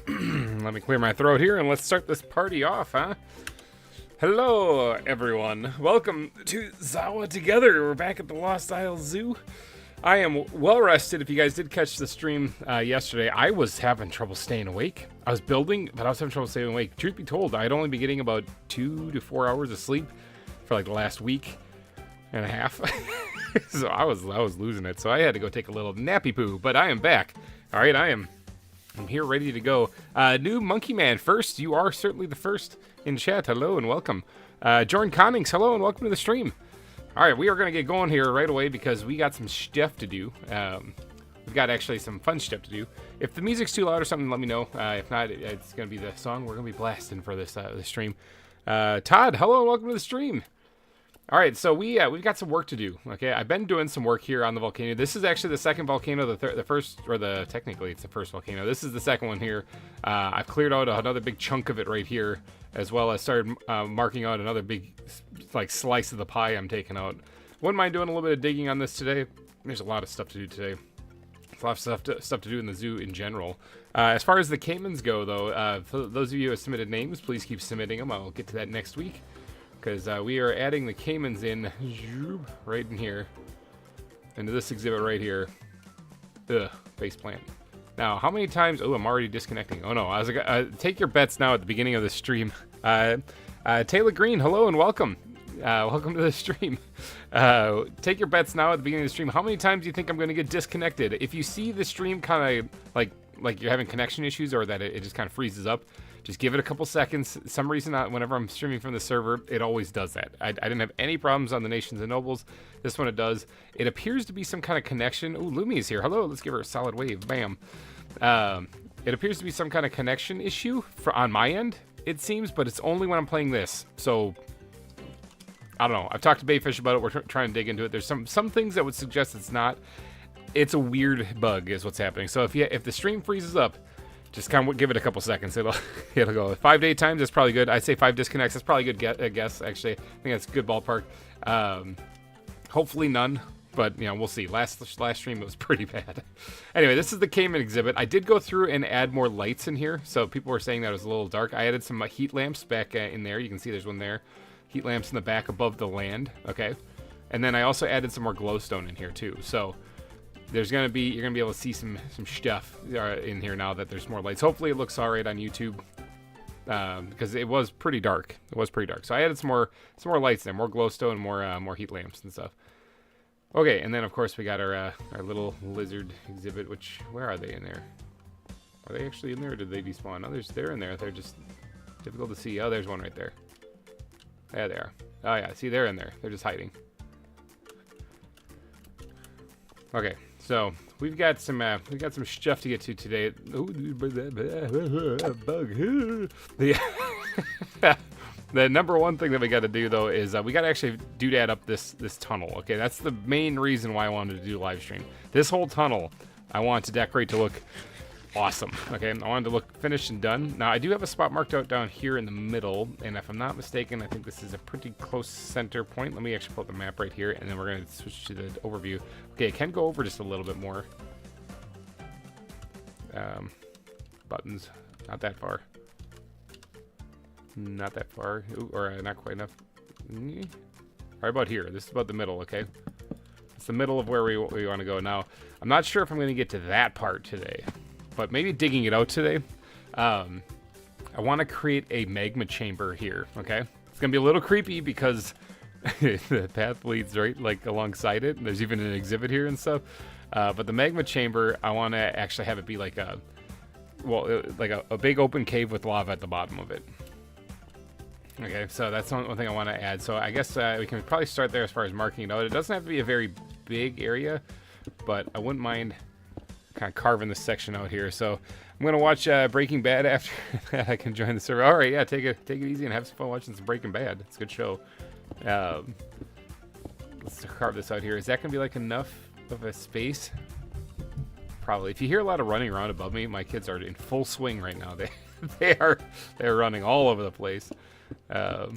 Let me clear my throat here and let's start this party off, huh? Hello, everyone. Welcome to ZAWA Together. We're back at the Lost Isles Zoo. I am well rested. If you guys did catch the stream yesterday, I was having trouble staying awake. I was building, but I was having trouble staying awake. Truth be told, I'd only be getting about 2 to 4 hours of sleep for like the last week and a half. So I was losing it. So I had to go take a little nappy poo, but I am back. All right, I'm here ready to go. New Monkey Man first. You are certainly the first in chat. Hello and welcome. Jordan Connings, hello and welcome to the stream. All right, we are going to get going here right away because we got some stuff to do. We've got actually some fun stuff to do. If the music's too loud or something, let me know. If not, it's going to be the song we're going to be blasting for this stream. Todd, hello and welcome to the stream. All right, so we've got some work to do. Okay, I've been doing some work here on the volcano. This is actually the second volcano, technically it's the first volcano. This is the second one here. I've cleared out another big chunk of it right here, as well as started marking out another big slice of the pie I'm taking out. Wouldn't mind doing a little bit of digging on this today. There's a lot of stuff to do today. There's a lot of stuff to do in the zoo in general. As far as the caimans go, though, for those of you who have submitted names, please keep submitting them. I'll get to that next week. Because we are adding the caimans in right in here into this exhibit right here. Faceplant. Now, how many times? Oh, I'm already disconnecting. Oh no, I was like, take your bets now at the beginning of the stream. Taylor Green, hello and welcome. Welcome to the stream. Take your bets now at the beginning of the stream. How many times do you think I'm going to get disconnected? If you see the stream kind of like you're having connection issues or that it just kind of freezes up, just give it a couple seconds. Some reason, whenever I'm streaming from the server, it always does that. I didn't have any problems on the Nations and Nobles. This one it does. It appears to be some kind of connection. Oh, Lumi is here. Hello, let's give her a solid wave. Bam. It appears to be some kind of connection issue on my end, it seems, but it's only when I'm playing this. So, I don't know. I've talked to Bayfish about it. We're trying to dig into it. There's some things that would suggest it's not. It's a weird bug is what's happening. So if the stream freezes up, just kind of give it a couple seconds. It'll go 5 to 8 times. That's probably good. I'd say 5 disconnects. That's probably a good guess. Actually, I think that's a good ballpark. Hopefully none, but we'll see. Last stream it was pretty bad. Anyway, this is the caiman exhibit. I did go through and add more lights in here. So people were saying that it was a little dark. I added some heat lamps back in there. You can see there's one there. Heat lamps in the back above the land. Okay, and then I also added some more glowstone in here too. So you're gonna be able to see some stuff in here now that there's more lights. Hopefully it looks all right on YouTube because it was pretty dark. So I added some more lights there, more glowstone, more heat lamps and stuff. Okay, and then of course we got our little lizard exhibit. Where are they in there? Are they actually in there, or did they despawn? No, they're in there. They're just difficult to see. Oh, there's one right there. There they are. Oh yeah, see, they're in there. They're just hiding. Okay. So we've got some stuff to get to today. Bug. The number one thing that we got to do though is we got to actually doodad up this tunnel. Okay, that's the main reason why I wanted to do live stream. This whole tunnel I want to decorate to look awesome. Okay, I wanted to look finished and done. Now I do have a spot marked out down here in the middle, and if I'm not mistaken, I think this is a pretty close center point. Let me actually pull up the map right here, and then we're going to switch to the overview. Okay, I can go over just a little bit more. Buttons, not that far. Not that far, ooh, or not quite enough. Right about here. This is about the middle. Okay, it's the middle of where we want to go. Now I'm not sure if I'm going to get to that part today, but maybe digging it out today. I want to create a magma chamber here, okay? It's going to be a little creepy because the path leads right alongside it. And there's even an exhibit here and stuff. But the magma chamber, I want to actually have it be like a big open cave with lava at the bottom of it. Okay, so that's one thing I want to add. So I guess we can probably start there as far as marking it out. It doesn't have to be a very big area, but I wouldn't mind kind of carving this section out here. So I'm gonna watch Breaking Bad after that. I can join the server. All right, yeah, take it easy and have some fun watching some Breaking Bad. It's a good show. Let's carve this out here. Is that gonna be like enough of a space? Probably. If you hear a lot of running around above me, my kids are in full swing right now. They're running all over the place. So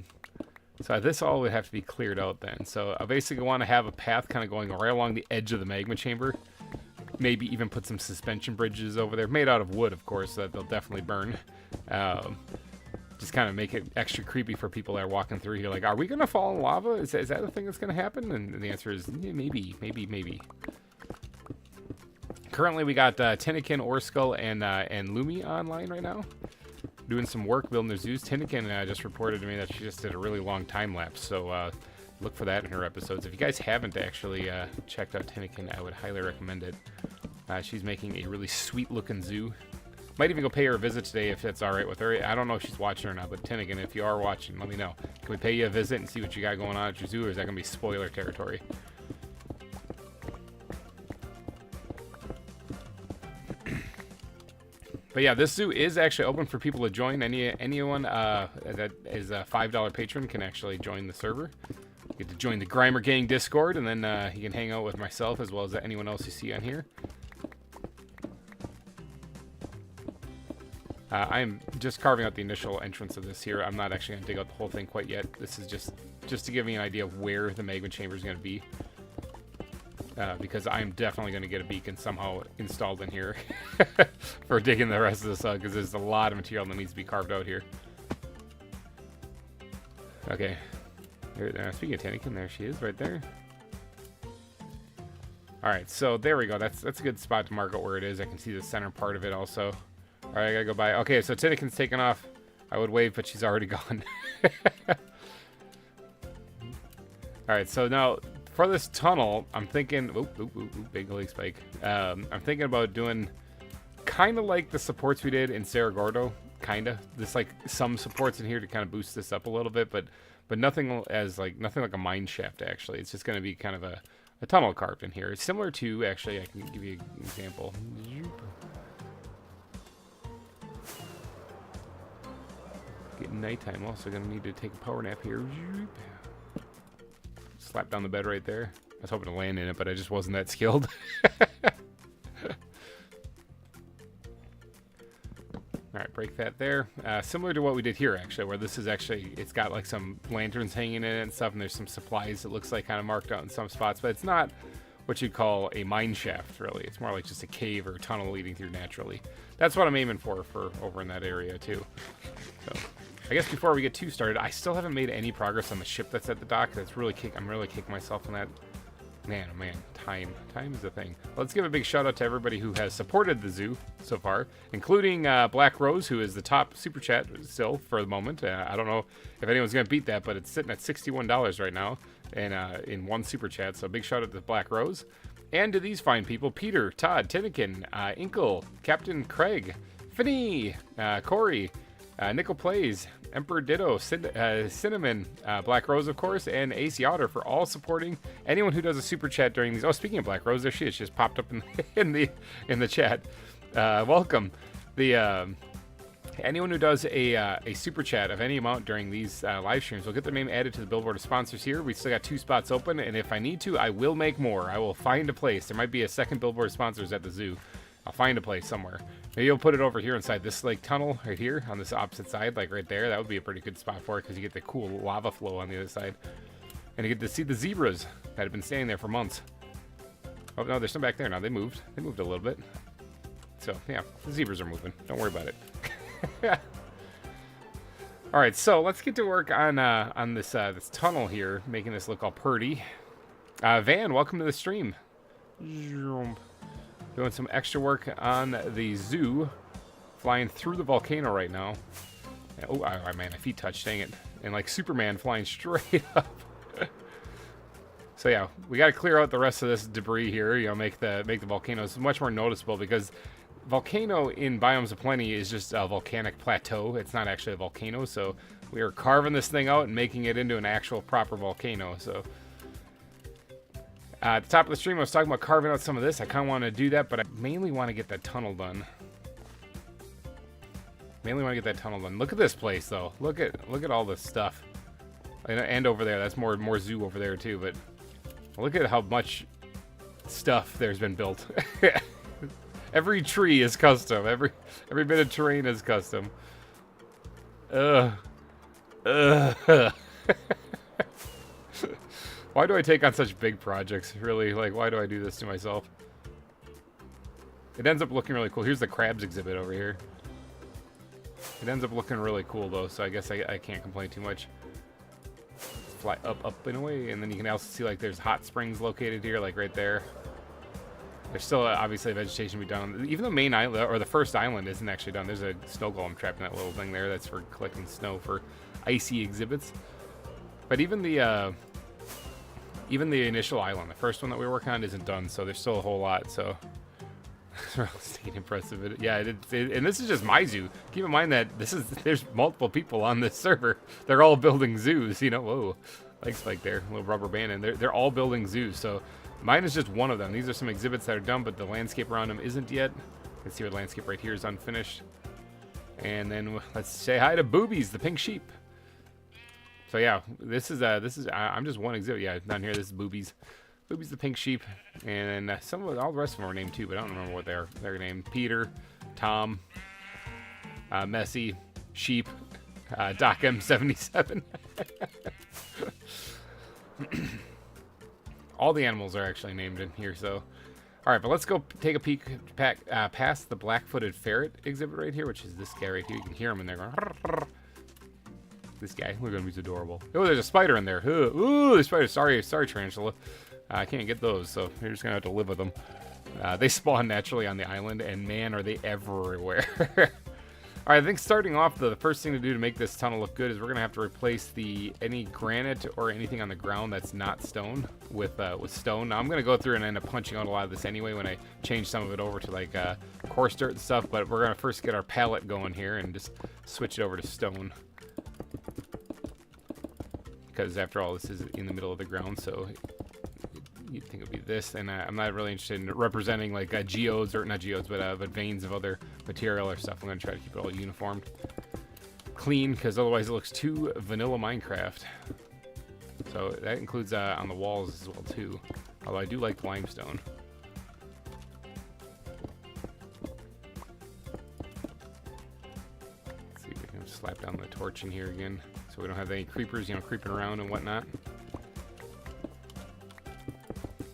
this all would have to be cleared out then. So I basically want to have a path kind of going right along the edge of the magma chamber. maybe even put some suspension bridges over there, made out of wood, of course, so that they'll definitely burn. Just kind of make it extra creepy for people that are walking through here. Like, are we going to fall in lava? Is that a thing that's going to happen? And the answer is yeah, maybe. Currently, we got Tinnikin, Orskull, and Lumi online right now, doing some work building their zoos. Tinnikin just reported to me that she just did a really long time lapse, so look for that in her episodes. If you guys haven't actually checked out Tinnikin, I would highly recommend it. She's making a really sweet looking zoo. Might even go pay her a visit today if that's all right with her. I don't know if she's watching or not, but Tinnigan, if you are watching, let me know. Can we pay you a visit and see what you got going on at your zoo, or is that going to be spoiler territory? But yeah, this zoo is actually open for people to join. Anyone that is a $5 patron can actually join the server. You get to join the GReimer Gang Discord, and then you can hang out with myself as well as anyone else you see on here. I'm just carving out the initial entrance of this here. I'm not actually going to dig out the whole thing quite yet. This is just to give me an idea of where the magma chamber is going to be. Because I'm definitely going to get a beacon somehow installed in here for digging the rest of this out, because there's a lot of material that needs to be carved out here. Okay. Speaking of Tinnikin, there she is right there. Alright, so there we go. That's a good spot to mark out where it is. I can see the center part of it also. Alright, I gotta go by. Okay, so Tinnikin's taken off. I would wave, but she's already gone. Alright, so now for this tunnel, I'm thinking... big leg spike. I'm thinking about doing kind of like the supports we did in Cerro Gordo. Kind of. There's like some supports in here to kind of boost this up a little bit, but nothing like a mine shaft, actually. It's just going to be kind of a tunnel carved in here. It's similar to, actually, I can give you an example. Getting nighttime, also gonna need to take a power nap here. Slap down the bed right there. I was hoping to land in it, but I just wasn't that skilled. Alright, break that there. Similar to what we did here, actually, where this is actually, it's got like some lanterns hanging in it and stuff, and there's some supplies that looks like kind of marked out in some spots, but it's not what you'd call a mine shaft, really. It's more like just a cave or a tunnel leading through naturally. That's what I'm aiming for over in that area, too. So, I guess before we get too started, I still haven't made any progress on the ship that's at the dock. I'm really kicking myself on that. Man, oh man, time is a thing. Well, let's give a big shout out to everybody who has supported the zoo so far, including Black Rose, who is the top super chat still for the moment. I don't know if anyone's going to beat that, but it's sitting at $61 right now and in one super chat. So big shout out to Black Rose. And to these fine people: Peter, Todd, Tinnikin, Inkle, Captain Craig, Finny, Corey, Nickel Plays, Emperor Ditto, Cinnamon, Black Rose, of course, and AC Otter for all supporting anyone who does a super chat during these. Oh, speaking of Black Rose, there she is. She just popped up in the chat. Welcome. Anyone who does a super chat of any amount during these live streams will get their name added to the billboard of sponsors here. We still got 2 spots open, and if I need to, I will make more. I will find a place. There might be a second billboard of sponsors at the zoo. I'll find a place somewhere. Maybe I'll put it over here inside this like tunnel right here on this opposite side, like right there. That would be a pretty good spot for it, because you get the cool lava flow on the other side, and you get to see the zebras that have been standing there for months. Oh no, there's some back there now. They moved a little bit. So yeah, the zebras are moving. Don't worry about it. All right, so let's get to work on this this tunnel here, making this look all pretty. Van, welcome to the stream. Doing some extra work on the zoo, flying through the volcano right now. Oh, man, my feet touched, dang it. And like Superman flying straight up. So yeah, we got to clear out the rest of this debris here, you know, make the volcanoes much more noticeable, because volcano in Biomes of Plenty is just a volcanic plateau. It's not actually a volcano, so we are carving this thing out and making it into an actual proper volcano. So at the top of the stream, I was talking about carving out some of this. I kind of want to do that, but I mainly want to get that tunnel done. Look at this place, though. Look at all this stuff, and over there. That's more zoo over there too. But look at how much stuff there's been built. Every tree is custom. Every bit of terrain is custom. Why do I take on such big projects? Really, like, why do I do this to myself? It ends up looking really cool. Here's the crabs exhibit over here. It ends up looking really cool though, so I guess I can't complain too much. Fly up and away, and then you can also see like there's hot springs located here, like right there. There's still obviously vegetation to be done. Even the main island, or the first island, isn't actually done. There's a snow golem trapped in that little thing there. That's for collecting snow for icy exhibits. But even the initial island, the first one that we were working on, isn't done. So there's still a whole lot. So it's really impressive. Yeah, and this is just my zoo. Keep in mind that there's multiple people on this server. They're all building zoos. You know, whoa, like spike there, a little rubber band, and they're all building zoos. So mine is just one of them. These are some exhibits that are done, but the landscape around them isn't yet. You can see our landscape right here is unfinished. And then let's say hi to Boobies, the pink sheep. So yeah, this is I'm just one exhibit. Yeah, down here, this is Boobies. Boobies the pink sheep, and some of all the rest of them are named too, but I don't remember what they're named. Peter, Tom, Messi, Sheep, Doc M77. All the animals are actually named in here, so. All right, but let's go take a peek past the black-footed ferret exhibit right here, which is this guy right here. You can hear him in there going. This guy, look at him, he's adorable. Oh, there's a spider in there. Ooh, the spider. Sorry, tarantula. I can't get those, so you're just gonna have to live with them. They spawn naturally on the island, and man, are they everywhere. All right, I think starting off, the first thing to do to make this tunnel look good is we're gonna have to replace any granite or anything on the ground that's not stone with stone. Now I'm gonna go through and end up punching out a lot of this anyway when I change some of it over to like coarse dirt and stuff. But we're gonna first get our palette going here and just switch it over to stone. Because after all, this is in the middle of the ground, so you'd think it would be this. And I'm not really interested in representing like geodes, or not geodes, but veins of other material or stuff. I'm going to try to keep it all uniformed. Clean, because otherwise it looks too vanilla Minecraft. So that includes on the walls as well too. Although I do like the limestone. Let's see if we can slap down the torch in here again, so we don't have any creepers, creeping around and whatnot.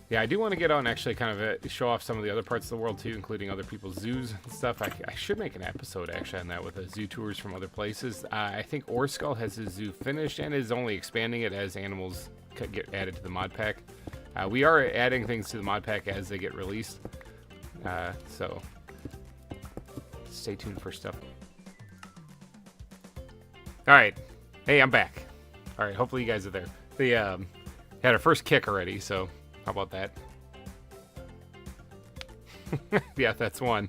Yeah, I do want to get out and actually kind of show off some of the other parts of the world too, including other people's zoos and stuff. I should make an episode actually on that with zoo tours from other places. I think Orskull has his zoo finished and is only expanding it as animals get added to the mod pack. We are adding things to the mod pack as they get released, so stay tuned for stuff. All right, hey, I'm back. All right, hopefully you guys are there. We had our first kick already, so how about that? Yeah, that's one.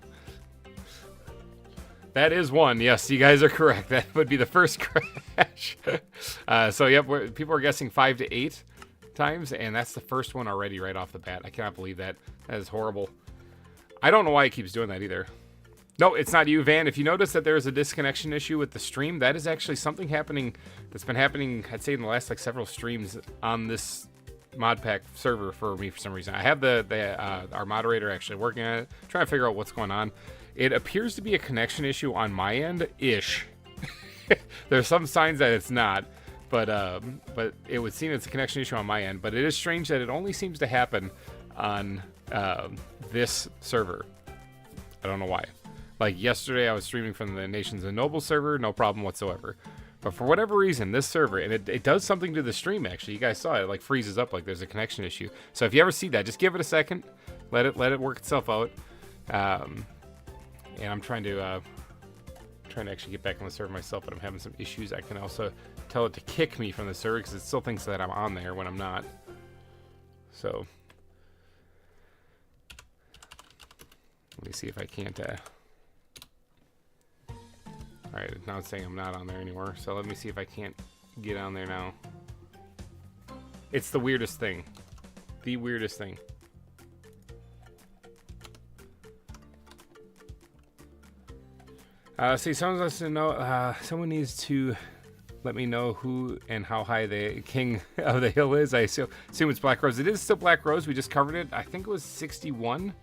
That is one. Yes, you guys are correct. That would be the first crash. So, yep, people are guessing 5 to 8 times, and that's the first one already right off the bat. I cannot believe that. That is horrible. I don't know why it keeps doing that either. No, it's not you, Van. If you notice that there is a disconnection issue with the stream, that is actually something happening that's been happening, I'd say, in the last like several streams on this mod pack server for me for some reason. I have our moderator actually working on it, trying to figure out what's going on. It appears to be a connection issue on my end-ish. There's some signs that it's not, but it would seem it's a connection issue on my end. But it is strange that it only seems to happen on this server. I don't know why. Like yesterday, I was streaming from the Nations and Noble server, no problem whatsoever. But for whatever reason, this server, and it does something to the stream, actually. You guys saw it, like freezes up like there's a connection issue. So if you ever see that, just give it a second. Let it work itself out. And I'm trying to actually get back on the server myself, but I'm having some issues. I can also tell it to kick me from the server because it still thinks that I'm on there when I'm not. So let me see if I can't... Alright, now it's saying I'm not on there anymore, so let me see if I can't get on there now. It's the weirdest thing. The weirdest thing. See, someone wants to know, someone needs to let me know who and how high the king of the hill is. I assume it's Black Rose. It is still Black Rose. We just covered it. I think it was $61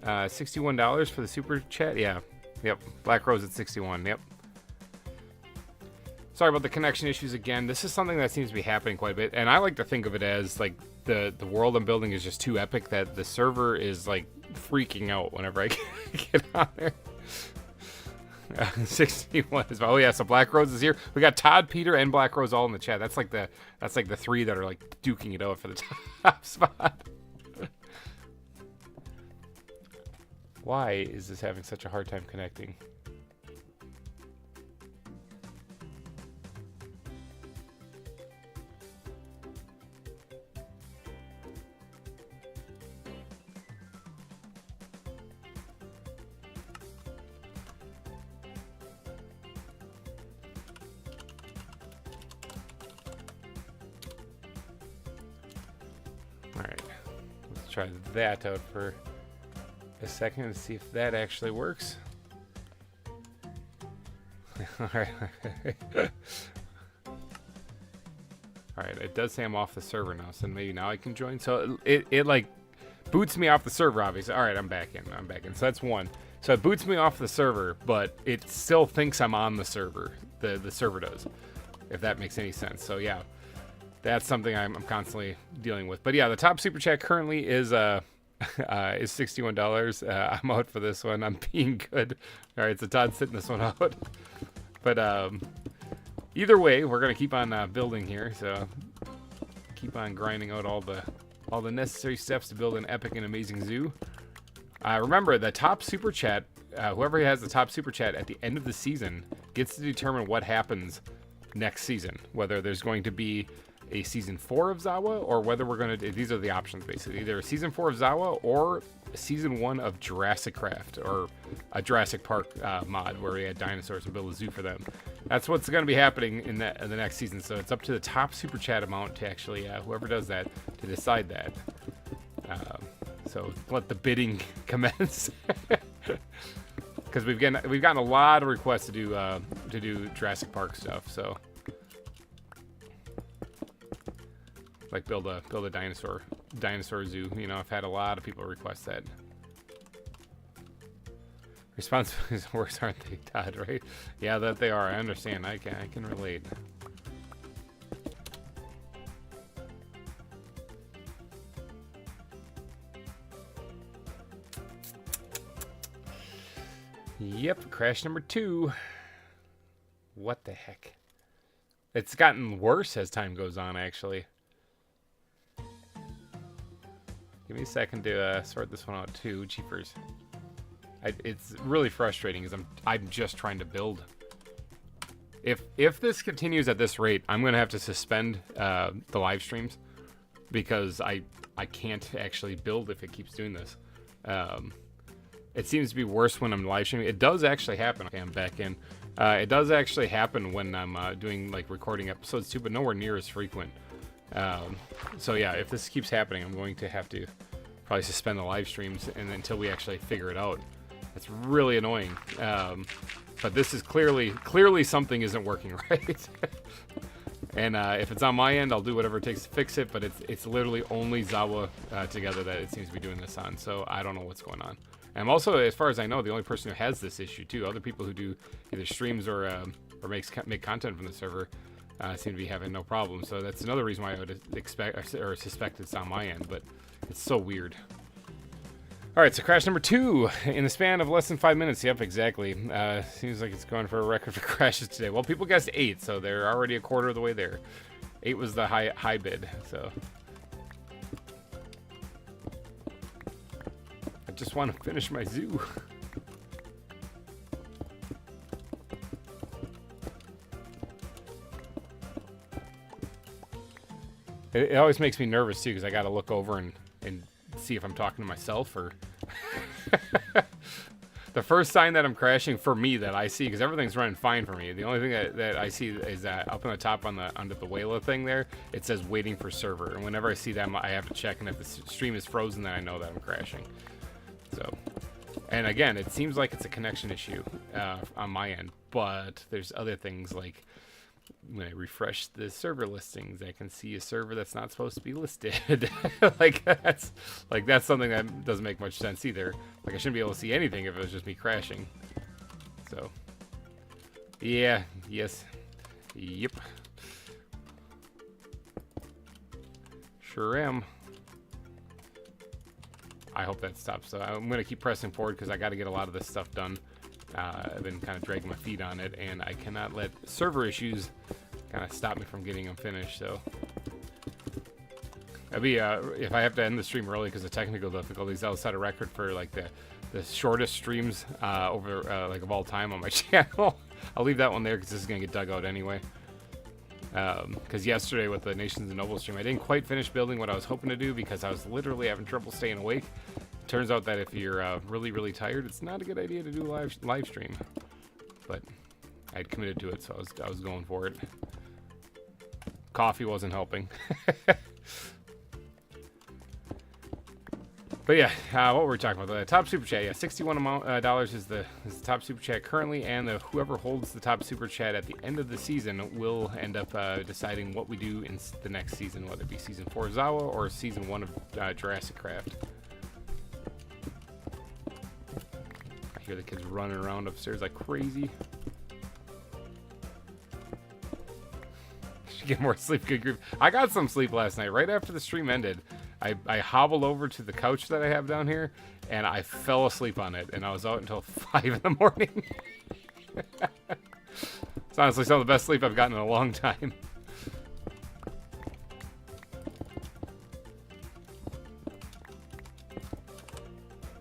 for the super chat. Yeah. Yep, Black Rose at 61, yep. Sorry about the connection issues again. This is something that seems to be happening quite a bit, and I like to think of it as, like, the world I'm building is just too epic that the server is, like, freaking out whenever I get on there. 61 as well. Oh yeah, so Black Rose is here. We got Todd, Peter, and Black Rose all in the chat. That's like the three that are like duking it out for the top spot. Why is this having such a hard time connecting? Alright, let's try that out for a second and see if that actually works. Alright. Alright, it does say I'm off the server now, so maybe now I can join. So it like boots me off the server, obviously. Alright, I'm back in. So that's one. So it boots me off the server, but it still thinks I'm on the server. The server does, if that makes any sense. So yeah. That's something I'm constantly dealing with. But yeah, the top super chat currently is $61. I'm out for this one. I'm being good. All right, so Todd's sitting this one out. But either way, we're gonna keep on building here. So keep on grinding out all the necessary steps to build an epic and amazing zoo. Remember, the top super chat, whoever has the top super chat at the end of the season gets to determine what happens next season. Whether there's going to be a season 4 of ZAWA, or whether we're going to, these are the options basically, either a season 4 of ZAWA or season 1 of Jurassic Craft, or a Jurassic Park mod where we had dinosaurs and build a zoo for them. That's what's going to be happening in the next season. So it's up to the top super chat amount to actually, whoever does that, to decide that. So let the bidding commence. Because we've gotten a lot of requests to do Jurassic Park stuff. So like build a dinosaur zoo. You know, I've had a lot of people request that. Responsibilities worse, aren't they, Todd? Right? Yeah, that they are. I understand. I can relate. Yep, crash number 2. What the heck? It's gotten worse as time goes on, actually. Give me a second to sort this one out too, Jeepers. It's really frustrating because I'm just trying to build. If this continues at this rate, I'm gonna have to suspend the live streams because I can't actually build if it keeps doing this. It seems to be worse when I'm live streaming. It does actually happen. Okay, I'm back in. It does actually happen when I'm doing like recording episodes too, but nowhere near as frequent. So yeah, if this keeps happening, I'm going to have to probably suspend the live streams until we actually figure it out. It's really annoying. But this is clearly something isn't working right. And if it's on my end, I'll do whatever it takes to fix it, but it's literally only ZAWA together that it seems to be doing this on, so I don't know what's going on. And I'm also, as far as I know, the only person who has this issue too. Other people who do either streams or make content from the server seem to be having no problem. So that's another reason why I would expect or suspect it's on my end, but it's so weird. All right, so crash number 2 in the span of less than 5 minutes. Yep, exactly. Seems like it's going for a record for crashes today. Well, people guessed 8, so they're already a quarter of the way there. 8 was the high bid, so. I just want to finish my zoo. It always makes me nervous too, because I got to look over and see if I'm talking to myself or the first sign that I'm crashing for me that I see, because everything's running fine for me. The only thing that I see is that up on the top under the Wayla thing there, it says waiting for server. And whenever I see that, I have to check, and if the stream is frozen, then I know that I'm crashing. So, and again, it seems like it's a connection issue on my end, but there's other things like when I refresh the server listings, I can see a server that's not supposed to be listed. that's something that doesn't make much sense either. Like, I shouldn't be able to see anything if it was just me crashing. So, yeah, yes, yep, sure am. I hope that stops. So I'm going to keep pressing forward because I got to get a lot of this stuff done. I've been kind of dragging my feet on it, and I cannot let server issues kind of stop me from getting them finished. So that'd be if I have to end the stream early because of technical difficulties, I'll set a record for like the shortest streams over like of all time on my channel. I'll leave that one there because this is gonna get dug out anyway. Because yesterday with the Nations and Nobles stream, I didn't quite finish building what I was hoping to do because I was literally having trouble staying awake. Turns out that if you're really tired, it's not a good idea to do a live stream. But I'd committed to it, so I was going for it. Coffee wasn't helping. But yeah, what were we talking about? The top super chat, yeah, $61 is the top super chat currently, and whoever holds the top super chat at the end of the season will end up deciding what we do in the next season, whether it be season 4 of ZAWA or season 1 of Jurassic Craft. I hear the kids running around upstairs like crazy. Should get more sleep, good grief. I got some sleep last night. Right after the stream ended, I hobbled over to the couch that I have down here, and I fell asleep on it, and I was out until 5 in the morning. It's honestly some of the best sleep I've gotten in a long time.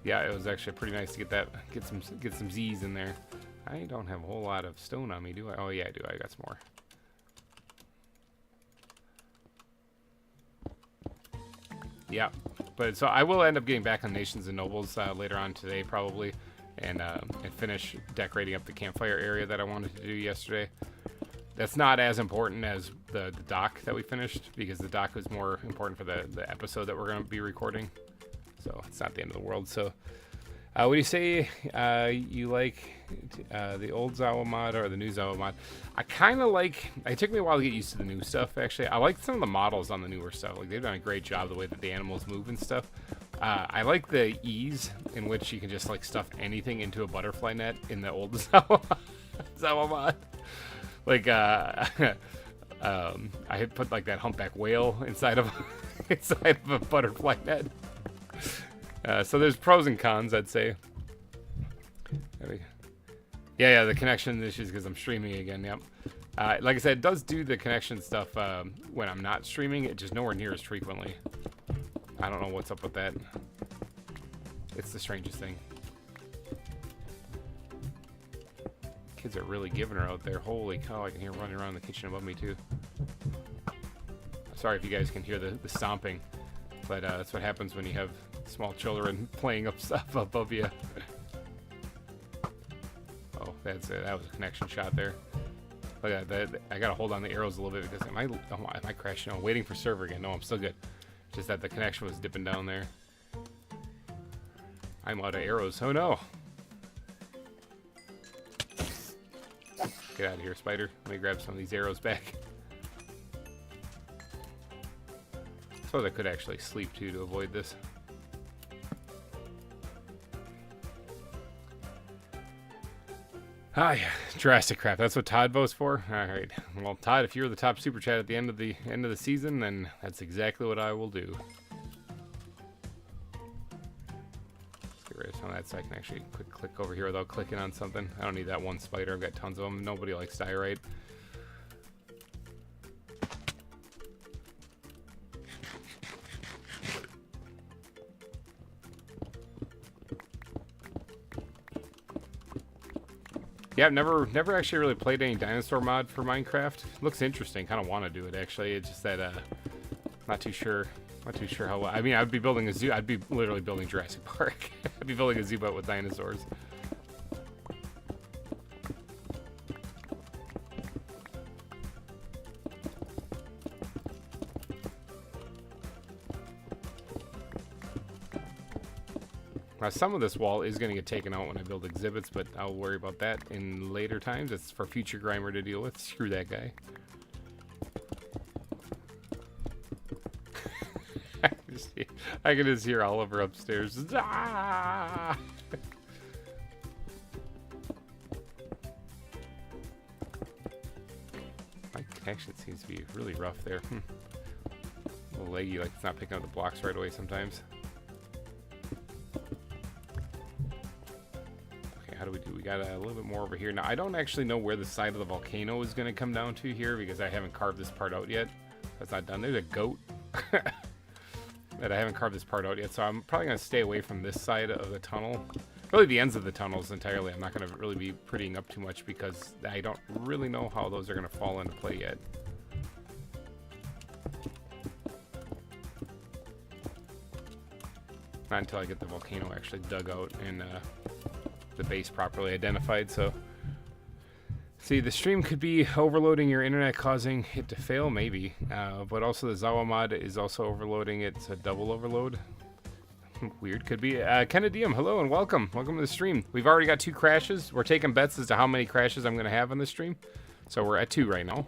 Yeah, it was actually pretty nice to get some Z's in there. I don't have a whole lot of stone on me, do I? Oh yeah, I do. I got some more. Yeah, but so I will end up getting back on Nations and Nobles later on today probably, and finish decorating up the campfire area that I wanted to do yesterday. That's not as important as the dock that we finished, because the dock was more important for the episode that we're going to be recording. So it's not the end of the world. So what do you say you like the old ZAWA mod or the new ZAWA mod? I kind of like, it took me a while to get used to the new stuff actually. I like some of the models on the newer stuff. Like they've done a great job the way that the animals move and stuff. I like the ease in which you can just like stuff anything into a butterfly net in the old ZAWA mod. Like I had put like that humpback whale inside of a butterfly net. So there's pros and cons, I'd say. There we go. Yeah, the connection issues because I'm streaming again. Yep. Like I said, it does do the connection stuff when I'm not streaming. It just nowhere near as frequently. I don't know what's up with that. It's the strangest thing. Kids are really giving her out there. Holy cow! I can hear running around the kitchen above me too. Sorry if you guys can hear the stomping, but that's what happens when you have small children playing up stuff above you. Oh, that's it. That was a connection shot there. Look at that. I gotta hold on the arrows a little bit because am I crashing? No, I'm waiting for server again. No, I'm still good. Just that the connection was dipping down there. I'm out of arrows. Oh no! Get out of here, spider. Let me grab some of these arrows back. I suppose I could actually sleep too to avoid this. Ah, yeah, Jurassic Craft. That's what Todd votes for. All right. Well, Todd, if you're the top super chat at the end of the season, then that's exactly what I will do. Let's get rid of some of that so I can actually quick click over here without clicking on something. I don't need that one spider. I've got tons of them. Nobody likes diorite. Yeah, I've never actually really played any dinosaur mod for Minecraft. Looks interesting. Kind of want to do it actually. It's just that not too sure how well. I mean, I'd be building a zoo. I'd be literally building Jurassic Park. I'd be building a zoo but with dinosaurs. Now, some of this wall is going to get taken out when I build exhibits, but I'll worry about that in later times. It's for future GReimer to deal with. Screw that guy. I can just hear Oliver upstairs. Ah! My connection seems to be really rough there. A little leggy, like it's not picking up the blocks right away sometimes. do? We got a little bit more over here. Now, I don't actually know where the side of the volcano is going to come down to here because I haven't carved this part out yet. That's not done. There's a goat that I haven't carved this part out yet, so I'm probably going to stay away from this side of the tunnel. Really the ends of the tunnels entirely. I'm not going to really be prettying up too much because I don't really know how those are going to fall into play yet. Not until I get the volcano actually dug out and the base properly identified. So, see, the stream could be overloading your internet, causing it to fail, maybe. But also the ZAWA mod is also overloading it. It's a double overload. Weird, could be. Kennedium, hello and welcome. Welcome to the stream. We've already got 2 crashes. We're taking bets as to how many crashes I'm going to have on the stream. So we're at 2 right now.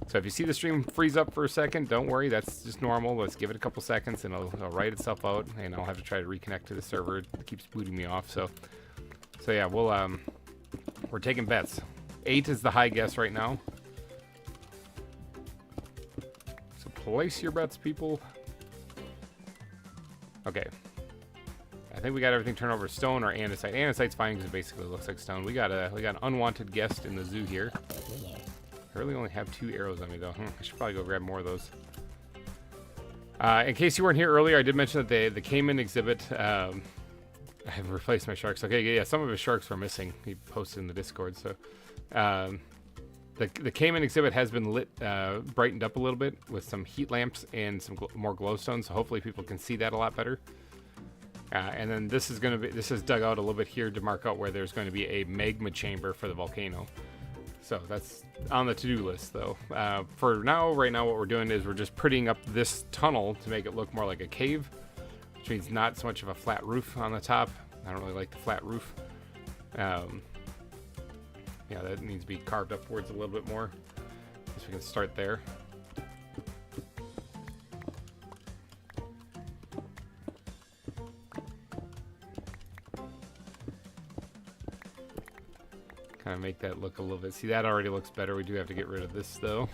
So if you see the stream freeze up for a second, don't worry, that's just normal. Let's give it a couple seconds and it'll write itself out, and I'll have to try to reconnect to the server. It keeps booting me off. So yeah, we're taking bets. 8 is the high guess right now. So place your bets, people. Okay. I think we got everything turned over to stone or andesite. Andesite's fine because it basically looks like stone. We got an unwanted guest in the zoo here. I really only have 2 arrows on me, though. I should probably go grab more of those. In case you weren't here earlier, I did mention that the Cayman exhibit... I have replaced my sharks. Okay, yeah, some of his sharks were missing. He posted in the Discord, so... the Cayman exhibit has been lit, brightened up a little bit with some heat lamps and some more glowstones, so hopefully people can see that a lot better. And then this is dug out a little bit here to mark out where there's going to be a magma chamber for the volcano. So that's on the to-do list, though. For now, right now, what we're doing is we're just prettying up this tunnel to make it look more like a cave, which means not so much of a flat roof on the top. I don't really like the flat roof. Yeah, that needs to be carved upwards a little bit more. So we can start there. Kind of make that look a little bit. See, that already looks better. We do have to get rid of this, though.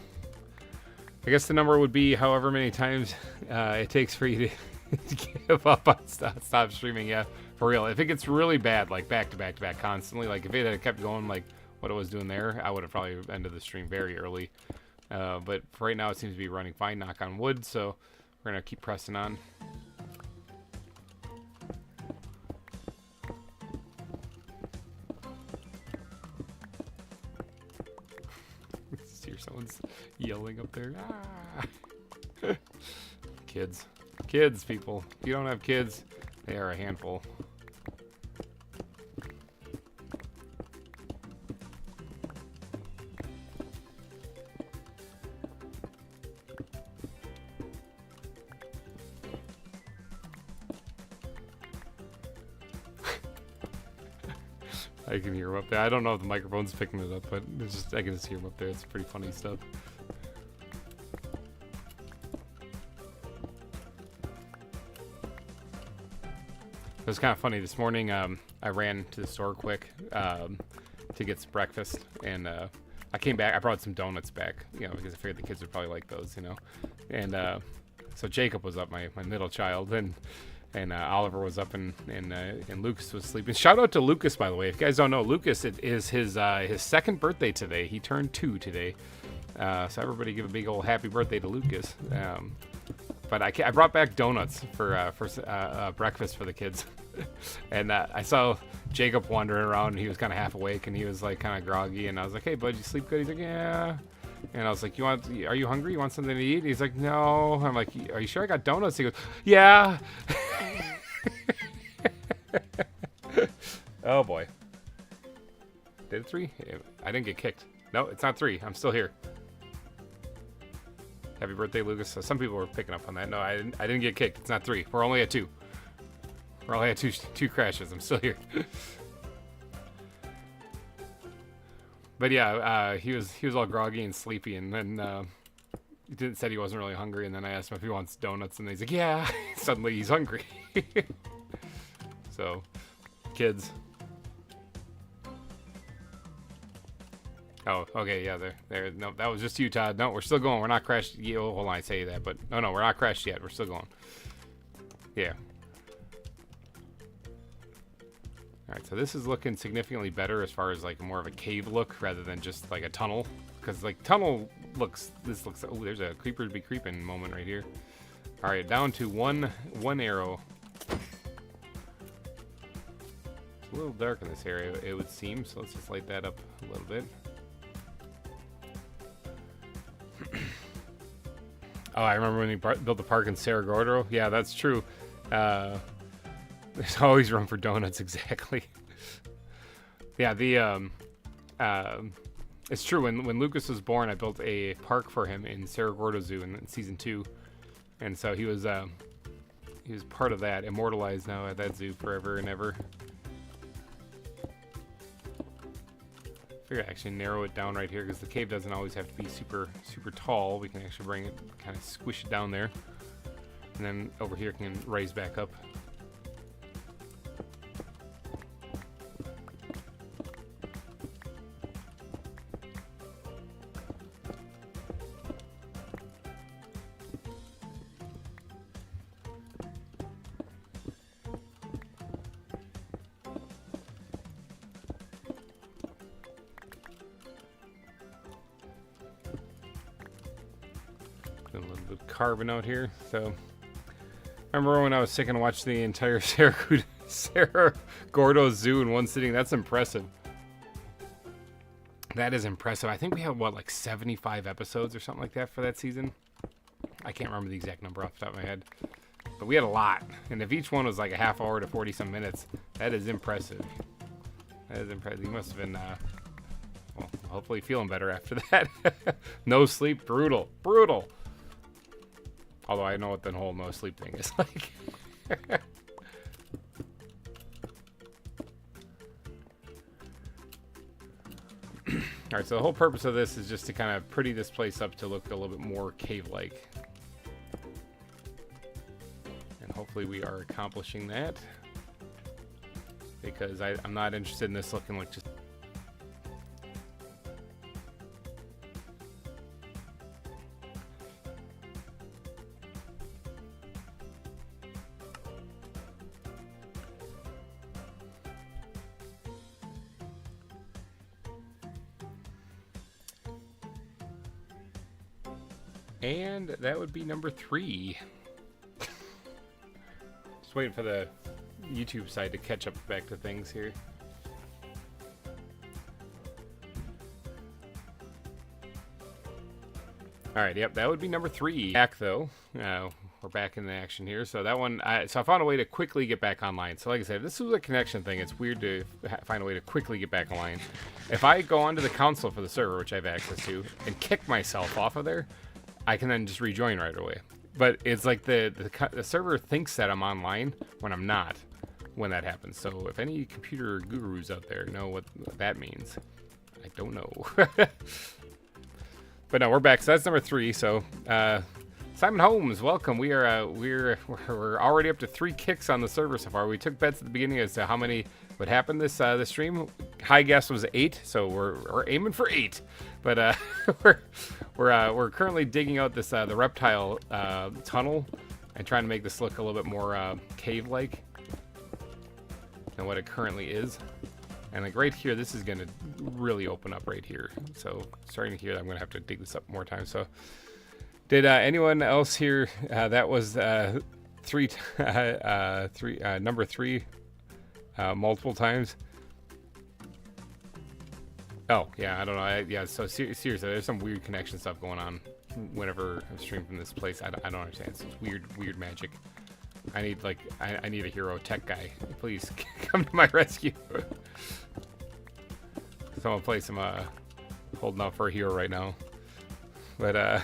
I guess the number would be however many times it takes for you to give up on stop streaming. Yeah, for real. If it gets really bad, like back to back to back constantly, like if it had kept going like what it was doing there, I would have probably ended the stream very early. But for right now, it seems to be running fine, knock on wood, so we're going to keep pressing on. Someone's yelling up there. Ah! Kids, people. If you don't have kids, they are a handful. I can hear him up there. I don't know if the microphone's picking it up, but it's just I can just hear him up there. It's pretty funny stuff. It was kind of funny this morning. I ran to the store quick to get some breakfast, and I came back. I brought some donuts back, you know, because I figured the kids would probably like those, you know. And so Jacob was up, my middle child, and Oliver was up, and Lucas was sleeping. Shout out to Lucas, by the way. If you guys don't know, Lucas, it is his second birthday today. He turned 2 today. So everybody give a big old happy birthday to Lucas. But I brought back donuts for breakfast for the kids. And I saw Jacob wandering around, and he was kind of half awake, and he was like kind of groggy. And I was like, "Hey, bud, you sleep good?" He's like, "Yeah." And I was like, are you hungry? You want something to eat? And he's like, "No." I'm like, "Are you sure I got donuts?" He goes, "Yeah." Oh boy. Did it 3? I didn't get kicked. No, it's not 3. I'm still here. Happy birthday, Lucas. So some people were picking up on that. No, I didn't get kicked. It's not 3. We're only at 2. We're only at two crashes. I'm still here. But yeah, he was all groggy and sleepy, and then he said he wasn't really hungry, and then I asked him if he wants donuts, and he's like, "Yeah." Suddenly he's hungry. So, kids. Oh, okay, yeah, there. No, that was just you, Todd. No, we're still going. We're not crashed. Yeah, hold on, I say that, but no, we're not crashed yet. We're still going. Yeah. Alright, so this is looking significantly better as far as like more of a cave look rather than just like a tunnel. Because like tunnel looks, this looks, oh, there's a creeper to be creeping moment right here. Alright, down to one arrow. It's a little dark in this area, it would seem, so let's just light that up a little bit. Oh, I remember when we built the park in Cerro Gordo. Yeah, that's true. There's always room for donuts, exactly. Yeah, it's true. When Lucas was born, I built a park for him in Cerro Gordo Zoo in season 2, and so he was part of that, immortalized now at that zoo forever and ever. I figure I actually narrow it down right here because the cave doesn't always have to be super tall. We can actually bring it, kind of squish it down there, and then over here can raise back up. Doing a little bit of carving out here. So, remember when I was sick and watched the entire Cerro Gordo Zoo in one sitting? That's impressive. That is impressive. I think we had, what, like 75 episodes or something like that for that season? I can't remember the exact number off the top of my head. But we had a lot. And if each one was like a half hour to 40-some minutes, that is impressive. That is impressive. You must have been, well, hopefully feeling better after that. No sleep, brutal. Brutal. Although I know what the whole no sleep thing is like. Alright, so the whole purpose of this is just to kind of pretty this place up to look a little bit more cave-like. And hopefully we are accomplishing that. Because I'm not interested in this looking like just... And that would be number 3. Just waiting for the YouTube side to catch up back to things here. Alright, yep, that would be number 3. Back though. We're back in the action here. So that one, so I found a way to quickly get back online. So like I said, this was a connection thing. It's weird to find a way to quickly get back online. If I go onto the console for the server, which I have access to, and kick myself off of there, I can then just rejoin right away. But it's like the server thinks that I'm online when I'm not when that happens. So if any computer gurus out there know what that means, I don't know. But no, we're back. So that's number 3. So Simon Holmes, welcome. We're already up to 3 kicks on the server so far. We took bets at the beginning as to how many would happen this stream. High guess was 8, so we're aiming for 8. But we're currently digging out this the Reptile tunnel and trying to make this look a little bit more cave-like than what it currently is. And like right here, this is gonna really open up right here. So starting here, I'm gonna have to dig this up more time. So did anyone else here? That was number 3 multiple times. Oh, yeah, I don't know. Yeah, so seriously, there's some weird connection stuff going on whenever I'm streaming from this place. I don't understand. It's weird magic. I need, like, I need a hero tech guy. Please come to my rescue. Someone play some, holding out for a hero right now. But,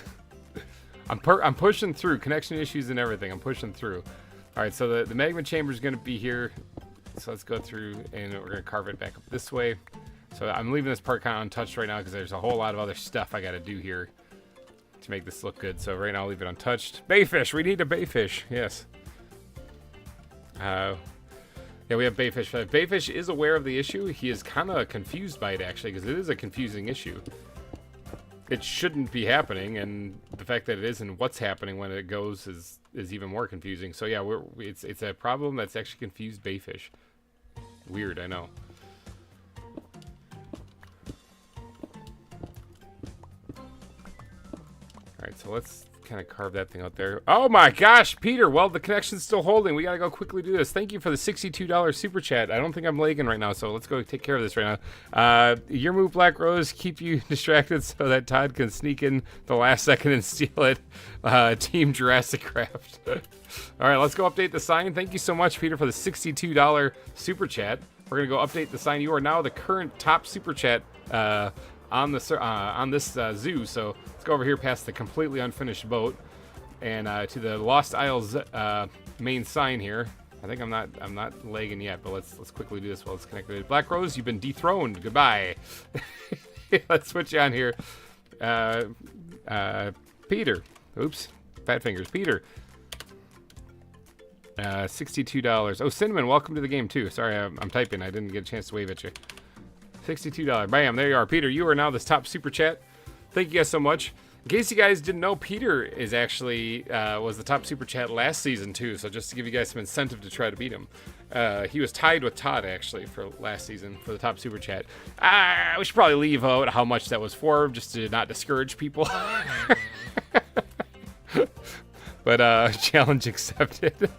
I'm pushing through. Connection issues and everything. I'm pushing through. Alright, so the magma chamber is going to be here. So let's go through, and we're going to carve it back up this way. So I'm leaving this part kind of untouched right now because there's a whole lot of other stuff I got to do here to make this look good. So right now I'll leave it untouched. Bayfish! We need a bayfish. Yes. Yeah, we have Bayfish. Bayfish is aware of the issue. He is kind of confused by it, actually, because it is a confusing issue. It shouldn't be happening, and the fact that it is and what's happening when it goes is even more confusing. So yeah, it's a problem that's actually confused Bayfish. Weird, I know. Alright, so let's kind of carve that thing out there. Oh my gosh, Peter! Well, the connection's still holding. We gotta go quickly do this. Thank you for the $62 super chat. I don't think I'm lagging right now, so let's go take care of this right now. Your move, Black Rose, keep you distracted so that Todd can sneak in the last second and steal it. Team Jurassic Craft. Alright, let's go update the sign. Thank you so much, Peter, for the $62 super chat. We're gonna go update the sign. You are now the current top super chat on this zoo. So let's go over here past the completely unfinished boat and to the Lost Isles main sign here. I think I'm not lagging yet, but let's quickly do this while it's connected. Black Rose, you've been dethroned. Goodbye. Let's switch you on here. Peter. Oops. Fat fingers. Peter. $62. Oh, Cinnamon, welcome to the game too. Sorry, I'm typing. I didn't get a chance to wave at you. $62. Bam, there you are. Peter, you are now this top super chat. Thank you guys so much. In case you guys didn't know, Peter is actually was the top super chat last season too, so just to give you guys some incentive to try to beat him. He was tied with Todd actually for last season for the top super chat. We should probably leave out how much that was for, just to not discourage people. But challenge accepted.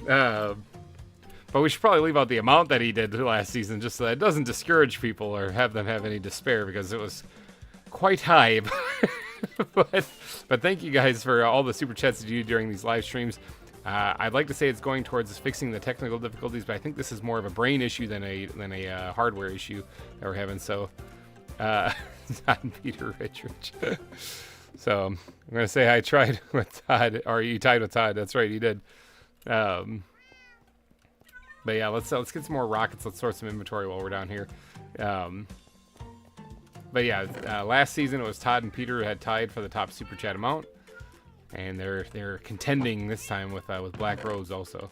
But we should probably leave out the amount that he did last season, just so that it doesn't discourage people or have them have any despair, because it was quite high. but thank you guys for all the super chats that you do during these live streams. I'd like to say it's going towards fixing the technical difficulties, but I think this is more of a brain issue than a hardware issue that we're having. So, not Peter Richards. So I'm gonna say I tried with Todd, or you tied with Todd. That's right, you did. But yeah, let's get some more rockets. Let's sort some inventory while we're down here. But yeah, last season it was Todd and Peter who had tied for the top super chat amount, and they're contending this time with Black Rose also.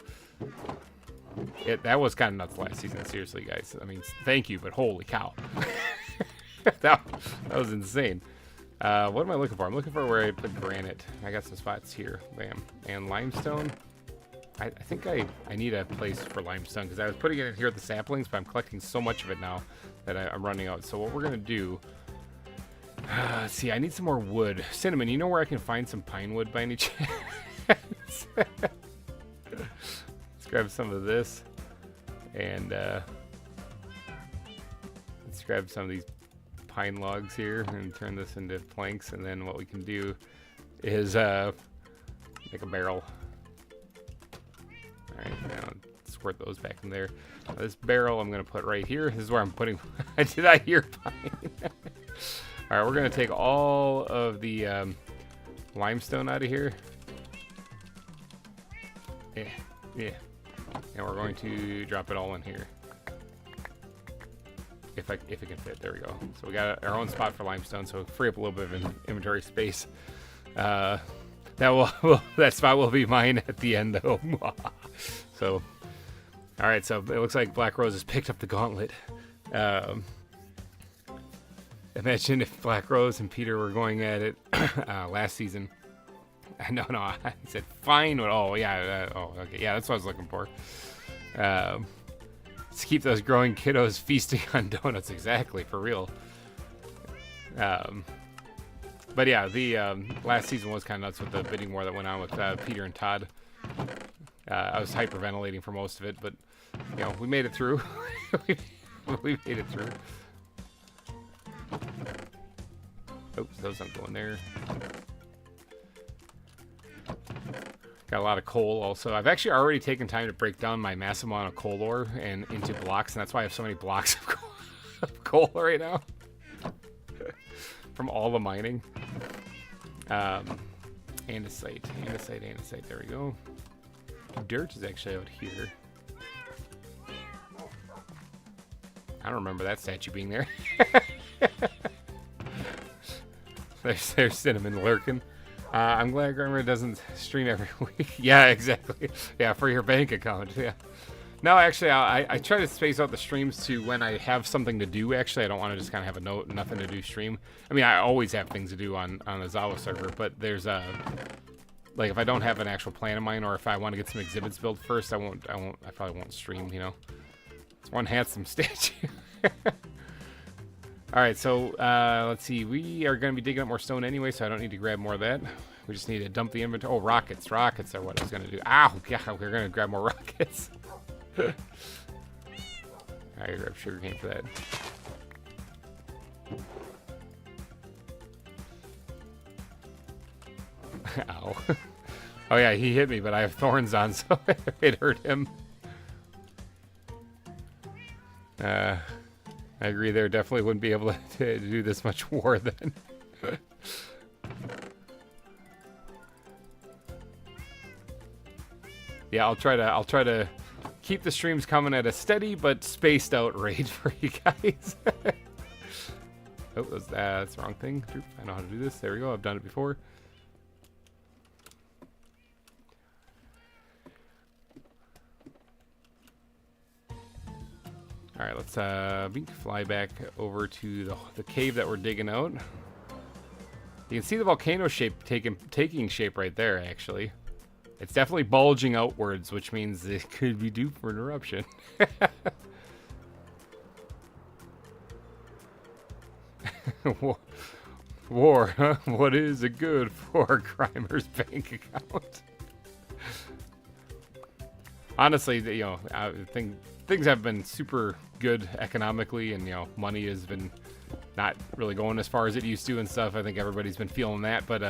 That was kind of nuts last season. Seriously, guys. I mean, thank you, but holy cow, that was insane. What am I looking for? I'm looking for where I put granite. I got some spots here. Bam. And limestone. I think I need a place for limestone, because I was putting it in here at the saplings, but I'm collecting so much of it now that I'm running out. So what we're going to do... let's see, I need some more wood. Cinnamon, you know where I can find some pine wood by any chance? Let's grab some of this. And let's grab some of these pine logs here and turn this into planks. And then what we can do is make a barrel. Alright, now squirt those back in there. Now this barrel I'm going to put right here. This is where I'm putting... Did I hear pine? Alright, we're going to take all of the limestone out of here. Yeah. And we're going to drop it all in here. If it can fit. There we go. So we got our own spot for limestone, so free up a little bit of inventory space. That spot will be mine at the end, though. So, all right. So it looks like Black Rose has picked up the gauntlet. Imagine if Black Rose and Peter were going at it last season. No, I said fine. Oh yeah. Okay. Yeah, that's what I was looking for. Let's keep those growing kiddos feasting on donuts. Exactly, for real. But yeah, the last season was kind of nuts with the bidding war that went on with Peter and Todd. I was hyperventilating for most of it, but you know, we made it through. we made it through. Oops, those don't go in there. Got a lot of coal also. I've actually already taken time to break down my massive amount of coal ore and into blocks, and that's why I have so many blocks of coal right now. From all the mining. Andesite. There we go. Dirt is actually out here. I don't remember that statue being there. There's Cinnamon lurking. I'm glad GReimer doesn't stream every week. Yeah, exactly. Yeah, for your bank account. Yeah. No, actually, I try to space out the streams to when I have something to do. Actually, I don't want to just kind of have a nothing to do stream. I mean, I always have things to do on the ZAWA server, but there's like if I don't have an actual plan of mine, or if I want to get some exhibits built first, I probably won't stream. You know. It's one handsome statue. All right, so let's see. We are going to be digging up more stone anyway, so I don't need to grab more of that. We just need to dump the inventory. Oh, rockets. Rockets are what I was going to do. Ow, yeah, we're going to grab more rockets. All right, grab sugarcane for that. Ow. Oh yeah, he hit me, but I have thorns on, so it hurt him. I agree there. Definitely wouldn't be able to do this much war then. Yeah, I'll try to keep the streams coming at a steady but spaced out rate for you guys. Oh, that's the wrong thing. I know how to do this. There we go. I've done it before. All right, let's fly back over to the cave that we're digging out. You can see the volcano shape taking shape right there, actually. It's definitely bulging outwards, which means it could be due for an eruption. War, huh? What is it good for? GReimer's bank account. Honestly, you know, I think things have been super good economically, and you know, money has been not really going as far as it used to and stuff. I think everybody's been feeling that, but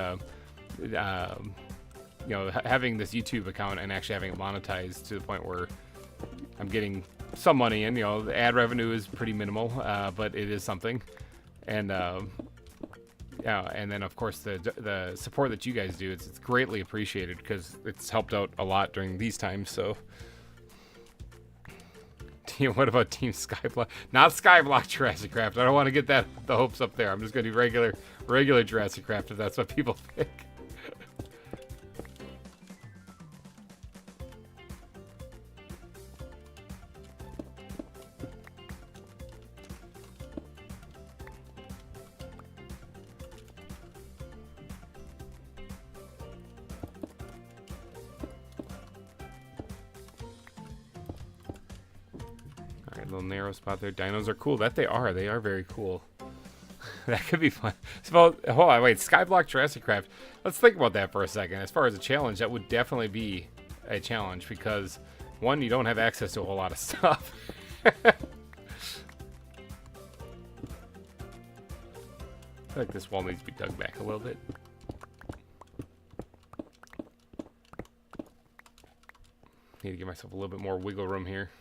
you know, having this YouTube account and actually having it monetized to the point where I'm getting some money in, you know, the ad revenue is pretty minimal, but it is something. And yeah, and then of course the support that you guys do, it's greatly appreciated because it's helped out a lot during these times. So what about Team Skyblock? Not Skyblock Jurassic Craft. I don't want to get the hopes up there. I'm just gonna do regular Jurassic Craft if that's what people think. Little narrow spot there. Dinos are cool. That they are very cool. That could be fun. So, hold on, wait. Skyblock Jurassic Craft. Let's think about that for a second. As far as a challenge, that would definitely be a challenge because, one, you don't have access to a whole lot of stuff. I feel like this wall needs to be dug back a little bit. Need to give myself a little bit more wiggle room here.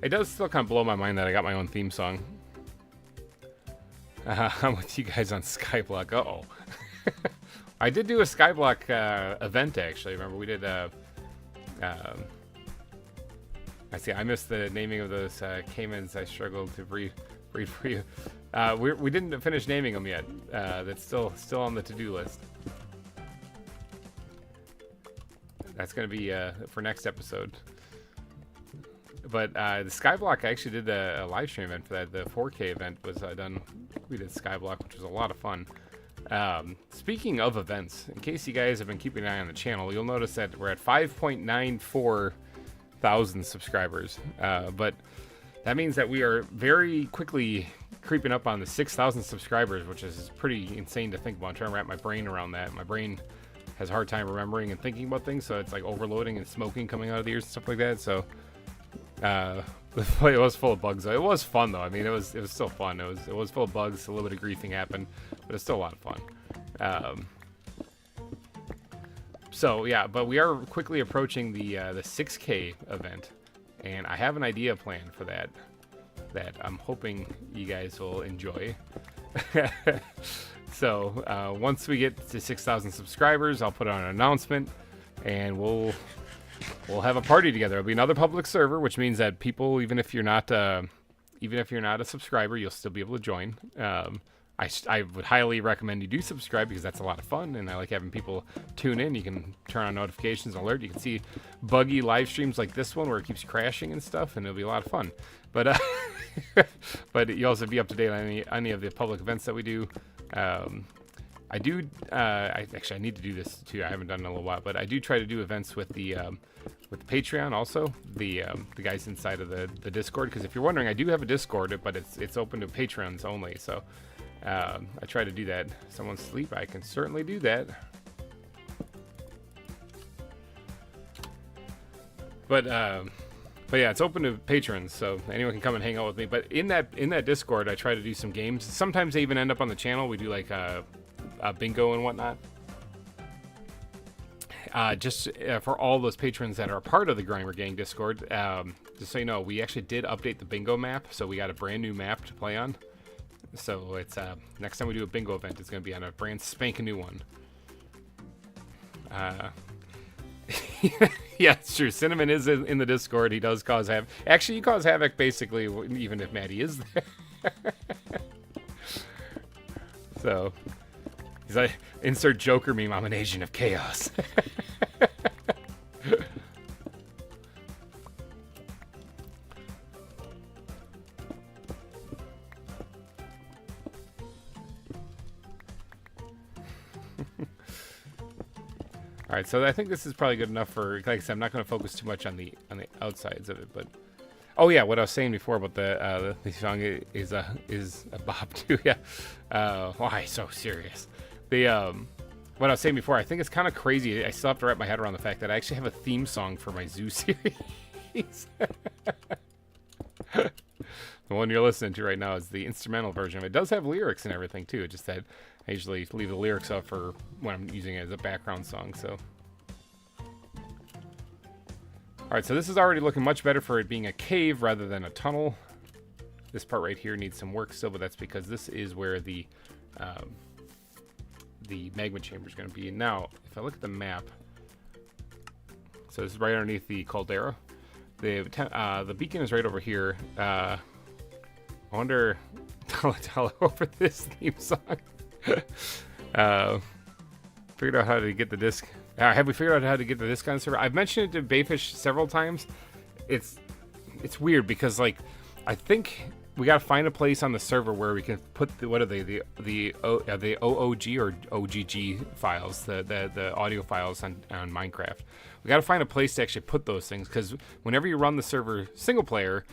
It does still kind of blow my mind that I got my own theme song. I'm with you guys on Skyblock. Uh-oh. I did do a Skyblock event, actually. Remember, we did... I see, I missed the naming of those caimans I struggled to breed for you. We didn't finish naming them yet. That's still on the to-do list. That's going to be for next episode. But the Skyblock, I actually did a live stream event for that. The 4K event was done. We did Skyblock, which was a lot of fun. Speaking of events, in case you guys have been keeping an eye on the channel, you'll notice that we're at 5.94 thousand subscribers. But that means that we are very quickly creeping up on the 6,000 subscribers, which is pretty insane to think about. I'm trying to wrap my brain around that. My brain has a hard time remembering and thinking about things, so it's like overloading and smoking coming out of the ears and stuff like that. So it was full of bugs. It was fun though. I mean, it was still fun. It was full of bugs. A little bit of griefing happened, but it's still a lot of fun. So yeah, but we are quickly approaching the 6K event, and I have an idea planned for that I'm hoping you guys will enjoy. So once we get to 6,000 subscribers, I'll put out an announcement, and we'll have a party together. It'll be another public server, which means that people, even if you're not a subscriber, you'll still be able to join. I would highly recommend you do subscribe because that's a lot of fun, and I like having people tune in. You can turn on notifications and alert. You can see buggy live streams like this one where it keeps crashing and stuff, and it'll be a lot of fun. But but you also be up to date on any of the public events that we do. I do. Actually, I need to do this too. I haven't done it in a little while, but I do try to do events with the Patreon also. The guys inside of the Discord. Because if you're wondering, I do have a Discord, but it's open to Patreons only. So I try to do that. Someone's asleep. I can certainly do that. But yeah, it's open to patrons, so anyone can come and hang out with me. But in that Discord, I try to do some games. Sometimes they even end up on the channel. We do like bingo and whatnot. Just for all those patrons that are a part of the GReimer Gang Discord, just so you know, we actually did update the bingo map, so we got a brand new map to play on. So it's next time we do a bingo event, it's going to be on a brand spanking new one. Yeah, it's true. Cinnamon is in the Discord. He does cause havoc. Actually, you cause havoc basically even if Maddie is there. So he's like, insert Joker meme. I'm an agent of chaos. All right, so I think this is probably good enough for, like I said, I'm not going to focus too much on the outsides of it, but oh yeah, what I was saying before about the song is a bop too. Yeah, why so serious? The what I was saying before, I think it's kind of crazy. I still have to wrap my head around the fact that I actually have a theme song for my zoo series. The one you're listening to right now is the instrumental version. It does have lyrics and everything too. It's just that I usually leave the lyrics up for when I'm using it as a background song. So, all right. So this is already looking much better for it being a cave rather than a tunnel. This part right here needs some work still, but that's because this is where the magma chamber is going to be. Now, if I look at the map, so this is right underneath the caldera. The beacon is right over here. I wonder, tell over this theme song. Figured out how to get the disc. Have we figured out how to get the disc on the server? I've mentioned it to Bayfish several times. It's weird because like I think we gotta find a place on the server where we can put the, what are they, the OOG or OGG files, the audio files on Minecraft. We gotta find a place to actually put those things, because whenever you run the server single player,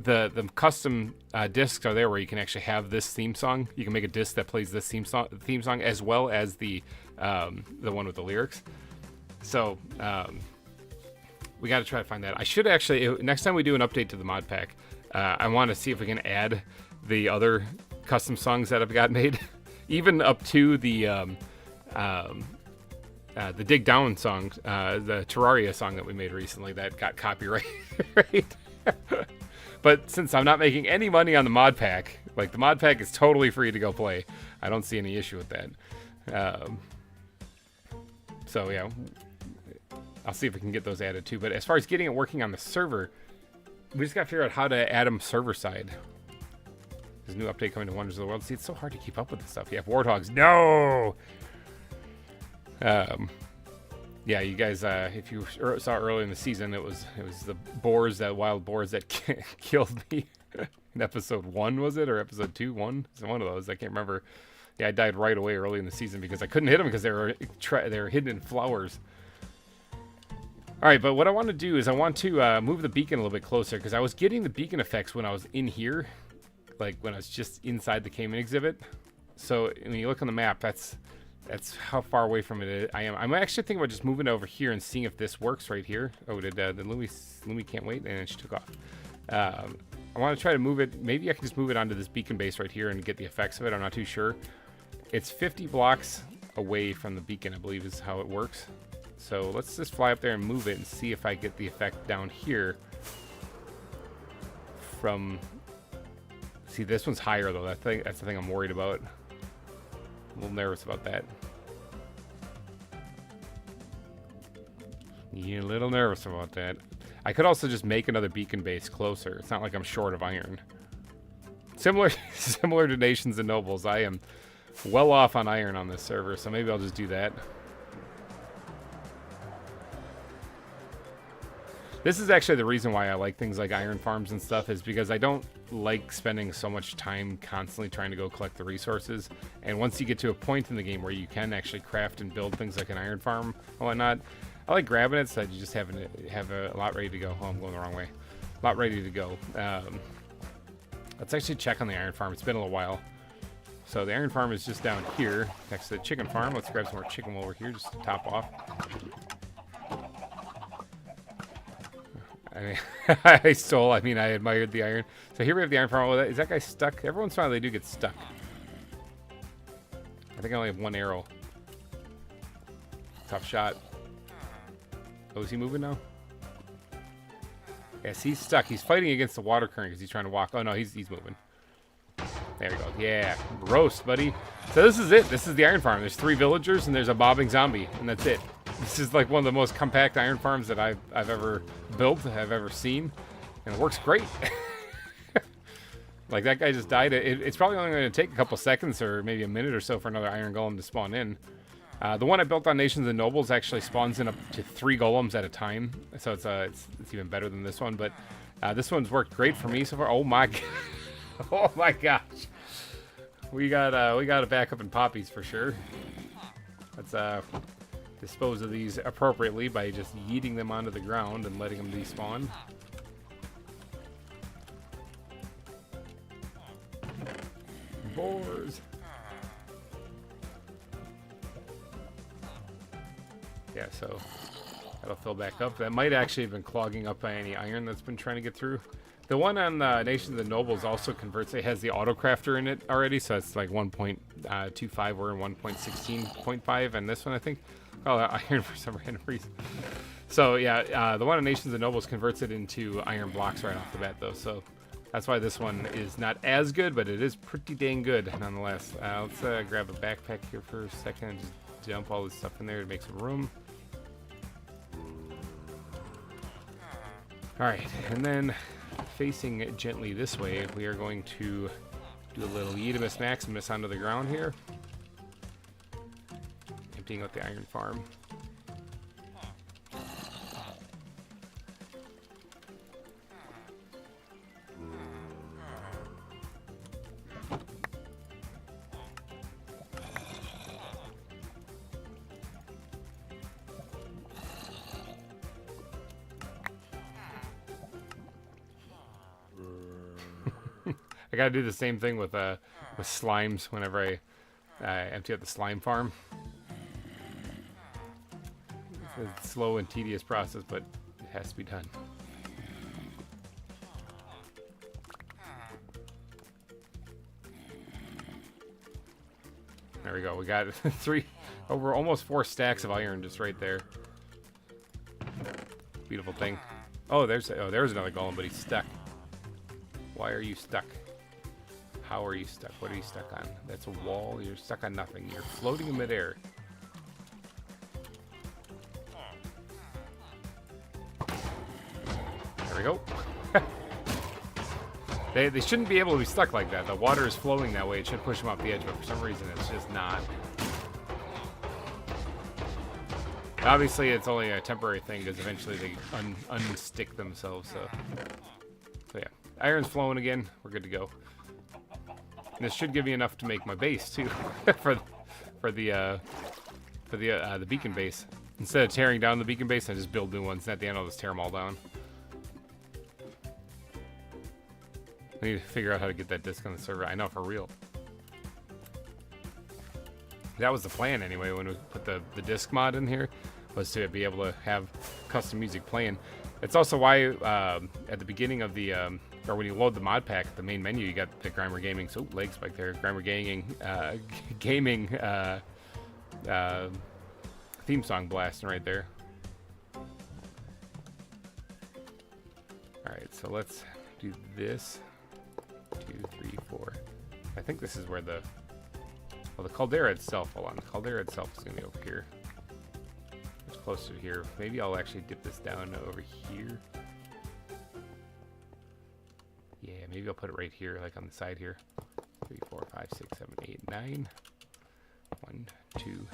the custom discs are there where you can actually have this theme song. You can make a disc that plays this theme song as well as the one with the lyrics. So we got to try to find that. I should actually, next time we do an update to the mod pack, I want to see if we can add the other custom songs that I've got made, even up to the Dig Down song, the Terraria song that we made recently that got copyright. Right? But since I'm not making any money on the mod pack, like the mod pack is totally free to go play, I don't see any issue with that. So yeah, I'll see if we can get those added too. But as far as getting it working on the server, we just got to figure out how to add them server side. There's a new update coming to Wonders of the World. See, it's so hard to keep up with this stuff. You have warthogs. No! Yeah, you guys, if you saw earlier in the season, it was the boars, that wild boars that killed me in episode 1, was it? Or episode 2? 1? It's one of those. I can't remember. Yeah, I died right away early in the season because I couldn't hit them because they were hidden in flowers. All right, but what I want to do is I want to move the beacon a little bit closer, because I was getting the beacon effects when I was in here, like when I was just inside the Cayman exhibit. So when you look on the map, that's how far away from it I am. I'm actually thinking about just moving over here and seeing if this works right here. Oh, did Lumi can't wait, and she took off. I want to try to move it. Maybe I can just move it onto this beacon base right here and get the effects of it. I'm not too sure. It's 50 blocks away from the beacon, I believe is how it works. So let's just fly up there and move it and see if I get the effect down here from... See, this one's higher though. That's the thing I'm worried about. A little nervous about that. Yeah, a little nervous about that. I could also just make another beacon base closer. It's not like I'm short of iron. Similar to Nations and Nobles, I am well off on iron on this server, so maybe I'll just do that. This is actually the reason why I like things like iron farms and stuff, is because I don't like spending so much time constantly trying to go collect the resources. And once you get to a point in the game where you can actually craft and build things like an iron farm and whatnot, I like grabbing it so that you just have a lot ready to go. Oh, I'm going the wrong way. A lot ready to go. Let's actually check on the iron farm. It's been a little while. So the iron farm is just down here next to the chicken farm. Let's grab some more chicken while we're here just to top off. I mean, I admired the iron. So here we have the iron farm. Is that guy stuck? Every once in a while they do get stuck. I think I only have one arrow. Tough shot. Oh, is he moving now? Yes, he's stuck. He's fighting against the water current because he's trying to walk. Oh, no, he's moving. There we go. Yeah. Roast, buddy. So this is it. This is the iron farm. There's 3 villagers and there's a bobbing zombie. And that's it. This is like one of the most compact iron farms that I've ever built, I've ever seen. And it works great. Like, that guy just died. It's probably only going to take a couple seconds or maybe a minute or so for another iron golem to spawn in. The one I built on Nations and Nobles actually spawns in up to 3 golems at a time. So it's even better than this one. But this one's worked great for me so far. Oh, my God. Oh, my gosh. We got a backup in poppies for sure. Let's dispose of these appropriately by just yeeting them onto the ground and letting them despawn. Boars. Yeah, so that'll fill back up. That might actually have been clogging up by any iron that's been trying to get through. The one on Nations of the Nobles also converts. It has the auto crafter in it already, so it's like 1.25 or 1.16.5, and this one I think. Oh, iron for some random reason. So yeah, the one on Nations of Nobles converts it into iron blocks right off the bat, though. So that's why this one is not as good, but it is pretty dang good nonetheless. Let's grab a backpack here for a second and just dump all this stuff in there to make some room. All right, and then facing gently this way, we are going to do a little Yeetimus Maximus onto the ground here. Emptying out the iron farm. I gotta do the same thing with slimes whenever I empty out the slime farm. It's a slow and tedious process, but it has to be done. There we go. We got over almost 4 stacks of iron just right there. Beautiful thing. Oh, there's another golem, but he's stuck. Why are you stuck? How are you stuck? What are you stuck on? That's a wall. You're stuck on nothing. You're floating in midair. There we go. They shouldn't be able to be stuck like that. The water is flowing that way. It should push them off the edge, but for some reason it's just not. Obviously, it's only a temporary thing because eventually they unstick themselves. So yeah, iron's flowing again. We're good to go. And this should give me enough to make my base too, for the beacon base. Instead of tearing down the beacon base, I just build new ones. And at the end, I'll just tear them all down. I need to figure out how to get that disc on the server. I know, for real. That was the plan anyway when we put the disc mod in here, was to be able to have custom music playing. It's also why at the beginning of the or when you load the mod pack, the main menu, you got the GReimer Gaming. So leg spike there. GReimer Gaming theme song blasting right there. All right, so let's do this. 2, 3, 4. I think this is where the caldera itself. Hold on, the caldera itself is gonna be over here. It's closer to here. Maybe I'll actually dip this down over here. Yeah, maybe I'll put it right here, like on the side here. 3, 4, 5, 6, 7, 8, 9. 1, 2,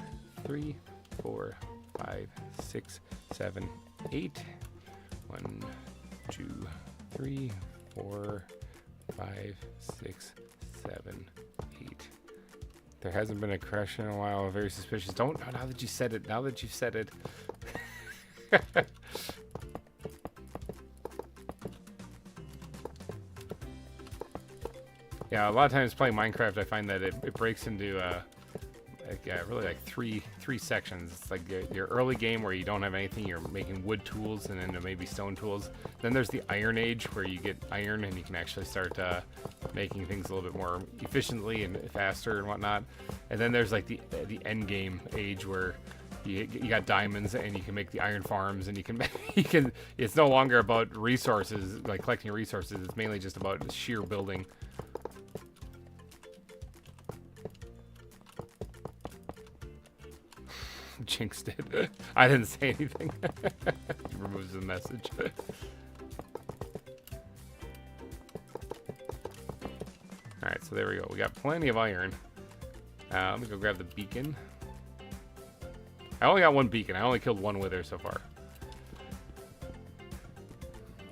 3, 4, 5, 6, 7, 8. 1, 2, 3, 4, 5, 6, 7, 8. There hasn't been a crash in a while. Very suspicious. Don't. Now that you said it. Now that you've said it. Yeah, a lot of times playing Minecraft, I find that it breaks into really like three sections. It's like your early game where you don't have anything, you're making wood tools and then maybe stone tools. Then there's the Iron Age where you get iron and you can actually start making things a little bit more efficiently and faster and whatnot. And then there's like the end game age where you got diamonds and you can make the iron farms and you can it's no longer about resources, like collecting resources. It's mainly just about sheer building. Jinxed it. I didn't say anything. He removes the message. Alright, so there we go. We got plenty of iron. Let me go grab the beacon. I only got one beacon. I only killed one wither so far.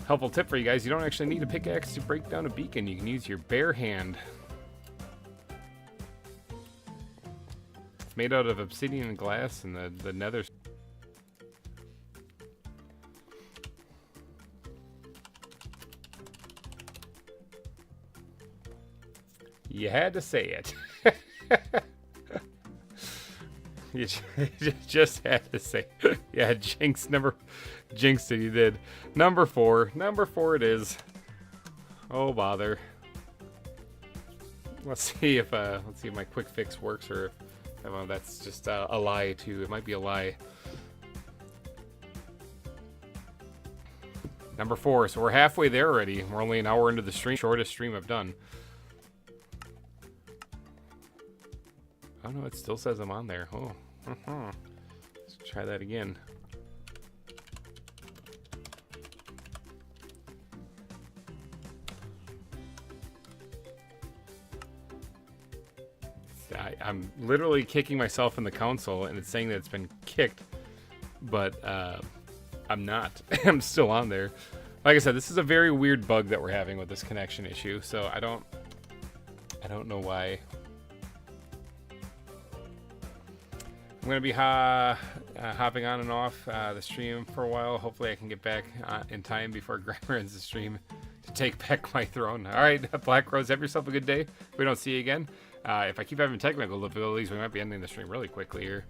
Helpful tip for you guys. You don't actually need a pickaxe to break down a beacon. You can use your bare hand. It's made out of obsidian and glass and the nether. You had to say it. You just had to say it. Yeah, jinxed it, you did. Number 4 it is. Oh bother. Let's see if my quick fix works or if that's just a lie too. It might be a lie. Number 4, so we're halfway there already. We're only an hour into the stream. Shortest stream I've done. Oh no, it still says I'm on there. Oh, let's try that again. I'm literally kicking myself in the console and it's saying that it's been kicked, but I'm not. I'm still on there. Like I said, this is a very weird bug that we're having with this connection issue, so I don't know why. I'm going to be hopping on and off the stream for a while. Hopefully I can get back in time before GReimer ends the stream to take back my throne. All right, Black Rose, have yourself a good day. If we don't see you again. If I keep having technical difficulties, we might be ending the stream really quickly here.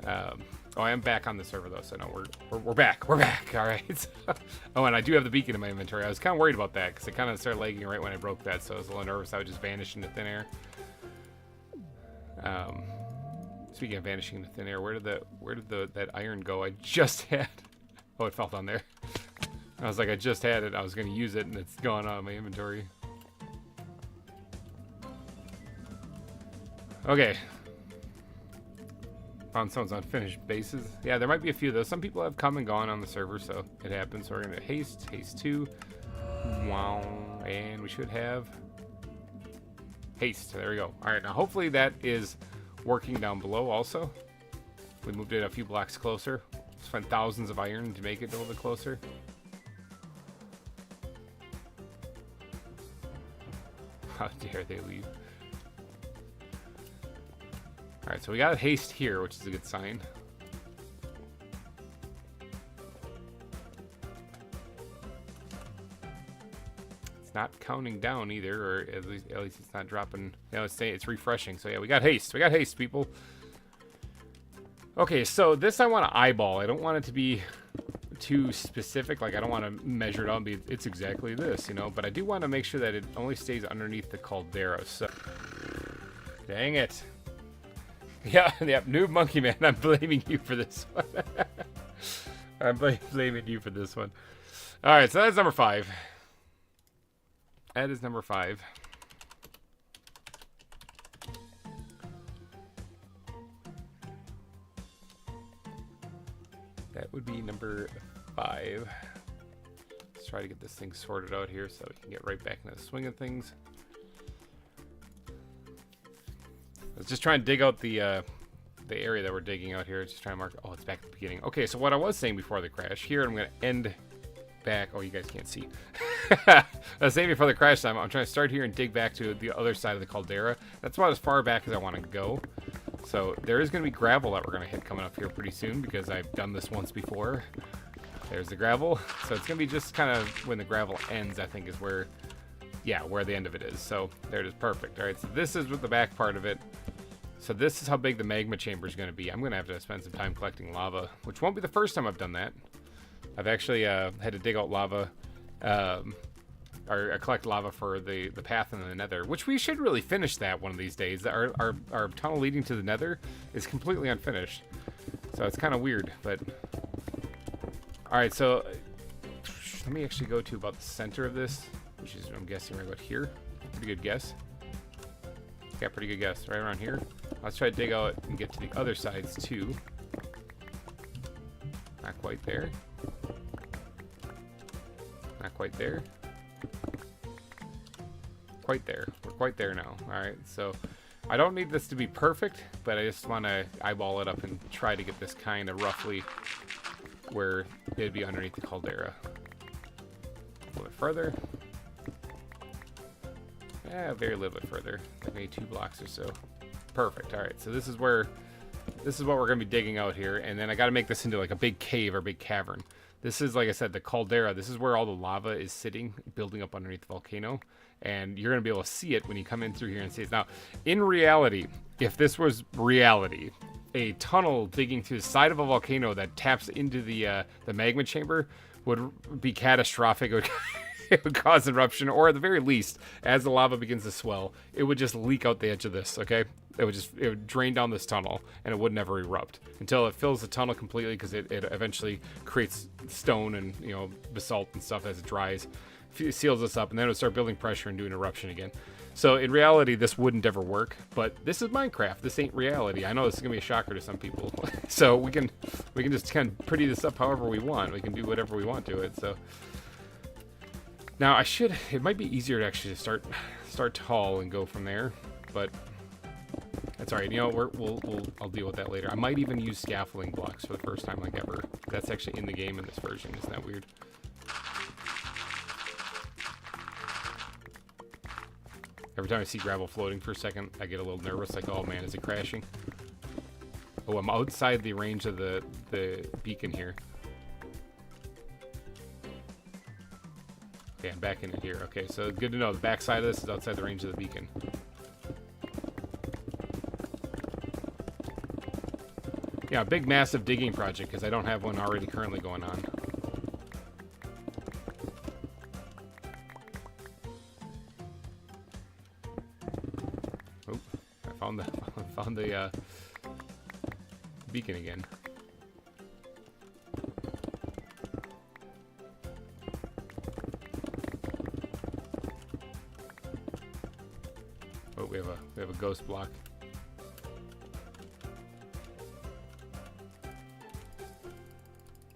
Oh, I am back on the server though, so no, we're back. We're back. All right. Oh, and I do have the beacon in my inventory. I was kind of worried about that because it kind of started lagging right when I broke that, so I was a little nervous I would just vanish into thin air. Speaking of vanishing into thin air, where did that iron go? I just had. Oh, it fell down there. I was like, I just had it. I was going to use it, and it's gone out of my inventory. Okay. Found someone's unfinished bases. Yeah, there might be a few though. Some people have come and gone on the server, so it happens. So we're gonna haste 2. Wow, and we should have haste. There we go. All right, now hopefully that is working down below. Also, we moved it a few blocks closer. Spent thousands of iron to make it a little bit closer. How dare they leave? Alright, so we got haste here, which is a good sign. It's not counting down either, or at least it's not dropping. You know, it's refreshing. So yeah, we got haste. We got haste, people. Okay, so this I want to eyeball. I don't want it to be too specific. Like, I don't want to measure it out and be, it's exactly this, you know. But I do want to make sure that it only stays underneath the caldera. So, dang it. Yeah, Noob Monkey Man, I'm blaming you for this one. I'm blaming you for this one. Alright, so that's number 5. That is number 5. That would be number 5. Let's try to get this thing sorted out here so we can get right back into the swing of things. I was just trying to dig out the area that we're digging out here. Just trying to mark. Oh, it's back at the beginning. Okay, so what I was saying before the crash here, I'm going to end back. Oh, you guys can't see. I was saying before the crash time, I'm trying to start here and dig back to the other side of the caldera. That's about as far back as I want to go. So there is going to be gravel that we're going to hit coming up here pretty soon because I've done this once before. There's the gravel. So it's going to be just kind of when the gravel ends, I think, is where, yeah, where the end of it is. So there it is. Perfect. All right, so this is with the back part of it. So this is how big the magma chamber is going to be. I'm going to have to spend some time collecting lava, which won't be the first time I've done that. I've actually had to dig out lava, or collect lava for the path in the nether, which we should really finish that one of these days. Our tunnel leading to the nether is completely unfinished. So it's kind of weird, but... Alright, so let me actually go to about the center of this, which is, I'm guessing, right about here. Pretty good guess. Yeah, pretty good guess. Right around here. Let's try to dig out and get to the other sides, too. Not quite there. Not quite there. Quite there. We're quite there now. Alright, so I don't need this to be perfect, but I just want to eyeball it up and try to get this kind of roughly where it'd be underneath the caldera. A little bit further. Yeah, very little bit further. Like maybe 2 blocks or so. Perfect. Alright, so this is what we're going to be digging out here, and then I got to make this into like a big cave or big cavern. This is, like I said, the caldera. This is where all the lava is sitting, building up underneath the volcano. And you're going to be able to see it when you come in through here and see it. Now, in reality, if this was reality, a tunnel digging through the side of a volcano that taps into the magma chamber would be catastrophic. It would cause an eruption, or at the very least, as the lava begins to swell, it would just leak out the edge of this, okay? It would drain down this tunnel, and it would never erupt until it fills the tunnel completely, because it eventually creates stone and, you know, basalt and stuff as it dries. It seals this up, and then it would start building pressure and do an eruption again. So in reality, this wouldn't ever work, but this is Minecraft. This ain't reality. I know this is gonna be a shocker to some people. So we can just kind of pretty this up however we want. We can do whatever we want to it. So now it might be easier to actually start tall and go from there, but that's all right. You know, I'll deal with that later. I might even use scaffolding blocks for the first time like ever. That's actually in the game in this version. Isn't that weird? Every time I see gravel floating for a second, I get a little nervous, like, oh man, is it crashing? Oh, I'm outside the range of the beacon here. Okay, I'm back in it here. Okay, so good to know. The back side of this is outside the range of the beacon. Yeah, a big, massive digging project, because I don't have one already currently going on. Found the beacon again. Oh, we have a ghost block.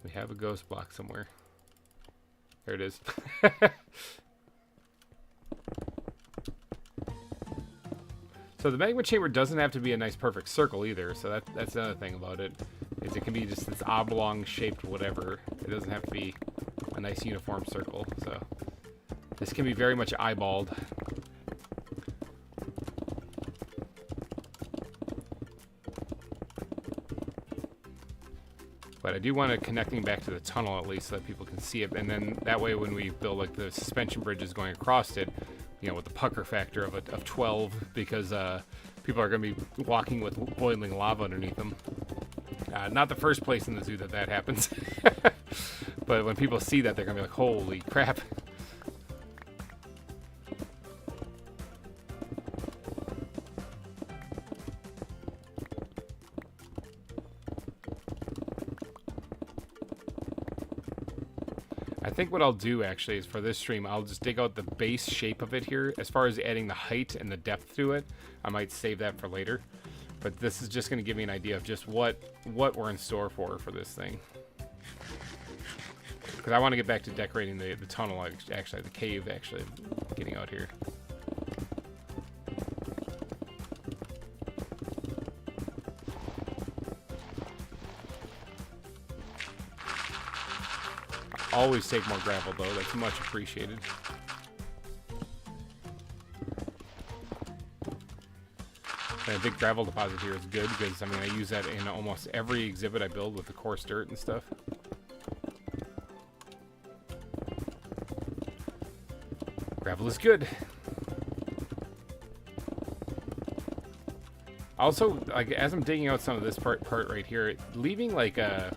We have a ghost block somewhere. There it is. So the magma chamber doesn't have to be a nice perfect circle either, so that's another thing about it, is it can be just this oblong shaped whatever. It doesn't have to be a nice uniform circle, so this can be very much eyeballed. But I do want it connecting back to the tunnel at least so that people can see it, and then that way when we build like the suspension bridges going across it, you know, with the pucker factor of 12, because people are going to be walking with boiling lava underneath them. Not the first place in the zoo that happens. But when people see that, they're going to be like, holy crap. I think what I'll do actually is for this stream, I'll just dig out the base shape of it here. As far as adding the height and the depth to it, I might save that for later. But this is just going to give me an idea of just what we're in store for this thing. Because I want to get back to decorating the tunnel, actually, the cave, actually, getting out here. Always take more gravel, though. That's much appreciated. And a big gravel deposit here is good because, I mean, I use that in almost every exhibit I build with the coarse dirt and stuff. Gravel is good. Also, like, as I'm digging out some of this part right here, leaving like a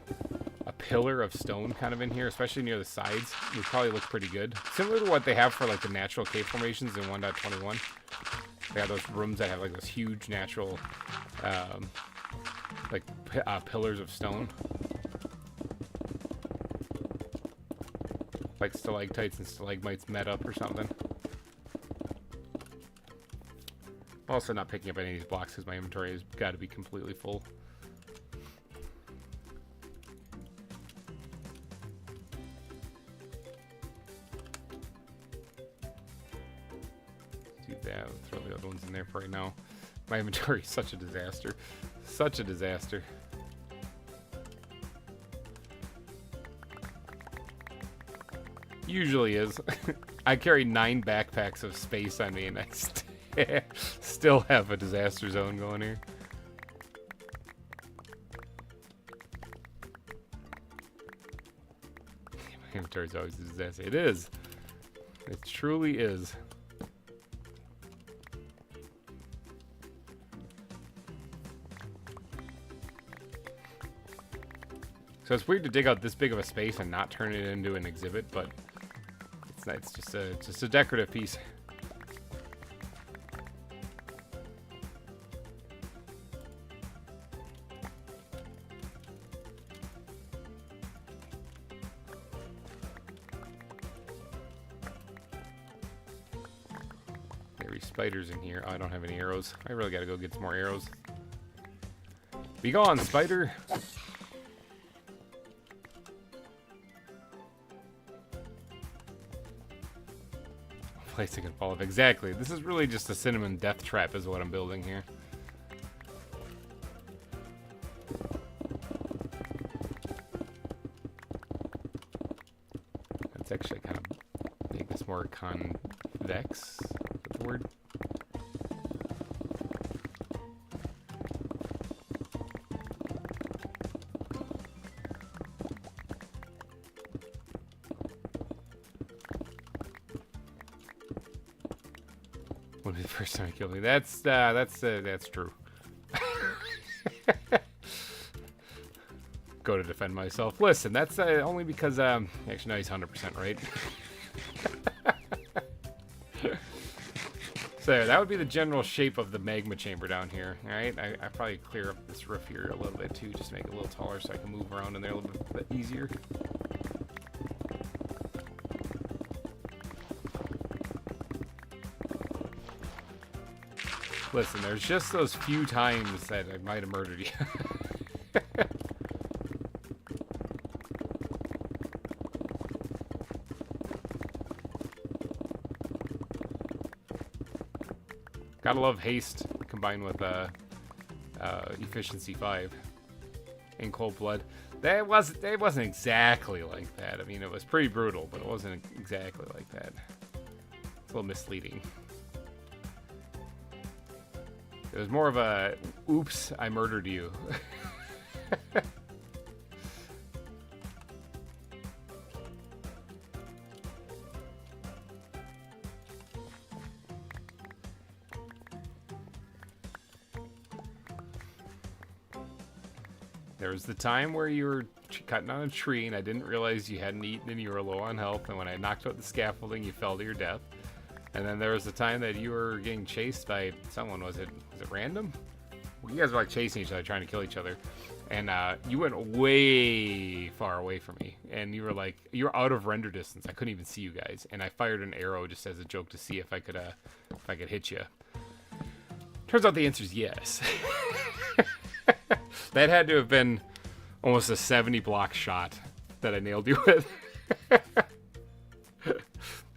pillar of stone kind of in here, especially near the sides, would probably look pretty good. Similar to what they have for like the natural cave formations in 1.21. They have those rooms that have like those huge natural pillars of stone. Like stalactites and stalagmites met up or something. I'm also not picking up any of these blocks because my inventory has got to be completely full. Do that. I'll throw the other ones in there for right now. My inventory is such a disaster. Such a disaster. Usually is. I carry 9 backpacks of space on me and I still have a disaster zone going here. My inventory is always a disaster. It is. It truly is. So it's weird to dig out this big of a space and not turn it into an exhibit, but it's just a decorative piece. There's spiders in here. Oh, I don't have any arrows. I really gotta go get some more arrows. Be gone, spider! Place it can fall off. Exactly. This is really just a cinnamon death trap is what I'm building here. Let's actually kind of make this more convex. Is that the word? When the first time he killed me. That's true. Go to defend myself. Listen, that's only because actually no, he's 100% right. So that would be the general shape of the magma chamber down here. All right, I probably clear up this roof here a little bit too, just to make it a little taller so I can move around in there a little bit easier. Listen, there's just those few times that I might have murdered you. Gotta love haste combined with efficiency 5 in cold blood. It wasn't exactly like that. I mean, it was pretty brutal, but it wasn't exactly like that. It's a little misleading. It was more of a, oops, I murdered you. There was the time where you were cutting on a tree and I didn't realize you hadn't eaten and you were low on health, and when I knocked out the scaffolding you fell to your death. And then there was the time that you were getting chased by someone. Was it random? Well, you guys were like chasing each other, trying to kill each other. And you went way far away from me. And you were like, you're out of render distance. I couldn't even see you guys. And I fired an arrow just as a joke to see if I could hit you. Turns out the answer is yes. That had to have been almost a 70 block shot that I nailed you with.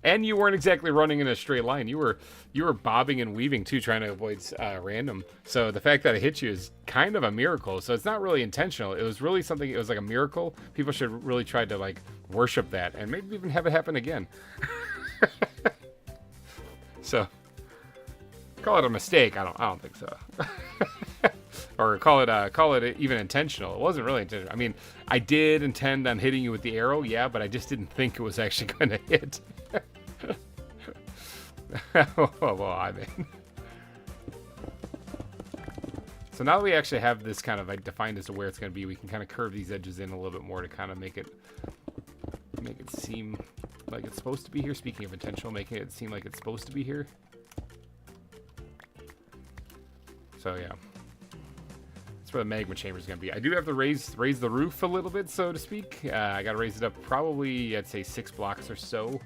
And you weren't exactly running in a straight line. You were bobbing and weaving too, trying to avoid random. So the fact that it hit you is kind of a miracle. So it's not really intentional. It was really something. It was like a miracle. People should really try to like worship that and maybe even have it happen again. So call it a mistake. I don't think so. Or call it even intentional. It wasn't really intentional. I mean, I did intend on hitting you with the arrow, yeah, but I just didn't think it was actually going to hit. Well, I mean. So now that we actually have this kind of like defined as to where it's going to be, we can kind of curve these edges in a little bit more to kind of make it seem like it's supposed to be here. Speaking of intentional, making it seem like it's supposed to be here. So yeah. Where the magma chamber is going to be. I do have to raise the roof a little bit, so to speak. I got to raise it up probably, I'd say 6 blocks or so.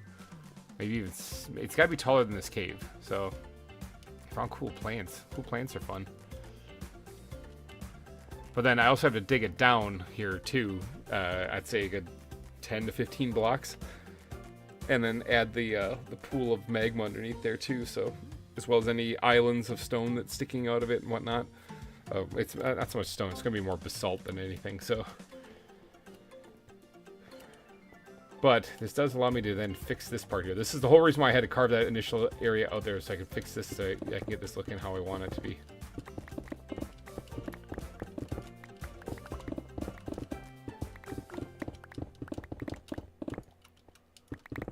Maybe even, it's got to be taller than this cave. So, I found cool plants. Cool plants are fun. But then I also have to dig it down here too. I'd say a good 10 to 15 blocks. And then add the pool of magma underneath there too. So, as well as any islands of stone that's sticking out of it and whatnot. Oh, it's not so much stone. It's going to be more basalt than anything, so. But this does allow me to then fix this part here. This is the whole reason why I had to carve that initial area out there, so I could fix this, so I can get this looking how I want it to be.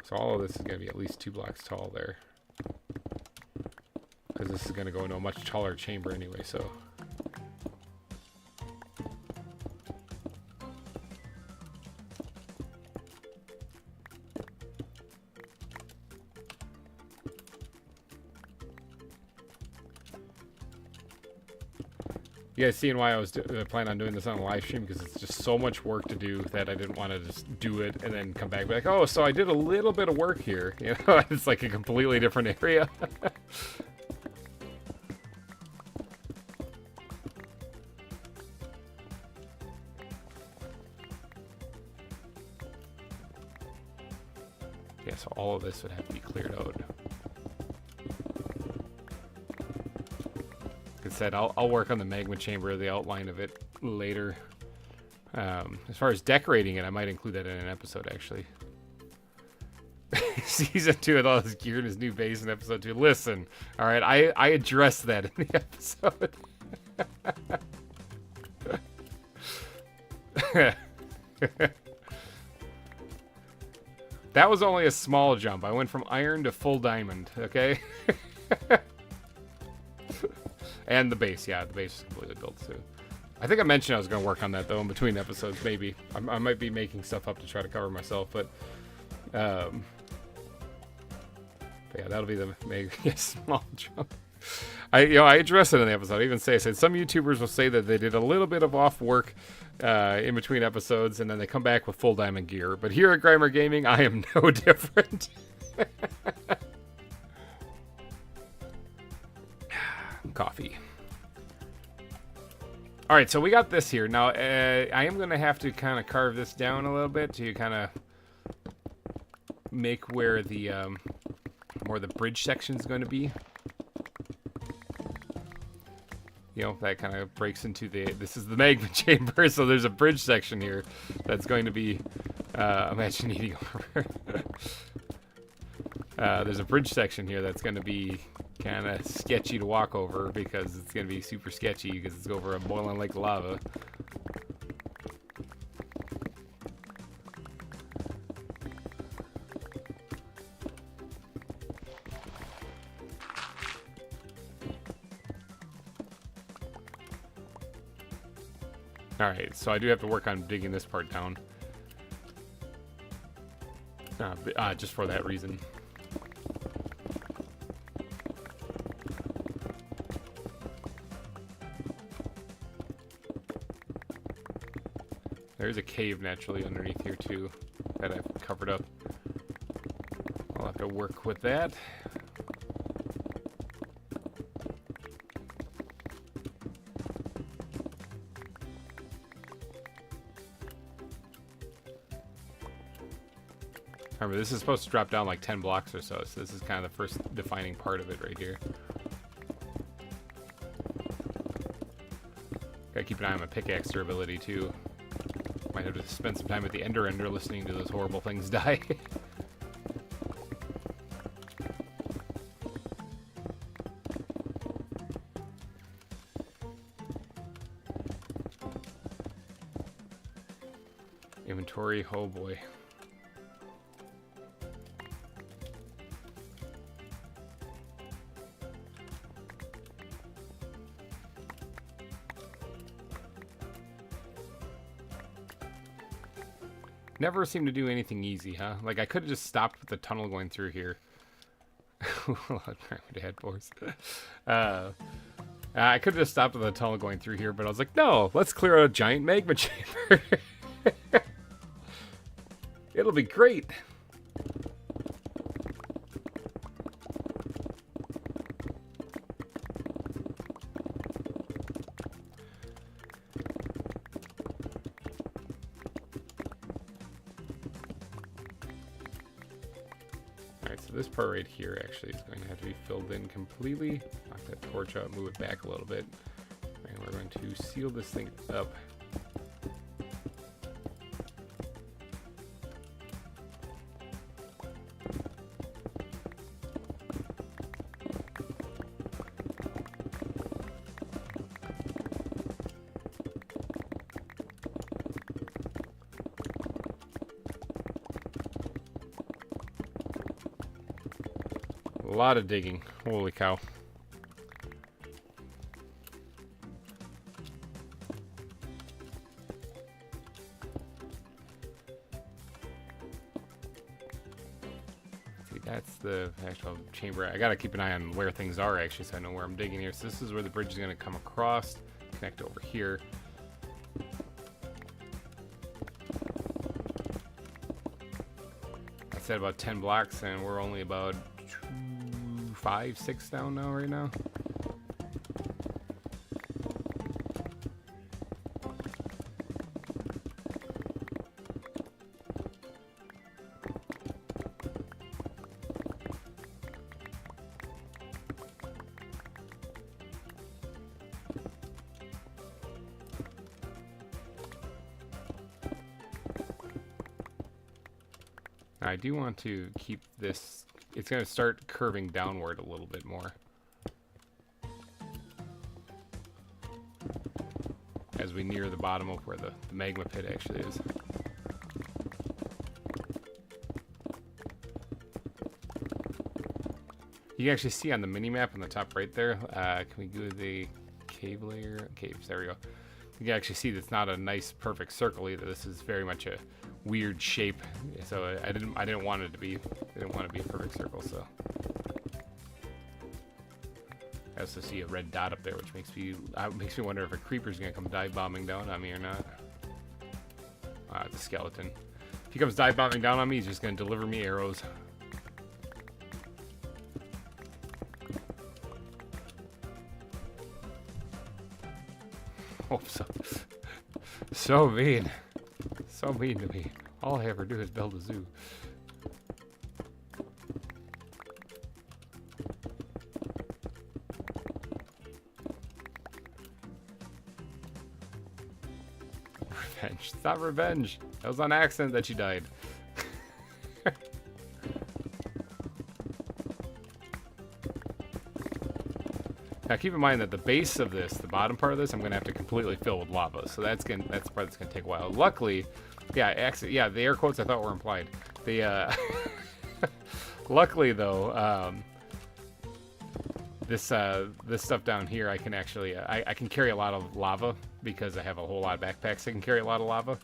So all of this is going to be at least 2 blocks tall there. Because this is going to go into a much taller chamber anyway, so. You guys seeing why I was planning on doing this on a live stream, because it's just so much work to do that I didn't want to just do it and then come back and be like, oh, so I did a little bit of work here. You know, it's like a completely different area. Yeah, so all of this would have to be cleared out. Said I'll work on the magma chamber, the outline of it later. As far as decorating it, I might include that in an episode actually. Season 2 with all his gear and his new base in episode 2. Listen, all right, I addressed that in the episode. That was only a small jump. I went from iron to full diamond, okay? And the base, yeah, the base is completely built too. I think I mentioned I was going to work on that though in between episodes, maybe. I might be making stuff up to try to cover myself, but yeah, that'll be the maybe small jump. I addressed it in the episode. I even said some YouTubers will say that they did a little bit of off work in between episodes, and then they come back with full diamond gear. But here at GReimer Gaming, I am no different. Coffee. All right, so we got this here. Now, I am going to have to kind of carve this down a little bit to kind of make where the more the bridge section is going to be. You know, that kind of breaks into this is the magma chamber, so there's a bridge section here that's going to be, imagine eating over. There's a bridge section here that's going to be kind of sketchy to walk over because it's going to be super sketchy because it's over a boiling lake of lava. Alright, so I do have to work on digging this part down. Just for that reason. There's a cave naturally underneath here too that I've covered up. I'll have to work with that. Remember, this is supposed to drop down like 10 blocks or so, so this is kind of the first defining part of it right here. Gotta keep an eye on my pickaxe durability too. Might have to spend some time at the Ender listening to those horrible things die. Inventory, oh boy. Never seem to do anything easy, huh? Like, I could have just stopped with the tunnel going through here. I could have just stopped with the tunnel going through here, but I was like, no, let's clear out a giant magma chamber. It'll be great. This part right here actually is going to have to be filled in completely. Knock that torch out, move it back a little bit. And we're going to seal this thing up. A lot of digging. Holy cow. See, that's the actual chamber. I gotta keep an eye on where things are actually so I know where I'm digging here. So this is where the bridge is gonna come across, connect over here. I said about 10 blocks and we're only about 5, 6 down now right now. I do want to keep this, it's going to start curving downward a little bit more as we near the bottom of where the magma pit actually is. You can actually see on the mini map on the top right there, can we go to the cave layer? Caves, there we go. You can actually see that's not a nice perfect circle either. This is very much a weird shape, so I didn't want it to be, I didn't want it to be a perfect circle. So I also see a red dot up there, which makes me wonder if a creeper's gonna come dive bombing down on me or not. It's a skeleton. If he comes dive bombing down on me, he's just gonna deliver me arrows. Oh, so mean. So mean to me. All I ever do is build a zoo. Revenge. It's not revenge. That was on accident that you died. Now keep in mind that the base of this, the bottom part of this, I'm gonna have to completely fill with lava. So that's the part that's gonna take a while. Luckily, yeah, the air quotes I thought were implied. The luckily though, this stuff down here I can actually I can carry a lot of lava because I have a whole lot of backpacks that can carry a lot of lava.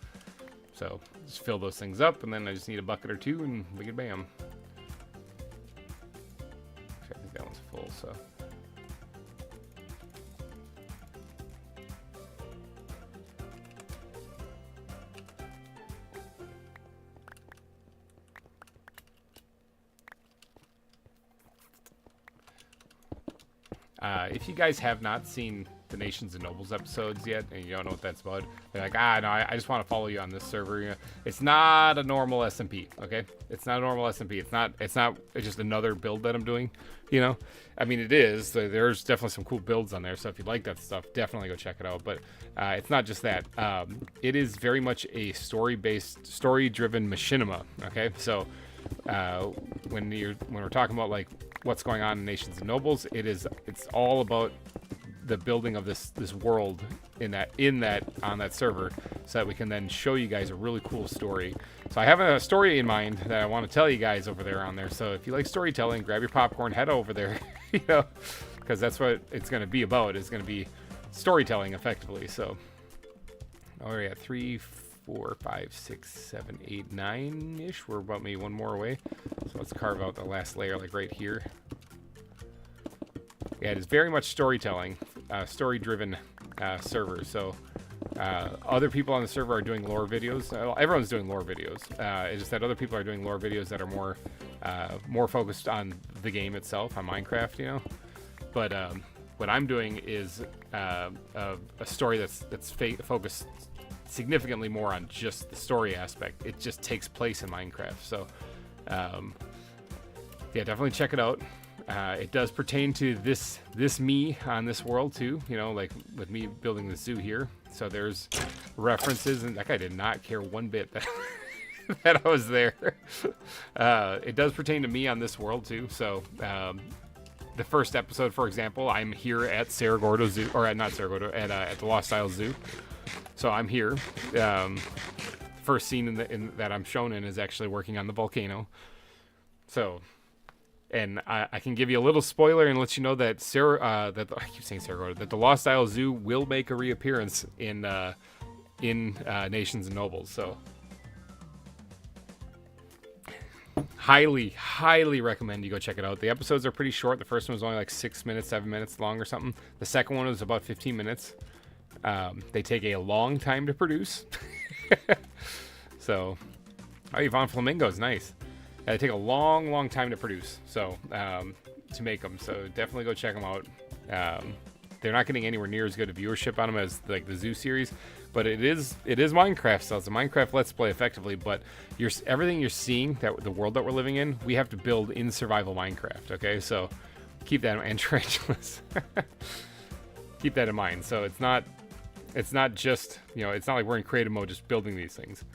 So just fill those things up, and then I just need a bucket or two, and we get bam. Actually, I think that one's full. So. If you guys have not seen the Nations and Nobles episodes yet, and you don't know what that's about, they're like, ah, no, I just want to follow you on this server. You know, it's not a normal SMP, okay? It's not a normal SMP. It's just another build that I'm doing, you know? I mean, it is. There's definitely some cool builds on there, so if you like that stuff, definitely go check it out. But it's not just that. It is very much a story-based, story-driven machinima, okay? So when we're talking about like what's going on in Nations and Nobles, it's all about the building of this world on that server, so that we can then show you guys a really cool story. So I have a story in mind that I want to tell you guys over there on there. So if you like storytelling, grab your popcorn, head over there, you know, because that's what it's going to be about. It's going to be storytelling effectively. So oh yeah, 3, 4, 5, 6, 7, 8, 9 ish. We're about maybe one more away. So let's carve out the last layer, like right here. Yeah, it is very much storytelling, story-driven server. So other people on the server are doing lore videos. Everyone's doing lore videos. It's just that other people are doing lore videos that are more focused on the game itself, on Minecraft, you know. But what I'm doing is a story that's focused significantly more on just the story aspect. It just takes place in Minecraft. So yeah, definitely check it out. It does pertain to this me on this world too, you know, like with me building the zoo here. So there's references, and that guy did not care one bit that, that I was there. It does pertain to me on this world too. So the first episode, for example, I'm here at Cerro Gordo Zoo, or not Cerro Gordo, at the Lost Isles Zoo. So I'm here. First scene that I'm shown in is actually working on the volcano. So. And I can give you a little spoiler and let you know that I keep saying Cerro Gordo, that the Lost Isles Zoo will make a reappearance in Nations and Nobles. So highly recommend you go check it out. The episodes are pretty short. The first one was only like 6 minutes, 7 minutes long or something. The second one was about 15 minutes. They take a long time to produce. So, oh, Yvonne Flamingo's nice. They take a long time to produce, so to make them. So definitely go check them out. They're not getting anywhere near as good a viewership on them as like the Zoo series, but it is Minecraft, so it's a Minecraft Let's Play effectively. But everything you're seeing, that the world that we're living in, we have to build in survival Minecraft. Okay, so keep that in mind. And tarantulas. Keep that in mind. So it's not just, you know, it's not like we're in creative mode just building these things.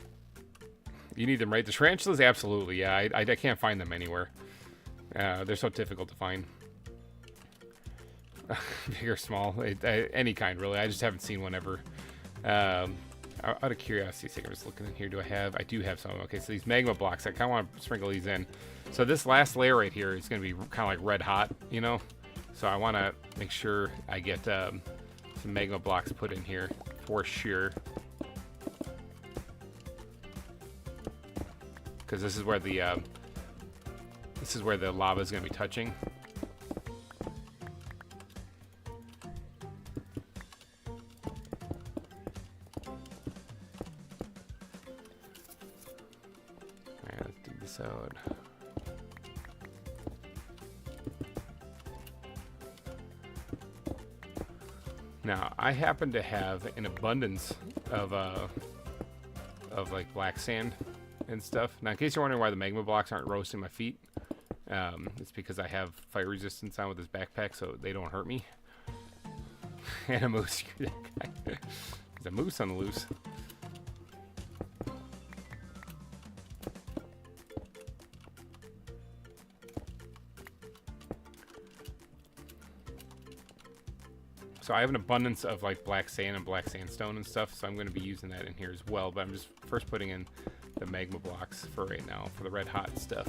You need them, right? The tarantulas, absolutely. Yeah, I can't find them anywhere. They're so difficult to find. Big or small, any kind, really. I just haven't seen one ever. Out of curiosity sake, I'm just looking in here. I do have some. Okay, so these magma blocks, I kind of want to sprinkle these in. So this last layer right here is going to be kind of like red hot, you know? So I want to make sure I get some magma blocks put in here for sure. Because this is where the lava is going to be touching. Alright, let's dig this out. Now, I happen to have an abundance of like black sand and stuff. Now, in case you're wondering why the magma blocks aren't roasting my feet, it's because I have fire resistance on with this backpack, so they don't hurt me. And a moose. There's a moose on the loose. So I have an abundance of like black sand and black sandstone and stuff, so I'm going to be using that in here as well. But I'm just first putting in the magma blocks for right now, for the red hot stuff.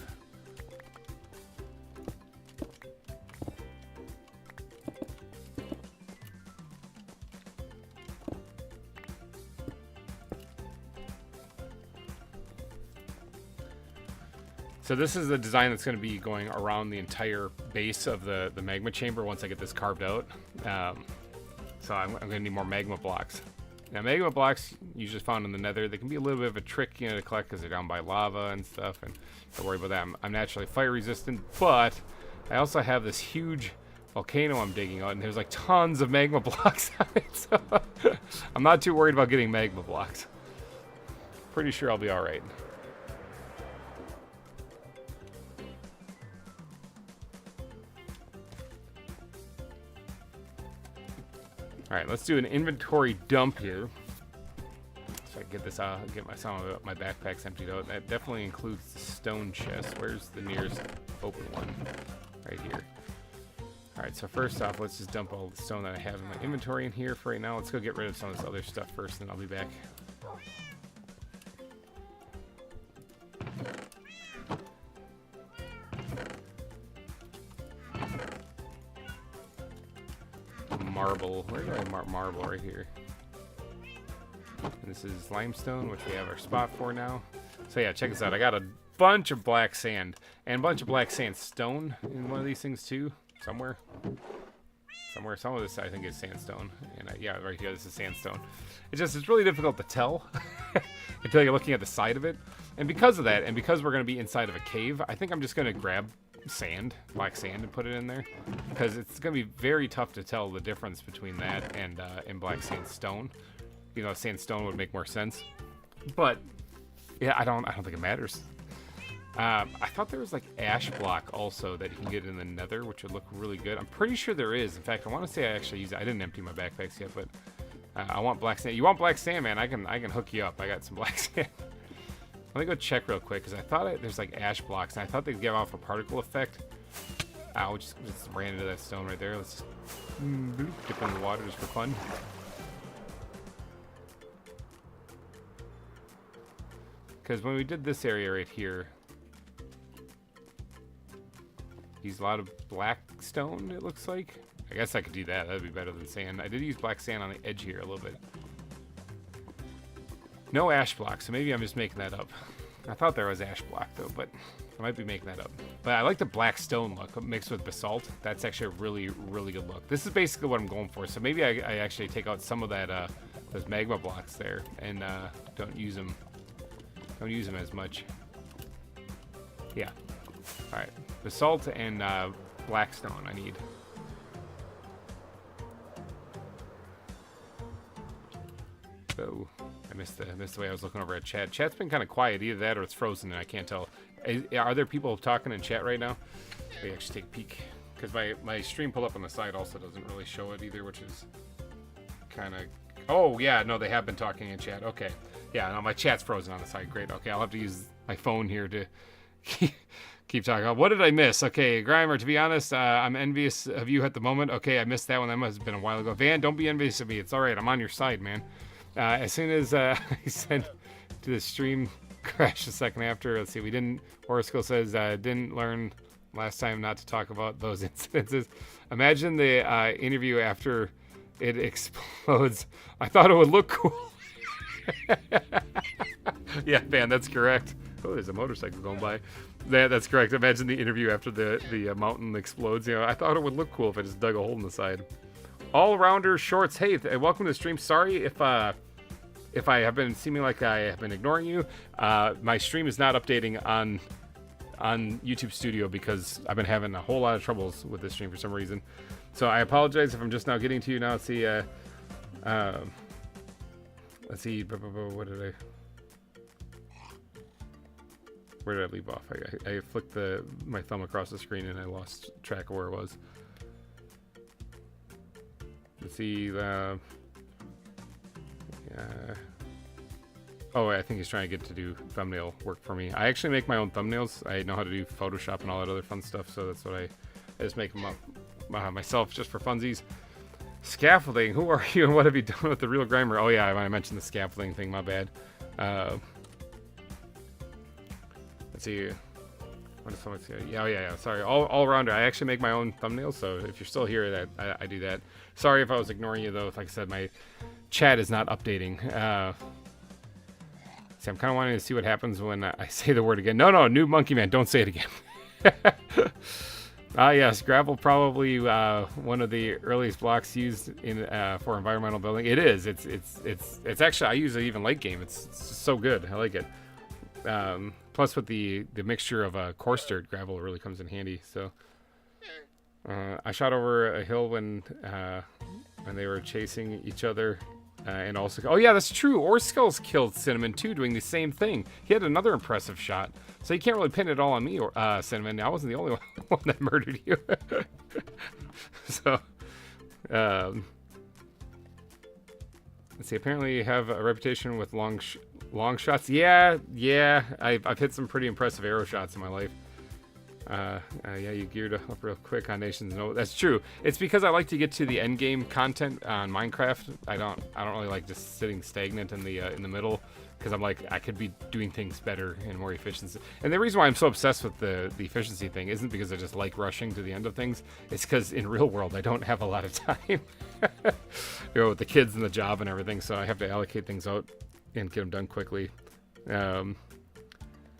So this is the design that's going to be going around the entire base of the magma chamber once I get this carved out. So I'm going to need more magma blocks. Now, magma blocks usually found in the nether, they can be a little bit of a trick, you know, to collect because they're down by lava and stuff, and don't worry about that. I'm naturally fire resistant, but I also have this huge Volcano I'm digging out, and there's like tons of magma blocks on it, so I'm not too worried about getting magma blocks. Pretty sure I'll be alright. Alright, let's do an inventory dump here. So I can get this out, get some of my backpacks emptied out. That definitely includes the stone chest. Where's the nearest open one? Right here. Alright, so first off, let's just dump all the stone that I have in my inventory in here for right now. Let's go get rid of some of this other stuff first, and I'll be back. Marble. Where do I mark marble? Right here. And this is limestone, which we have our spot for now. So yeah, check this out. I got a bunch of black sand and a bunch of black sandstone in one of these things too. Somewhere. Some of this I think is sandstone. And yeah, right here, this is sandstone. It's really difficult to tell until you're looking at the side of it. And because of that, and because we're going to be inside of a cave, I think I'm just going to grab sand, black sand, and put it in there, because it's gonna be very tough to tell the difference between that and black sandstone. You know, sandstone would make more sense, but yeah, I don't think it matters. I thought there was like ash block also that you can get in the nether, which would look really good. I'm pretty sure there is. In fact, I want to say I actually used it. I didn't empty my backpacks yet, but I want black sand. You want black sand, man? I can hook you up. I got some black sand. Let me go check real quick, because I thought there's like ash blocks, and I thought they'd give off a particle effect. Ow, just ran into that stone right there. Let's just dip in the water just for fun. Because when we did this area right here, used a lot of black stone, it looks like. I guess I could do that. That'd be better than sand. I did use black sand on the edge here a little bit. No ash block, so maybe I'm just making that up. I thought there was ash block though, but I might be making that up. But I like the black stone look mixed with basalt. That's actually a really, really good look. This is basically what I'm going for. So maybe I actually take out some of that those magma blocks there and don't use them. Don't use them as much. Yeah. All right. Basalt and black stone I need. So I missed the way I was looking over at chat. Chat's been kind of quiet. Either that or it's frozen and I can't tell. Are there people talking in chat right now? Let me actually take a peek. Because my stream pull up on the side also doesn't really show it either, which is kind of... Oh, yeah, no, they have been talking in chat. Okay. Yeah, no, my chat's frozen on the side. Great. Okay, I'll have to use my phone here to keep talking. What did I miss? Okay, GReimer, to be honest, I'm envious of you at the moment. Okay, I missed that one. That must have been a while ago. Van, don't be envious of me. It's all right. I'm on your side, man. As soon as I sent to the stream crash a second after, let's see, we didn't, Horoscope says, didn't learn last time not to talk about those incidences. Imagine the interview after it explodes. I thought it would look cool. Yeah, man, that's correct. Oh, there's a motorcycle going by. That's correct. Imagine the interview after the mountain explodes. You know, I thought it would look cool if I just dug a hole in the side. All-rounder shorts. Hey, welcome to the stream. Sorry if I have been seeming like I have been ignoring you. My stream is not updating on YouTube Studio because I've been having a whole lot of troubles with this stream for some reason. So I apologize if I'm just now getting to you now. Let's see. Let's see. What did I? Where did I leave off? I flicked my thumb across the screen and I lost track of where it was. Let's see. Oh, I think he's trying to get to do thumbnail work for me. I actually make my own thumbnails. I know how to do Photoshop and all that other fun stuff, so that's what I just make them up myself just for funsies. Scaffolding. Who are you and what have you done with the real GReimer? Oh yeah, I mentioned the scaffolding thing. My bad. Let's see. What is someone say? Yeah. Sorry. All rounder. I actually make my own thumbnails, so if you're still here, I do that. Sorry if I was ignoring you though. Like I said, my chat is not updating. See, I'm kind of wanting to see what happens when I say the word again. No, Noob Monkey Man, don't say it again. Yes, gravel probably one of the earliest blocks used in for environmental building. It is. It's actually I use it even late game. It's so good. I like it. Plus with the mixture of coarse dirt, gravel really comes in handy. So I shot over a hill when they were chasing each other. And also, oh yeah, that's true. Orskull's killed Cinnamon too, doing the same thing. He had another impressive shot, so you can't really pin it all on me, or Cinnamon. I wasn't the only one that murdered you. So, let's see. Apparently, you have a reputation with long shots. Yeah. I've hit some pretty impressive arrow shots in my life. Yeah, you geared up real quick on Nations. No, that's true. It's because I like to get to the end game content on Minecraft. I don't really like just sitting stagnant in the middle, because I'm like, I could be doing things better and more efficient. And the reason why I'm so obsessed with the efficiency thing isn't because I just like rushing to the end of things. It's because in real world I don't have a lot of time. With the kids and the job and everything, so I have to allocate things out and get them done quickly.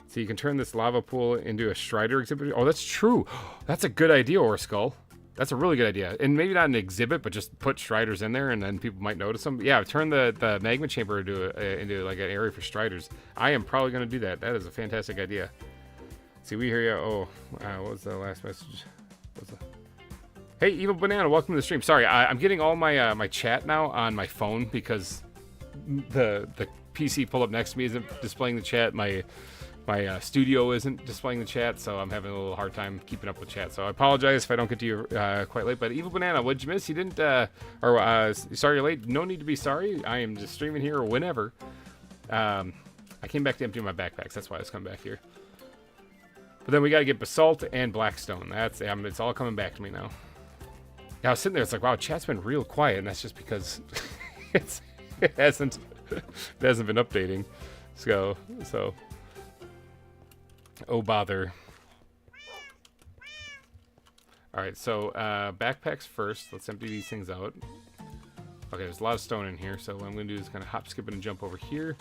So you can turn this lava pool into a Strider exhibit. Oh, that's true. That's a good idea, Orskull. That's a really good idea. And maybe not an exhibit, but just put Striders in there, and then people might notice them. Yeah, turn the magma chamber into like an area for Striders. I am probably going to do that. That is a fantastic idea. See, we hear you. Oh, what was the last message? Hey, Evil Banana, welcome to the stream. Sorry, I'm getting all my my chat now on my phone because the PC pulled up next to me isn't displaying the chat. My studio isn't displaying the chat, so I'm having a little hard time keeping up with chat. So I apologize if I don't get to you quite late. But Evil Banana, what'd you miss? You didn't, sorry you're late. No need to be sorry. I am just streaming here whenever. I came back to empty my backpacks. That's why I was coming back here. But then we got to get basalt and blackstone. That's it's all coming back to me now. Yeah, I was sitting there. It's like, wow, chat's been real quiet, and that's just because it hasn't been updating. So. Oh, bother. Alright, so backpacks first. Let's empty these things out. Okay, there's a lot of stone in here, so what I'm going to do is kind of hop, skip, and jump over here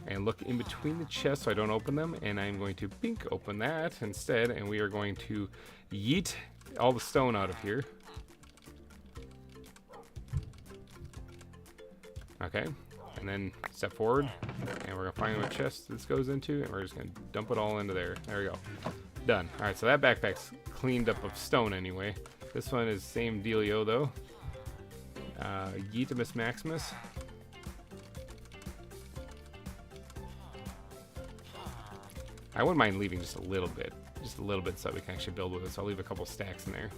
and look in between the chests so I don't open them, and I'm going to bink open that instead, and we are going to yeet all the stone out of here. Okay. And then step forward, and we're going to find what chest this goes into, and we're just going to dump it all into there. There we go. Done. Alright, so that backpack's cleaned up of stone anyway. This one is same dealio, though. Yeetimus Maximus. I wouldn't mind leaving just a little bit. Just a little bit so we can actually build with it. So I'll leave a couple stacks in there.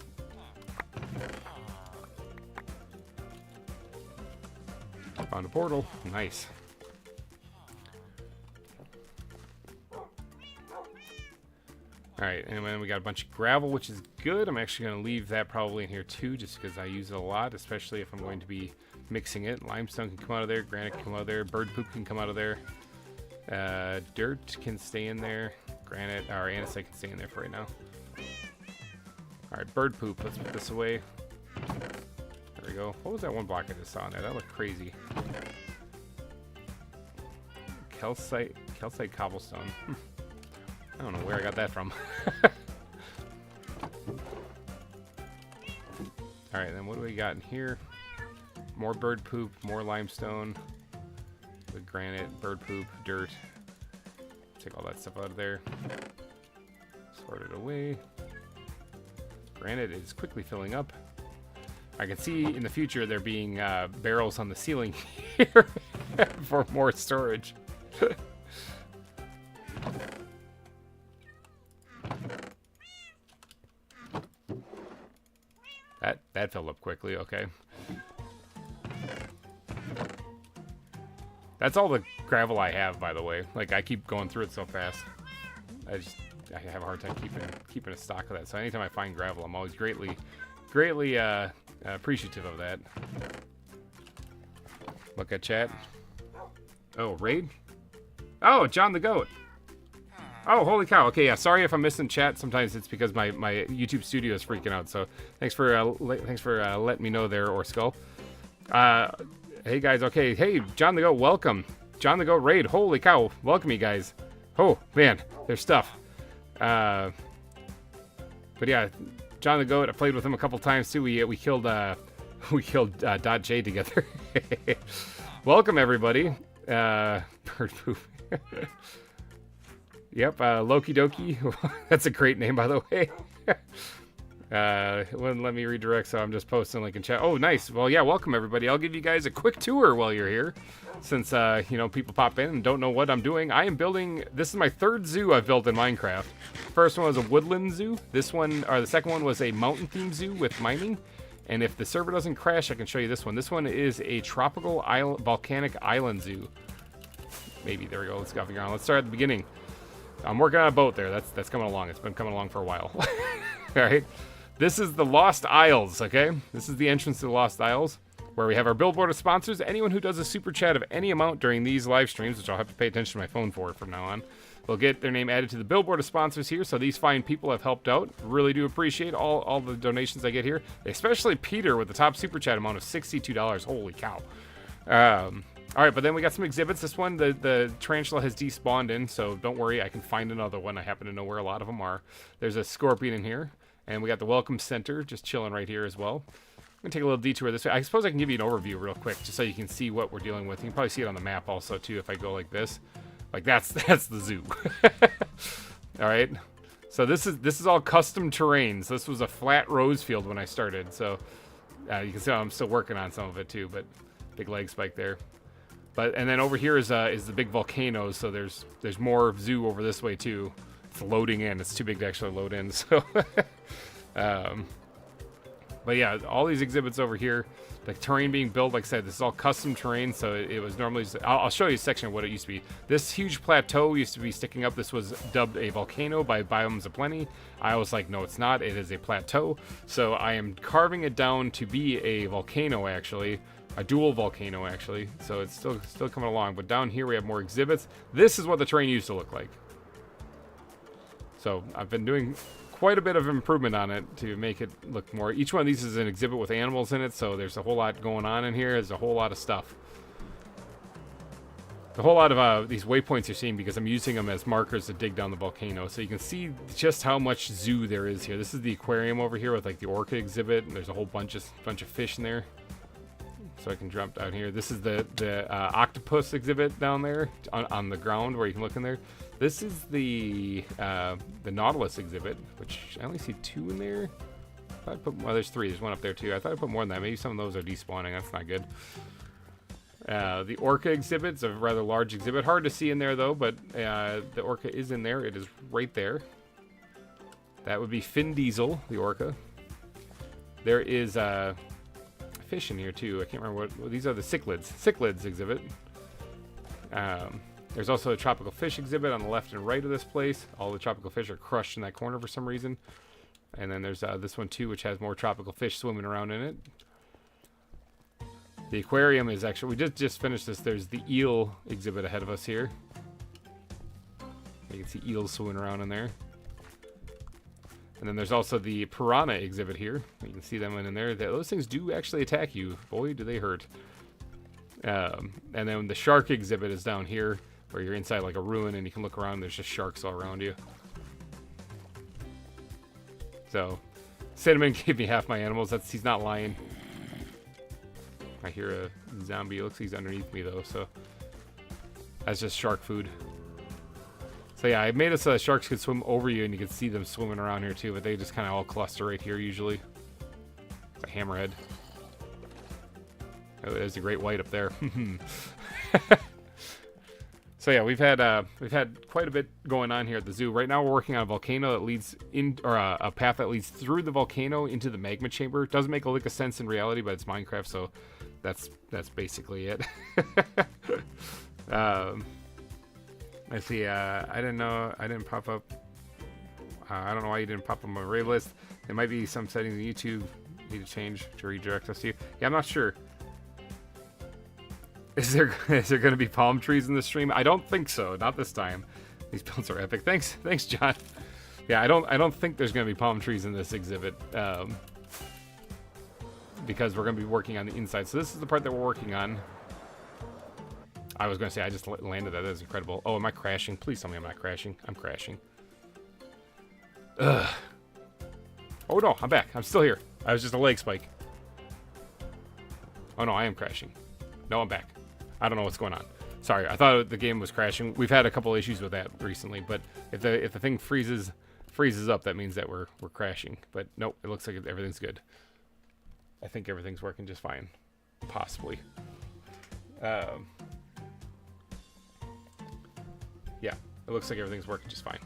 Found a portal. Nice. Alright, and then we got a bunch of gravel, which is good. I'm actually going to leave that probably in here too, just because I use it a lot, especially if I'm going to be mixing it. Limestone can come out of there, granite can come out of there, bird poop can come out of there. Dirt can stay in there. Granite, or andesite can stay in there for right now. Alright, bird poop. Let's put this away. There we go. What was that one block I just saw in there? That looked crazy. Calcite cobblestone. I don't know where I got that from. Alright, then what do we got in here? More bird poop, more limestone. With granite, bird poop, dirt. Take all that stuff out of there. Sort it away. Granite is quickly filling up. I can see in the future there being barrels on the ceiling here for more storage. That filled up quickly, okay. That's all the gravel I have, by the way. Like, I keep going through it so fast. I have a hard time keeping a stock of that. So anytime I find gravel, I'm always greatly appreciative of that. Look at chat. Oh, raid? Oh, John the Goat. Oh, holy cow. Okay, yeah. Sorry if I'm missing chat. Sometimes it's because my YouTube studio is freaking out. So thanks for letting me know there, Orskull. Hey guys. Okay. Hey, John the Goat. Welcome. John the Goat raid. Holy cow. Welcome you guys. Oh man, there's stuff. But yeah, John the Goat. I played with him a couple times too. We killed Dot J together. Welcome everybody. Bird poop. Yep, Loki Doki. That's a great name, by the way. It wouldn't let me redirect, so I'm just posting like in chat. Oh, nice. Well, yeah, welcome everybody. I'll give you guys a quick tour while you're here, since you know, people pop in and don't know what I'm doing. I am building. This is my third zoo I've built in Minecraft. First one was a woodland zoo. This one, or the second one, was a mountain themed zoo with mining. And if the server doesn't crash, I can show you this one. This one is a tropical island, volcanic island zoo. Maybe there we go. Let's go on. Let's start at the beginning. I'm working on a boat there. That's coming along. It's been coming along for a while. All right. This is the Lost Isles, okay? This is the entrance to the Lost Isles, where we have our billboard of sponsors. Anyone who does a super chat of any amount during these live streams, which I'll have to pay attention to my phone for from now on, will get their name added to the billboard of sponsors here. So these fine people have helped out. Really do appreciate all the donations I get here, especially Peter with the top super chat amount of $62. Holy cow. All right, but then we got some exhibits. This one, the tarantula has despawned in, so don't worry. I can find another one. I happen to know where a lot of them are. There's a scorpion in here. And we got the Welcome Center just chilling right here as well. I'm going to take a little detour this way. I suppose I can give you an overview real quick just so you can see what we're dealing with. You can probably see it on the map also, too, if I go like this. Like, that's the zoo. All right. So this is all custom terrain. So this was a flat rose field when I started. So you can see I'm still working on some of it, too. But big leg spike there. And then over here is the big volcano. So there's more zoo over this way, too. It's loading in. It's too big to actually load in. So... but yeah, all these exhibits over here, the terrain being built, like I said, this is all custom terrain, so it was normally just, I'll show you a section of what it used to be. This huge plateau used to be sticking up. This was dubbed a volcano by Biomes of Plenty. I was like, no, it's not. It is a plateau. So I am carving it down to be a volcano, actually. A dual volcano, actually. So it's still coming along. But down here we have more exhibits. This is what the terrain used to look like. So I've been doing quite a bit of improvement on it to make it look more. Each one of these is an exhibit with animals in it, so there's a whole lot going on in here. There's a whole lot of stuff. A whole lot of these waypoints you're seeing because I'm using them as markers to dig down the volcano, so you can see just how much zoo there is here. This is the aquarium over here with like the orca exhibit, and there's a whole bunch of fish in there. So I can jump down here. This is the octopus exhibit down there on the ground where you can look in there. This is the Nautilus exhibit, which I only see 2 in there. Well, there's 3. There's one up there too. I thought I put more than that. Maybe some of those are despawning. That's not good. The orca exhibit's a rather large exhibit. Hard to see in there though, but the orca is in there. It is right there. That would be Fin Diesel, the orca. There is fish in here too. I can't remember what these are. The cichlids exhibit. There's also a tropical fish exhibit on the left and right of this place. All the tropical fish are crushed in that corner for some reason. And then there's this one too, which has more tropical fish swimming around in it. The aquarium is actually, we just finished this. There's the eel exhibit ahead of us here. You can see eels swimming around in there. And then there's also the piranha exhibit here. You can see them in there. Those things do actually attack you. Boy, do they hurt. And then the shark exhibit is down here, where you're inside like a ruin and you can look around. There's just sharks all around you. So, Cinnamon gave me half my animals. He's not lying. I hear a zombie. It looks like he's underneath me though, so that's just shark food. So yeah, I made it so that sharks could swim over you and you can see them swimming around here too, but they just kind of all cluster right here usually. It's a hammerhead. Oh, there's a great white up there. So yeah, we've had quite a bit going on here at the zoo. Right now we're working on a volcano that leads in, or a path that leads through the volcano into the magma chamber. It doesn't make a lick of sense in reality, but it's Minecraft, so that's basically it. Let's see. I didn't know. I didn't pop up. I don't know why you didn't pop up on my rave list. There might be some settings in YouTube need to change to redirect us to you. Yeah, I'm not sure. Is there going to be palm trees in the stream? I don't think so. Not this time. These builds are epic. Thanks, John. Yeah, I don't think there's going to be palm trees in this exhibit because we're going to be working on the inside. So this is the part that we're working on. I was going to say I just landed that. That is incredible. Oh, am I crashing? Please tell me I'm not crashing. I'm crashing. Ugh. Oh no, I'm back. I'm still here. I was just a leg spike. Oh no, I am crashing. No, I'm back. I don't know what's going on. Sorry, I thought the game was crashing. We've had a couple issues with that recently, but if the thing freezes freezes up, that means that we're crashing. But nope, it looks like everything's good. I think everything's working just fine. Possibly. Yeah, it looks like everything's working just fine.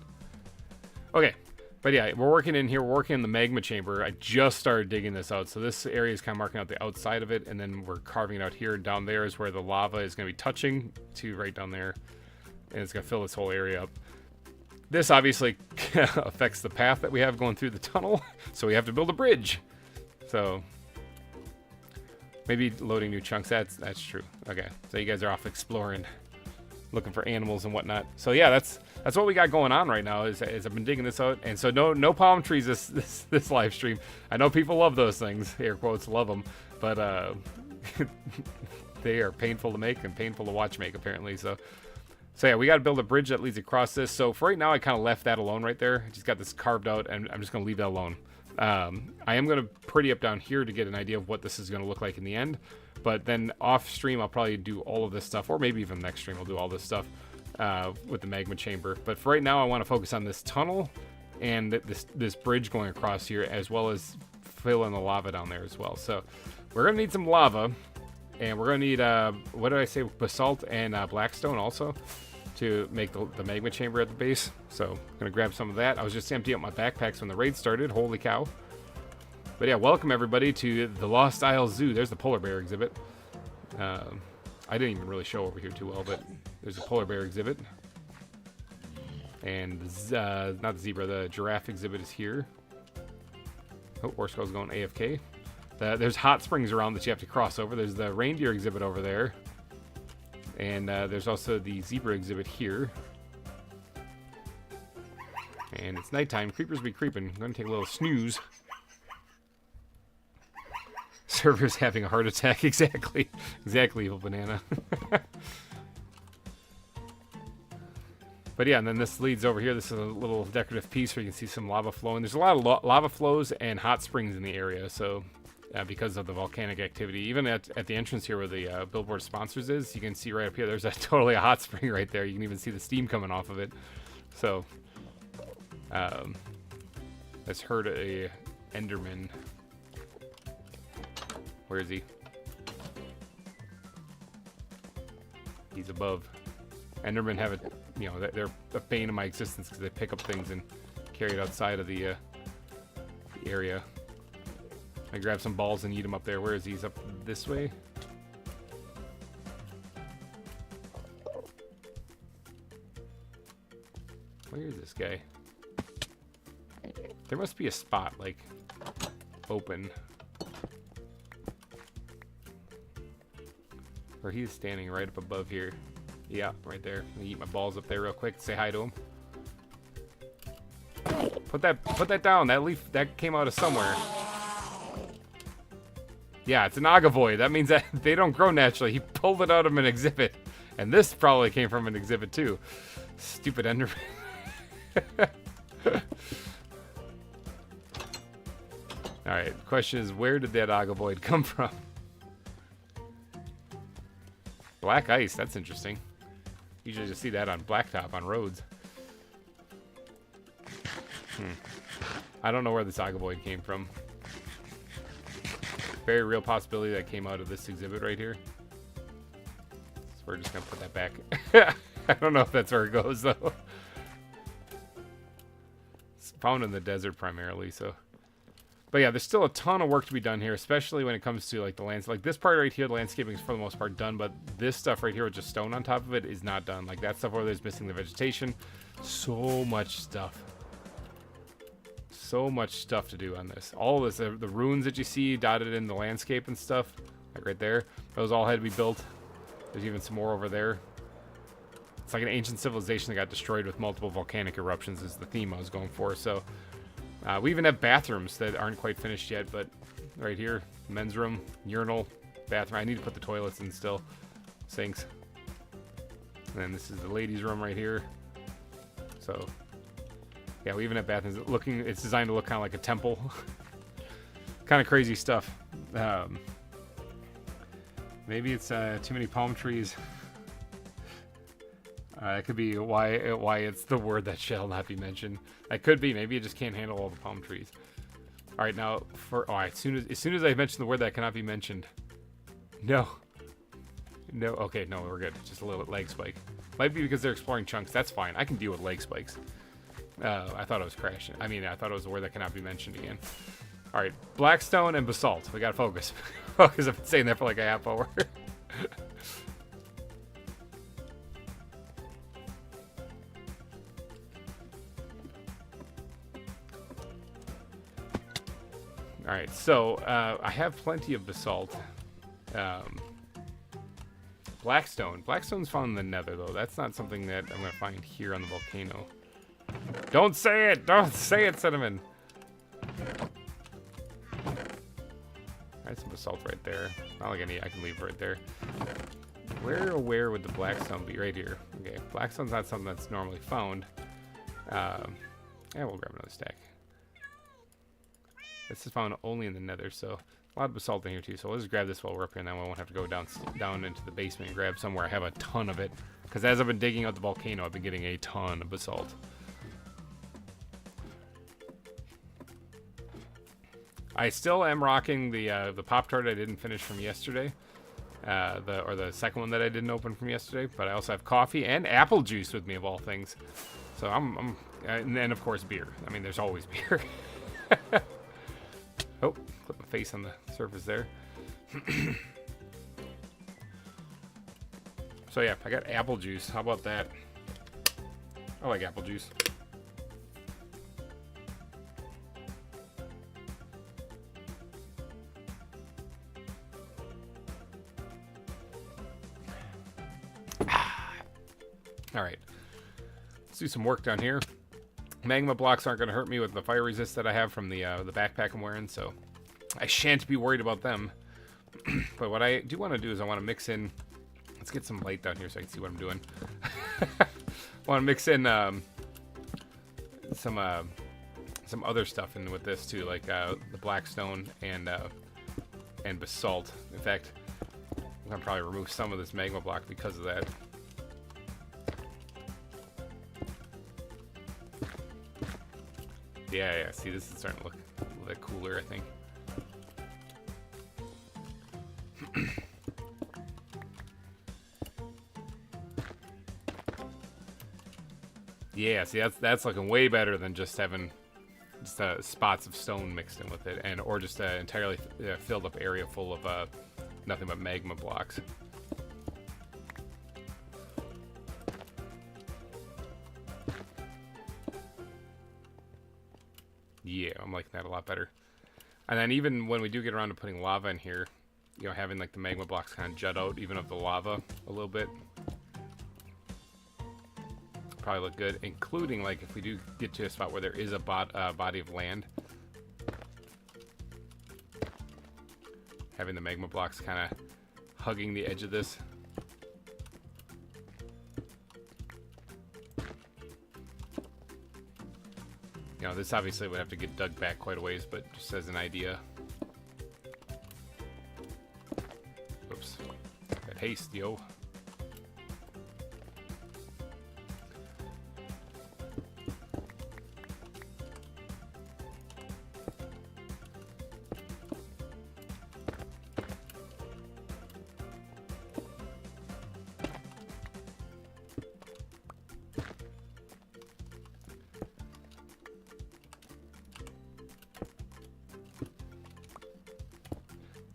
Okay, but yeah, we're working in here. We're working in the magma chamber. I just started digging this out, so this area is kind of marking out the outside of it, and then we're carving it out here. Down there is where the lava is going to be touching to right down there, and it's going to fill this whole area up. This obviously affects the path that we have going through the tunnel, so we have to build a bridge. So maybe loading new chunks. That's true. Okay, so you guys are off exploring, looking for animals and whatnot. So yeah, that's what we got going on right now. Is I've been digging this out, and so no palm trees this live stream. I know people love those things, air quotes, love them, but they are painful to make and painful to watch make apparently. So yeah, we got to build a bridge that leads across this. So for right now, I kind of left that alone right there. I just got this carved out, and I'm just gonna leave that alone. I am going to pretty up down here to get an idea of what this is going to look like in the end. But then off stream, I'll probably do all of this stuff, or maybe even next stream I'll do all this stuff with the magma chamber. But for right now, I want to focus on this tunnel and this bridge going across here, as well as fill in the lava down there as well. So we're going to need some lava, and we're going to need, what did I say, basalt and blackstone also to make the magma chamber at the base. So I'm gonna grab some of that. I was just emptying out my backpacks when the raid started. Holy cow. But yeah, welcome everybody to the Lost Isle Zoo. There's the polar bear exhibit. I didn't even really show over here too well, but there's a polar bear exhibit. And not the zebra, the giraffe exhibit is here. Oh, horse skull's going AFK. There's hot springs around that you have to cross over. There's the reindeer exhibit over there. And there's also the zebra exhibit here. And it's nighttime. Creepers be creeping. I'm going to take a little snooze. Server's having a heart attack. Exactly. Exactly, evil banana. But yeah, and then this leads over here. This is a little decorative piece where you can see some lava flowing. There's a lot of lava flows and hot springs in the area. So because of the volcanic activity. Even at the entrance here where the billboard sponsors is, you can see right up here, there's totally a hot spring right there. You can even see the steam coming off of it. So, let's herd a Enderman. Where is he? He's above. Endermen have they're a bane of my existence because they pick up things and carry it outside of the area. I grab some balls and eat him up there. Where is he? He's up this way. Where is this guy? There must be a spot, like, open. Or he's standing right up above here. Yeah, right there. Let me eat my balls up there real quick. Say hi to him. Put that down. That leaf, that came out of somewhere. Yeah, it's an agavoid. That means that they don't grow naturally. He pulled it out of an exhibit. And this probably came from an exhibit too. Stupid Enderman. Alright, question is, where did that agavoid come from? Black ice, that's interesting. Usually just see that on blacktop on roads. I don't know where this agavoid came from. Very real possibility that came out of this exhibit right here. So we're just gonna put that back. I don't know if that's where it goes though. It's found in the desert primarily, so. But yeah, there's still a ton of work to be done here, especially when it comes to like the lands. Like this part right here, the landscaping is for the most part done, but this stuff right here with just stone on top of it is not done. Like that stuff over there is missing the vegetation. So much stuff. So much stuff to do on this. All of this, the ruins that you see dotted in the landscape and stuff, like right there, those all had to be built. There's even some more over there. It's like an ancient civilization that got destroyed with multiple volcanic eruptions is the theme I was going for. So we even have bathrooms that aren't quite finished yet, but right here, men's room, urinal, bathroom. I need to put the toilets in still. Sinks. And then this is the ladies' room right here. So yeah, we even have bathrooms. It's designed to look kind of like a temple. Kind of crazy stuff. Maybe it's too many palm trees. That could be why it's the word that shall not be mentioned. That could be. Maybe it just can't handle all the palm trees. All right, now as soon as I mention the word that cannot be mentioned. No. No. Okay, no, we're good. Just a little leg spike. Might be because they're exploring chunks. That's fine. I can deal with leg spikes. I thought it was crashing. I mean, I thought it was a word that cannot be mentioned again. All right, blackstone and basalt. We gotta focus. Focus. I've been saying that for like a half hour. All right, so I have plenty of basalt. Blackstone. Blackstone's found in the nether, though. That's not something that I'm going to find here on the volcano. Don't say it! Don't say it, Cinnamon! I had some basalt right there. Not like I can leave right there. Where would the blackstone be? Right here. Okay, blackstone's not something that's normally found. Yeah, we'll grab another stack. This is found only in the nether, so a lot of basalt in here too. So let's just grab this while we're up here, and then we won't have to go down into the basement and grab somewhere I have a ton of it. Because as I've been digging out the volcano, I've been getting a ton of basalt. I still am rocking the Pop-Tart I didn't finish from yesterday. The second one that I didn't open from yesterday. But I also have coffee and apple juice with me, of all things. So and then of course beer. I mean, there's always beer. Oh, put my face on the surface there. So yeah, I got apple juice. How about that? I like apple juice. All right, let's do some work down here. Magma blocks aren't going to hurt me with the fire resist that I have from the backpack I'm wearing, so I shan't be worried about them. But what I do want to do is I want to mix in. Let's get some light down here so I can see what I'm doing. I want to mix in some other stuff in with this too, like the blackstone and basalt. In fact, I'm gonna probably remove some of this magma block because of that. Yeah, see, this is starting to look a little bit cooler, I think. Yeah, see, that's looking way better than just having spots of stone mixed in with it, or just an entirely filled up area full of nothing but magma blocks. Yeah, I'm liking that a lot better. And then even when we do get around to putting lava in here, you know, having like the magma blocks kind of jut out even of the lava a little bit. Probably look good, including like if we do get to a spot where there is a body of land. Having the magma blocks kind of hugging the edge of this. You know, this obviously would have to get dug back quite a ways, but just as an idea. Oops. That haste, yo.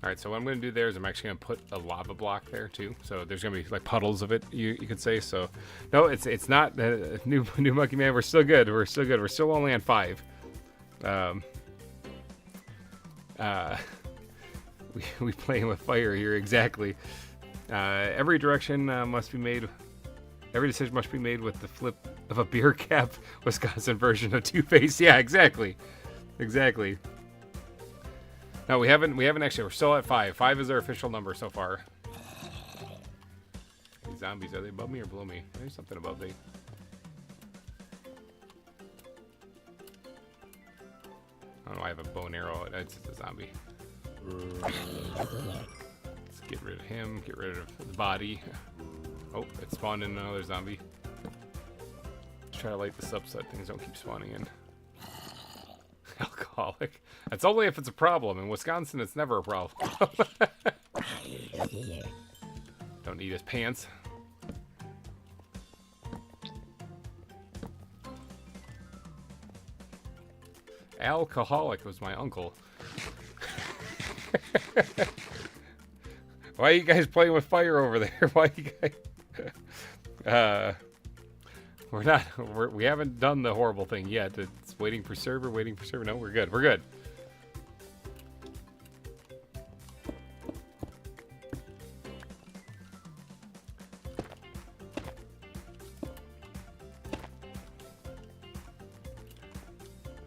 Alright, so what I'm going to do there is I'm actually going to put a lava block there too. So there's going to be like puddles of it, you could say. So no, it's not new Monkey Man. We're still good. We're still good. We're still only on 5. We playing with fire here, exactly. Every direction must be made. Every decision must be made with the flip of a beer cap Wisconsin version of Two-Face. Yeah, exactly. Exactly. No, we haven't actually. We're still at 5. 5 is our official number so far. These zombies, are they above me or below me? There's something above me. I don't know, I have a bow and arrow. It's a zombie. Let's get rid of him. Get rid of the body. Oh, it spawned in another zombie. try to light this up so that things don't keep spawning in. Alcoholic. That's only if it's a problem. In Wisconsin, it's never a problem. Don't need his pants. Alcoholic was my uncle. Why are you guys playing with fire over there? Why you guys... we haven't done the horrible thing yet. It's waiting for server, waiting for server. No, we're good. We're good.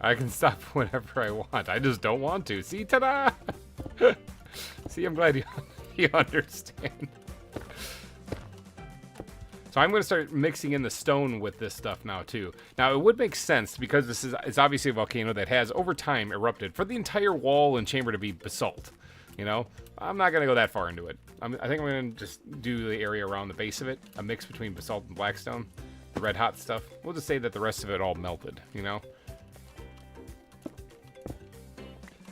I can stop whenever I want. I just don't want to. See, ta-da! See, I'm glad you understand. So I'm going to start mixing in the stone with this stuff now, too. Now, it would make sense, because it's obviously a volcano that has, over time, erupted, for the entire wall and chamber to be basalt. You know? I'm not going to go that far into it. I think I'm going to just do the area around the base of it, a mix between basalt and blackstone, the red hot stuff. We'll just say that the rest of it all melted, you know?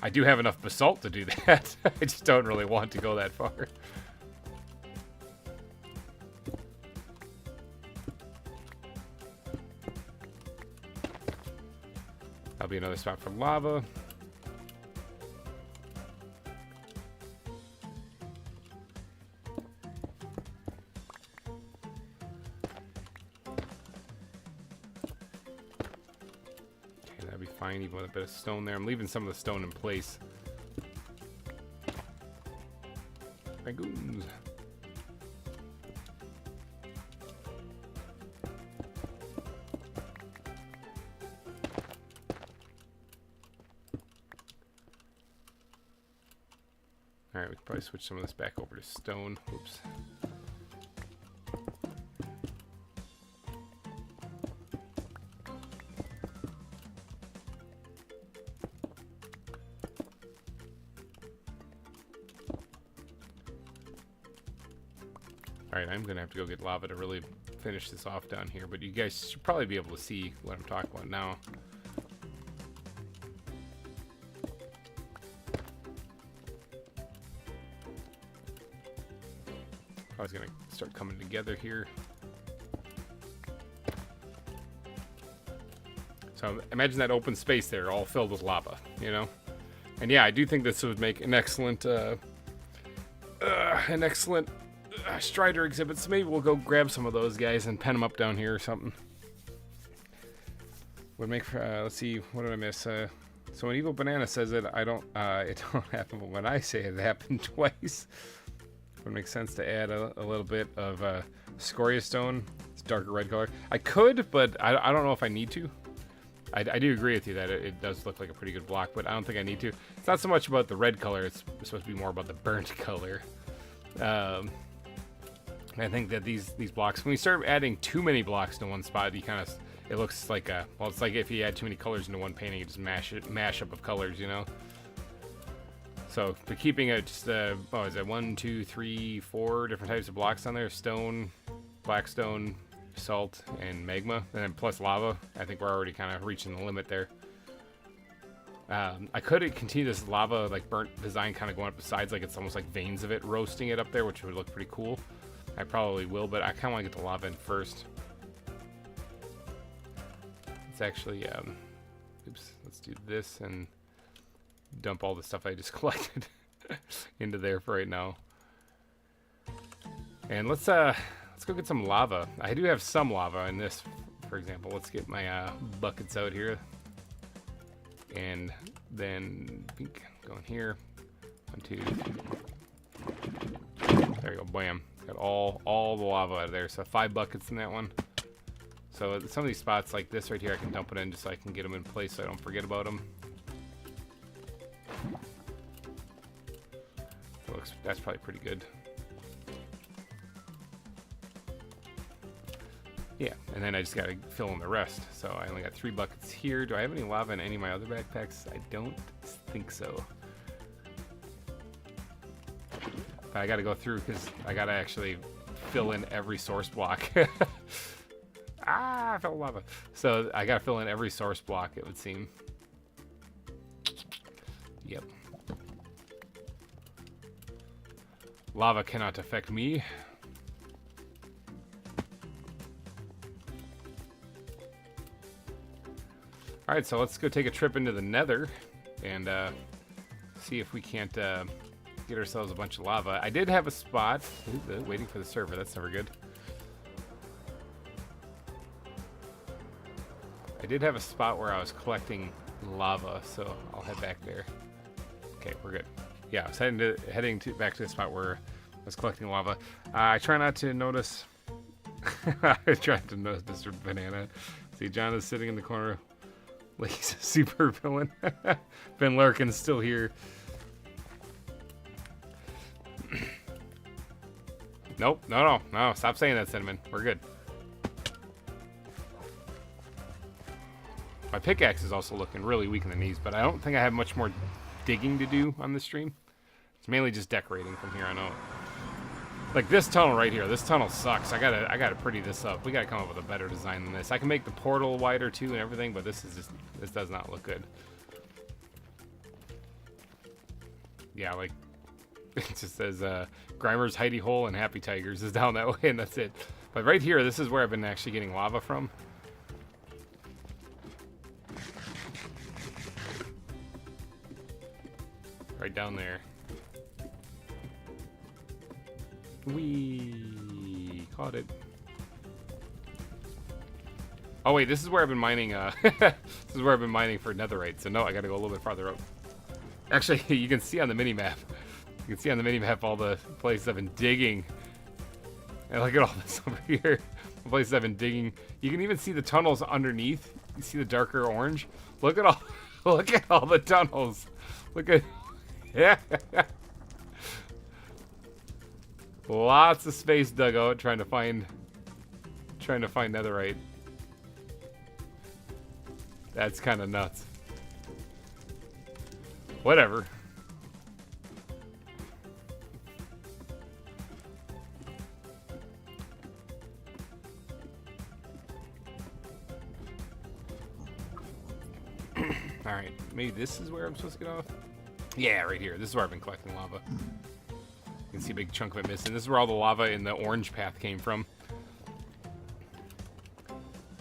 I do have enough basalt to do that. I just don't really want to go that far. That'll be another spot for lava. Fine, even with a bit of stone there. I'm leaving some of the stone in place. Dragoons. Alright, we can probably switch some of this back over to stone. Oops. Alright, I'm going to have to go get lava to really finish this off down here, but you guys should probably be able to see what I'm talking about now. Probably going to start coming together here. So imagine that open space there, all filled with lava, you know? And yeah, I do think this would make an excellent Strider exhibit, so maybe we'll go grab some of those guys and pen them up down here or something. Would make for, let's see, what did I miss? So when Evil Banana says it, it don't happen, but when I say it happened twice. Would make sense to add a little bit of scoria stone. It's darker red color. I could, but I don't know if I need to. I do agree with you that it does look like a pretty good block, but I don't think I need to. It's not so much about the red color, it's supposed to be more about the burnt color. I think that these blocks, when you start adding too many blocks to one spot, you kind of, it looks like a, well, it's like if you add too many colors into one painting, you just mash up of colors, you know? So, but keeping it just, oh, is it 1, 2, 3, 4 different types of blocks on there? Stone, blackstone, salt, and magma, and then plus lava. I think we're already kind of reaching the limit there. I could continue this lava, like burnt design kind of going up the sides, like it's almost like veins of it, roasting it up there, which would look pretty cool. I probably will, but I kind of want to get the lava in first. It's actually, oops, let's do this and dump all the stuff I just collected into there for right now. And let's go get some lava. I do have some lava in this, for example. Let's get my buckets out here. And then going here. 1, 2. There we go, bam. Got all the lava out of there. So 5 buckets in that one. So some of these spots like this right here, I can dump it in just so I can get them in place so I don't forget about them. That's probably pretty good. Yeah, and then I just gotta fill in the rest. So I only got 3 buckets here. Do I have any lava in any of my other backpacks? I don't think so. But I gotta go through because I gotta actually fill in every source block. Ah, I fell in lava. So I gotta fill in every source block, it would seem. Yep. Lava cannot affect me. Alright, so let's go take a trip into the nether and see if we can't get ourselves a bunch of lava. I did have a spot. Ooh, waiting for the server, that's never good. I did have a spot where I was collecting lava, so I'll head back there. Okay, we're good. Yeah, I was heading back to the spot where I was collecting lava. I try not to notice. I tried to notice Mr. Banana. See, John is sitting in the corner like he's a super villain. Ben Larkin's still here. Nope, no, stop saying that, Cinnamon. We're good. My pickaxe is also looking really weak in the knees, but I don't think I have much more digging to do on this stream. It's mainly just decorating from here on out. Like this tunnel right here, this tunnel sucks. I gotta pretty this up. We gotta come up with a better design than this. I can make the portal wider too and everything, but this does not look good. Yeah, like it just says GReimer's hidey hole and Happy Tigers is down that way, and that's it. But right here, this is where I've been actually getting lava from. Right down there. We caught it. Oh wait, this is where I've been mining. This is where I've been mining for netherite. So no, I got to go a little bit farther up. Actually, you can see on the mini map. You can see on the mini map all the places I've been digging. And look at all this over here. The places I've been digging. You can even see the tunnels underneath. You see the darker orange. Look at all. Look at all the tunnels. Look at. Yeah. Lots of space dug out trying to find netherite. That's kind of nuts. Whatever. All right, maybe this is where I'm supposed to get off. Yeah, right here. This is where I've been collecting lava. You can see a big chunk of it missing. This is where all the lava in the orange path came from.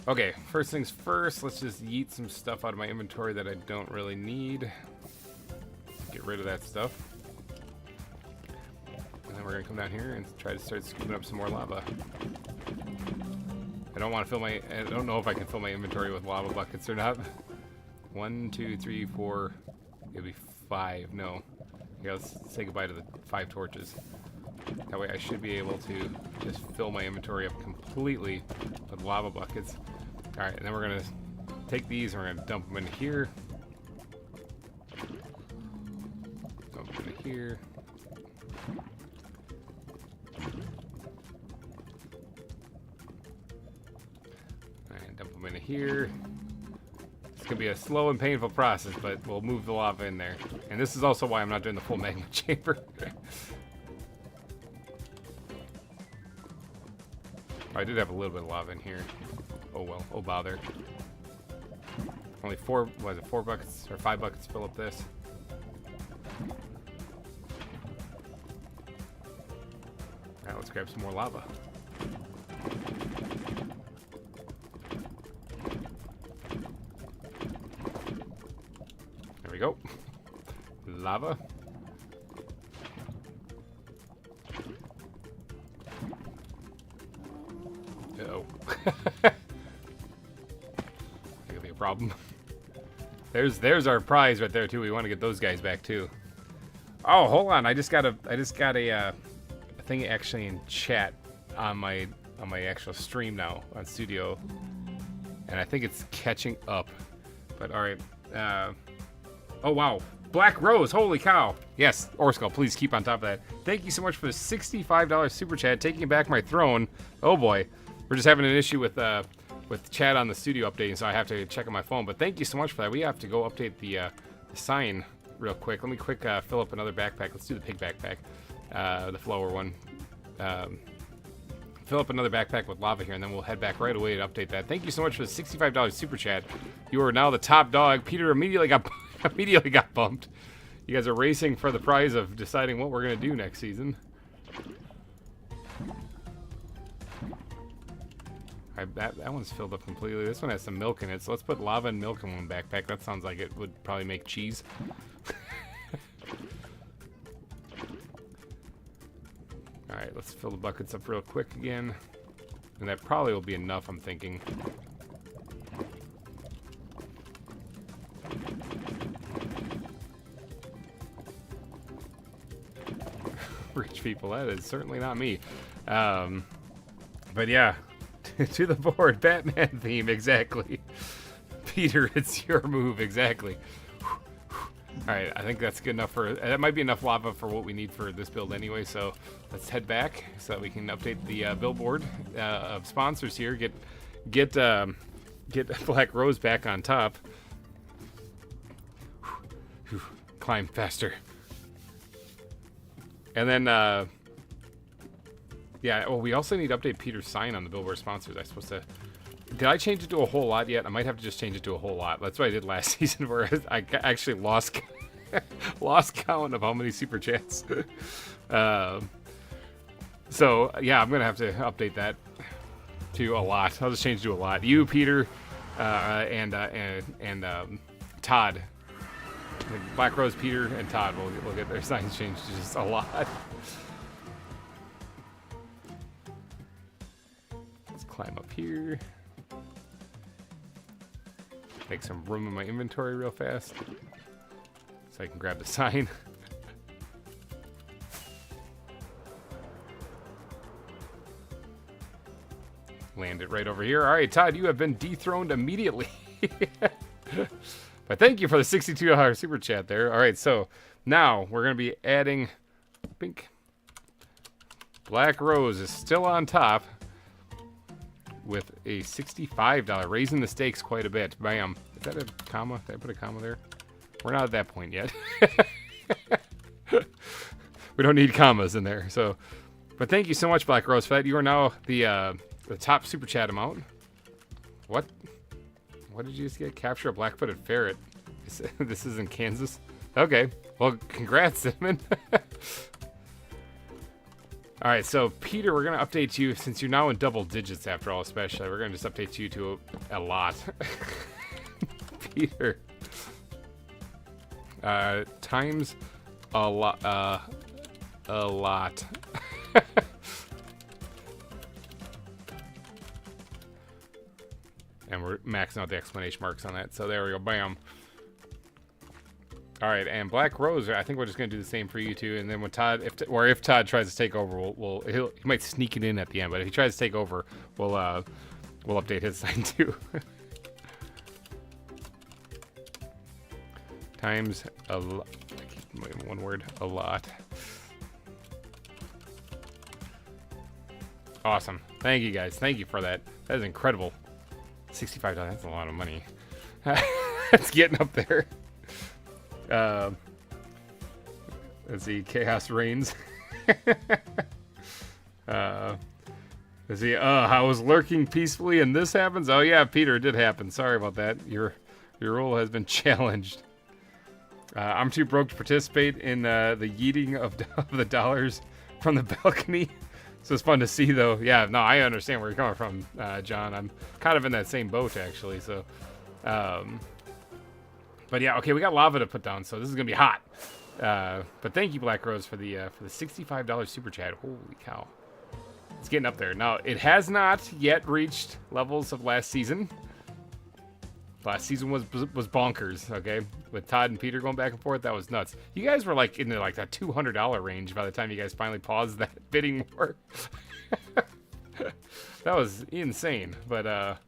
Okay, first things first, let's just yeet some stuff out of my inventory that I don't really need. Get rid of that stuff. And then we're gonna come down here and try to start scooping up some more lava. I don't want to fill my, I don't know if I can fill my inventory with lava buckets or not. 1, 2, 3, 4, it'll be 5, no. Yeah, let's say goodbye to the 5 torches. That way I should be able to just fill my inventory up completely with lava buckets. Alright, and then we're gonna take these and we're gonna dump them into here. Dump them into here. And dump them into here. It's gonna be a slow and painful process, but we'll move the lava in there. And this is also why I'm not doing the full magma chamber. I did have a little bit of lava in here. Oh well, oh bother. Only 4, what is it, 4 buckets or 5 buckets fill up this. Alright, let's grab some more lava. There we go. Lava. Uh-oh. That could be a problem. There's our prize right there too. We want to get those guys back too. Oh, hold on. I just got a thing actually in chat on my actual stream now on Studio, and I think it's catching up. But all right. Oh wow. Black Rose, holy cow. Yes, Orskull, please keep on top of that. Thank you so much for the $65 super chat, taking back my throne. Oh boy. We're just having an issue with chat on the studio updating, so I have to check on my phone. But thank you so much for that. We have to go update the sign real quick. Let me quick fill up another backpack. Let's do the pig backpack, the flower one. fill up another backpack with lava here, and then we'll head back right away to update that. Thank you so much for the $65 super chat. You are now the top dog. Peter immediately got bumped. You guys are racing for the prize of deciding what we're gonna do next season. That one's filled up completely. This one has some milk in it, so let's put lava and milk in one backpack. That sounds like it would probably make cheese. Alright, let's fill the buckets up real quick again. And that probably will be enough, I'm thinking. Rich people, that is certainly not me. But yeah, to the board, Batman theme, exactly. Peter, it's your move, exactly. Alright, I think that's good enough for, that might be enough lava for what we need for this build anyway, so let's head back so that we can update the billboard of sponsors here, get Black Rose back on top. Climb faster. And then, yeah, well, we also need to update Peter's sign on the billboard sponsors. I'm supposed to... Did I change it to a whole lot yet? I might have to just change it to a whole lot. That's what I did last season, where I actually lost count of how many super chats. So, yeah, I'm going to have to update that to a lot. I'll just change it to a lot. You, Peter, and Todd. Black Rose, Peter, and Todd will get their signs changed to just a lot. Let's climb up here. Make some room in my inventory real fast so I can grab the sign. Land it right over here. All right, Todd, you have been dethroned immediately. But thank you for the $62 super chat there. All right, so now we're going to be adding pink. Black Rose is still on top with a $65, raising the stakes quite a bit. Bam. Is that a comma? Did I put a comma there? We're not at that point yet. We don't need commas in there. So, but thank you so much, Black Rose, for that. You are now the top super chat amount. What? What did you just get? Capture a black-footed ferret. This is in Kansas? Okay. Well, congrats, Cinnamon. Alright, so Peter, we're going to update you, since you're now in double digits after all, especially. We're going to just update you to a lot. Peter. Times a lot. A lot. And we're maxing out the exclamation marks on that. So there we go. Bam. All right, and Black Rose, I think we're just going to do the same for you two. And then when Todd, if Todd tries to take over, he might sneak it in at the end. But if he tries to take over, we'll update his sign too. Times a lot. One word, a lot. Awesome. Thank you guys. Thank you for that. That is incredible. $65, that's a lot of money. It's getting up there. Let's see, chaos reigns. Let's see, I was lurking peacefully and this happens? Oh yeah, Peter, it did happen. Sorry about that. Your role has been challenged. I'm too broke to participate in the yeeting of the dollars from the balcony. So it's fun to see, though. Yeah, no, I understand where you're coming from, John. I'm kind of in that same boat, actually. So, but yeah, okay, we got lava to put down, so this is gonna be hot. But thank you, Black Rose, for the $65 super chat. Holy cow, it's getting up there. Now, it has not yet reached levels of last season. Last season was bonkers, okay? With Todd and Peter going back and forth, that was nuts. You guys were like in the that $200 range by the time you guys finally paused that bidding war. That was insane. But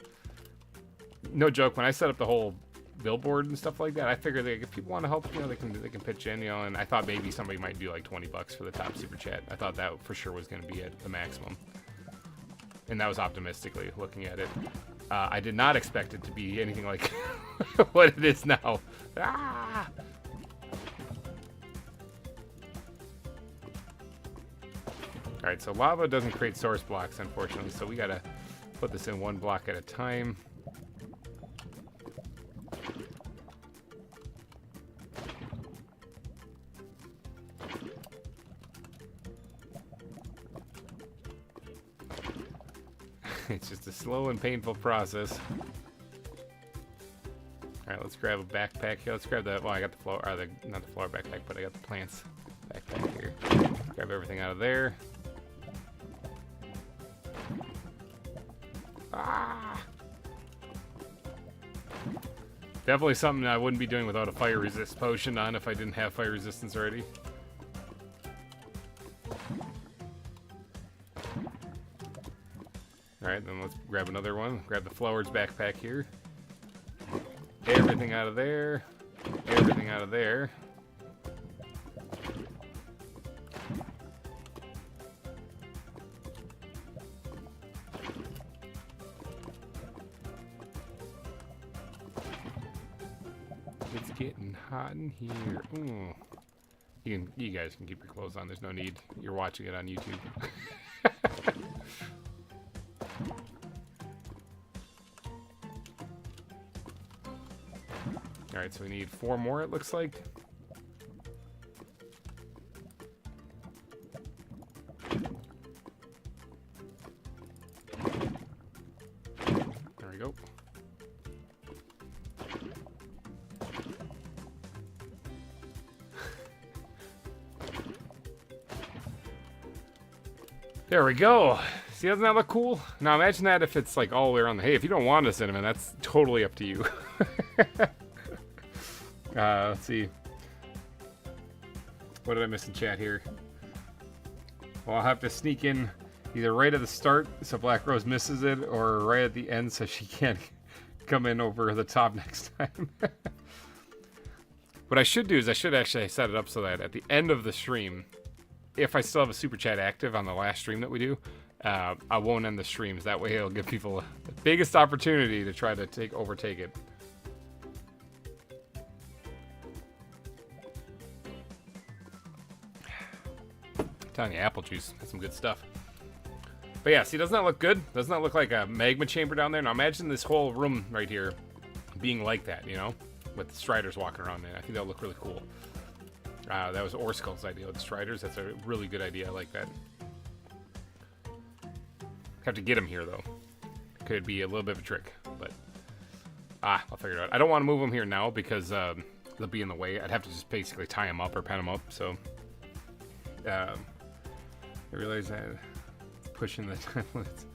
no joke, when I set up the whole billboard and stuff like that, I figured if people want to help, they can pitch in, and I thought maybe somebody might do like $20 for the top super chat. I thought that for sure was going to be at the maximum. And that was optimistically looking at it. I did not expect it to be anything like what it is now. Ah! Alright, so lava doesn't create source blocks, unfortunately, so we gotta put this in one block at a time. It's just a slow and painful process. Alright, let's grab a backpack here. Let's grab the, well, I got the flower, or not the flower backpack, but I got the plants backpack here. Grab everything out of there. Ah! Definitely something I wouldn't be doing without a fire resist potion on if I didn't have fire resistance already. Alright, then let's grab another one. Grab the flowers backpack here. Everything out of there. Everything out of there. It's getting hot in here. Ooh. You guys can keep your clothes on. There's no need. You're watching it on YouTube. Alright, so we need 4 more, it looks like. There we go. There we go. See, doesn't that look cool? Now imagine that if it's like all the way around the hay. If you don't want a cinnamon, that's totally up to you. Let's see. What did I miss in chat here? Well, I'll have to sneak in either right at the start so Black Rose misses it, or right at the end so she can't come in over the top next time. What I should do is I should actually set it up so that at the end of the stream, if I still have a super chat active on the last stream that we do, I won't end the streams. That way it'll give people the biggest opportunity to try to overtake it. I'm telling you, apple juice. That's some good stuff. But yeah, see, doesn't that look good? Doesn't that look like a magma chamber down there? Now imagine this whole room right here being like that, you know? With the striders walking around there. I think that'll look really cool. That was Orskull's idea with the striders. That's a really good idea. I like that. Have to get them here, though. Could be a little bit of a trick, but... I'll figure it out. I don't want to move them here now because they'll be in the way. I'd have to just basically tie them up or pen them up, so... I realized that pushing the time limits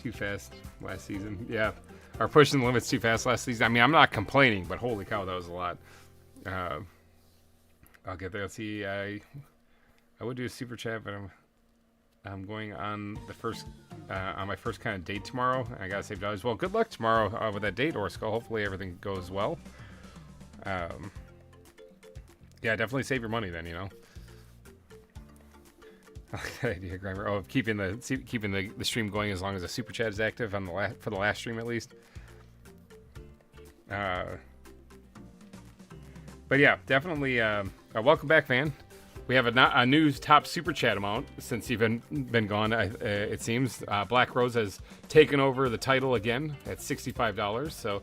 too fast last season. Yeah, or pushing the limits too fast last season. I mean, I'm not complaining, but holy cow, that was a lot. I'll get there. Let's see. I would do a super chat, but I'm going on the first on my first kind of date tomorrow. I gotta save dollars. Well, good luck tomorrow with that date, Orskull. Hopefully everything goes well. Yeah, definitely save your money then. You know. I like that idea, GReimer. Oh, keeping the stream going as long as the super chat is active on for the last stream at least. But yeah, definitely. Welcome back, fan. We have a new top super chat amount since you've been gone. It seems Black Rose has taken over the title again at $65. So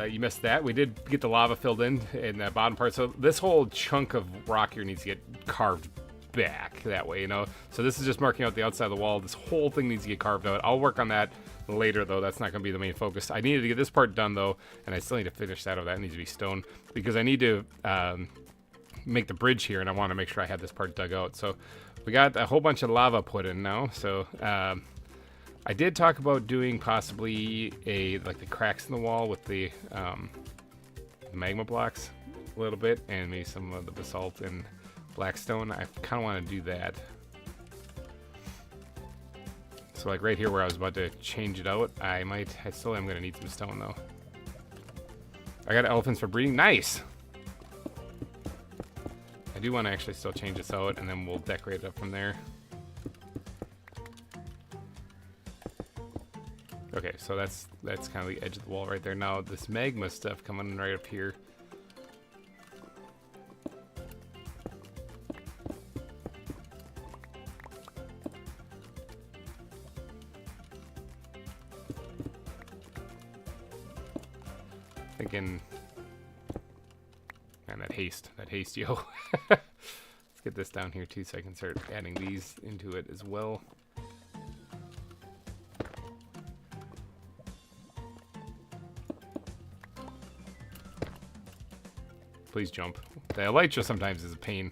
you missed that. We did get the lava filled in the bottom part. So this whole chunk of rock here needs to get carved back that way, you know. So this is just marking out the outside of the wall. This whole thing needs to get carved out. I'll work on that later, though. That's not going to be the main focus. I needed to get this part done, though, and I still need to finish that. That needs to be stone because I need to make the bridge here, and I want to make sure I had this part dug out. So we got a whole bunch of lava put in now. So I did talk about doing possibly like the cracks in the wall with the magma blocks a little bit, and maybe some of the basalt and blackstone. I kind of want to do that. So like right here where I was about to change it out, I still am going to need some stone though. I got elephants for breeding. Nice! I do want to actually still change this out, and then we'll decorate it up from there. Okay, so that's kind of the edge of the wall right there. Now this magma stuff coming right up here. And that haste, yo. Let's get this down here too so I can start adding these into it as well. Please jump. The elytra sometimes is a pain.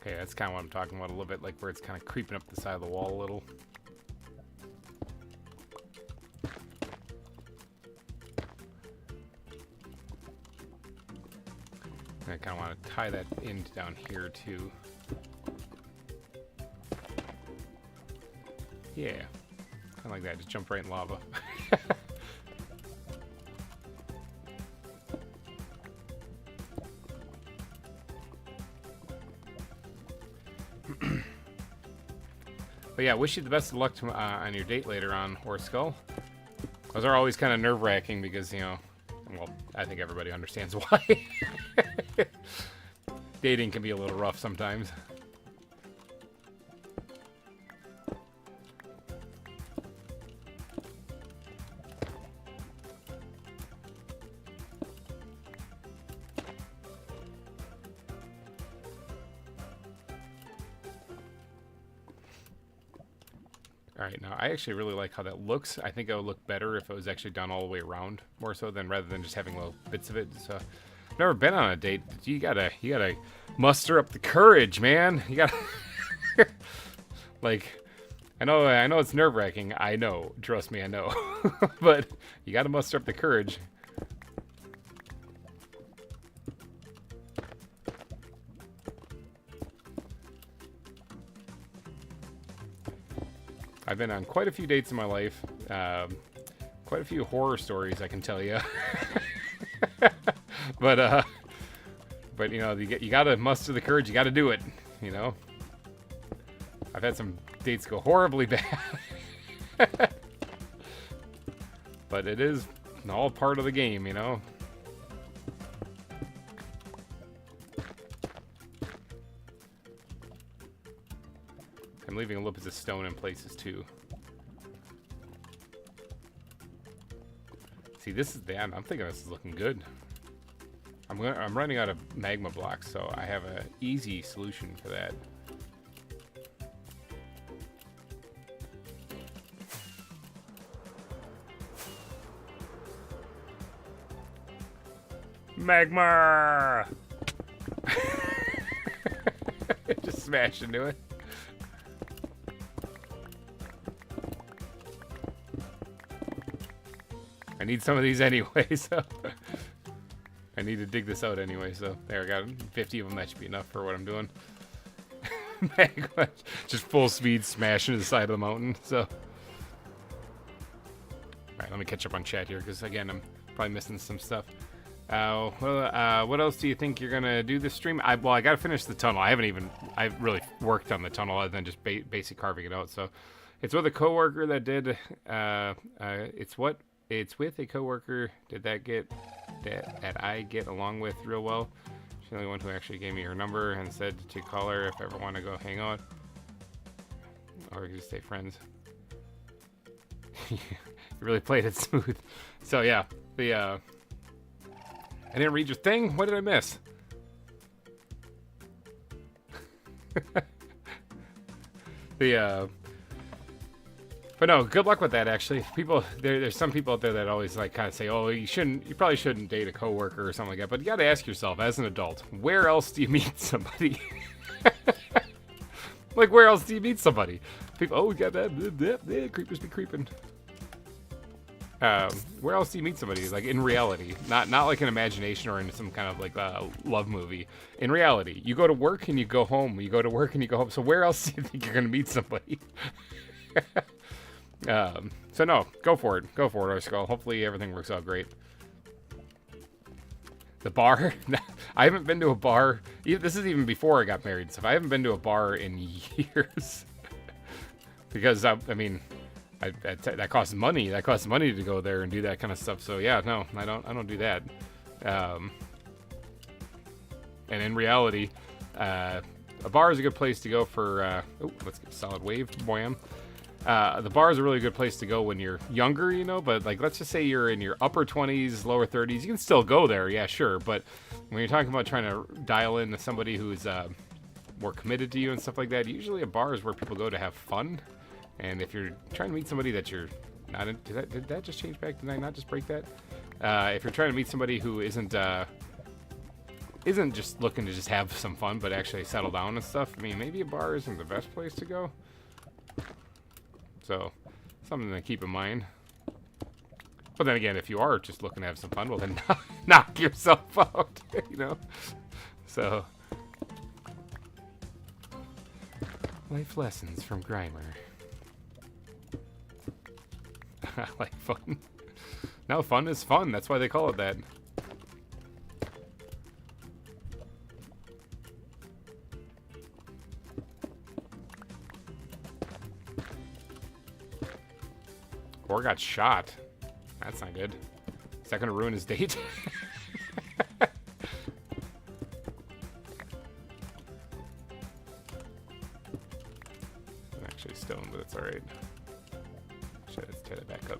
Okay, that's kind of what I'm talking about a little bit, like where it's kind of creeping up the side of the wall a little. And I kind of want to tie that in down here too. Yeah, kind of like that, just jump right in lava. But yeah, wish you the best of luck to, on your date later on, Horse Skull. Those are always kind of nerve-wracking because, you know, well, I think everybody understands why. Dating can be a little rough sometimes. Alright, now I actually really like how that looks. I think it would look better if it was actually done all the way around, more so than rather than just having little bits of it. So, I've never been on a date. You gotta muster up the courage, man. You gotta, like, I know it's nerve-wracking. I know, trust me, I know. But you gotta muster up the courage. I've been on quite a few dates in my life. Quite a few horror stories, I can tell you. But you know, you gotta muster the courage. You gotta do it. You know. I've had some dates go horribly bad. But it is all part of the game, you know. I'm leaving a little bit of stone in places too. See, this is damn. I'm thinking this is looking good. I'm running out of magma blocks, so I have an easy solution for that. Magma! Just smash into it. I need some of these anyway, so I need to dig this out anyway, so there, I got 50 of them. That should be enough for what I'm doing. Magma, just full speed smash into the side of the mountain, so. Alright, let me catch up on chat here, because again, I'm probably missing some stuff. What else do you think you're gonna do this stream? Well, I gotta finish the tunnel. I haven't really worked on the tunnel other than just basic carving it out, so. It's with a coworker that did, it's with a coworker that I get along with real well. She's the only one who actually gave me her number and said to call her if I ever want to go hang out. Or we could just stay friends. You really played it smooth. So yeah, I didn't read your thing? What did I miss? But no, good luck with that. Actually, there's some people out there that always like kind of say, "Oh, you probably shouldn't date a coworker or something like that." But you got to ask yourself, as an adult, where else do you meet somebody? Like, where else do you meet somebody? People, oh, we got that. Creepers be creeping. Where else do you meet somebody? Like in reality, not like an imagination or in some kind of like love movie. In reality, you go to work and you go home. You go to work and you go home. So where else do you think you're gonna meet somebody? So no, go for it. Go for it, Skull. Hopefully everything works out great. The bar? I haven't been to a bar. This is even before I got married. So I haven't been to a bar in years. Because I mean, that costs money. That costs money to go there and do that kind of stuff. So yeah, no, I don't do that. And in reality, a bar is a good place to go for. Oh, let's get a solid wave, wham. The bar is a really good place to go when you're younger, you know. But like, let's just say you're in your upper 20s, lower 30s, you can still go there, yeah, sure. But when you're talking about trying to dial in to somebody who's more committed to you and stuff like that, usually a bar is where people go to have fun. And if you're trying to meet somebody that you're not in, did that just change back? Did I not just break that? If you're trying to meet somebody who isn't just looking to just have some fun, but actually settle down and stuff, I mean, maybe a bar isn't the best place to go. So, something to keep in mind. But then again, if you are just looking to have some fun, well then knock yourself out, you know? So, life lessons from GReimer. I like fun. No, fun is fun. That's why they call it that. Or got shot. That's not good. Is that gonna ruin his date? I'm actually stoned, but it's alright. Let's tear that back up.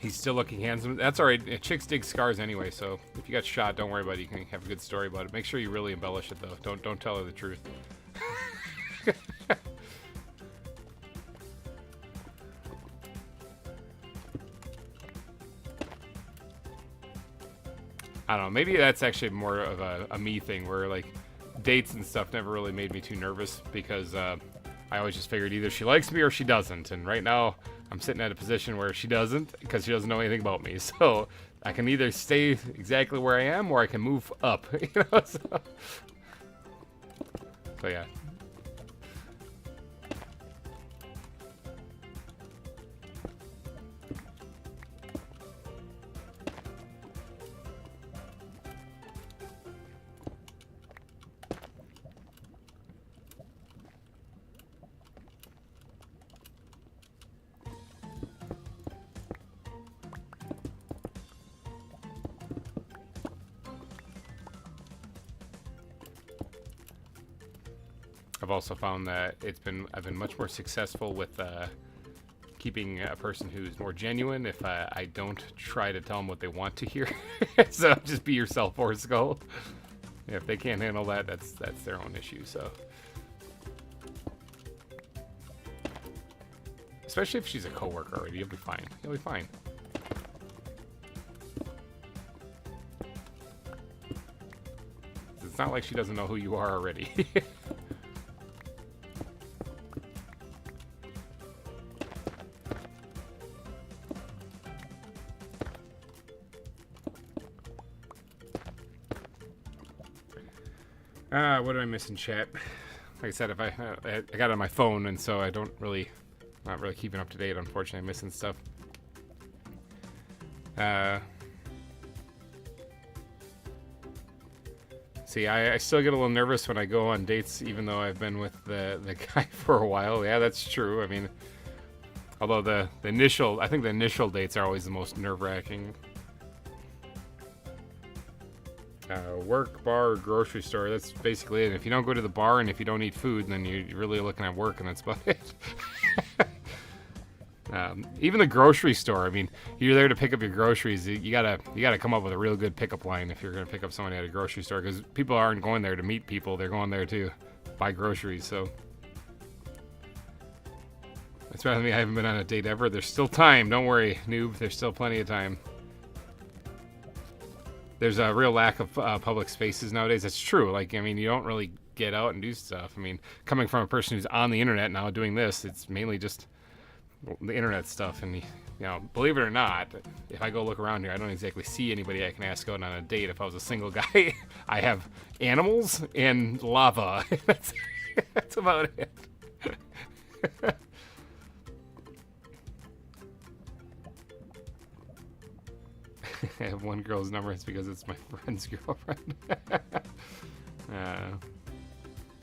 He's still looking handsome. That's alright. Chicks dig scars anyway, so if you got shot, don't worry about it. You can have a good story about it. Make sure you really embellish it, though. Don't tell her the truth. I don't know. Maybe that's actually more of a me thing, where like dates and stuff never really made me too nervous because I always just figured either she likes me or she doesn't. And right now, I'm sitting at a position where she doesn't because she doesn't know anything about me. So I can either stay exactly where I am or I can move up. You know? So yeah. I've also found that I've been much more successful with keeping a person who's more genuine if I don't try to tell them what they want to hear. So just be yourself, or Skull. If they can't handle that, that's their own issue. So, especially if she's a coworker already, you'll be fine. You'll be fine. It's not like she doesn't know who you are already. What did I miss in chat? Like I said, if I got it on my phone, and so I not really keeping up to date. Unfortunately, I'm missing stuff. See, I still get a little nervous when I go on dates, even though I've been with the guy for a while. Yeah, that's true. I mean, although I think the initial dates are always the most nerve-wracking. Work, bar, or grocery store. That's basically it. If you don't go to the bar and if you don't eat food, then you're really looking at work, and that's about it. Even the grocery store. I mean, you're there to pick up your groceries. You gotta come up with a real good pickup line if you're gonna pick up somebody at a grocery store, because people aren't going there to meet people. They're going there to buy groceries. So It's better than me. I haven't been on a date ever. There's still time. Don't worry, noob. There's still plenty of time. There's a real lack of public spaces nowadays. That's true. Like, I mean, you don't really get out and do stuff. I mean, coming from a person who's on the internet now doing this, it's mainly just the internet stuff. And, you know, believe it or not, if I go look around here, I don't exactly see anybody I can ask out on a date if I was a single guy. I have animals and lava. That's about it. I have one girl's number. It's because it's my friend's girlfriend. I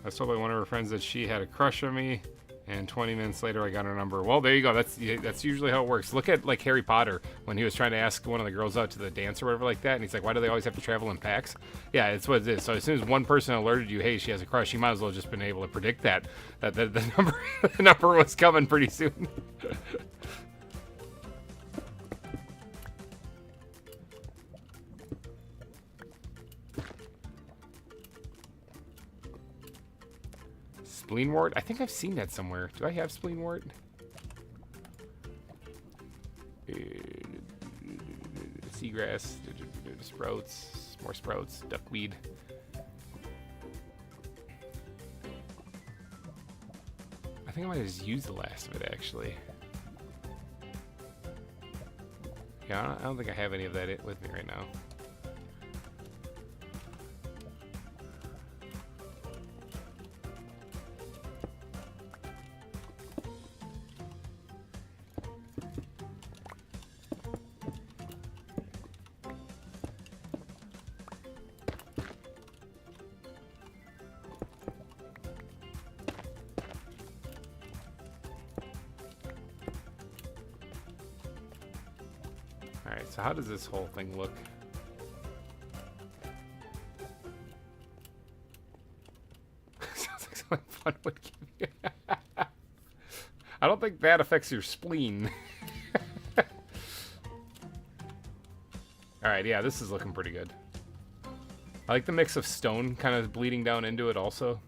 was told by one of her friends that she had a crush on me, and 20 minutes later I got her number. Well, there you go. That's usually how it works. Look at like Harry Potter when he was trying to ask one of the girls out to the dance or whatever like that, and he's like, "Why do they always have to travel in packs?" Yeah, it's what it is. So as soon as one person alerted you, "Hey, she has a crush," you might as well have just been able to predict that the number the number was coming pretty soon. Spleen wart? I think I've seen that somewhere. Do I have spleen wart? Seagrass, sprouts, more sprouts, duckweed. I think I might have just used the last of it, actually. Yeah, I don't think I have any of that with me right now. Alright, so how does this whole thing look? Sounds like something fun would give you. I don't think that affects your spleen. Alright, yeah, this is looking pretty good. I like the mix of stone kind of bleeding down into it also,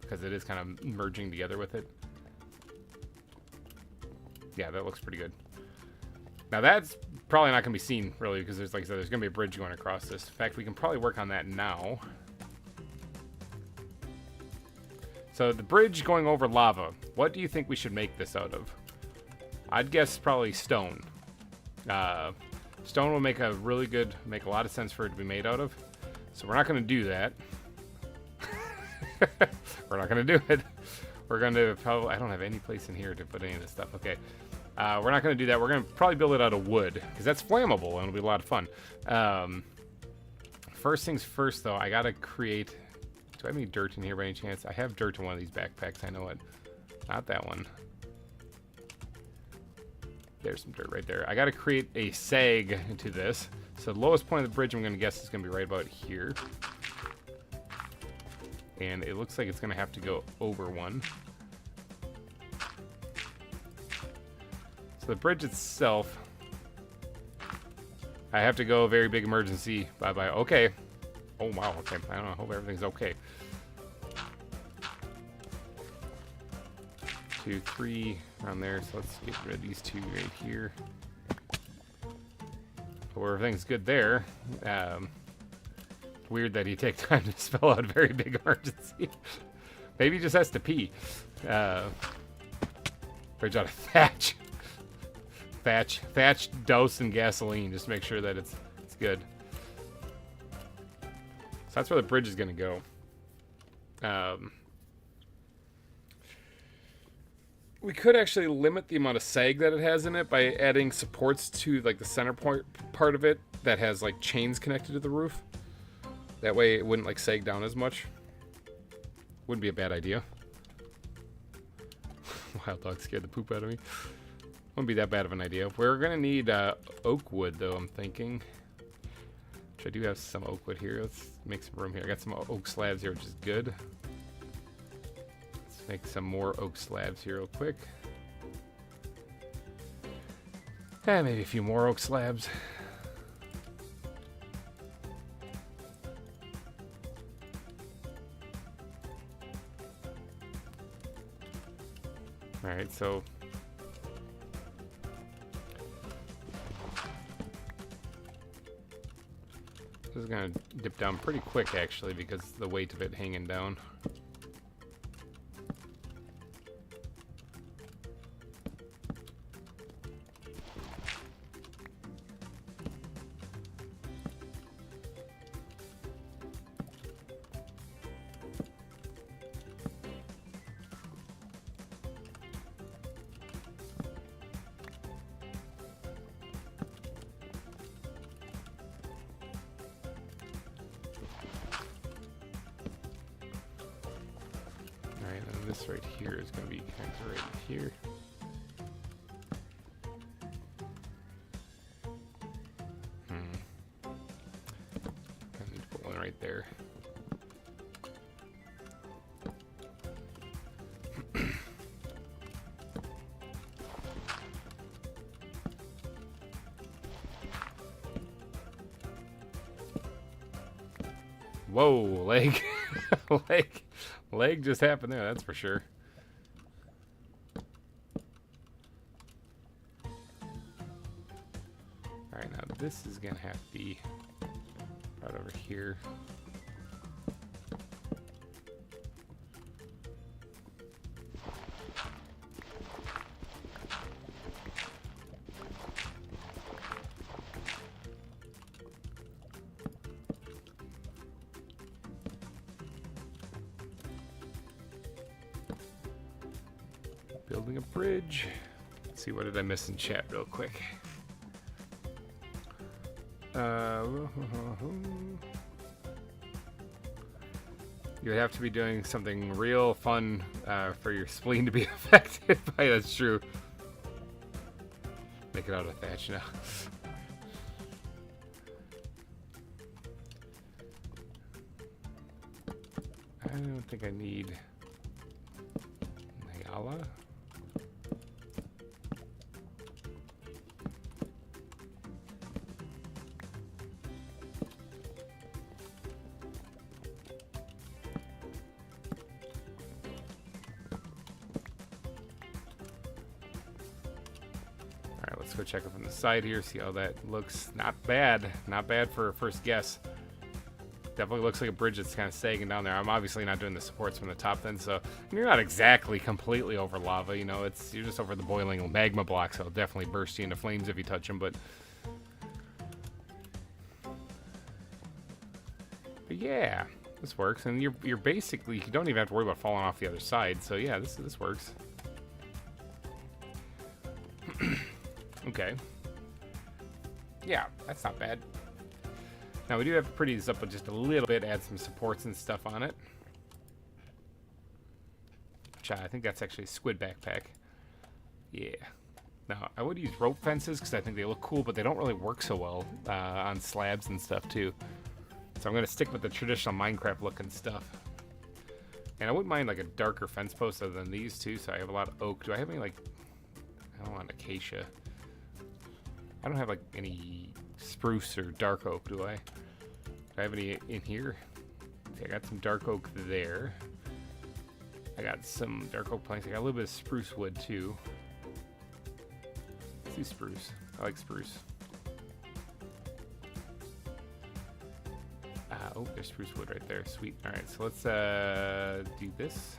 because it is kind of merging together with it. Yeah, that looks pretty good. Now that's probably not going to be seen, really, because there's, like I said, there's going to be a bridge going across this. In fact, we can probably work on that now. So the bridge going over lava, what do you think we should make this out of? I'd guess probably stone. Stone will make a lot of sense for it to be made out of. So we're not going to do that. We're not going to do it. We're going to probably, I don't have any place in here to put any of this stuff. Okay. We're not going to do that. We're going to probably build it out of wood, because that's flammable, and it'll be a lot of fun. First things first, though, I got to create... Do I have any dirt in here by any chance? I have dirt in one of these backpacks. I know it. Not that one. There's some dirt right there. I got to create a sag into this. So the lowest point of the bridge, I'm going to guess, is going to be right about here. And it looks like it's going to have to go over one. So the bridge itself, I have to go very big emergency. Bye-bye. Okay. Oh, wow. Okay. I don't know. I hope everything's okay. 2, 3 around there. So let's get rid of these two right here. Where everything's good there. Weird that he take time to spell out a very big emergency. Maybe he just has to pee. Bridge out of thatch. Thatch doused in gasoline, just to make sure that it's good. So that's where the bridge is going to go. We could actually limit the amount of sag that it has in it by adding supports to like the center part of it that has like chains connected to the roof. That way it wouldn't like sag down as much. Wouldn't be a bad idea. Wild dog scared the poop out of me. Wouldn't be that bad of an idea. We're gonna need oak wood, though, I'm thinking. Which I do have some oak wood here. Let's make some room here. I got some oak slabs here, which is good. Let's make some more oak slabs here real quick. And maybe a few more oak slabs. Alright, so is going to dip down pretty quick, actually, because the weight of it hanging down. This right here is going to be connected right here. I need to put one right there. Whoa, leg. Leg just happened there, that's for sure. Alright, now this is gonna have to be right over here. Building a bridge. Let's see, what did I miss in chat real quick? You would have to be doing something real fun for your spleen to be affected by. That's true. Make it out of thatch now. I don't think I need ZAWA. Let's go check it from the side here, see how that looks. Not bad. Not bad for a first guess. Definitely looks like a bridge that's kind of sagging down there. I'm obviously not doing the supports from the top then, so you're not exactly completely over lava, you know, you're just over the boiling magma blocks, so it'll definitely burst you into flames if you touch them, but yeah, this works, and you're basically, you don't even have to worry about falling off the other side, so yeah, this works. Okay. Yeah, that's not bad. Now we do have to pretty this up with just a little bit, add some supports and stuff on it. Which I think that's actually a squid backpack. Yeah. Now I would use rope fences because I think they look cool, but they don't really work so well on slabs and stuff too. So I'm going to stick with the traditional Minecraft looking stuff. And I wouldn't mind like a darker fence post other than these two, so I have a lot of oak. Do I have any like, I don't want acacia. I don't have like any spruce or dark oak, do I? Do I have any in here? See, I got some dark oak there. I got some dark oak planks. I got a little bit of spruce wood too. Let's do spruce. I like spruce. Oh, there's spruce wood right there. Sweet. All right, so let's do this.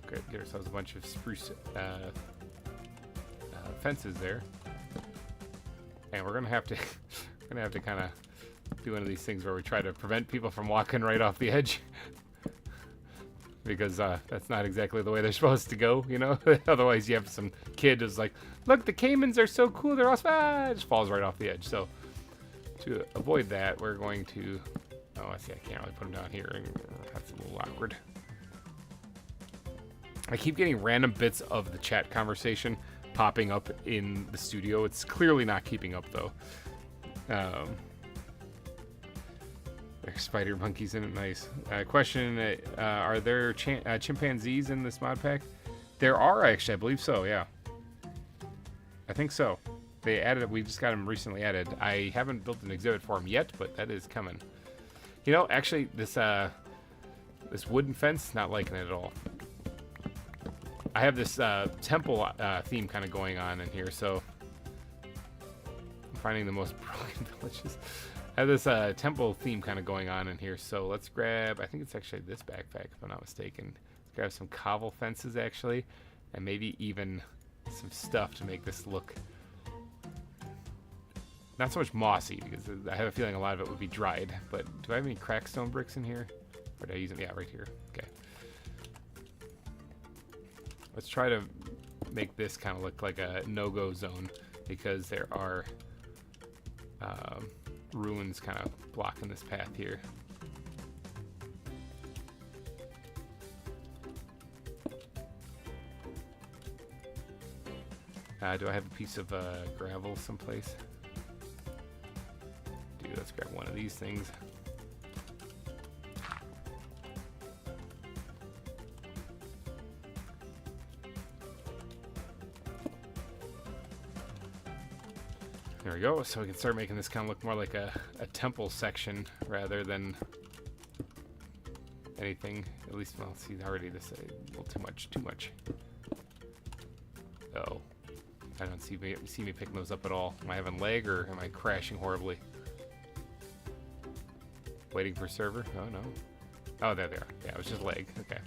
Okay, get ourselves a bunch of spruce fences there, and we're gonna have to kind of do one of these things where we try to prevent people from walking right off the edge because that's not exactly the way they're supposed to go, you know. Otherwise you have some kid who's like, look, the caimans are so cool, they're awesome, it just falls right off the edge. So to avoid that, we're going to, oh, I see, I can't really put them down here, that's a little awkward. I keep getting random bits of the chat conversation popping up in the studio. It's clearly not keeping up though. There's spider monkeys in it. Nice. Question, are there chimpanzees in this mod pack? There are actually, I believe so, yeah. I think so. They added it, we just got them recently added. I haven't built an exhibit for them yet, but that is coming. You know, actually this wooden fence, not liking it at all. I have this temple theme kind of going on in here, so finding the most broken villages. I have this temple theme kind of going on in here, so let's grab, I think it's actually this backpack if I'm not mistaken. Let's grab some cobble fences actually, and maybe even some stuff to make this look not so much mossy, because I have a feeling a lot of it would be dried. But do I have any crackstone bricks in here? Or did I use them? Yeah, right here. Okay. Let's try to make this kind of look like a no-go zone, because there are ruins kind of blocking this path here. Do I have a piece of gravel someplace? Dude, let's grab one of these things. There we go, so we can start making this kind of look more like a temple section rather than anything. At least, well, see, already this a little too much. Oh, I don't see me picking those up at all. Am I having lag or am I crashing horribly? Waiting for server? Oh no. Oh, there they are. Yeah, it was just lag. Okay.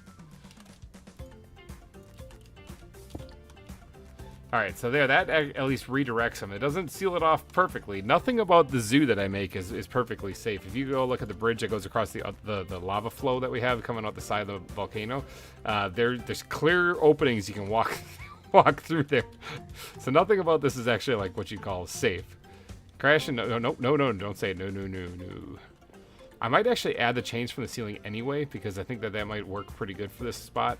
Alright, so there, that at least redirects them. It doesn't seal it off perfectly. Nothing about the zoo that I make is perfectly safe. If you go look at the bridge that goes across the lava flow that we have coming out the side of the volcano, there's clear openings you can walk through there. So nothing about this is actually like what you call safe. Crashing? No, don't say it. No. I might actually add the chains from the ceiling anyway, because I think that might work pretty good for this spot.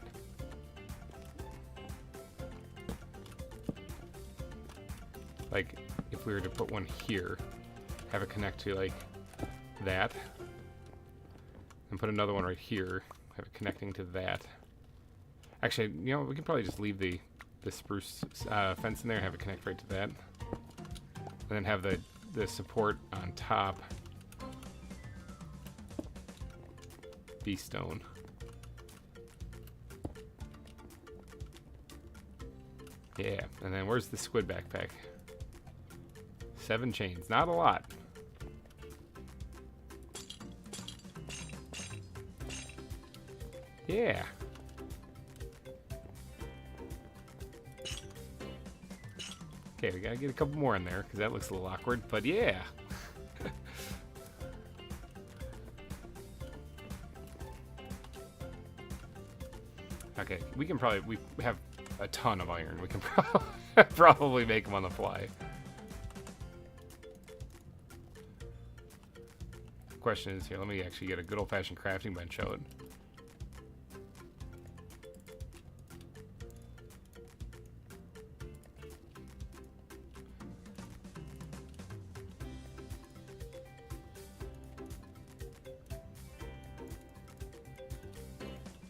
Like, if we were to put one here, have it connect to, like, that, and put another one right here, have it connecting to that. Actually, you know, we can probably just leave the spruce fence in there, have it connect right to that, and then have the support on top be stone. Yeah, and then where's the squid backpack? 7 chains, not a lot. Yeah. Okay, we gotta get a couple more in there, because that looks a little awkward, but yeah. Okay, we have a ton of iron. We can probably make them on the fly. Question is here, let me actually get a good old-fashioned crafting bench out.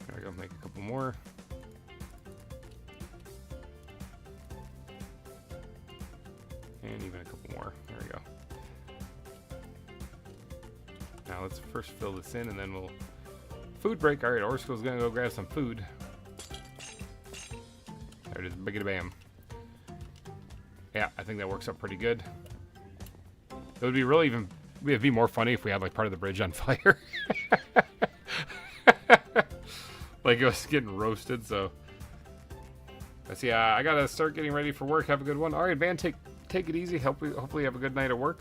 There we go, make a couple more. And even a couple more. There we go. Now let's first fill this in, and then we'll food break. All right, Orsko's gonna go grab some food. There it is, biggity bam. Yeah, I think that works out pretty good. It would be it'd be more funny if we had like part of the bridge on fire. Like it was getting roasted. So let's see. I gotta start getting ready for work. Have a good one. All right, man. Take it easy. Hopefully you have a good night at work.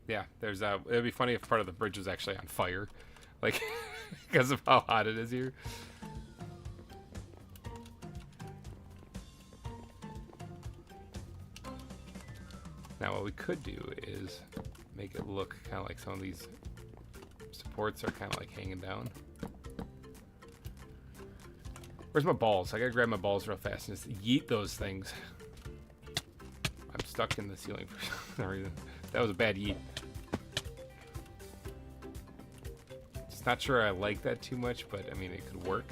Yeah, it'd be funny if part of the bridge was actually on fire, like, because of how hot it is here. Now what we could do is make it look kind of like some of these supports are kind of like hanging down. Where's my balls? I gotta grab my balls real fast and just yeet those things. I'm stuck in the ceiling for some reason. That was a bad yeet. Just not sure I like that too much, but I mean, it could work.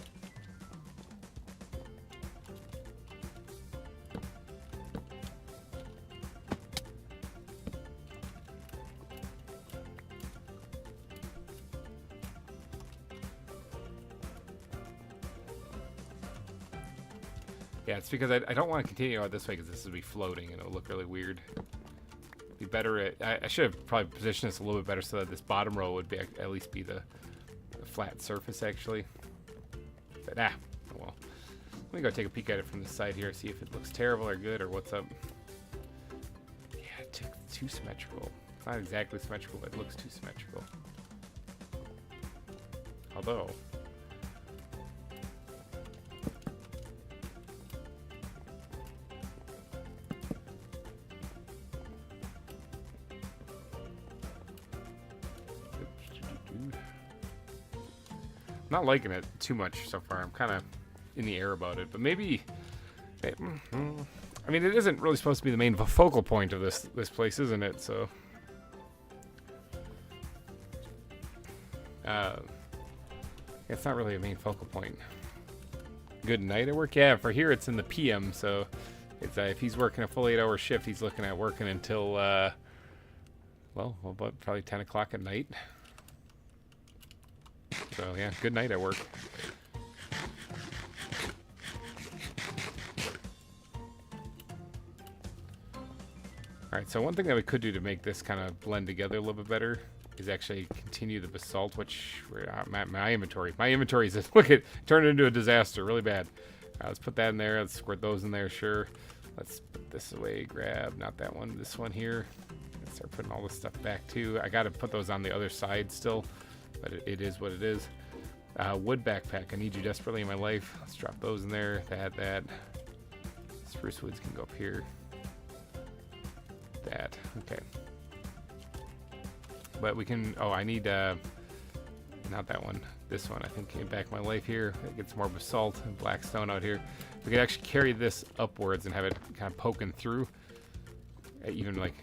Yeah, it's because I don't want to continue out this way because this will be floating and it'll look really weird. Be better at, I should have probably positioned this a little bit better so that this bottom row would be at least be the flat surface actually. But oh well. Let me go take a peek at it from the side here, see if it looks terrible or good or what's up. Yeah, too symmetrical. It's not exactly symmetrical, but it looks too symmetrical. Although I'm not liking it too much so far. I'm kind of in the air about it, but maybe I mean, it isn't really supposed to be the main focal point of this place, isn't it? So it's not really a main focal point. Good night at work. Yeah, for here it's in the PM, so it's if he's working a full 8-hour shift, he's looking at working until well, about probably 10 o'clock at night. So yeah, good night at work. Alright, so one thing that we could do to make this kind of blend together a little bit better is actually continue the basalt, which my inventory is, look at, turned into a disaster, really bad. Let's put that in there, let's squirt those in there, sure. Let's put this away, grab, not that one, this one here. Let's start putting all this stuff back too. I gotta put those on the other side still, but it is what it is. Wood backpack, I need you desperately in my life. Let's drop those in there, that. Spruce woods can go up here. That, okay. But we can, oh, I need, not that one, this one, I think, came back my life here. It gets more basalt and black stone out here. We could actually carry this upwards and have it kind of poking through. Even like,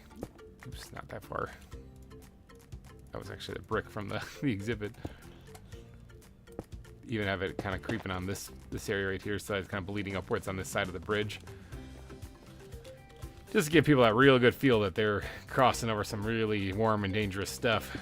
oops, not that far. That was actually the brick from the exhibit. Even have it kind of creeping on this area right here, so it's kind of bleeding upwards on this side of the bridge. Just to give people that real good feel that they're crossing over some really warm and dangerous stuff.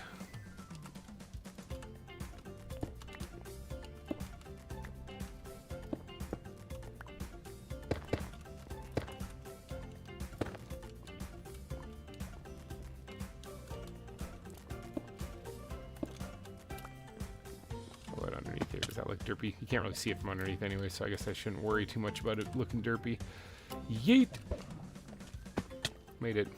What underneath here? Does that look derpy? You can't really see it from underneath anyway, so I guess I shouldn't worry too much about it looking derpy. Yeet! Made it.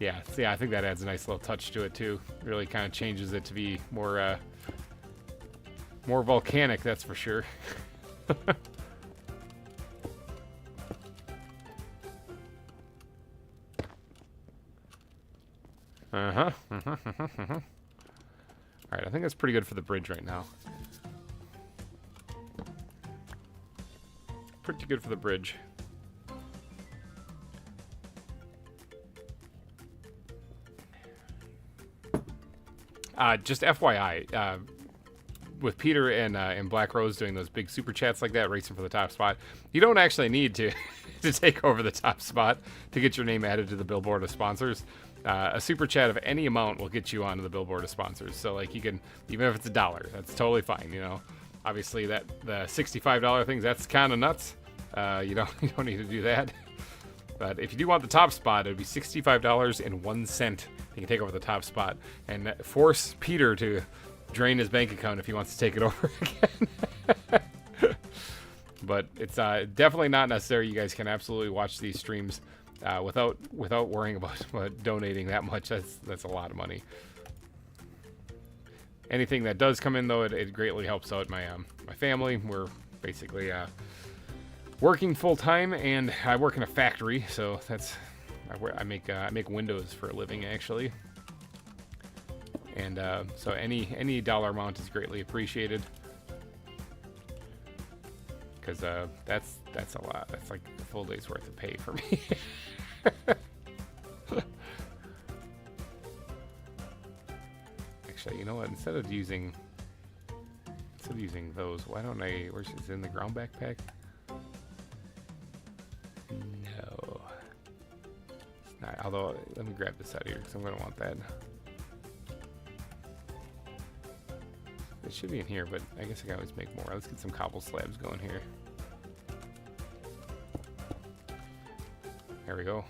Yeah, I think that adds a nice little touch to it too. Really kind of changes it to be more more volcanic, that's for sure. Alright, I think that's pretty good for the bridge right now. Pretty good for the bridge. Just FYI, with Peter and Black Rose doing those big super chats like that, racing for the top spot, you don't actually need to to take over the top spot to get your name added to the billboard of sponsors. A super chat of any amount will get you onto the billboard of sponsors. So like you can, even if it's $1, that's totally fine. You know, obviously the $65 things, that's kind of nuts. You don't need to do that. But if you do want the top spot, it would be $65.01. You can take over the top spot and force Peter to drain his bank account if he wants to take it over again. But it's definitely not necessary. You guys can absolutely watch these streams without worrying about donating that much. That's a lot of money. Anything that does come in, though, it greatly helps out my family. We're basically working full time, and I work in a factory, so that's I make windows for a living actually. And so any dollar amount is greatly appreciated, because that's a lot. That's like a full day's worth of pay for me. Actually, you know what? Instead of using those, why don't I? Where's it in the ground backpack? No. It's not, although, let me grab this out of here because I'm going to want that. It should be in here, but I guess I can always make more. Let's get some cobble slabs going here. There we go.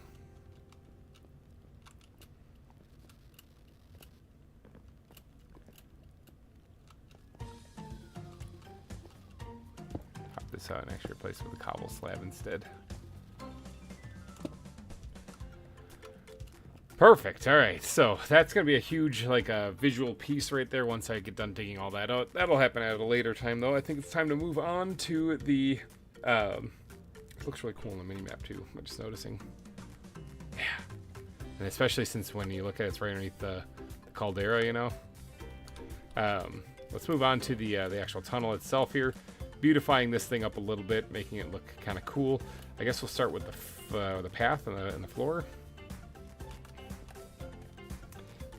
Pop this out and actually replace it with a cobble slab instead. Perfect. All right, so that's gonna be a huge visual piece right there once I get done digging all that out. That'll happen at a later time though. I think it's time to move on to the it looks really cool on the mini map too. I'm just noticing. Yeah, and especially since when you look at it, it's right underneath the caldera, you know. Let's move on to the actual tunnel itself here, beautifying this thing up a little bit, making it look kind of cool. I guess we'll start with the path and the floor.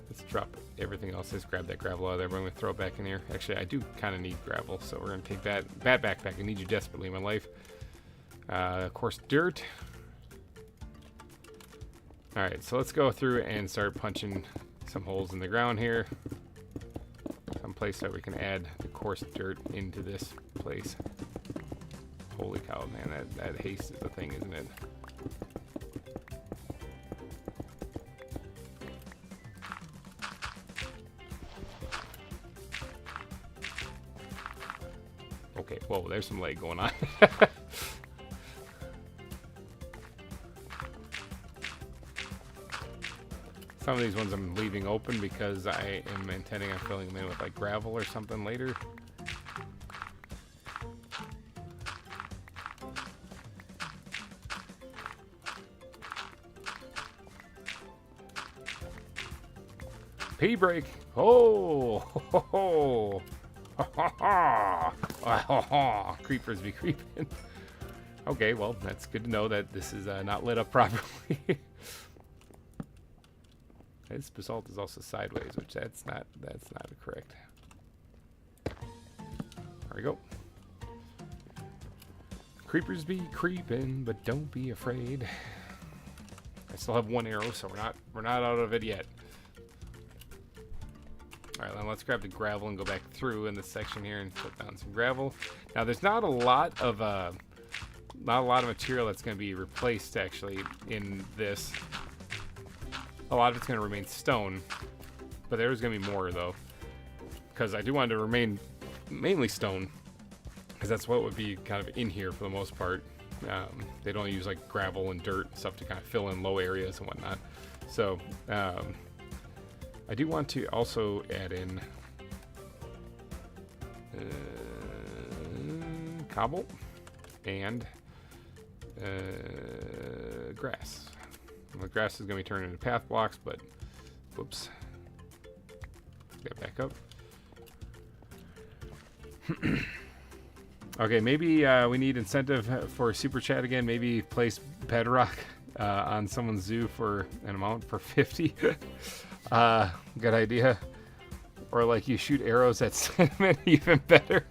Let's drop everything else. Let's grab that gravel out of there. But I'm going to throw it back in here. Actually, I do kind of need gravel, so we're going to take that backpack. I need you desperately in my life. Of course, dirt. All right, so let's go through and start punching some holes in the ground here. Some place that we can add the coarse dirt into this place. Holy cow, man, that haste is the thing, isn't it? Okay, whoa, there's some lag going on. Some of these ones I'm leaving open because I am intending on filling them in with like gravel or something later. Pee break. Oh, ho, ho, ho. Creepers be creeping. Okay, well, that's good to know that this is not lit up properly. This basalt is also sideways, which that's not correct. There we go. Creepers be creeping, but don't be afraid. I still have one arrow, so we're not out of it yet. All right, then let's grab the gravel and go back through in this section here and put down some gravel. Now, there's not a lot of material that's going to be replaced actually in this. A lot of it's going to remain stone, but there's going to be more though, because I do want it to remain mainly stone, because that's what would be kind of in here for the most part. They don't use like gravel and dirt and stuff to kind of fill in low areas and whatnot. So I do want to also add in cobble and grass. The grass is going to be turned into path blocks, but whoops. Get back up. Okay, maybe we need incentive for super chat again. Maybe place bedrock on someone's zoo for an amount for 50. Good idea. Or like you shoot arrows at cinnamon, even better.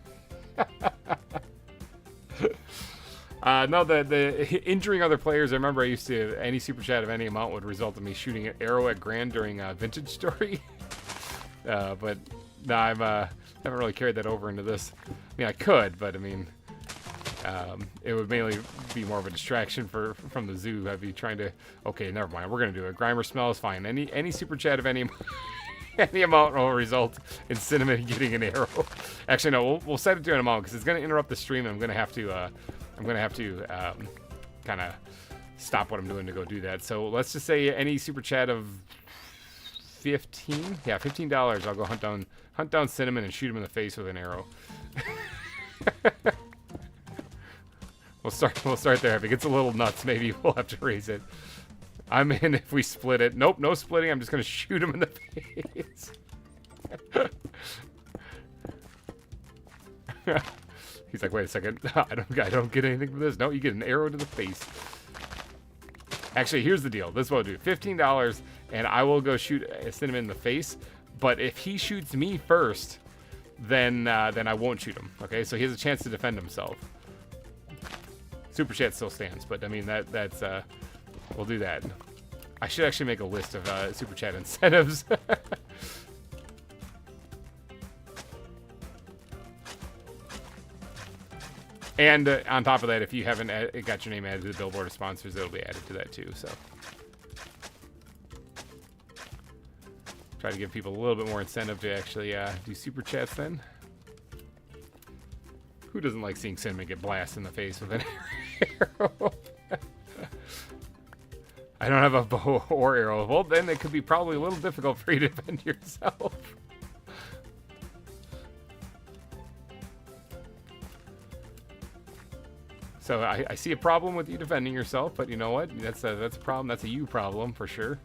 No, the injuring other players. I remember I used to, any super chat of any amount would result in me shooting an arrow at Grand during Vintage Story. But no, I haven't really carried that over into this. I mean, I could, but I mean, it would mainly be more of a distraction from the zoo. I'd be trying to. Okay, never mind. We're gonna do it. GReimer smells fine. Any super chat of any any amount will result in Cinnamon getting an arrow. Actually, no. We'll set it to an amount because it's gonna interrupt the stream. And I'm gonna have to kind of stop what I'm doing to go do that. So let's just say any super chat of 15. Yeah, $15. I'll go hunt down Cinnamon and shoot him in the face with an arrow. We'll start there. If it gets a little nuts, maybe we'll have to raise it. I'm in if we split it. Nope, no splitting. I'm just gonna shoot him in the face. He's like, wait a second. I don't get anything from this. No, you get an arrow to the face. Actually, here's the deal. This is what I'll do. $15, and I will go shoot Cinnamon in the face. But if he shoots me first, then I won't shoot him. Okay, so he has a chance to defend himself. Super chat still stands, but I mean that's we'll do that. I should actually make a list of super chat incentives. And on top of that, if you haven't got your name added to the billboard of sponsors, it'll be added to that too. So try to give people a little bit more incentive to actually do super chats then. Who doesn't like seeing Cinnamon get blasted in the face with an arrow? I don't have a bow or arrow. Well, then it could be probably a little difficult for you to defend yourself. So I see a problem with you defending yourself, but you know what? That's a problem. That's a you problem for sure.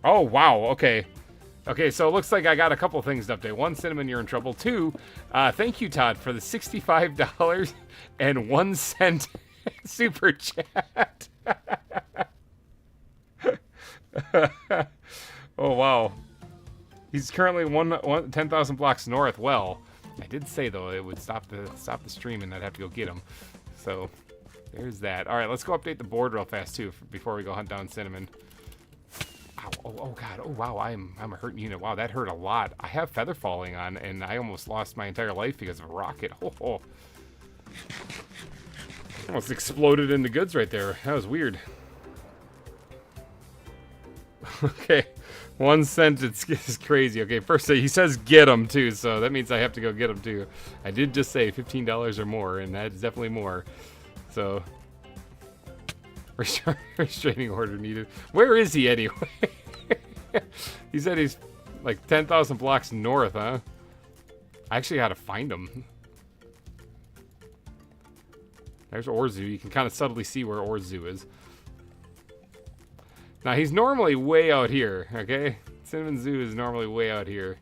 Oh, wow. Okay. Okay, so it looks like I got a couple things to update. One, Cinnamon, you're in trouble. Two, thank you, Todd, for the $65.01 super chat. Oh, wow. He's currently 10,000 blocks north. Well, I did say, though, it would stop the stream and I'd have to go get him. So there's that. All right, let's go update the board real fast, too, before we go hunt down Cinnamon. Oh God, oh wow, I'm a hurting unit. Wow, that hurt a lot. I have feather falling on, and I almost lost my entire life because of a rocket. Oh. Almost exploded into goods right there. That was weird. Okay, 1 cent, it's crazy. Okay, first he says get them too, so that means I have to go get them too. I did just say $15 or more, and that is definitely more. So restraining order needed. Where is he anyway? He said he's like 10,000 blocks north, huh? I actually got to find him. There's Orzu. You can kind of subtly see where Orzu is. Now, he's normally way out here, okay? Cinnamon Zoo is normally way out here.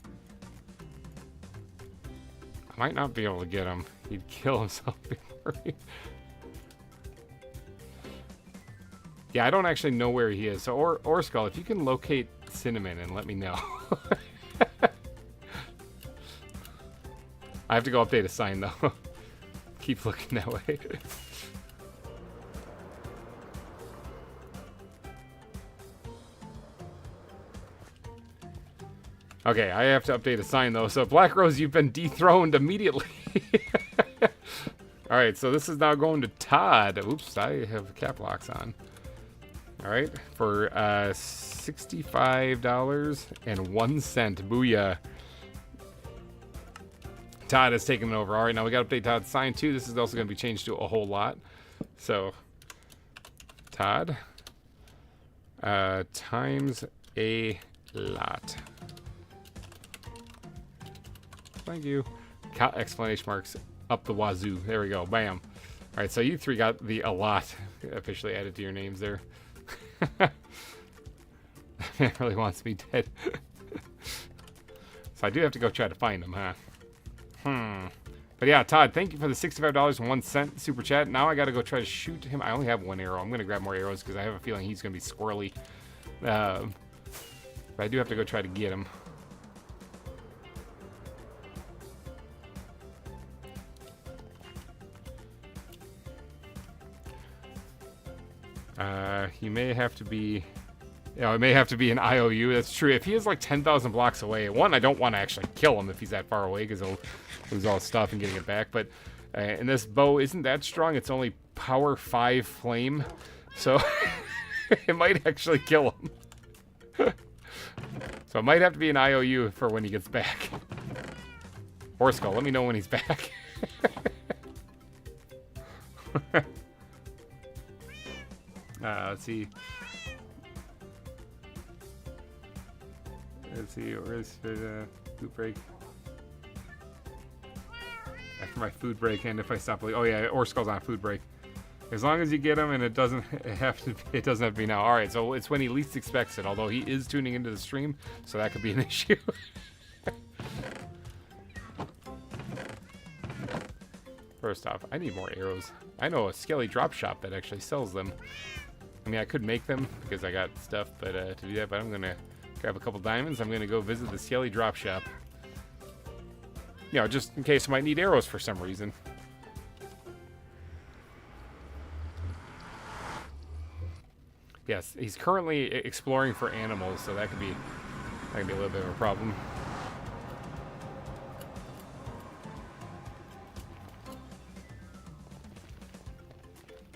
I might not be able to get him. He'd kill himself before he... Yeah, I don't actually know where he is. So, Orskull, if you can locate Cinnamon and let me know. I have to go update a sign, though. Keep looking that way. Okay, I have to update a sign, though. So, Black Rose, you've been dethroned immediately. Alright, so this is now going to Todd. Oops, I have cap locks on. Alright, for $65.01. Booyah. Todd has taken it over. Alright, now we got to update Todd's sign too. This is also going to be changed to a whole lot. So, Todd times a lot. Thank you. Exclamation marks up the wazoo. There we go. Bam. Alright, so you three got the a lot officially added to your names there. That man really wants me dead. So I do have to go try to find him, huh? But yeah, Todd, thank you for the $65.01 super chat. Now I gotta go try to shoot him. I only have 1 arrow. I'm gonna grab more arrows because I have a feeling he's gonna be squirrely. But I do have to go try to get him. He may have to be, you know, it may have to be an IOU. That's true. If he is like 10,000 blocks away, one, I don't want to actually kill him if he's that far away because he'll lose all his stuff and getting it back. But, and this bow isn't that strong. It's only power 5 flame. So it might actually kill him. So it might have to be an IOU for when he gets back. Orskull, let me know when he's back. Let's see. Where's the food break? After my food break, and if I stop, oh yeah, Orskull's on food break. As long as you get him, and it doesn't have to be now. All right, so it's when he least expects it. Although he is tuning into the stream, so that could be an issue. First off, I need more arrows. I know a skelly drop shop that actually sells them. I mean, I could make them because I got stuff, but to do that, but I'm gonna grab a couple diamonds. I'm gonna go visit the skelly drop shop you know, just in case I might need arrows for some reason. Yes, he's currently exploring for animals, so that could be a little bit of a problem.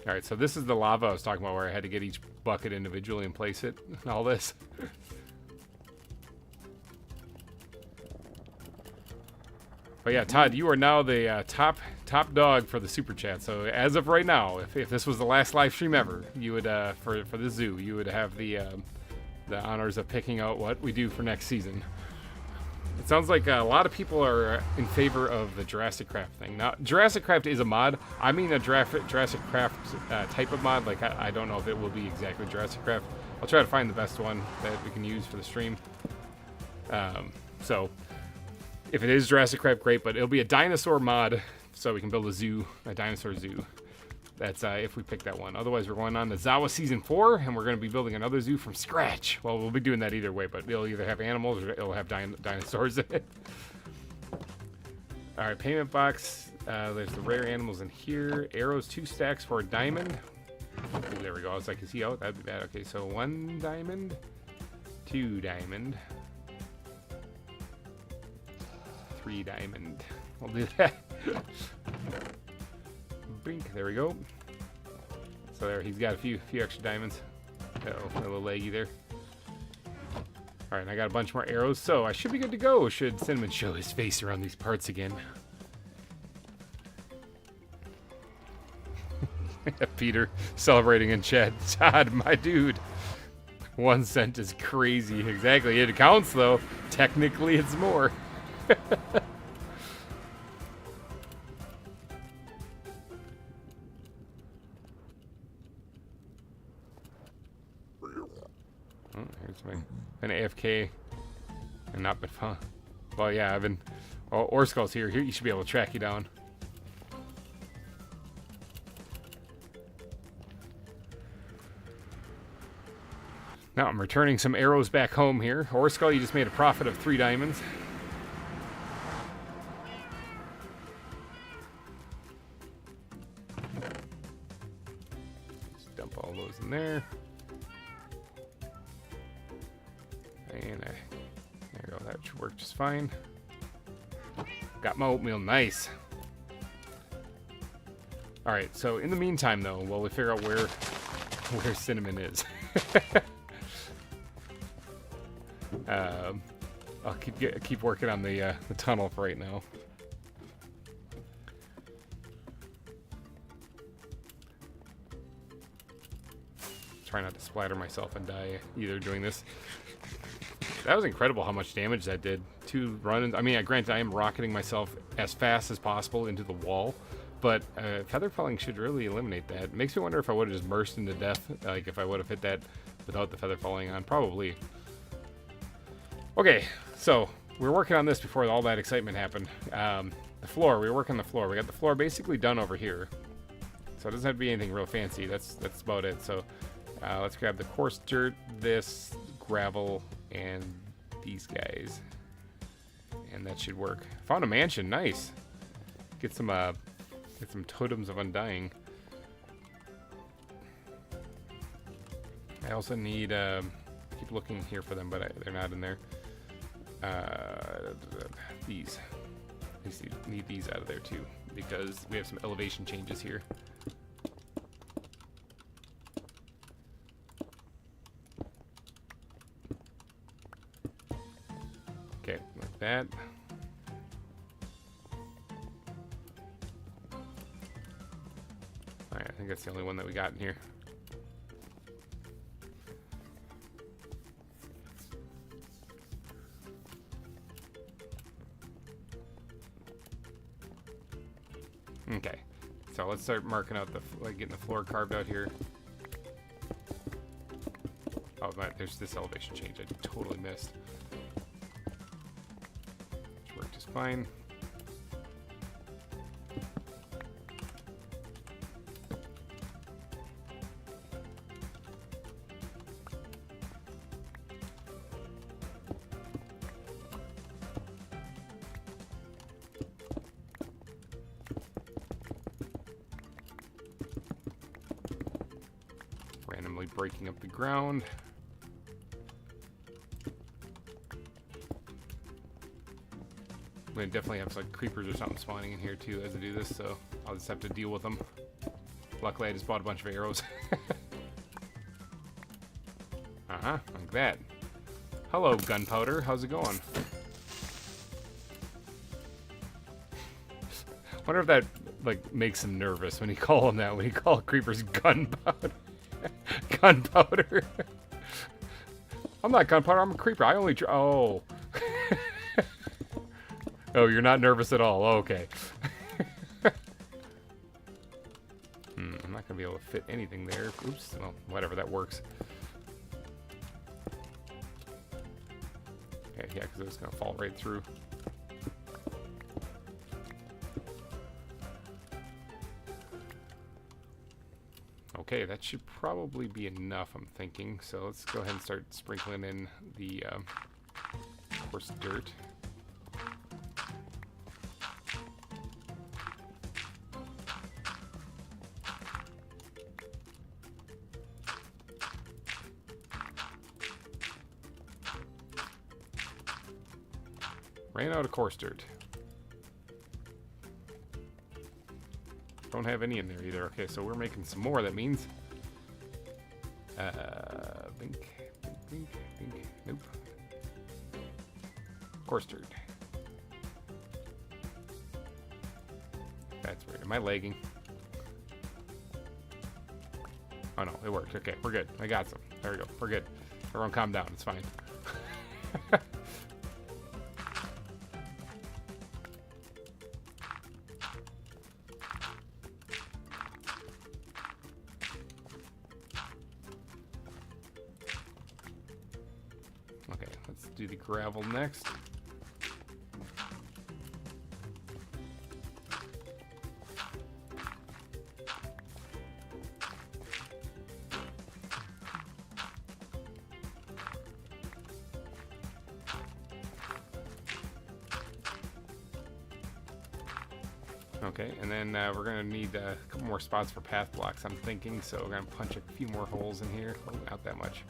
All right, so this is the lava I was talking about, where I had to get each bucket individually and place it and all this. But yeah, Todd, you are now the top dog for the super chat. So as of right now, if this was the last live stream ever, you would for the zoo, you would have the honors of picking out what we do for next season. It sounds like a lot of people are in favor of the Jurassic Craft thing. Now, Jurassic Craft is a mod. I mean a Jurassic Craft type of mod. Like, I don't know if it will be exactly Jurassic Craft. I'll try to find the best one that we can use for the stream. So, if it is Jurassic Craft, great, but it'll be a dinosaur mod, so we can build a dinosaur zoo. That's if we pick that one. Otherwise, we're going on to ZAWA Season 4, and we're going to be building another zoo from scratch. Well, we'll be doing that either way, but it'll either have animals or it'll have dinosaurs in it. All right, payment box. There's the rare animals in here. Arrows, 2 stacks for a diamond. Ooh, there we go. I was like, is he out? That'd be bad. Okay, so 1 diamond, 2 diamond, 3 diamond. We'll do that. Brink, there we go. So there, he's got a few extra diamonds. Uh-oh, a little leggy there. All right, and I got a bunch more arrows, so I should be good to go. Should Cinnamon show his face around these parts again? Peter celebrating in chat. Todd, my dude. 1 cent is crazy. Exactly, it counts though. Technically, it's more. Been AFK and not been fun. Well, yeah, I've been. Oh, Orskull's here. You should be able to track you down. Now I'm returning some arrows back home here. Orskull, you just made a profit of 3 diamonds. Just dump all those in there. And there we go, that should work just fine. Got my oatmeal, nice. Alright, so in the meantime though, while we figure out where Cinnamon is. I'll keep working on the tunnel for right now. Try not to splatter myself and die either doing this. That was incredible how much damage that did. 2 run-ins. I mean, granted, I am rocketing myself as fast as possible into the wall, but feather falling should really eliminate that. It makes me wonder if I would have just burst into death, like if I would have hit that without the feather falling on. Probably. Okay, so we're working on this before all that excitement happened. The floor, we were working on the floor. We got the floor basically done over here, so it doesn't have to be anything real fancy. That's about it. So let's grab the coarse dirt, this gravel, and these guys, and that should work. Found a mansion, nice. Get some totems of undying. I also need keep looking here for them, but they're not in there. These. I need these out of there too, because we have some elevation changes here. Okay, like that. Alright, I think that's the only one that we got in here. Okay, so let's start marking out getting the floor carved out here. Oh, there's this elevation change I totally missed. Which worked just fine. randomly breaking up the ground. I'm gonna definitely have like creepers or something spawning in here too as I do this, so I'll just have to deal with them. Luckily, I just bought a bunch of arrows. Like that. Hello, gunpowder. How's it going? Wonder if that like makes him nervous when you call him that. When you call creepers gunpowder. Gunpowder. I'm not gunpowder. I'm a creeper. I only. Oh. Oh, you're not nervous at all. Okay. I'm not gonna be able to fit anything there. Oops. Well, whatever. That works. Okay, yeah, because it was gonna fall right through. Okay, that should probably be enough, I'm thinking. So let's go ahead and start sprinkling in the coarse dirt. Ran out of coarse dirt. Don't have any in there either. Okay, so we're making some more. That means bink, bink, bink, bink. Nope. Coarse dirt. That's weird. Am I lagging? Oh no, it worked. Okay, we're good. I got some. There we go. We're good. Everyone calm down. It's fine. Do the gravel next. Okay, and then we're gonna need a couple more spots for path blocks, I'm thinking, so we're gonna punch a few more holes in here. Oh, not that much.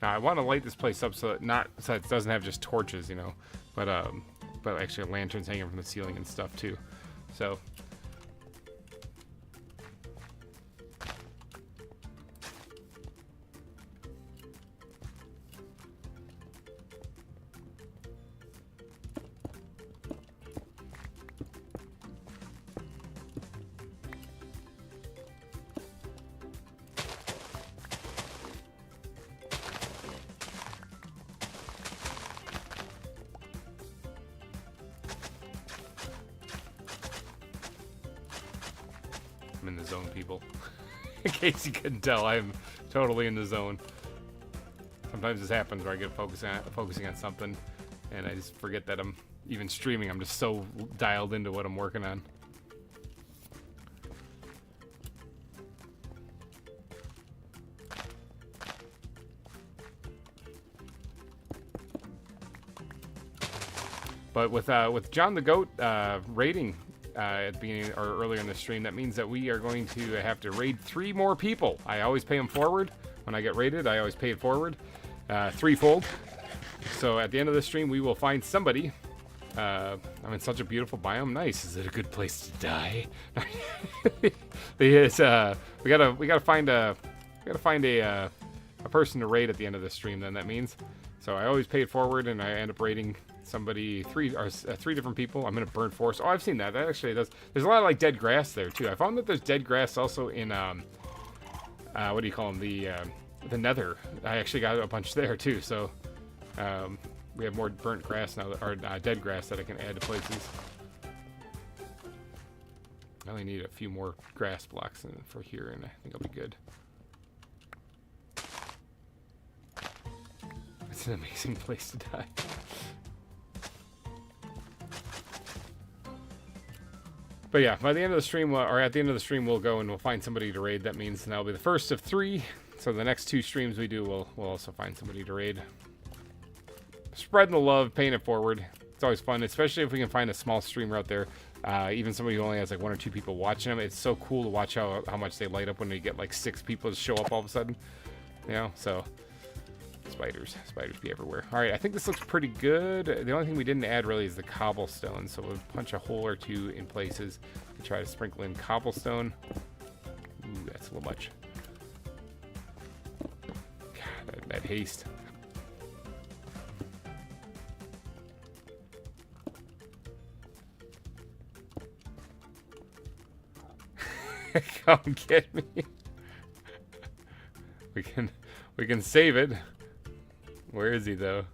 Now, I want to light this place up so it doesn't have just torches, you know, but actually lanterns hanging from the ceiling and stuff too. So I'm in the zone, people. In case you couldn't tell, I'm totally in the zone. Sometimes this happens where I get focusing on something, and I just forget that I'm even streaming. I'm just so dialed into what I'm working on. But with John the Goat raiding at the beginning or earlier in the stream, that means that we are going to have to raid 3 more people. I always pay them forward. When I get raided, I always pay it forward, threefold. So at the end of the stream, we will find somebody. I'm in such a beautiful biome. Nice. Is it a good place to die? We gotta find a person to raid at the end of the stream. Then that means. So I always pay it forward, and I end up raiding somebody, 3 different people. I'm in a burnt forest. Oh, I've seen that. That actually does. There's a lot of like dead grass there too. I found that there's dead grass also in what do you call them? The Nether. I actually got a bunch there too. So we have more burnt grass now, or dead grass that I can add to places. I only need a few more grass blocks for here, and I think I'll be good. It's an amazing place to die. But yeah, by the end of the stream, or at the end of the stream, we'll go and we'll find somebody to raid. That means that'll be the first of 3. So the next 2 streams we do, we'll also find somebody to raid. Spreading the love, paying it forward. It's always fun, especially if we can find a small streamer out there. Even somebody who only has like 1 or 2 people watching them. It's so cool to watch how much they light up when they get like 6 people to show up all of a sudden. You know, so spiders be everywhere. All right, I think this looks pretty good. The only thing we didn't add really is the cobblestone. So we'll punch a hole or 2 in places and try to sprinkle in cobblestone. Ooh, that's a little much. God, that haste. Come get me. We can save it. Where is he though?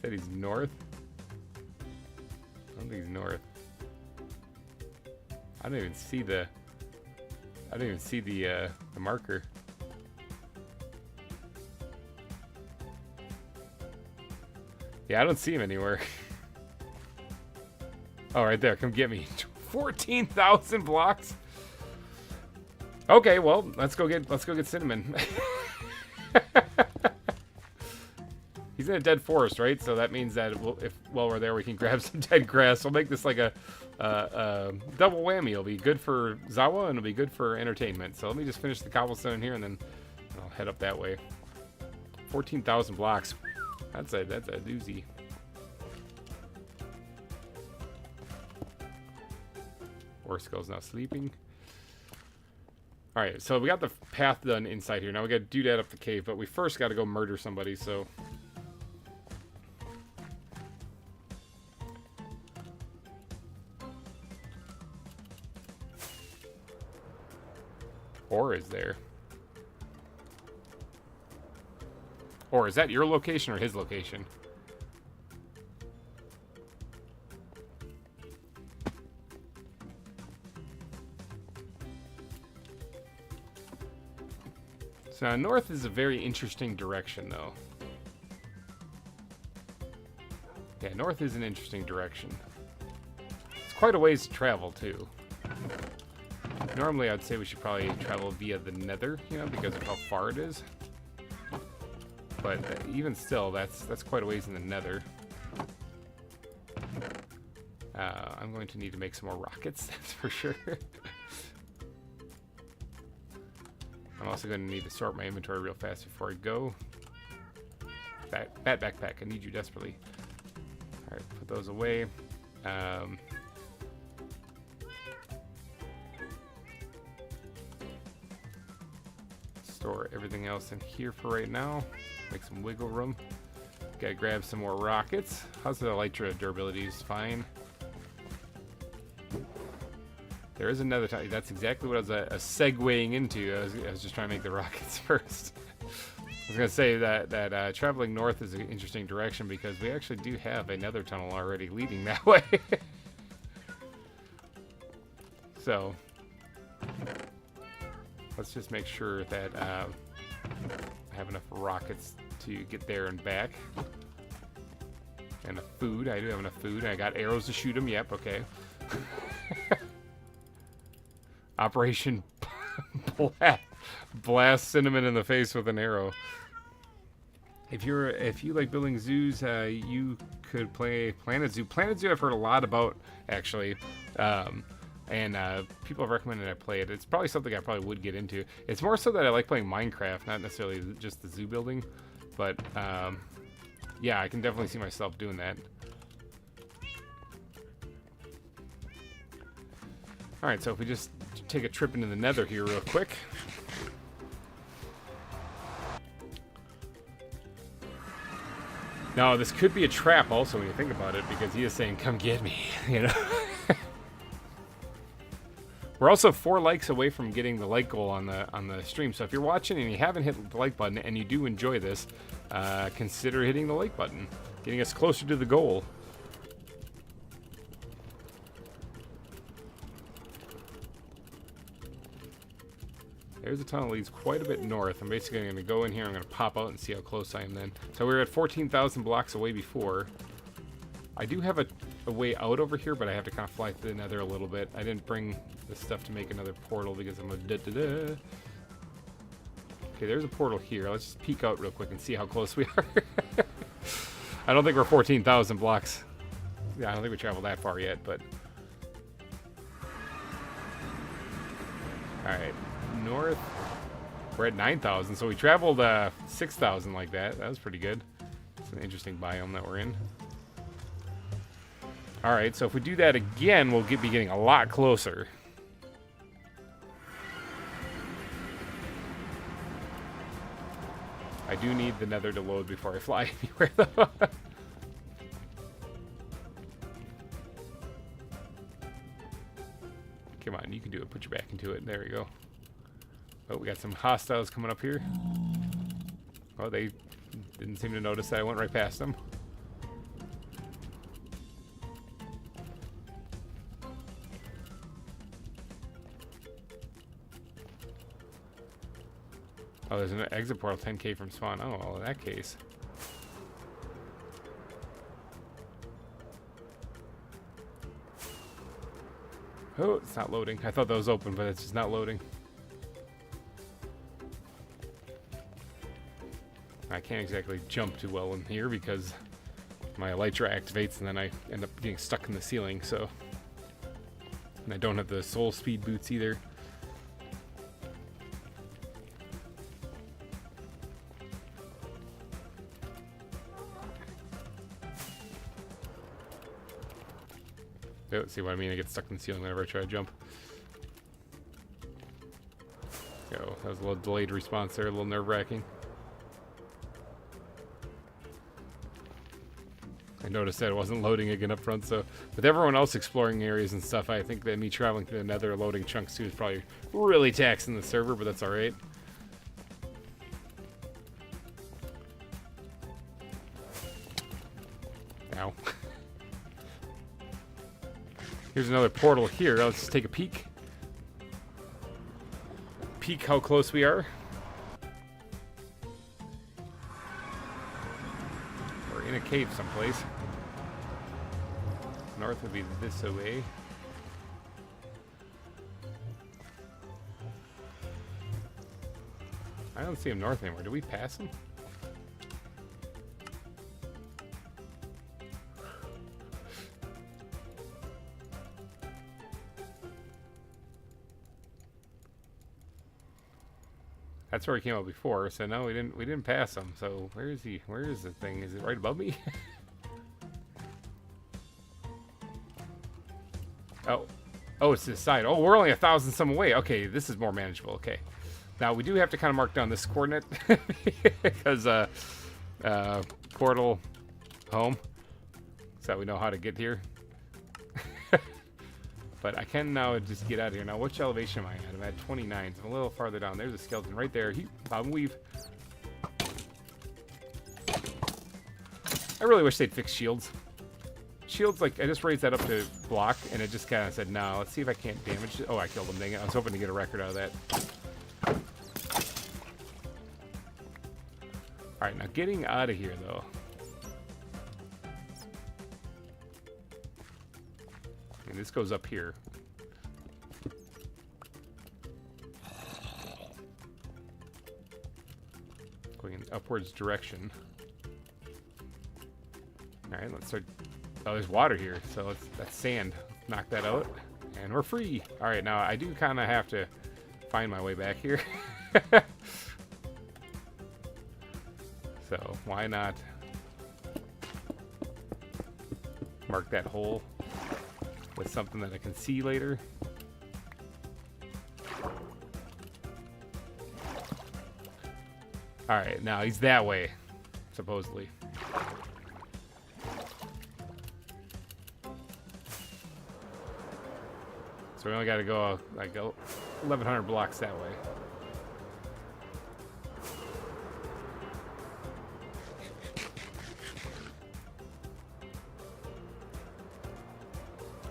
Said he's north. I don't think he's north. I don't even see the marker. Yeah, I don't see him anywhere. Oh, right there. Come get me. 14,000 blocks. Okay, well, let's go get Cinnamon. He's in a dead forest, right? So that means that while we're there, we can grab some dead grass. We'll make this like a double whammy. It'll be good for ZAWA and it'll be good for entertainment. So let me just finish the cobblestone here and then I'll head up that way. 14,000 blocks. That's a doozy. Orsko's now sleeping. Alright, so we got the path done inside here. Now we gotta do that up the cave, but we first gotta go murder somebody, so. Or is there? Or is that your location or his location? So north is a very interesting direction, though. Yeah, north is an interesting direction. It's quite a ways to travel, too. Normally, I'd say we should probably travel via the nether, you know, because of how far it is. But even still, that's quite a ways in the nether. I'm going to need to make some more rockets, that's for sure. I'm also going to need to sort my inventory real fast before I go. Bat backpack, I need you desperately. Alright, put those away. Store everything else in here for right now. Make some wiggle room. Gotta grab some more rockets. How's the elytra durability? Is fine. There is another time. That's exactly what I was segueing into. I was just trying to make the rockets first. I was gonna say that traveling north is an interesting direction because we actually do have another tunnel already leading that way. So let's just make sure that I have enough rockets to get there and back. And enough food. I do have enough food. I got arrows to shoot them. Yep. Okay. Operation blast Cinnamon in the face with an arrow. If you like building zoos, you could play Planet Zoo. Planet Zoo I've heard a lot about, actually. And people have recommended I play it. It's probably something I probably would get into. It's more so that I like playing Minecraft, not necessarily just the zoo building. But yeah, I can definitely see myself doing that. Alright, so if we just take a trip into the nether here real quick. Now, this could be a trap also when you think about it, because he is saying, come get me, you know? We're also 4 likes away from getting the like goal on the stream, so if you're watching and you haven't hit the like button and you do enjoy this, consider hitting the like button, getting us closer to the goal. There's a tunnel that leads quite a bit north. I'm basically going to go in here. I'm going to pop out and see how close I am then. So we were at 14,000 blocks away before. I do have a way out over here, but I have to kind of fly to the nether a little bit. I didn't bring the stuff to make another portal because I'm a da-da-da. Okay, there's a portal here. Let's just peek out real quick and see how close we are. I don't think we're 14,000 blocks. Yeah, I don't think we traveled that far yet, but... Alright, north. We're at 9,000, so we traveled 6,000 like that. That was pretty good. It's an interesting biome that we're in. Alright, so if we do that again, we'll be getting a lot closer. I do need the nether to load before I fly anywhere, though. Come on, you can do it. Put your back into it. There we go. Oh, we got some hostiles coming up here. Oh, they didn't seem to notice that I went right past them. Oh, there's an exit portal 10k from spawn. Oh, well, in that case. Oh, it's not loading. I thought that was open, but it's just not loading. I can't exactly jump too well in here because my elytra activates and then I end up getting stuck in the ceiling, so. And I don't have the soul speed boots either. Oh, see what I mean? I get stuck in the ceiling whenever I try to jump. Oh, that was a little delayed response there, a little nerve-wracking. I noticed that it wasn't loading again up front, so with everyone else exploring areas and stuff, I think that me traveling to the nether loading chunks too is probably really taxing the server, but that's alright. Ow. Here's another portal here. Let's just take a peek. Peek how close we are. We're in a cave someplace. North would be this way. I don't see him north anymore. Did we pass him? That's where he came out before, so no, we didn't pass him. So where is he? Where is the thing? Is it right above me? Oh, it's this side. Oh, we're only 1,000 some away. Okay, this is more manageable. Okay, now we do have to kind of mark down this coordinate because portal home, so we know how to get here. But I can now just get out of here. Now, which elevation am I at? I'm at 29, so I'm a little farther down. There's a skeleton right there. Bob and weave. I really wish they'd fix shields. Shields, like, I just raised that up to block, and it just kind of said, no, let's see if I can't damage it. Oh, I killed him, dang it. I was hoping to get a record out of that. Alright, now getting out of here, though. And this goes up here. Going in upwards direction. Alright, let's start. Oh, there's water here, so that's sand. Knock that out, and we're free. Alright, now I do kind of have to find my way back here. So, why not mark that hole with something that I can see later. Alright, now he's that way, supposedly. So we only got to go like 1,100 blocks that way.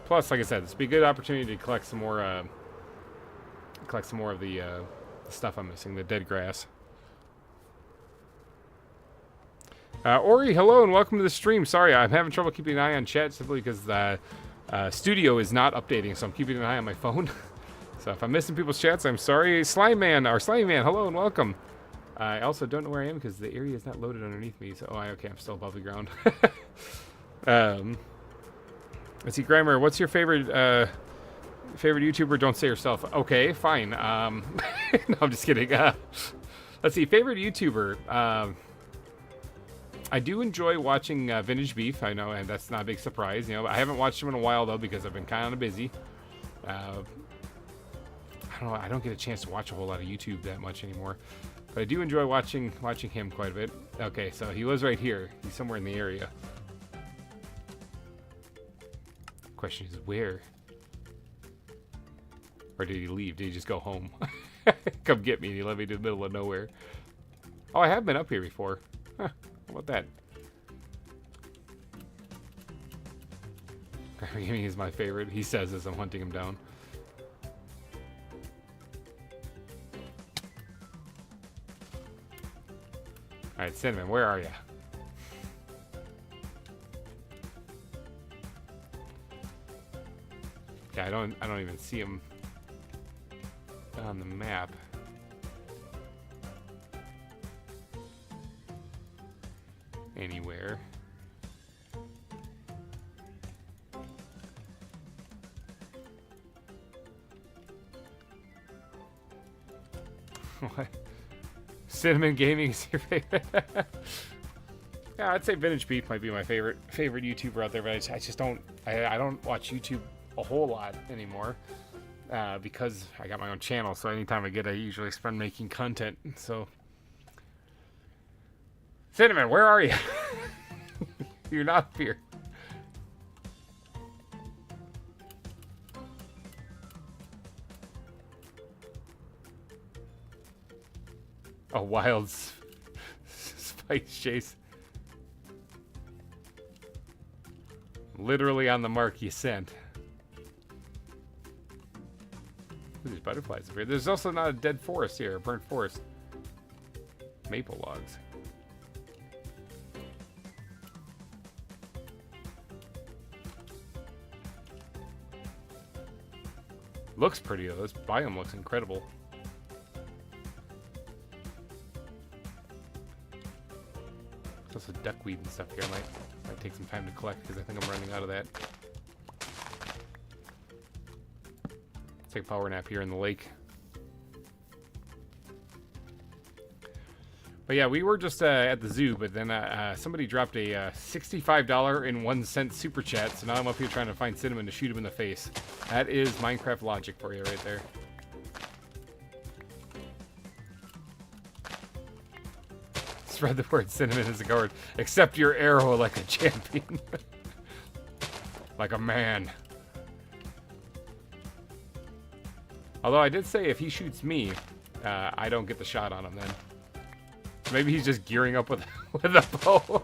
Plus, like I said, this would be a good opportunity to collect some more of the the stuff I'm missing, the dead grass. Ori, hello and welcome to the stream. Sorry, I'm having trouble keeping an eye on chat simply because the studio is not updating, so I'm keeping an eye on my phone. So if I'm missing people's chats, I'm sorry. Slime Man, hello and welcome. I also don't know where I am because the area is not loaded underneath me. So, okay, I'm still above the ground. Let's see, GReimer, what's your favorite YouTuber? Don't say yourself. Okay, fine. No, I'm just kidding. Let's see, favorite YouTuber. I do enjoy watching VintageBeef. I know, and that's not a big surprise. You know, I haven't watched him in a while though because I've been kind of busy. I don't know. I don't get a chance to watch a whole lot of YouTube that much anymore, but I do enjoy watching him quite a bit. Okay, so he lives right here. He's somewhere in the area. Question is where? Or did he leave? Did he just go home? Come get me, and he left me to the middle of nowhere. Oh, I have been up here before. Huh. How about that? Gaming is my favorite. He says as I'm hunting him down. Alright, Cinnamon, where are you? Yeah, I don't even see him on the map. Anywhere. What? Cinnamon Gaming is your favorite? Yeah, I'd say VintageBeef might be my favorite YouTuber out there, but I just don't I don't watch YouTube a whole lot anymore because I got my own channel. So anytime I get, I usually spend making content. So. Cinnamon, where are you? You're not up here. A wild spice chase. Literally on the mark you sent. There's butterflies up here. There's also not a dead forest here, a burnt forest. Maple logs. Looks pretty though. This biome looks incredible. There's also duckweed and stuff here. Might take some time to collect because I think I'm running out of that. Let's take a power nap here in the lake. But yeah, we were just at the zoo, but then somebody dropped a $65.01 super chat, so now I'm up here trying to find Cinnamon to shoot him in the face. That is Minecraft logic for you right there. Spread the word, Cinnamon is a coward. Accept your arrow like a champion. Like a man. Although I did say if he shoots me, I don't get the shot on him then. Maybe he's just gearing up with a bow.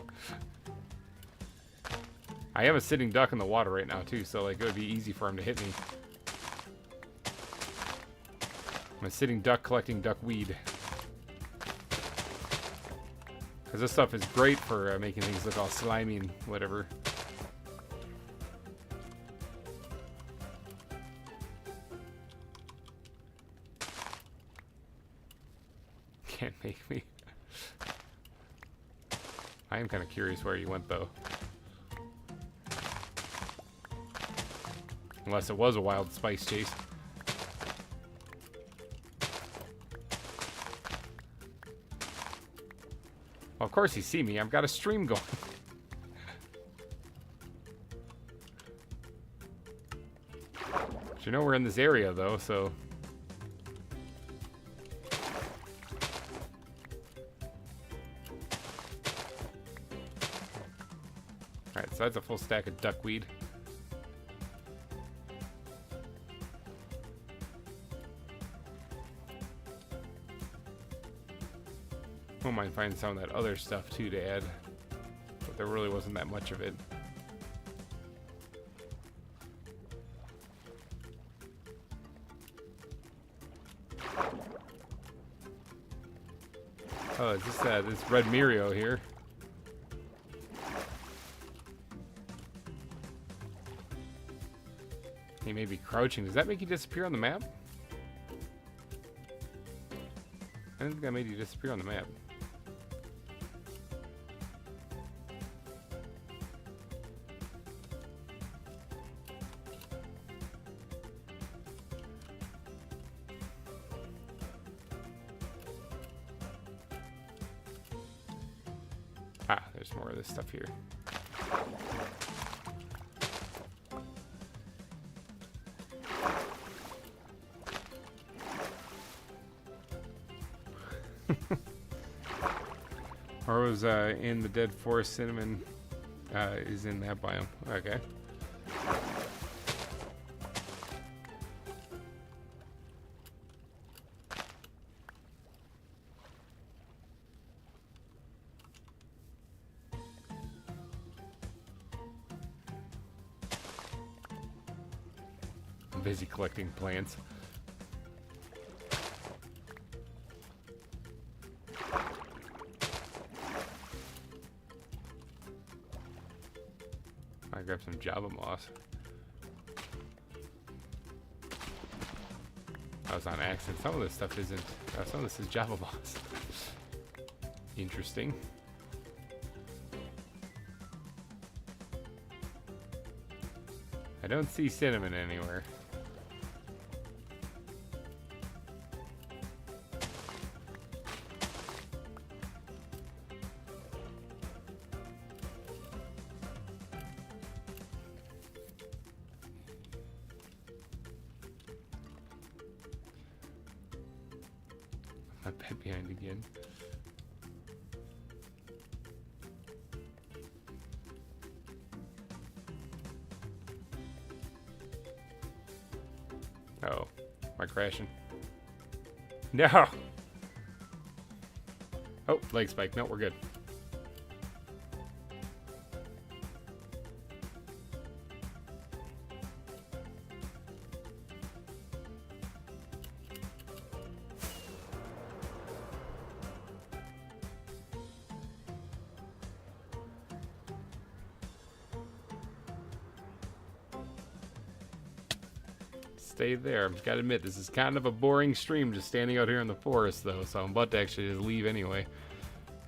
I am a sitting duck in the water right now too, so like it would be easy for him to hit me. I'm a sitting duck collecting duckweed. Because this stuff is great for making things look all slimy and whatever. Can't make me. I am kind of curious where you went, though. Unless it was a wild spice chase. Well, of course you see me. I've got a stream going. But you know we're in this area, though, so... Alright, so that's a full stack of duckweed. Don't mind finding some of that other stuff too to add, but there really wasn't that much of it. Oh, is this red Mirio here? He may be crouching. Does that make you disappear on the map? I don't think that made you disappear on the map. Ah, there's more of this stuff here. Or was in the dead forest. Cinnamon is in that biome. Okay. I'm busy collecting plants. I grab some Java moss. That was on accident. Some of this stuff isn't. Some of this is Java moss. Interesting. I don't see cinnamon anywhere. My pet behind again. Oh, am I crashing? No! Oh, leg spike. No, we're good. Stay there. I've got to admit, this is kind of a boring stream just standing out here in the forest, though, so I'm about to actually just leave anyway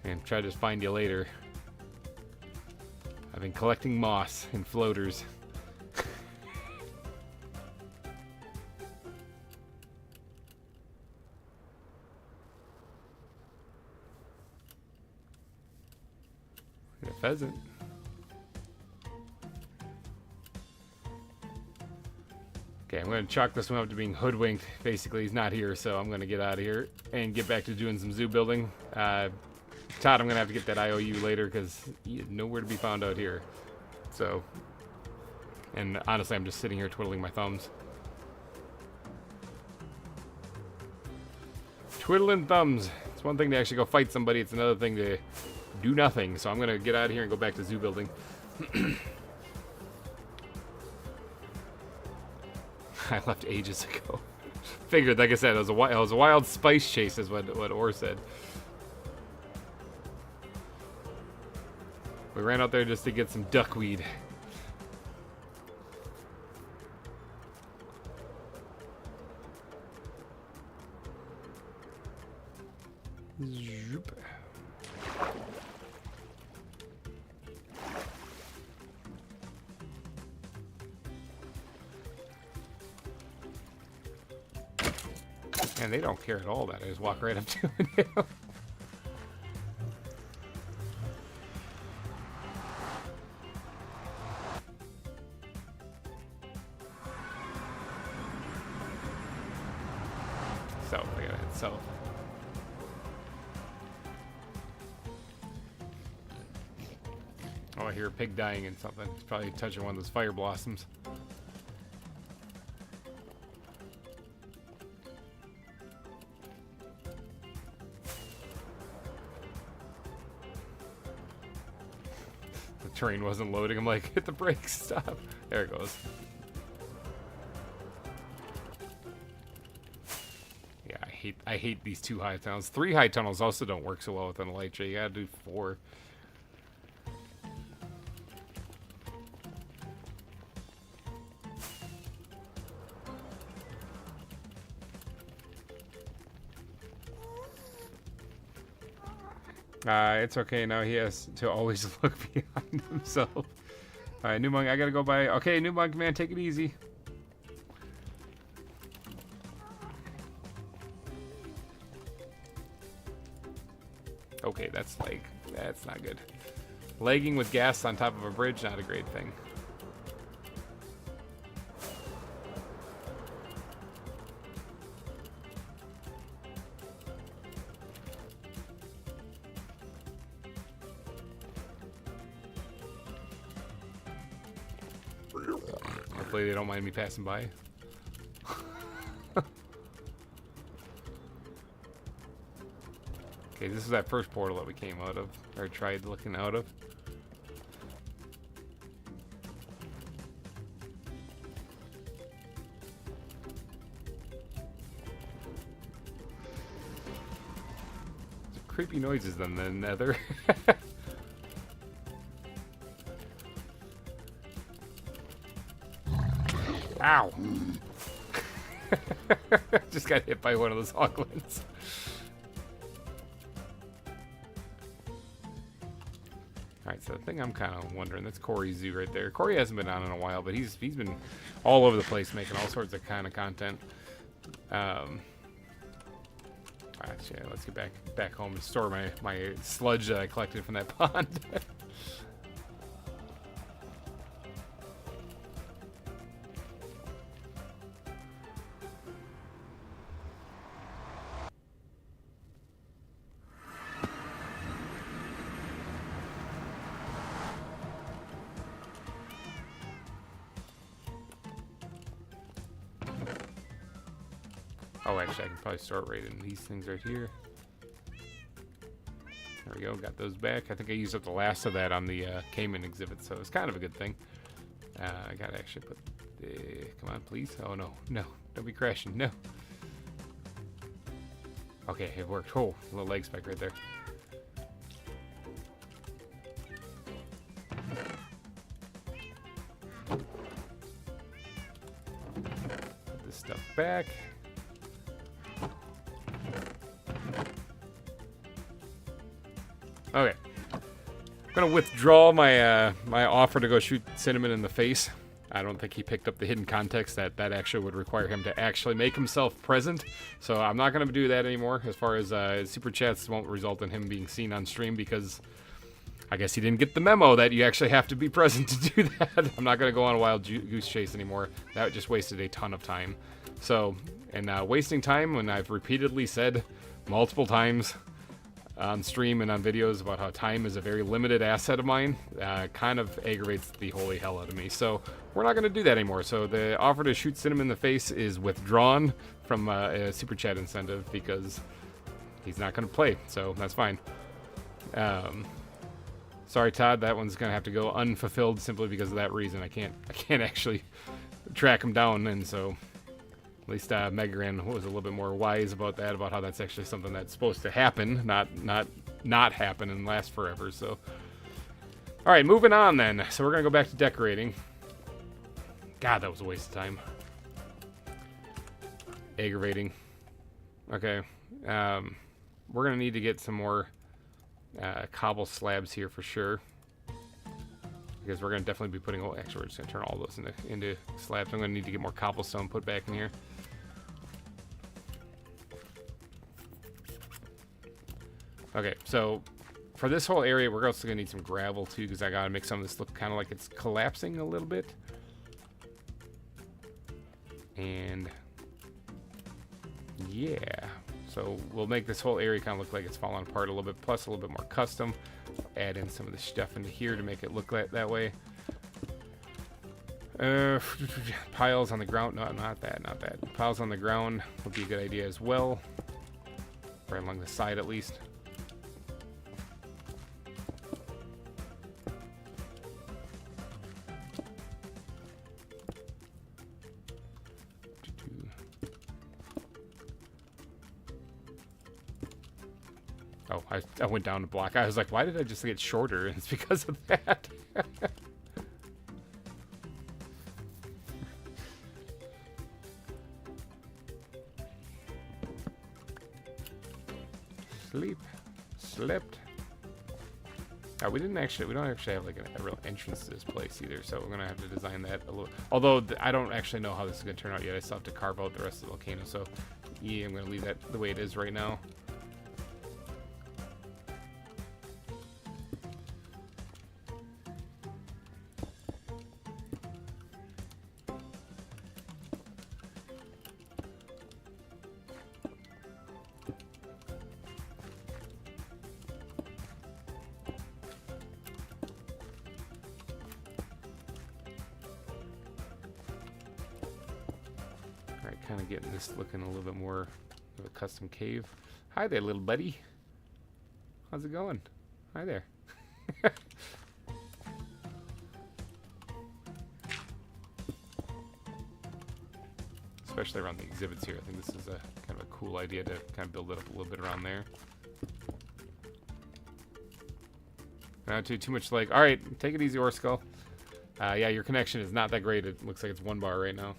and try to just find you later. I've been collecting moss and floaters. A pheasant. Okay, I'm going to chalk this one up to being hoodwinked. Basically, he's not here, so I'm going to get out of here and get back to doing some zoo building. Todd, I'm going to have to get that IOU later because he's nowhere to be found out here. So, and honestly, I'm just sitting here twiddling my thumbs. Twiddling thumbs. It's one thing to actually go fight somebody. It's another thing to do nothing. So I'm going to get out of here and go back to zoo building. I left ages ago. Figured, like I said, it was a wild spice chase, is what Orr said. We ran out there just to get some duckweed. Zoop. And they don't care at all that I just walk right up to it. South, I gotta head south. Oh, I hear a pig dying in something. It's probably touching one of those fire blossoms. Train wasn't loading. I'm like, hit the brakes, stop. There it goes. Yeah, I I hate these 2 high tunnels. 3 high tunnels also don't work so well with an elytra. You gotta do 4. It's okay now. He has to always look behind himself. All right, new monk. I gotta go by. Okay, new monk, man, take it easy. Okay, that's not good. Lagging with gas on top of a bridge, not a great thing. Hopefully they don't mind me passing by. Okay, this is that first portal that we came out of, or tried looking out of. Some creepy noises than the nether. Ow! Just got hit by one of those hoglins. Alright, so the thing I'm kind of wondering, that's Corey's zoo right there. Corey hasn't been on in a while, but he's been all over the place making all sorts of kind of content. Actually, let's get back home and store my sludge that I collected from that pond. Oh, actually, I can probably start right in these things right here. There we go, got those back. I think I used up the last of that on the Cayman exhibit, so it's kind of a good thing. I gotta actually put... come on, please. Oh, no. No. Don't be crashing. No. Okay, it worked. Oh, a little leg spike right there. Put this stuff back. Okay, I'm gonna withdraw my my offer to go shoot Cinnamon in the face. I don't think he picked up the hidden context that actually would require him to actually make himself present. So I'm not gonna do that anymore. As far as super chats won't result in him being seen on stream because I guess he didn't get the memo that you actually have to be present to do that. I'm not gonna go on a wild goose chase anymore. That just wasted a ton of time. So, and wasting time when I've repeatedly said multiple times on stream and on videos about how time is a very limited asset of mine, kind of aggravates the holy hell out of me. So we're not going to do that anymore. So the offer to shoot Cinnamon in the face is withdrawn from a super chat incentive because he's not going to play. So that's fine. Sorry, Todd. That one's going to have to go unfulfilled simply because of that reason. I can't actually track him down, and so. At least Megaran was a little bit more wise about that, about how that's actually something that's supposed to happen, not happen and last forever. So, all right, moving on then. So we're gonna go back to decorating. God, that was a waste of time. Aggravating. Okay, we're gonna need to get some more cobble slabs here for sure, because we're gonna definitely be putting. Actually, we're just gonna turn all those into slabs. I'm gonna need to get more cobblestone put back in here. Okay, so for this whole area, we're also gonna need some gravel too, because I gotta make some of this look kind of like it's collapsing a little bit. And yeah, so we'll make this whole area kind of look like it's falling apart a little bit, plus a little bit more custom. Add in some of the stuff into here to make it look like that way. Piles on the ground, no, not that. Piles on the ground would be a good idea as well. Right along the side at least. Oh, I went down a block. I was like, why did I just get shorter? And it's because of that. Sleep. Slept. We don't actually have like a real entrance to this place either, so we're gonna have to design that a little. Although I don't actually know how this is gonna turn out yet. I still have to carve out the rest of the volcano, so yeah, I'm gonna leave that the way it is right now. Kind of getting this looking a little bit more of a custom cave. Hi there, little buddy. How's it going? Hi there. Especially around the exhibits here. I think this is a kind of a cool idea to kind of build it up a little bit around there. Not too much like, all right, take it easy, Orskull. Yeah, your connection is not that great. It looks like it's 1 bar right now.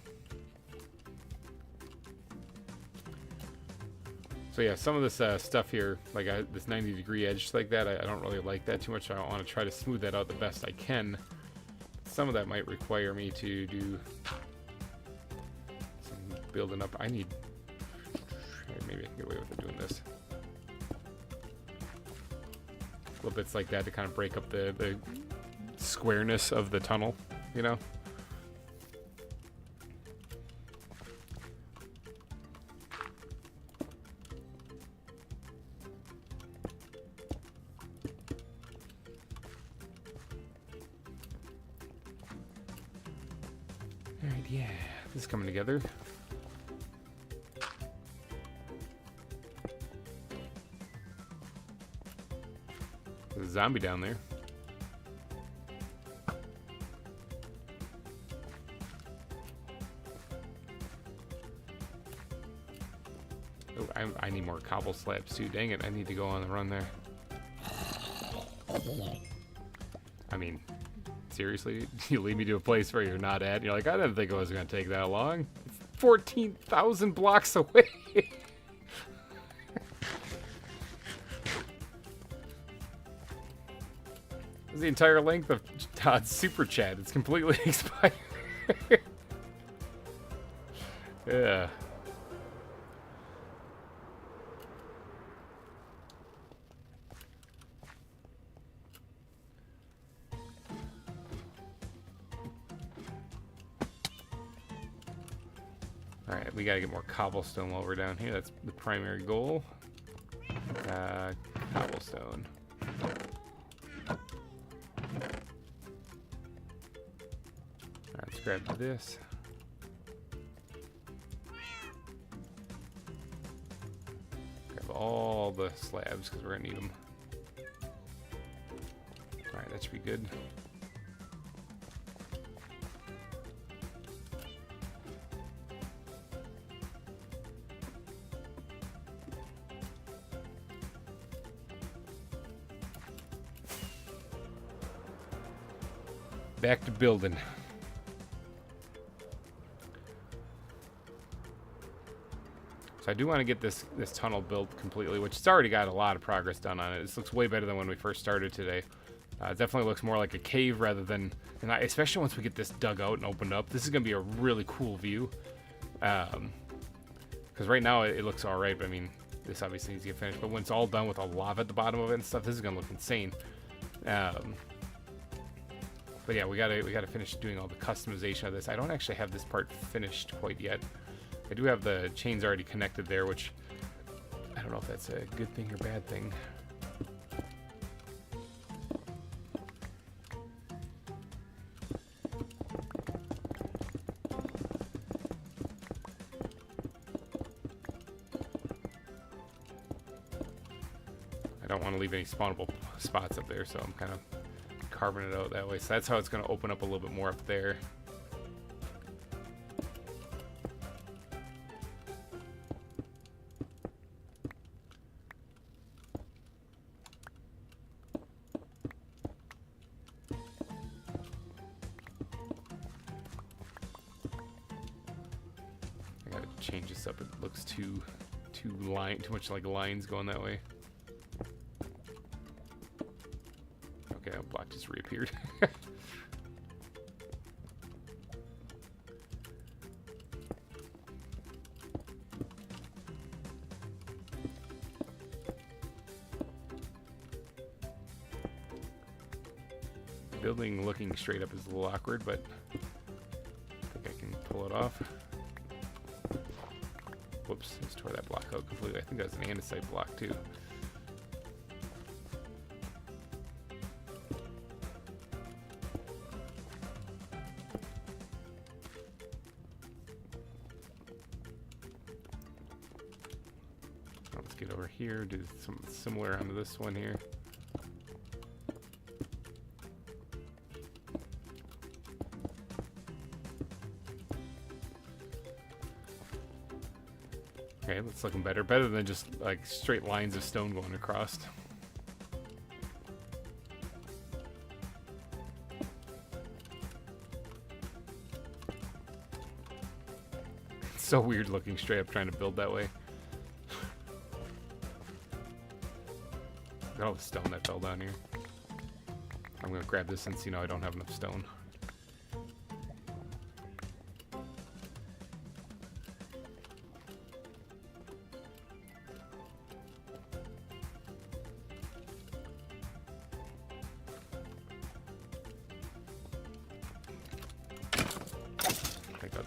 So yeah, some of this stuff here, like this 90-degree edge like that, I don't really like that too much. So I want to try to smooth that out the best I can. Some of that might require me to do some building up. Maybe I can get away with doing this. Little bits like that to kind of break up the squareness of the tunnel, you know? Alright, yeah, this is coming together. There's a zombie down there. Oh, I need more cobble slabs too. Dang it, I need to go on the run there. I mean, seriously? You lead me to a place where you're not at? You're like, I didn't think it was going to take that long. It's 14,000 blocks away. This is the entire length of Todd's super chat. It's completely expired. Yeah. Alright, we gotta get more cobblestone while we're down here. That's the primary goal. Cobblestone. Alright, let's grab this. Grab all the slabs because we're gonna need them. Alright, that should be good. Back to building. So I do want to get this tunnel built completely, which it's already got a lot of progress done on it. This looks way better than when we first started today. It definitely looks more like a cave rather than, and especially once we get this dug out and opened up, this is going to be a really cool view. Because right now it looks all right, but I mean, this obviously needs to get finished. But when it's all done with a lava at the bottom of it and stuff, this is going to look insane. But yeah, we gotta finish doing all the customization of this. I don't actually have this part finished quite yet. I do have the chains already connected there, which I don't know if that's a good thing or bad thing. I don't want to leave any spawnable spots up there, so I'm kind of carving it out that way. So that's how it's going to open up a little bit more up there. change this up. It looks too much like lines going that way. Okay, that block just reappeared. Building looking straight up is a little awkward, but I think I can pull it off. Whoops, just tore that block out completely. I think that's an andesite block too. Let's get over here, do something similar onto this one here. Okay, that's looking better. Better than just like straight lines of stone going across. It's so weird looking straight up trying to build that way. Look at all the stone that fell down here. I'm gonna grab this since, you know, I don't have enough stone.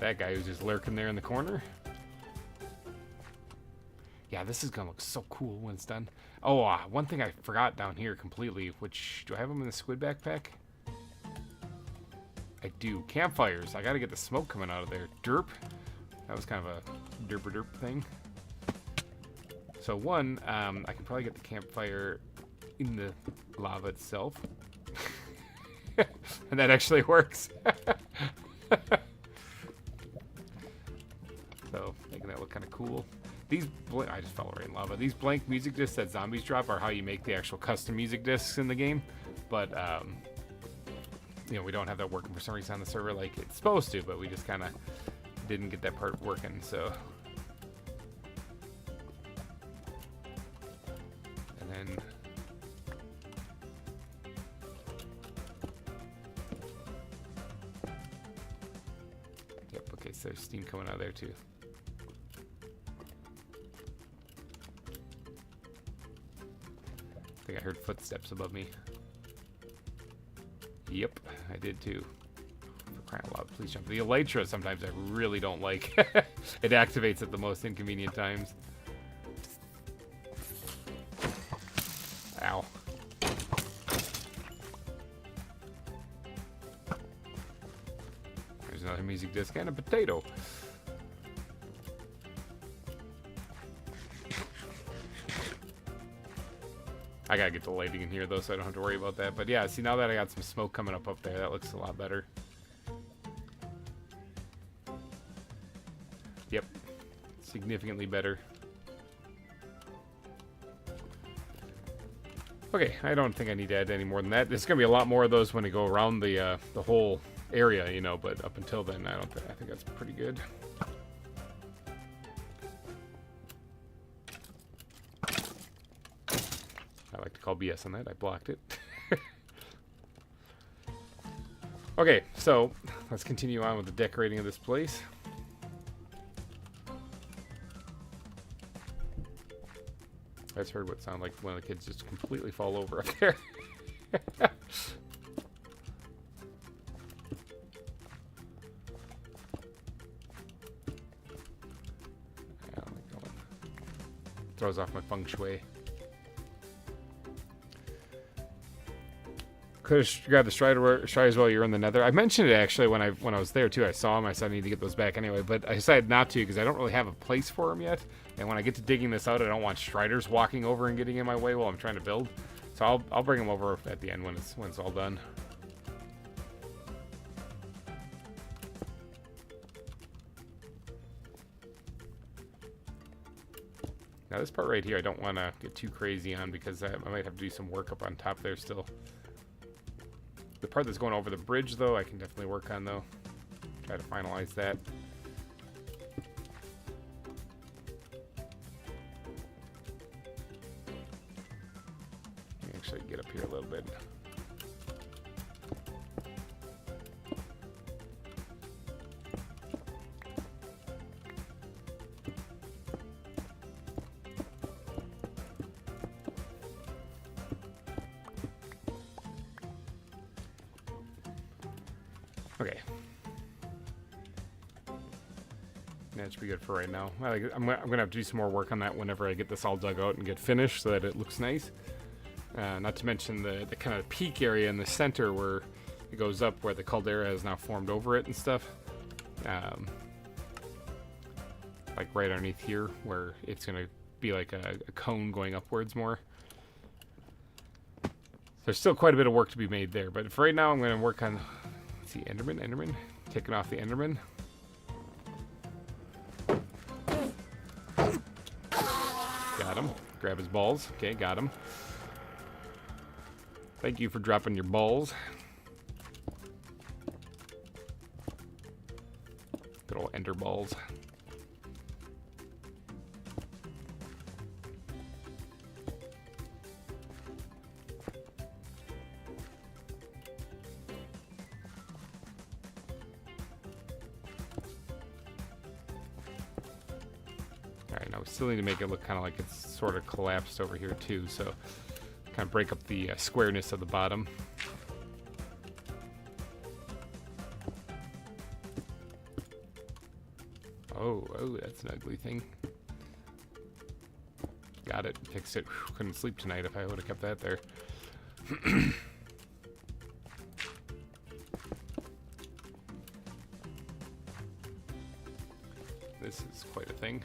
That guy who's just lurking there in the corner. Yeah, this is gonna look so cool when it's done. Oh, one thing I forgot down here completely, which, do I have them in the squid backpack? I do. Campfires. I gotta get the smoke coming out of there. Derp. That was kind of a derp thing. So one, I can probably get the campfire in the lava itself. And that actually works. So, making that look kind of cool. These, I just fell right in lava. These blank music discs that zombies drop are how you make the actual custom music discs in the game. But, you know, we don't have that working for some reason on the server like it's supposed to, but we just kind of didn't get that part working, so. And then, yep, okay, so there's steam coming out of there too. I think I heard footsteps above me. Yep, I did too. For crying out loud, please jump. The elytra sometimes I really don't like. It activates at the most inconvenient times. Ow. There's another music disc and a potato. I gotta get the lighting in here though, so I don't have to worry about that. But yeah, see, now that I got some smoke coming up there, that looks a lot better. Yep, significantly better. Okay, I don't think I need to add any more than that. There's gonna be a lot more of those when I go around the whole area, you know. But up until then, I think that's pretty good. I like to call BS on that. I blocked it. Okay, so let's continue on with the decorating of this place. I just heard what sounded like one of the kids just completely fall over up there. Throws off my feng shui. Could have grabbed the striders while you're in the nether. I mentioned it actually when I was there too. I saw them. I said I need to get those back anyway, but I decided not to because I don't really have a place for them yet. And when I get to digging this out, I don't want striders walking over and getting in my way while I'm trying to build. So I'll bring them over at the end when it's all done. Now this part right here, I don't want to get too crazy on because I might have to do some work up on top there still. The part that's going over the bridge, though, I can definitely work on, though. Try to finalize that. actually get up here a little bit. Okay. That should be good for right now. I'm gonna have to do some more work on that whenever I get this all dug out and get finished, so that it looks nice. Not to mention the kind of peak area in the center where it goes up, where the caldera has now formed over it and stuff. Like right underneath here, where it's gonna be like a cone going upwards more. There's still quite a bit of work to be made there, but for right now I'm gonna work on, let's see, Enderman, taking off the Enderman. Got him. Grab his balls. Okay, got him. Thank you for dropping your balls. Good old ender balls. Alright, now we still need to make it look kind of like it's sort of collapsed over here too, so kind of break up the squareness of the bottom. Oh, that's an ugly thing. Got it, fixed it. Whew, couldn't sleep tonight if I would have kept that there. This is quite a thing.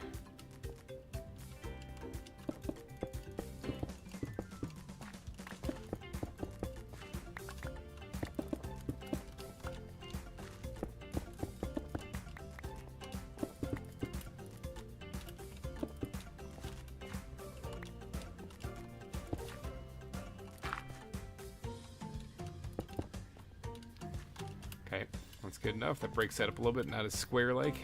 Okay, that's good enough. That breaks that up a little bit, not as square-like.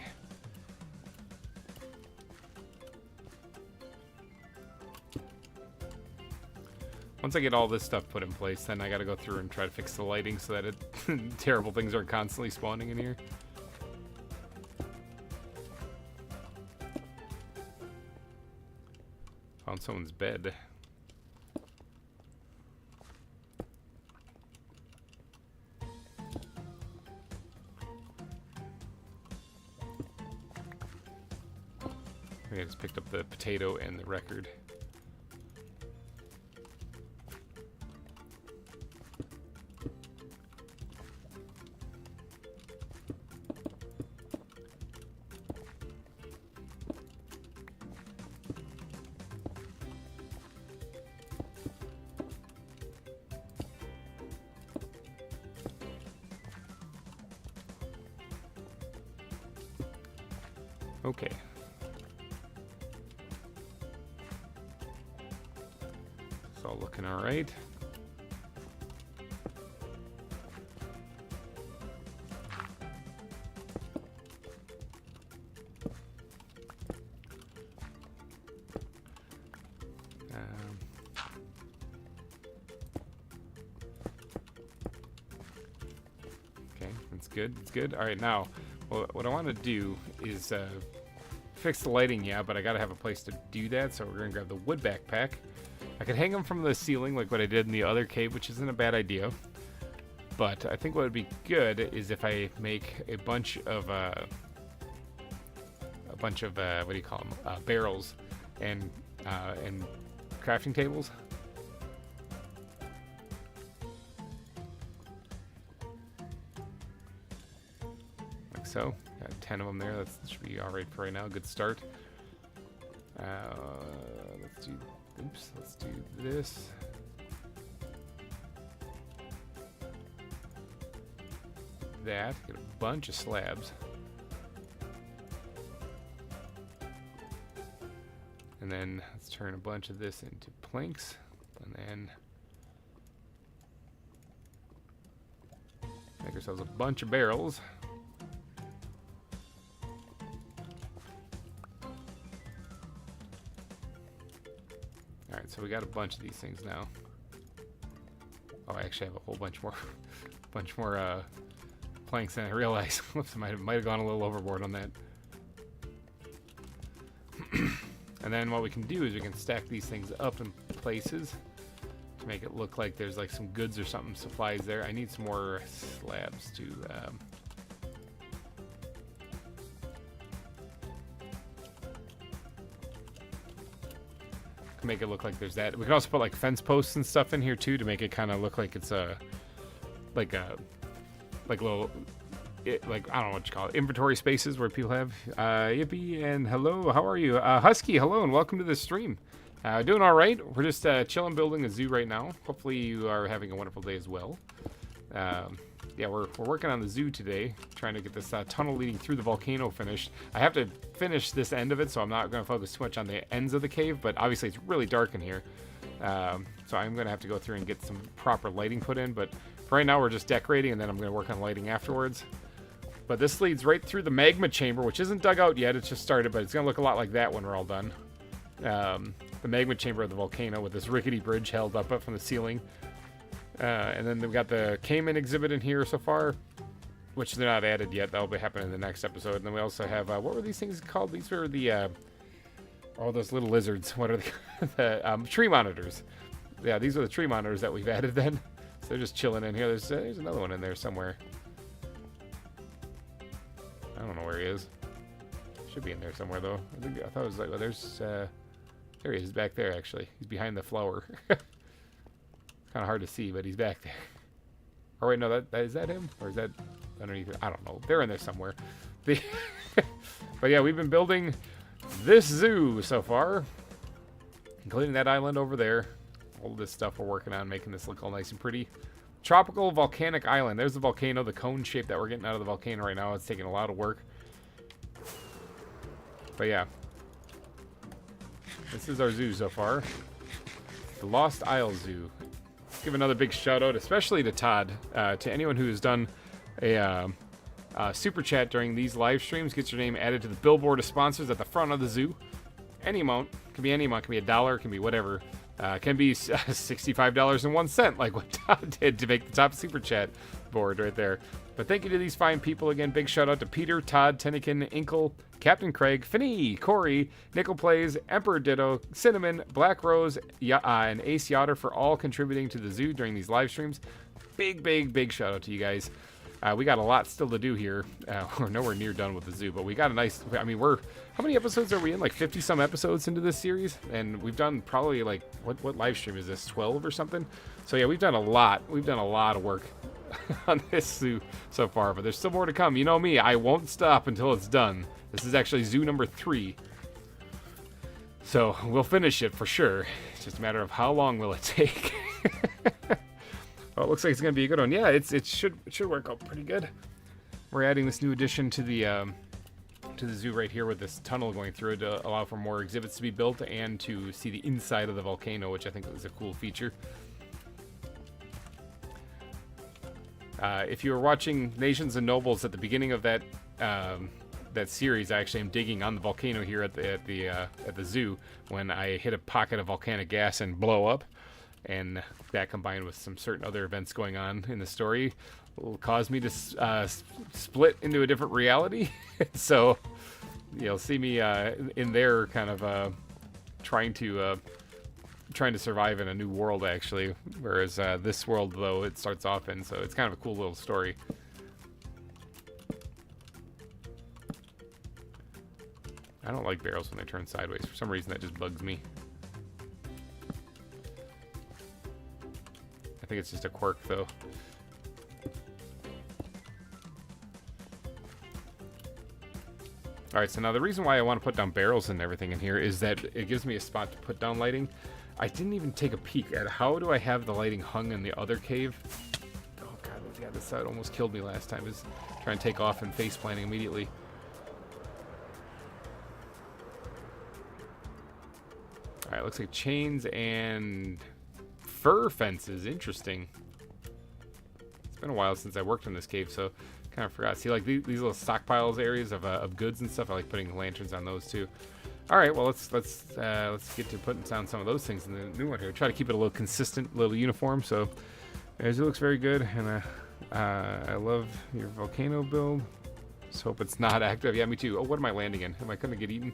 Once I get all this stuff put in place, then I gotta go through and try to fix the lighting so that terrible things aren't constantly spawning in here. Found someone's bed. I just picked up the potato and the record. Okay. It's all looking all right. Okay, that's good. That's good. All right, now what I want to do is fix the lighting, yeah, but I gotta have a place to do that, so we're gonna grab the wood backpack. I could hang them from the ceiling like what I did in the other cave, which isn't a bad idea. But I think what would be good is if I make a bunch of what do you call them? Barrels and crafting tables. Like so. Got 10 of them there. That should be all right for right now. Good start. Let's do this. That. Get a bunch of slabs. And then let's turn a bunch of this into planks. And then make ourselves a bunch of barrels. Alright, so we got a bunch of these things now. Oh, I actually have a whole bunch more, planks than I realized. Whoops, I might have gone a little overboard on that. And then what we can do is we can stack these things up in places to make it look like there's like some goods or something, supplies there. I need some more slabs to make it look like there's that. We can also put like fence posts and stuff in here too to make it kind of look like it's like little, like, I don't know what you call it, inventory spaces where people have. Yippee and hello, how are you? Husky, hello and welcome to the stream. Doing all right. We're just chilling, building a zoo right now. Hopefully you are having a wonderful day as well. Yeah, we're working on the zoo today, trying to get this tunnel leading through the volcano finished. I have to finish this end of it, so I'm not going to focus too much on the ends of the cave, but obviously it's really dark in here. So I'm going to have to go through and get some proper lighting put in, but for right now we're just decorating, and then I'm going to work on lighting afterwards. But this leads right through the magma chamber, which isn't dug out yet, it's just started, but it's going to look a lot like that when we're all done. The magma chamber of the volcano with this rickety bridge held up from the ceiling. And then we've got the Cayman exhibit in here so far, which they're not added yet. That'll be happening in the next episode. And then we also have, what were these things called? These were the, all those little lizards. What are they? The tree monitors. Yeah, these are the tree monitors that we've added then. So they're just chilling in here. There's another one in there somewhere. I don't know where he is. Should be in there somewhere, though. I thought it was like, well, there's, there he is, back there, actually. He's behind the flower. Kind of hard to see, but he's back there. Oh wait, no, is that him? Or is that underneath it? I don't know. They're in there somewhere. But yeah, we've been building this zoo so far, including that island over there. All this stuff we're working on, making this look all nice and pretty. Tropical volcanic island. There's the volcano, the cone shape that we're getting out of the volcano right now. It's taking a lot of work. But yeah, this is our zoo so far. The Lost Isle Zoo. Give another big shout out, especially to Todd, to anyone who has done a super chat during these live streams. Gets your name added to the billboard of sponsors at the front of the zoo. Any amount, can be any amount, can be $1, can be whatever. Can be $65.01, like what Todd did to make the top super chat board right there. But thank you to these fine people again. Big shout out to Peter, Todd, Tennican, Inkle, Captain Craig, Finney, Corey, Nickel Plays, Emperor Ditto, Cinnamon, Black Rose, and Ace Yotter for all contributing to the zoo during these live streams. Big shout out to you guys. We got a lot still to do here. We're nowhere near done with the zoo, but we got a nice, I mean, how many episodes are we in? Like 50 some episodes into this series? And we've done probably like, what live stream is this? 12 or something? So yeah, we've done a lot. We've done a lot of work on this zoo so far, but there's still more to come. You know me, I won't stop until it's done. This is actually zoo number 3. So we'll finish it for sure. It's just a matter of how long will it take. Well, it looks like it's gonna be a good one. Yeah, it should work out pretty good. We're adding this new addition to the zoo right here with this tunnel going through it to allow for more exhibits to be built and to see the inside of the volcano, which I think is a cool feature. If you were watching Nations and Nobles at the beginning of that series, I actually am digging on the volcano here at the zoo when I hit a pocket of volcanic gas and blow up. And that combined with some certain other events going on in the story will cause me to split into a different reality. So you'll see me in there kind of trying to survive in a new world, actually. Whereas this world, though, it starts off in, so it's kind of a cool little story. I don't like barrels when they turn sideways. For some reason, that just bugs me. I think it's just a quirk, though. Alright, so now the reason why I want to put down barrels and everything in here is that it gives me a spot to put down lighting. I didn't even take a peek at how do I have the lighting hung in the other cave. Oh god, yeah, this side almost killed me last time. Is trying to take off and face planting immediately. Alright, looks like chains and fur fences. Interesting. It's been a while since I worked in this cave, so kind of forgot. See, like these little stockpiles areas of goods and stuff. I like putting lanterns on those too. All right, well let's get to putting down some of those things in the new one here. Try to keep it a little consistent, a little uniform. So As it looks very good, and I love your volcano build. Just hope it's not active. Yeah, me too. Oh, what am I landing in? Am I gonna get eaten?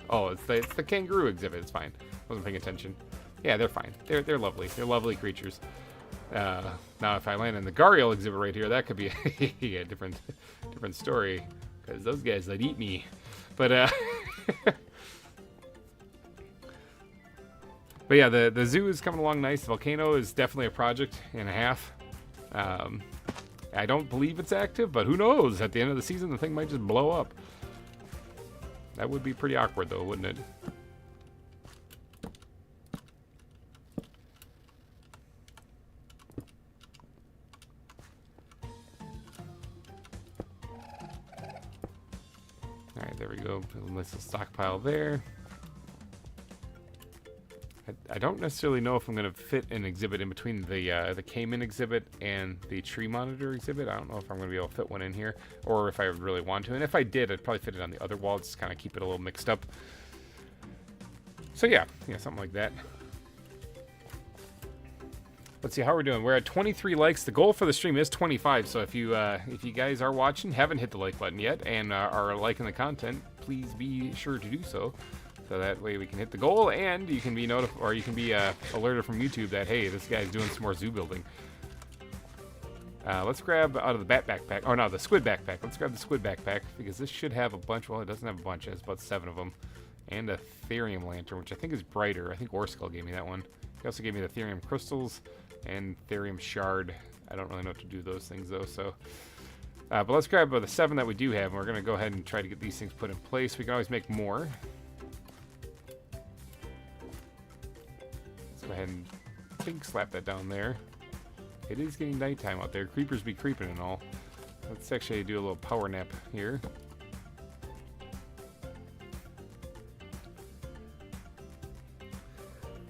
Oh, it's the kangaroo exhibit. It's fine. Wasn't paying attention. Yeah, they're fine. They're lovely. They're lovely creatures. Now, if I land in the gharial exhibit right here, that could be a different story, because those guys that eat me. But but yeah, the zoo is coming along nice. The volcano is definitely a project and a half. I don't believe it's active, but who knows? At the end of the season, the thing might just blow up. That would be pretty awkward, though, wouldn't it? Alright, there we go. A nice little stockpile there. I don't necessarily know if I'm going to fit an exhibit in between the caiman exhibit and the tree monitor exhibit. I don't know if I'm going to be able to fit one in here, or if I would really want to. And if I did, I'd probably fit it on the other wall, just kind of keep it a little mixed up. So yeah, something like that. Let's see how we're doing. We're at 23 likes. The goal for the stream is 25. So if you guys are watching, haven't hit the like button yet, and are liking the content, please be sure to do so. So that way we can hit the goal, and you can be notified, or you can be alerted from YouTube that, hey, this guy's doing some more zoo building. Let's grab out of the bat backpack. Oh no, the squid backpack. Let's grab the squid backpack, because this should have a bunch. Well, it doesn't have a bunch. It has about 7 of them, and a therium lantern, which I think is brighter. I think Orskull gave me that one. He also gave me the therium crystals and therium shard. I don't really know what to do with those things though. So, but let's grab the 7 that we do have, and we're gonna go ahead and try to get these things put in place. We can always make more. Go ahead and pink slap that down there. It is getting nighttime out there. Creepers be creeping and all. Let's actually do a little power nap here.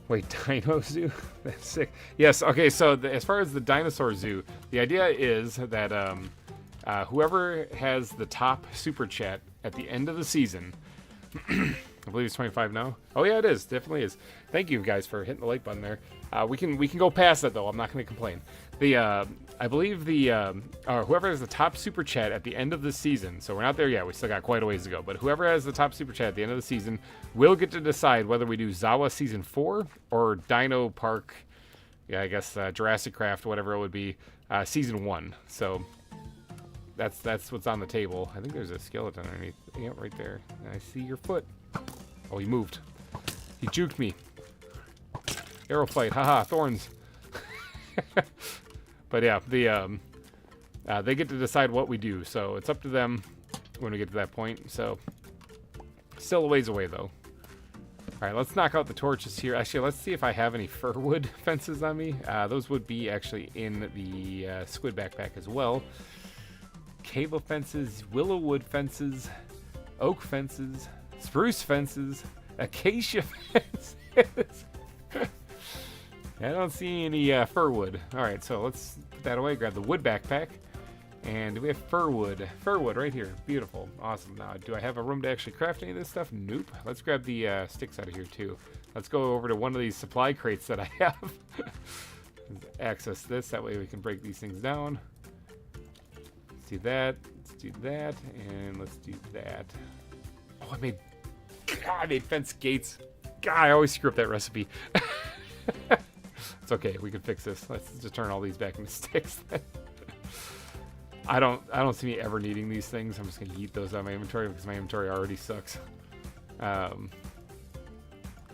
Wait, Dino Zoo? That's sick. Yes, okay, so as far as the dinosaur zoo, the idea is that whoever has the top super chat at the end of the season, I believe it's 25 now. Oh yeah, it is. Definitely is. Thank you guys for hitting the like button there. We can go past that though. I'm not going to complain. I believe whoever has the top super chat at the end of the season. So we're not there yet. We still got quite a ways to go. But whoever has the top super chat at the end of the season will get to decide whether we do ZAWA season 4 or Dino Park. Yeah, I guess Jurassic Craft, whatever it would be, season 1. So that's what's on the table. I think there's a skeleton underneath. Yeah, right there. I see your foot. Oh, he moved. He juked me. Arrow flight. Haha, thorns. But yeah, they get to decide what we do. So it's up to them when we get to that point. So still a ways away, though. All right, let's knock out the torches here. Actually, let's see if I have any firwood fences on me. Those would be actually in the squid backpack as well. Cable fences, willow wood fences, oak fences, spruce fences, acacia fences. I don't see any firwood. All right, so let's put that away. Grab the wood backpack, and we have firwood. Firwood right here. Beautiful, awesome. Now, do I have a room to actually craft any of this stuff? Nope. Let's grab the sticks out of here too. Let's go over to one of these supply crates that I have. Access this. That way we can break these things down. Let's do that. Let's do that, and let's do that. Oh, I made fence gates. God, I always screw up that recipe. It's okay, we can fix this. Let's just turn all these back into sticks. I don't see me ever needing these things. I'm just gonna yeet those out of my inventory because my inventory already sucks. Let's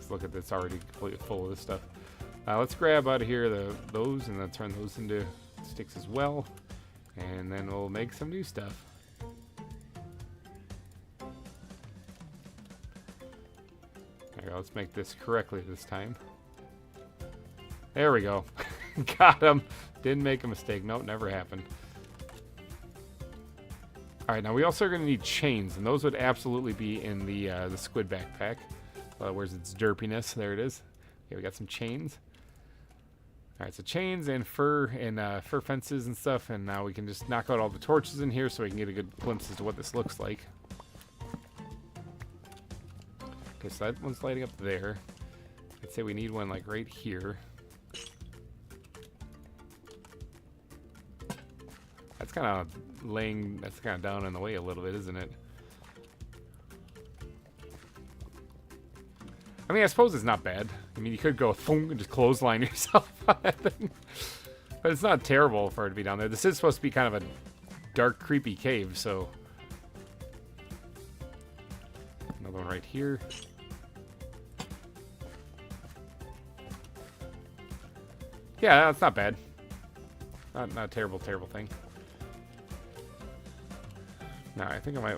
look at this, already completely full of this stuff. Let's grab out of here those and then turn those into sticks as well, and then we'll make some new stuff. There we go. Let's make this correctly this time. There we go. Got him. Didn't make a mistake. No, never happened. All right, now we also are going to need chains, and those would absolutely be in the squid backpack. Where's its derpiness? There it is. Okay, we got some chains. All right, so chains and fur fences and stuff, and now we can just knock out all the torches in here so we can get a good glimpse as to what this looks like. Okay, so that one's lighting up there. I'd say we need one like right here. That's kind of laying, that's kind of down in the way a little bit, isn't it? I mean, I suppose it's not bad. I mean, you could go and just clothesline yourself on that thing. But it's not terrible for it to be down there. This is supposed to be kind of a dark, creepy cave, so. Another one right here. Yeah, that's not bad. Not a terrible thing. No, I think I might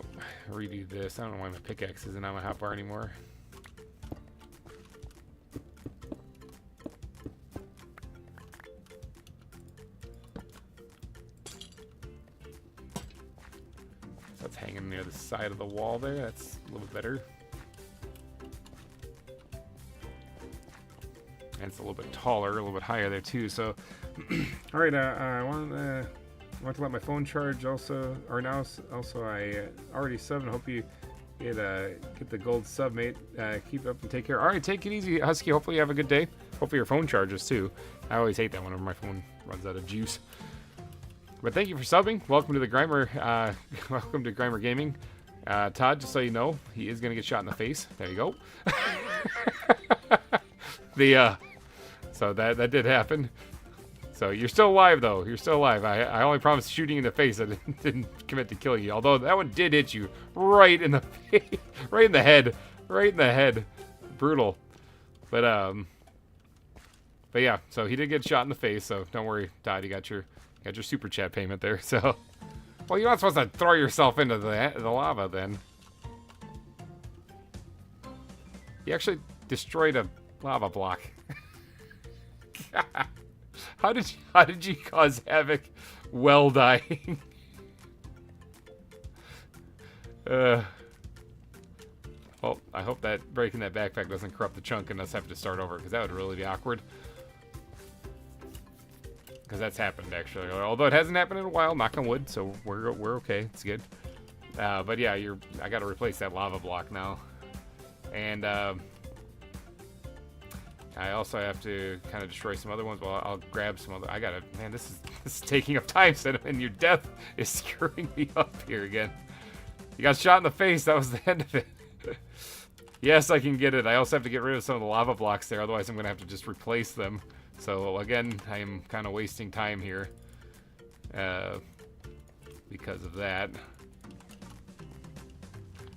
redo this. I don't know why my pickaxe isn't on my hotbar anymore. So that's hanging near the side of the wall there. That's a little bit better. And it's a little bit taller, a little bit higher there too. So, all right. I want to let my phone charge also, or now also I already subbed. Hope you get the gold sub, mate. Keep up and take care. All right, take it easy, Husky. Hopefully you have a good day. Hopefully your phone charges too. I always hate that whenever my phone runs out of juice. But thank you for subbing. Welcome to the GReimer. Welcome to GReimer Gaming. Todd, just so you know, he is gonna get shot in the face. There you go. So that did happen. So you're still alive, though. You're still alive. I only promised shooting in the face. I didn't commit to killing you. Although that one did hit you right in the face, right in the head, right in the head. Brutal. But yeah. So he did get shot in the face. So don't worry, Todd. You got your super chat payment there. So, well, you're not supposed to throw yourself into the lava then. You actually destroyed a lava block. How did you cause havoc while dying? Well, I hope that breaking that backpack doesn't corrupt the chunk and us having to start over, because that would really be awkward. Because that's happened actually, although it hasn't happened in a while. Knock on wood, so we're okay. It's good. But yeah, I got to replace that lava block now, and I also have to kind of destroy some other ones. Well, I'll grab some other. Man, this is taking up time, and your death is screwing me up here again. You got shot in the face. That was the end of it. Yes, I can get it. I also have to get rid of some of the lava blocks there. Otherwise, I'm going to have to just replace them. So, again, I am kind of wasting time here because of that.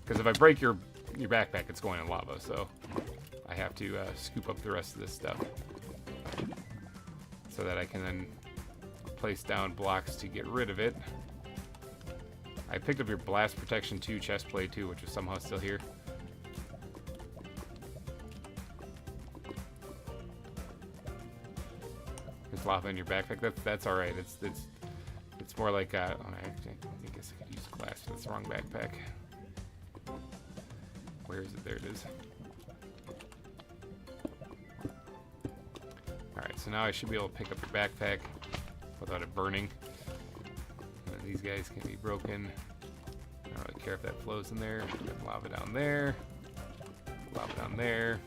Because if I break your backpack, it's going in lava. So I have to scoop up the rest of this stuff so that I can then place down blocks to get rid of it. I picked up your blast protection 2 chest plate too, which is somehow still here. There's lava in your backpack. That's all right. It's more like I guess I could use glass. That's the wrong backpack. Where is it? There it is. Alright, so now I should be able to pick up your backpack without it burning. And these guys can be broken. I don't really care if that flows in there. Put lava down there. Lava down there.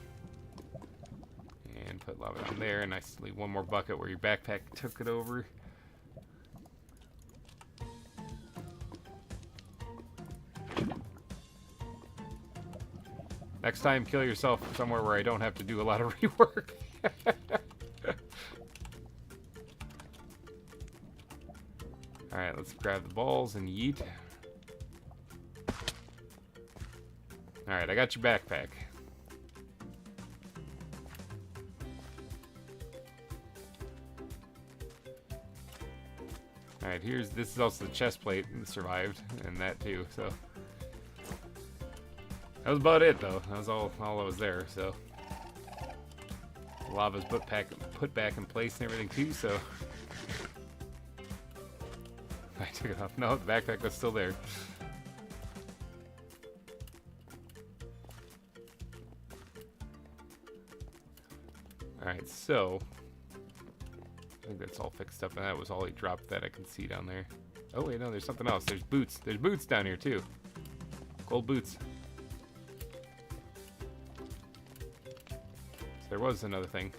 And put lava down there. And I leave one more bucket where your backpack took it over. Next time, kill yourself somewhere where I don't have to do a lot of rework. Alright, let's grab the balls and yeet. Alright, I got your backpack. Alright, this is also the chest plate that survived, and that too, so. That was about it, though. That was all that was there, so. The lava's put back in place and everything, too, so. I took it off. No, the backpack was still there. Alright, so. I think that's all fixed up, and that was all he dropped that I can see down there. Oh, wait, no, there's something else. There's boots. There's boots down here, too. Gold boots. There was another thing.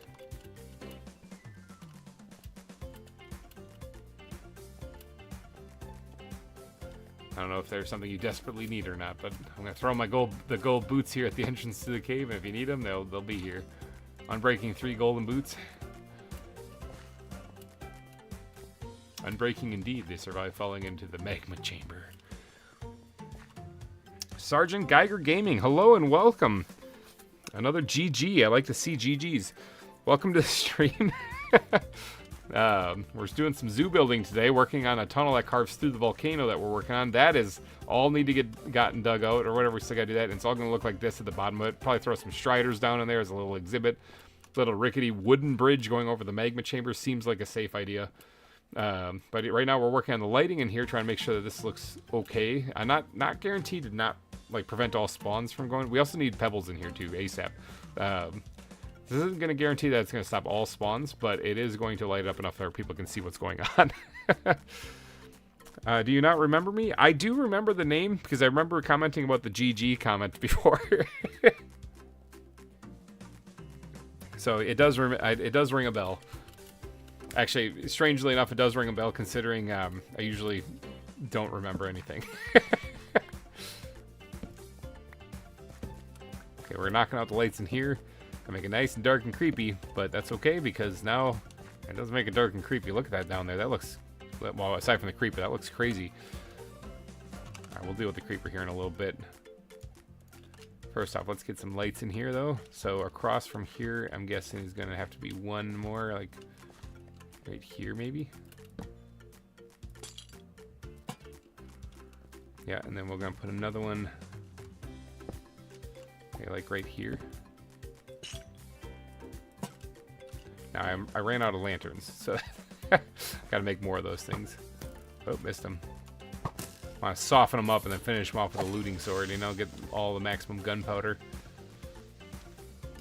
I don't know if there's something you desperately need or not, but I'm gonna throw my the gold boots here at the entrance to the cave, and if you need them, they'll be here. Unbreaking 3 golden boots. Unbreaking indeed, they survive falling into the magma chamber. Sergeant Geiger Gaming, hello and welcome. Another GG, I like to see GGs. Welcome to the stream. We're doing some zoo building today, working on a tunnel that carves through the volcano that we're working on. That is all need to get gotten dug out or whatever. We still gotta do that, and it's all gonna look like this at the bottom of it. Probably throw some striders down in there as a little exhibit. Little rickety wooden bridge going over the magma chamber seems like a safe idea. But right now we're working on the lighting in here, trying to make sure that this looks okay. I'm not guaranteed to not like prevent all spawns from going. We also need pebbles in here too, ASAP. This isn't going to guarantee that it's going to stop all spawns, but it is going to light it up enough that people can see what's going on. Do you not remember me? I do remember the name because I remember commenting about the GG comment before. So it does ring a bell. Actually, strangely enough, it does ring a bell considering I usually don't remember anything. Okay, we're knocking out the lights in here. Gonna make it nice and dark and creepy, but that's okay because now it doesn't make it dark and creepy. Look at that down there. That looks, well, aside from the creeper, that looks crazy. All right, we'll deal with the creeper here in a little bit. First off, let's get some lights in here though. So across from here, I'm guessing is gonna have to be one more, like right here maybe. Yeah, and then we're gonna put another one, okay, like right here. Now I ran out of lanterns, so gotta make more of those things. Oh, missed them. I want to soften them up and then finish them off with a looting sword, you know, get all the maximum gunpowder.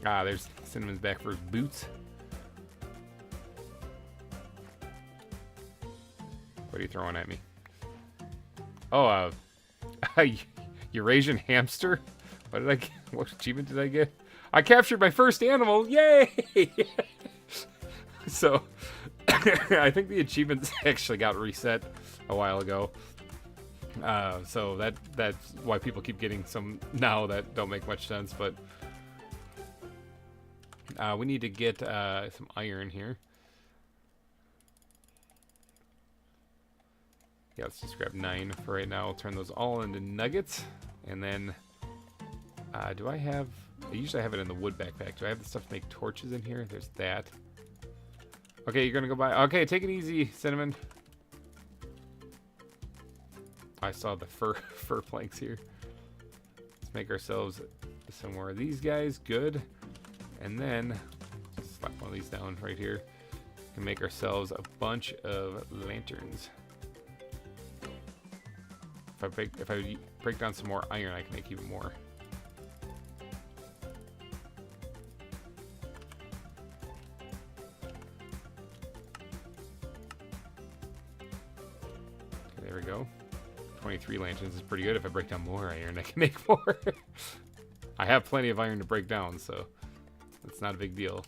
Ah, there's Cinnamon's back for his boots. What are you throwing at me? Oh, Eurasian hamster? What did I get? What achievement did I get? I captured my first animal! Yay! So, I think the achievements actually got reset a while ago. So that's why people keep getting some now that don't make much sense, but we need to get some iron here. Yeah, let's just grab 9 for right now. I'll turn those all into nuggets, and then do I usually have it in the wood backpack. Do I have the stuff to make torches in here? There's that. Okay, you're gonna go by. Okay, take it easy, Cinnamon. I saw the fur planks here. Let's make ourselves some more of these guys. Good. And then just slap one of these down right here. We can make ourselves a bunch of lanterns. If I break down some more iron, I can make even more. Okay, there we go. 23 lanterns is pretty good. If I break down more iron, I can make more. I have plenty of iron to break down, so it's not a big deal.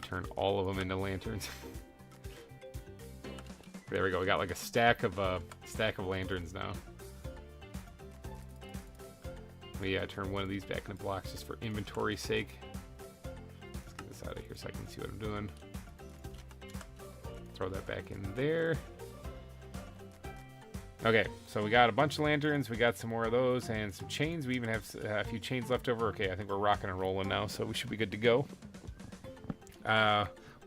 Turn all of them into lanterns. There we go. We got like a stack of lanterns now. We turn one of these back into blocks just for inventory's sake. Let's get this out of here so I can see what I'm doing. Throw that back in there. Okay, so we got a bunch of lanterns. We got some more of those and some chains. We even have a few chains left over. Okay, I think we're rocking and rolling now, so we should be good to go.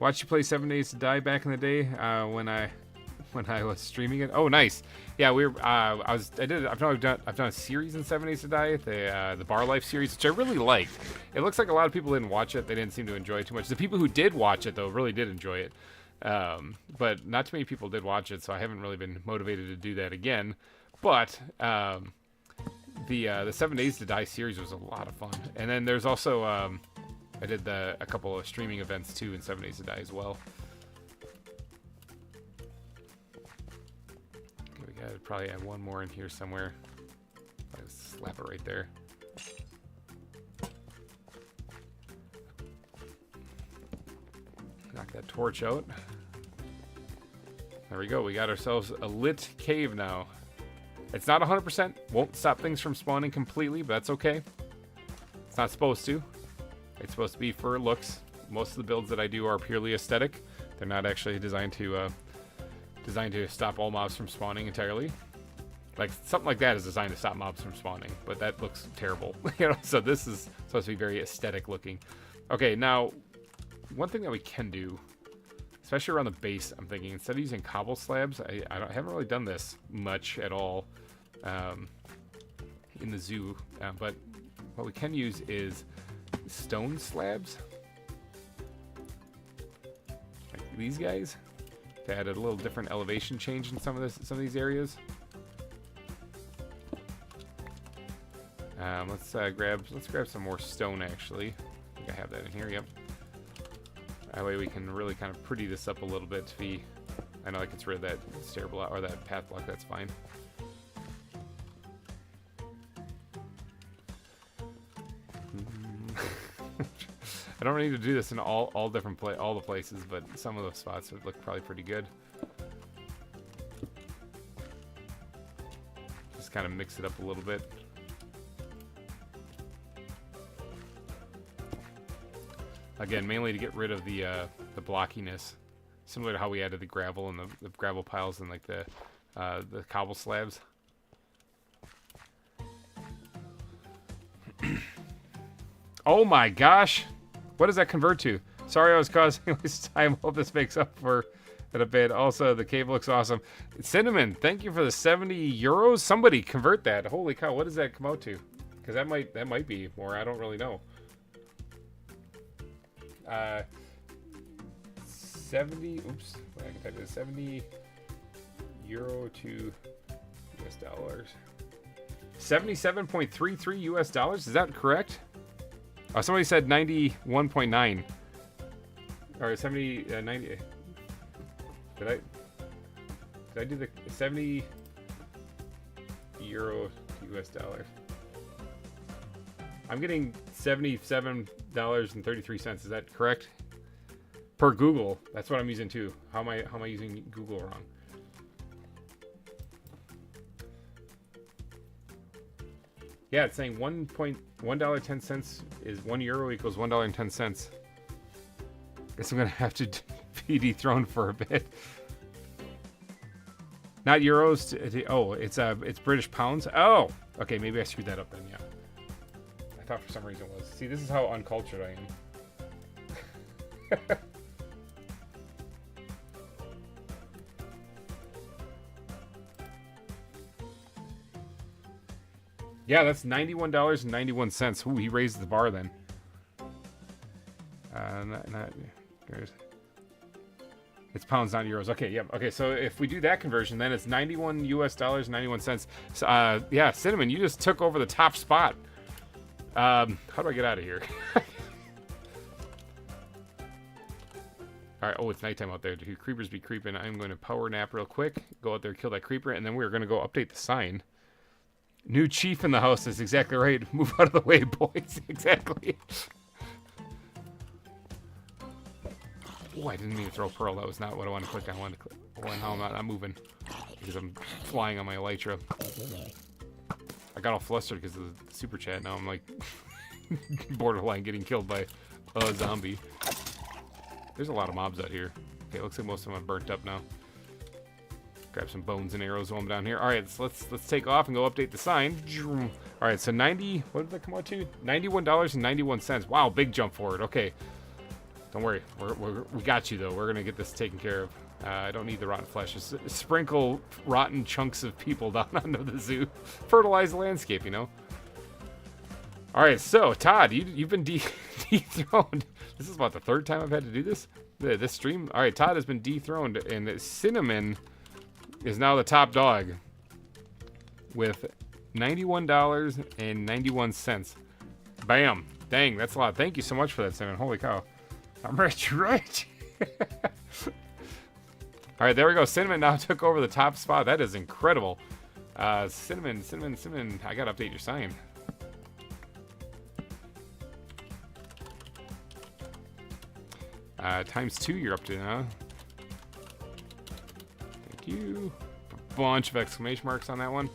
Watched you play 7 Days to Die back in the day when I was streaming it. Oh, nice. Yeah, I've done a series in 7 Days to Die, the Bar Life series, which I really liked. It looks like a lot of people didn't watch it. They didn't seem to enjoy it too much. The people who did watch it though really did enjoy it. But not too many people did watch it, so I haven't really been motivated to do that again. But the 7 Days to Die series was a lot of fun. And then there's also I did a couple of streaming events too in 7 Days to Die as well. Okay, we gotta probably add one more in here somewhere. I'll slap it right there. that torch out. There we go. We got ourselves a lit cave now. It's not 100%. Won't stop things from spawning completely, but that's okay. It's not supposed to. It's supposed to be for looks. Most of the builds that I do are purely aesthetic. They're not actually designed to stop all mobs from spawning entirely. Like something like that is designed to stop mobs from spawning, but that looks terrible. You know, so this is supposed to be very aesthetic looking. Okay, now one thing that we can do, especially around the base, I'm thinking instead of using cobble slabs, I haven't really done this much at all in the zoo, but what we can use is stone slabs, like these guys, to add a little different elevation change in some of these areas. Let's grab some more stone. Actually, I think I have that in here. Yep. That way we can really kind of pretty this up a little bit. To be, I know I gets rid of that stair block or that path block. That's fine. I don't need to do this in all the places, but some of the spots would look probably pretty good. Just kind of mix it up a little bit. Again, mainly to get rid of the blockiness, similar to how we added the gravel and the gravel piles and like the cobble slabs. Oh my gosh! What does that convert to? Sorry I was causing this time. Hope this makes up for it a bit. Also, the cave looks awesome. Cinnamon, thank you for the 70 euros. Somebody convert that. Holy cow, what does that come out to? Because that might be more. I don't really know. 70. Oops. I can type it. 70 euro to US dollars. 77.33 US dollars. Is that correct? Oh, somebody said 91.9. Or 70, 90. Did I do the 70 euro to US dollars? I'm getting $77.33. Is that correct? Per Google. That's what I'm using too. How am I using Google wrong? Yeah, it's saying $1.10 is €1 equals $1.10. Guess I'm gonna have to be dethroned for a bit. Not euros. Oh, it's British pounds. Oh, okay. Maybe I screwed that up then. Yeah. I thought for some reason it was. See, this is how uncultured I am. Yeah, that's $91.91. Ooh, he raised the bar then. It's pounds, not euros. Okay, yeah. Okay, so if we do that conversion, then it's $91 US 91 cents. So, yeah, Cinnamon, you just took over the top spot. How do I get out of here? All right. Oh, it's nighttime out there. Do creepers be creeping? I'm going to power nap real quick. Go out there, kill that creeper, and then we're going to go update the sign. New chief in the house is exactly right. Move out of the way, boys. Exactly. Oh, I didn't mean to throw pearl. That was not what I wanted to click on. I wanted to click. Oh, and how am I not moving? Because I'm flying on my elytra. I got all flustered because of the super chat. Now I'm like borderline getting killed by a zombie. There's a lot of mobs out here. Okay, looks like most of them are burnt up now. Grab some bones and arrows while I'm down here. All right, so let's take off and go update the sign. All right, so 90. What did that come out to? $91.91. Wow, big jump forward. Okay, don't worry, we got you though. We're gonna get this taken care of. I don't need the rotten flesh. Just sprinkle rotten chunks of people down onto the zoo. Fertilize the landscape, you know. All right, so Todd, you've been dethroned. This is about the third time I've had to do this. This stream. All right, Todd has been dethroned, and Cinnamon is now the top dog with $91.91. Bam! Dang, that's a lot. Thank you so much for that, Cinnamon. Holy cow! I'm rich. All right, there we go. Cinnamon now took over the top spot. That is incredible. Cinnamon. I gotta update your sign. ×2 you're up to now. Thank you. A bunch of exclamation marks on that one.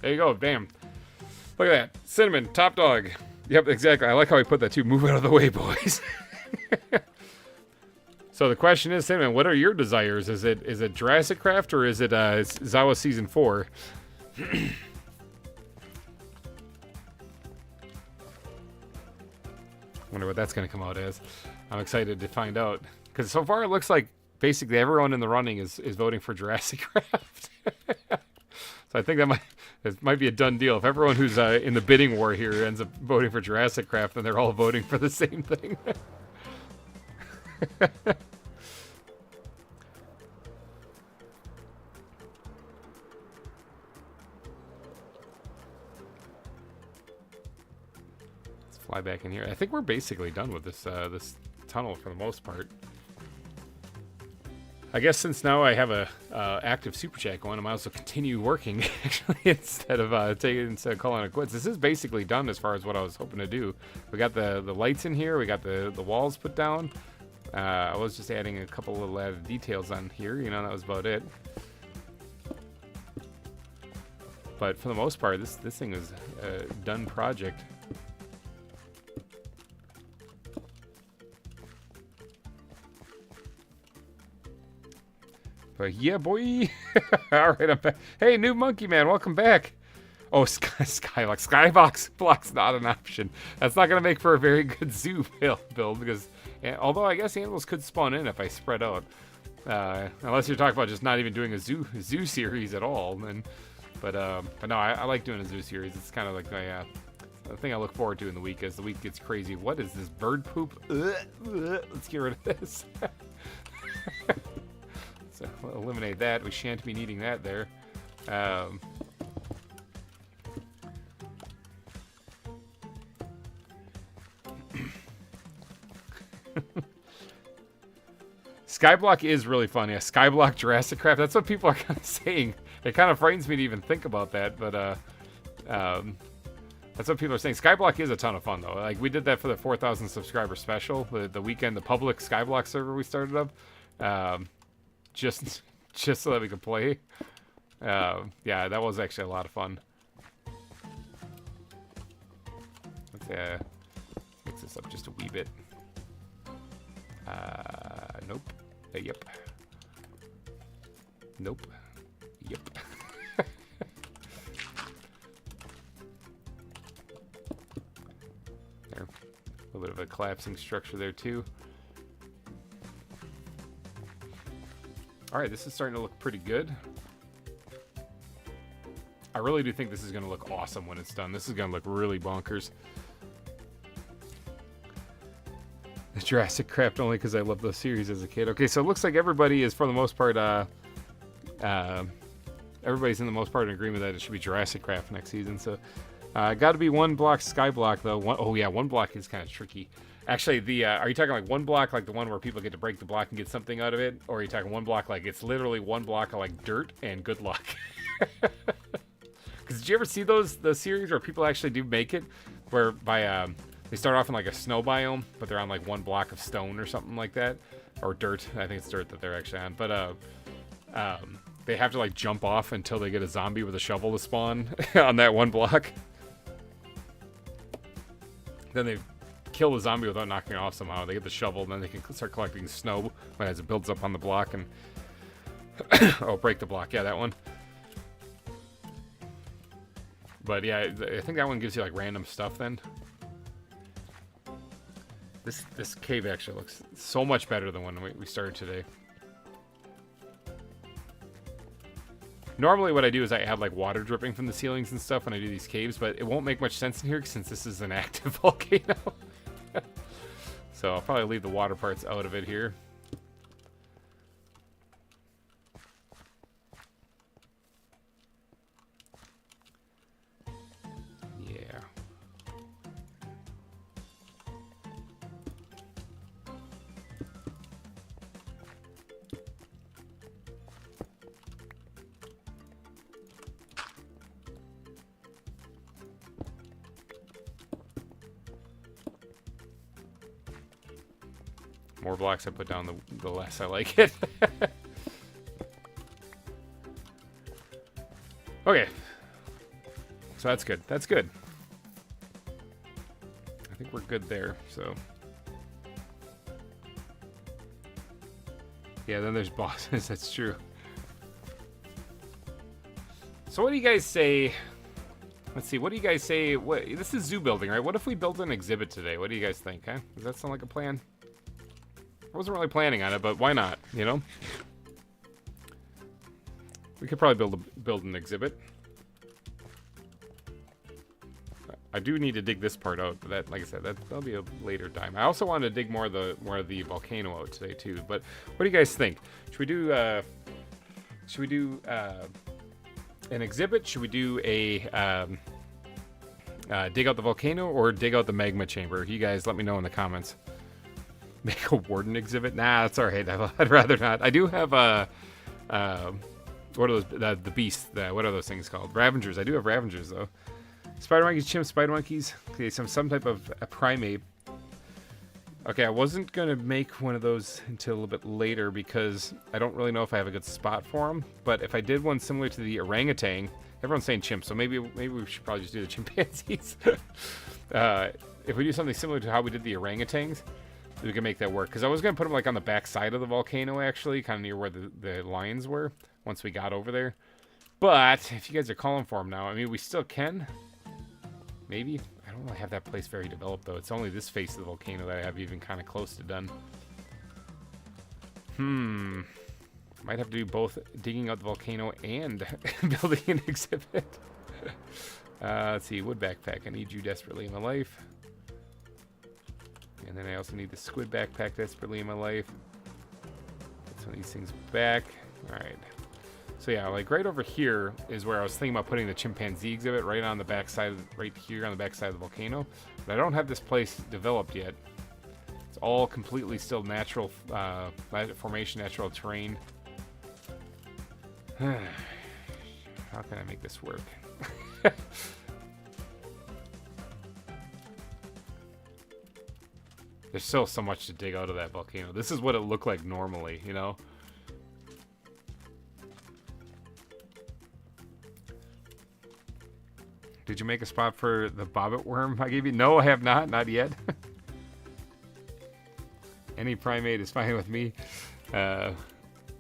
There you go, bam. Look at that. Cinnamon, top dog. Yep, exactly. I like how he put that too. Move out of the way, boys. So the question is, Cinnamon, what are your desires? Is it Jurassic Craft or is it ZAWA Season 4? Wonder what that's going to come out as. I'm excited to find out. Because so far it looks like basically everyone in the running is voting for Jurassic Craft. So I think it might be a done deal. If everyone who's in the bidding war here ends up voting for Jurassic Craft, then they're all voting for the same thing. Fly back in here. I think we're basically done with this this tunnel for the most part. I guess since now I have a active super chat going, I might as well continue working actually instead of calling it quits. This is basically done as far as what I was hoping to do. We got the lights in here. We got the walls put down. I was just adding a couple little added details on here. You know, that was about it. But for the most part, this thing is a done project. But yeah, boy. All right, I'm back. Hey, new monkey man, welcome back. Oh, Skybox block's not an option. That's not going to make for a very good zoo build because, although I guess animals could spawn in if I spread out. Unless you're talking about just not even doing a zoo series at all. But no, I like doing a zoo series. It's kind of like the thing I look forward to in the week as the week gets crazy. What is this bird poop? Let's get rid of this. So we'll eliminate that. We shan't be needing that there. Skyblock is really funny. A Skyblock Jurassic Craft. That's what people are kind of saying. It kind of frightens me to even think about that, but that's what people are saying. Skyblock is a ton of fun though. Like we did that for the 4,000 subscriber special, the weekend, the public Skyblock server we started up. Just so that we could play. Yeah, that was actually a lot of fun. Let's mix this up just a wee bit. Nope. Yep. Nope. Yep. There. A little bit of a collapsing structure there too. Alright, this is starting to look pretty good. I really do think this is going to look awesome when it's done. This is going to look really bonkers. The Jurassic Craft only because I loved the series as a kid. Okay, so it looks like everybody is, for the most part, everybody's in the most part in agreement that it should be Jurassic Craft next season. So, got to be one block Skyblock, though. Oh, yeah, one block is kind of tricky. Actually, are you talking like one block, like the one where people get to break the block and get something out of it? Or are you talking one block like it's literally one block of like dirt and good luck? Because did you ever see the series where people actually do make it? Where they start off in like a snow biome, but they're on like one block of stone or something like that. Or dirt. I think it's dirt that they're actually on. But they have to like jump off until they get a zombie with a shovel to spawn on that one block. Then they kill the zombie without knocking it off somehow. They get the shovel, and then they can start collecting snow as it builds up on the block and oh, break the block. Yeah, that one. But yeah, I think that one gives you like random stuff then. This cave actually looks so much better than when we started today. Normally what I do is I add like water dripping from the ceilings and stuff when I do these caves, but it won't make much sense in here since this is an active volcano. So I'll probably leave the water parts out of it here. Yeah. More blocks I put down, the less I like it. Okay. So that's good. That's good. I think we're good there, so. Yeah, then there's bosses. That's true. So what do you guys say? Let's see. What do you guys say? This is zoo building, right? What if we built an exhibit today? What do you guys think, huh? Does that sound like a plan? I wasn't really planning on it, but why not, you know? We could probably build an exhibit. I do need to dig this part out, but that, like I said, that'll be a later time. I also want to dig more of the volcano out today too. But what do you guys think? Should we do an exhibit? Should we do a dig out the volcano or dig out the magma chamber? You guys let me know in the comments. Make a warden exhibit? Nah, that's all right. I'd rather not. I do have what are those? The beasts. What are those things called? Ravengers. I do have ravengers though. Spider monkeys, chimps, spider monkeys. Okay, some type of a primate. Okay, I wasn't gonna make one of those until a little bit later because I don't really know if I have a good spot for them. But if I did one similar to the orangutan, everyone's saying chimps, so maybe we should probably just do the chimpanzees. If we do something similar to how we did the orangutans, we can make that work. Because I was gonna put them like on the back side of the volcano, actually, kind of near where the lions were once we got over there. But if you guys are calling for them now, I mean, we still can. Maybe. I don't really have that place very developed, though. It's only this face of the volcano that I have even kind of close to done. Might have to do both digging out the volcano and building an exhibit. Let's see. Wood backpack. I need you desperately in my life. And then I also need the squid backpack desperately in my life. Put some of these things back. Alright. So yeah, like right over here is where I was thinking about putting the chimpanzee exhibit right on the back side, right here on the back side of the volcano. But I don't have this place developed yet. It's all completely still natural formation, natural terrain. How can I make this work? There's still so much to dig out of that volcano. This is what it looked like normally, you know? Did you make a spot for the bobbit worm I gave you? No, I have not. Not yet. Any primate is fine with me. No,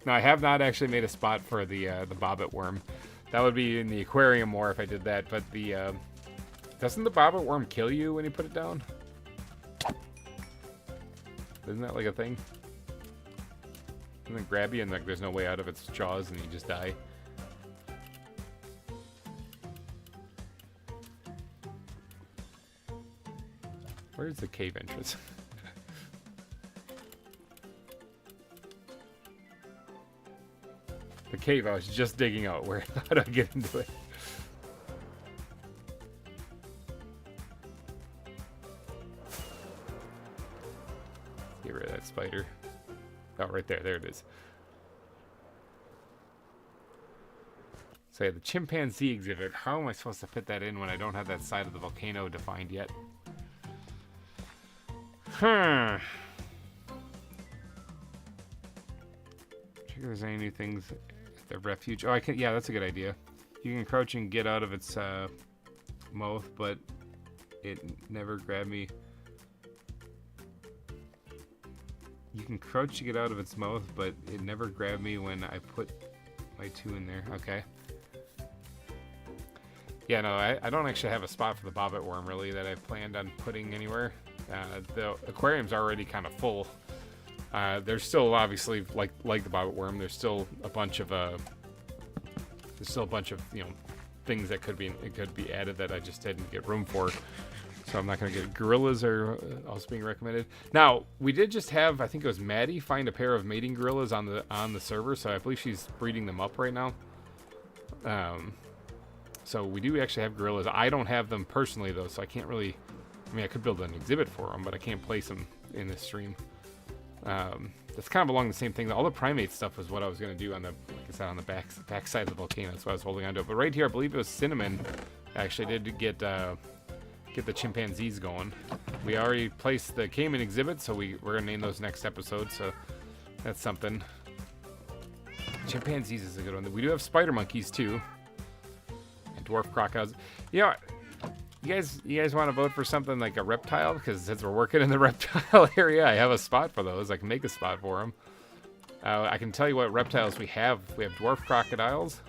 I have not actually made a spot for the bobbit worm. That would be in the aquarium more if I did that. But the doesn't the bobbit worm kill you when you put it down? Isn't that like a thing? Doesn't it grab you and like there's no way out of its jaws and you just die? Where's the cave entrance? The cave I was just digging out. How do I get into it? Get rid of that spider. Oh, right there. There it is. So yeah, the chimpanzee exhibit. How am I supposed to fit that in when I don't have that side of the volcano defined yet? Check if there's any new things at the refuge. Oh, I can. Yeah, that's a good idea. You can crouch and get out of its mouth, but it never grabbed me. You can crouch to get out of its mouth, but it never grabbed me when I put my 2 in there. Okay. Yeah, no, I don't actually have a spot for the bobbit worm really that I planned on putting anywhere. The aquarium's already kind of full. There's still obviously like the bobbit worm. There's still a bunch of you know things that could be added that I just didn't get room for. So I'm not gonna get gorillas are also being recommended. Now we did just have, I think it was Maddie, find a pair of mating gorillas on the server. So I believe she's breeding them up right now. So we do actually have gorillas. I don't have them personally though, so I can't really. I mean, I could build an exhibit for them, but I can't place them in this stream. That's kind of along the same thing. All the primate stuff was what I was going to do on the, like I said, on the back side of the volcano. That's why I was holding on to it. But right here, I believe it was Cinnamon. Actually, did get get the chimpanzees going. We already placed the caiman exhibit, so we're gonna name those next episode. So that's something. Chimpanzees is a good one. We do have spider monkeys too, and dwarf crocodiles. You know, you guys want to vote for something like a reptile? Because since we're working in the reptile area, I have a spot for those. I can make a spot for them. I can tell you what reptiles we have. We have dwarf crocodiles.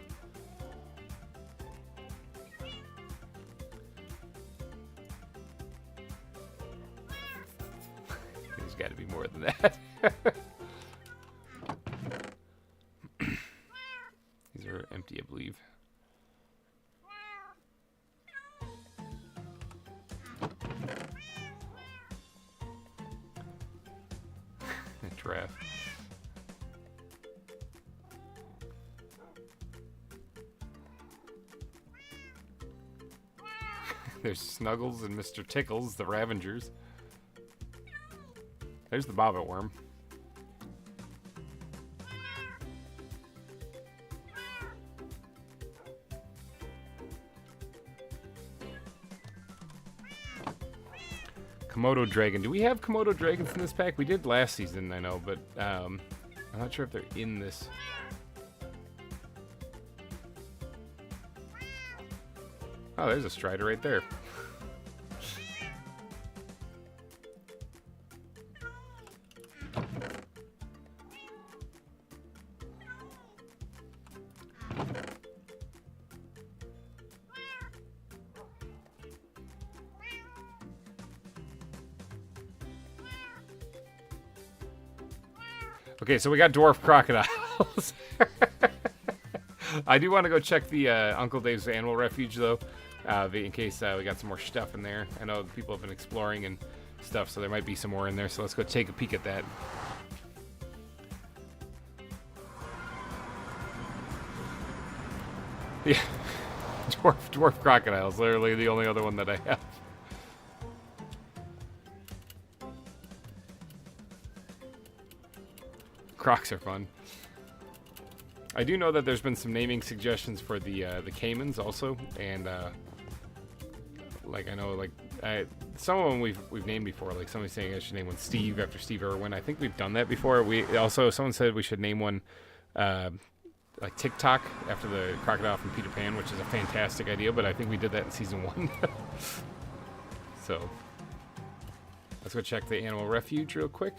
There's got to be more than that. These are empty, I believe. Giraffe. There's Snuggles and Mr. Tickles, the Ravengers. There's the bobbit worm. Komodo dragon. Do we have Komodo dragons in this pack? We did last season, I know, but I'm not sure if they're in this. Oh, there's a Strider right there. Okay, so we got dwarf crocodiles. I do want to go check the Uncle Dave's Animal Refuge, though, in case we got some more stuff in there. I know people have been exploring and stuff, so there might be some more in there, so let's go take a peek at that. Yeah, dwarf crocodiles, literally the only other one that I have. Crocs are fun. I do know that there's been some naming suggestions for the caimans also, and like I know like some of them we've named before. Like somebody saying I should name one Steve after Steve Irwin. I think we've done that before. We also someone said we should name one like TikTok after the crocodile from Peter Pan, which is a fantastic idea. But I think we did that in season 1. So let's go check the animal refuge real quick.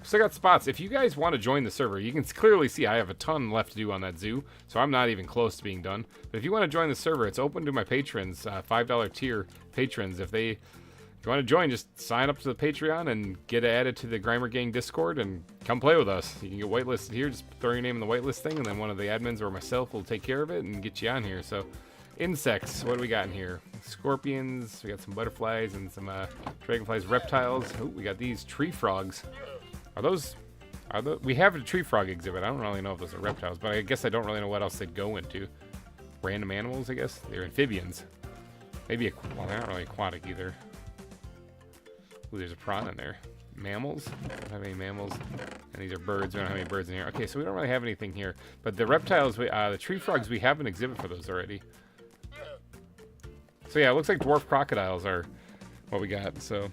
Still got spots. If you guys want to join the server, you can clearly see I have a ton left to do on that zoo, so I'm not even close to being done. But if you want to join the server, it's open to my patrons, $5 tier patrons. If you want to join, just sign up to the Patreon and get added to the GReimer Gang Discord and come play with us. You can get whitelisted here, just throw your name in the whitelist thing, and then one of the admins or myself will take care of it and get you on here. So, insects, what do we got in here? Scorpions, we got some butterflies and some dragonflies, reptiles. Oh, we got these tree frogs. We have a tree frog exhibit. I don't really know if those are reptiles, but I guess I don't really know what else they'd go into. Random animals, I guess? They're amphibians. Maybe, well, they're not really aquatic either. Ooh, there's a prawn in there. Mammals? We don't have any mammals. And these are birds. We don't have any birds in here. Okay, so we don't really have anything here. But the reptiles, the tree frogs, we have an exhibit for those already. So yeah, it looks like dwarf crocodiles are what we got, so...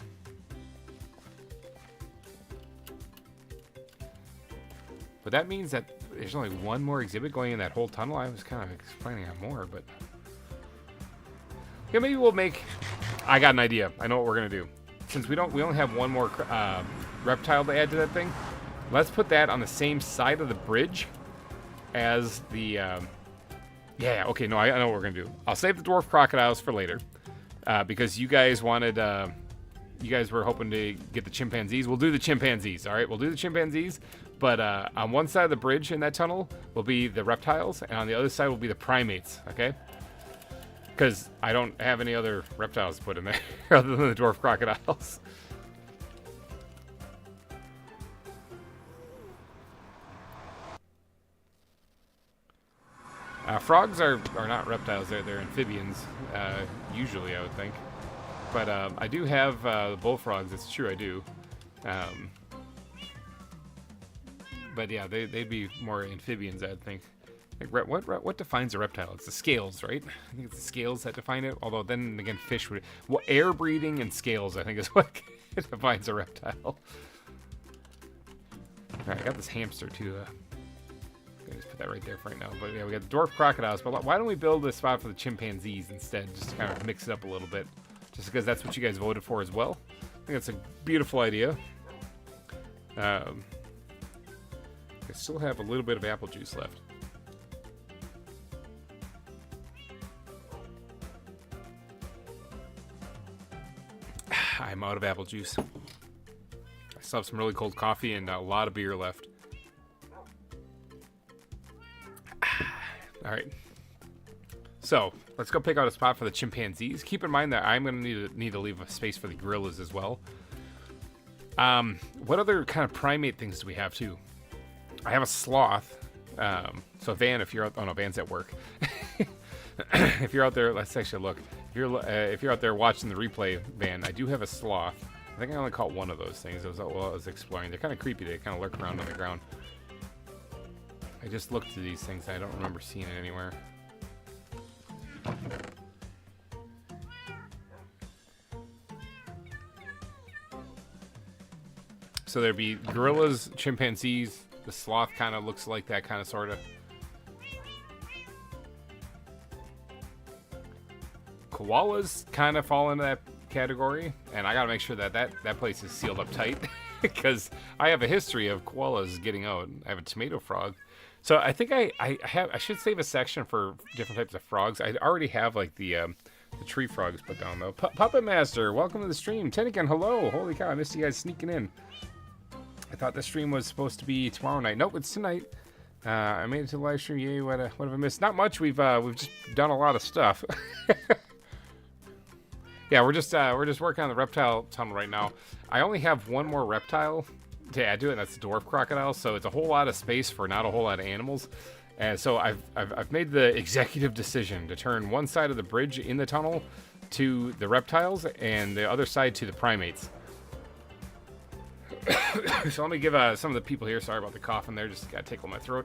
But that means that there's only one more exhibit going in that whole tunnel. I was kind of explaining on more, but... Yeah, maybe we'll make... I got an idea. I know what we're going to do. Since we only have one more reptile to add to that thing, let's put that on the same side of the bridge as the... Yeah, okay, no, I know what we're going to do. I'll save the dwarf crocodiles for later. Because you guys wanted... you guys were hoping to get the chimpanzees. We'll do the chimpanzees, all right? We'll do the chimpanzees. But on one side of the bridge in that tunnel will be the reptiles, and on the other side will be the primates, okay? Because I don't have any other reptiles to put in there other than the dwarf crocodiles. Frogs are not reptiles, they're amphibians, usually I would think. But I do have the bullfrogs, it's true I do. But yeah, they'd be more amphibians, I'd think. Like, what defines a reptile? It's the scales, right? I think it's the scales that define it. Although then again, fish would. Well, air breathing and scales, I think, is what defines a reptile. All right, I got this hamster too. I'll just put that right there for right now. But yeah, we got the dwarf crocodiles. But why don't we build a spot for the chimpanzees instead? Just to kind of mix it up a little bit. Just because that's what you guys voted for as well. I think that's a beautiful idea. I still have a little bit of apple juice left. I'm out of apple juice. I still have some really cold coffee and a lot of beer left. All right. So let's go pick out a spot for the chimpanzees. Keep in mind that I'm going to need to leave a space for the gorillas as well. What other kind of primate things do we have too? I have a sloth. So Van, if you're out, oh no, Van's at work. If you're out there, let's actually look. If you're out there watching the replay, Van, I do have a sloth. I think I only caught one of those things. While I was exploring. They're kind of creepy. They kind of lurk around on the ground. I just looked through these things. I don't remember seeing it anywhere. So there'd be gorillas, chimpanzees. The sloth kind of looks like that, kind of, sort of. Koalas kind of fall into that category, and I gotta make sure that that place is sealed up tight because I have a history of koalas getting out. I have a tomato frog, so I think I should save a section for different types of frogs. I already have like the tree frogs put down though. Puppet Master, welcome to the stream. Tentakin, hello. Holy cow, I missed you guys sneaking in. I thought the stream was supposed to be tomorrow night. Nope, it's tonight. I made it to the live stream. Yay! What have I missed? Not much. We've just done a lot of stuff. Yeah, we're just working on the reptile tunnel right now. I only have one more reptile to add to it, and that's the dwarf crocodile. So it's a whole lot of space for not a whole lot of animals. And so I've made the executive decision to turn one side of the bridge in the tunnel to the reptiles and the other side to the primates. So let me give some of the people here. Sorry about the coughing there. Just gotta tickle my throat.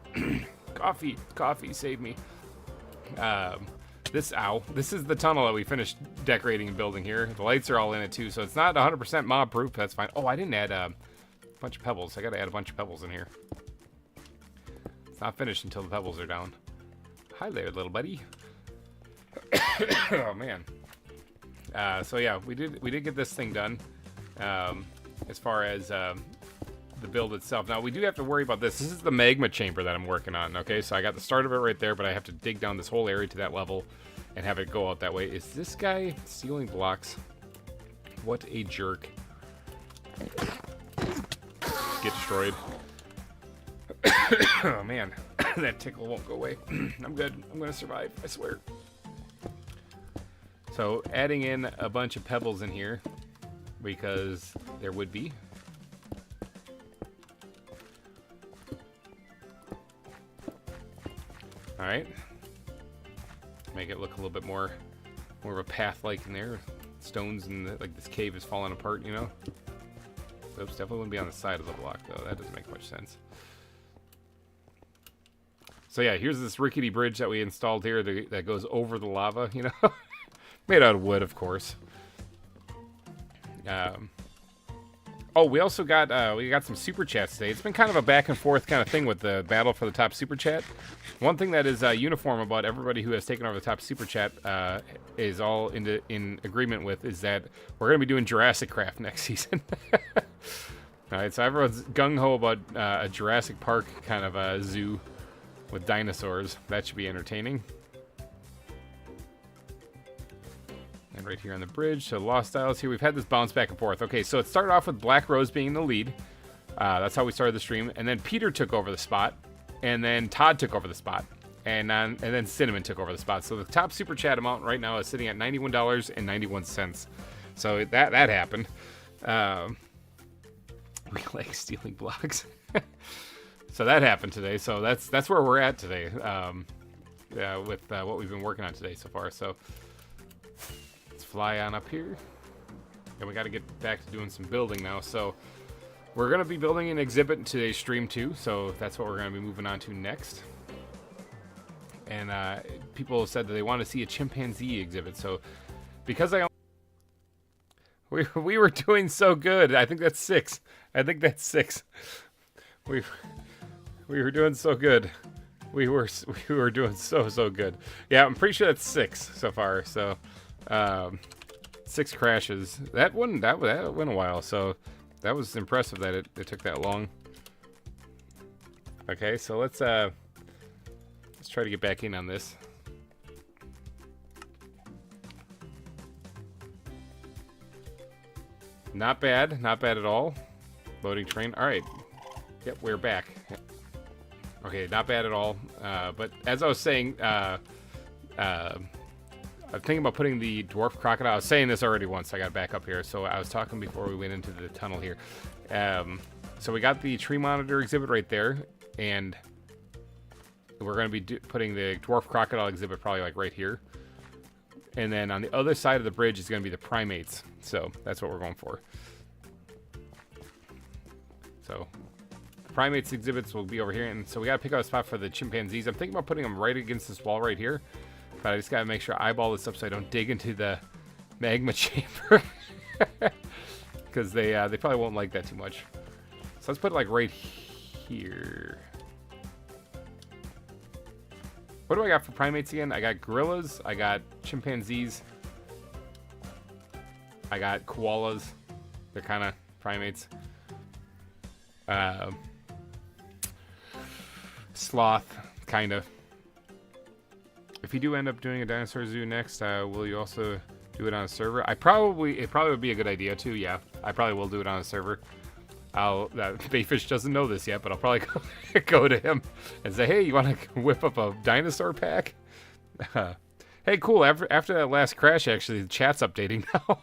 Coffee, save me. This is the tunnel that we finished decorating and building here. The lights are all in it too, so it's not 100% mob proof. That's fine. Oh, I didn't add a bunch of pebbles. I gotta add a bunch of pebbles in here. It's not finished until the pebbles are down. Hi there, little buddy. Oh man. So yeah, we did get this thing done. As far as the build itself. Now we do have to worry about this. This is the magma chamber that I'm working on. Okay, so I got the start of it right there, but I have to dig down this whole area to that level and have it go out that way. Is this guy stealing blocks? What a jerk. Get destroyed. Oh man, that tickle won't go away. I'm good. I'm gonna survive, I swear. So adding in a bunch of pebbles in here because there would be. All right, make it look a little bit more of a path-like in there. Stones and like this cave is falling apart, you know. Oops, definitely wouldn't be on the side of the block though. That doesn't make much sense. So yeah, here's this rickety bridge that we installed here that goes over the lava, you know, made out of wood, of course. Oh, we also got some super chats today. It's been kind of a back and forth kind of thing with the battle for the top super chat. One thing that is uniform about everybody who has taken over the top super chat is all in agreement with is that we're going to be doing Jurassic Craft next season. All right, so everyone's gung ho about a Jurassic Park kind of a zoo with dinosaurs. That should be entertaining. And right here on the bridge, so Lost Isles here. We've had this bounce back and forth. Okay, so it started off with Black Rose being in the lead. That's how we started the stream. And then Peter took over the spot. And then Todd took over the spot. And then Cinnamon took over the spot. So the top super chat amount right now is sitting at $91.91. So that happened. We like stealing blocks. So that happened today. So that's where we're at today. With what we've been working on today so far. So fly on up here, and we got to get back to doing some building now. So we're going to be building an exhibit in today's stream too, so that's what we're going to be moving on to next. and people said that they want to see a chimpanzee exhibit. So because we were doing so good, I think that's 6. I think that's 6. We were doing so good. We were doing so good. Yeah, I'm pretty sure that's 6 so far. So 6 crashes. That went a while. So that was impressive that it took that long. Okay, so let's try to get back in on this. Not bad at all. Loading train. All right. Yep, we're back. Okay, not bad at all. But as I was saying, I'm thinking about putting the dwarf crocodile. I was saying this already once. I got back up here. So I was talking before we went into the tunnel here. So we got the tree monitor exhibit right there, and we're going to be putting the dwarf crocodile exhibit probably like right here. And then on the other side of the bridge is going to be the primates. So that's what we're going for. So the primates exhibits will be over here. And so we got to pick out a spot for the chimpanzees. I'm thinking about putting them right against this wall right here. But I just got to make sure I eyeball this up so I don't dig into the magma chamber. Because they probably won't like that too much. So let's put it like right here. What do I got for primates again? I got gorillas, I got chimpanzees, I got koalas. They're kind of primates. Sloth, kind of. If you do end up doing a dinosaur zoo next, will you also do it on a server? It probably would be a good idea too. Yeah, I probably will do it on a server. Bayfish doesn't know this yet, but I'll probably go to him and say, hey, you want to whip up a dinosaur pack? Hey, cool. After that last crash, actually, the chat's updating now.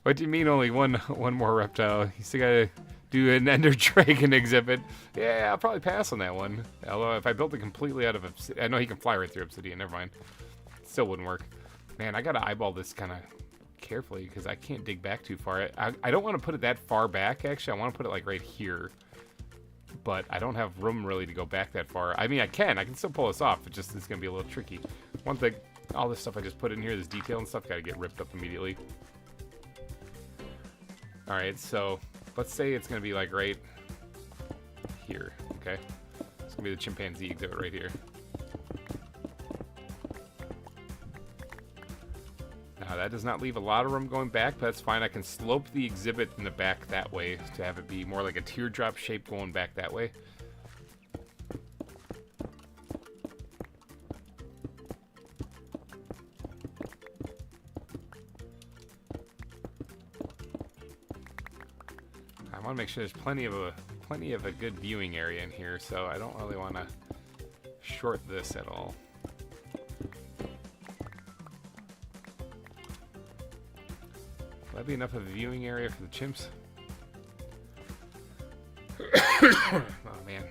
What do you mean only one more reptile? You still got to do an Ender Dragon exhibit. Yeah, I'll probably pass on that one. Although if I built it completely out of obsidian, I know he can fly right through obsidian. Never mind. Still wouldn't work. Man, I got to eyeball this kind of carefully because I can't dig back too far. I don't want to put it that far back, actually. I want to put it like right here, but I don't have room really to go back that far. I mean, I can still pull this off. It's gonna be a little tricky. One thing, all this stuff I just put in here, this detail and stuff, gotta get ripped up immediately. All right, so let's say it's gonna be like right here. Okay, it's gonna be the chimpanzee exhibit right here. Now, that does not leave a lot of room going back, but that's fine. I can slope the exhibit in the back that way to have it be more like a teardrop shape going back that way. I want to make sure there's plenty of a good viewing area in here, so I don't really want to short this at all. Will that be enough of a viewing area for the chimps? Oh man.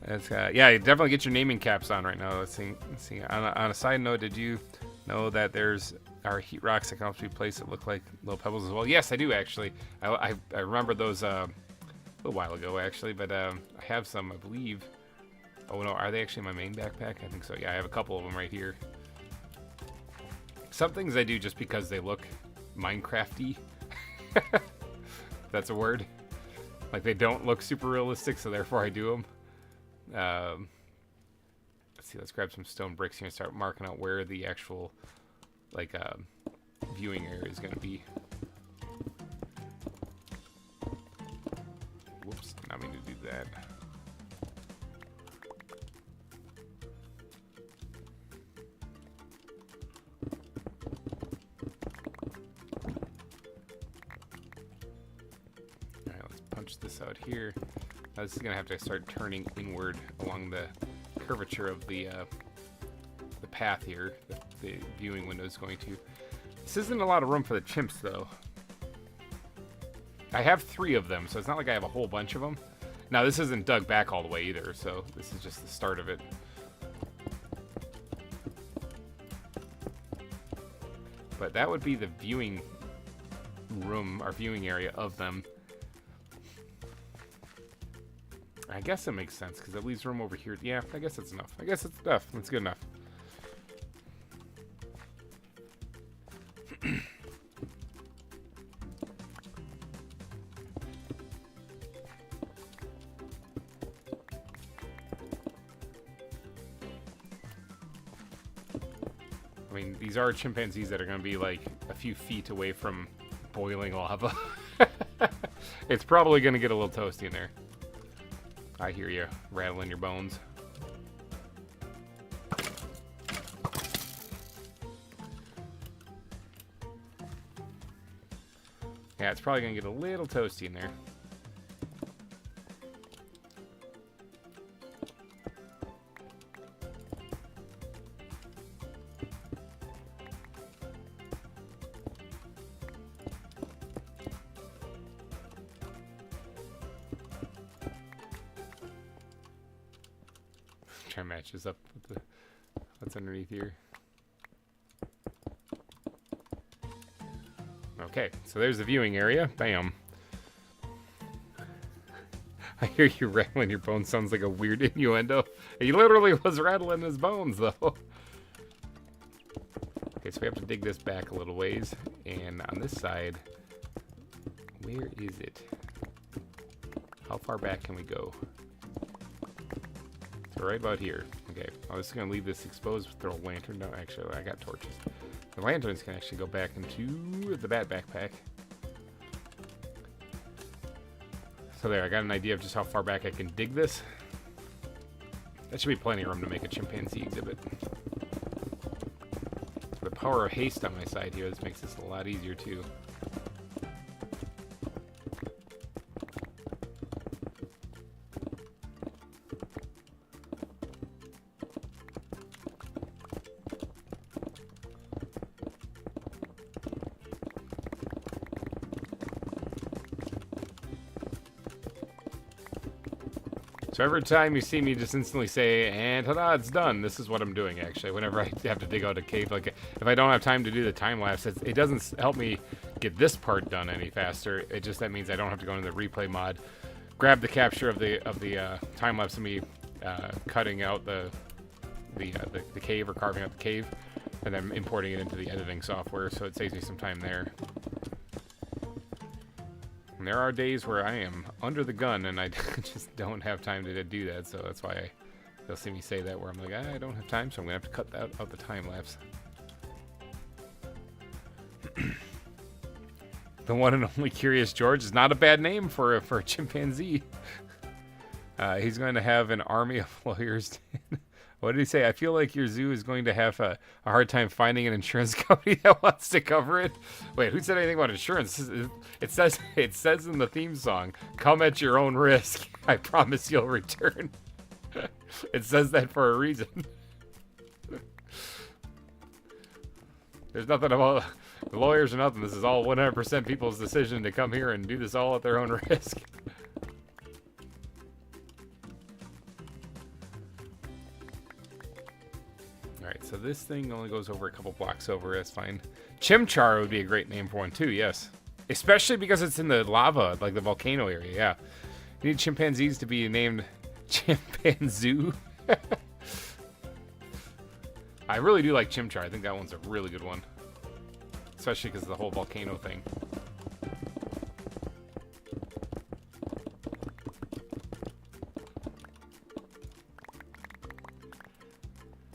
That's yeah, definitely get your naming caps on right now. Let's see. On a side note, did you know that there's our heat rocks that can also be placed that look like little pebbles as well? Yes, I do actually. I remember those a little while ago actually, but I have some, I believe. Oh no, are they actually in my main backpack? I think so. Yeah, I have a couple of them right here. Some things I do just because they look Minecraft-y. That's a word. Like they don't look super realistic, so therefore I do them. Let's see, let's grab some stone bricks here and start marking out where the actual like viewing area is going to be. Whoops, not mean to do that. This out here. This is gonna have to start turning inward along the curvature of the path here that the viewing window is going to. This isn't a lot of room for the chimps though. I have 3 of them, so it's not like I have a whole bunch of them. Now this isn't dug back all the way either, so this is just the start of it. But that would be the viewing room, our viewing area of them. I guess it makes sense because it leaves room over here. Yeah, I guess it's enough. I guess it's enough. That's good enough. I mean, these are chimpanzees that are going to be like a few feet away from boiling lava. It's probably going to get a little toasty in there. I hear you rattling your bones. Yeah, it's probably going to get a little toasty in there. Try and match this up with the what's underneath here. Okay, so there's the viewing area. Bam. I hear you rattling your bones. Sounds like a weird innuendo. He literally was rattling his bones, though. Okay, so we have to dig this back a little ways. And on this side, where is it? How far back can we go? So right about here. Okay, I was going to leave this exposed, throw a lantern. No, actually, I got torches. The lanterns can actually go back into the bat backpack. So there, I got an idea of just how far back I can dig this. That should be plenty of room to make a chimpanzee exhibit. The power of haste on my side here, this makes this a lot easier too. So every time you see me just instantly say, and ta-da, it's done, this is what I'm doing, actually. Whenever I have to dig out a cave, like, if I don't have time to do the time-lapse, it doesn't help me get this part done any faster. It just, that means I don't have to go into the replay mod, grab the capture of the time-lapse of me cutting out the cave or carving out the cave, and then importing it into the editing software, so it saves me some time there. And there are days where I am under the gun and I just don't have time to do that, so that's why you'll see me say that, where I'm like, I don't have time, so I'm going to have to cut that out the time-lapse. The one and only Curious George is not a bad name for a chimpanzee. He's going to have an army of lawyers. What did he say? I feel like your zoo is going to have a hard time finding an insurance company that wants to cover it. Wait, who said anything about insurance? It says in the theme song, "Come at your own risk. I promise you'll return." It says that for a reason. There's nothing about the lawyers or nothing. This is all 100% people's decision to come here and do this all at their own risk. Alright, so this thing only goes over a couple blocks over. That's fine. Chimchar would be a great name for one too, yes. Especially because it's in the lava, like the volcano area, yeah. You need chimpanzees to be named Chimpanzee. I really do like Chimchar. I think that one's a really good one. Especially because of the whole volcano thing.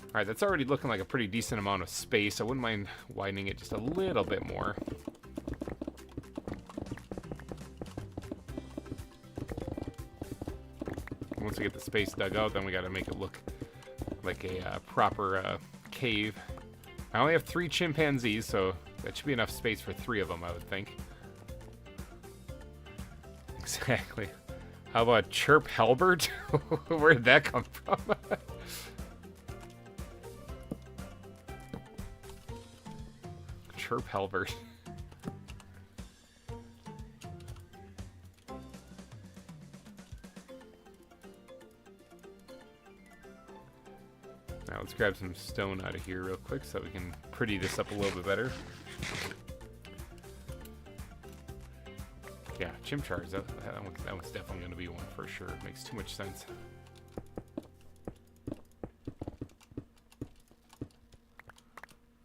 Alright, that's already looking like a pretty decent amount of space. I wouldn't mind widening it just a little bit more. Once we get the space dug out, then we gotta make it look like a proper cave. I only have 3 chimpanzees, so that should be enough space for 3 of them, I would think. Exactly. How about Chirp Halbert? Where did that come from? Chirp Halbert. Now let's grab some stone out of here real quick so we can pretty this up a little bit better. Yeah, chimchars. That one's definitely going to be one for sure. It makes too much sense.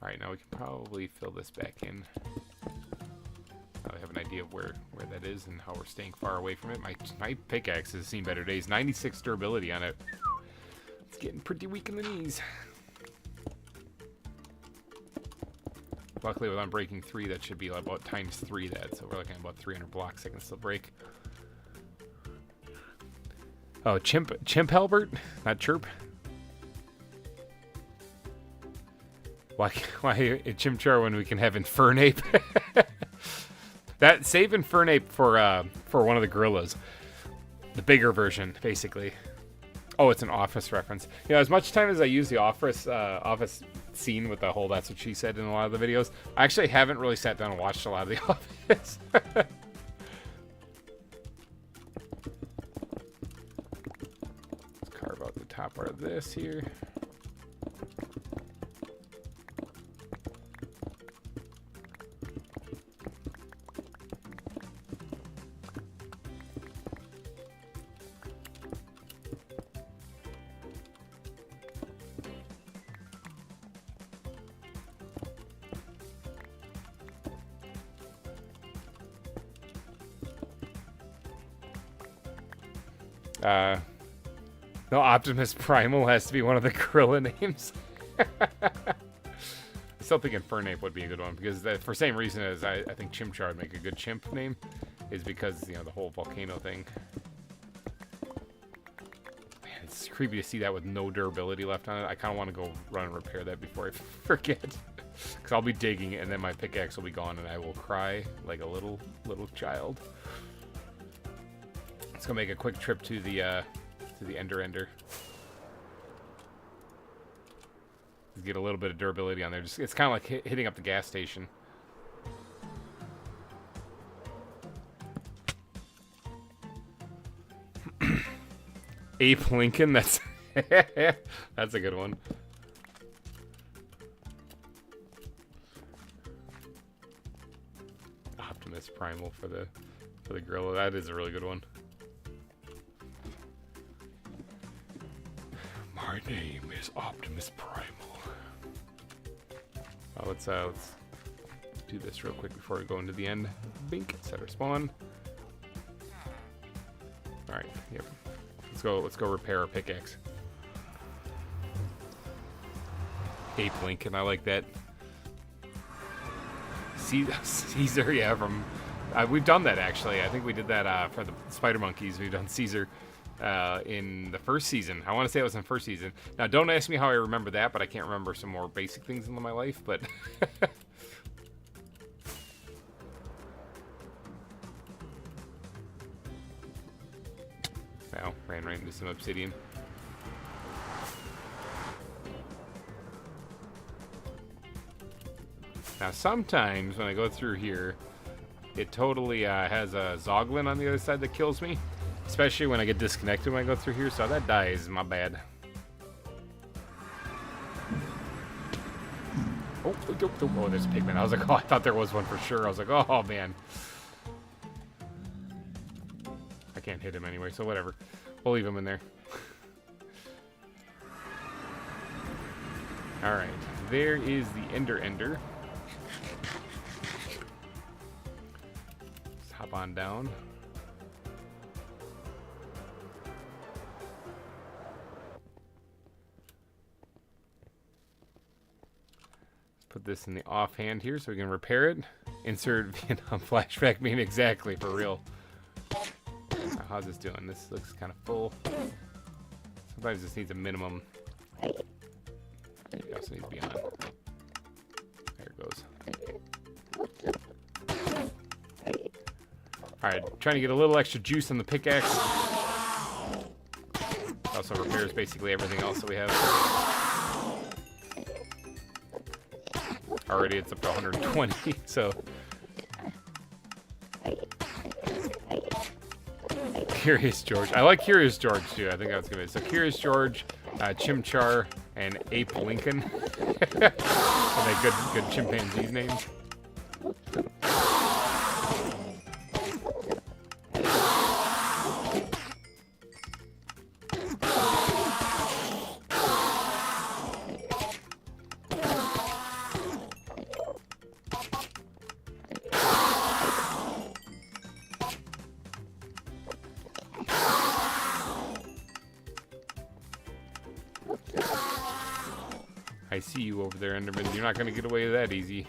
Alright, now we can probably fill this back in. Now I have an idea of where that is and how we're staying far away from it. My pickaxe has seen better days. 96 durability on it. It's getting pretty weak in the knees. Luckily with Unbreaking 3, that should be about times 3 that, so we're looking at about 300 blocks I can still break. Oh, Chimp Halbert? Not Chirp? Why a Chimchar when we can have Infernape? Save Infernape for one of the gorillas. The bigger version, basically. Oh, it's an Office reference. You know, as much time as I use the Office scene with the whole "that's what she said" in a lot of the videos, I actually haven't really sat down and watched a lot of the Office. Let's carve out the top part of this here. No, Optimus Primal has to be one of the gorilla names. I still think Infernape would be a good one, because for the same reason as I think Chimchar would make a good chimp name, is because, you know, the whole volcano thing. Man, it's creepy to see that with no durability left on it. I kind of want to go run and repair that before I forget. Because I'll be digging, and then my pickaxe will be gone, and I will cry like a little child. Let's go make a quick trip to the Ender. Get a little bit of durability on there. It's kind of like hitting up the gas station. Ape Lincoln. That's that's a good one. Optimus Primal for the gorilla. That is a really good one. My name is Optimus Primal. Let's do this real quick before we go into the end. Bink, set our spawn. All right, yep. Let's go repair our pickaxe. Ape Lincoln, I like that. Caesar, yeah, from we've done that actually. I think we did that for the Spider Monkeys. We've done Caesar. In the first season. I want to say it was in the first season. Now, don't ask me how I remember that, but I can't remember some more basic things in my life, but... Wow, ran right into some obsidian. Now, sometimes when I go through here, it totally has a Zoglin on the other side that kills me. Especially when I get disconnected when I go through here, so that dies, my bad. Oh, there's a pigman. I was like, oh, I thought there was one for sure. I was like, oh, man. I can't hit him anyway, so whatever. We'll leave him in there. Alright, there is the Ender. Let's hop on down. Put this in the offhand here so we can repair it. Insert Vietnam flashback meme, exactly, for real. Now, how's this doing? This looks kind of full. Sometimes this needs a minimum. It also needs to be on. There it goes. Alright, trying to get a little extra juice on the pickaxe. Also repairs basically everything else that we have. Already it's up to 120, so. Curious George. I like Curious George too. I think that's gonna be so. Curious George, Chimchar, and Ape Lincoln. Are they good chimpanzees names? I see you over there, Enderman. You're not gonna get away that easy.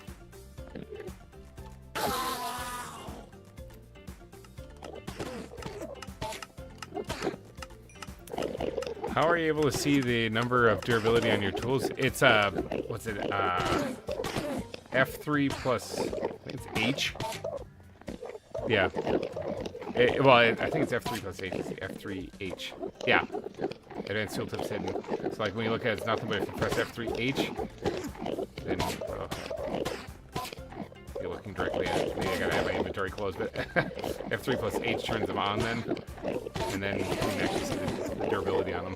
How are you able to see the number of durability on your tools? It's what's it? F3 plus, I think it's H. Yeah. I think it's F3 plus H. It's F3H. Yeah. Advanced tooltips hidden. It's like when you look at it, it's nothing, but if you press F3H, then you're looking directly at it. Maybe I gotta have my inventory closed, but F3 plus H turns them on then, and then you can actually see the durability on them.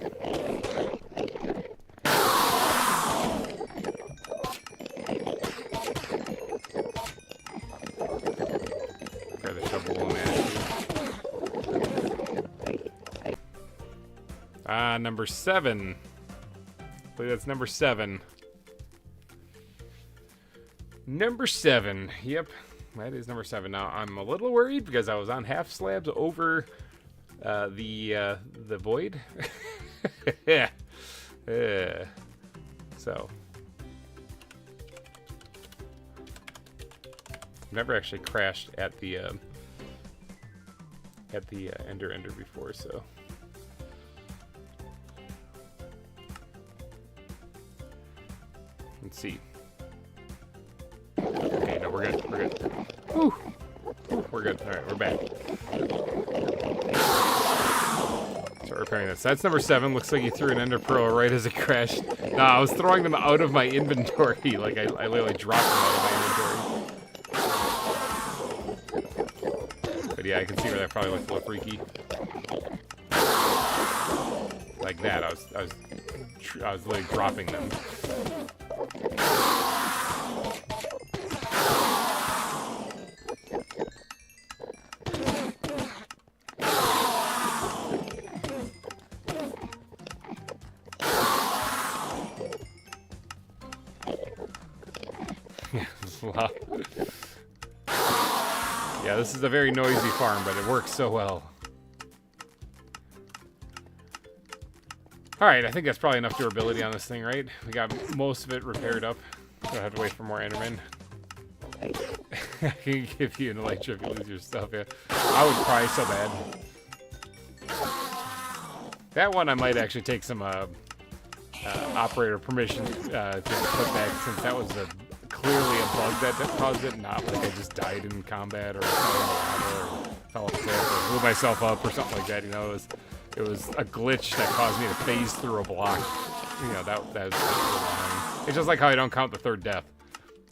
Grab the shovel and number 7. I believe that's number 7. Number 7. Yep, that is number 7. Now I'm a little worried because I was on half slabs over the void. Yeah. So never actually crashed at the ender before, so. Let's see. Okay, no, we're good. We're good. Whew. We're good. All right, we're back. Start repairing this. That's number 7. Looks like you threw an ender pearl right as it crashed. Nah, I was throwing them out of my inventory. Like I literally dropped them out of my inventory. But yeah, I can see where that probably looked a little freaky. Like that, I was literally dropping them. Yeah, this is a very noisy farm, but it works so well. Alright, I think that's probably enough durability on this thing, right? We got most of it repaired up. Don't have to wait for more Endermen. I can give you an elytra if you lose your stuff, yeah. I would cry so bad. That one I might actually take some operator permission to put back, since that was clearly a bug that caused it, not like I just died in combat or fell off a cliff or blew myself up or something like that, you know. It was a glitch that caused me to phase through a block. You know, that was annoying. It's just like how I don't count the third death,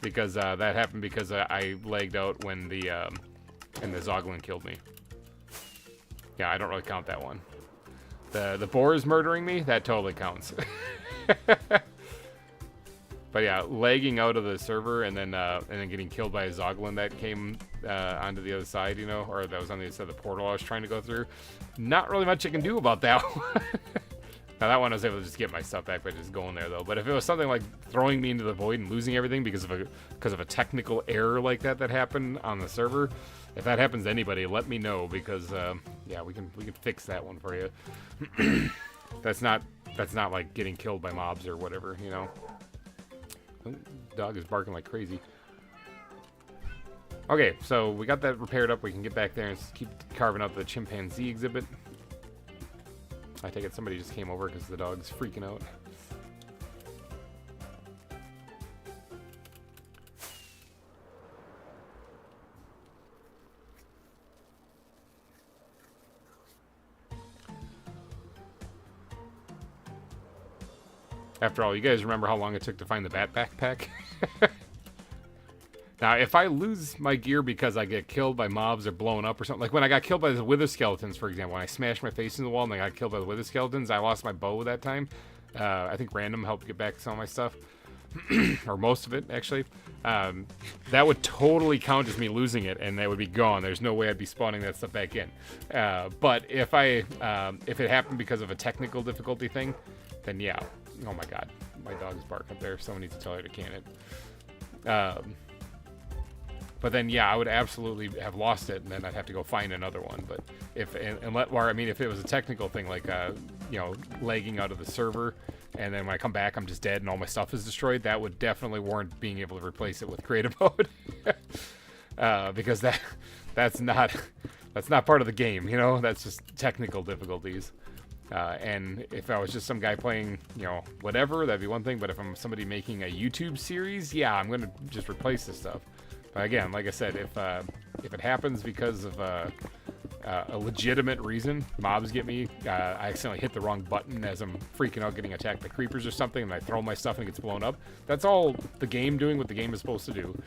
because that happened because I lagged out when the Zoglin killed me. Yeah, I don't really count that one. The boars murdering me, that totally counts. But yeah, lagging out of the server and then getting killed by a Zoglin that came onto the other side, you know, or that was on the other side of the portal I was trying to go through. Not really much I can do about that one. Now that one I was able to just get my stuff back by just going there though. But if it was something like throwing me into the void and losing everything because of a technical error like that happened on the server, if that happens to anybody, let me know, because yeah, we can fix that one for you. That's not like getting killed by mobs or whatever, you know. Dog is barking like crazy. Okay, so we got that repaired up. We can get back there and keep carving out the chimpanzee exhibit. I take it somebody just came over because the dog's freaking out. After all, you guys remember how long it took to find the bat backpack? Now, if I lose my gear because I get killed by mobs or blown up or something, like when I got killed by the wither skeletons, for example, when I smashed my face in the wall and I got killed by the wither skeletons, I lost my bow that time. I think random helped get back some of my stuff. Or most of it, actually. That would totally count as me losing it, and that would be gone. There's no way I'd be spawning that stuff back in. But if it happened because of a technical difficulty thing, then yeah. Oh my god, my dog's bark up there. Someone needs to tell her to can it. But then yeah, I would absolutely have lost it, and then I'd have to go find another one. But if it was a technical thing, like you know, lagging out of the server and then when I come back, I'm just dead and all my stuff is destroyed, that would definitely warrant being able to replace it with creative mode. Because that's not part of the game, you know? That's just technical difficulties. And if I was just some guy playing, you know, whatever, that'd be one thing. But if I'm somebody making a YouTube series, yeah, I'm gonna just replace this stuff. But again, like I said, if it happens because of a legitimate reason, mobs get me, I accidentally hit the wrong button as I'm freaking out getting attacked by creepers or something, and I throw my stuff and it gets blown up. That's all the game doing what the game is supposed to do.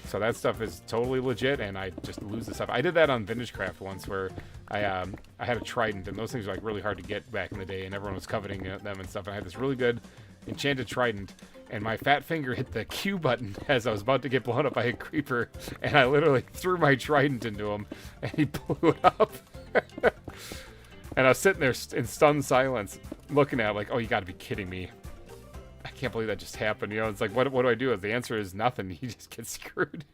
So that stuff is totally legit, and I just lose the stuff. I did that on VintageCraft once, where I had a trident, and those things were like really hard to get back in the day, and everyone was coveting them and stuff. And I had this really good enchanted trident, and my fat finger hit the Q button as I was about to get blown up by a creeper, and I literally threw my trident into him, and he blew it up. And I was sitting there in stunned silence, looking at it like, oh, you got to be kidding me. I can't believe that just happened. You know, it's like, what do I do? The answer is nothing. You just get screwed.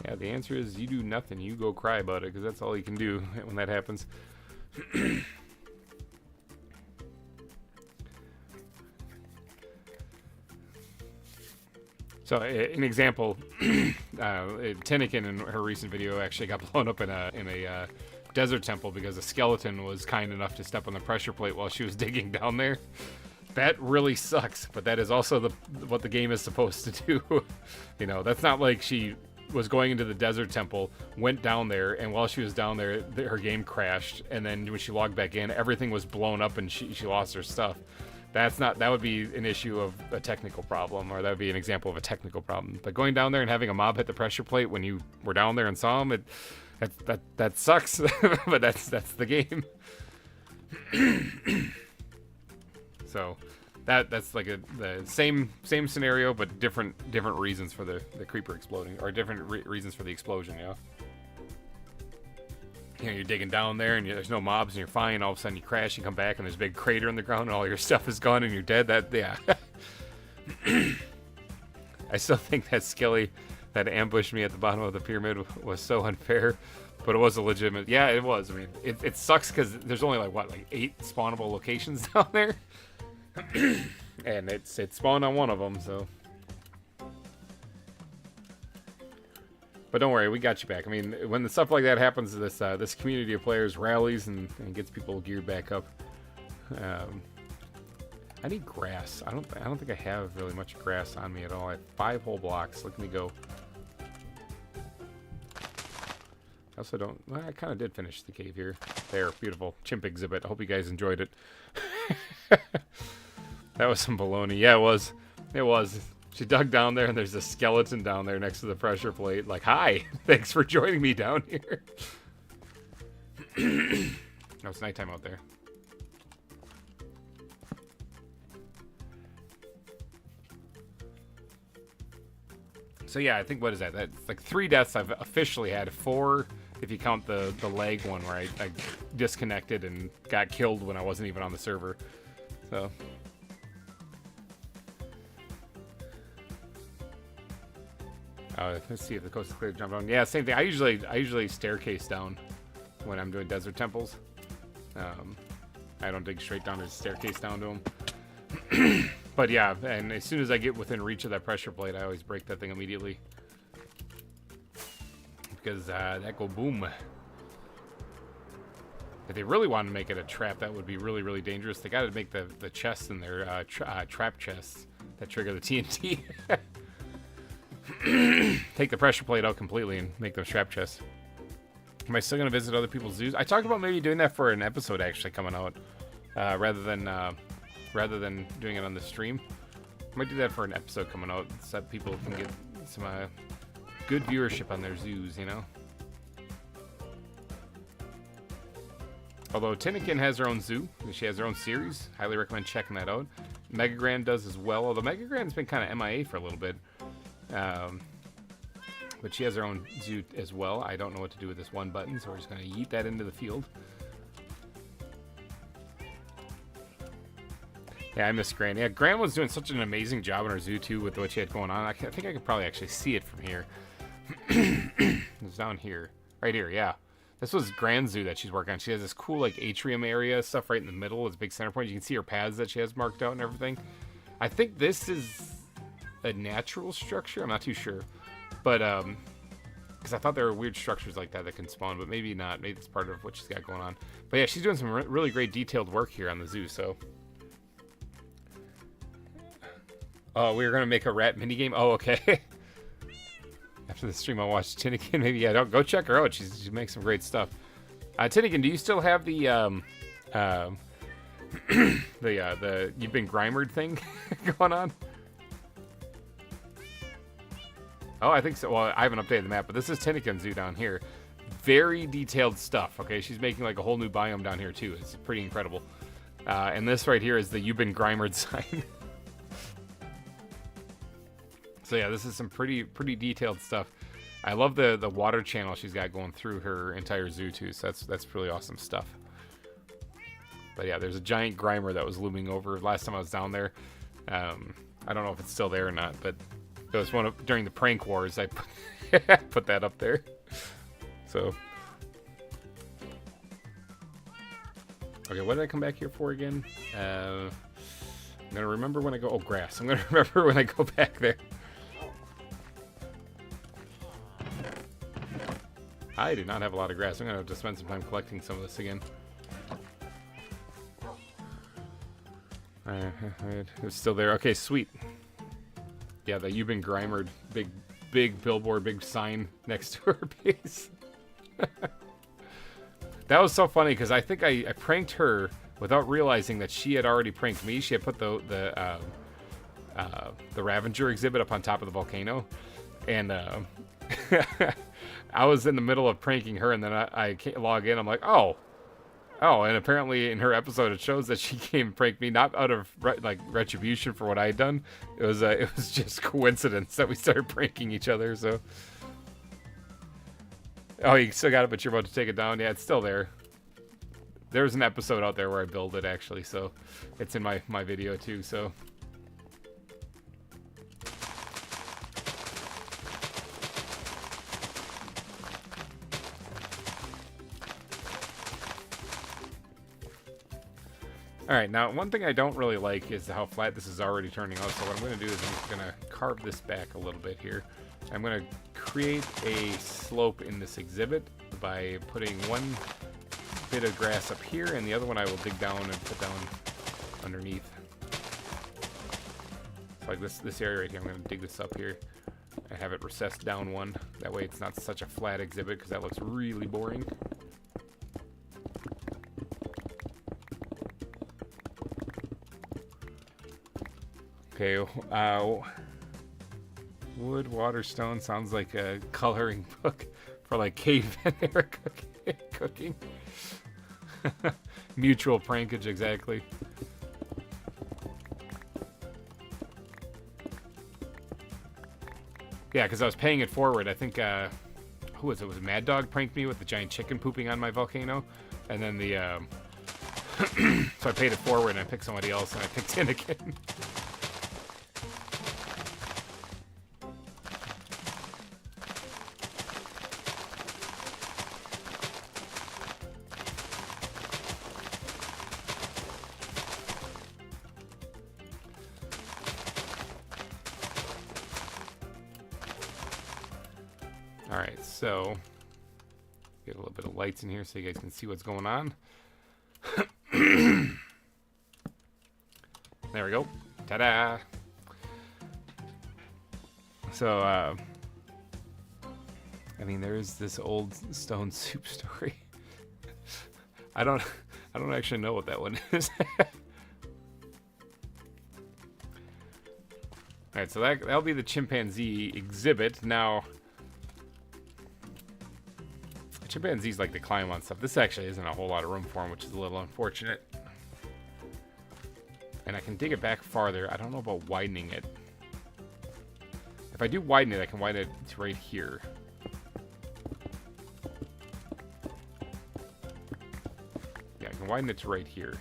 Yeah, the answer is you do nothing. You go cry about it, because that's all you can do when that happens. So, an example, Tinnikin in her recent video actually got blown up in a desert temple because a skeleton was kind enough to step on the pressure plate while she was digging down there. That really sucks, but that is also what the game is supposed to do. You know, that's not like she was going into the desert temple, went down there, and while she was down there, her game crashed, and then when she logged back in, everything was blown up and she lost her stuff. That would be an issue of a technical problem, or that would be an example of a technical problem. But going down there and having a mob hit the pressure plate when you were down there and saw him, that sucks. But that's the game. So that's like the same scenario, but different reasons for the creeper exploding, or different reasons for the explosion. Yeah. You know, you're digging down there and there's no mobs and you're fine. All of a sudden you crash and come back and there's a big crater in the ground and all your stuff is gone and you're dead. Yeah. I still think that Skelly that ambushed me at the bottom of the pyramid was so unfair, but it was a legitimate. Yeah, it was. I mean, it sucks because there's only like 8 spawnable locations down there, and it spawned on one of them. So. But don't worry, we got you back. I mean, when the stuff like that happens, this community of players rallies and gets people geared back up. I need grass. I don't think I have really much grass on me at all. I have 5 whole blocks. Look at me go. I also don't. Well, I kind of did finish the cave here. There, beautiful chimp exhibit. I hope you guys enjoyed it. That was some baloney. Yeah, it was. It was. She dug down there, and there's a skeleton down there next to the pressure plate. Like, hi, thanks for joining me down here. No, it's nighttime out there. So yeah, I think, what is that? That's like 3 deaths I've officially had. 4 if you count the leg one where I disconnected and got killed when I wasn't even on the server. So. Let's see if the coast is clear to jump down. Yeah, same thing. I usually staircase down when I'm doing desert temples. I don't dig straight down. There's a staircase down to them. But yeah, and as soon as I get within reach of that pressure plate, I always break that thing immediately. Because that go boom. If they really want to make it a trap, that would be really, really dangerous. They got to make the chests in there trap chests that trigger the TNT. Take the pressure plate out completely and make those trap chests. Am I still going to visit other people's zoos? I talked about maybe doing that for an episode actually coming out, rather than doing it on the stream. I might do that for an episode coming out so that people can get some good viewership on their zoos, you know? Although Tinnikin has her own zoo, she has her own series. Highly recommend checking that out. Megagrand does as well, although Megagrand's been kind of MIA for a little bit. But she has her own zoo as well. I don't know what to do with this one button, so we're just going to yeet that into the field. Yeah, I miss Gran. Yeah, Gran was doing such an amazing job in her zoo too with what she had going on. I think I could probably actually see it from here. It's down here. Right here, yeah. This was Gran Zoo that she's working on. She has this cool like atrium area stuff right in the middle. It's a big center point. You can see her paths that she has marked out and everything. I think this is a natural structure. I'm not too sure. But because I thought there were weird structures like that can spawn, but maybe not. Maybe it's part of what she's got going on. But yeah, she's doing some really great detailed work here on the zoo, so. Oh, we were going to make a rat minigame? Oh, okay. After the stream, I'll watch Tinnigan. Maybe, yeah, don't go check her out. She makes some great stuff. Tinnigan, do you still have the you've been Greimered thing going on? Oh, I think so. Well, I haven't updated the map, but this is Tinnigan Zoo down here. Very detailed stuff, okay? She's making like a whole new biome down here, too. It's pretty incredible. And this right here is the You've Been Greimered sign. So yeah, this is some pretty detailed stuff. I love the water channel she's got going through her entire zoo too. So that's really awesome stuff. But yeah, there's a giant Greimer that was looming over last time I was down there. I don't know if it's still there or not, but it was during the prank wars. I put that up there. So okay, what did I come back here for again? I'm gonna remember when I go. Oh, grass. I'm gonna remember when I go back there. I do not have a lot of grass. I'm going to have to spend some time collecting some of this again. It's still there. Okay, sweet. Yeah, the You've Been Greimered big billboard, big sign next to her base. That was so funny because I think I pranked her without realizing that she had already pranked me. She had put the Ravager exhibit up on top of the volcano. And I was in the middle of pranking her, and then I log in. I'm like, oh, and apparently in her episode it shows that she came and pranked me, not out of retribution for what I had done. It was just coincidence that we started pranking each other. So, oh, you still got it, but you're about to take it down. Yeah, it's still there. There's an episode out there where I build it actually, so it's in my video too. So. Alright, now one thing I don't really like is how flat this is already turning out, so what I'm going to do is I'm going to carve this back a little bit here. I'm going to create a slope in this exhibit by putting one bit of grass up here, and the other one I will dig down and put down underneath. So like this area right here, I'm going to dig this up here and have it recessed down one. That way it's not such a flat exhibit, because that looks really boring. Okay, wood, water, stone sounds like a coloring book for like caveman era cooking. Mutual prankage, exactly. Yeah, because I was paying it forward. I think, who was it? Was Mad Dog pranked me with the giant chicken pooping on my volcano? And then the, so I paid it forward and I picked somebody else and I picked in again. Alright, so get a little bit of lights in here so you guys can see what's going on. There we go. Ta-da! So, I mean, there's this old stone soup story. I don't actually know what that one is. Alright, so that'll be the chimpanzee exhibit. Now, chimpanzees like to climb on stuff. This actually isn't a whole lot of room for them, which is a little unfortunate. And I can dig it back farther. I don't know about widening it. If I do widen it, I can widen it to right here. Yeah, I can widen it to right here.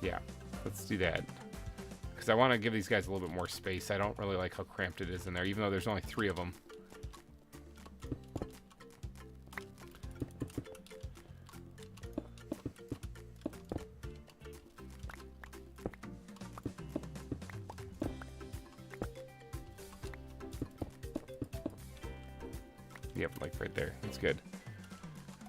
Yeah, let's do that. Because I want to give these guys a little bit more space. I don't really like how cramped it is in there, even though there's only 3 of them. Yep, like right there. That's good.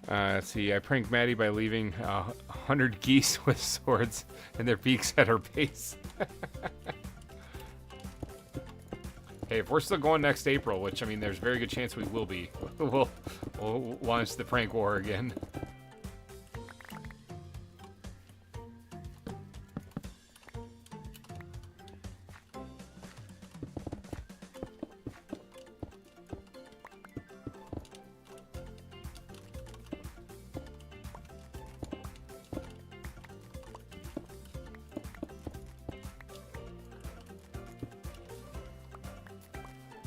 Let's see, I pranked Maddie by leaving 100 geese with swords and their beaks at her base. Hey, if we're still going next April, which, I mean, there's a very good chance we will be, we'll launch the prank war again.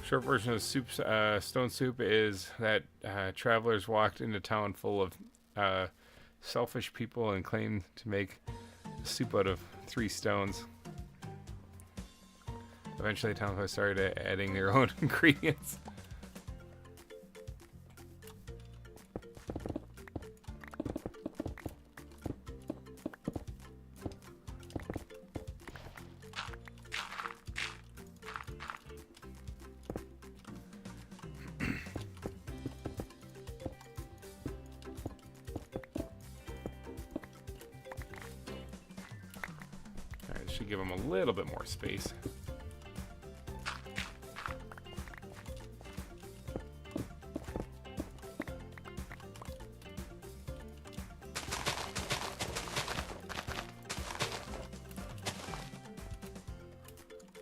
Short version of soup's, stone soup is that travelers walked into town full of selfish people and claimed to make soup out of 3 stones. Eventually, the town started adding their own ingredients. Should give them a little bit more space.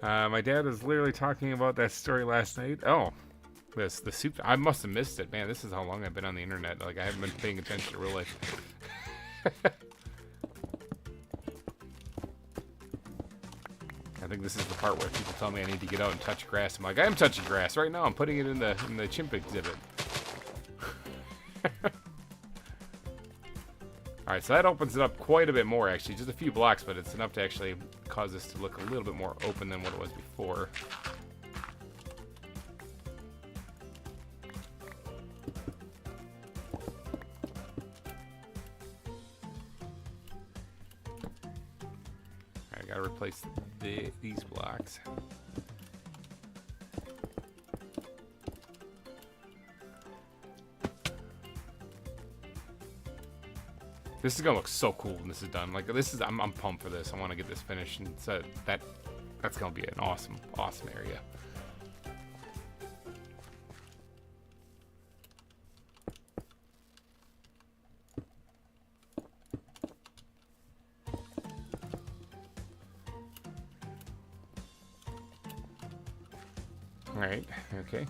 My dad was literally talking about that story last night. Oh, the soup. I must have missed it, man. This is how long I've been on the internet. Like, I haven't been paying attention to real life. I think this is the part where people tell me I need to get out and touch grass. I'm like, I am touching grass right now. I'm putting it in the chimp exhibit. All right, so that opens it up quite a bit more, actually. Just a few blocks, but it's enough to actually cause this to look a little bit more open than what it was before. I gotta replace these blocks. This is gonna look so cool when this is done. Like, this is, I'm pumped for this. I want to get this finished, and so that's gonna be an awesome area. All right. Okay.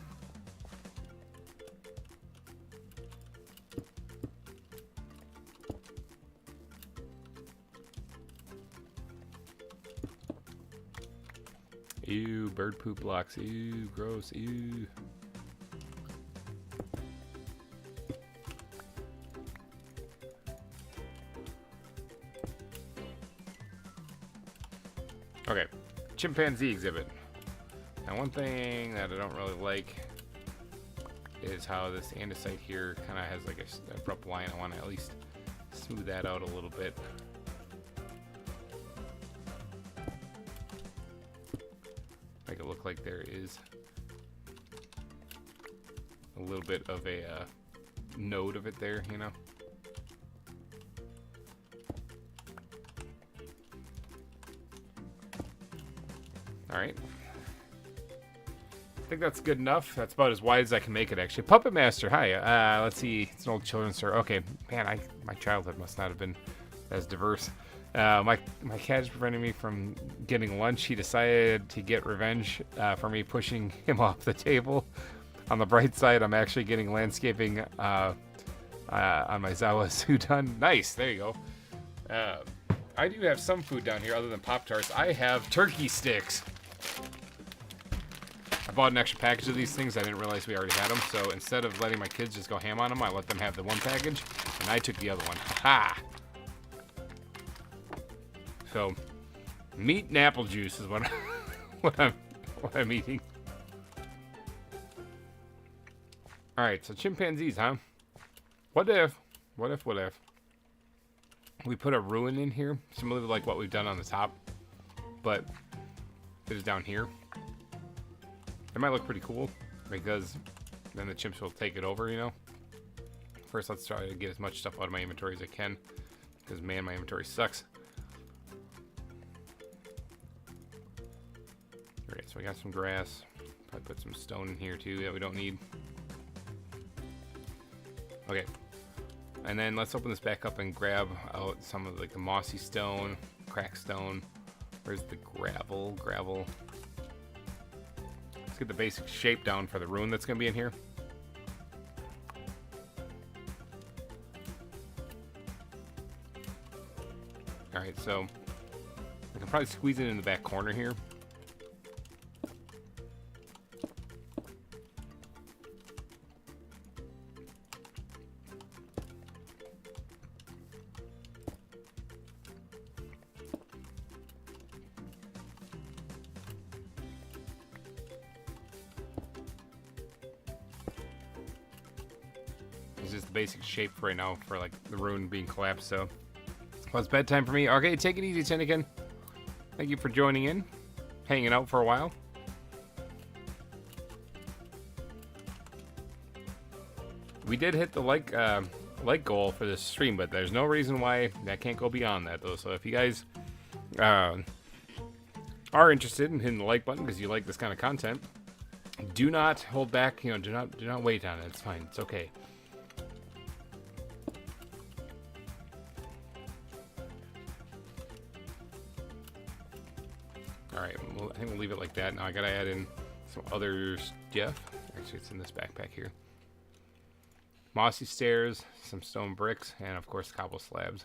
Ew, bird poop blocks. Ew, gross. Ew. Okay, chimpanzee exhibit. Now, one thing that I don't really like is how this andesite here kind of has like a abrupt line. I want to at least smooth that out a little bit. Make it look like there is a little bit of a node of it there, you know. All right. I think that's good enough. That's about as wide as I can make it, actually. Puppet Master, hi. Let's see. It's an old children's story. Okay, man, my childhood must not have been as diverse. My cat is preventing me from getting lunch. He decided to get revenge for me pushing him off the table. On the bright side, I'm actually getting landscaping on my ZAWA zoo done. Nice, there you go. I do have some food down here other than Pop-Tarts. I have turkey sticks. I bought an extra package of these things. I didn't realize we already had them. So instead of letting my kids just go ham on them, I let them have the one package, and I took the other one. Ha! So, meat and apple juice is what what I'm eating. All right, so chimpanzees, huh? What if we put a ruin in here, similar to like what we've done on the top, but it is down here. It might look pretty cool because then the chimps will take it over, you know. First, let's try to get as much stuff out of my inventory as I can, because man, my inventory sucks. Alright, so we got some grass. Probably put some stone in here too that we don't need. Okay. And then let's open this back up and grab out some of like the mossy stone, crack stone. Where's the gravel? Gravel. Let's get the basic shape down for the ruin that's going to be in here. Alright, so I can probably squeeze it in the back corner here. It's just the basic shape right now for like the ruin being collapsed, so. Well, it's bedtime for me. Okay, take it easy, Tinnigan. Thank you for joining in. Hanging out for a while. We did hit the like goal for this stream, but there's no reason why that can't go beyond that, though. So if you guys are interested in hitting the like button because you like this kind of content, do not hold back. You know, do not wait on it. It's fine. It's okay. Alright, well, I think we'll leave it like that. Now I gotta add in some other stuff. Actually, it's in this backpack here. Mossy stairs, some stone bricks, and of course cobble slabs.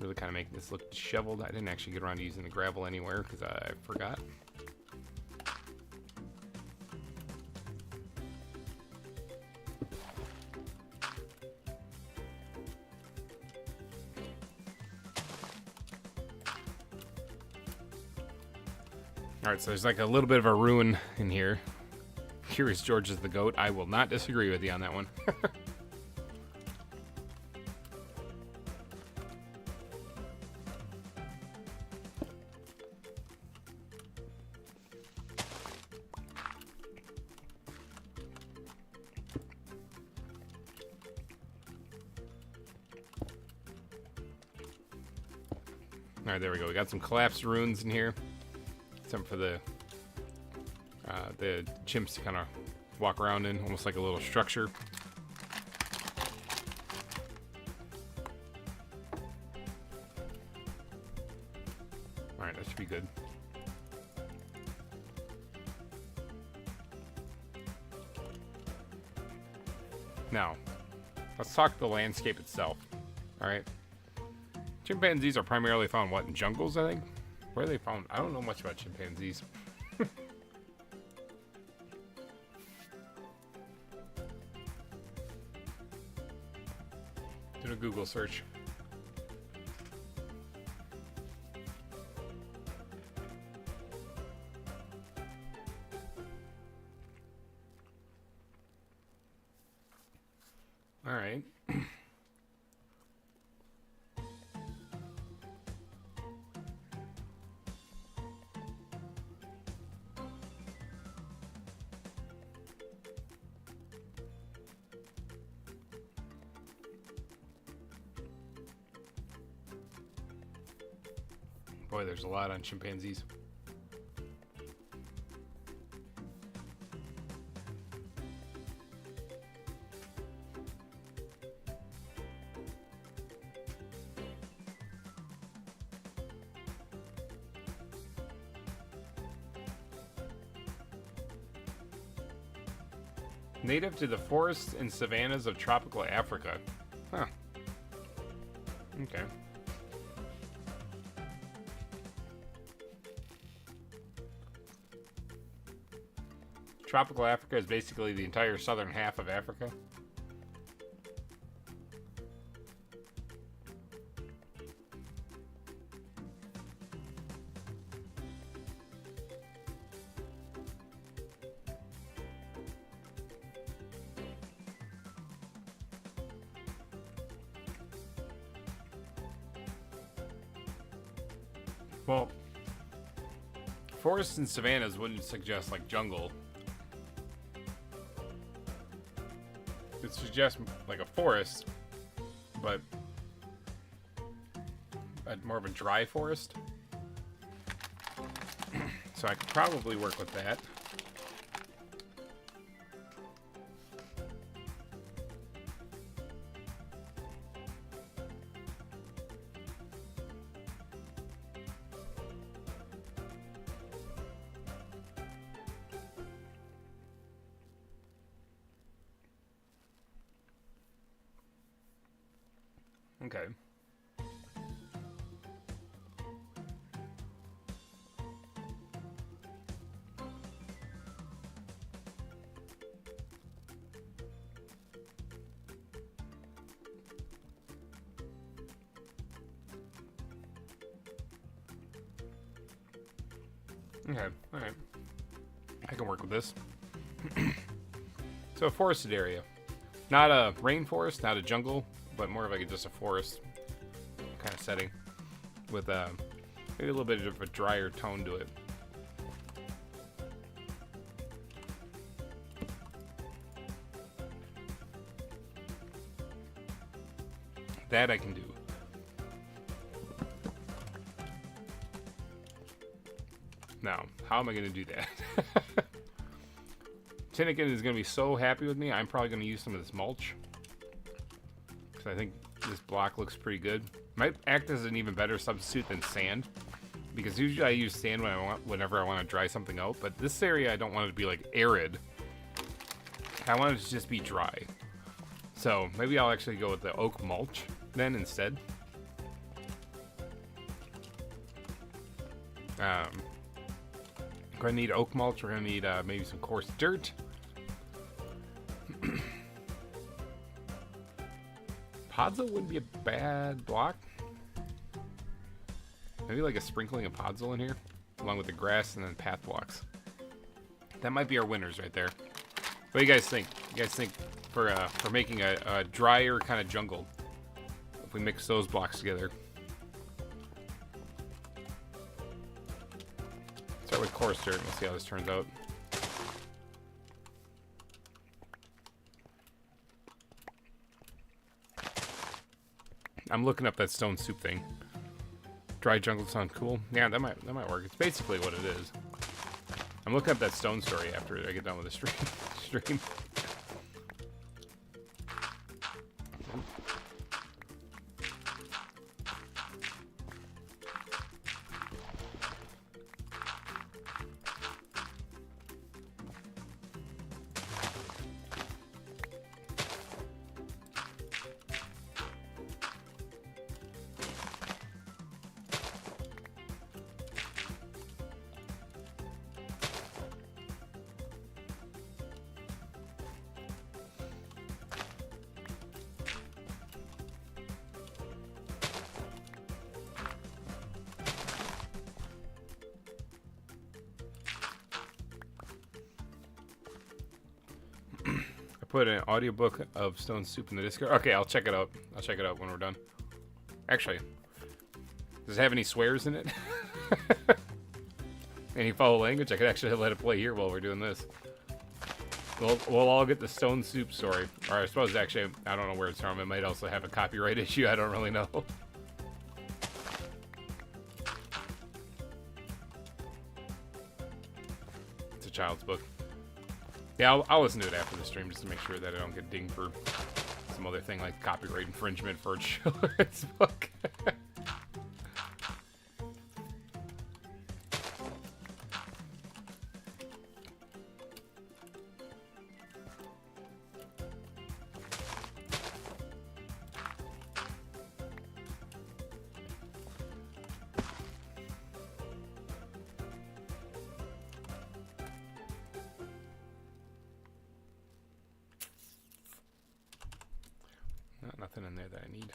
Really kind of making this look disheveled. I didn't actually get around to using the gravel anywhere because I forgot. Alright, so there's like a little bit of a ruin in here. Curious George is the goat. I will not disagree with you on that one. Alright, there we go. We got some collapsed ruins in here. Something for the chimps to kind of walk around in, almost like a little structure. Alright, that should be good. Now, let's talk the landscape itself. Alright. Chimpanzees are primarily found, what, in jungles, I think? Where are they found? I don't know much about chimpanzees. Did a Google search. All right. Boy, there's a lot on chimpanzees. Native to the forests and savannas of tropical Africa. Huh. Okay. Tropical Africa is basically the entire southern half of Africa. Well, forests and savannas wouldn't suggest like jungle. It suggests like a forest, but more of a dry forest. So I could probably work with that. Okay. Okay, alright. I can work with this. So a forested area. Not a rainforest, not a jungle, but more of like just a forest kind of setting with maybe a little bit of a drier tone to it. That I can do. Now, how am I going to do that? Tinnikin is going to be so happy with me. I'm probably going to use some of this mulch. Because I think this block looks pretty good. Might act as an even better substitute than sand. Because usually I use sand whenever I want to dry something out. But this area I don't want it to be like arid. I want it to just be dry. So maybe I'll actually go with the oak mulch then instead. We're going to need oak mulch. We're going to need maybe some coarse dirt. Podzol wouldn't be a bad block. Maybe like a sprinkling of Podzol in here, along with the grass and then path blocks. That might be our winners right there. What do you guys think? You guys think for making a drier kind of jungle, if we mix those blocks together? Start with coarse dirt and we'll see how this turns out. I'm looking up that stone soup thing. Dry jungle sound cool. Yeah, that might work. It's basically what it is. I'm looking up that stone story after I get done with the stream. Put an audiobook of Stone Soup in the Discord. Okay, I'll check it out. I'll check it out when we're done. Actually, does it have any swears in it? Any foul language? I could actually let it play here while we're doing this. We'll all get the Stone Soup story. Or I suppose actually, I don't know where it's from. It might also have a copyright issue. I don't really know. It's a child's book. Yeah, I'll listen to it after the stream just to make sure that I don't get dinged for some other thing like copyright infringement for a children's book. Nothing in there that I need.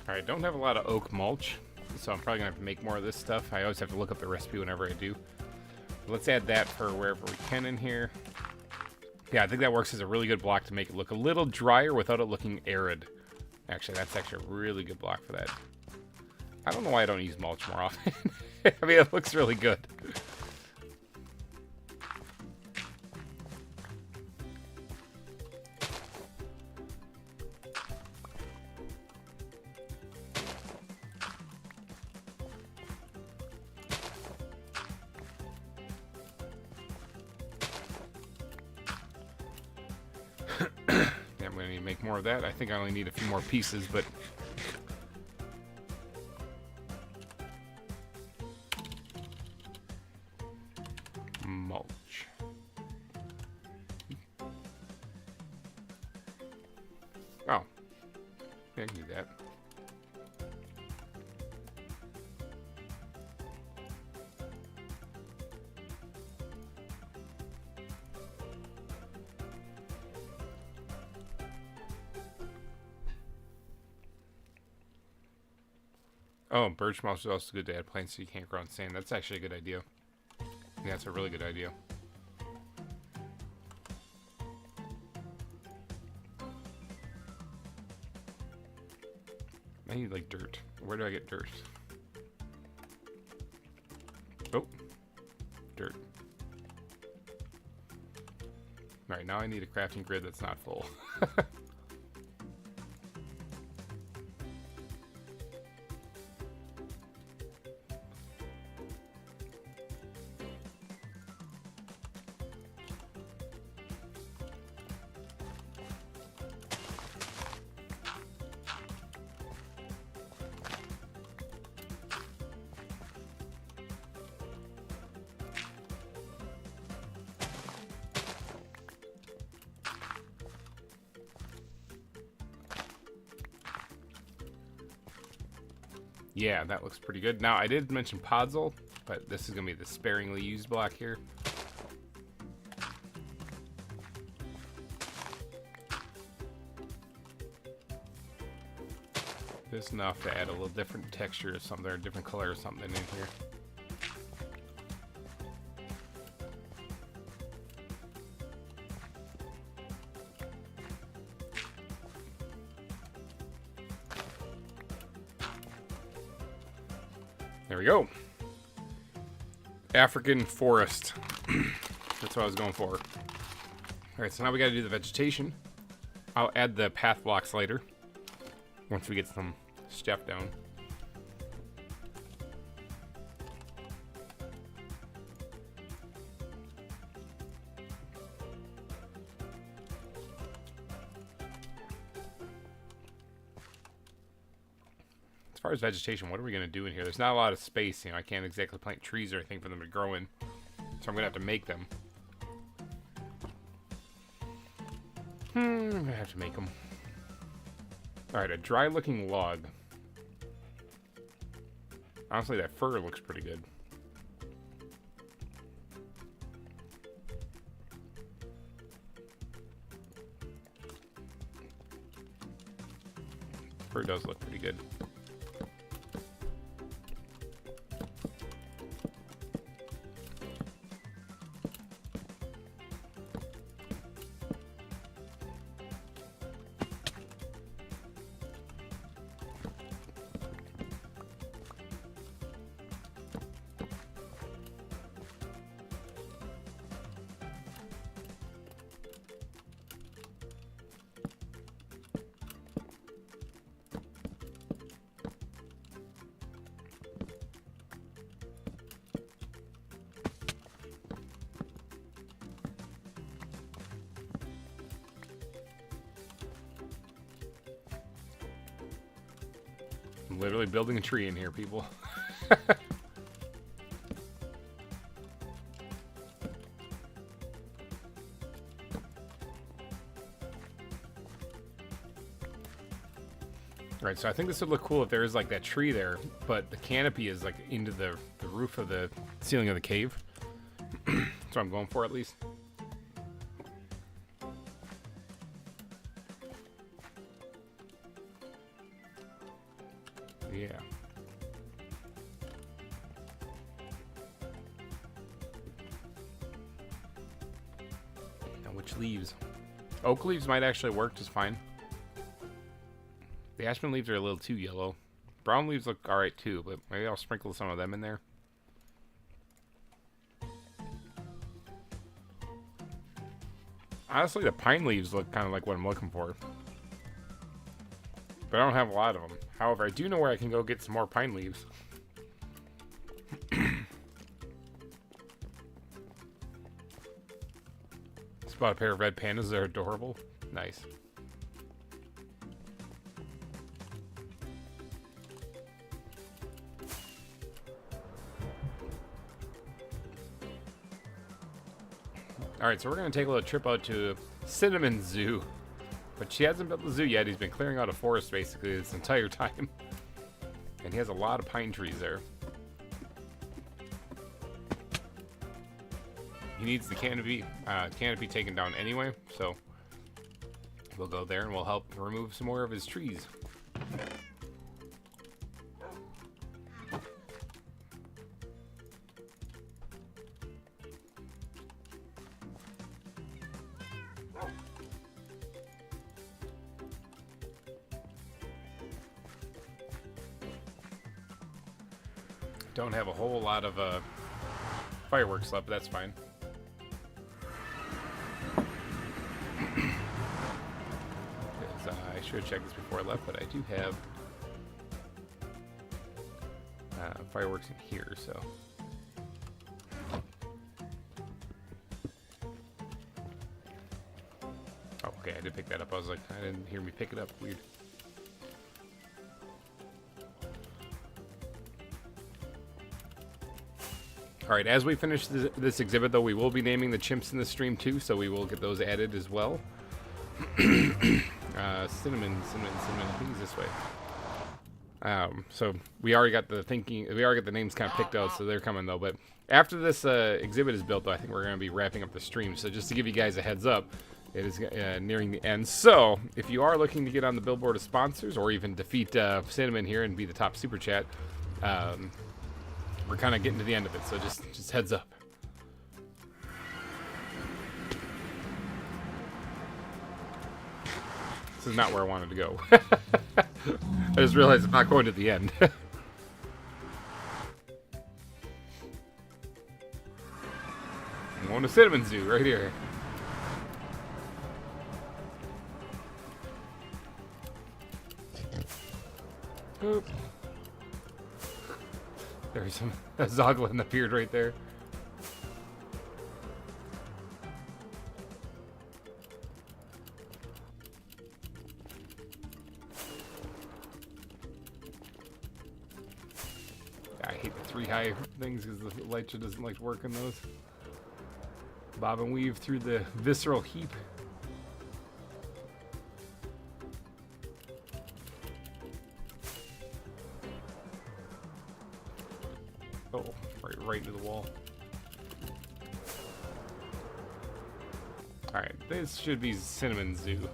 Alright, don't have a lot of oak mulch, so I'm probably going to have to make more of this stuff. I always have to look up the recipe whenever I do. Let's add that for wherever we can in here. Yeah, I think that works as a really good block to make it look a little drier without it looking arid. Actually, that's actually a really good block for that. I don't know why I don't use mulch more often. I mean, it looks really good. I'm going to need to make more of that. I think I only need a few more pieces, but... mulch. Oh. Yeah, I can do that. Oh, birch mulch is also good to add plants so you can't grow on sand. That's actually a good idea. Yeah, that's a really good idea. I need like dirt. Where do I get dirt? Oh, dirt. Alright, now I need a crafting grid that's not full. Yeah, that looks pretty good. Now, I did mention podzol, but this is going to be the sparingly used block here. Just enough to add a little different texture or something, or a different color or something in here. There we go. African forest. That's what I was going for. Alright, so now we gotta do the vegetation. I'll add the path blocks later, once we get some stuff down. As far as vegetation, what are we going to do in here? There's not a lot of space, you know, I can't exactly plant trees or anything for them to grow in. So I'm going to have to make them. I'm going to have to make them. Alright, a dry looking log. Honestly, that fur looks pretty good. Fur does look pretty good. I'm literally building a tree in here, people. Alright, so I think this would look cool if there is like that tree there, but the canopy is like into the roof of the ceiling of the cave. That's what I'm going for, at least. Yeah. Now, which leaves? Oak leaves might actually work just fine. The aspen leaves are a little too yellow. Brown leaves look alright too, but maybe I'll sprinkle some of them in there. Honestly, the pine leaves look kind of like what I'm looking for. But I don't have a lot of them. However, I do know where I can go get some more pine leaves. Spot a pair of red pandas. They're adorable. Nice. Alright, so we're going to take a little trip out to Cinnamon Zoo. But she hasn't built the zoo yet. He's been clearing out a forest basically this entire time. And he has a lot of pine trees there. He needs the canopy taken down anyway, so we'll go there and we'll help remove some more of his trees. Don't have a whole lot of fireworks left, but that's fine. I should have checked this before I left, but I do have fireworks in here, so. Oh, okay, I did pick that up. I was like, I didn't hear me pick it up. Weird. Alright, as we finish this exhibit, though, we will be naming the chimps in the stream, too, so we will get those added as well. Cinnamon, I think it's this way. So we already got the names kind of picked out, so they're coming, though. But after this exhibit is built, though, I think we're going to be wrapping up the stream. So just to give you guys a heads up, it is nearing the end. So if you are looking to get on the billboard of sponsors, or even defeat Cinnamon here and be the top super chat, we're kind of getting to the end of it, so just heads up. This is not where I wanted to go. I just realized I'm not going to the end. I'm going to Cinnamon Zoo right here. Oop. There's some Zoglin appeared right there. I hate the 3 high things because the light just doesn't like working those. Bob and weave through the visceral heap. Oh, right into the wall. Alright, this should be Cinnamon Zoo.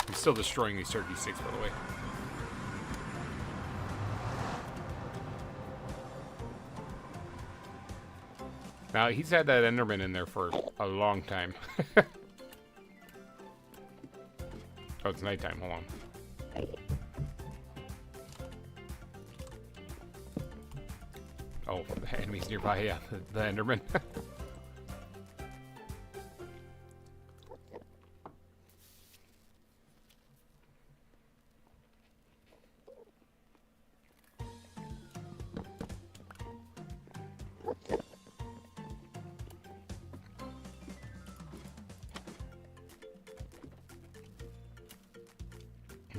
I'm still destroying these turkey sticks, by the way. Now, he's had that Enderman in there for a long time. Oh, it's nighttime. Hold on. Oh, the enemies nearby, yeah, the Enderman.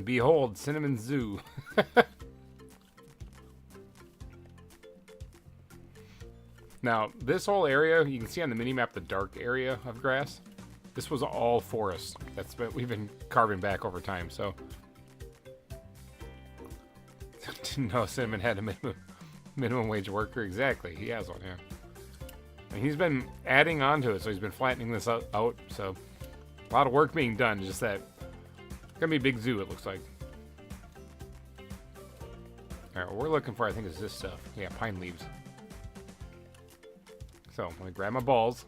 Behold, Cinnamon Zoo. Now, this whole area, you can see on the mini-map the dark area of grass. This was all forest. That's what we've been carving back over time, so. Didn't know Cinnamon had a minimum wage worker. Exactly, he has one, yeah. And he's been adding on to it, so he's been flattening this out, so. A lot of work being done, just that. It's gonna be a big zoo, it looks like. Alright, what we're looking for, I think, is this stuff. Yeah, pine leaves. So, I'm gonna grab my balls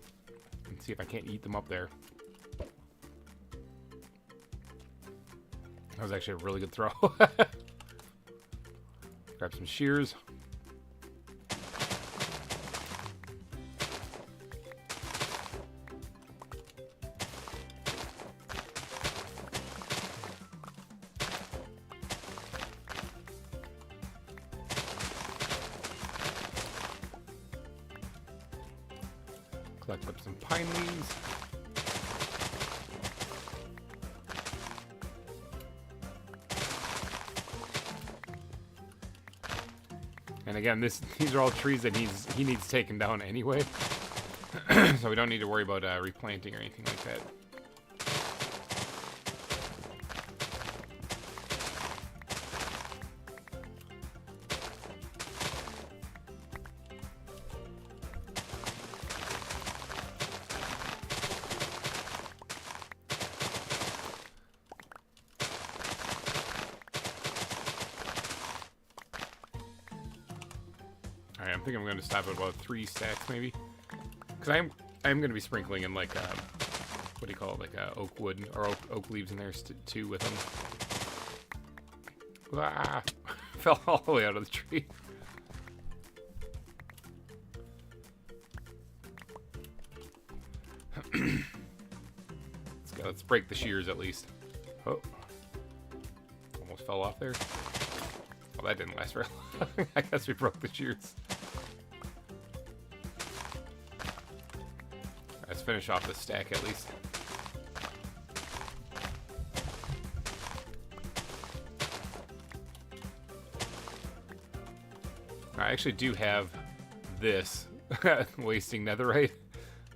and see if I can't eat them up there. That was actually a really good throw. Grab some shears. Collect up some pine leaves. And again, these are all trees that he needs taken down anyway. So we don't need to worry about replanting or anything like that. Alright, I think I'm going to stop at about 3 stacks, maybe. Because I'm going to be sprinkling in, like, what do you call it? Like, oak wood, or oak leaves in there, too, with them. Ah! Fell all the way out of the tree. Let's break the shears, at least. Oh. Almost fell off there. Well, that didn't last very long. I guess we broke the shears. Let's finish off this stack at least. I actually do have this wasting netherite,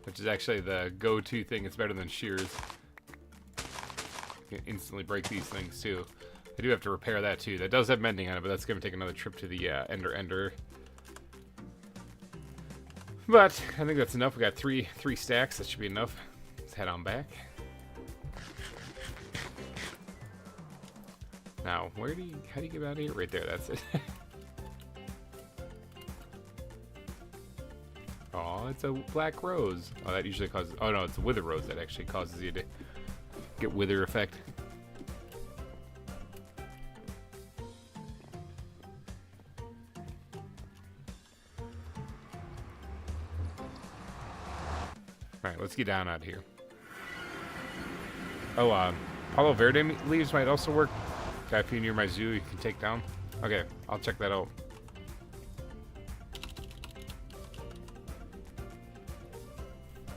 which is actually the go-to thing. It's better than shears. You can instantly break these things too. I do have to repair that too. That does have mending on it, but that's going to take another trip to the Ender. But I think that's enough. We got three stacks. That should be enough. Let's head on back. Now, how do you get out of here? Right there. That's it. Oh, it's a black rose. Oh, that usually causes. Oh no, it's a wither rose that actually causes you to get wither effect. Alright, let's get down out of here. Oh, Palo Verde leaves might also work. Got a few near my zoo you can take down. Okay, I'll check that out.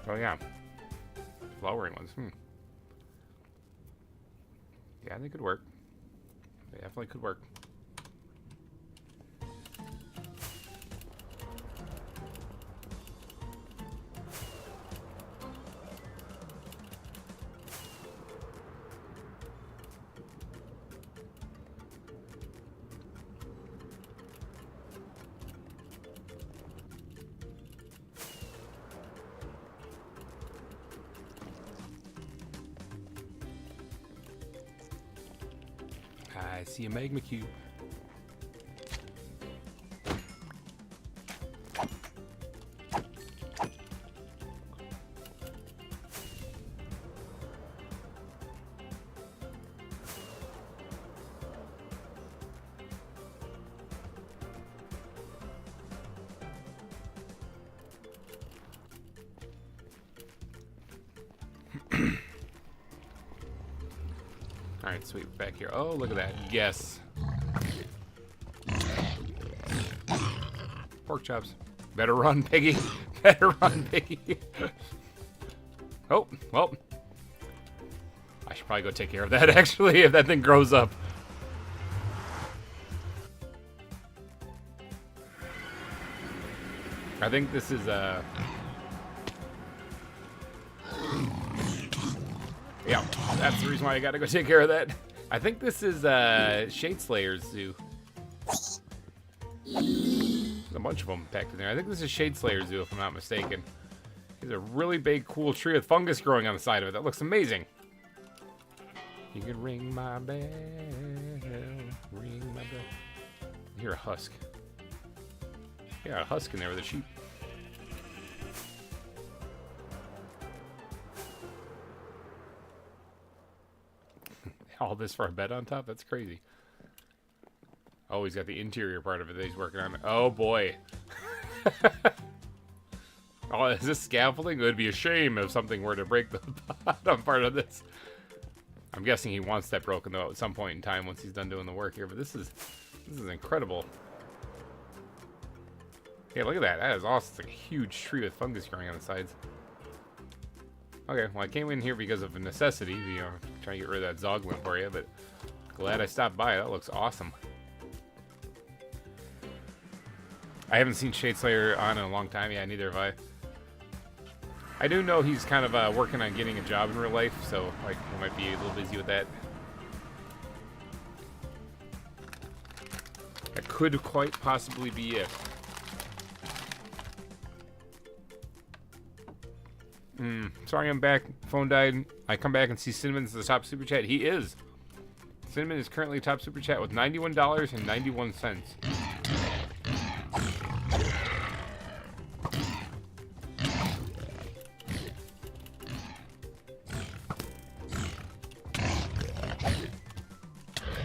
Oh yeah. Flowering ones, Yeah, they could work. They definitely could work. I see a magma cube. Alright, sweet. Back here. Oh, look at that. Yes. Pork chops. Better run, piggy. Better run, piggy. Oh, well. I should probably go take care of that, actually, if that thing grows up. I think this is yeah, that's the reason why I gotta go take care of that. I think this is Shade Slayer's zoo. There's a bunch of them packed in there. I think this is Shade Slayer's zoo, if I'm not mistaken. There's a really big, cool tree with fungus growing on the side of it. That looks amazing. You can ring my bell, ring my bell. I hear a husk. Yeah, a husk in there with a sheep. All this for a bed on top? That's crazy. Oh, he's got the interior part of it that he's working on. Oh, boy. Oh, is this scaffolding? It would be a shame if something were to break the bottom part of this. I'm guessing he wants that broken, though, at some point in time once he's done doing the work here. But this is incredible. Hey, look at that. That is awesome. It's like a huge tree with fungus growing on the sides. Okay, well, I came in here because of a necessity, you know, trying to get rid of that Zoglin for you, but glad I stopped by. That looks awesome. I haven't seen Shade Slayer on in a long time. Yeah, neither have I. I do know he's kind of working on getting a job in real life, so like he might be a little busy with that. That could quite possibly be it. Sorry I'm back. Phone died. I come back and see Cinnamon's the top super chat. He is. Cinnamon is currently top super chat with $91.91.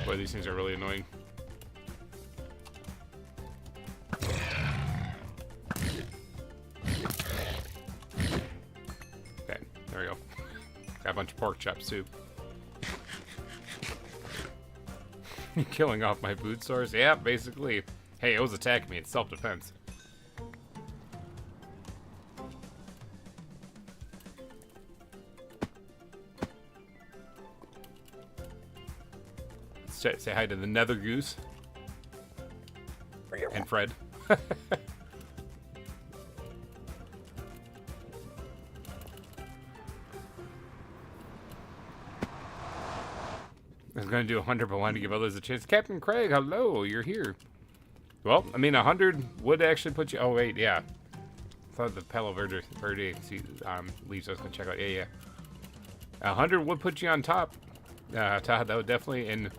Boy, these things are really annoying. There we go. Got a bunch of pork chop soup. Killing off my food source? Yeah, basically. Hey, it was attacking me. It's self-defense. Let's say hi to the Nether Goose. And Fred. I was going to do 100, but wanted to give others a chance. Captain Craig, hello, you're here. Well, I mean, 100 would actually put you... Oh, wait, yeah. I thought the Palo Verde leaves I was going to check out. Yeah. 100 would put you on top. Todd, that would definitely... And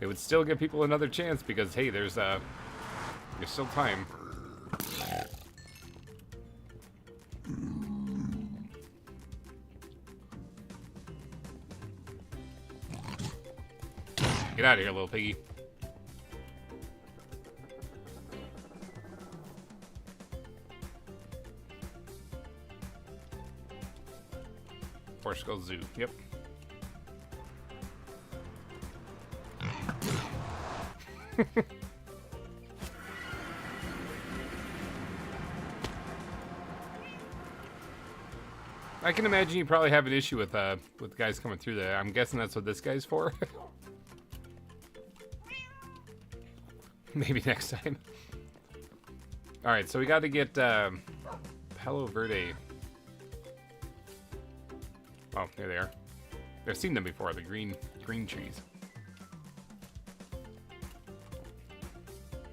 it would still give people another chance because, hey, there's still time. Get out of here, little piggy. Portugal Zoo. Yep. I can imagine you probably have an issue with guys coming through there. I'm guessing that's what this guy's for. Maybe next time. Alright, so we got to get Palo Verde. Oh, there they are. I've seen them before, the green trees.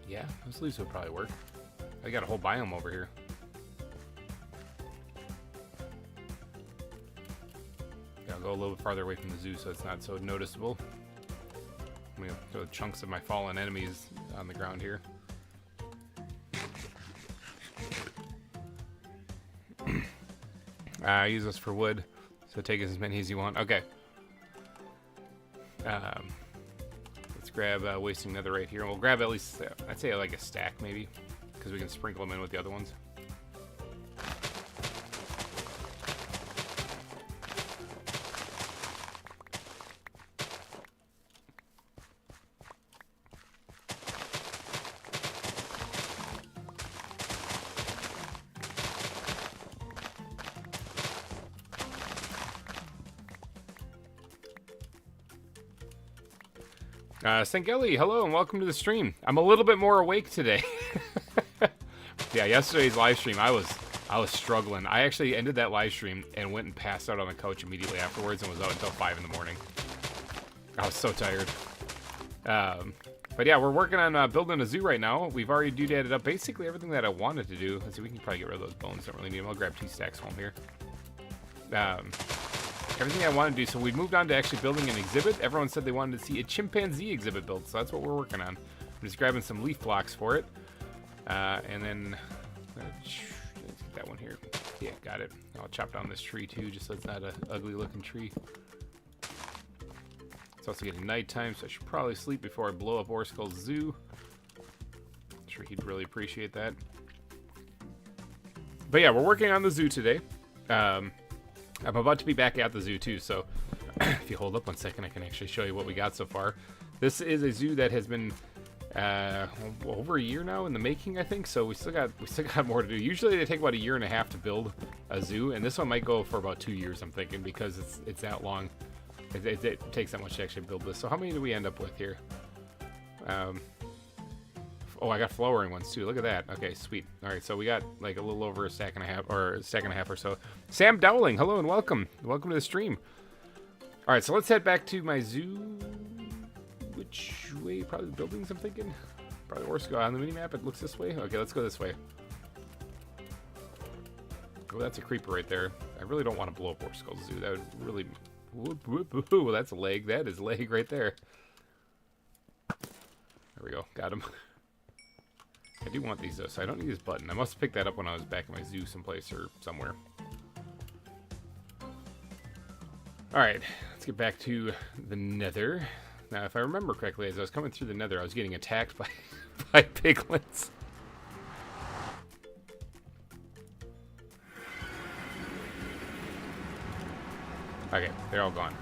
Yeah, those leaves would probably work. I got a whole biome over here. Gotta go a little bit farther away from the zoo so it's not so noticeable. I'm gonna throw chunks of my fallen enemies on the ground here. Use this for wood, so take as many as you want. Okay. Let's grab wasting nether right here, and we'll grab at least, I'd say like a stack maybe, because we can sprinkle them in with the other ones. Sengeli, hello and welcome to the stream. I'm a little bit more awake today. Yeah, yesterday's live stream, I was struggling. I actually ended that live stream and went and passed out on the couch immediately afterwards and was out until 5 in the morning. I was so tired. But yeah, we're working on building a zoo right now. We've already doodadded up basically everything that I wanted to do. Let's see, we can probably get rid of those bones. Don't really need them. I'll grab 2 stacks home here. Everything I wanted to do. So we moved on to actually building an exhibit. Everyone said they wanted to see a chimpanzee exhibit built, so that's what we're working on. I'm just grabbing some leaf blocks for it. And then let's get that one here. Yeah, got it. I'll chop down this tree too, just so it's not an ugly looking tree. It's also getting nighttime, so I should probably sleep before I blow up Orskull's zoo. I'm sure he'd really appreciate that. But yeah, we're working on the zoo today. I'm about to be back at the zoo too, so if you hold up 1 second, I can actually show you what we got so far. This is a zoo that has been over a year now in the making, I think. So we still got more to do. Usually they take about 1.5 years to build a zoo, and this one might go for about 2 years, I'm thinking, because it's that long. It takes that much to actually build this. So how many do we end up with here? Oh, I got flowering ones too. Look at that. Okay, sweet. All right, so we got like a little over a stack and a half or so. Sam Dowling, hello and welcome. Welcome to the stream. All right, so let's head back to my zoo. Which way? Probably the buildings, I'm thinking. Probably Orsko on the minimap. It looks this way. Okay, let's go this way. Oh, that's a creeper right there. I really don't want to blow up Orskull's zoo. That would really... Whoop, whoop, whoop. Ooh, that's a leg. That is a leg right there. There we go. Got him. I do want these, though, so I don't need this button. I must have picked that up when I was back in my zoo someplace or somewhere. Alright, let's get back to the nether. Now, if I remember correctly, as I was coming through the nether, I was getting attacked by piglins. Okay, they're all gone.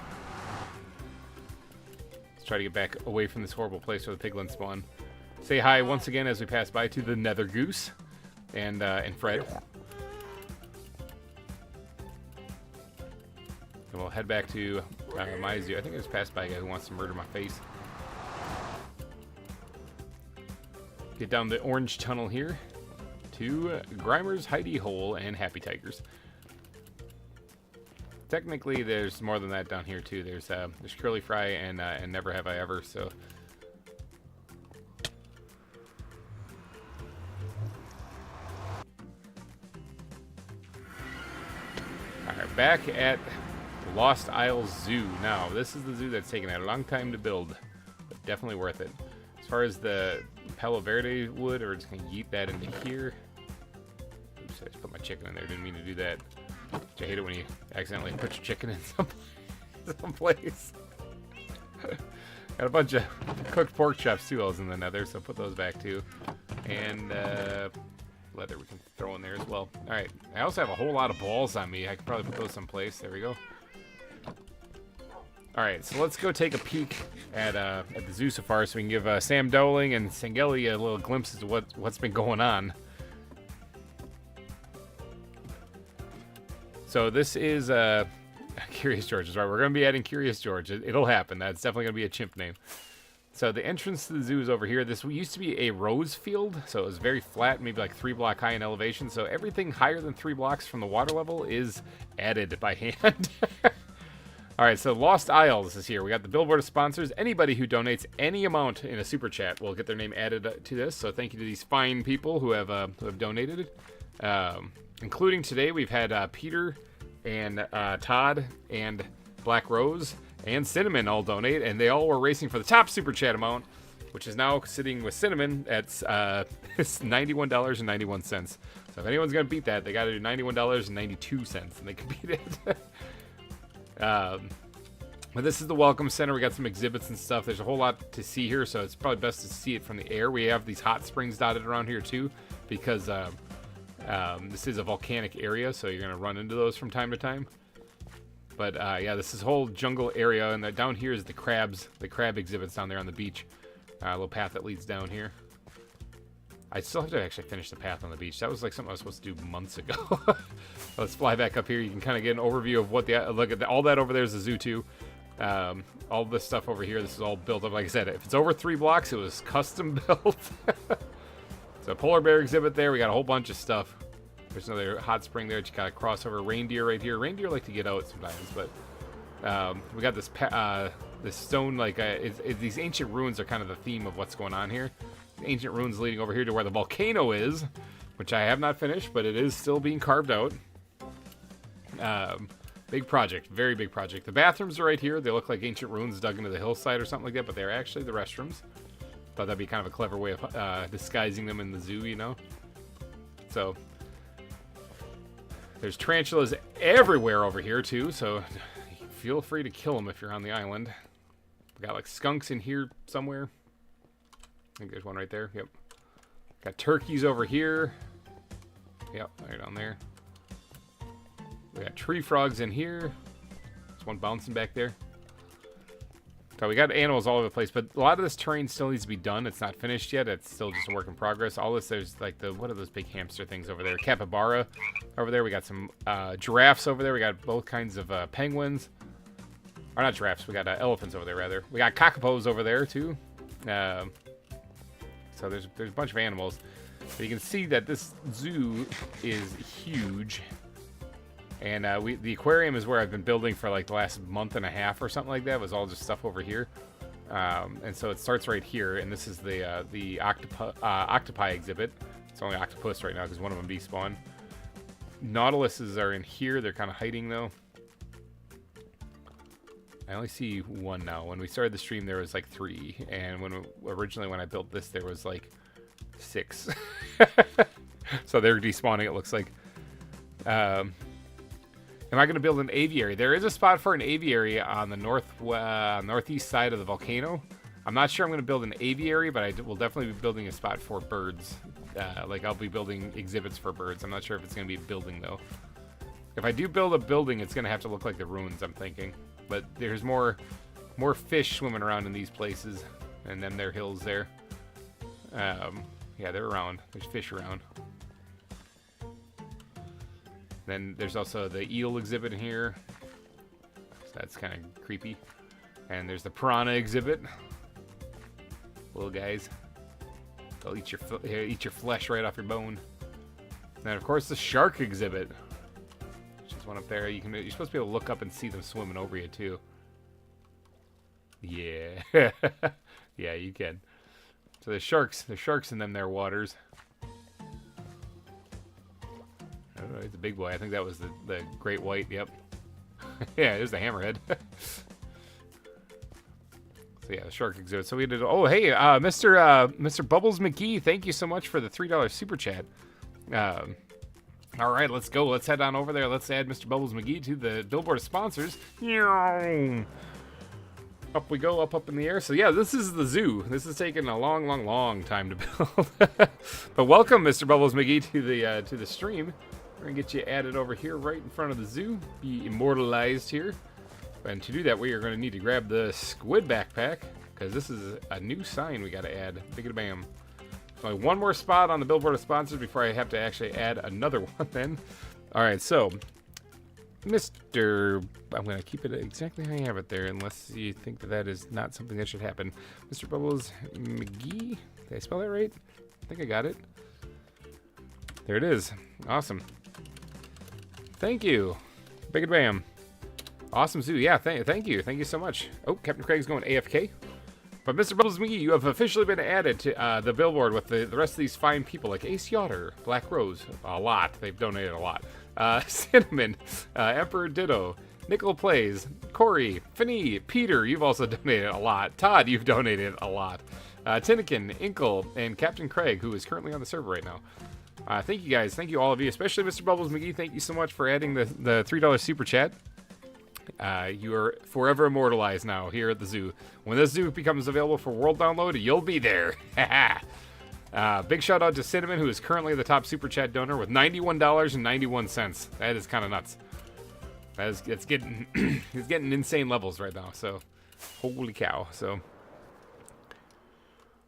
Let's try to get back away from this horrible place where the piglins spawn. Say hi once again as we pass by to the nether goose and Fred. And we'll head back to my zoo. I think I just passed by a guy who wants to murder my face. Get down the orange tunnel here to GReimer's hidey hole and happy tigers. Technically, there's more than that down here too. There's Curly Fry and Never Have I Ever. So. Alright, back at Lost Isles Zoo. Now, this is the zoo that's taken a long time to build, but definitely worth it. As far as the Palo Verde wood, we're just going to yeet that into here. Oops, I just put my chicken in there. Didn't mean to do that. I hate it when you accidentally put your chicken in someplace. Got a bunch of cooked pork chops too. I was in the nether, so put those back too. And leather we can throw in there as well. All right. I also have a whole lot of balls on me. I could probably put those someplace. There we go. All right, so let's go take a peek at the zoo so far, so we can give Sam Dowling and Sangeli a little glimpse as to what's been going on. So this is Curious George, is right. We're going to be adding Curious George. It'll happen. That's definitely going to be a chimp name. So the entrance to the zoo is over here. This used to be a rose field, so it was very flat, maybe like 3 block high in elevation. So everything higher than 3 blocks from the water level is added by hand. All right, so Lost Isles is here. We got the billboard of sponsors. Anybody who donates any amount in a super chat will get their name added to this. So thank you to these fine people who have donated. Including today, we've had Peter and Todd and Black Rose and Cinnamon all donate, and they all were racing for the top super chat amount, which is now sitting with Cinnamon at $91.91. So if anyone's gonna beat that, they got to do $91.92, and they can beat it. But this is the Welcome Center. We got some exhibits and stuff. There's a whole lot to see here, so it's probably best to see it from the air. We have these hot springs dotted around here too, because this is a volcanic area, so you're gonna run into those from time to time. But yeah, this is a whole jungle area, and down here is the crab exhibits down there on the beach. A little path that leads down here. I still have to actually finish the path on the beach. That was like something I was supposed to do months ago. Let's fly back up here. You can kind of get an overview of what look at all that over there is the zoo too. All this stuff over here, this is all built up. Like I said, if it's over 3 blocks, it was custom built. So So polar bear exhibit there. We got a whole bunch of stuff. There's another hot spring there. Just got a crossover reindeer right here. Reindeer like to get out sometimes, but we got this this stone, like these ancient ruins are kind of the theme of what's going on here. Ancient ruins leading over here to where the volcano is, which I have not finished, but it is still being carved out. Big project, very big project. The bathrooms are right here. They look like ancient ruins dug into the hillside or something like that, but they're actually the restrooms. Thought that'd be kind of a clever way of disguising them in the zoo, you know? So, there's tarantulas everywhere over here, too, so feel free to kill them if you're on the island. We got, like, skunks in here somewhere. I think there's one right there. Yep. Got turkeys over here. Yep, right on there. We got tree frogs in here. There's one bouncing back there. So we got animals all over the place, but a lot of this terrain still needs to be done. It's not finished yet. It's still just a work in progress. All this, there's like what are those big hamster things over there? Capybara over there. We got some giraffes over there. We got both kinds of penguins. Or not giraffes. We got elephants over there, rather. We got cockapos over there, too. So there's a bunch of animals. But you can see that this zoo is huge. And the aquarium is where I've been building for like the last month and a half or something like that. It was all just stuff over here. And so it starts right here. And this is the octopi exhibit. It's only octopus right now because one of them despawned. Nautiluses are in here. They're kind of hiding though. I only see one now. When we started the stream, there was like 3. And originally when I built this, there was like 6. So they're despawning, it looks like. Am I going to build an aviary? There is a spot for an aviary on the northeast side of the volcano. I'm not sure I'm going to build an aviary, but I will definitely be building a spot for birds. Like I'll be building exhibits for birds. I'm not sure if it's going to be a building though. If I do build a building, it's going to have to look like the ruins, I'm thinking. But there's more fish swimming around in these places, and then there are hills there. Yeah, they're around. There's fish around. Then there's also the eel exhibit in here. So that's kind of creepy. And there's the piranha exhibit. Little guys. They'll eat your flesh right off your bone. And then of course the shark exhibit. There's one up there. You're supposed to be able to look up and see them swimming over you too. Yeah. Yeah, you can. So there's sharks in them there waters. I don't know, he's a big boy. I think that was the great white. Yep. Yeah, there's the hammerhead. So yeah, the shark exhibit. So we did. Oh, hey, Mr. Bubbles McGee, thank you so much for the $3 super chat. All right, let's go. Let's head on over there. Let's add Mr. Bubbles McGee to the billboard of sponsors. Up we go, up in the air. So yeah, this is the zoo. This is taking a long time to build. But welcome, Mr. Bubbles McGee, to the stream. We're gonna get you added over here right in front of the zoo. Be immortalized here. And to do that, we are going to need to grab the squid backpack, because this is a new sign we got to add. Big bam. So one more spot on the billboard of sponsors before I have to actually add another one then. All right, so Mr. I'm going to keep it exactly how you have it there, unless you think that is not something that should happen. Mr. Bubbles McGee. Did I spell that right? I think I got it. There it is. Awesome. Thank you. Big bam. Awesome zoo. Yeah, thank you. Thank you so much. Oh, Captain Craig's going AFK. But Mr. Bubbles McGee, you have officially been added to the billboard with the rest of these fine people like Ace Yotter, Black Rose, a lot. They've donated a lot. Cinnamon, Emperor Ditto, Nickel Plays, Corey, Finney, Peter, you've also donated a lot. Todd, you've donated a lot. Tinnikin, Inkle, and Captain Craig, who is currently on the server right now. Thank you guys. Thank you all of you, especially Mr. Bubbles McGee. Thank you so much for adding the $3 super chat. You are forever immortalized now here at the zoo. When this zoo becomes available for world download, you'll be there. Big shout out to Cinnamon, who is currently the top super chat donor with $91.91. That is kind of nuts. It's getting he's getting insane levels right now. So holy cow. So.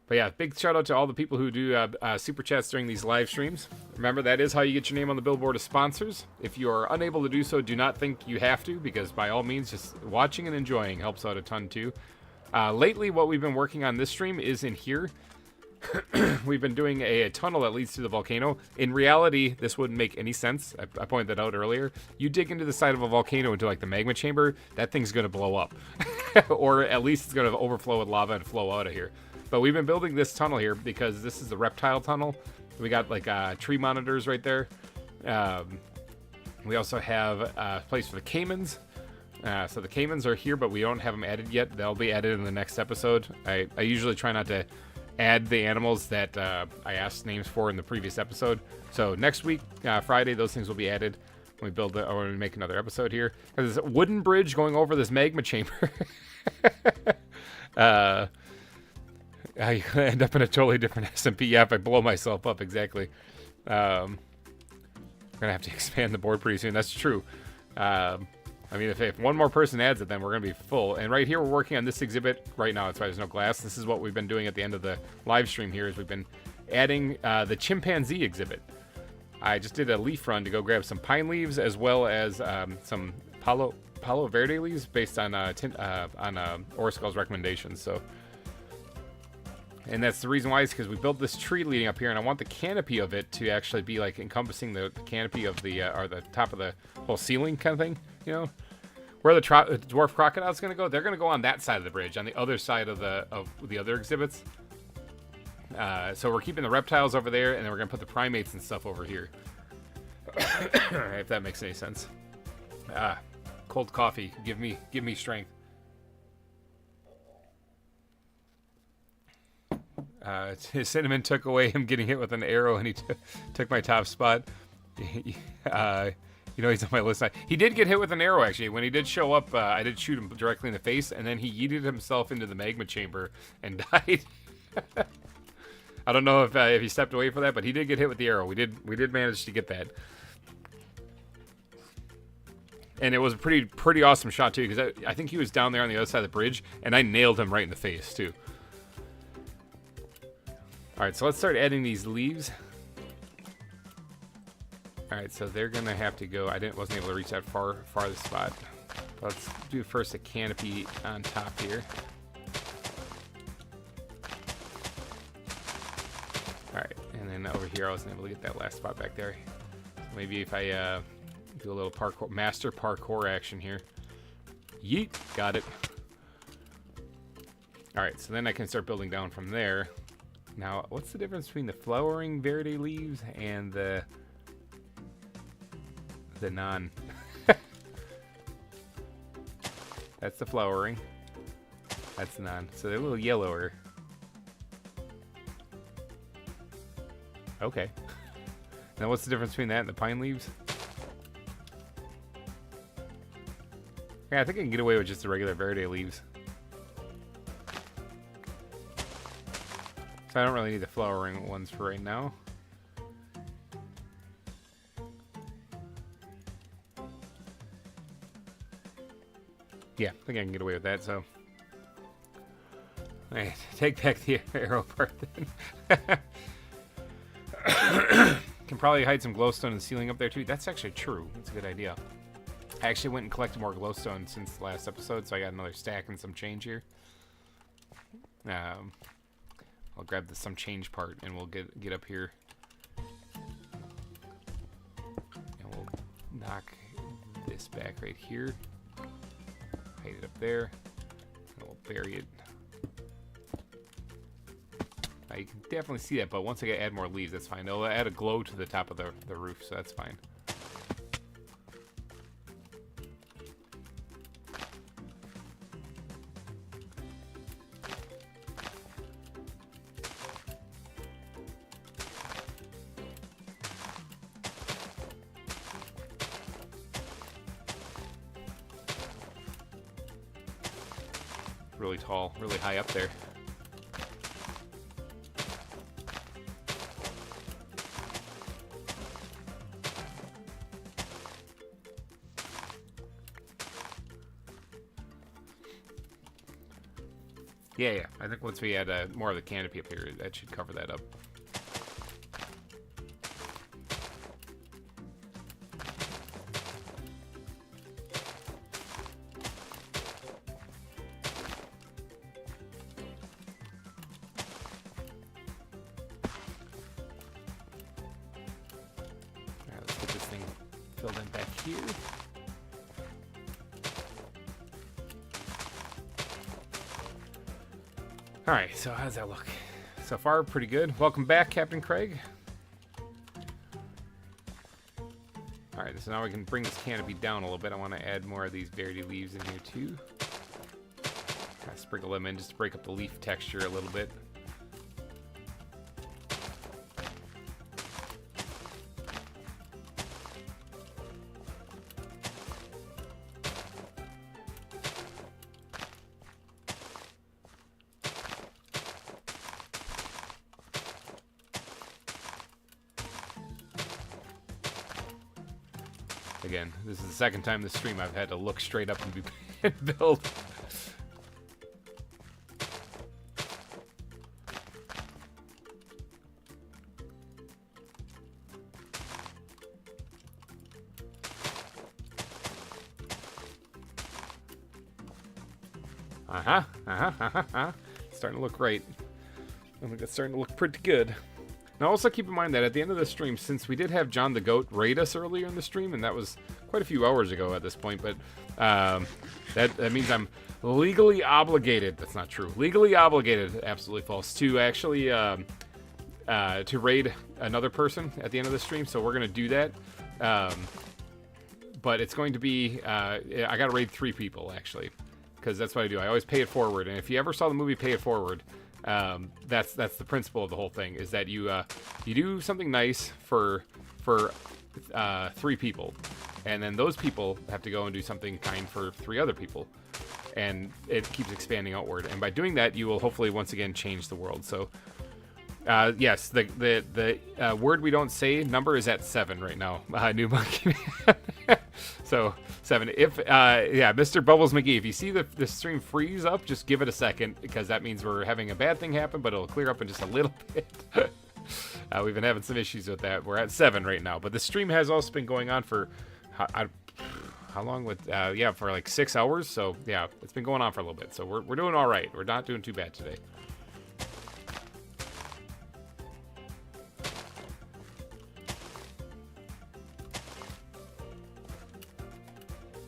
But yeah, big shout out to all the people who do super chats during these live streams. Remember, that is how you get your name on the billboard of sponsors. If you are unable to do so, do not think you have to, because by all means, just watching and enjoying helps out a ton too. Lately, what we've been working on this stream is in here. we've been doing a tunnel that leads to the volcano. In reality, this wouldn't make any sense. I pointed that out earlier. You dig into the side of a volcano into like the magma chamber, that thing's going to blow up. Or at least it's going to overflow with lava and flow out of here. But we've been building this tunnel here because this is the reptile tunnel. We got like tree monitors right there. We also have a place for the caimans. So the caimans are here, but we don't have them added yet. They'll be added in the next episode. I usually try not to add the animals that I asked names for in the previous episode. So next week, Friday, those things will be added when we build or when we make another episode here. There's a wooden bridge going over this magma chamber. I end up in a totally different SMP. Yeah, if I blow myself up, exactly. I'm gonna have to expand the board pretty soon. That's true. I mean, if one more person adds it, then we're going to be full. And right here, we're working on this exhibit right now. That's why there's no glass. This is what we've been doing at the end of the live stream here, is we've been adding the chimpanzee exhibit. I just did a leaf run to go grab some pine leaves as well as some Palo Verde leaves based on Orskull's recommendations. So, and that's the reason why, is because we built this tree leading up here, and I want the canopy of it to actually be like encompassing the canopy of the or the top of the whole ceiling kind of thing. You know, where the dwarf crocodile's going to go, they're going to go on that side of the bridge, on the other side of the other exhibits. So we're keeping the reptiles over there, and then we're going to put the primates and stuff over here. If that makes any sense. Cold coffee, give me strength. Cinnamon took away him getting hit with an arrow, and he took my top spot. You know, he's on my list. He did get hit with an arrow, actually. When he did show up, I did shoot him directly in the face, and then he yeeted himself into the magma chamber and died. I don't know if he stepped away for that, but he did get hit with the arrow. We did manage to get that. And it was a pretty awesome shot, too, because I think he was down there on the other side of the bridge, and I nailed him right in the face, too. All right, so let's start adding these leaves. All right, so they're gonna have to go. Wasn't able to reach that farthest spot. Let's do first a canopy on top here. All right, and then over here, I wasn't able to get that last spot back there. So maybe if I do a little master parkour action here. Yeet, got it. All right, so then I can start building down from there. Now, what's the difference between the flowering Verde leaves and the non? That's the flowering. That's the non. So they're a little yellower. Okay. Now what's the difference between that and the pine leaves? Yeah, I think I can get away with just the regular Verde leaves. So I don't really need the flowering ones for right now. Yeah, I think I can get away with that, so. Alright, take back the arrow part then. Can probably hide some glowstone in the ceiling up there too. That's actually true. That's a good idea. I actually went and collected more glowstone since the last episode, so I got another stack and some change here. I'll grab some change part and we'll get up here. And we'll knock this back right here. Hide it up there. And we'll bury it. Now you can definitely see that, but once I add more leaves, that's fine. They'll add a glow to the top of the roof, so that's fine. Really tall, really high up there. Yeah. I think once we add more of the canopy up here, that should cover that up. fill them back here. Alright, so how does that look? So far, pretty good. Welcome back, Captain Craig. Alright, so now we can bring this canopy down a little bit. I want to add more of these Verity leaves in here too. Kind of sprinkle them in just to break up the leaf texture a little bit. Again, this is the second time this stream I've had to look straight up and build. Starting to look great. I think it's starting to look pretty good. Now also keep in mind that at the end of the stream, since we did have John the Goat raid us earlier in the stream, and that was quite a few hours ago at this point, but that means I'm legally obligated, that's not true, legally obligated, absolutely false, to actually to raid another person at the end of the stream, so we're going to do that. But it's going to be, I got to raid 3 people, actually, because that's what I do. I always pay it forward, and if you ever saw the movie Pay It Forward, that's the principle of the whole thing, is that you do something nice for 3 people, and then those people have to go and do something kind for 3 other people, and it keeps expanding outward, and by doing that you will hopefully once again change the world. So yes, the word we don't say number is at 7 right now. New monkey man. So 7. If yeah, Mr. Bubbles McGee, if you see the stream freeze up, just give it a second, because that means we're having a bad thing happen, but it'll clear up in just a little bit. We've been having some issues with that. We're at 7 right now, but the stream has also been going on for how long? With yeah, for like 6 hours. So yeah, it's been going on for a little bit. So we're doing all right. We're not doing too bad today.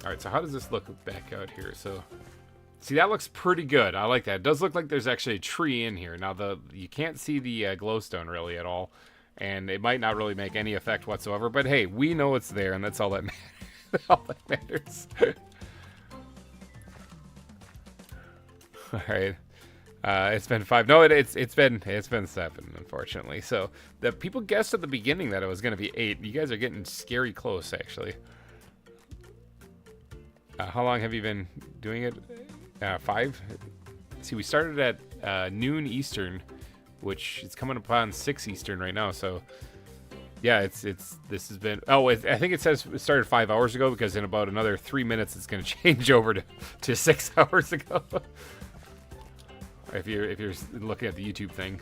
Alright, so how does this look back out here? So, see, that looks pretty good. I like that. It does look like there's actually a tree in here. Now, you can't see the glowstone really at all, and it might not really make any effect whatsoever, but hey, we know it's there, and that's all that matters. All that matters. Alright. It's been 5. No, it's been 7, unfortunately. So, the people guessed at the beginning that it was going to be 8. You guys are getting scary close, actually. How long have you been doing it? 5? See, we started at noon Eastern, which is coming upon 6 Eastern right now. So, yeah, this has been. Oh, I think it says it started 5 hours ago, because in about another 3 minutes it's going to change over to 6 hours ago. if you're looking at the YouTube thing.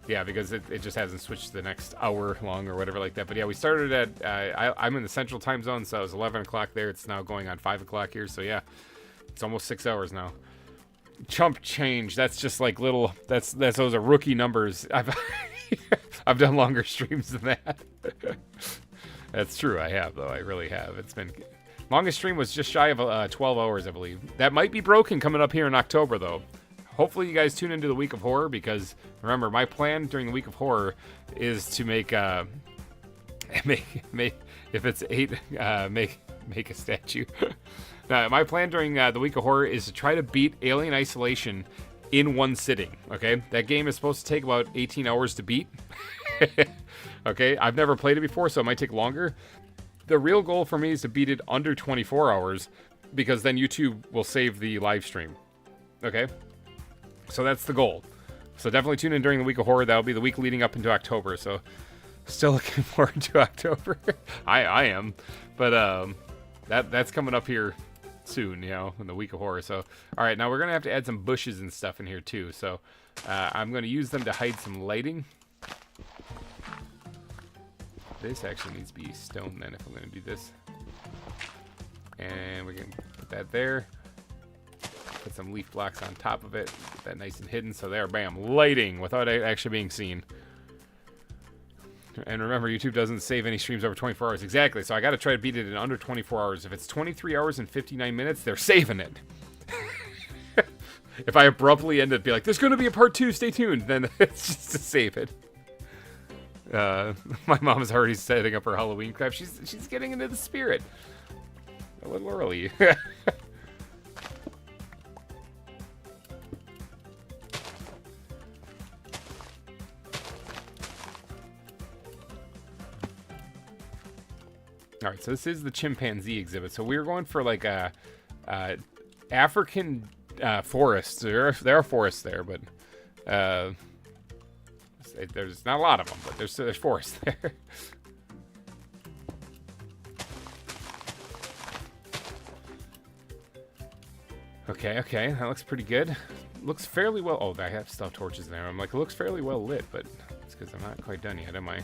Yeah, because it just hasn't switched to the next hour long or whatever like that. But yeah, we started at, I'm in the central time zone, so it was 11 o'clock there. It's now going on 5 o'clock here. So yeah, it's almost 6 hours now. Chump change. That's just like little, those are rookie numbers. I've done longer streams than that. That's true, I have, though. I really have. It's been, longest stream was just shy of 12 hours, I believe. That might be broken coming up here in October, though. Hopefully you guys tune into the Week of Horror, because remember, my plan during the Week of Horror is to make if it's 8, make a statue. Now, my plan during the Week of Horror is to try to beat Alien Isolation in one sitting. Okay, that game is supposed to take about 18 hours to beat. Okay, I've never played it before, so it might take longer. The real goal for me is to beat it under 24 hours, because then YouTube will save the live stream. Okay. So that's the goal. So definitely tune in during the Week of Horror. That'll be the week leading up into October. So still looking forward to October. I am. But that's coming up here soon, you know, in the Week of Horror. So, all right, now we're going to have to add some bushes and stuff in here too. So I'm going to use them to hide some lighting. This actually needs to be stone then if I'm going to do this. And we're going to put that there. Put some leaf blocks on top of it. Get that nice and hidden. So there, bam, lighting without it actually being seen. And remember, YouTube doesn't save any streams over 24 hours. Exactly. So I got to try to beat it in under 24 hours. If it's 23 hours and 59 minutes, they're saving it. If I abruptly end it, be like, there's going to be a part 2, stay tuned, then it's just to save it. My mom is already setting up her Halloween craft. She's getting into the spirit. A little early. Alright, so this is the chimpanzee exhibit. So we're going for like a African forests. There are forests there, but there's not a lot of them, but there's forests there. Okay, that looks pretty good. Looks fairly well. Oh, I have stuff torches there. I'm like, it looks fairly well lit, but it's because I'm not quite done yet, am I?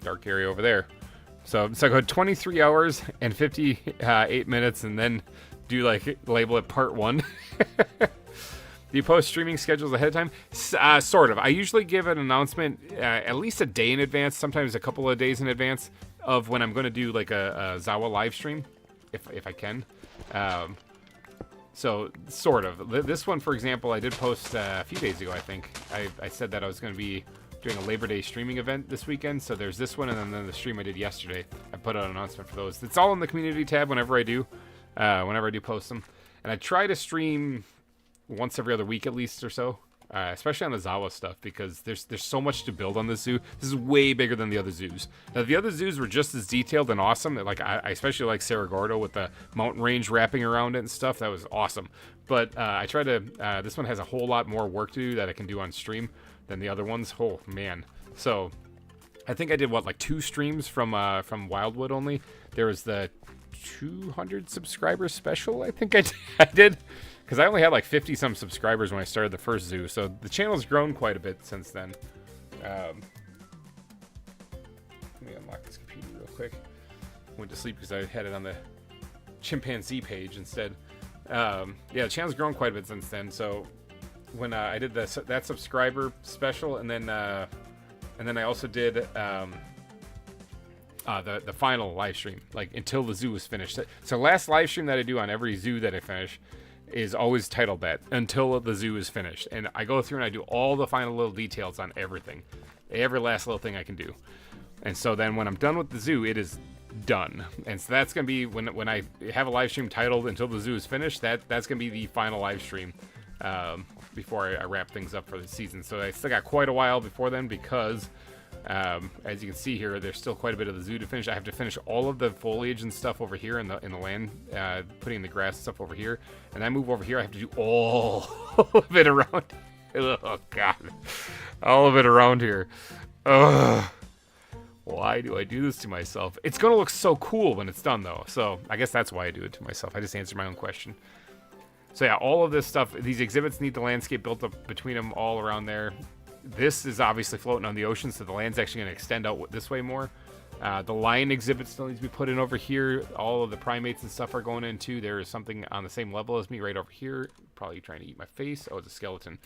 Dark area over there. So I go 23 hours and 58 minutes, and then do like label it part 1. Do you post streaming schedules ahead of time? Sort of. I usually give an announcement at least a day in advance, sometimes a couple of days in advance of when I'm going to do like a ZAWA live stream, if I can. So sort of. This one, for example, I did post a few days ago. I think I said that I was going to be doing a Labor Day streaming event this weekend. So there's this one, and then the stream I did yesterday. I put out an announcement for those. It's all in the community tab whenever I do post them. And I try to stream once every other week at least or so, especially on the ZAWA stuff, because there's so much to build on this zoo. This is way bigger than the other zoos. Now, the other zoos were just as detailed and awesome. Like I especially like Cerro Gordo with the mountain range wrapping around it and stuff. That was awesome. But I try to. This one has a whole lot more work to do that I can do on stream than the other ones. Oh man. So I think I did like 2 streams from Wildwood only. There was the 200 subscribers special. I think I did. Because I only had like 50-some subscribers when I started the first zoo, so the channel's grown quite a bit since then. Let me unlock this computer real quick. Went to sleep because I had it on the chimpanzee page instead. Yeah, the channel's grown quite a bit since then. So when I did that subscriber special, and then I also did the final live stream, like until the zoo was finished. So last live stream that I do on every zoo that I finish is always titled that, until the zoo is finished. And I go through and I do all the final little details on everything. Every last little thing I can do. And so then when I'm done with the zoo, it is done. And so that's going to be, when I have a live stream titled Until the Zoo is Finished, that's going to be the final live stream before I wrap things up for the season. So I still got quite a while before then, because as you can see here, there's still quite a bit of the zoo to finish. I have to finish all of the foliage and stuff over here in the land, putting the grass and stuff over here. And I move over here, I have to do all of it around. Oh god, all of it around here. Ugh. Why do I do this to myself? It's gonna look so cool when it's done, though. So I guess that's why I do it to myself. I just answered my own question. So yeah, all of this stuff, these exhibits need the landscape built up between them all around there. This is obviously floating on the ocean, so the land's actually going to extend out this way more. The lion exhibit still needs to be put in over here. All of the primates and stuff are going in too. There is something on the same level as me right over here. Probably trying to eat my face. Oh, it's a skeleton.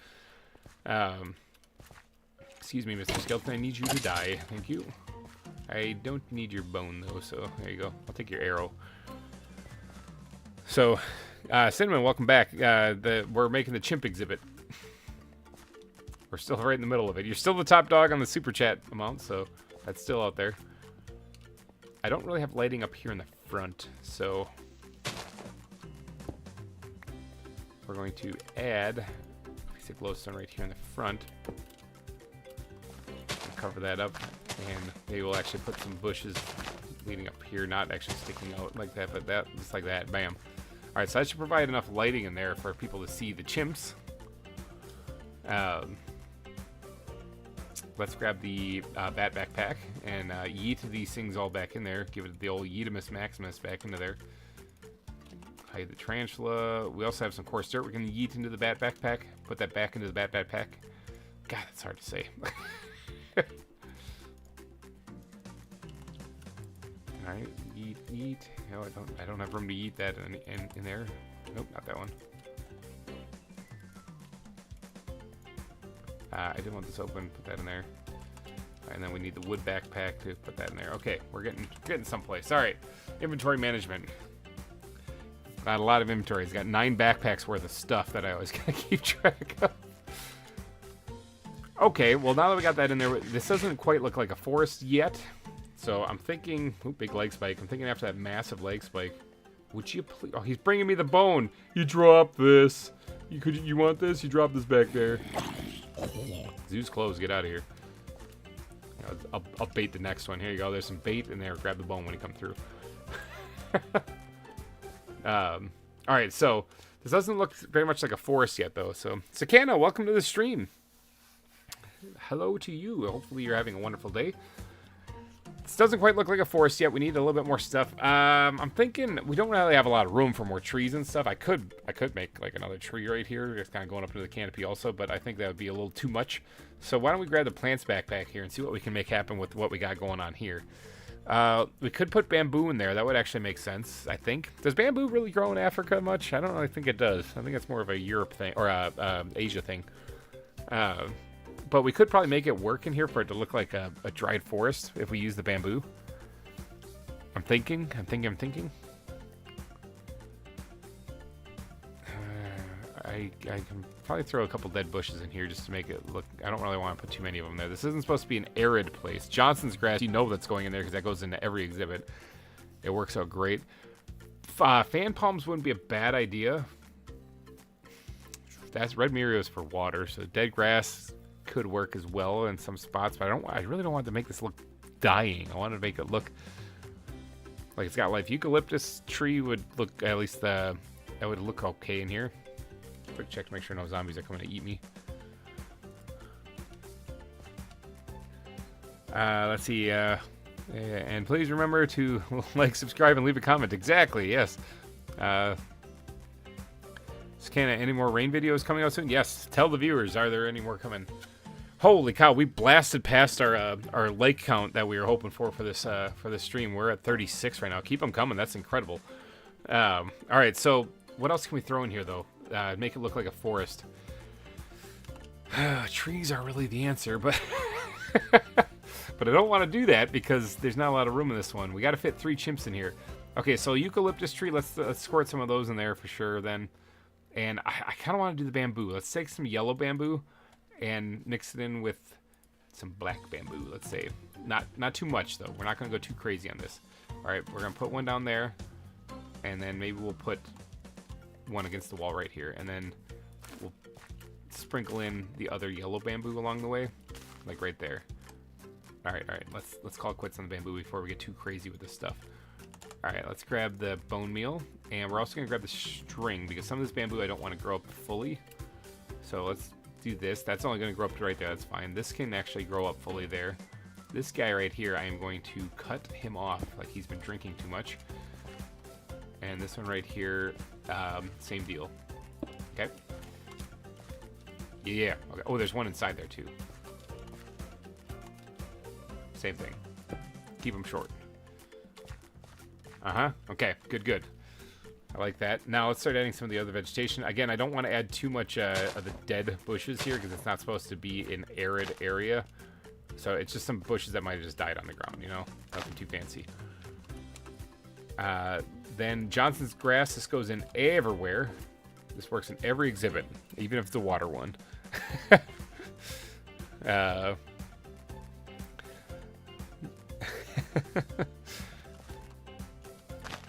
Excuse me, Mr. Skeleton. I need you to die. Thank you. I don't need your bone, though, so there you go. I'll take your arrow. So, Cinnamon, welcome back. We're making the chimp exhibit. We're still right in the middle of it. You're still the top dog on the super chat amount, so that's still out there. I don't really have lighting up here in the front, so we're going to add a piece of glowstone right here in the front. Cover that up, and maybe we'll actually put some bushes leading up here, not actually sticking out like that, but that just like that. Bam. All right, so that should provide enough lighting in there for people to see the chimps. Let's grab the bat backpack and yeet these things all back in there. Give it the old Yeetimus Maximus back into there. Hide the tarantula. We also have some coarse dirt we're going to yeet into the bat backpack. Put that back into the bat backpack. God, that's hard to say. Alright, yeet. No, I don't have room to yeet that in there. Nope, not that one. I didn't want this open, put that in there. And then we need the wood backpack to put that in there. Okay, we're getting someplace. All right, inventory management. Not a lot of inventory. He's got 9 backpacks worth of stuff that I always gotta keep track of. Okay, well now that we got that in there, this doesn't quite look like a forest yet. So I'm thinking, ooh, big leg spike. I'm thinking after that massive leg spike, would you please? Oh, he's bringing me the bone. You drop this. You want this? You drop this back there. Zoo's closed. Get out of here. I'll bait the next one. Here you go. There's some bait in there. Grab the bone when you come through. All right, so this doesn't look very much like a forest yet, though. So, Sakana, welcome to the stream. Hello to you. Hopefully you're having a wonderful day. This doesn't quite look like a forest yet. We need a little bit more stuff. I'm thinking we don't really have a lot of room for more trees and stuff. I could make like another tree right here, just kind of going up into the canopy also, but I think that would be a little too much. So why don't we grab the plants backpack here and see what we can make happen with what we got going on here. We could put bamboo in there. That would actually make sense, I think. Does bamboo really grow in Africa much? I don't really think it does. I think it's more of a Europe thing, or a Asia thing. But we could probably make it work in here for it to look like a dried forest if we use the bamboo. I'm thinking. I can probably throw a couple dead bushes in here just to make it look... I don't really want to put too many of them there. This isn't supposed to be an arid place. Johnson's grass, you know that's going in there because that goes into every exhibit. It works out great. Fan palms wouldn't be a bad idea. That's red Murios for water, so dead grass could work as well in some spots, but I really don't want to make this look dying. I want to make it look like it's got life. Eucalyptus tree would look, at least that would look okay in here. Quick check to make sure no zombies are coming to eat me. Let's see, and please remember to like, subscribe, and leave a comment. Exactly, yes. Sakana, any more rain videos coming out soon? Yes. Tell the viewers, are there any more coming? Holy cow, we blasted past our lake count that we were hoping for this stream. We're at 36 right now. Keep them coming. That's incredible. All right, so what else can we throw in here, though? Make it look like a forest. Trees are really the answer, but but I don't want to do that because there's not a lot of room in this one. We got to fit 3 chimps in here. Okay, so eucalyptus tree. Let's squirt some of those in there for sure then. And I kind of want to do the bamboo. Let's take some yellow bamboo and mix it in with some black bamboo, let's say. Not too much, though. We're not going to go too crazy on this. All right, we're going to put one down there, and then maybe we'll put one against the wall right here, and then we'll sprinkle in the other yellow bamboo along the way, like right there. All right, let's call it quits on the bamboo before we get too crazy with this stuff. All right, let's grab the bone meal, and we're also going to grab the string, because some of this bamboo I don't want to grow up fully. So let's do this. That's only going to grow up to right there. That's fine. This can actually grow up fully there. This guy right here, I am going to cut him off, like he's been drinking too much. And this one right here, same deal. Okay. Yeah. Okay. Oh, there's one inside there too. Same thing. Keep them short. Okay. Good. I like that. Now let's start adding some of the other vegetation. Again, I don't want to add too much of the dead bushes here because it's not supposed to be an arid area. So it's just some bushes that might have just died on the ground, you know? Nothing too fancy. Then Johnson's grass. This goes in everywhere. This works in every exhibit, even if it's a water one.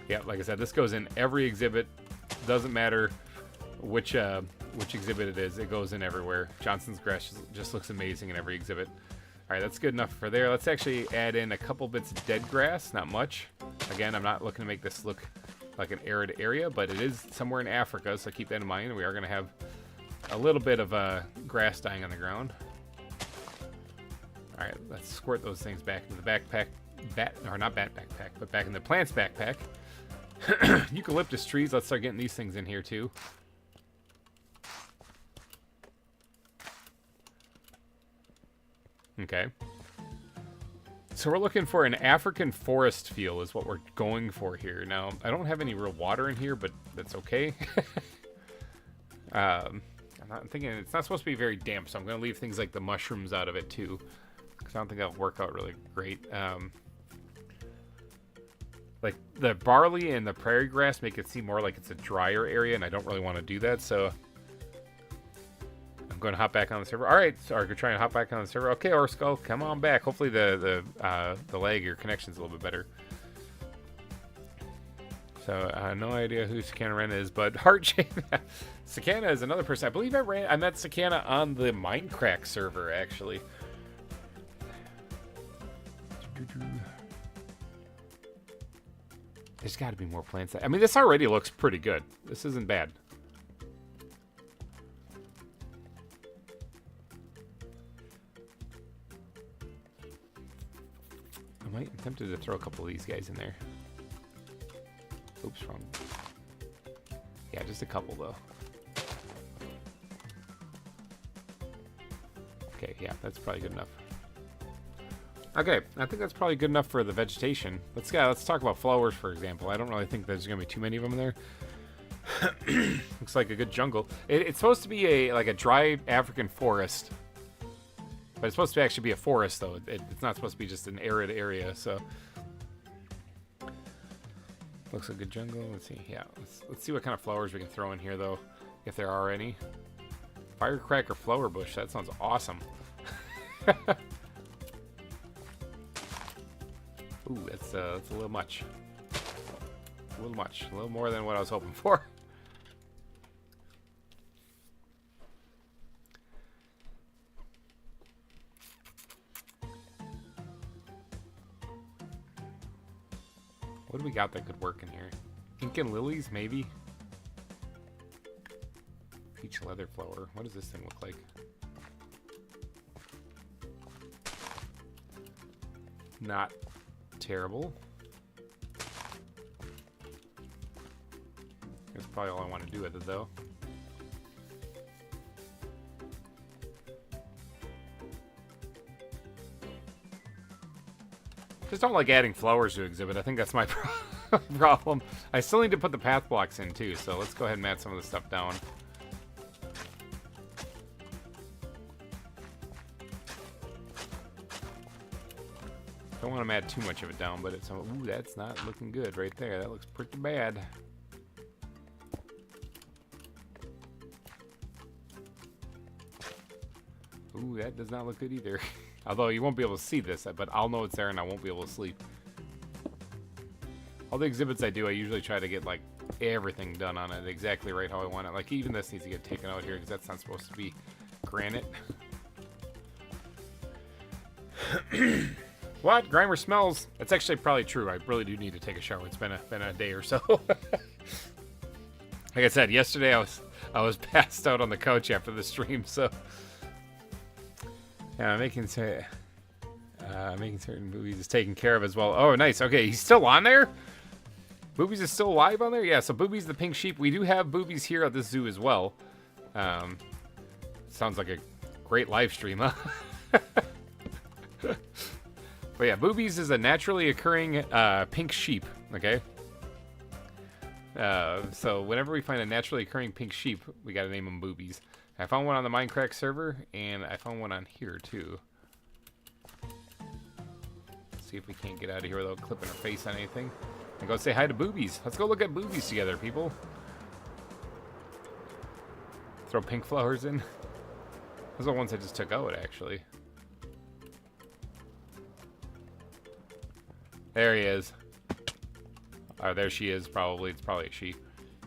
Yeah, like I said, this goes in every exhibit. Doesn't matter which exhibit it is. It goes in everywhere. Johnson's grass just looks amazing in every exhibit. All right, that's good enough for there. Let's actually add in a couple bits of dead grass. Not much. Again, I'm not looking to make this look like an arid area, but it is somewhere in Africa, so keep that in mind. We are going to have a little bit of grass dying on the ground. All right, let's squirt those things back into the backpack. Not backpack, but back in the plant's backpack. Eucalyptus trees. Let's start getting these things in here too. Okay. So we're looking for an African forest feel is what we're going for here. Now, I don't have any real water in here, but that's okay. I'm thinking it's not supposed to be very damp, so I'm going to leave things like the mushrooms out of it too. because I don't think that'll work out really great. Like the barley and the prairie grass make it seem more like it's a drier area, and I don't really want to do that, so I'm going to hop back on the server. All right, so we're trying to hop back on the server. Okay, Orskull, come on back. Hopefully the lag or connection's a little bit better. So no idea who Sakana Ren is, but Heartchain. Sakana is another person. I believe I met Sakana on the Minecraft server, actually. There's got to be more plants. I mean, this already looks pretty good. This isn't bad. I'm tempted to throw a couple of these guys in there. Oops, wrong. Yeah, just a couple, though. Okay, yeah, that's probably good enough. Okay, I think that's probably good enough for the vegetation. Let's talk about flowers, for example. I don't really think there's going to be too many of them in there. Looks like a good jungle. It's supposed to be like a dry African forest. But it's supposed to actually be a forest, though. It's not supposed to be just an arid area, so... Looks like a good jungle. Let's see. Yeah, let's see what kind of flowers we can throw in here, though, if there are any. Firecracker flower bush. That sounds awesome. Ooh, that's a little much. A little much. A little more than what I was hoping for. What do we got that could work in here? Incan lilies, maybe? Peach leather flower. What does this thing look like? Not terrible. That's probably all I want to do with it, though. Just don't like adding flowers to exhibit. I think that's my problem. I still need to put the path blocks in, too, so let's go ahead and add some of the stuff down. Don't want to add too much of it down, but it's... Ooh, that's not looking good right there. That looks pretty bad. Ooh, that does not look good either. Although you won't be able to see this, but I'll know it's there and I won't be able to sleep. All the exhibits I do, I usually try to get, like, everything done on it exactly right how I want it. Like, even this needs to get taken out here because that's not supposed to be granite. What? GReimer smells? That's actually probably true. I really do need to take a shower. It's been a day or so. Like I said, yesterday I was passed out on the couch after the stream, so... Yeah, making certain Boobies is taken care of as well. Oh, nice. Okay, he's still on there? Boobies is still alive on there? Yeah, so Boobies the pink sheep. We do have Boobies here at this zoo as well. Sounds like a great live stream, huh? But yeah, Boobies is a naturally occurring pink sheep, okay? So whenever we find a naturally occurring pink sheep, we gotta name them Boobies. I found one on the Minecraft server, and I found one on here, too. Let's see if we can't get out of here without clipping our face on anything. And go say hi to Boobies. Let's go look at Boobies together, people. Throw pink flowers in. Those are the ones I just took out, actually. There he is. Oh, there she is, probably. It's probably a she.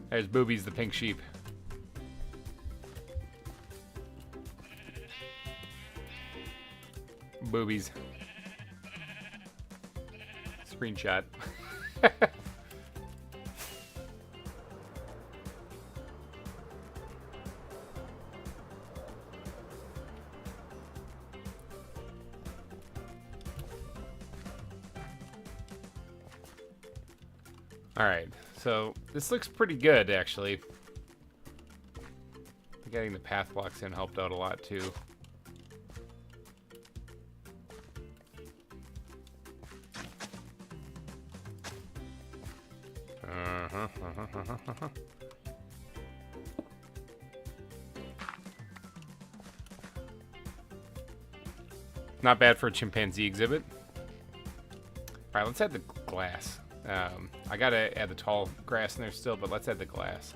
There's Boobies, the pink sheep. Boobies. Screenshot. Alright, so this looks pretty good, actually. Getting the path blocks in helped out a lot, too. Not bad for a chimpanzee exhibit. Alright, let's add the glass. I gotta add the tall grass in there still, but let's add the glass.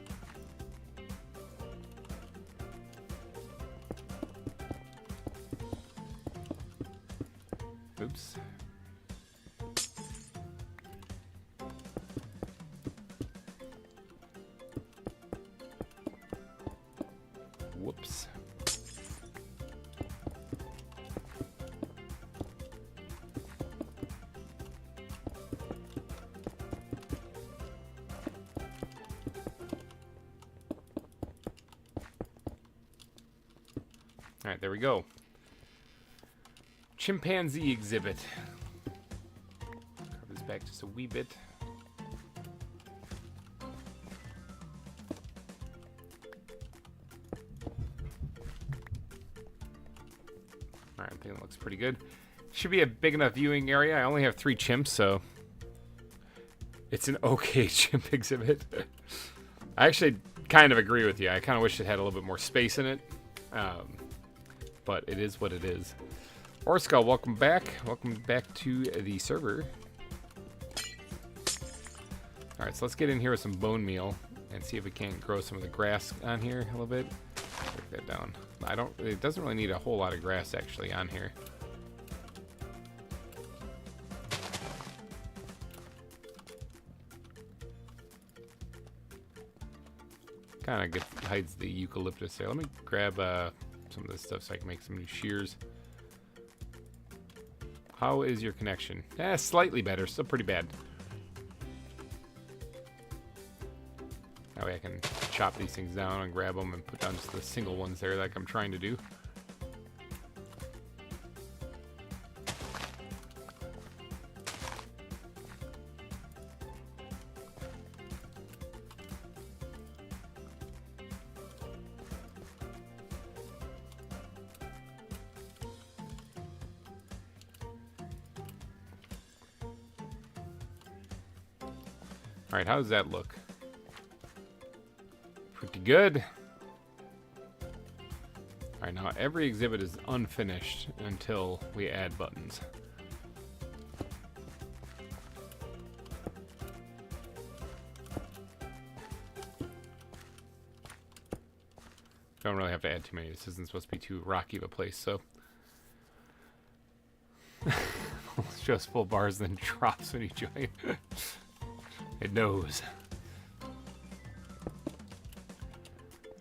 Oops. Whoops. All right, there we go. Chimpanzee exhibit. Cover this back just a wee bit. Alright, I think it looks pretty good. Should be a big enough viewing area. I only have 3 chimps, so it's an okay chimp exhibit. I actually kind of agree with you. I kind of wish it had a little bit more space in it. But it is what it is. Orskull, welcome back. Welcome back to the server. Alright, so let's get in here with some bone meal and see if we can't grow some of the grass on here a little bit. Break that down. It doesn't really need a whole lot of grass actually on here. Kind of hides the eucalyptus there. Let me grab some of this stuff so I can make some new shears. How is your connection? Slightly better. Still pretty bad. That way I can chop these things down and grab them and put down just the single ones there like I'm trying to do. Alright, how does that look? Pretty good. Alright, now every exhibit is unfinished until we add buttons. Don't really have to add too many. This isn't supposed to be too rocky of a place, so. It's just full bars, then drops when you join. It knows.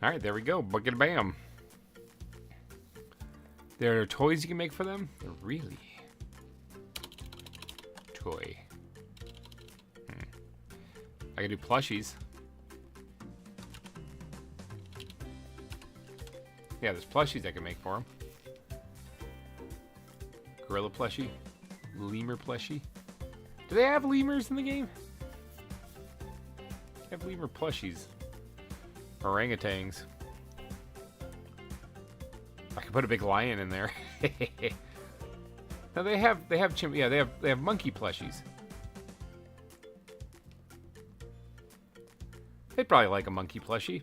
Alright, there we go. Bucket bam. There are toys you can make for them? Really? Toy. I can do plushies. Yeah, there's plushies I can make for them. Gorilla plushie. Lemur plushie. Do they have lemurs in the game? They have lemur plushies. Orangutans. I could put a big lion in there. No, they have monkey plushies. They'd probably like a monkey plushie.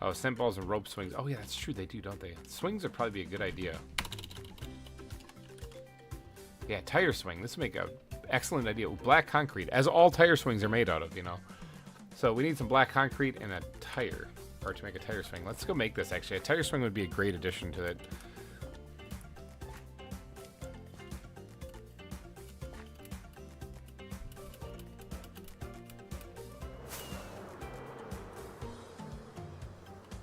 Oh, scent balls and rope swings. Oh yeah, that's true. They do, don't they? Swings would probably be a good idea. Yeah, tire swing. This would make a excellent idea. Black concrete, as all tire swings are made out of, you know. So we need some black concrete and a tire, or to make a tire swing. Let's go make this, actually. A tire swing would be a great addition to it.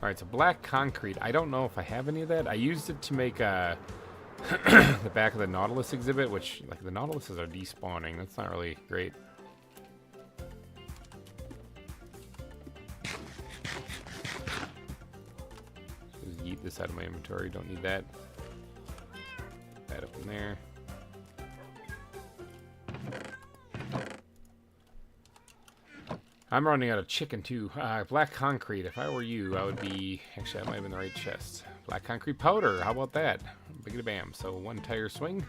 Alright, so black concrete. I don't know if I have any of that. I used it to make the back of the Nautilus exhibit, which, like, the Nautiluses are despawning. That's not really great. Just yeet this out of my inventory. Don't need that. Put that up in there. I'm running out of chicken, too. Black concrete. If I were you, I would be... Actually, I might have been in the right chest. Black concrete powder. How about that? Biggity bam. So, one tire swing.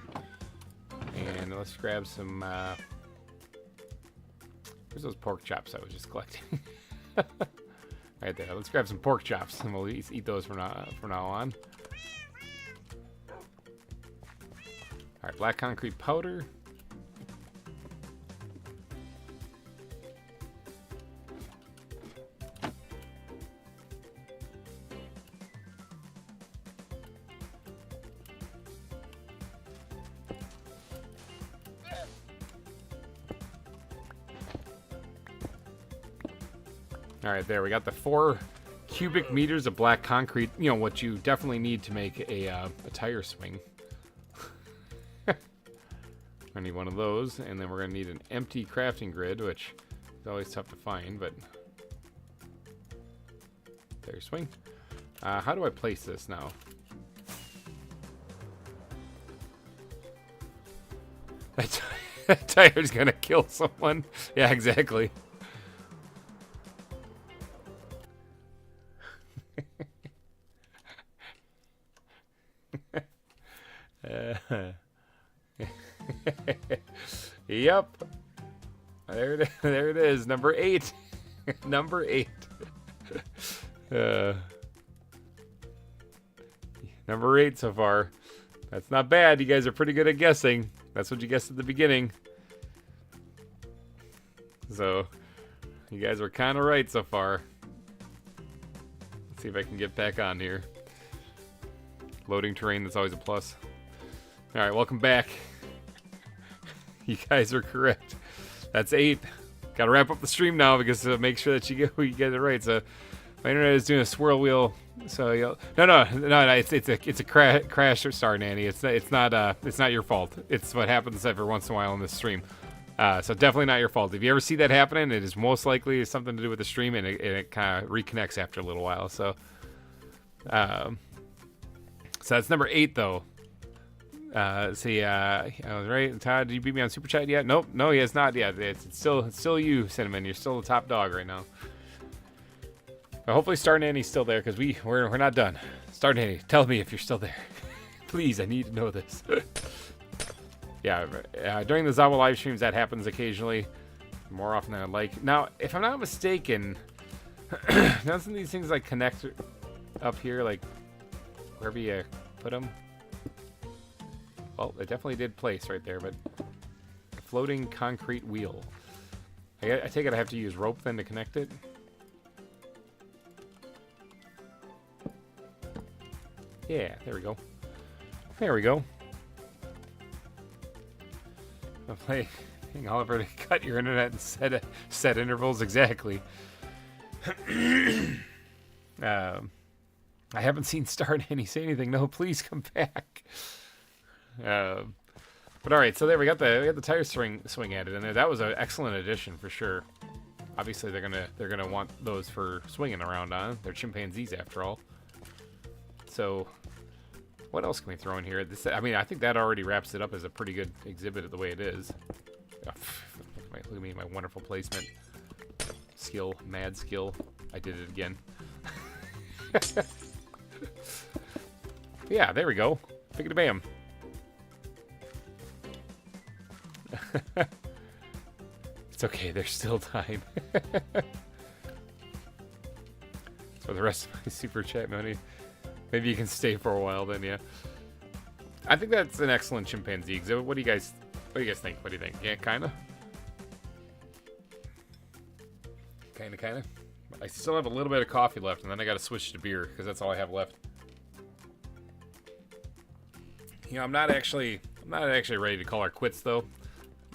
And let's grab some... Where's those pork chops I was just collecting? Right there. Let's grab some pork chops, and we'll eat those from now on. All right, black concrete powder. All right, there we got the 4 cubic meters of black concrete. You know what you definitely need to make a tire swing. I need one of those, and then we're gonna need an empty crafting grid, which is always tough to find. But tire swing. How do I place this now? That tire's gonna kill someone. Yeah, exactly. Yep. There it is. Number 8. Number 8. Number 8 so far. That's not bad. You guys are pretty good at guessing. That's what you guessed at the beginning. So, you guys were kind of right so far. Let's see if I can get back on here. Loading terrain, that's always a plus. Alright, welcome back. You guys are correct. That's 8. Gotta wrap up the stream now because to make sure that you get it right. So my internet is doing a swirl wheel. So no, it's a crash or start, Nanny. It's not your fault. It's what happens every once in a while in this stream. So definitely not your fault. If you ever see that happening, it is most likely something to do with the stream, and it kind of reconnects after a little while. So so that's number 8 though. See, I was right. Todd, did you beat me on Super Chat yet? Nope. No, he has not yet. It's still you, Cinnamon. You're still the top dog right now. But hopefully Star Nanny's still there, because we're not done. Star Nanny, tell me if you're still there. Please, I need to know this. Yeah, during the ZAWA live streams, that happens occasionally. More often than I'd like. Now, if I'm not mistaken, doesn't these things like connect up here, like wherever you put them? Well, it definitely did place right there, but a floating concrete wheel. I take it I have to use rope then to connect it. Yeah, there we go. There we go. I'm playing Oliver to cut your internet and set intervals exactly. I haven't seen Star Nanny say anything. No, please come back. But all right, so there we got the tire swing added in there. That was an excellent addition for sure. Obviously, they're gonna want those for swinging around on. They're chimpanzees after all. So, what else can we throw in here? I mean, I think that already wraps it up as a pretty good exhibit the way it is. Look at me, my wonderful placement. Skill, mad skill. I did it again. Yeah, there we go. Bam. It's okay, there's still time. So the rest of my super chat money, maybe you can stay for a while then, yeah. I think that's an excellent chimpanzee exhibit. What do you guys think? What do you think? Yeah, kinda. Kinda. I still have a little bit of coffee left, and then I gotta switch to beer because that's all I have left. You know, I'm not actually ready to call our quits though.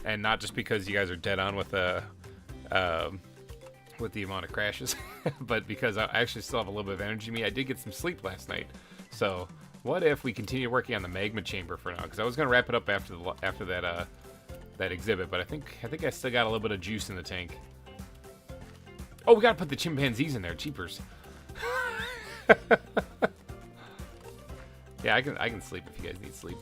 And not just because you guys are dead on with the amount of crashes, but because I actually still have a little bit of energy in me. I did get some sleep last night, so what if we continue working on the magma chamber for now? Because I was gonna wrap it up after that exhibit, but I think I still got a little bit of juice in the tank. Oh, we gotta put the chimpanzees in there, cheapers. Yeah, I can sleep if you guys need sleep.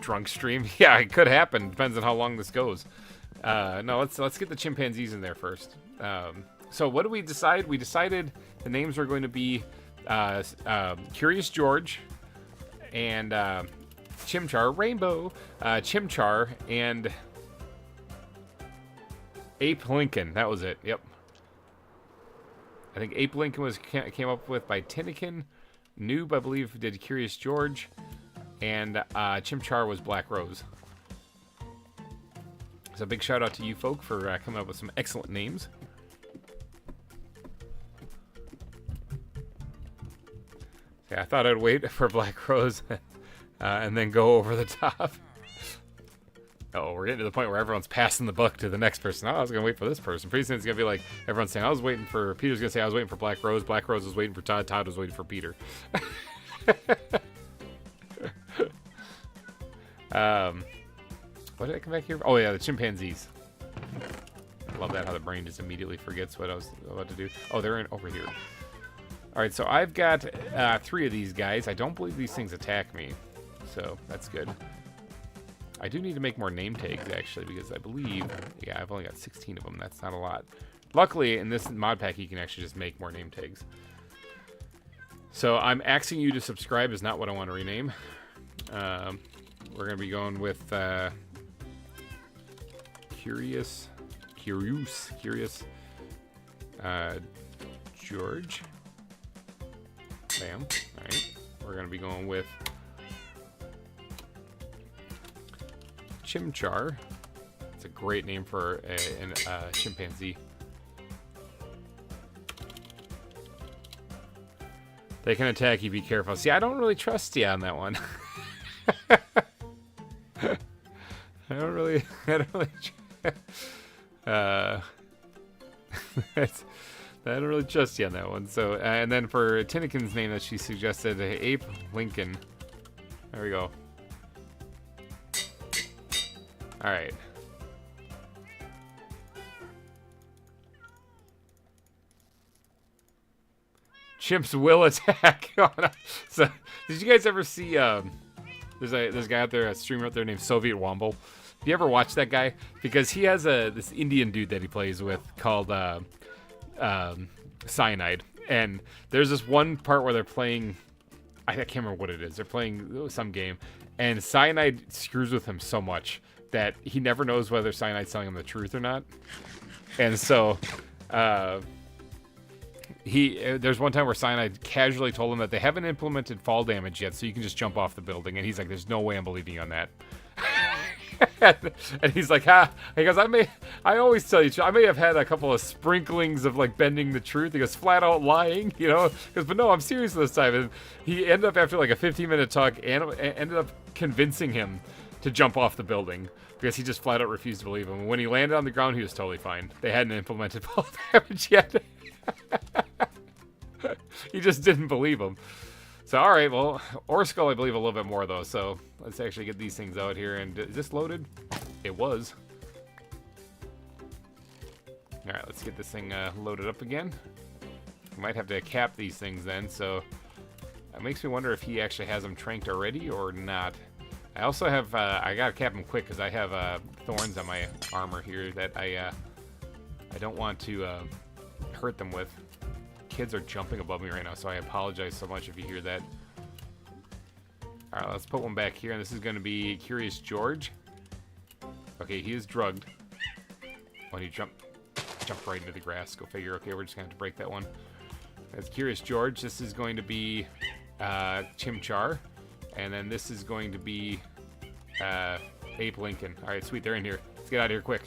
Drunk stream? Yeah, it could happen. Depends on how long this goes. No, let's get the chimpanzees in there first. So what did we decide? We decided the names were going to be Curious George and Chimchar Rainbow, Chimchar and Ape Lincoln. That was it. Yep. I think Ape Lincoln came up with by Tinnikin. Noob, I believe, did Curious George. And Chimchar was Black Rose. So big shout out to you folk for coming up with some excellent names. Yeah, I thought I'd wait for Black Rose and then go over the top. Oh, we're getting to the point where everyone's passing the buck to the next person. Oh, I was going to wait for this person. Pretty soon it's going to be like everyone's saying, Peter's going to say I was waiting for Black Rose. Black Rose was waiting for Todd. Todd was waiting for Peter. What did I come back here? Oh, yeah, the chimpanzees. Love that, how the brain just immediately forgets what I was about to do. Oh, they're in over here. All right, so I've got 3 of these guys. I don't believe these things attack me, so that's good. I do need to make more name tags, actually, because I believe, yeah, I've only got 16 of them. That's not a lot. Luckily, in this mod pack, you can actually just make more name tags. So I'm asking you to subscribe is not what I want to rename. We're going to be going with Curious George. Bam. All right. We're going to be going with Chimchar. It's a great name for a chimpanzee. They can attack you, be careful. See, I don't really trust you on that one. I don't really I don't really trust you on that one. So, and then for Tinnikin's name that she suggested, Ape Lincoln. There we go. All right. Chimps will attack. So, did you guys ever see? There's a guy out there, a streamer out there named Soviet Womble. Have you ever watched that guy? Because he has this Indian dude that he plays with called Cyanide, and there's this one part where they're playing. I can't remember what it is. They're playing some game, and Cyanide screws with him so much that he never knows whether Cyanide's telling him the truth or not. And so, there's one time where Cyanide casually told him that they haven't implemented fall damage yet, so you can just jump off the building. And he's like, "There's no way I'm believing you on that." And he's like, he goes, I always tell you, I may have had a couple of sprinklings of like bending the truth. He goes, flat out lying, you know. He goes, but no, I'm serious this time. And he ended up, after like a 15-minute talk, and ended up convincing him to jump off the building because he just flat out refused to believe him. And when he landed on the ground, he was totally fine. They hadn't implemented fall damage yet. He just didn't believe him. So, all right, well, Orskull, I believe a little bit more, though. So, let's actually get these things out here. And is this loaded? It was. All right, let's get this thing loaded up again. We might have to cap these things then. So, it makes me wonder if he actually has them tranked already or not. I also have, I got to cap them quick because I have thorns on my armor here that I don't want to hurt them with. Kids are jumping above me right now, so I apologize so much if you hear that. All right, let's put one back here, and this is going to be Curious George. Okay, he is drugged. When he jumped right into the grass, go figure. Okay, we're just going to have to break that one. That's Curious George. This is going to be Chimchar, and then this is going to be Ape Lincoln. All right, sweet, they're in here. Let's get out of here quick.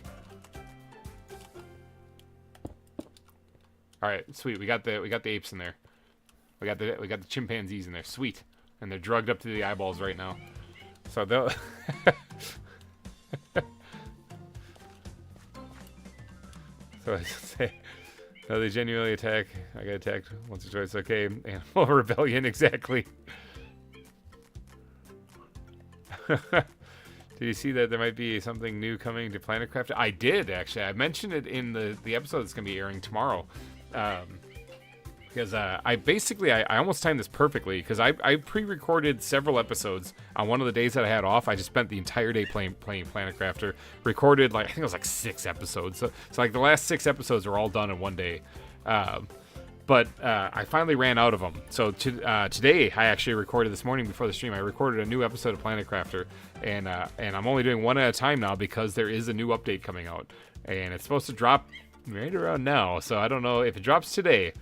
All right, sweet. We got the apes in there. We got the chimpanzees in there. Sweet, and they're drugged up to the eyeballs right now. So they'll. So I say, no, they genuinely attack. I got attacked once or twice. Okay, animal rebellion, exactly. Did you see that there might be something new coming to Planet Craft? I did, actually. I mentioned it in the episode that's going to be airing tomorrow. Because I almost timed this perfectly because I pre-recorded several episodes on one of the days that I had off. I just spent the entire day playing Planet Crafter. Recorded I think it was like 6 episodes. So like the last 6 episodes were all done in one day. But I finally ran out of them. So today I actually recorded this morning before the stream. I recorded a new episode of Planet Crafter, and I'm only doing one at a time now because there is a new update coming out. and it's supposed to drop right around now. So I don't know if it drops today.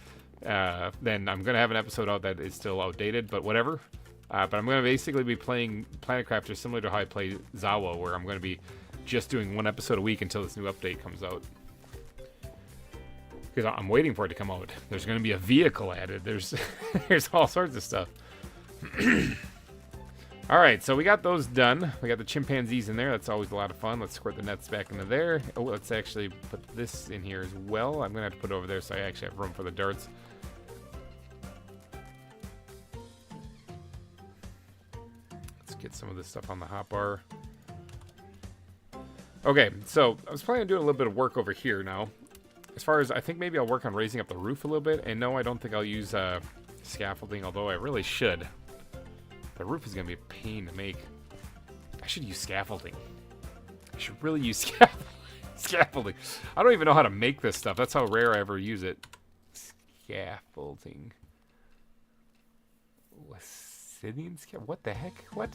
Then I'm gonna have an episode out that is still outdated, but whatever. But I'm gonna basically be playing Planet Crafter similar to how I play ZAWA, where I'm gonna be just doing 1 episode a week until this new update comes out. Because I'm waiting for it to come out. There's gonna be a vehicle added. There's there's all sorts of stuff. All right, so we got those done. We got the chimpanzees in there. That's always a lot of fun. Let's squirt the nets back into there. Oh, let's actually put this in here as well. I'm gonna have to put it over there so I actually have room for the darts. Let's get some of this stuff on the hotbar. Okay, so I was planning on doing a little bit of work over here now. As far as, I think maybe I'll work on raising up the roof a little bit. And no, I don't think I'll use scaffolding, although I really should. The roof is going to be a pain to make. I should use scaffolding. I should really use scaffolding. I don't even know how to make this stuff. That's how rare I ever use it. Scaffolding. What the heck? What?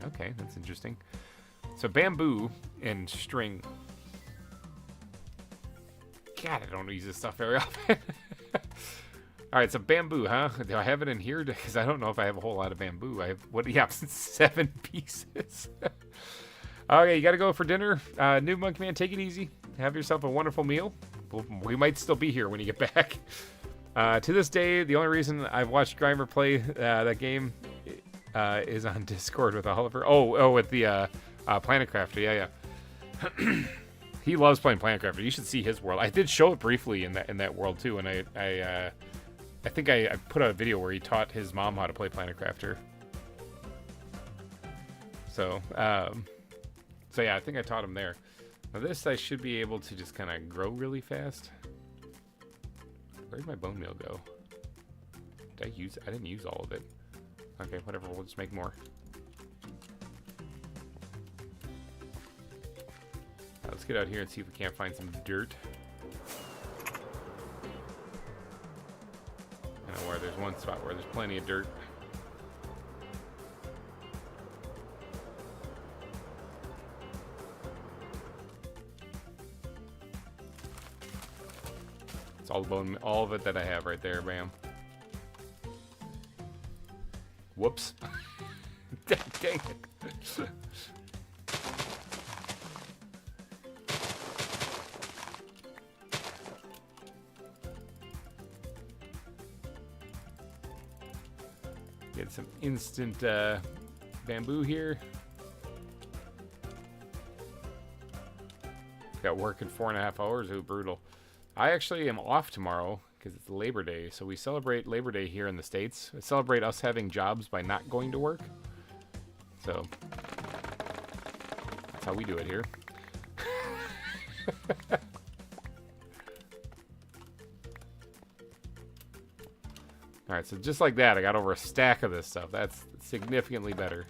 Okay, that's interesting. So bamboo and string. God, I don't use this stuff very often. Alright, so bamboo, huh? Do I have it in here? Because I don't know if I have a whole lot of bamboo. I have, what do you have? 7 pieces. Okay, you gotta go for dinner. New Monkey Man, take it easy. Have yourself a wonderful meal. We might still be here when you get back. To this day, the only reason I've watched GReimer play that game is on Discord with Oliver. Oh, with the Planet Crafter. Yeah. He loves playing Planet Crafter. You should see his world. I did show it briefly in that world too, and I think I put out a video where he taught his mom how to play Planet Crafter. So yeah, I think I taught him there. Now this I should be able to just kind of grow really fast. Where'd my bone meal go? Did I use? I didn't use all of it. Okay, whatever. We'll just make more. Let's get out here and see if we can't find some dirt. I know where there's one spot where there's plenty of dirt. It's all the bone, all of it that I have right there. Bam. Whoops. Dang it. Get some instant bamboo here. Got work in 4.5 hours. Ooh, brutal. I actually am off tomorrow because it's Labor Day. So we celebrate Labor Day here in the States. We celebrate us having jobs by not going to work. So that's how we do it here. Alright, so just like that, I got over a stack of this stuff. That's significantly better.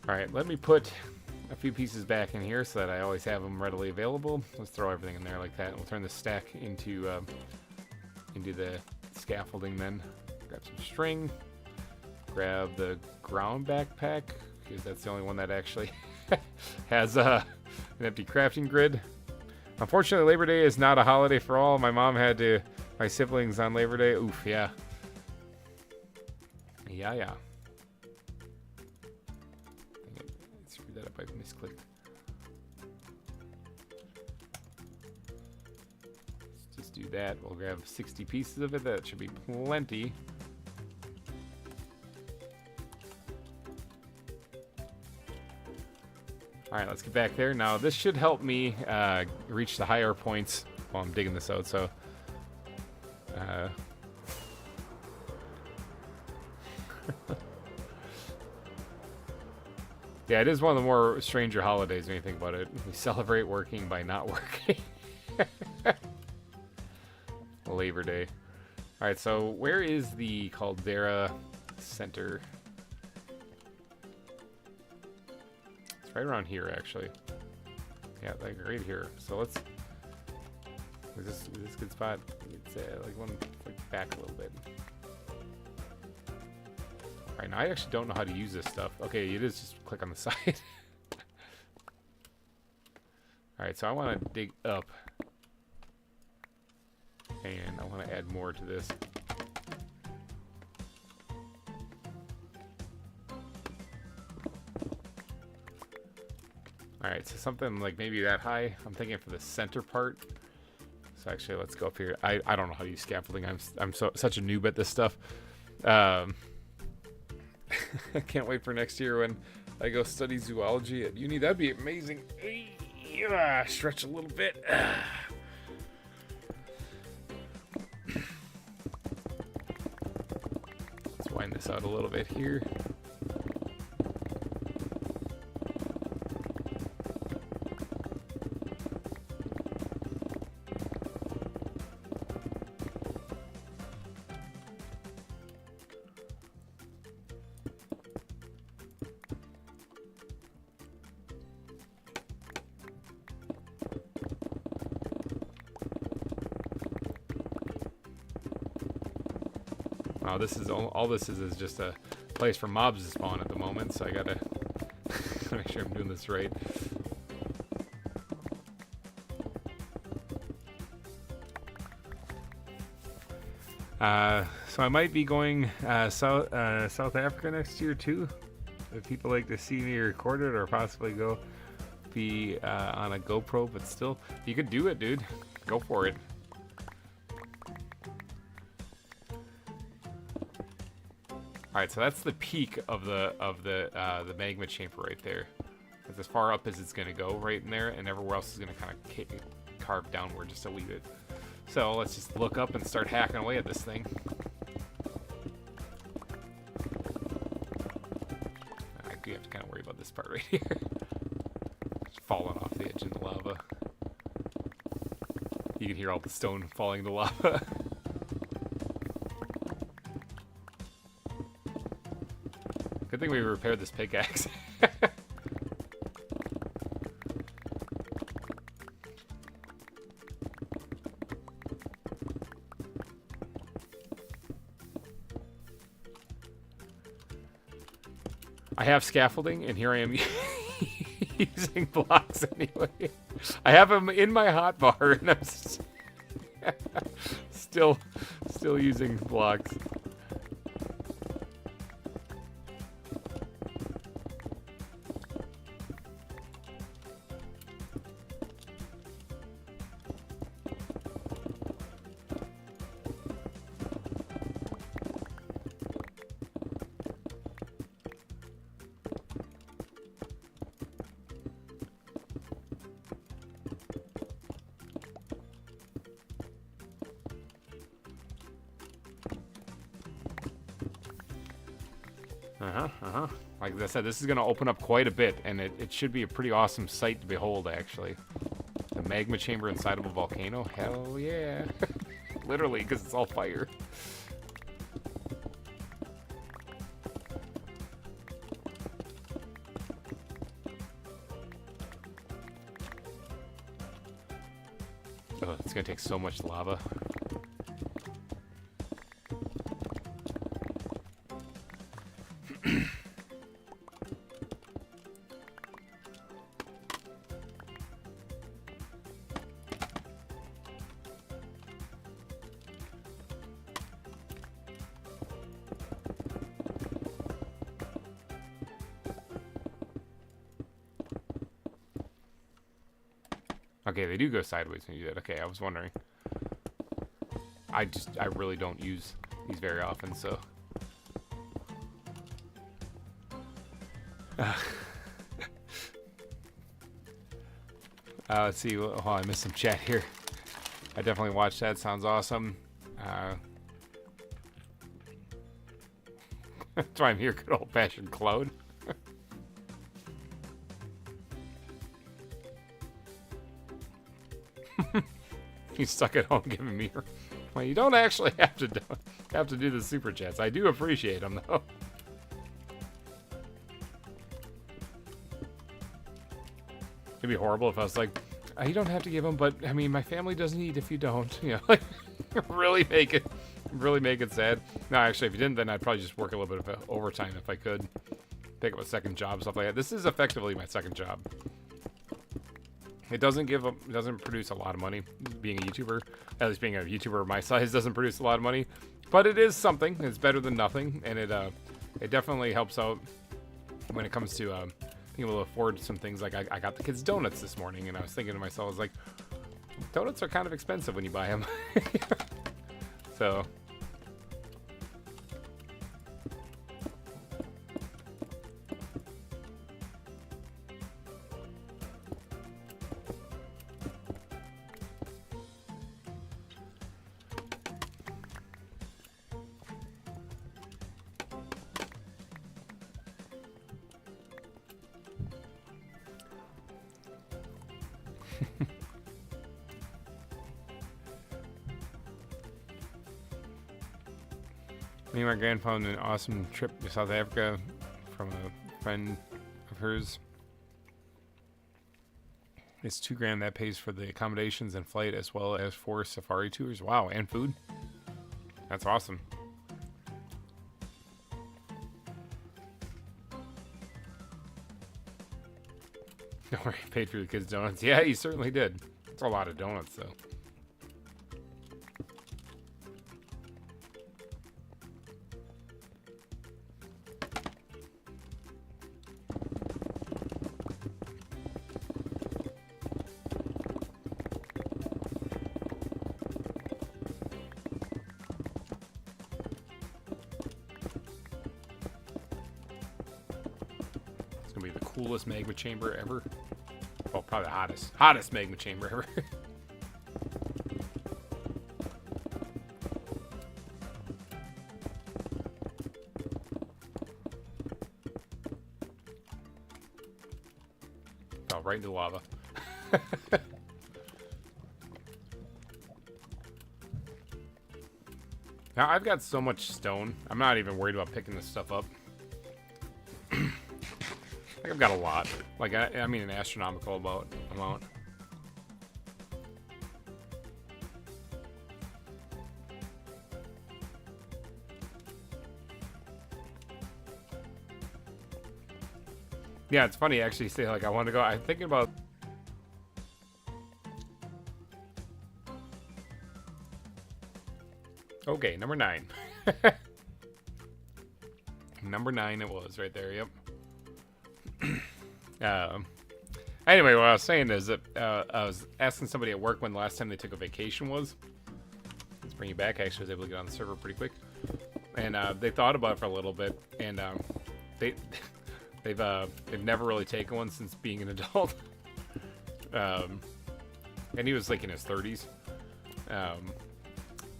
Alright, let me put a few pieces back in here so that I always have them readily available. Let's throw everything in there like that. And we'll turn the stack into the scaffolding then. Grab some string. Grab the ground backpack, because that's the only one that actually has an empty crafting grid. Unfortunately, Labor Day is not a holiday for all. My mom had my siblings on Labor Day. Oof, yeah. Yeah. Screwed that up, I misclicked. Let's just do that. We'll grab 60 pieces of it. That should be plenty. Alright, let's get back there. Now, this should help me reach the higher points while I'm digging this out, so... yeah, it is one of the more stranger holidays when you think about it. We celebrate working by not working. Labor Day. Alright, so where is the Caldera Center? Right around here, actually. Yeah, like right here. So let's. Is this a good spot? It's like one like back a little bit. All Alright, now I actually don't know how to use this stuff. Okay, it is just click on the side. Alright, so I want to dig up. And I want to add more to this. Alright, so something like maybe that high. I'm thinking for the center part. So actually, let's go up here. I don't know how to use scaffolding. I'm such a noob at this stuff. I can't wait for next year when I go study zoology at uni. That'd be amazing. Stretch a little bit. Let's wind this out a little bit here. Wow, this is all this is just a place for mobs to spawn at the moment, so I gotta make sure I'm doing this right. So I might be going South Africa next year too. If people like to see me record it, or possibly go be on a GoPro, but still, you could do it, dude. Go for it. All right, so that's the peak of the magma chamber right there. That's as far up as it's gonna go right in there, and everywhere else is gonna kind of carve downward just a wee bit. So let's just look up and start hacking away at this thing. I do have to kind of worry about this part right here. Just falling off the edge of the lava. You can hear all the stone falling in the lava. Good thing we repaired this pickaxe. I have scaffolding, and here I am using blocks anyway. I have them in my hotbar, and I'm still using blocks. Like I said, this is going to open up quite a bit, and it should be a pretty awesome sight to behold, actually. The magma chamber inside of a volcano? Hell yeah. Literally, because it's all fire. Oh, it's going to take so much lava. Okay, they do go sideways when you do that. Okay, I was wondering. I really don't use these very often, so. Let's see. Oh, I missed some chat here. I definitely watched that. Sounds awesome. That's why I'm here. Good old-fashioned cloud. He's stuck at home giving me. Well, you don't actually have to do the super chats. I do appreciate them though. It'd be horrible if I was like, you don't have to give them, but I mean, my family doesn't eat if you don't. You know, like, really make it really make it sad. No, actually, if you didn't, then I'd probably just work a little bit of overtime if I could. Pick up a second job, stuff like that. This is effectively my second job. It doesn't produce a lot of money being a YouTuber. At least being a YouTuber my size doesn't produce a lot of money. But it is something. It's better than nothing. And it definitely helps out when it comes to being able to afford some things. Like I got the kids donuts this morning, and I was thinking to myself, I was like, donuts are kind of expensive when you buy them. So me and my grandpa on an awesome trip to South Africa from a friend of hers. It's $2,000 that pays for the accommodations and flight as well as 4 safari tours. Wow, and food. That's awesome. Don't worry, paid for the kids' donuts. Yeah, he certainly did. It's a lot of donuts, though. Gonna be the coolest magma chamber ever. Well, probably the hottest magma chamber ever. Oh, right into lava. Now I've got so much stone. I'm not even worried about picking this stuff up. I've got a lot. Like, I mean an astronomical amount. Yeah, it's funny actually say like I want to go. I'm thinking about okay, number 9. Number 9 it was right there, yep. Anyway, what I was saying is that I was asking somebody at work when the last time they took a vacation was. Let's bring you back. Actually, I was able to get on the server pretty quick, and they thought about it for a little bit, and they've never really taken one since being an adult. And he was like in his 30s.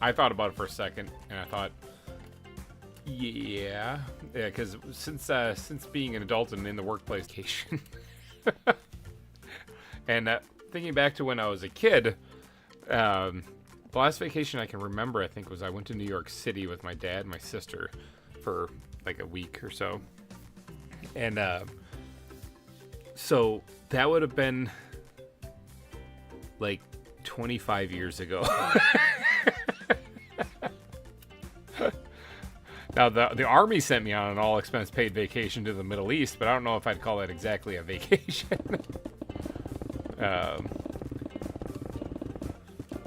I thought about it for a second, and I thought, yeah, because since being an adult and in the workplace vacation, and thinking back to when I was a kid, the last vacation I can remember, I think, was I went to New York City with my dad and my sister for like a week or so, and so that would have been like 25 years ago. Now, the Army sent me on an all-expense-paid vacation to the Middle East, but I don't know if I'd call that exactly a vacation.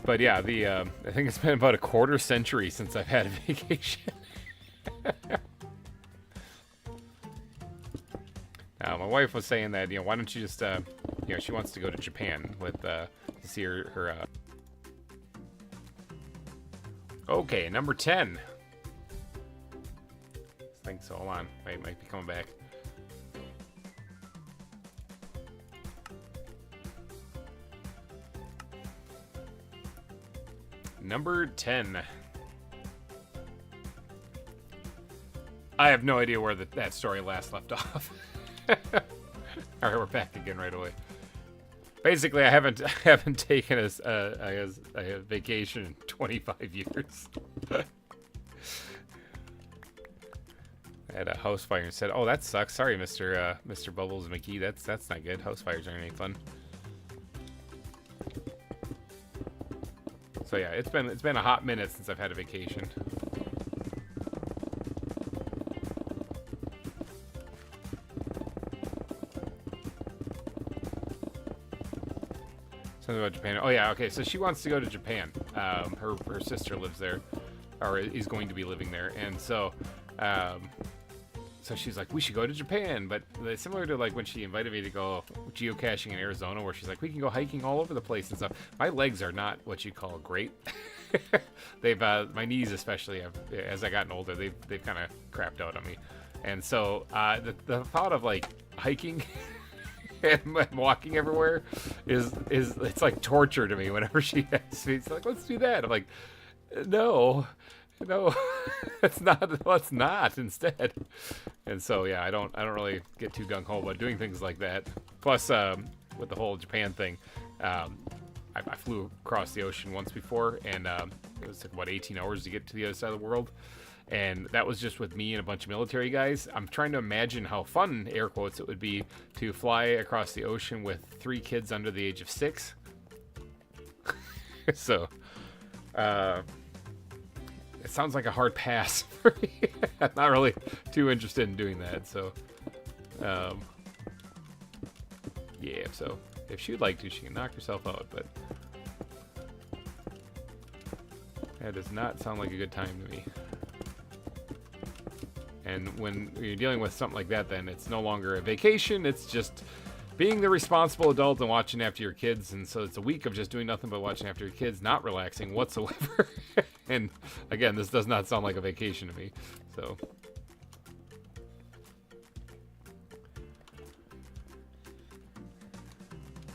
But yeah, I think it's been about a quarter century since I've had a vacation. My wife was saying that, why don't you just, she wants to go to Japan with to see her. Okay, number 10. I think so. Hold on. Might be coming back. Number 10. I have no idea where that story last left off. Alright, we're back again right away. Basically, I haven't taken a vacation in 25 years. I had a house fire and said, "Oh, that sucks. Sorry, Mr. Bubbles McGee. That's not good. House fires aren't any fun." So yeah, it's been a hot minute since I've had a vacation. Something about Japan. Oh yeah, okay. So she wants to go to Japan. Her sister lives there, or is going to be living there, and so so she's like, we should go to Japan. But similar to like when she invited me to go geocaching in Arizona, where she's like, we can go hiking all over the place and stuff. My legs are not what you call great. They've my knees especially have, as I gotten older, they've kind of crapped out on me, and so the thought of like hiking. And walking everywhere is it's like torture to me whenever she asks me. It's like, let's do that. I'm like, no, let's not instead. And so yeah, I don't really get too gung ho about doing things like that. Plus, with the whole Japan thing, I flew across the ocean once before, and it was like about 18 hours to get to the other side of the world. And that was just with me and a bunch of military guys. I'm trying to imagine how fun, air quotes, it would be to fly across the ocean with 3 kids under the age of 6. So, it sounds like a hard pass for me. I'm not really too interested in doing that. So, yeah. So, if she would like to, she can knock herself out. But that does not sound like a good time to me. And when you're dealing with something like that, then it's no longer a vacation. It's just being the responsible adult and watching after your kids. And so it's a week of just doing nothing but watching after your kids, not relaxing whatsoever. And again, this does not sound like a vacation to me.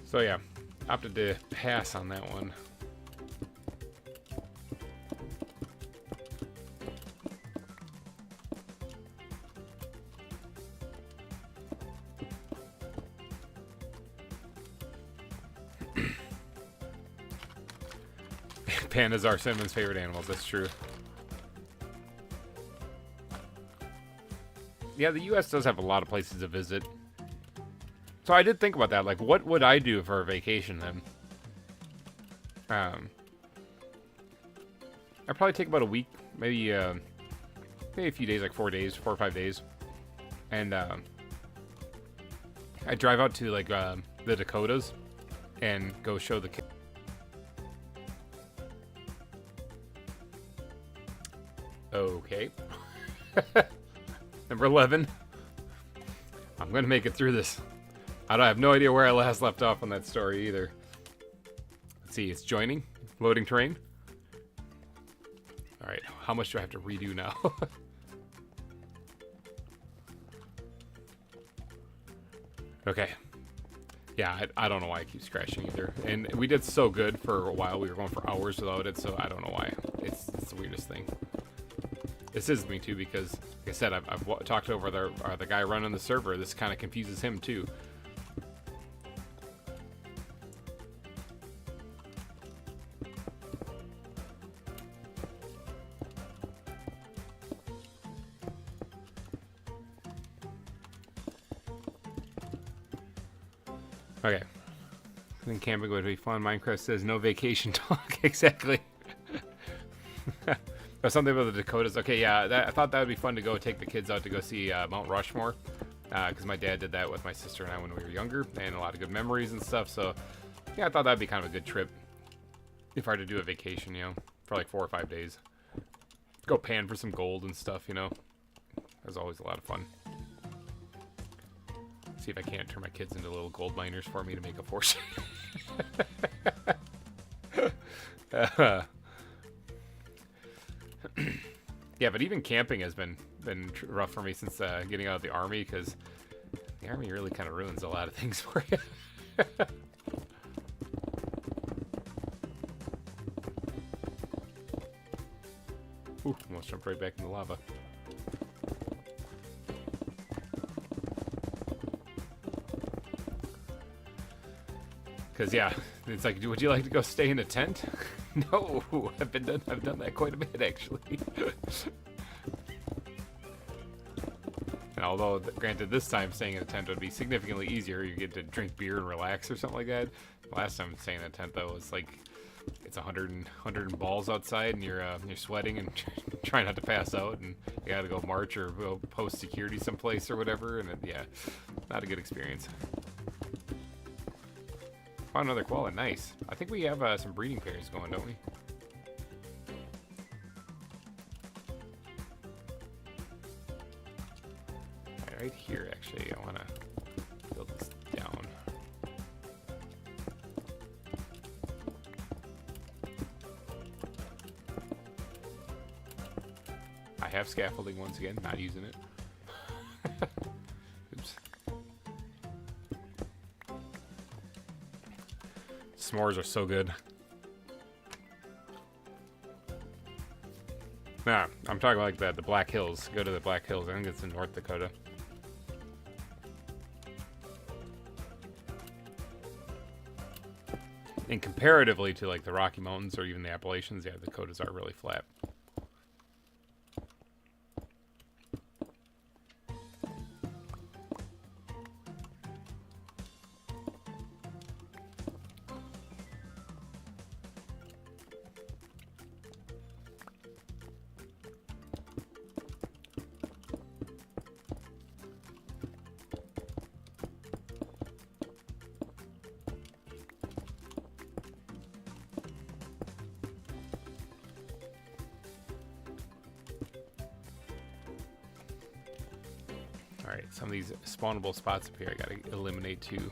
So yeah, opted to pass on that one. Pandas are Cinnamon's favorite animals. That's true. Yeah, the U.S. does have a lot of places to visit. So I did think about that. Like, what would I do for a vacation then? I'd probably take about a week, maybe a few days, like 4 or 5 days, and I'd drive out to like the Dakotas and go show the kids. Okay. Number 11. I'm going to make it through this. I have no idea where I last left off on that story either. Let's see, it's joining. Loading terrain. Alright, how much do I have to redo now? Okay. Yeah, I don't know why it keeps crashing either. And we did so good for a while. We were going for hours without it, so I don't know why. It's the weirdest thing. This is me too, because like I said, I've talked over the guy running the server. This kind of confuses him too. Okay. I think camping would be fun. Minecraft says no vacation talk. Exactly. Or something about the Dakotas. Okay, yeah, I thought that would be fun to go take the kids out to go see Mount Rushmore, because my dad did that with my sister and I when we were younger, and a lot of good memories and stuff. So, yeah, I thought that'd be kind of a good trip if I were to do a vacation, you know, for like 4 or 5 days. Go pan for some gold and stuff, you know. That was always a lot of fun. See if I can't turn my kids into little gold miners for me to make a fortune. Yeah, but even camping has been rough for me since getting out of the army, because the army really kind of ruins a lot of things for you. Ooh, almost jumped right back in the lava. Because yeah, it's like, would you like to go stay in a tent? No, I've done that quite a bit actually. And although, granted, this time staying in a tent would be significantly easier. You get to drink beer and relax or something like that. Last time staying in a tent though was like, it's 100 balls outside, and you're sweating and trying not to pass out, and you gotta go march or go post security someplace or whatever, and yeah, not a good experience. Found another koala, nice. I think we have some breeding pairs going, don't we? Right here, actually, I want to build this down. I have scaffolding once again, not using it. Oops. S'mores are so good. Nah, I'm talking like the Black Hills. Go to the Black Hills. I think it's in North Dakota. And comparatively to like the Rocky Mountains or even the Appalachians, yeah, the Dakotas are really flat. Alright, some of these spawnable spots up here I gotta eliminate too.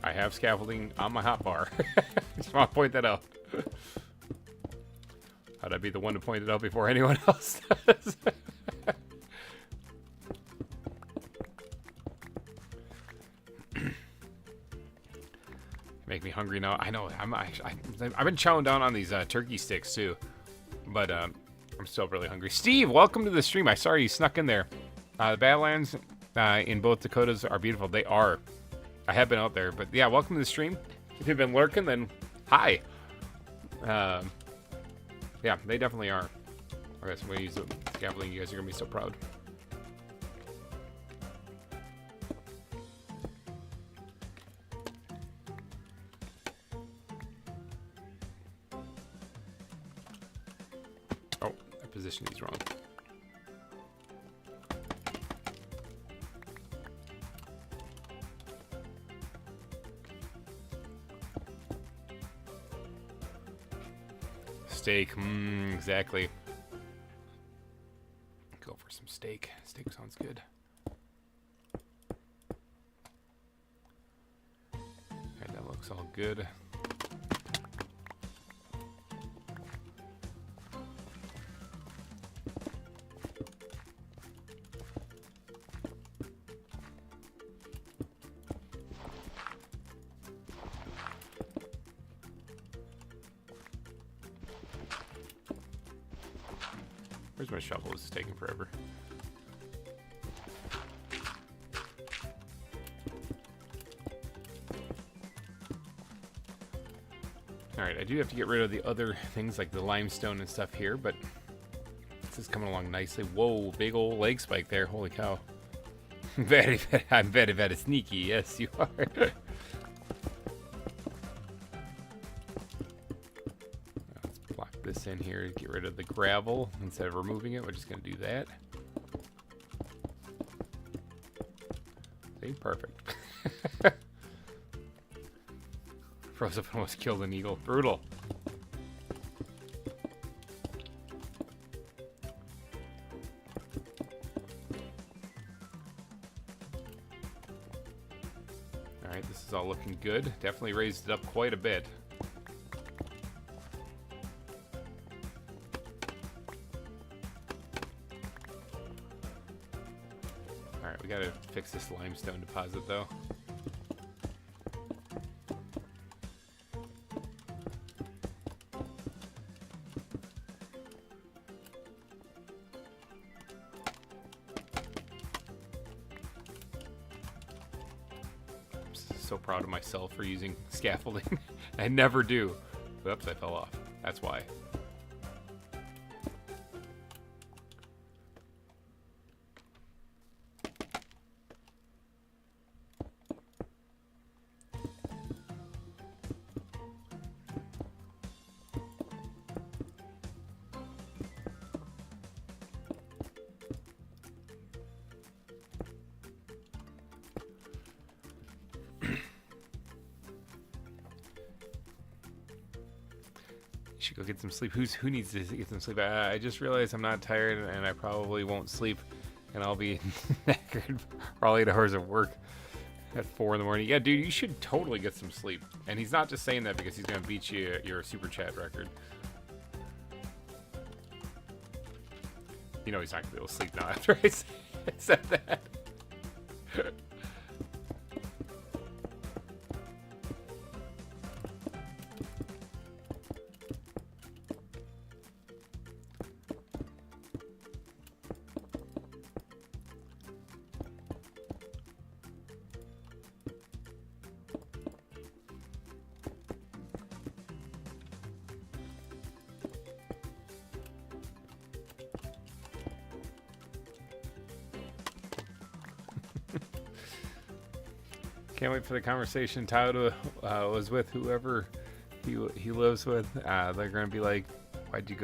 I have scaffolding on my hotbar. Just want to point that out. How'd I be the one to point it out before anyone else does? Make me hungry now. I know. I've been chowing down on these turkey sticks too, but I'm still really hungry. Steve, welcome to the stream. I saw you snuck in there. The Badlands in both Dakotas are beautiful. They are. I have been out there, but yeah, welcome to the stream. If you've been lurking, then hi. Yeah, they definitely are. Okay, so I'm gonna use the scaffolding. You guys are gonna be so proud. Oh, I positioned these wrong. Steak, exactly. Go for some steak. Steak sounds good. Alright, that looks all good. Where's my shovel? This is taking forever. Alright, I do have to get rid of the other things like the limestone and stuff here, but this is coming along nicely. Whoa, big old leg spike there. Holy cow. I'm very, very sneaky. Yes, you are. This in here to get rid of the gravel instead of removing it. We're just going to do that. See, perfect. Froze up and almost killed an eagle. Brutal. Alright, this is all looking good. Definitely raised it up quite a bit. We gotta fix this limestone deposit though. I'm so proud of myself for using scaffolding. I never do. Oops, I fell off. That's why. should go get some sleep. Who needs to get some sleep? I just realized I'm not tired, and I probably won't sleep, and I'll be knackered for all 8 hours of work at 4 in the morning. Yeah, dude, you should totally get some sleep. And he's not just saying that because he's gonna beat you your super chat record. You know he's not gonna be able to sleep now after I said that. Can't wait for the conversation Tyler was with whoever he lives with. They're gonna be like, "Why'd you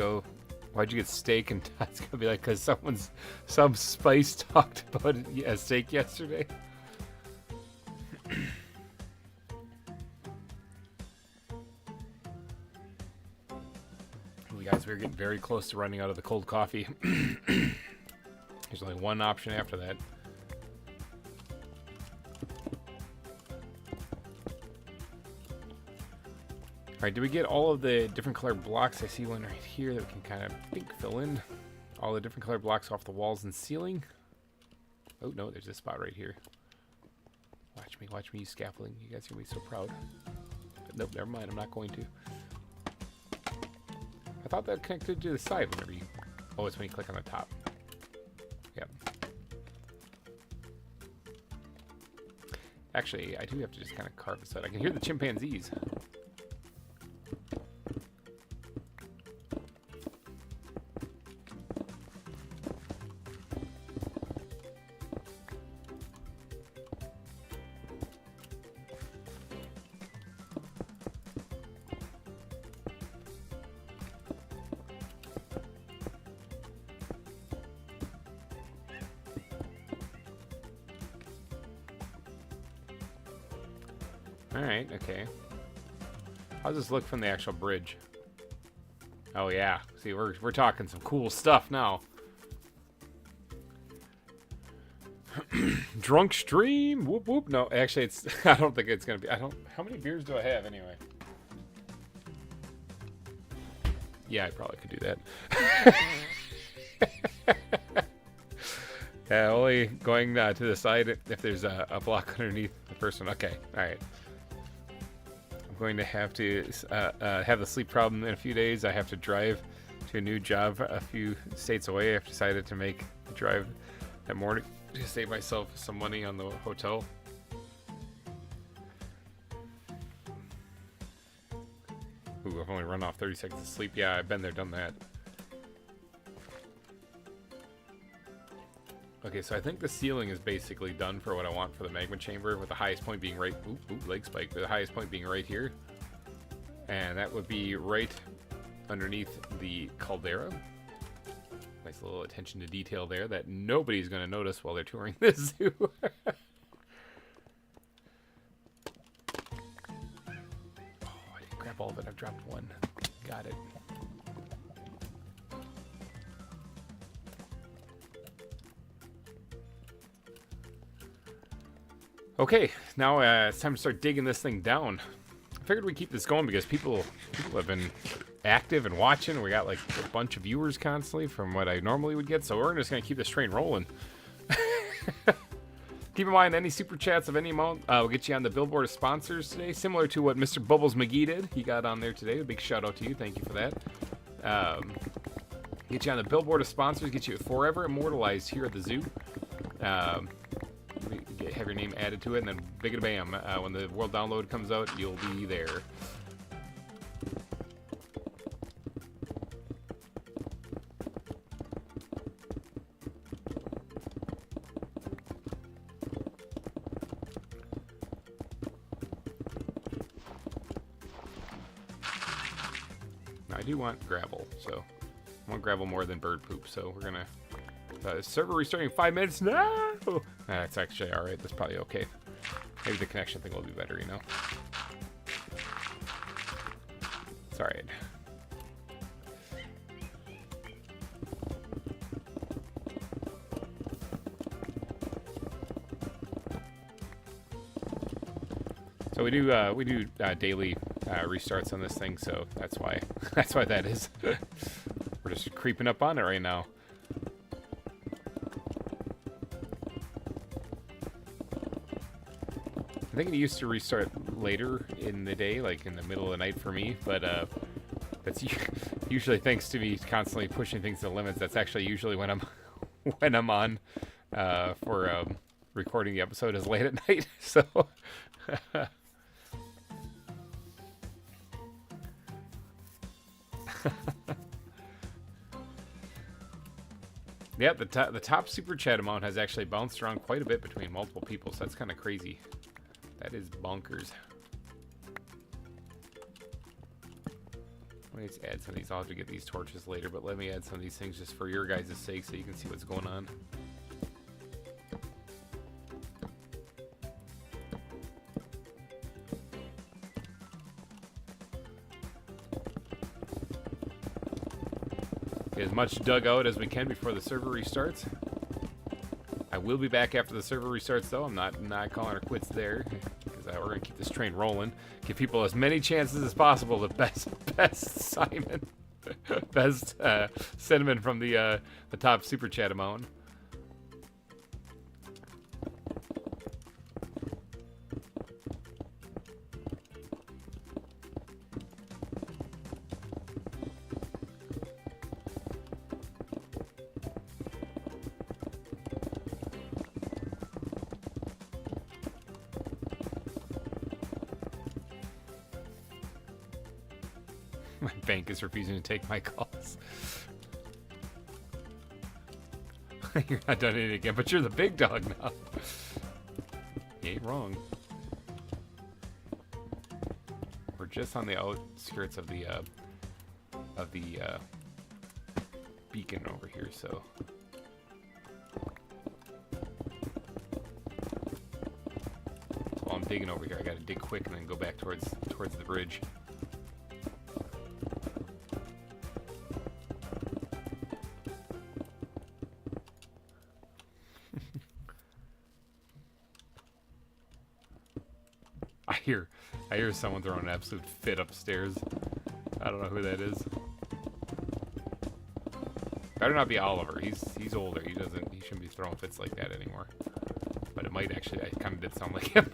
get steak?" And Todd's gonna be like, "Cause some spice talked about a steak yesterday." Guys, we're getting very close to running out of the cold coffee. There's only one option after that. Alright, do we get all of the different color blocks? I see one right here that we can kind of, I think, fill in. All the different color blocks off the walls and ceiling. Oh, no, there's this spot right here. Watch me use scaffolding. You guys are going to be so proud. But nope, never mind. I'm not going to. I thought that connected to the side whenever you... Oh, it's when you click on the top. Yep. Actually, I do have to just kind of carve this out. I can hear the chimpanzees. Alright, okay. How's this look from the actual bridge? Oh yeah, see, we're talking some cool stuff now. Drunk stream, whoop whoop. No, actually, it's. I don't think it's gonna be. How many beers do I have anyway? Yeah, I probably could do that. Yeah, only going to the side if there's a block underneath the first one. Okay, all right. I'm going to have to have the sleep problem in a few days. I have to drive to a new job a few states away. I've decided to make the drive that morning to save myself some money on the hotel. Ooh, I've only run off 30 seconds of sleep. Yeah, I've been there, done that. Okay, so I think the ceiling is basically done for what I want for the magma chamber, with the highest point being right... Ooh, leg spike. But the highest point being right here. And that would be right underneath the caldera. Nice little attention to detail there that nobody's going to notice while they're touring this zoo. Oh, I didn't grab all of it. I've dropped one. Got it. Okay, now it's time to start digging this thing down. I figured we'd keep this going because people have been active and watching. We got like a bunch of viewers constantly from what I normally would get, so we're just going to keep this train rolling. Keep in mind, any super chats of any amount will get you on the billboard of sponsors today, similar to what Mr. Bubbles McGee did. He got on there today. A big shout out to you. Thank you for that. Get you on the billboard of sponsors, get you forever immortalized here at the zoo. Have your name added to it, and then big bam, when the world download comes out, you'll be there. Now, I do want gravel, so I want gravel more than bird poop, so we're gonna server restarting in 5 minutes. No! That's actually alright. That's probably okay. Maybe the connection thing will be better, you know? It's alright. So we do daily restarts on this thing, so that's why that is. We're just creeping up on it right now. I think it used to restart later in the day, like in the middle of the night for me, but that's usually thanks to me constantly pushing things to the limits. That's actually usually when I'm on for recording the episode is late at night. So yeah, the top super chat amount has actually bounced around quite a bit between multiple people, so that's kind of crazy. That is bonkers. Let me just add some of these. I'll have to get these torches later, but let me add some of these things just for your guys' sake so you can see what's going on. Get as much dug out as we can before the server restarts. I will be back after the server restarts, though. I'm not calling her quits there, because we're gonna keep this train rolling. Give people as many chances as possible. The best Simon, best cinnamon from the top super chat amount. My bank is refusing to take my calls. You're not done it again, but you're the big dog now. You ain't wrong. We're just on the outskirts of the beacon over here, so. While I'm digging over here, I gotta dig quick and then go back towards the bridge. I hear someone throwing an absolute fit upstairs. I don't know who that is. Better not be Oliver. He's older. He shouldn't be throwing fits like that anymore. But it might actually. It kind of did sound like him.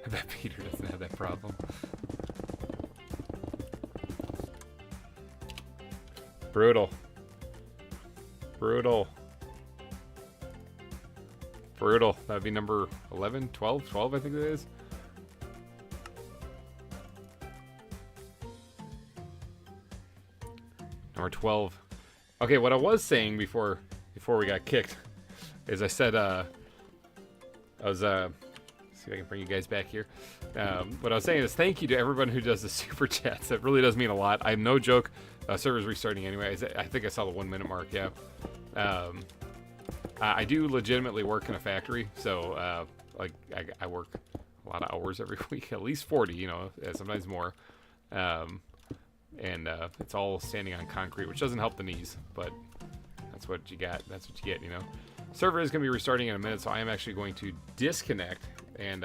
I bet Peter doesn't have that problem. Brutal. Brutal. Brutal. That would be number 11, 12, 12 I think it is. Number 12. Okay, what I was saying before we got kicked is I said I was see if I can bring you guys back here. What I was saying is thank you to everyone who does the super chats. That really does mean a lot. I'm no joke. Server's restarting anyway. I think I saw the 1 minute mark. Yeah. I do legitimately work in a factory, so like I work a lot of hours every week, at least 40, you know, sometimes more. And it's all standing on concrete, which doesn't help the knees, but that's what you got. That's what you get, you know. Server is going to be restarting in a minute, so I am actually going to disconnect. And,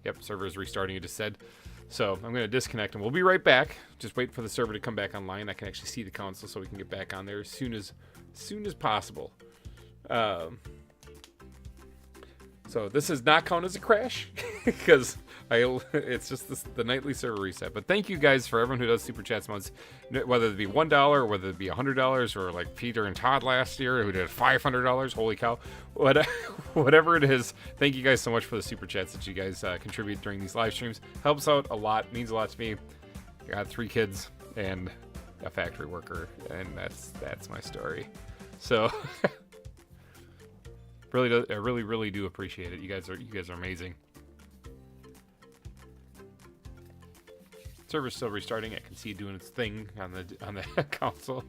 yep, server is restarting, it just said. So I'm going to disconnect, and we'll be right back. Just wait for the server to come back online. I can actually see the console, so we can get back on there as soon as possible. So this does not count as a crash, because it's just the nightly server reset. But thank you guys for everyone who does super chats months, whether it be $1 or whether it be $100 or like Peter and Todd last year who did $500. Holy cow! Whatever it is, thank you guys so much for the super chats that you guys contribute during these live streams. Helps out a lot, means a lot to me. I got 3 kids and a factory worker, and that's my story. So. I really do appreciate it. You guys are amazing. Server's still restarting. I can see it doing its thing on the console.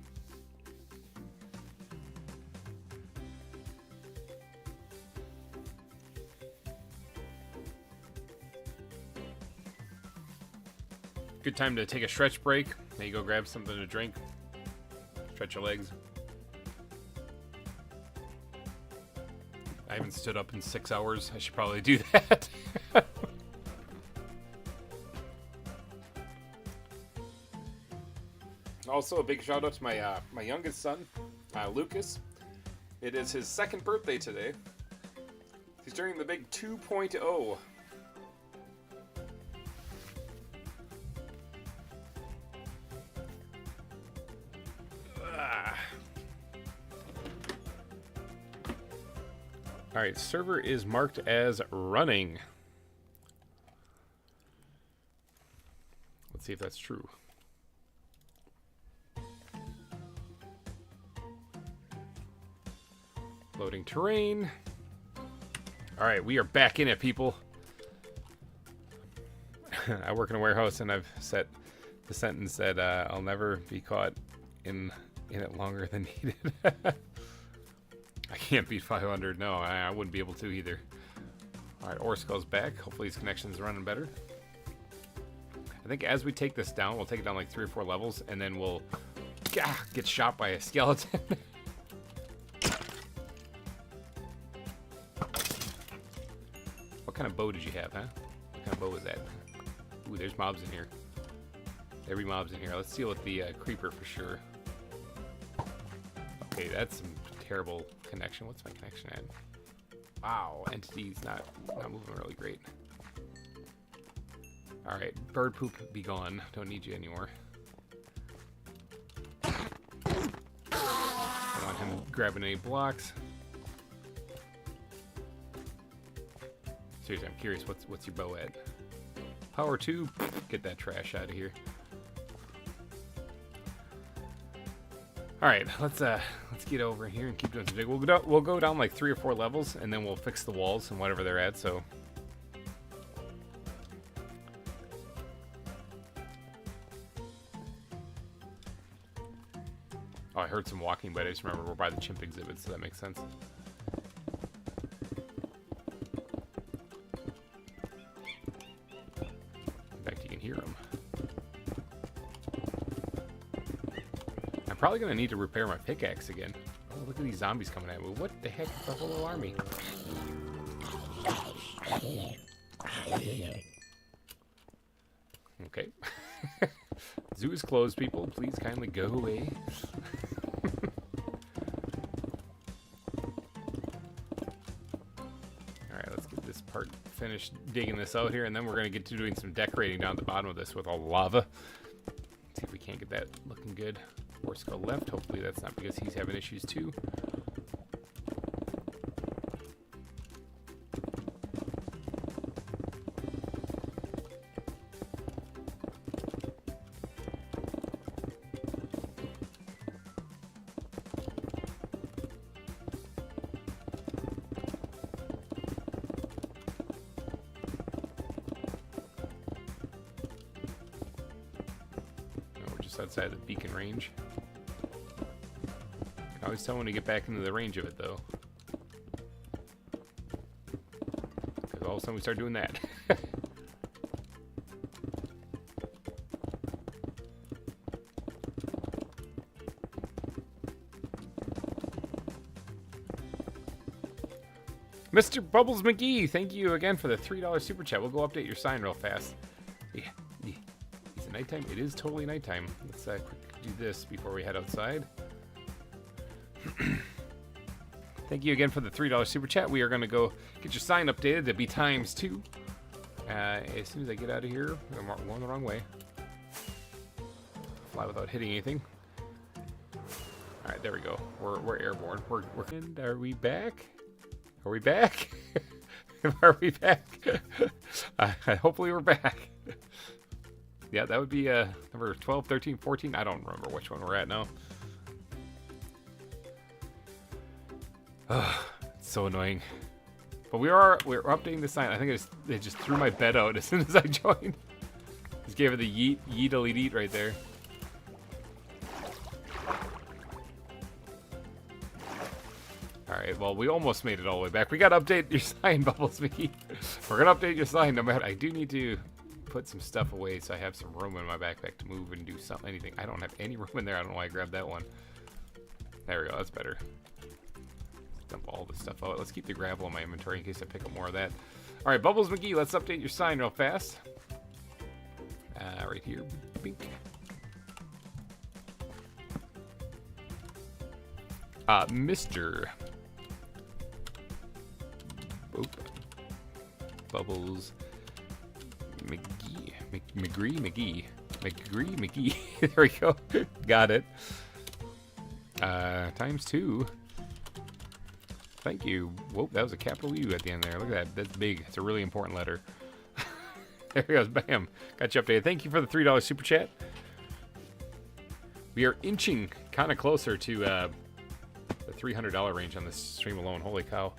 Good time to take a stretch break. Maybe go grab something to drink. Stretch your legs. I haven't stood up in 6 hours. I should probably do that. Also, a big shout out to my youngest son, Lucas. It is his 2nd birthday today. He's turning the big 2.0. Alright, server is marked as running. Let's see if that's true. Loading terrain. Alright, we are back in it, people. I work in a warehouse and I've set the sentence that I'll never be caught in it longer than needed. I can't beat 500. No, I wouldn't be able to either. Alright, Orskull's back. Hopefully his connection's running better. I think as we take this down, we'll take it down like 3 or 4 levels, and then we'll get shot by a skeleton. What kind of bow did you have, huh? What kind of bow was that? Ooh, there's mobs in here. There be mobs in here. Let's deal with the creeper for sure. Okay, that's some terrible connection. What's my connection at? Wow, entity's not moving really great. Alright, bird poop, be gone. Don't need you anymore. Don't want him grabbing any blocks. Seriously, I'm curious, what's your bow at? Power 2? Get that trash out of here. Alright, let's get over here and keep doing some digging. We'll go down like 3 or 4 levels, and then we'll fix the walls and whatever they're at, so... Oh, I heard some walking, but I just remember we're by the chimp exhibit, so that makes sense. In fact, you can hear them. I'm probably going to need to repair my pickaxe again. Oh, look at these zombies coming at me. What the heck is the whole army? Okay. Zoo is closed, people. Please kindly go away. Alright, let's get this part finished digging this out here, and then we're going to get to doing some decorating down at the bottom of this with all the lava. See if we can't get that looking good. Orskull left. Hopefully that's not because he's having issues too. Outside the beacon range. I always tell when to get back into the range of it, though. Because all of a sudden we start doing that. Mr. Bubbles McGee, thank you again for the $3 super chat. We'll go update your sign real fast. Yeah. Is it nighttime? It is totally nighttime. Let's quick do this before we head outside. Thank you again for the $3 super chat. We are going to go get your sign updated to be ×2. As soon as I get out of here, I'm going the wrong way. Fly without hitting anything. All right, there we go. We're airborne. And are we back? Are we back? Are we back? Hopefully we're back. Yeah, that would be number 12, 13, 14. I don't remember which one we're at now. It's so annoying. But we're updating the sign. I think they just threw my bed out as soon as I joined. Just gave it the yeet elite eat right there. Alright, well, we almost made it all the way back. We gotta update your sign, Bubbles McGee. We're gonna update your sign no matter. I do need to put some stuff away so I have some room in my backpack to move and do something, anything. I don't have any room in there. I don't know why I grabbed that one. There we go. That's better. Dump all this stuff out. Let's keep the gravel in my inventory in case I pick up more of that. All right, Bubbles McGee, let's update your sign real fast. Right here. Bink. Mr. Oop. Bubbles McGee. McGee. There we go. Got it. ×2. Thank you. Whoa, that was a capital U at the end there. Look at that. That's big. It's a really important letter. There he goes. Bam. Got you updated. Thank you for the $3 super chat. We are inching kind of closer to the $300 range on this stream alone. Holy cow.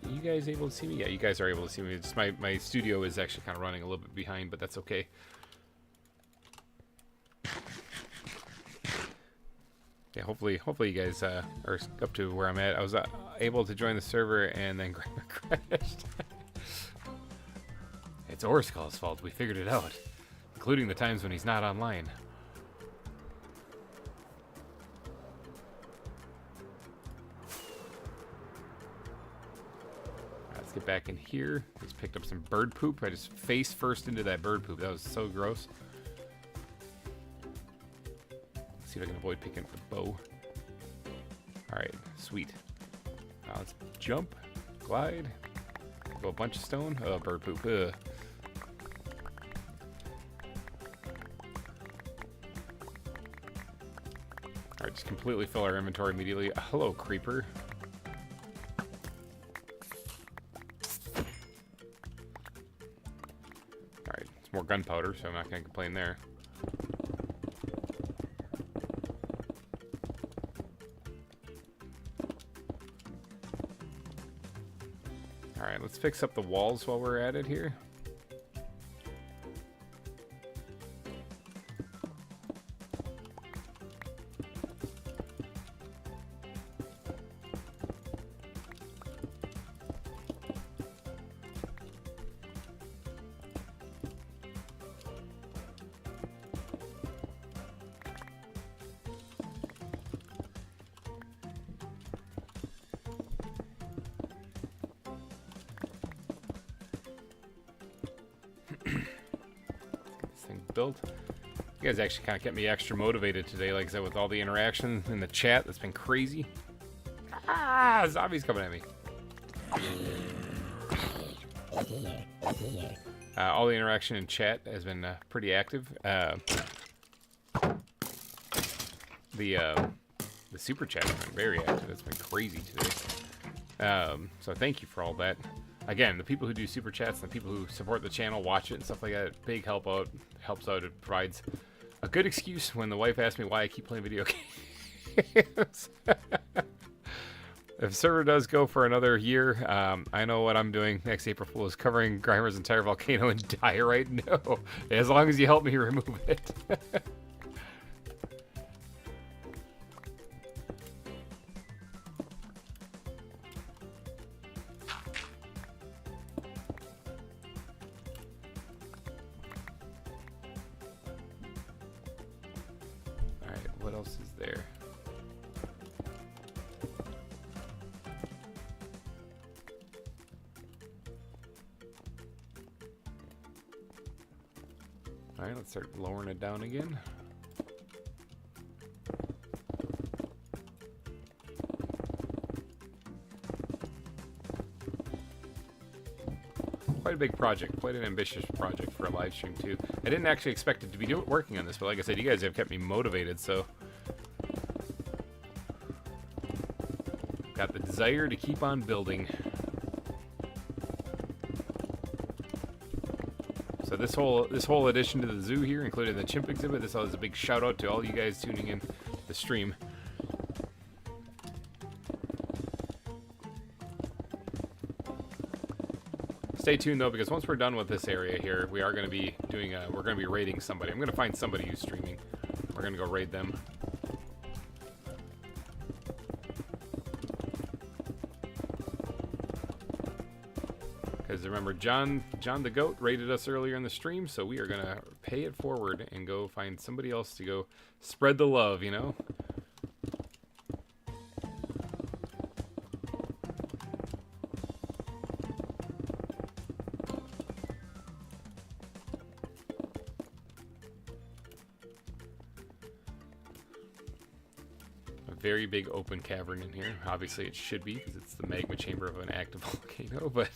You guys able to see me? Yeah, you guys are able to see me. It's my studio is actually kind of running a little bit behind, but that's okay. Yeah, hopefully you guys are up to where I'm at. I was able to join the server and then GReimer crashed. It's Orskull's fault. We figured it out, including the times when he's not online. Let's get back in here. Just picked up some bird poop. I just face first into that bird poop. That was so gross. See if I can avoid picking up the bow. Alright, sweet. Now let's jump, glide, go a bunch of stone. Oh, bird poop. Ugh. Alright, just completely fill our inventory immediately. Hello, creeper. Alright, it's more gunpowder, so I'm not going to complain there. Alright, let's fix up the walls while we're at it here. Built. You guys actually kind of kept me extra motivated today, like I said, with all the interaction in the chat. That's been crazy. Ah, zombies coming at me. All the interaction in chat has been pretty active. The super chat has been very active. It's been crazy today. So thank you for all that. Again, the people who do super chats and the people who support the channel, watch it and stuff like that, big helps out. It provides a good excuse when the wife asks me why I keep playing video games. If the server does go for another year, I know what I'm doing next April Fool is covering GReimer's entire volcano in diorite. No, as long as you help me remove it. What else is there? Alright, let's start lowering it down again. Quite a big project, quite an ambitious project for a live stream too. I didn't actually expect it to be working on this, but like I said, you guys have kept me motivated, so got the desire to keep on building. So this whole addition to the zoo here, including the chimp exhibit, this is a big shout out to all you guys tuning in the stream. Stay tuned though, because once we're done with this area here, we are going to be doing we're going to be raiding somebody. I'm going to find somebody who's streaming. We're going to go raid them. Because Because remember, John the Goat rated us earlier in the stream, so we are going to pay it forward and go find somebody else to go spread the love, you know? Very big open cavern in here. Obviously it should be because it's the magma chamber of an active volcano, but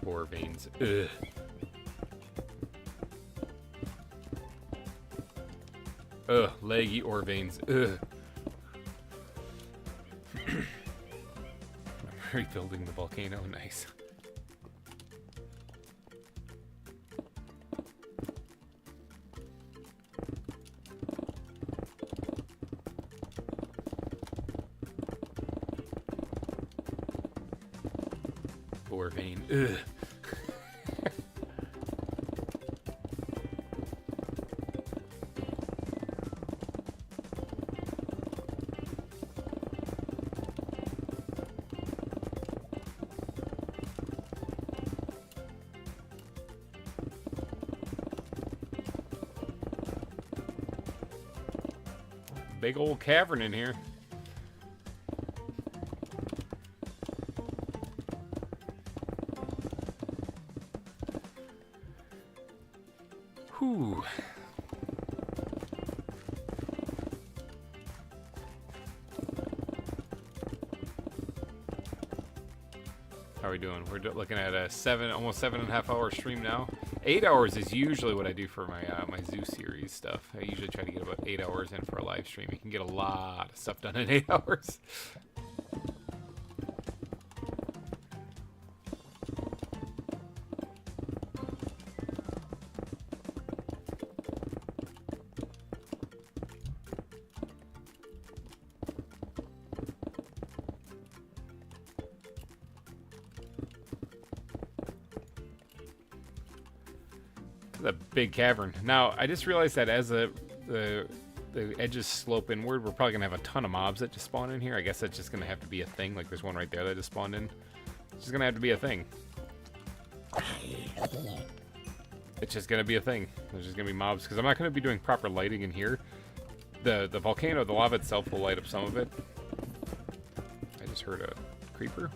ore veins. Ugh. Ugh, leggy ore veins. Ugh. Rebuilding the volcano, nice. Ore vein. Ugh. Big old cavern in here. Whew. How are we doing? We're looking at a almost 7.5 hour stream now. 8 hours is usually what I do for my my zoo series stuff. I usually try to get about 8 hours in for a live stream. You can get a lot of stuff done in 8 hours. A big cavern. Now, I just realized that as the edges slope inward, we're probably gonna have a ton of mobs that just spawn in here. I guess that's just gonna have to be a thing. Like there's one right there that just spawned in. It's just gonna have to be a thing. It's just gonna be a thing. There's just gonna be mobs because I'm not gonna be doing proper lighting in here. The volcano, the lava itself will light up some of it. I just heard a creeper.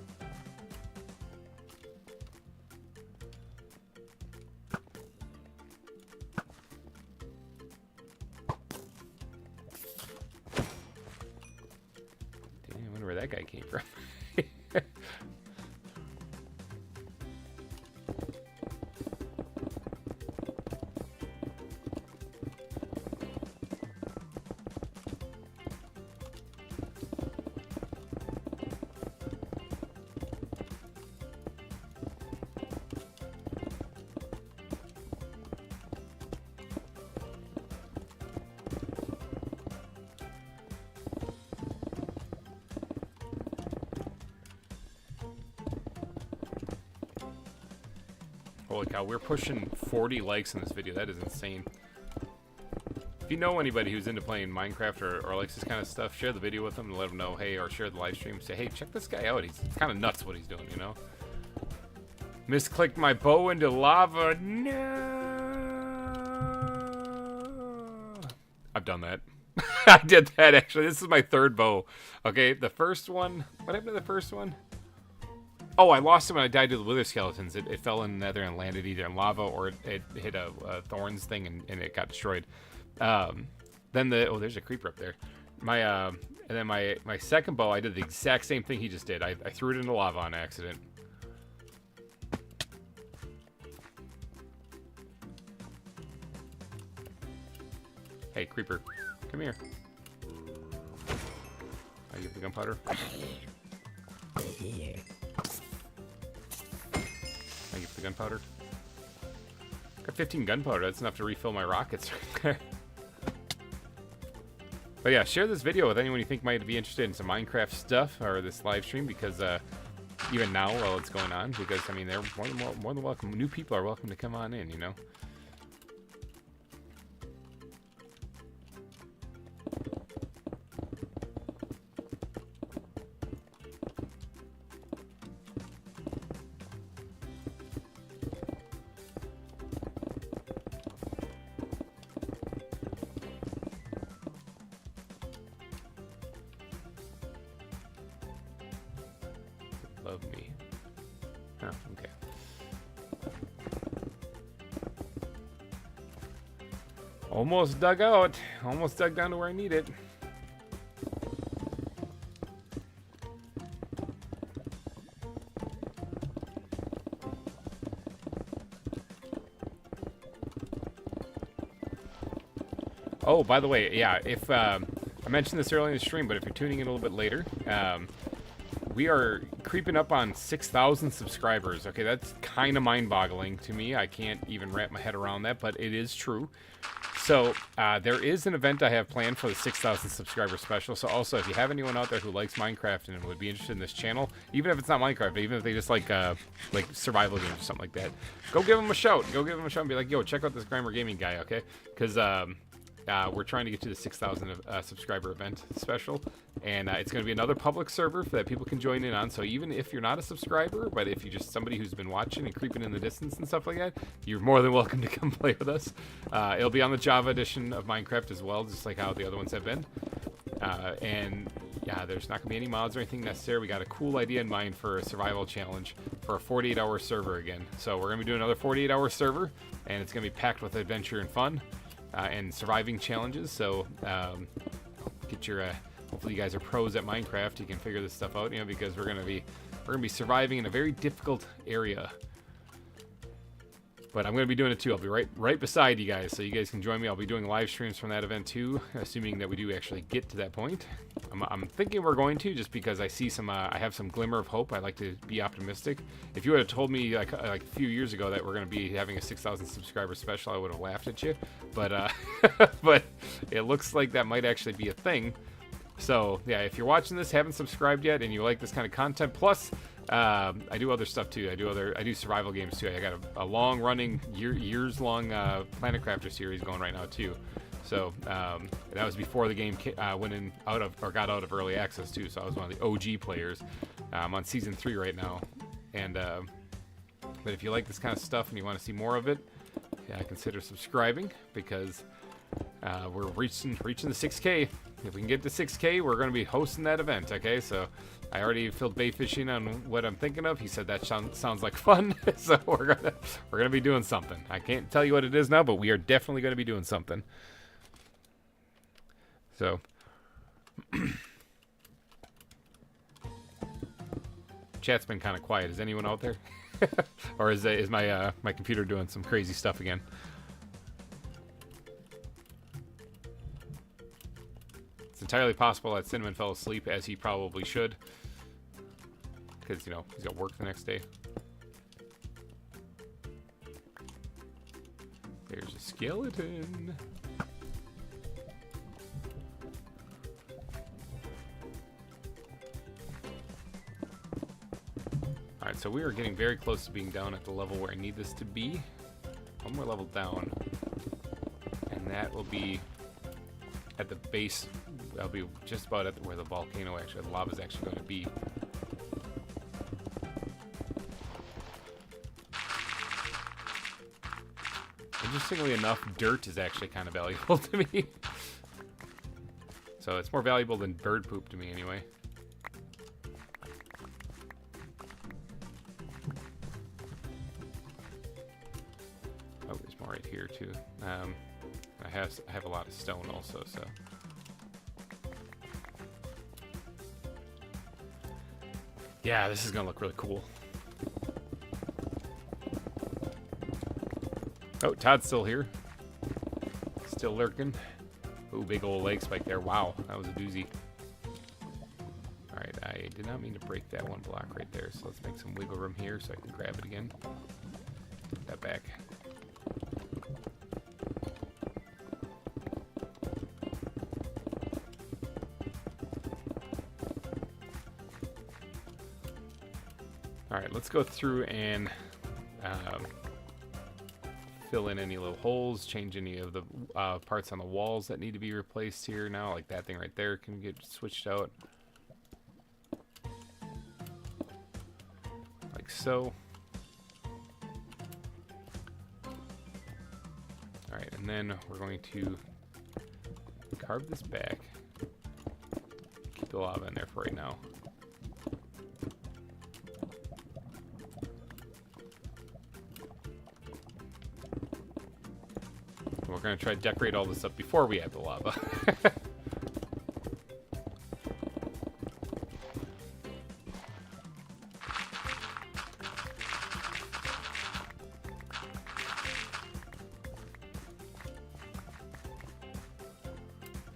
Where that guy came from. Holy cow, we're pushing 40 likes in this video. That is insane. If you know anybody who's into playing Minecraft or likes this kind of stuff, share the video with them and let them know, hey, or share the live stream. Say, hey, check this guy out. He's kind of nuts what he's doing, you know? Misclicked my bow into lava. No! I've done that. I did that, actually. This is my third bow. Okay, the first one... What happened to the first one? Oh, I lost it when I died to the wither skeletons. It fell in the nether and landed either in lava or it hit a thorns thing and it got destroyed. Then oh, there's a creeper up there. And then my second bow, I did the exact same thing he just did. I threw it into lava on accident. Hey, creeper, come here. I give the gunpowder. I give the gunpowder. Got 15 gunpowder. That's enough to refill my rockets right there. But yeah, share this video with anyone you think might be interested in some Minecraft stuff or this live stream because even now while it's going on, because I mean they're more than welcome. New people are welcome to come on in, you know. Love me. Oh, okay. Almost dug out. Almost dug down to where I need it. Oh, by the way, yeah, if I mentioned this earlier in the stream, but if you're tuning in a little bit later, we are creeping up on 6,000 subscribers. Okay, that's kind of mind-boggling to me. I can't even wrap my head around that, but it is true. So there is an event I have planned for the 6,000 subscriber special. So also, if you have anyone out there who likes Minecraft and would be interested in this channel, even if it's not Minecraft, even if they just like survival games or something like that, go give them a shout. Go give them a shout and be like, yo, check out this GReimer Gaming guy, okay? Because we're trying to get to the 6,000 subscriber event special, and it's going to be another public server that people can join in on. So even if you're not a subscriber, but if you're just somebody who's been watching and creeping in the distance and stuff like that, you're more than welcome to come play with us. It'll be on the Java edition of Minecraft as well, just like how the other ones have been. And yeah, there's not going to be any mods or anything necessary. We got a cool idea in mind for a survival challenge for a 48-hour server again. So we're going to be doing another 48-hour server, and it's going to be packed with adventure and fun. And surviving challenges, so get your hopefully you guys are pros at Minecraft. You can figure this stuff out, you know, because we're gonna be surviving in a very difficult area. But I'm gonna be doing it too. I'll be right beside you guys, so you guys can join me. I'll be doing live streams from that event too, assuming that we do actually get to that point. I'm thinking we're going to, just because I see some I have some glimmer of hope. I like to be optimistic. If you would have told me like a few years ago that we're going to be having a 6,000 subscriber special, I would have laughed at you. But but it looks like that might actually be a thing. So yeah, if you're watching this, haven't subscribed yet, and you like this kind of content, plus I do other stuff too. I do survival games too. I got a long running years long Planet Crafter series going right now too. So that was before the game got out of early access too. So I was one of the OG players. I'm on season 3 right now, and but if you like this kind of stuff and you want to see more of it, yeah, consider subscribing, because we're reaching the 6K. If we can get to 6K, we're going to be hosting that event. Okay, so I already filled bait fishing on what I'm thinking of. He said that sounds like fun, so we're gonna be doing something. I can't tell you what it is now, but we are definitely going to be doing something. So, chat's been kind of quiet. Is anyone out there, or is my my computer doing some crazy stuff again? It's entirely possible that Cinnamon fell asleep, as he probably should, because, you know, he's got work the next day. There's a skeleton. Alright, so we are getting very close to being down at the level where I need this to be. One more level down, and that will be at the base. That'll be just about at where the volcano the lava is actually going to be. Interestingly enough, dirt is actually kind of valuable to me. So it's more valuable than bird poop to me anyway. Oh, there's more right here too. I have a lot of stone also, so. Yeah, this is gonna look really cool. Oh, Todd's still here. Still lurking. Ooh, big old leg spike there. Wow, that was a doozy. Alright, I did not mean to break that one block right there, so let's make some wiggle room here so I can grab it again. Put that back. Alright, let's go through and fill in any little holes, change any of the parts on the walls that need to be replaced here now. Like that thing right there can get switched out. Like so. Alright, and then we're going to carve this back. Keep the lava in there for right now. We're going to try to decorate all this up before we add the lava.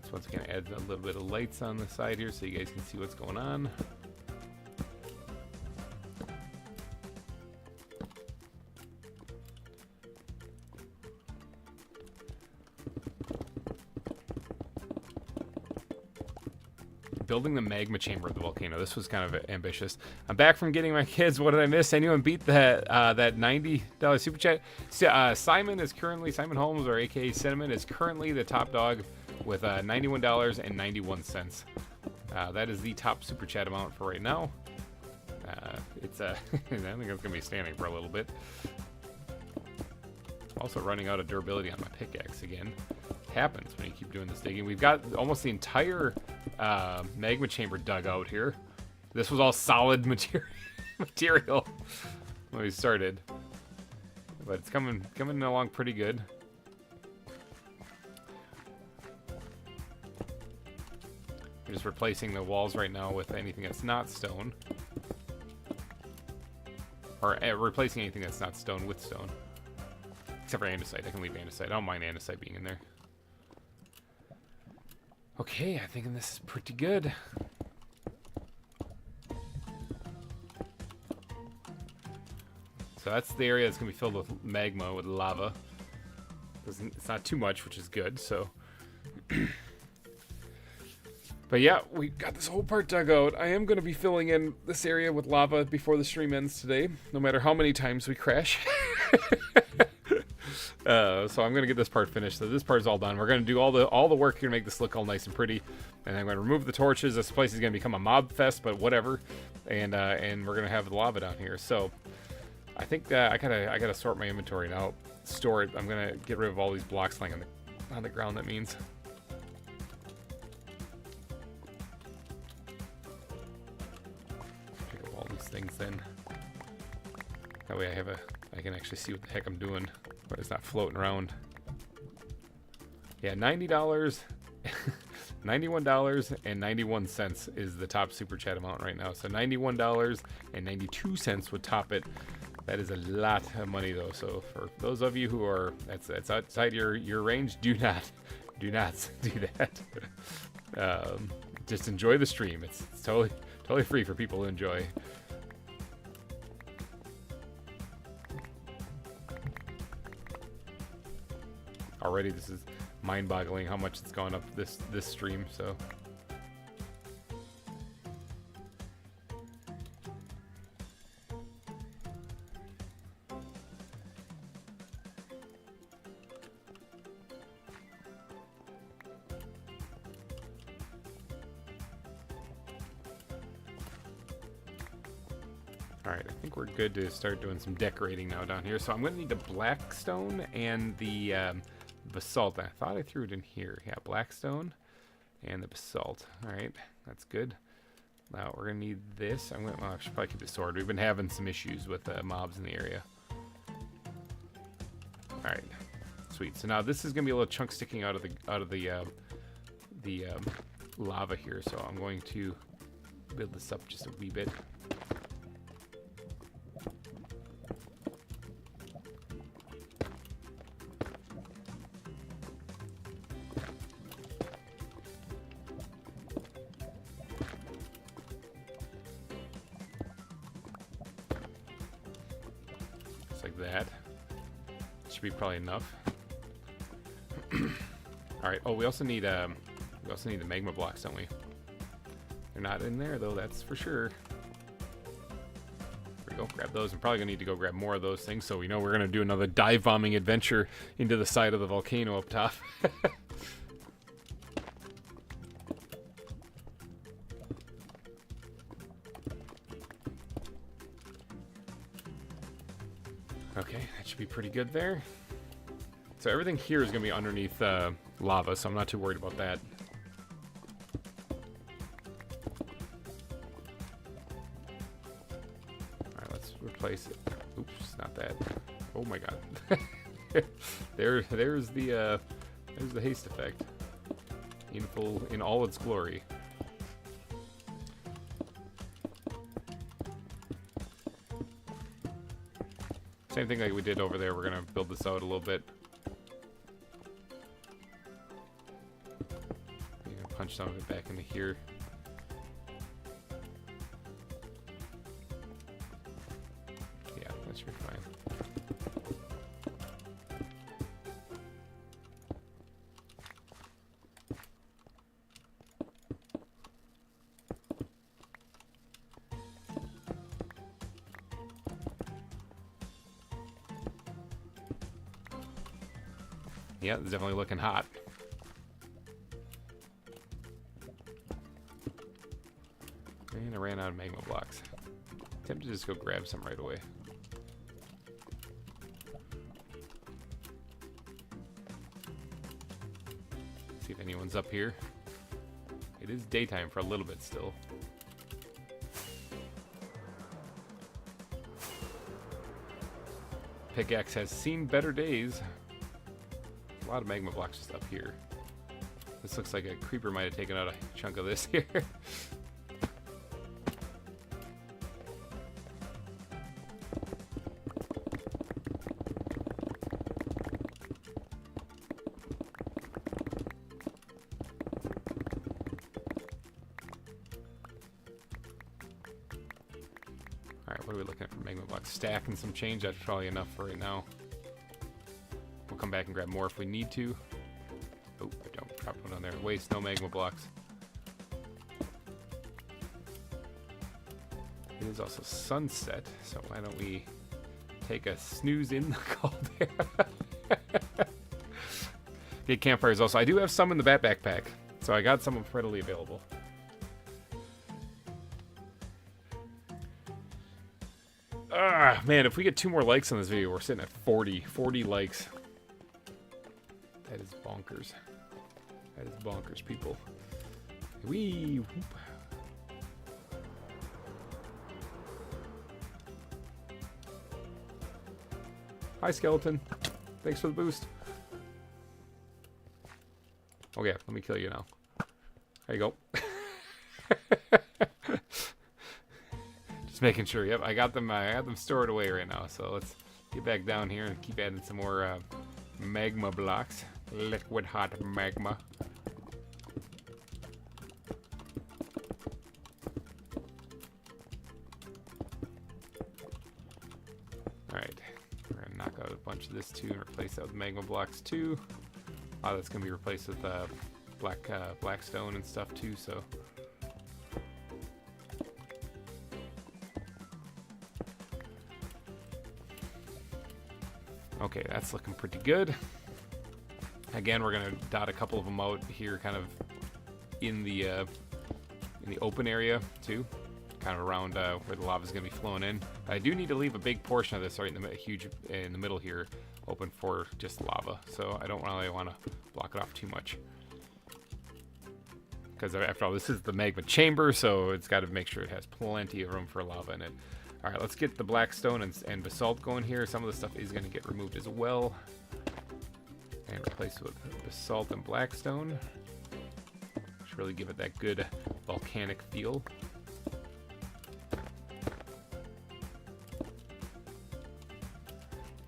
So once again, add a little bit of lights on the side here so you guys can see what's going on. Building the magma chamber of the volcano. This was kind of ambitious. I'm back from getting my kids. What did I miss? Anyone beat that that $90 super chat? Simon Holmes, or AKA Cinnamon, is currently the top dog with $91.91. That is the top super chat amount for right now. It's I think it's gonna be standing for a little bit. Also running out of durability on my pickaxe again. Happens when you keep doing this digging. We've got almost the entire magma chamber dug out here. This was all solid material when we started, but it's coming along pretty good. We're just replacing the walls right now with anything that's not stone, or replacing anything that's not stone with stone, except for andesite. I can leave andesite. I don't mind andesite being in there. Okay, I think this is pretty good. So that's the area that's going to be filled with magma, with lava. It's not too much, which is good, so. But yeah, we got this whole part dug out. I am going to be filling in this area with lava before the stream ends today, no matter how many times we crash. So I'm gonna get this part finished. So this part is all done. We're gonna do all the work here to make this look all nice and pretty. And I'm gonna remove the torches. This place is gonna become a mob fest, but whatever. And we're gonna have the lava down here. So I think I gotta sort my inventory now. Store it. I'm gonna get rid of all these blocks laying on the ground. That means. Pick up all these things then. That way I can actually see what the heck I'm doing. But it's not floating around. Yeah, $90, $91.91 is the top super chat amount right now. So $91.92 would top it. That is a lot of money though. So for those of you who are that's outside your range, do not do that. Just enjoy the stream. It's totally free for people to enjoy. Already, this is mind-boggling how much it's gone up this stream. So, all right, I think we're good to start doing some decorating now down here. So I'm going to need the black stone and the basalt. I thought I threw it in here. Yeah, blackstone and the basalt. All right, that's good. Now we're gonna need this. Well, I should probably keep the sword. We've been having some issues with mobs in the area. All right, sweet. So now this is gonna be a little chunk sticking out of the lava here. So I'm going to build this up just a wee bit. Like that. Should be probably enough. All right. Oh, we also need the magma blocks, don't we? They're not in there though. That's for sure. There we go, grab those. I'm probably gonna need to go grab more of those things, so we know we're gonna do another dive bombing adventure into the side of the volcano up top. Okay, that should be pretty good there. So everything here is going to be underneath lava, so I'm not too worried about that. Alright, let's replace it. Oops, not that. Oh my god. there's the haste effect. In all its glory. Same thing like we did over there. We're going to build this out a little bit. You're going to punch some of it back into here. Yeah, that should be fine. Yeah, it's definitely looking hot. And I ran out of magma blocks. Tempted to just go grab some right away. See if anyone's up here. It is daytime for a little bit still. Pickaxe has seen better days. A lot of magma blocks just up here. This looks like a creeper might have taken out a chunk of this here. Alright, what are we looking at for magma blocks? Stack and some change, that's probably enough for right now. We'll come back and grab more if we need to. Oh, I don't drop one on there. Waste no magma blocks. It is also sunset, so why don't we take a snooze in the caldera? Get campfires also. I do have some in the backpack, so I got some readily available. Ah, man, if we get 2 more likes on this video, we're sitting at 40 likes. That is bonkers. That is bonkers, people. Wee. Whoop. Hi, skeleton. Thanks for the boost. Oh yeah, let me kill you now. There you go. Just making sure. Yep, I got them stored away right now. So let's get back down here and keep adding some more magma blocks. Liquid hot magma. Alright, we're gonna knock out a bunch of this too and replace that with magma blocks too. A lot of that's gonna be replaced with black stone and stuff too, so. Okay, that's looking pretty good. Again, we're gonna dot a couple of them out here, kind of in the open area too, kind of around where the lava is gonna be flowing in. But I do need to leave a big portion of this right in the middle here, open for just lava. So I don't really want to block it off too much, because after all, this is the magma chamber, so it's got to make sure it has plenty of room for lava in it. All right, let's get the black stone and basalt going here. Some of the stuff is going to get removed as well. And replace it with basalt and black stone. Should really give it that good volcanic feel.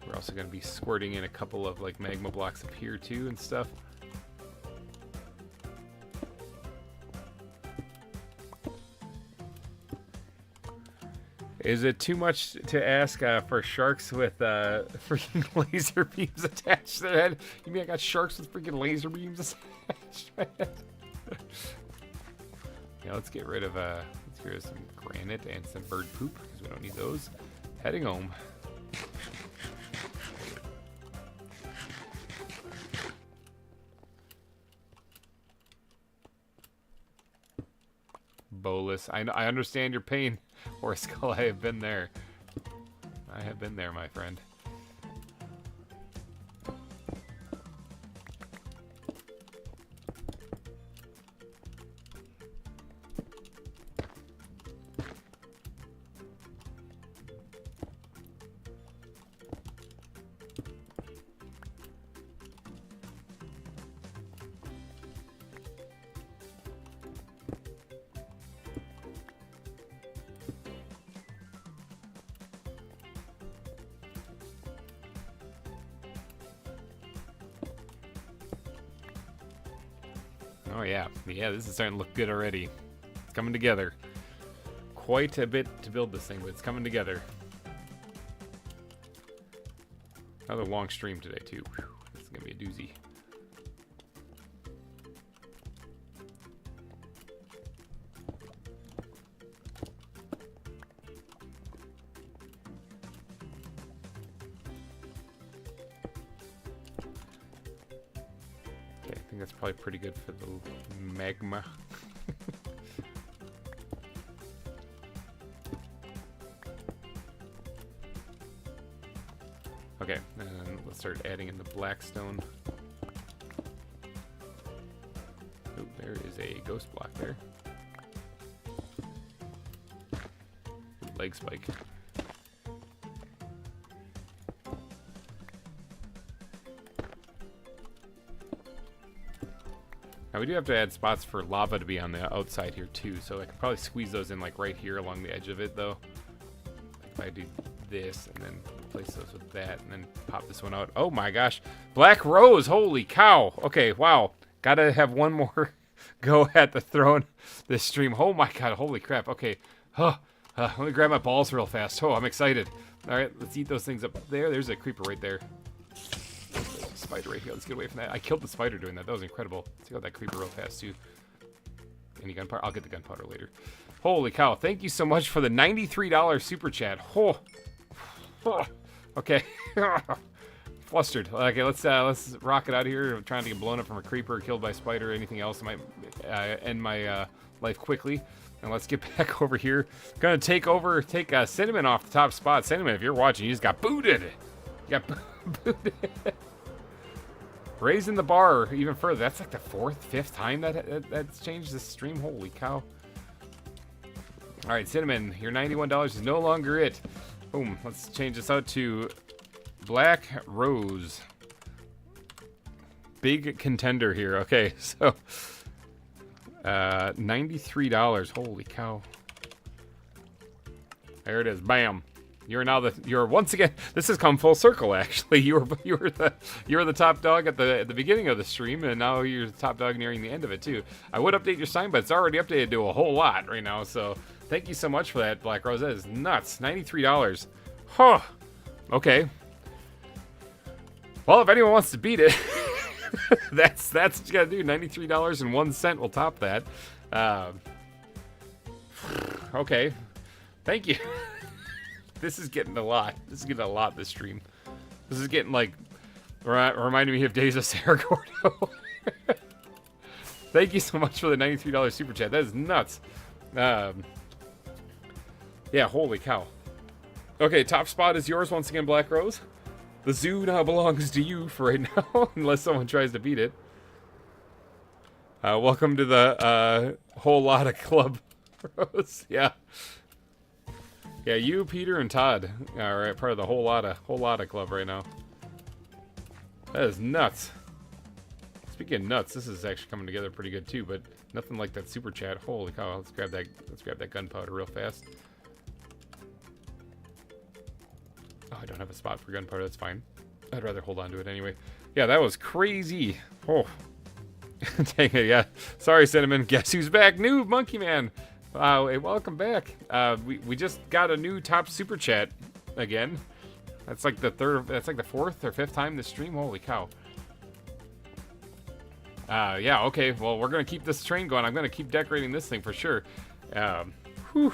We're also going to be squirting in a couple of like magma blocks up here too and stuff. Is it too much to ask for sharks with freaking laser beams attached to their head? You mean I got sharks with freaking laser beams attached to my head? Yeah, let's get rid of some granite and some bird poop, because we don't need those. Heading home. Bolus. I understand your pain, Horse Skull. I have been there. I have been there, my friend. Oh yeah, this is starting to look good already. It's coming together. Quite a bit to build this thing, but it's coming together. Another long stream today too. Whew, this is gonna be a doozy. I think that's probably pretty good for the magma. Okay, and let's start adding in the blackstone. Oh, there is a ghost block there. Leg spike. Now we do have to add spots for lava to be on the outside here too, so I can probably squeeze those in like right here along the edge of it though. If I do this and then replace those with that and then pop this one out. Oh my gosh, Black Rose, holy cow. Okay, wow, gotta have one more go at the throwing this stream. Oh my god, holy crap. Okay, let me grab my balls real fast. Oh, I'm excited. All right, let's eat those things up there. There's a creeper right there. Spider right here. Let's get away from that. I killed the spider doing that. That was incredible. Let's take out that creeper real fast too. Any gunpowder? I'll get the gunpowder later. Holy cow. Thank you so much for the $93 super chat. Oh. Okay. Flustered. Okay, let's rock it out of here. I'm trying to get blown up from a creeper, killed by a spider, or anything else that might end my life quickly. And let's get back over here. Gonna take Cinnamon off the top spot. Cinnamon, if you're watching, you just got booted. You got booted. Raising the bar even further. That's like the fifth time that's changed this stream. Holy cow. All right, Cinnamon, your $91 is no longer it. Boom. Let's change this out to Black Rose. Big contender here. Okay, so $93. Holy cow. There it is. Bam. You're once again. This has come full circle. Actually, you were the top dog at the beginning of the stream, and now you're the top dog nearing the end of it too. I would update your sign, but it's already updated to a whole lot right now. So thank you so much for that, Black Rose. That is nuts. $93. Huh. Okay. Well, if anyone wants to beat it, that's what you gotta do. $93.01 will top that. Okay. Thank you. This is getting a lot. This stream. This is getting like reminding me of Days of Sarah Gordo. Thank you so much for the $93 super chat. That is nuts. Yeah, holy cow. Okay, top spot is yours once again, Black Rose. The zoo now belongs to you for right now, unless someone tries to beat it. Welcome to the whole lot of club, Rose. Yeah. Yeah, you, Peter, and Todd are part of the whole lot of club right now. That is nuts. Speaking of nuts, this is actually coming together pretty good too, but nothing like that super chat. Holy cow! Let's grab that gunpowder real fast. Oh, I don't have a spot for gunpowder. That's fine. I'd rather hold on to it anyway. Yeah, that was crazy. Oh, dang it. Yeah. Sorry, Cinnamon. Guess who's back? Noob Monkey Man. Hey, welcome back. We just got a new top super chat again. That's like the fourth or fifth time this stream. Holy cow. Yeah, okay. Well, we're gonna keep this train going. I'm gonna keep decorating this thing for sure. Whew.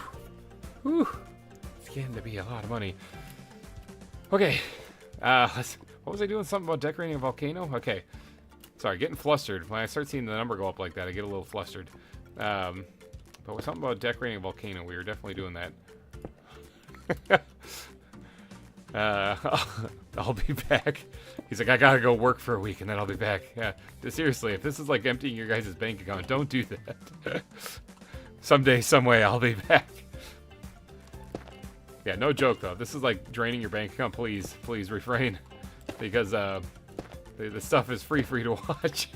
It's getting to be a lot of money. Okay. What was I doing? Something about decorating a volcano? Okay. Sorry, getting flustered. When I start seeing the number go up like that, I get a little flustered. But with something about decorating a volcano, we were definitely doing that. I'll be back. He's like, I gotta go work for a week and then I'll be back. Yeah, seriously, if this is like emptying your guys' bank account, don't do that. Someday, someway, I'll be back. Yeah, no joke though. This is like draining your bank account. Please, please refrain, because the stuff is free to watch.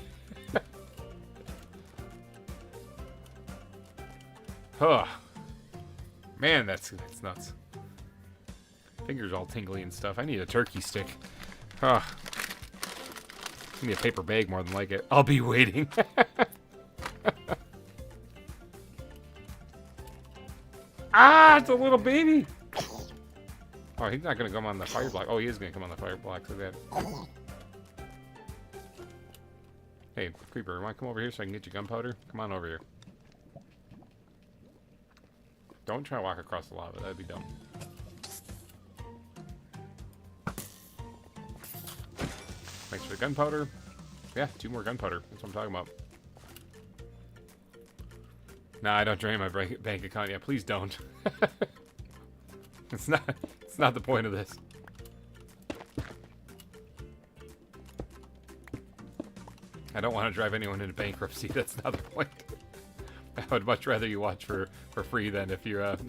Huh. Man, that's nuts. Fingers all tingly and stuff. I need a turkey stick. Huh. I need a paper bag more than like it. I'll be waiting. Ah, it's a little baby. Oh, he's not gonna come on the fire block. Oh, he is gonna come on the fire block. So that. Hey, creeper, wanna come over here so I can get you gunpowder? Come on over here. Don't try to walk across the lava. That'd be dumb. Thanks for the gunpowder. Yeah, 2 more gunpowder. That's what I'm talking about. Nah, I don't drain my bank account yet. Please don't. It's not the point of this. I don't want to drive anyone into bankruptcy. That's not the point. I would much rather you watch for free than if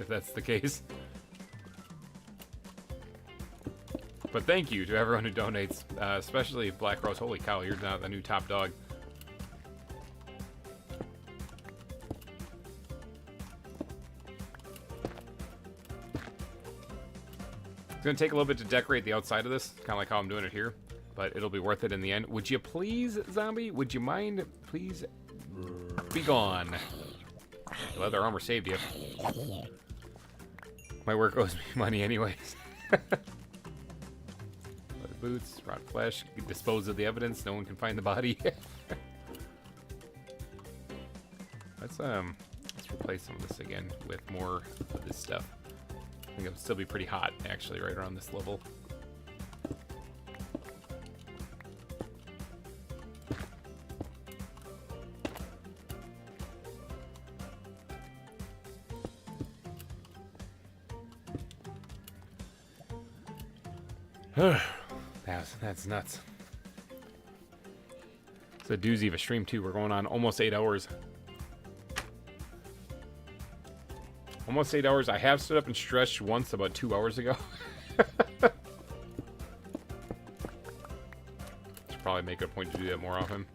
that's the case. But thank you to everyone who donates, especially Black Rose. Holy cow, you're now the new top dog. It's going to take a little bit to decorate the outside of this, kind of like how I'm doing it here, but it'll be worth it in the end. Would you please, zombie? Would you mind, please, be gone? Leather armor saved you. My work owes me money anyways. Leather boots, rot flesh, dispose of the evidence, no one can find the body. Let's replace some of this again with more of this stuff. I think it'll still be pretty hot, actually, right around this level. That's nuts. It's a doozy of a stream, too. We're going on almost 8 hours. Almost 8 hours. I have stood up and stretched once about 2 hours ago. Should probably make it a point to do that more often.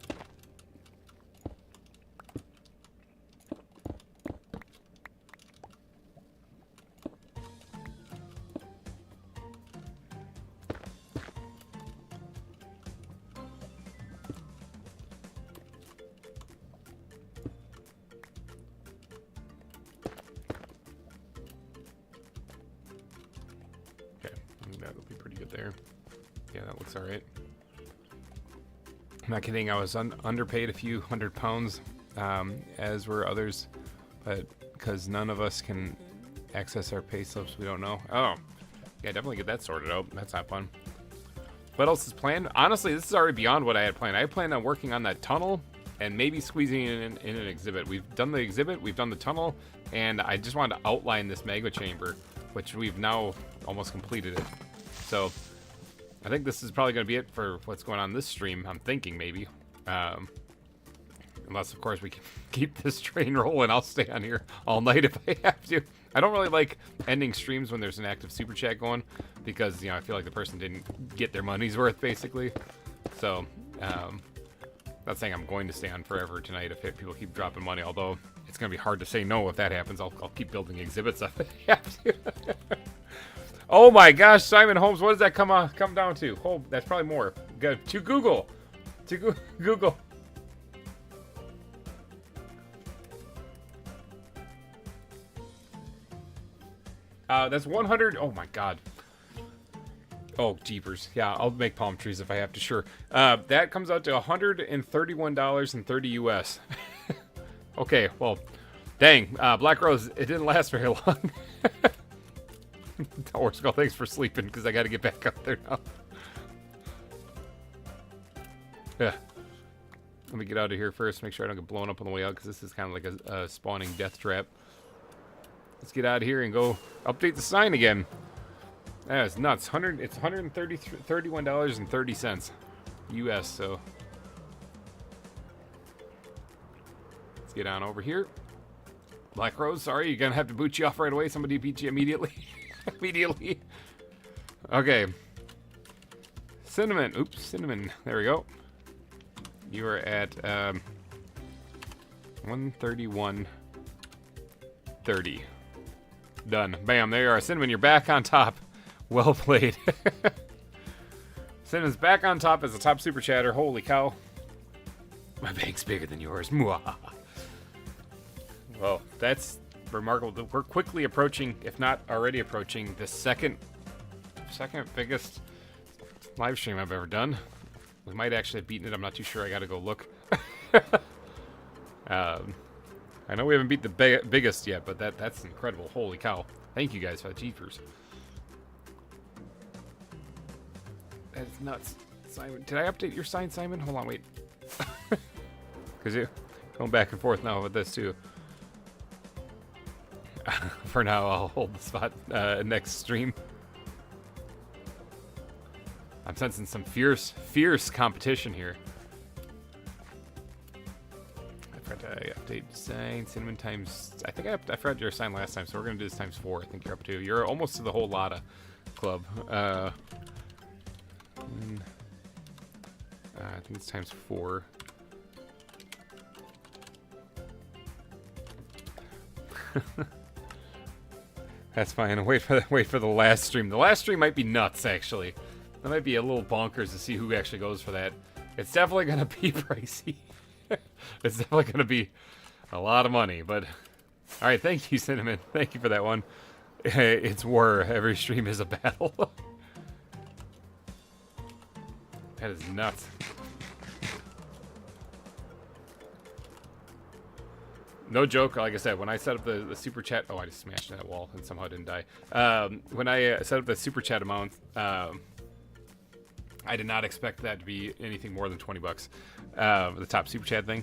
That'll be pretty good there. Yeah, that looks alright. I'm not kidding, I was underpaid a few £100, as were others, but because none of us can access our pay slips, we don't know. Oh, yeah, definitely get that sorted out. That's not fun. What else is planned? Honestly, this is already beyond what I had planned. I had planned on working on that tunnel and maybe squeezing in an exhibit. We've done the exhibit, we've done the tunnel, and I just wanted to outline this magma chamber, which we've now almost completed it. So I think this is probably going to be it for what's going on this stream. I'm thinking maybe. Unless, of course, we can keep this train rolling. I'll stay on here all night if I have to. I don't really like ending streams when there's an active super chat going because, you know, I feel like the person didn't get their money's worth, basically. So, not saying I'm going to stay on forever tonight if people keep dropping money, although it's going to be hard to say no if that happens. I'll keep building exhibits if I have to. Oh my gosh, Simon Holmes, what does that come down to? Oh, that's probably more. Good. To Google. To Google. That's 100. Oh my god. Oh, jeepers. Yeah, I'll make palm trees if I have to, sure. That comes out to $131.30 US. Okay, well, dang. Black Rose, it didn't last very long. Tower Skull, thanks for sleeping, because I got to get back up there now. Yeah. Let me get out of here first, make sure I don't get blown up on the way out, because this is kind of like a spawning death trap. Let's get out of here and go update the sign again. That is nuts. It's $131.30 US, so let's get on over here. Black Rose, sorry, you're gonna have to boot you off right away. Somebody beat you immediately. Immediately. Okay. Cinnamon. Oops, Cinnamon. There we go. You are at 131.30. Done. Bam, there you are. Cinnamon, you're back on top. Well played. Cinnamon's back on top as a top super chatter. Holy cow. My bank's bigger than yours. Mwah. Well, that's remarkable. We're quickly approaching, if not already approaching, the second biggest live stream I've ever done. We might actually have beaten it. I'm not too sure. I gotta go look. I know we haven't beat the biggest yet, but that's incredible. Holy cow. Thank you guys for the jeepers. That's nuts. Simon, did I update your sign, Simon? Hold on, wait. Because you're going back and forth now with this, too. For now, I'll hold the spot next stream. I'm sensing some fierce competition here. I forgot to update sign. Cinnamon times... I think I forgot your sign last time, so we're going to do this times 4. I think you're up to. You're almost to the whole lotta club. I think it's times 4. That's fine. Wait for the last stream. The last stream might be nuts, actually. That might be a little bonkers to see who actually goes for that. It's definitely gonna be pricey. It's definitely gonna be a lot of money. But all right, thank you, Cinnamon. Thank you for that one. It's war. Every stream is a battle. That is nuts. No joke, like I said, when I set up the super chat... Oh, I just smashed that wall and somehow didn't die. When I set up the super chat amount, I did not expect that to be anything more than 20 bucks. The top super chat thing.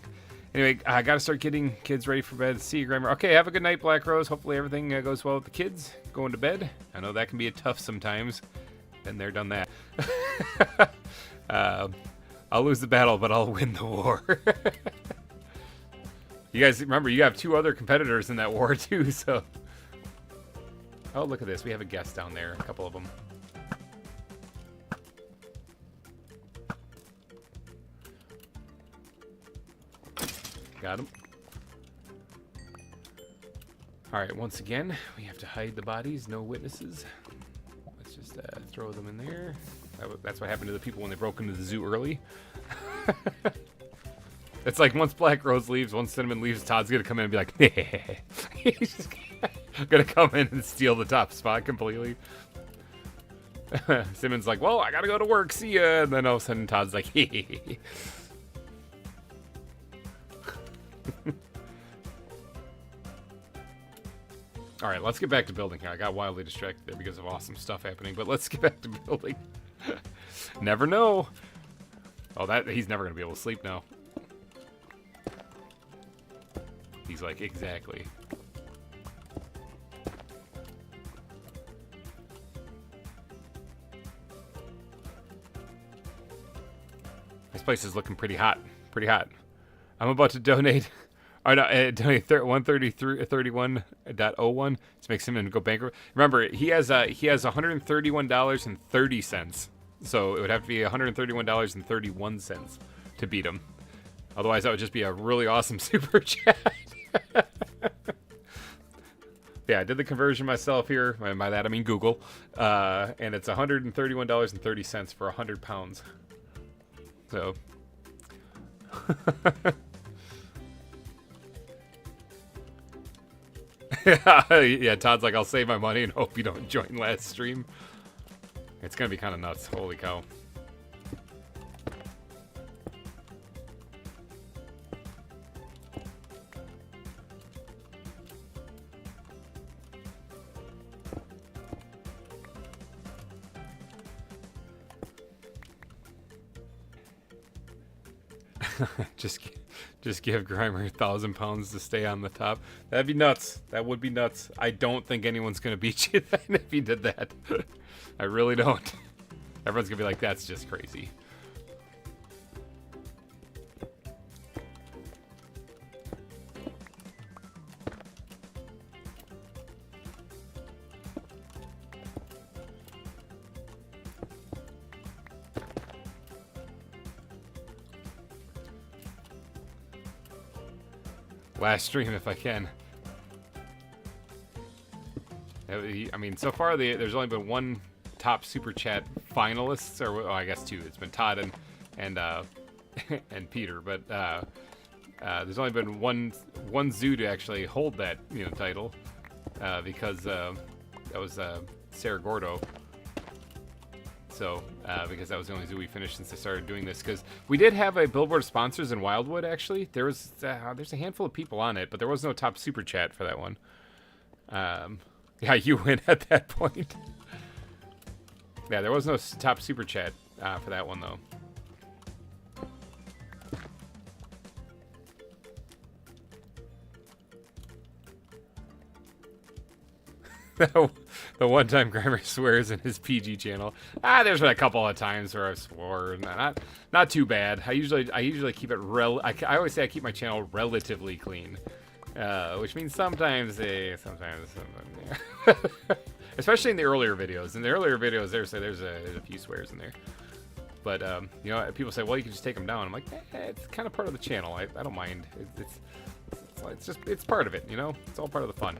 Anyway, I got to start getting kids ready for bed. See you, GReimer. Okay, have a good night, Black Rose. Hopefully everything goes well with the kids going to bed. I know that can be tough sometimes. Been there, done that. I'll lose the battle, but I'll win the war. You guys remember, you have 2 other competitors in that war, too, so... Oh, look at this. We have a guest down there. A couple of them. Got him. Alright, once again, we have to hide the bodies. No witnesses. Let's just throw them in there. That's what happened to the people when they broke into the zoo early. It's like once Black Rose leaves, once Cinnamon leaves, Todd's gonna come in and be like, he's just gonna come in and steal the top spot completely. Cinnamon's like, well, I gotta go to work, see ya. And then all of a sudden Todd's like, hey. Alright, let's get back to building here. I got wildly distracted there because of awesome stuff happening, but let's get back to building. Never know. Oh, he's never gonna be able to sleep now. He's like, exactly. This place is looking pretty hot. Pretty hot. I'm about to donate. Oh no, donate 133.31.01 to make Cinnamon go bankrupt. Remember, he has $131.30. So it would have to be $131.31 to beat him. Otherwise, that would just be a really awesome super chat. Yeah, I did the conversion myself here. And by that, I mean Google. And it's $131.30 for 100 pounds. So. Yeah, Todd's like, I'll save my money and hope you don't join last stream. It's going to be kind of nuts. Holy cow. just give GReimer 1,000 pounds to stay on the top. That'd be nuts. That would be nuts. I don't think anyone's gonna beat you then if he did that. I really don't. Everyone's gonna be like, that's just crazy. Last stream if I can. I mean, so far there's only been one top super chat finalists, or well, I guess two. It's been Todd and and Peter, but there's only been one zoo to actually hold that title, because that was Sarah Gordo. So, because that was the only zoo we finished since I started doing this. Because we did have a billboard of sponsors in Wildwood, actually. There's a handful of people on it, but there was no top super chat for that one. Yeah, you win at that point. Yeah, there was no top super chat for that one, though. The one time GReimer swears in his PG channel. There's been a couple of times where I've swore. Not too bad. I usually keep it I always say I keep my channel relatively clean, which means sometimes yeah. Especially in the earlier videos. In the earlier videos, there's a few swears in there. But people say, well, you can just take them down. I'm like, it's kind of part of the channel. I don't mind. It's part of it. It's all part of the fun.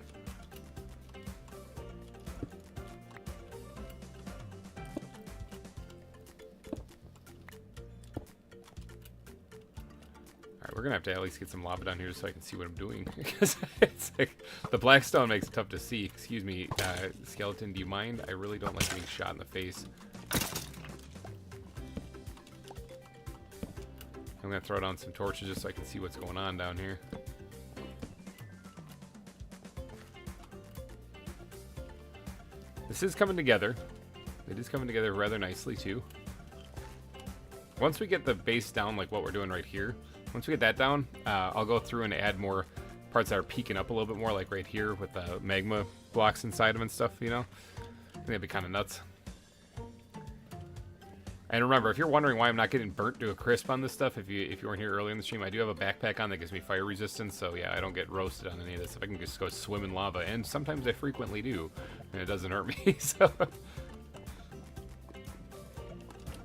We're gonna have to at least get some lava down here so I can see what I'm doing, because it's like the black stone makes it tough to see. Excuse me, skeleton, do you mind? I really don't like being shot in the face. I'm gonna throw down some torches just so I can see what's going on down here. This is coming together. It is coming together rather nicely too. Once we get the base down, like what we're doing right here, once we get that down, I'll go through and add more parts that are peeking up a little bit more, like right here with the magma blocks inside them and stuff, I think that'd be kind of nuts. And remember, if you're wondering why I'm not getting burnt to a crisp on this stuff, if you weren't here early in the stream, I do have a backpack on that gives me fire resistance, so yeah, I don't get roasted on any of this. If I can just go swim in lava, and sometimes I frequently do, and it doesn't hurt me, so...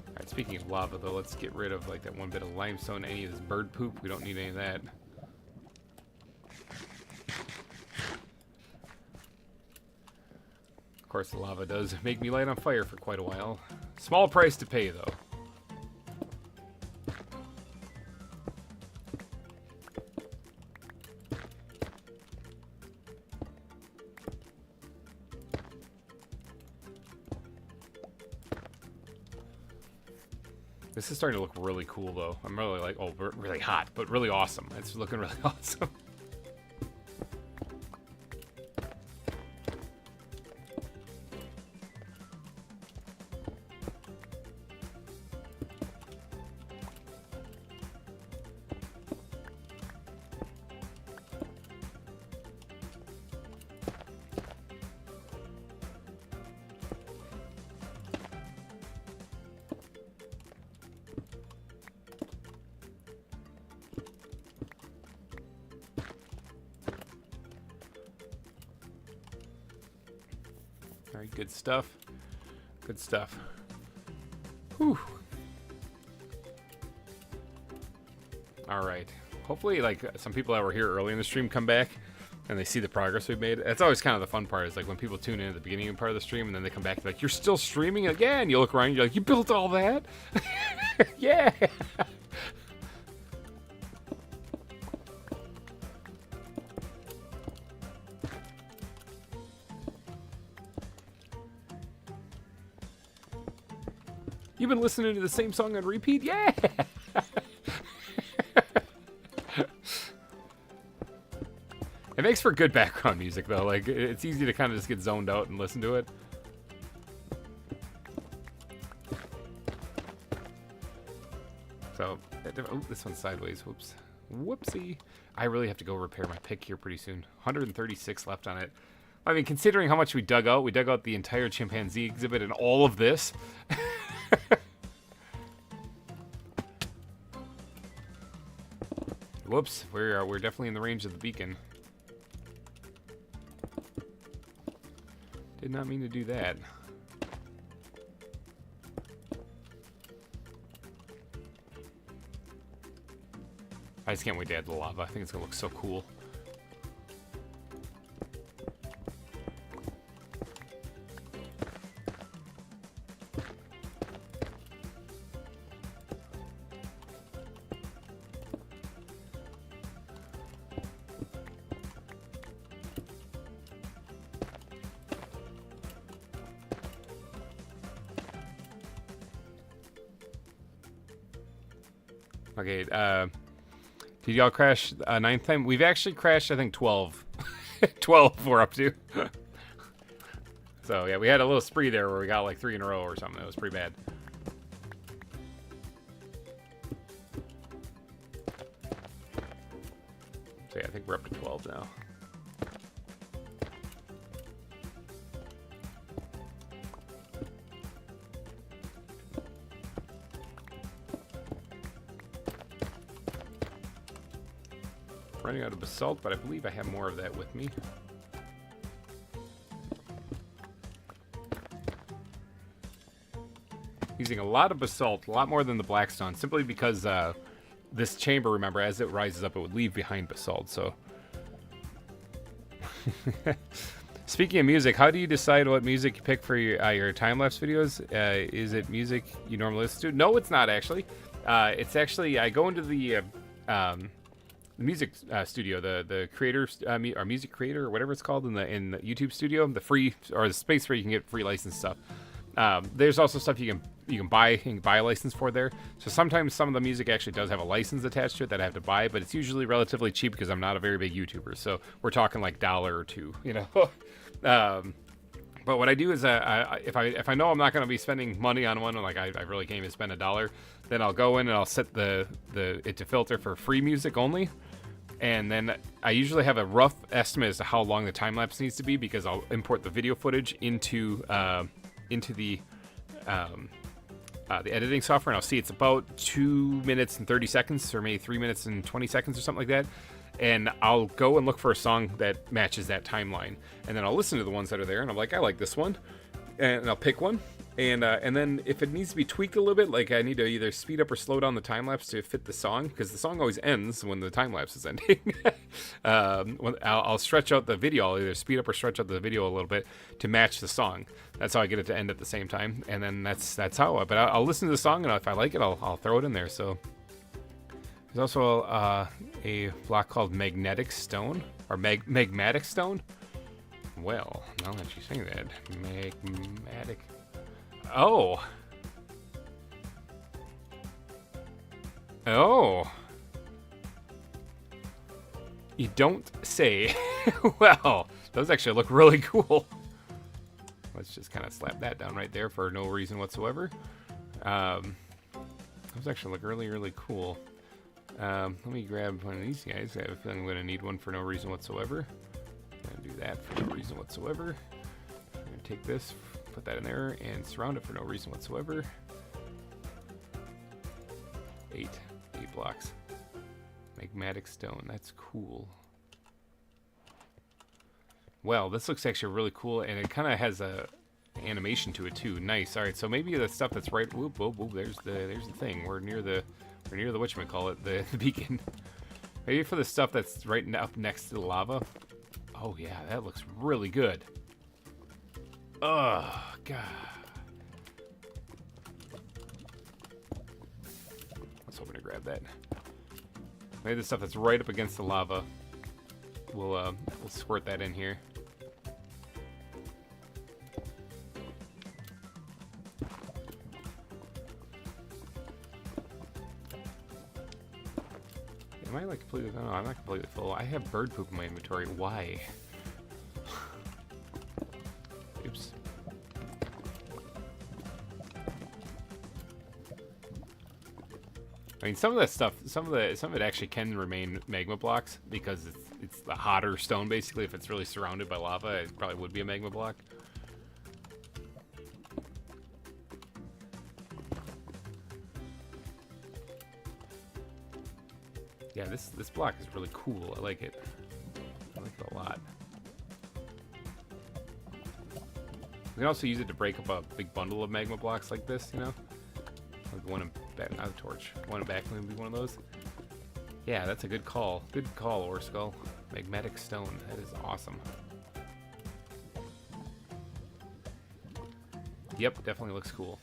Alright, speaking of lava, though, let's get rid of, like, that one bit of limestone, any of this bird poop. We don't need any of that. Of course, the lava does make me light on fire for quite a while. Small price to pay, though. This is starting to look really cool, though. I'm really like, oh, really hot, but really awesome. It's looking really awesome. Alright, good stuff. Good stuff. Whew. Alright. Hopefully, like, some people that were here early in the stream come back and they see the progress we've made. That's always kind of the fun part, is like when people tune in at the beginning part of the stream and then they come back, they're like, you're still streaming again? You look around and you're like, you built all that? Yeah! You've been listening to the same song on repeat? Yeah! It makes for good background music, though. Like, it's easy to kind of just get zoned out and listen to it. So, Oh, this one's sideways. Whoops. Whoopsie. I really have to go repair my pick here pretty soon. 136 left on it. I mean, considering how much we dug out the entire chimpanzee exhibit and all of this. Whoops, we're definitely in the range of the beacon. Did not mean to do that. I just can't wait to add the lava. I think it's gonna look so cool. Okay, did y'all crash 9th time? We've actually crashed, I think, 12. 12 we're up to. So, yeah, we had a little spree there where we got like 3 in a row or something. It was pretty bad. So, yeah, I think we're up to 12 now. Running out of basalt, but I believe I have more of that with me. Using a lot of basalt, a lot more than the blackstone, simply because this chamber, remember, as it rises up, it would leave behind basalt, so. Speaking of music, how do you decide what music you pick for your time-lapse videos? Is it music you normally listen to? No, it's not, actually. It's actually, I go into the music studio, the creator, or music creator, or whatever it's called in the YouTube studio, the free, or the space where you can get free license stuff. There's also stuff you can buy a license for there. So sometimes some of the music actually does have a license attached to it that I have to buy, but it's usually relatively cheap because I'm not a very big YouTuber. So we're talking like $1 or $2, you know. But what I do is, if I know I'm not going to be spending money on one, like I really can't even spend $1, then I'll go in and I'll set it to filter for free music only. And then I usually have a rough estimate as to how long the time lapse needs to be, because I'll import the video footage into the editing software, and I'll see it's about 2 minutes and 30 seconds, or maybe 3 minutes and 20 seconds, or something like that. And I'll go and look for a song that matches that timeline, and then I'll listen to the ones that are there, and I'm like, I like this one, and I'll pick one. And then if it needs to be tweaked a little bit, like I need to either speed up or slow down the time lapse to fit the song, because the song always ends when the time lapse is ending. I'll stretch out the video. I'll either speed up or stretch out the video a little bit to match the song. That's how I get it to end at the same time. And then that's how. But I'll listen to the song, and if I like it, I'll throw it in there. So there's also a block called magnetic stone, or magmatic stone. Well, now that you say that, magmatic. Oh. Oh. You don't say. Well, those actually look really cool. Let's just kind of slap that down right there for no reason whatsoever. Those actually look really, really cool. Let me grab one of these guys. I have a feeling I'm going to need one for no reason whatsoever. I'm going to do that for no reason whatsoever. I'm going to take this, put that in there, and surround it for no reason whatsoever. 8 blocks. Magmatic stone, that's cool. Well, this looks actually really cool, and it kind of has a animation to it too. Nice. All right, so maybe the stuff that's right. Whoop, whoop, whoop. There's the thing. We're near the whatchamacallit, the beacon. Maybe for the stuff that's right up next to the lava. Oh yeah, that looks really good. Oh, God. I was hoping to grab that. Maybe the stuff that's right up against the lava. We'll squirt that in here. Am I like completely... No, I'm not completely full. I have bird poop in my inventory. Why? Oops. I mean, some of that stuff, some of it actually can remain magma blocks because it's the hotter stone. Basically, if it's really surrounded by lava, it probably would be a magma block. Yeah, this block is really cool. I like it. I like it a lot. We can also use it to break up a big bundle of magma blocks like this, you know? Like one in back, not a torch. One in back would be one of those. Yeah, that's a good call. Good call, Orskull. Magmatic stone. That is awesome. Yep, definitely looks cool.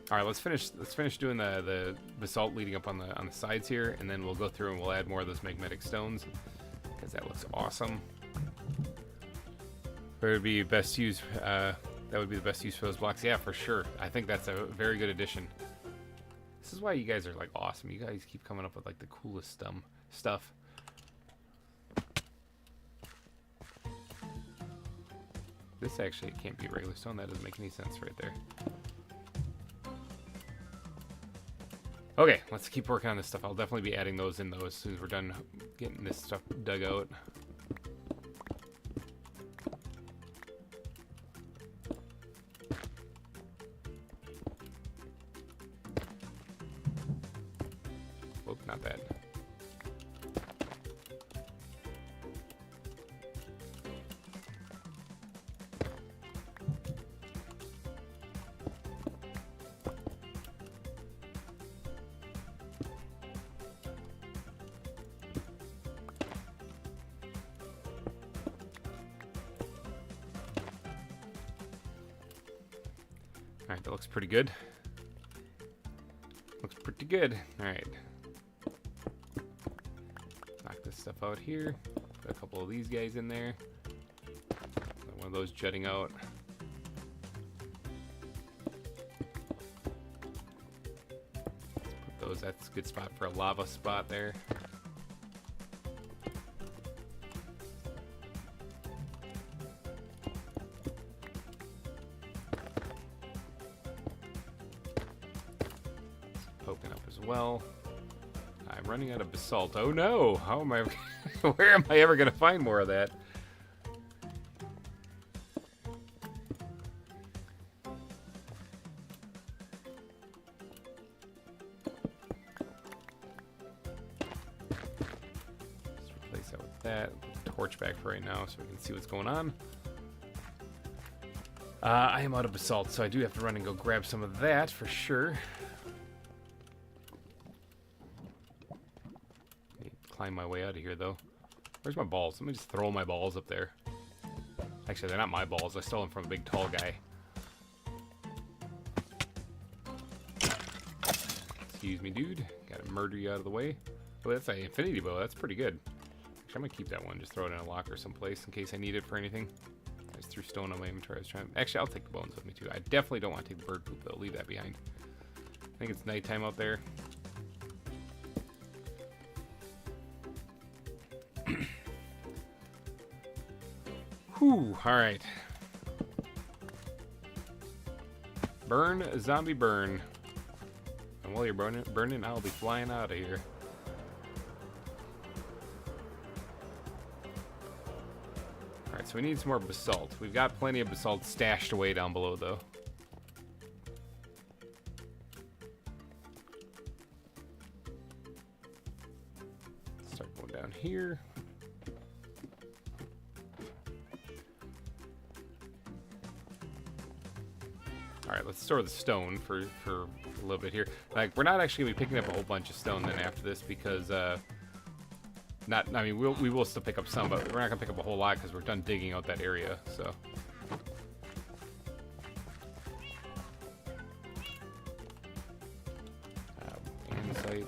All right, let's finish doing the basalt leading up on the sides here, and then we'll go through and we'll add more of those magmatic stones because that looks awesome. Where would be best use? That would be the best use for those blocks. Yeah, for sure. I think that's a very good addition. This is why you guys are like awesome. You guys keep coming up with like the coolest stuff. This actually can't be regular stone. That doesn't make any sense right there. Okay, let's keep working on this stuff. I'll definitely be adding those in though as soon as we're done getting this stuff dug out. Whoop, not bad. Alright, that looks pretty good. Looks pretty good. Alright. Knock this stuff out here. Put a couple of these guys in there. One of those jutting out. Let's put those, that's a good spot for a lava spot there. Poking up as well. I'm running out of basalt. Oh no! How am I? Where am I ever going to find more of that? Let's replace that with that. Put the torch back for right now so we can see what's going on. I am out of basalt, so I do have to run and go grab some of that for sure. Climb my way out of here though. Where's my balls? Let me just throw my balls up there. Actually, they're not my balls. I stole them from a big tall guy. Excuse me, dude. Gotta murder you out of the way. Oh, that's an infinity bow. That's pretty good. Actually, I'm gonna keep that one. Just throw it in a locker someplace in case I need it for anything. I just threw stone on my inventory. I was trying. Actually, I'll take the bones with me too. I definitely don't want to take the bird poop though. Leave that behind. I think it's nighttime out there. Whew, alright. Burn, zombie burn. And while you're burning, I'll be flying out of here. Alright, so we need some more basalt. We've got plenty of basalt stashed away down below, though. Start going down here. Alright, let's store the stone for a little bit here. Like, we're not actually going to be picking up a whole bunch of stone then after this because, I mean, we will still pick up some, but we're not going to pick up a whole lot because we're done digging out that area, so. Andesite.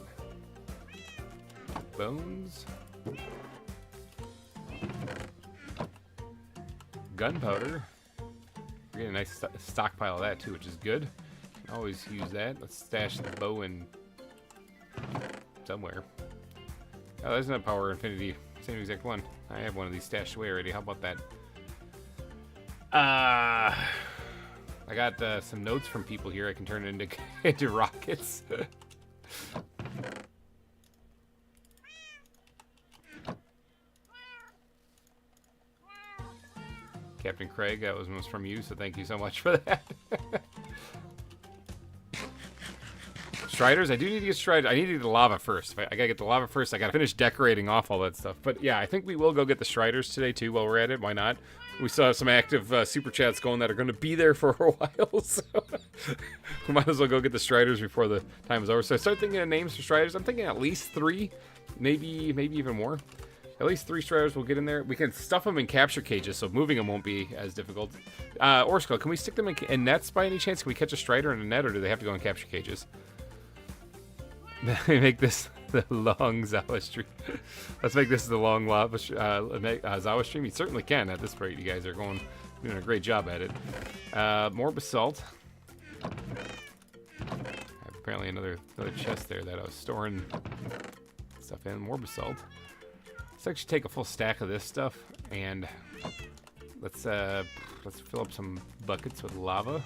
Bones. Gunpowder. We're getting a nice stockpile of that too, which is good. Can always use that. Let's stash the bow in somewhere. Oh, there's another power infinity. Same exact one. I have one of these stashed away already. How about that? I got some notes from people here. I can turn it into, into rockets. Captain Craig, that was from you, so thank you so much for that. Striders, I do need to get Striders. I need to get the lava first. I gotta get the lava first. I gotta finish decorating off all that stuff. But yeah, I think we will go get the Striders today too while we're at it. Why not? We still have some active super chats going that are going to be there for a while, so we might as well go get the Striders before the time is over. So I start thinking of names for Striders. I'm thinking at least 3, maybe even more. At least 3 Striders will get in there. We can stuff them in capture cages, so moving them won't be as difficult. Orsko, can we stick them in nets by any chance? Can we catch a Strider in a net, or do they have to go in capture cages? Make this the long ZAWA stream. Let's make this the long lava ZAWA stream. You certainly can at this rate. You guys are doing a great job at it. More basalt. Apparently another chest there that I was storing stuff in. More basalt. Let's actually take a full stack of this stuff and let's fill up some buckets with lava.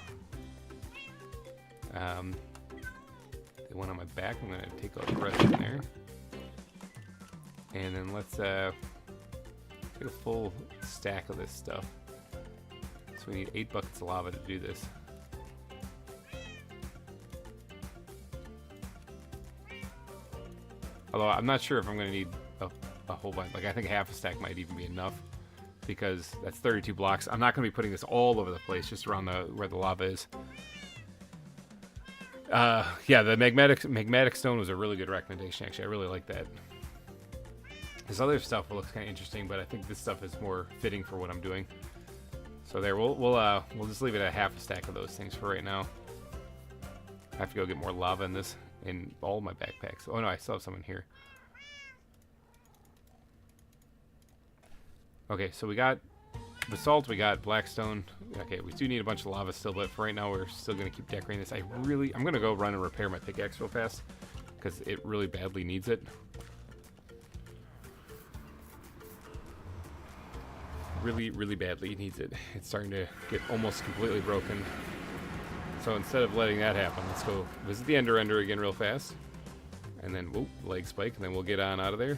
The one on my back, I'm gonna take all the rest in there, and then let's take a full stack of this stuff. So we need 8 buckets of lava to do this. Although I'm not sure if I'm gonna need a whole bunch. Like I think half a stack might even be enough, because that's 32 blocks. I'm not gonna be putting this all over the place, just around where the lava is. Yeah, the magmatic stone was a really good recommendation. Actually, I really like that. This other stuff looks kind of interesting, but I think this stuff is more fitting for what I'm doing. So there, we'll just leave it at half a stack of those things for right now. I have to go get more lava in all my backpacks. Oh no, I still have some in here. Okay, so we got basalt, we got blackstone. Okay, we do need a bunch of lava still, but for right now we're still gonna keep decorating this. I'm gonna go run and repair my pickaxe real fast because it really badly needs it. Really badly needs it. It's starting to get almost completely broken. So instead of letting that happen, let's go visit the Ender again real fast, and then whoop, leg spike, and then we'll get on out of there.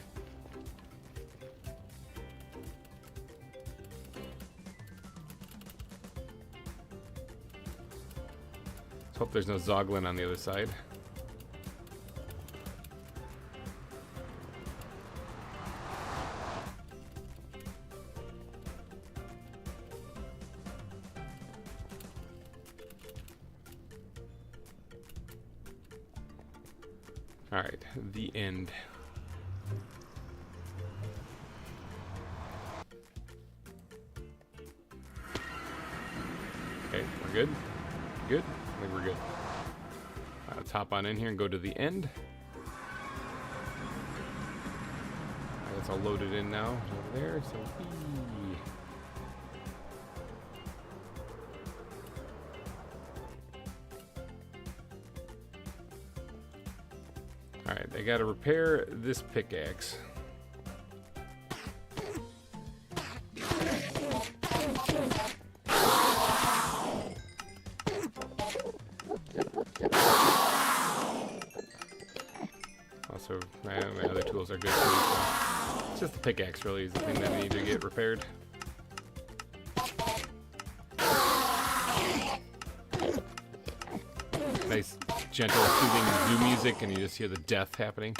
Hope there's no Zoglin on the other side. All right, the end. Okay, we're good. Good. I think we're good. Let's hop on in here and go to the end. That's all loaded in now over there. So, all right, I got to repair this pickaxe. Also, my other tools are good too. So it's just the pickaxe really is the thing that I need to get repaired. Nice, gentle, soothing zoo music, and you just hear the death happening.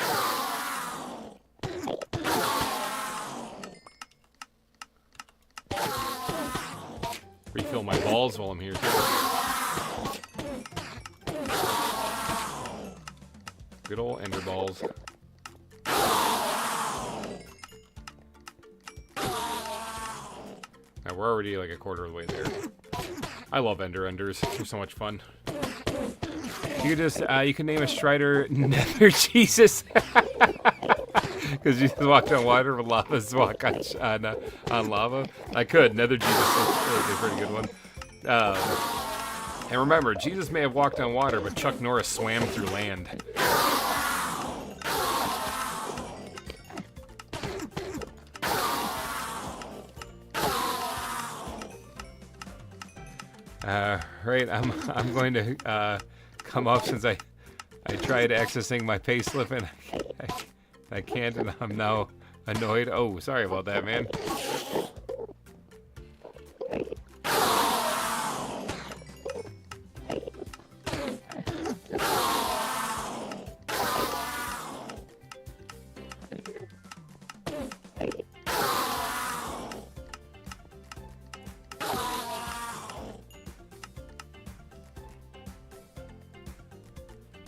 Refill my balls while I'm here too. Good old ender balls. Now we're already like a quarter of the way there. I love enders. They're so much fun. You just you can name a Strider Nether Jesus. Because you just walked on water with lava's walk on lava. I could. Nether Jesus is a pretty good one. And remember, Jesus may have walked on water, but Chuck Norris swam through land. right, I'm going to come up since I tried accessing my pay slip and I can't, and I'm now annoyed. Oh, sorry about that, man.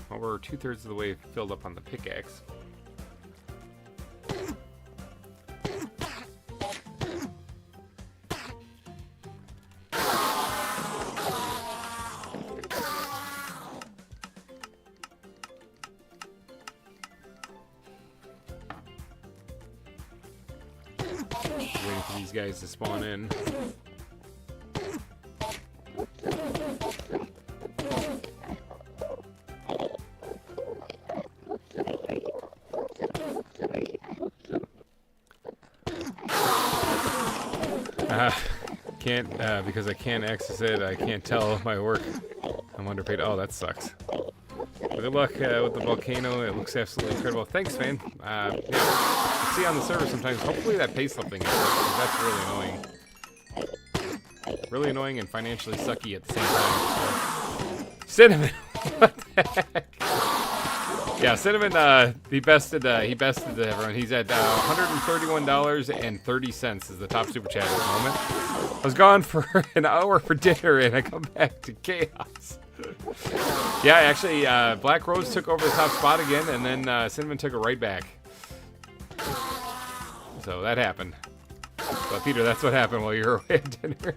Well, we're 2/3 of the way filled up on the pickaxe. Waiting for these guys to spawn in. Can't, because I can't access it, I can't tell my work. I'm underpaid. Oh, that sucks. But good luck with the Volcano. It looks absolutely incredible. Thanks, man. Yeah, I see on the server sometimes. Hopefully that pays something. That's really annoying. Really annoying and financially sucky at the same time. So. Cinnamon! What the heck? Yeah, Cinnamon, he bested everyone. He's at $131.30 is the top super chat at the moment. I was gone for an hour for dinner and I come back to chaos. Yeah, actually, Black Rose took over the top spot again, and then Cinnamon took it right back. So that happened. So Peter, that's what happened while you were away at dinner.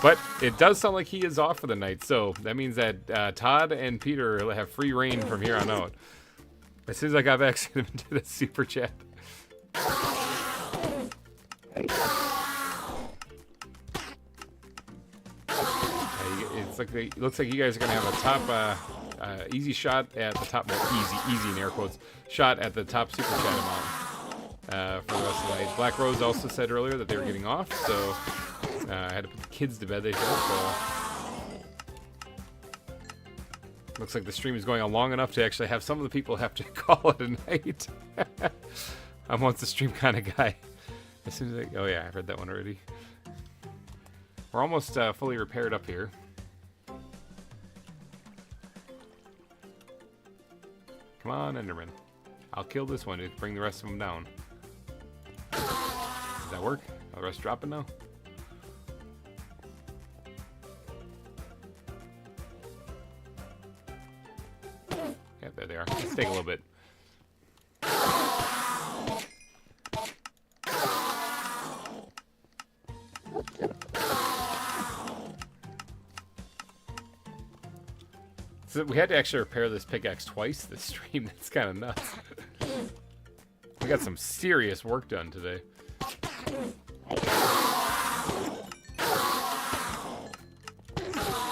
But it does sound like he is off for the night, so that means that Todd and Peter have free reign from here on out. As soon as I got back, Cinnamon did a super chat. It looks like you guys are gonna have a top easy shot at the top. Well, easy in air quotes shot at the top super chat amount for the rest of the night. Black Rose also said earlier that they were getting off, so I had to put the kids to bed. They said so. Looks like the stream is going on long enough to actually have some of the people have to call it a night. I'm once a stream kind of guy. As soon as oh yeah, I've read that one already. We're almost fully repaired up here. Come on, Enderman. I'll kill this one to bring the rest of them down. Does that work? Are the rest dropping now? Yeah, there they are. Let's take a little bit. So we had to actually repair this pickaxe twice this stream. That's kind of nuts. We got some serious work done today.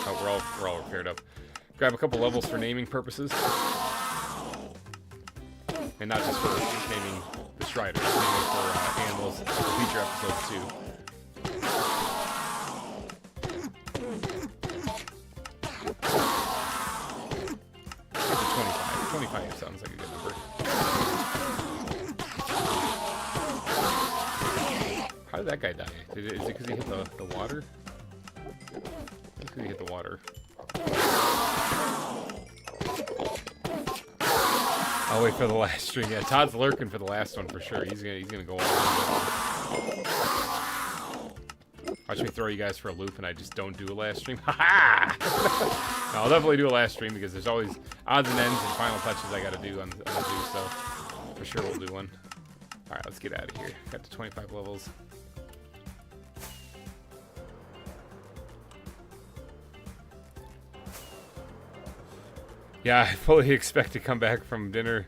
Oh, we're all repaired up. Grab a couple levels for naming purposes. And not just for naming the Striders, naming for animals for future episodes too. 25 sounds like a good number. How did that guy die? Is it because he hit the water? It's because he hit the water. I'll wait for the last stream. Yeah, Todd's lurking for the last one for sure. He's gonna go on. Watch me throw you guys for a loop and I just don't do a last stream. Ha-ha! No, I'll definitely do a last stream because there's always odds and ends and final touches I gotta do on the zoo, so for sure we'll do one. Alright, let's get out of here. Got to 25 levels. Yeah, I fully expect to come back from dinner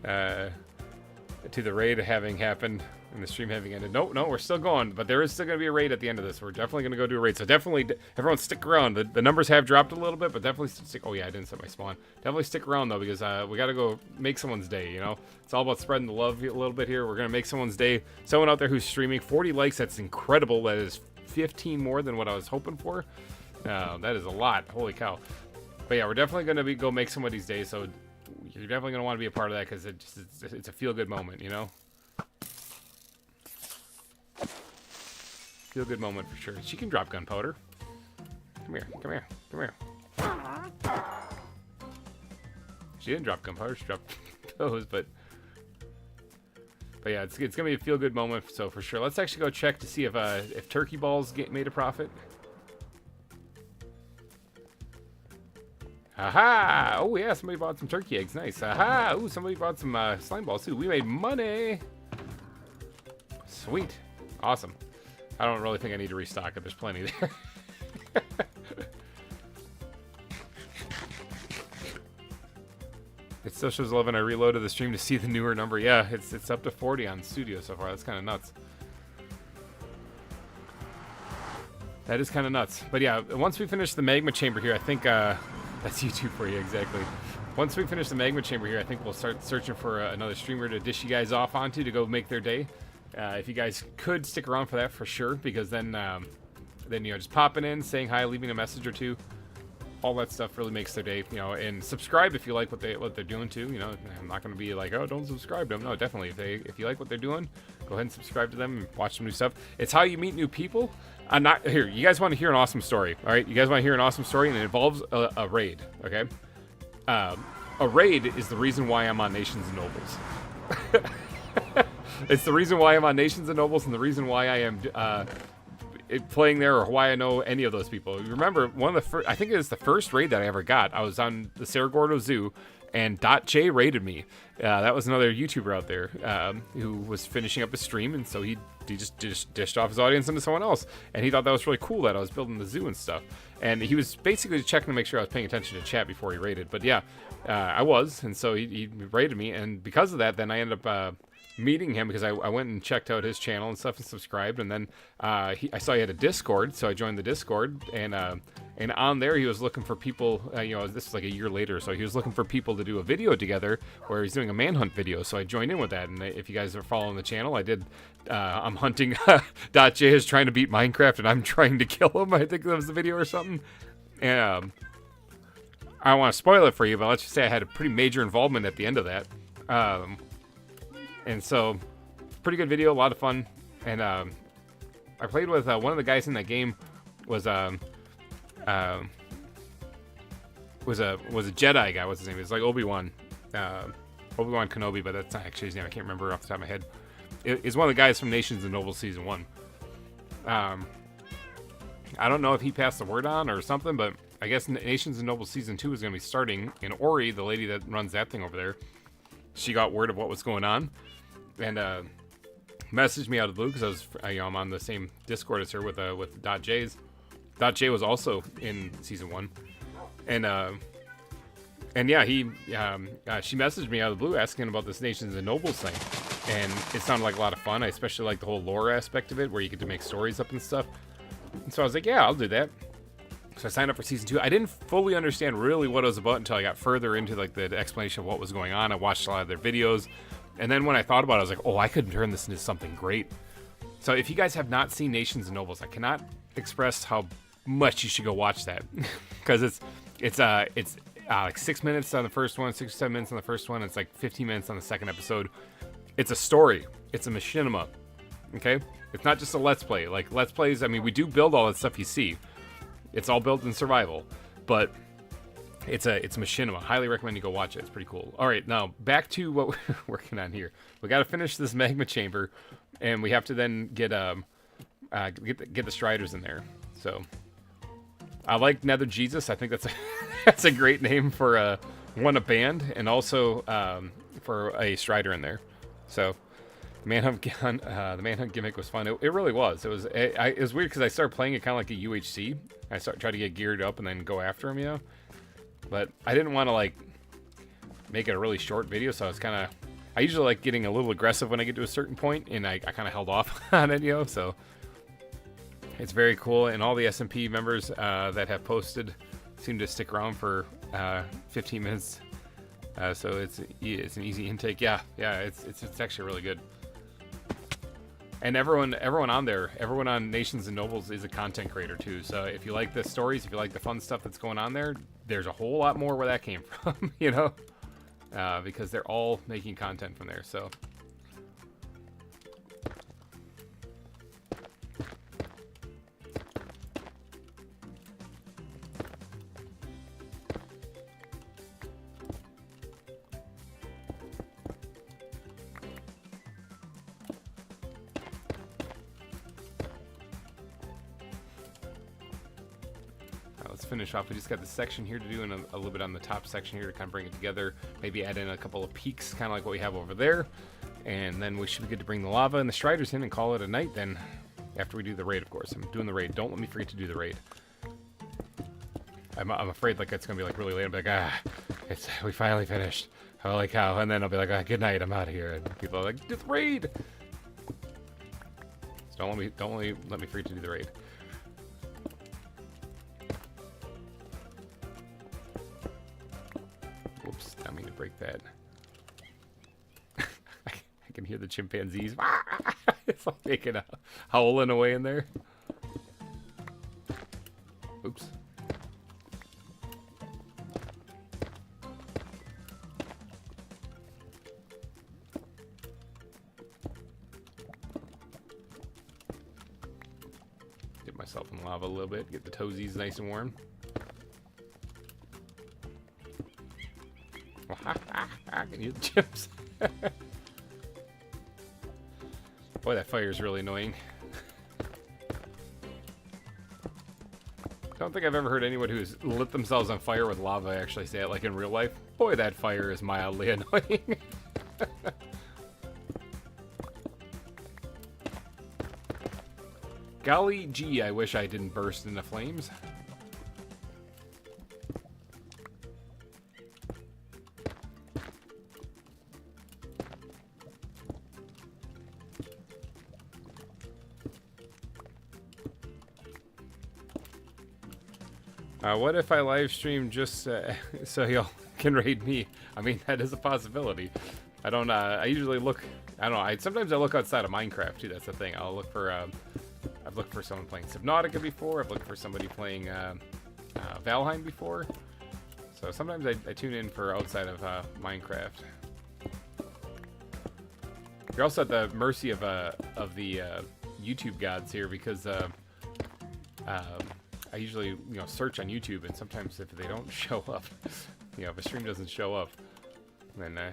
to the raid having happened and the stream having ended. No, we're still going, but there is still going to be a raid at the end of this. We're definitely going to go do a raid, so definitely, everyone stick around. The numbers have dropped a little bit, but definitely stick. Oh yeah, I didn't set my spawn. Definitely stick around though, because we got to go make someone's day. You know, it's all about spreading the love a little bit here. We're going to make someone's day. Someone out there who's streaming 40 likes. That's incredible. That is 15 more than what I was hoping for. That is a lot. Holy cow. But yeah, we're definitely going to go make somebody's day, so you're definitely going to want to be a part of that because it's a feel-good moment, you know? Feel-good moment for sure. She can drop gunpowder. Come here, come here, come here. She didn't drop gunpowder, she dropped those, but yeah, it's going to be a feel-good moment, so for sure. Let's actually go check to see if turkey balls made a profit. Aha! Oh yeah, somebody bought some turkey eggs. Nice. Aha! Ooh, somebody bought some slime balls too. We made money. Sweet. Awesome. I don't really think I need to restock it. There's plenty there. It still shows 11. I reloaded the stream to see the newer number. Yeah, it's up to 40 on Studio so far. That's kind of nuts. That is kind of nuts. But yeah, once we finish the magma chamber here, I think that's YouTube for you, exactly. Once we finish the magma chamber here, I think we'll start searching for another streamer to dish you guys off onto to go make their day. If you guys could stick around for that, for sure, because then you know, just popping in, saying hi, leaving a message or two, all that stuff really makes their day. You know, and subscribe if you like what they're doing too. You know, I'm not going to be like, oh, don't subscribe to them. No, definitely. If you like what they're doing, go ahead and subscribe to them and watch some new stuff. It's how you meet new people. I'm not here. You guys want to hear an awesome story, all right? You guys want to hear an awesome story, and it involves a raid, okay? A raid is the reason why I'm on Nations and Nobles. It's the reason why I'm on Nations and Nobles, and the reason why I am playing there, or why I know any of those people. You remember one of the first? I think it was the first raid that I ever got. I was on the Cerro Gordo Zoo, and .J raided me. That was another YouTuber out there who was finishing up his stream, and so he just dished off his audience into someone else, and he thought that was really cool that I was building the zoo and stuff. And he was basically checking to make sure I was paying attention to chat before he raided. But yeah, I was, and so he raided me, and because of that, then I ended up meeting him because I went and checked out his channel and stuff and subscribed, and then I saw he had a Discord, so I joined the Discord, and on there he was looking for people. You know, this was like a year later, so he was looking for people to do a video together where he's doing a manhunt video. So I joined in with that, and if you guys are following the channel, I did. I'm hunting. .J is trying to beat Minecraft, and I'm trying to kill him. I think that was the video or something. And I don't want to spoil it for you, but let's just say I had a pretty major involvement at the end of that. And so, pretty good video, a lot of fun. And I played with one of the guys in that game was a Jedi guy. What's his name? It's like Obi-Wan Kenobi, but that's not actually his name. I can't remember off the top of my head. It's one of the guys from Nations and Nobles Season 1. I don't know if he passed the word on or something, but I guess Nations and Nobles Season 2 is going to be starting. And Ori, the lady that runs that thing over there, she got word of what was going on and messaged me out of the blue because I'm on the same Discord as her with .J's. .J was also in Season 1. And yeah, she messaged me out of the blue asking about this Nations and Nobles thing. And it sounded like a lot of fun. I especially like the whole lore aspect of it, where you get to make stories up and stuff. And so I was like, yeah, I'll do that. So I signed up for Season 2. I didn't fully understand really what it was about until I got further into like the explanation of what was going on. I watched a lot of their videos. And then when I thought about it, I was like, oh, I could turn this into something great. So if you guys have not seen Nations and Nobles, I cannot express how much you should go watch that. Because it's like 6 minutes on the first one, 6 or 7 minutes on the first one. It's like 15 minutes on the second episode. It's a story. It's a machinima. Okay? It's not just a Let's Play. Like, Let's Plays, I mean, we do build all that stuff you see. It's all built in survival. But it's a machinima. Highly recommend you go watch it. It's pretty cool. All right, now, back to what we're working on here. We got to finish this magma chamber, and we have to then get the Striders in there. So, I like Nether Jesus. I think that's a great name for a band, and also for a Strider in there. So, the manhunt gimmick was fun. It really was. It was weird because I started playing it kind of like a UHC. I tried to get geared up and then go after him, you know. But I didn't want to like make it a really short video, so I usually like getting a little aggressive when I get to a certain point, and I kind of held off on it, you know. So it's very cool, and all the SMP members that have posted seem to stick around for 15 minutes. So it's an easy intake. Yeah, it's actually really good. And everyone on there, everyone on Nations and Nobles is a content creator too. So if you like the stories, if you like the fun stuff that's going on there, there's a whole lot more where that came from, you know, because they're all making content from there. So. Let's finish off. We just got this section here to do and a little bit on the top section here to kind of bring it together. Maybe add in a couple of peaks, kind of like what we have over there. And then we should be good to bring the lava and the striders in and call it a night then. After we do the raid, of course. I'm doing the raid. Don't let me forget to do the raid. I'm afraid like it's going to be like really late. I'll be like, we finally finished. Holy cow. And then I'll be like, good night, I'm out of here. And people are like, do the raid. So don't let me forget to do the raid. Whoops, I mean to break that. I can hear the chimpanzees. It's like making a howling away in there. Oops. Dip myself in lava a little bit, get the toesies nice and warm. I can hear the chips. Boy, that fire is really annoying. I don't think I've ever heard anyone who's lit themselves on fire with lava actually say it like in real life. Boy, that fire is mildly annoying. Golly gee, I wish I didn't burst into flames. What if I live stream just so y'all can raid me? I mean, that is a possibility. I don't, I usually look, I don't know, sometimes I look outside of Minecraft too, that's the thing. I'll look for, I've looked for someone playing Subnautica before, I've looked for somebody playing Valheim before. So sometimes I tune in for outside of Minecraft. You're also at the mercy of the YouTube gods here because I usually, search on YouTube, and sometimes if they don't show up, if a stream doesn't show up, then, I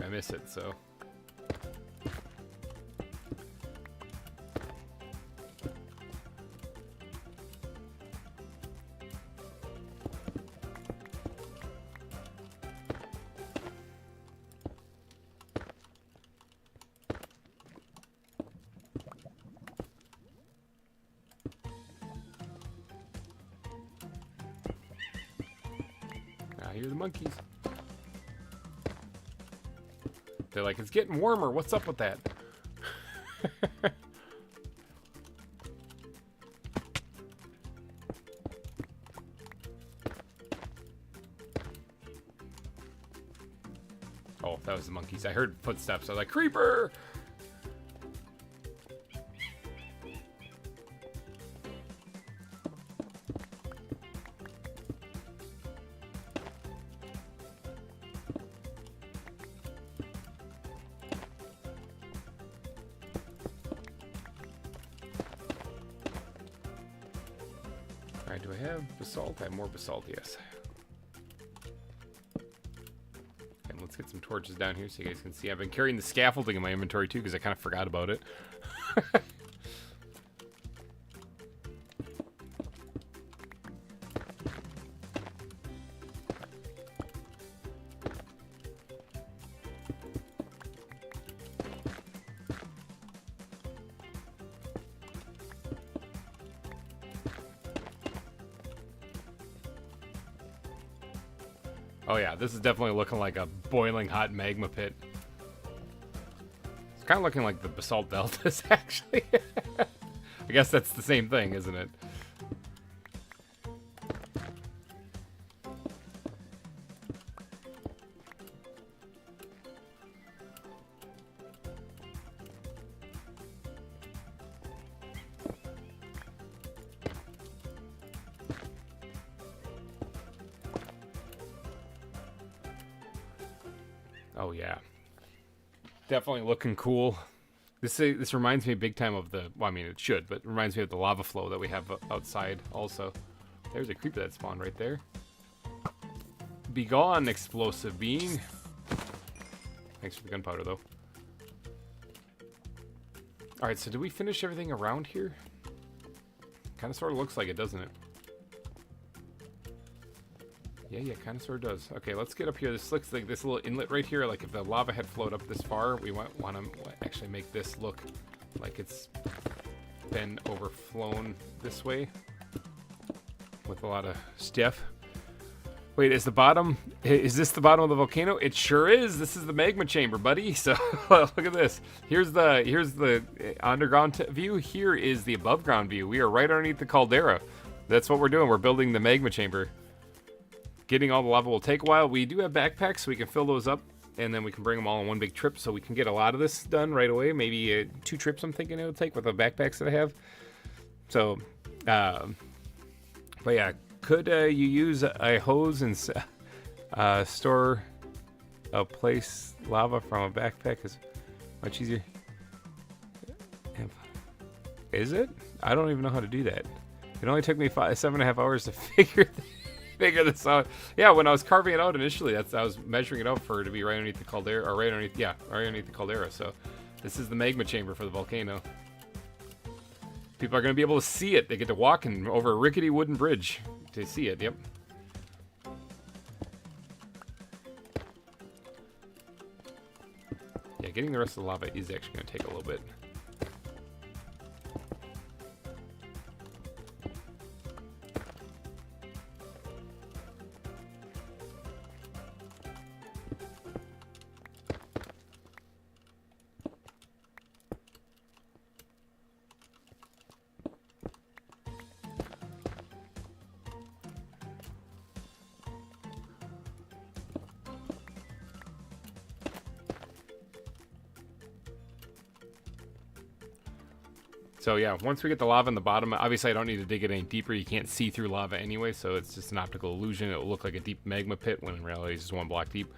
miss it, so. I hear the monkeys. They're like, it's getting warmer. What's up with that? Oh, that was the monkeys. I heard footsteps. I was like, creeper! Alright, do I have basalt? I have more basalt, yes. And let's get some torches down here so you guys can see. I've been carrying the scaffolding in my inventory too because I kind of forgot about it. Oh yeah, this is definitely looking like a boiling hot magma pit. It's kind of looking like the basalt deltas, actually. I guess that's the same thing, isn't it? Oh yeah, definitely looking cool. This reminds me big time of the, well, I mean it should, but it reminds me of the lava flow that we have outside also. There's a creeper that spawned right there. Be gone, explosive being. Thanks for the gunpowder though. Alright, so do we finish everything around here? Kind of sort of looks like it, doesn't it? Yeah, kind of sort of does. Okay, let's get up here. This looks like this little inlet right here. Like if the lava had flowed up this far, we want to actually make this look like it's been overflown this way with a lot of stuff. Wait, is this the bottom of the volcano? It sure is. This is the magma chamber, buddy. So look at this. Here's the underground view. Here is the above ground view. We are right underneath the caldera. That's what we're doing. We're building the magma chamber. Getting all the lava will take a while. We do have backpacks, so we can fill those up, and then we can bring them all in one big trip, so we can get a lot of this done right away. Maybe 2 trips I'm thinking it'll take with the backpacks that I have. So, but yeah, could you use a hose and store a place lava from a backpack? Is much easier. Is it? I don't even know how to do that. It only took me 7.5 hours to figure this out. Yeah, when I was carving it out initially, I was measuring it out for it to be right underneath the caldera, or right underneath the caldera. So this is the magma chamber for the volcano. People are going to be able to see it. They get to walk over a rickety wooden bridge to see it. Yep. Yeah, getting the rest of the lava is actually going to take a little bit. So yeah, once we get the lava in the bottom, obviously I don't need to dig it any deeper. You can't see through lava anyway, so it's just an optical illusion. It will look like a deep magma pit when in reality it's just 1 block deep.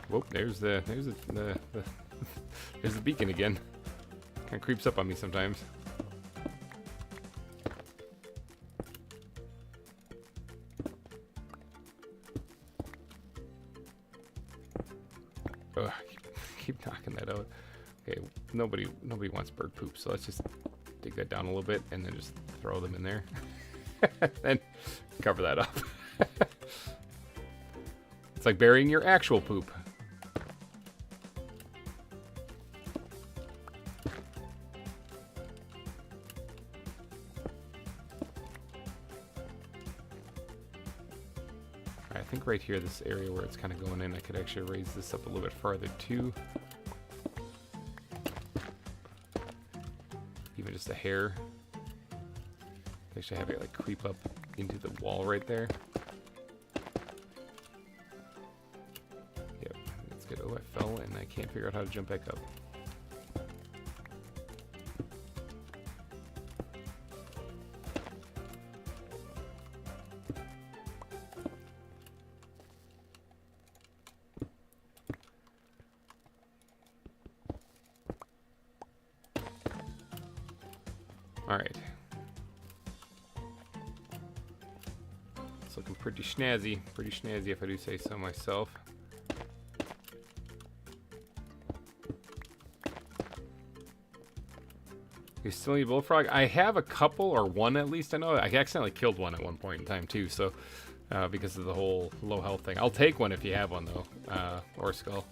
Whoop, there's the there's the beacon again. Kind of creeps up on me sometimes. Ugh, keep knocking that out. Okay, nobody wants bird poop, so let's just dig that down a little bit and then just throw them in there. And cover that up. It's like burying your actual poop. I think right here, this area where it's kind of going in, I could actually raise this up a little bit farther too. Even just a hair. Actually have it like creep up into the wall right there. Yep, that's good. Oh, I fell and I can't figure out how to jump back up. Alright. It's looking pretty snazzy if I do say so myself. You still need bullfrog? I have a couple, or one at least. I know I accidentally killed one at one point in time too, so because of the whole low health thing. I'll take one if you have one though, or skull.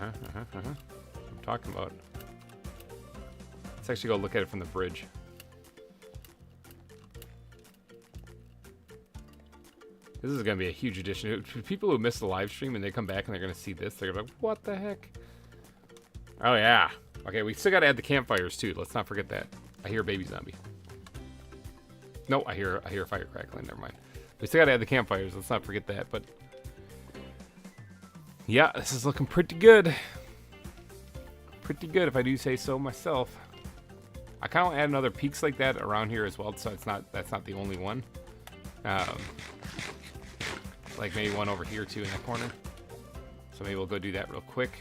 I'm talking about. Let's actually go look at it from the bridge. This is going to be a huge addition. For people who miss the live stream and they come back and they're going to see this, they're going to be like, what the heck? Oh, yeah. Okay, we still got to add the campfires, too. Let's not forget that. I hear a baby zombie. No, I hear a fire crackling. Never mind. We still got to add the campfires. Let's not forget that. But yeah, this is looking pretty good. Pretty good, if I do say so myself. I kind of want to add another peaks like that around here as well, so that's not the only one. Like maybe one over here too in that corner. So maybe we'll go do that real quick.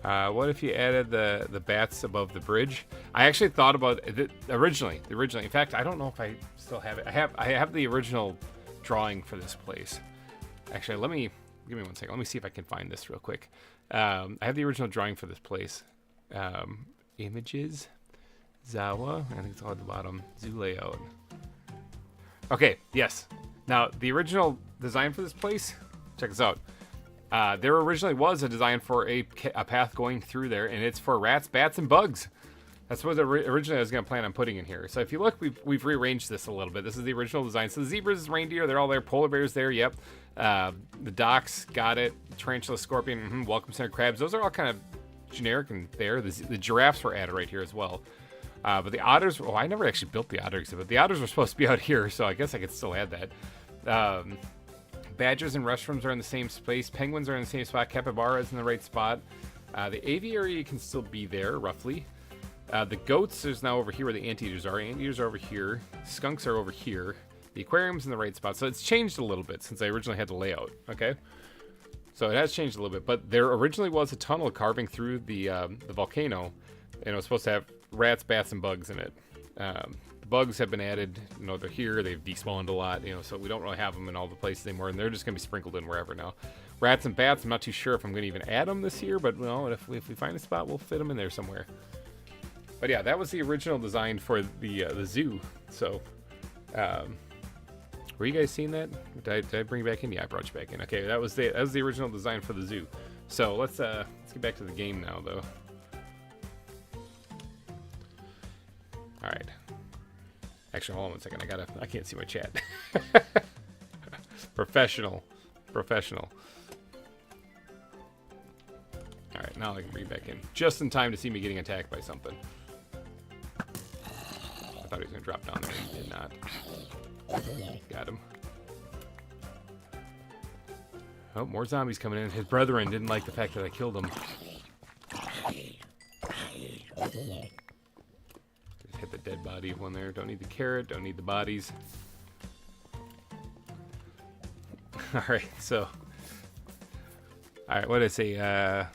What if you added the bats above the bridge? I actually thought about it originally. In fact, I don't know if I still have it. I have the original drawing for this place. Actually, give me 1 second. Let me see if I can find this real quick. I have the original drawing for this place. Images, ZAWA. I think it's all at the bottom. Zoo layout. Okay. Yes. Now the original design for this place. Check this out. There originally was a design for a path going through there, and it's for rats, bats, and bugs. That's what originally I was going to plan on putting in here. So if you look, we've rearranged this a little bit. This is the original design. So the zebras, reindeer, they're all there. Polar bears there, yep. The docs, got it. Tarantula, scorpion, welcome center crabs. Those are all kind of generic and there. The giraffes were added right here as well. But the otters, I never actually built the otter exhibit. The otters were supposed to be out here, so I guess I could still add that. Badgers and restrooms are in the same space. Penguins are in the same spot. Capybaras in the right spot. The aviary can still be there, roughly. The goats is now over here where the anteaters are. Anteaters are over here. Skunks are over here. The aquarium's in the right spot. So it's changed a little bit since I originally had the layout, okay? So it has changed a little bit. But there originally was a tunnel carving through the volcano. And it was supposed to have rats, bats, and bugs in it. The bugs have been added, they're here, they've despawned a lot, so we don't really have them in all the places anymore, and they're just going to be sprinkled in wherever now. Rats and bats, I'm not too sure if I'm going to even add them this year, but if we find a spot, we'll fit them in there somewhere. But yeah, that was the original design for the zoo, so, were you guys seeing that? Did I bring it back in? Yeah, I brought you back in. Okay, that was the original design for the zoo. So let's get back to the game now, though. Alright. Actually, hold on 1 second. I can't see my chat. Professional. Alright, now I can bring it back in. Just in time to see me getting attacked by something. I thought he was going to drop down there. He did not. Got him. Oh, more zombies coming in. His brethren didn't like the fact that I killed him. Hit the dead body of one there. Don't need the carrot. Don't need the bodies. Alright, so. Alright, what did I say?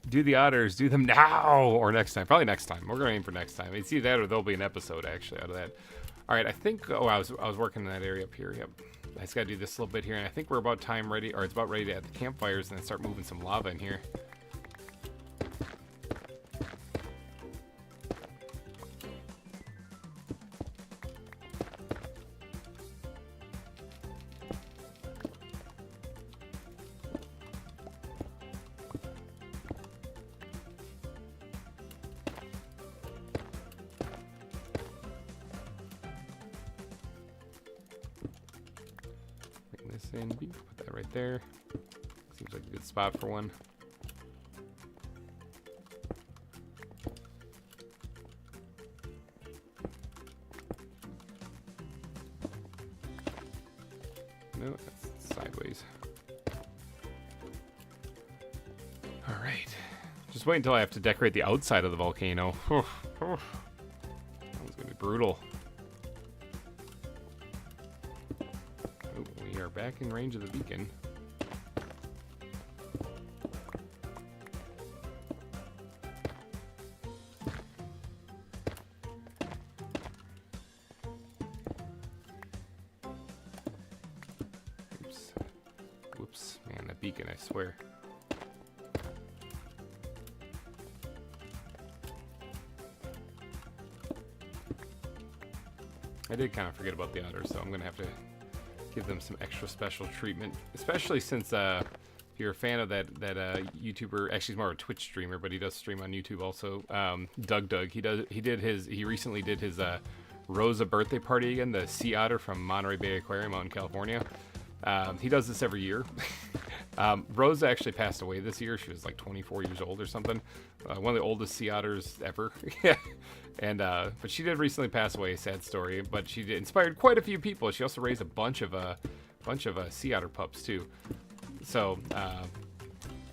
Do the otters. Do them now! Or next time. Probably next time. We're going to aim for next time. It's either that or there'll be an episode, actually, out of that. Alright, I think... Oh, I was working in that area up here. Yep. I just got to do this little bit here. And I think we're about time ready. Or it's about ready to add the campfires and then start moving some lava in here. And beef, put that right there. Seems like a good spot for one. No, that's sideways. All right. Just wait until I have to decorate the outside of the volcano. That one's gonna be brutal. Back in range of the beacon. Oops. Whoops. Man, that beacon, I swear. I did kind of forget about the otters, so I'm going to have to give them some extra special treatment, especially since if you're a fan of that YouTuber, actually he's more of a Twitch streamer, but he does stream on YouTube also. Doug, he recently did his Rosa birthday party again, the sea otter from Monterey Bay Aquarium out in California. He does this every year. Rosa actually passed away this year. She was like 24 years old or something. One of the oldest sea otters ever. And but she did recently pass away. Sad story. But she inspired quite a few people. She also raised a bunch of sea otter pups too. So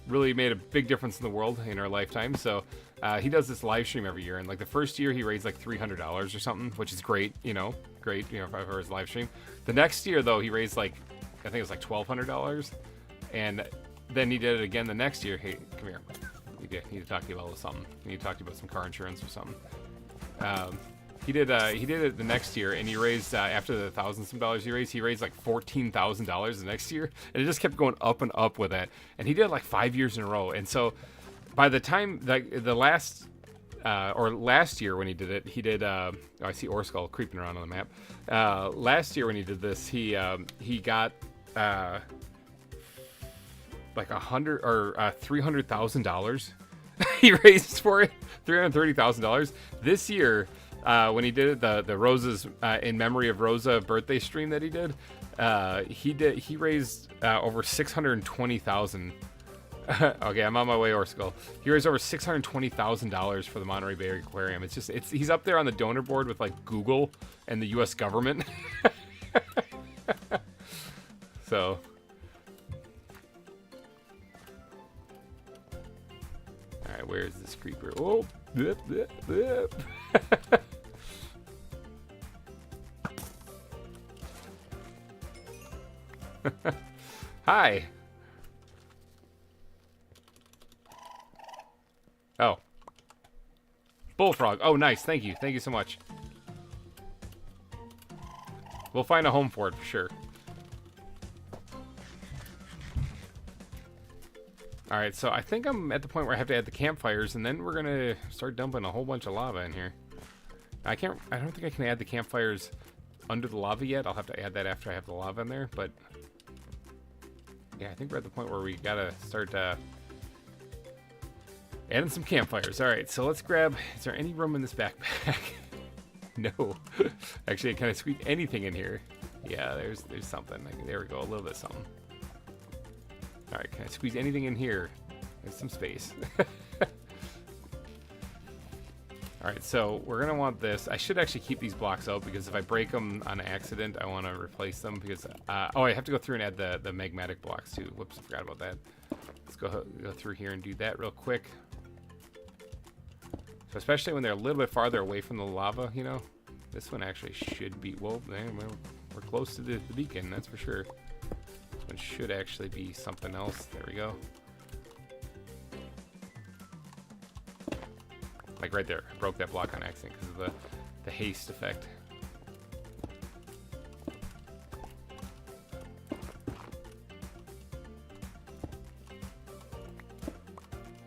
really made a big difference in the world in her lifetime. So he does this live stream every year. And like the first year he raised like $300 or something, which is great. Great. For his live stream. The next year though he raised like, I think it was like $1,200. And then he did it again the next year. Hey, come here. I need to talk to you about something. I need to talk to you about some car insurance or something. He did it the next year, and he raised after the $1,000 some he raised like $14,000 the next year, and it just kept going up and up with that. And he did it like 5 years in a row. And so by the time the last year when he did it, he did. Oh, I see Orskull creeping around on the map. Last year when he did this, he got like $300,000 he raised for it, $330,000. This year, when he did it, the Roses in memory of Rosa birthday stream that he did he raised over $620,000. Okay, I'm on my way, Orskull. He raised over $620,000 for the Monterey Bay Aquarium. He's up there on the donor board with like Google and the U.S. government. So. Alright, where is this creeper? Oh! Blip, blip, blip. Hi! Oh. Bullfrog. Oh, nice. Thank you. Thank you so much. We'll find a home for it for sure. Alright, so I think I'm at the point where I have to add the campfires, and then we're gonna start dumping a whole bunch of lava in here. I don't think I can add the campfires under the lava yet. I'll have to add that after I have the lava in there, but yeah, I think we're at the point where we gotta start adding some campfires. Alright, so let's grab, is there any room in this backpack? No. Actually, can I squeeze anything in here? Yeah, there's something. There we go, a little bit of something. Alright, can I squeeze anything in here? There's some space. Alright, so we're going to want this. I should actually keep these blocks out because if I break them on accident, I want to replace them because... oh, I have to go through and add the magmatic blocks too. Whoops, I forgot about that. Let's go through here and do that real quick. So especially when they're a little bit farther away from the lava, this one actually should be... Well, we're close to the beacon, that's for sure. One should actually be something else. There we go. Like right there. I broke that block on accident because of the haste effect.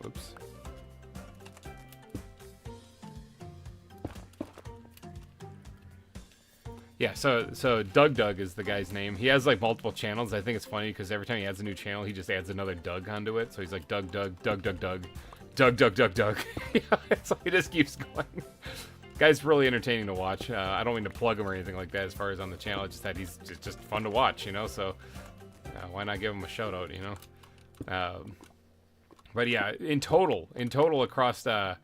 Whoops. Yeah, so Doug is the guy's name. He has like multiple channels. I think it's funny because every time he adds a new channel, he just adds another Doug onto it. So he's like Doug. So he just keeps going. Guy's really entertaining to watch. I don't mean to plug him or anything like that as far as on the channel. Just that he's just fun to watch, So why not give him a shout out, But yeah, in total across the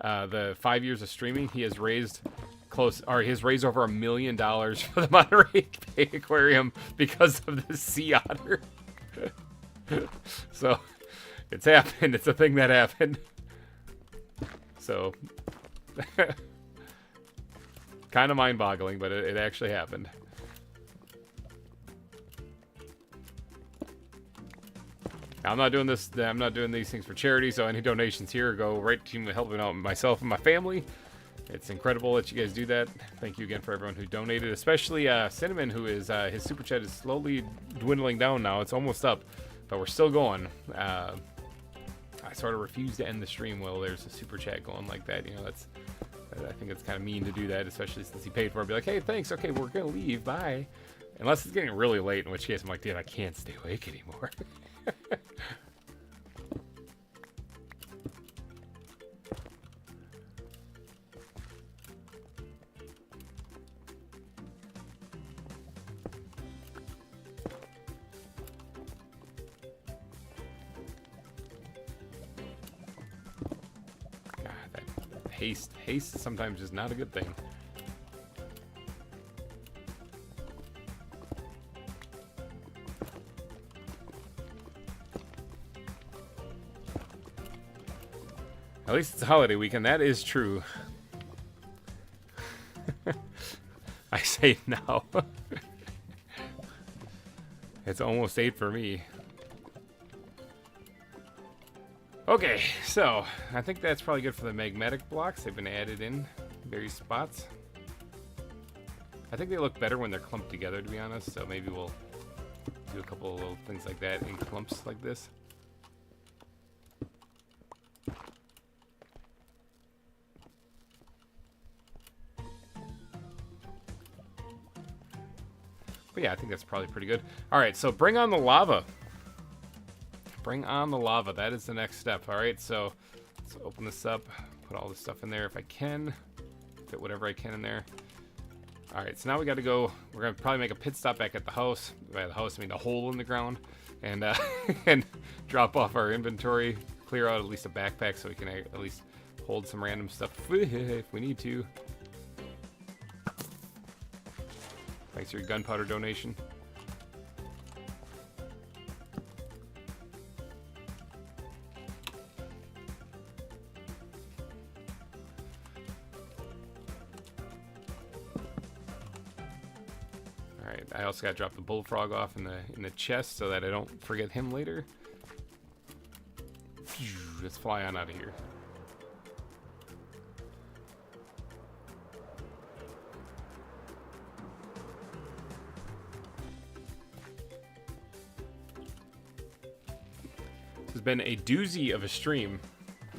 5 years of streaming, he has raised he has raised over $1 million for the Monterey Bay Aquarium because of the sea otter. So it's happened. It's a thing that happened. So kind of mind-boggling, but it actually happened. I'm not doing this. I'm not doing these things for charity. So any donations here go right to helping out myself and my family. It's incredible that you guys do that. Thank you again for everyone who donated, especially Cinnamon, who is his super chat is slowly dwindling down now. It's almost up, but we're still going. I sort of refuse to end the stream while there's a super chat going like that. I think it's kind of mean to do that, especially since he paid for it. Be like, hey, thanks. Okay, we're gonna leave. Bye. Unless it's getting really late, in which case I'm like, dude, I can't stay awake anymore. Haste sometimes is not a good thing. At least it's a holiday weekend. That is true. I say now. It's almost 8 for me. Okay, so I think that's probably good for the magmatic blocks. They've been added in various spots. I think they look better when they're clumped together, to be honest, so maybe we'll do a couple of little things like that in clumps like this. But yeah, I think that's probably pretty good. All right, so bring on the lava. Bring on the lava. That is the next step. All right, so let's open this up, put all this stuff in there if I can, fit whatever I can in there. All right, so now we got to go. We're gonna probably make a pit stop back at the house. By the house, I mean the hole in the ground, and and drop off our inventory, clear out at least a backpack so we can at least hold some random stuff if we need to. Thanks for your gunpowder donation. Alright, I also gotta drop the bullfrog off in the chest so that I don't forget him later. Let's fly on out of here. Has been a doozy of a stream.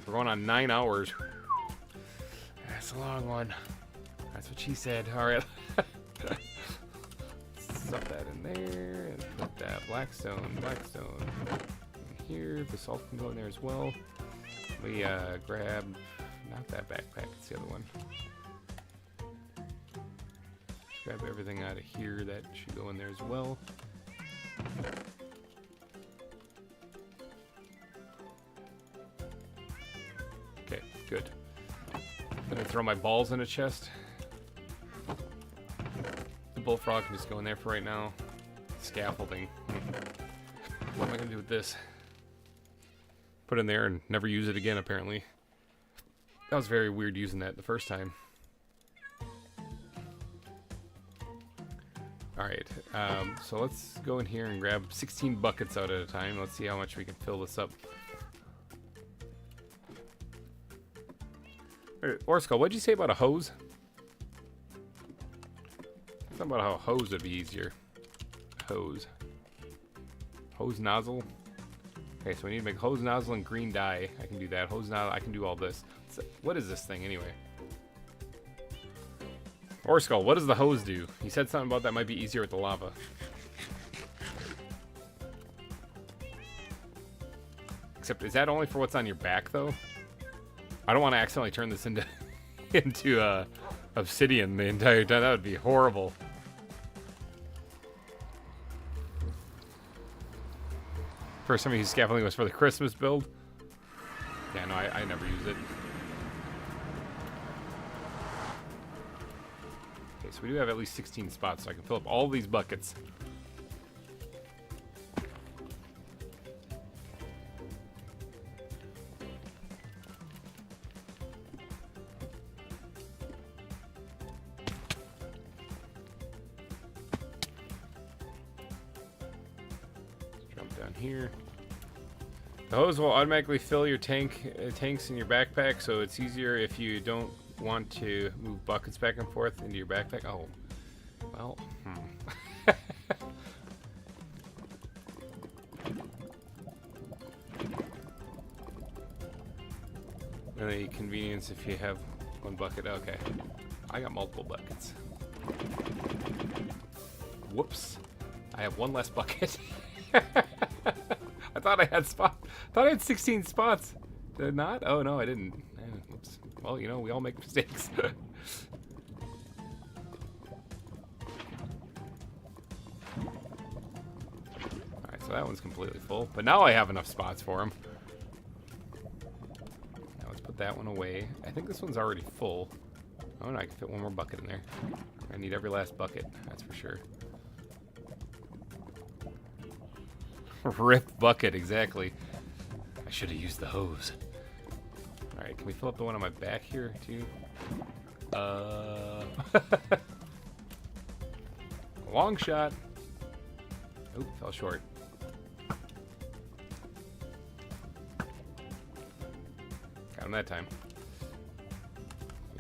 We're going on 9 hours. That's a long one. That's what she said. All right. Stuff that in there and put that blackstone in here. Basalt can go in there as well. We grab not that backpack. It's the other one. Grab everything out of here. That should go in there as well. Okay, good. I'm gonna throw my balls in a chest. The bullfrog can just go in there for right now. Scaffolding. What am I gonna do with this? Put it in there and never use it again, apparently. That was very weird using that the first time. Alright, so let's go in here and grab 16 buckets out at a time. Let's see how much we can fill this up. Orskull, what'd you say about a hose? Something about how a hose would be easier. Hose. Hose nozzle. Okay, so we need to make hose nozzle and green dye. I can do that. Hose nozzle, I can do all this. So, what is this thing anyway? Orskull, what does the hose do? He said something about that might be easier with the lava. Except, is that only for what's on your back, though? I don't want to accidentally turn this into obsidian the entire time. That would be horrible. First time I used scaffolding was for the Christmas build. Yeah, no, I never use it. Okay, so we do have at least 16 spots, so I can fill up all these buckets. Here. The hose will automatically fill your tanks in your backpack, so it's easier if you don't want to move buckets back and forth into your backpack. Oh, well, And the convenience if you have one bucket. Okay, I got multiple buckets. Whoops, I have one less bucket. I thought I had thought I had 16 spots. Did I not? Oh no, I didn't. Oops. Well, you know, we all make mistakes. Alright, so that one's completely full. But now I have enough spots for him. Now let's put that one away. I think this one's already full. Oh no, I can fit one more bucket in there. I need every last bucket, that's for sure. Rip bucket, exactly. I should have used the hose. Alright, can we fill up the one on my back here, too? Long shot. Oop, fell short. Got him that time.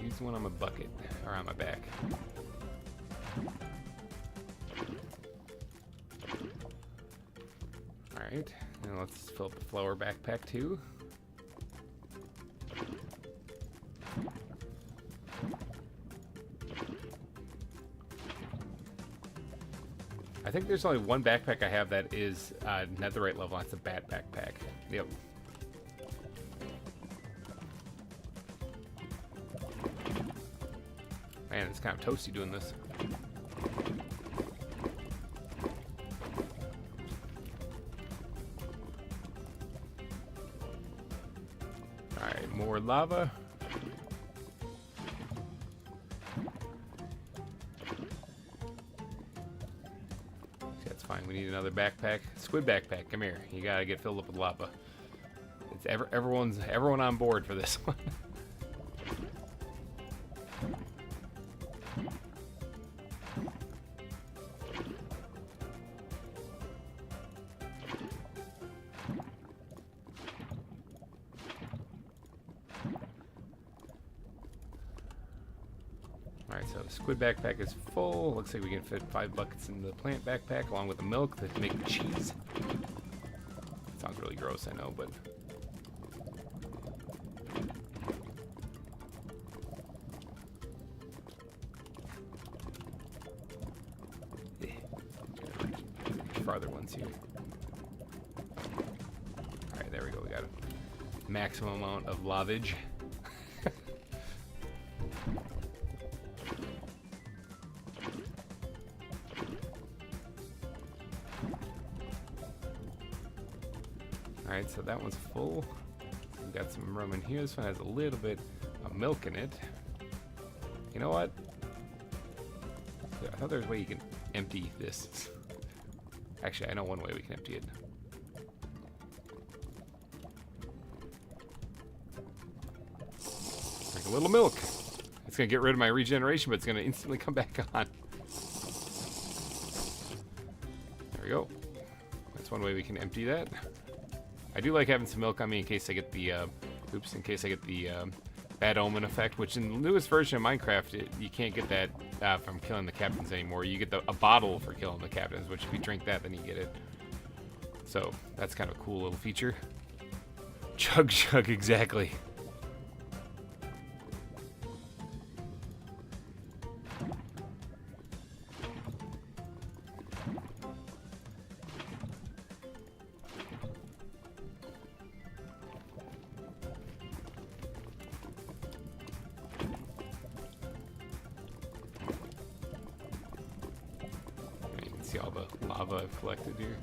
Use the one on my bucket, or on my back. Alright, and let's fill up the flower backpack too. I think there's only one backpack I have that is netherite level. That's a bat backpack. Yep. Man, it's kind of toasty doing this. Alright, more lava. That's fine. We need another backpack. Squid backpack, come here. You gotta get filled up with lava. It's everyone on board for this one. Alright, so the squid backpack is full. Looks like we can fit 5 buckets in the plant backpack along with the milk to make cheese. Sounds really gross, I know, but... farther ones here. Alright, there we go. We got a maximum amount of lavage. Alright, so that one's full. We've got some rum in here. This one has a little bit of milk in it. You know what? I thought there was a way you can empty this. Actually, I know one way we can empty it. Drink a little milk. It's going to get rid of my regeneration, but it's going to instantly come back on. There we go. That's one way we can empty that. I do like having some milk on me in case I get the, bad omen effect, which in the newest version of Minecraft, you can't get that from killing the captains anymore. You get a bottle for killing the captains, which if you drink that, then you get it. So, that's kind of a cool little feature. Chug chug, exactly. See all the lava I've collected here.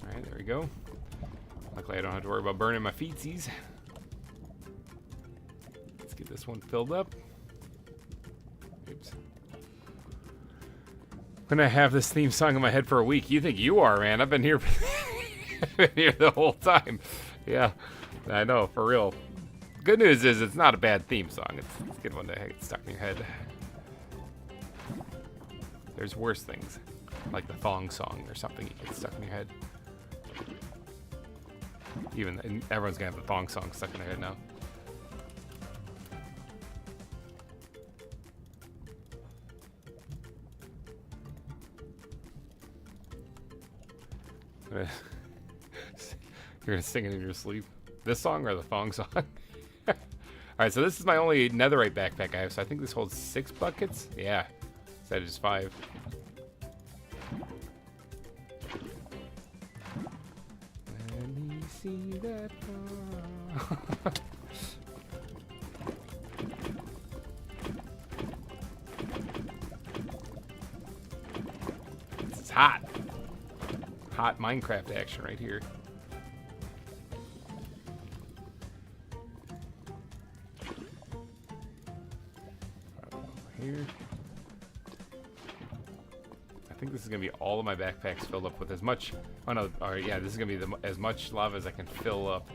Alright, there we go. Luckily I don't have to worry about burning my feetsies. Let's get this one filled up. Oops. I'm gonna have this theme song in my head for a week. You think you are, man? I've been here, been here the whole time. Yeah, I know, for real. Good news is it's not a bad theme song. It's a good one to get stuck in your head. There's worse things, like the thong song or something you get stuck in your head. Even everyone's gonna have the thong song stuck in their head now. You're gonna sing it in your sleep. This song or the thong song? Alright, so this is my only netherite backpack I have, so I think this holds 6 buckets? Yeah. That is 5. Let me see that. This is hot. Hot Minecraft action right here. Here. I think this is gonna be all of my backpacks filled up with as much. Oh no! Alright, yeah, this is gonna be as much lava as I can fill up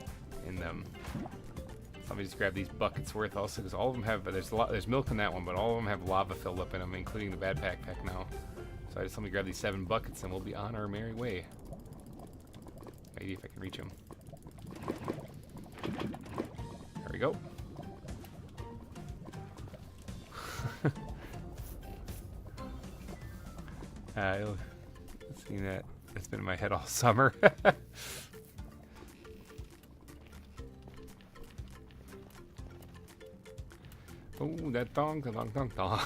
in them. So let me just grab these buckets worth also, because all of them have. There's milk in that one, but all of them have lava filled up in them, including the bad backpack now. So I just let me grab these 7 buckets, and we'll be on our merry way. Maybe if I can reach them. There we go. Seeing that, it's been in my head all summer. Oh, that thong, thong, thong, thong.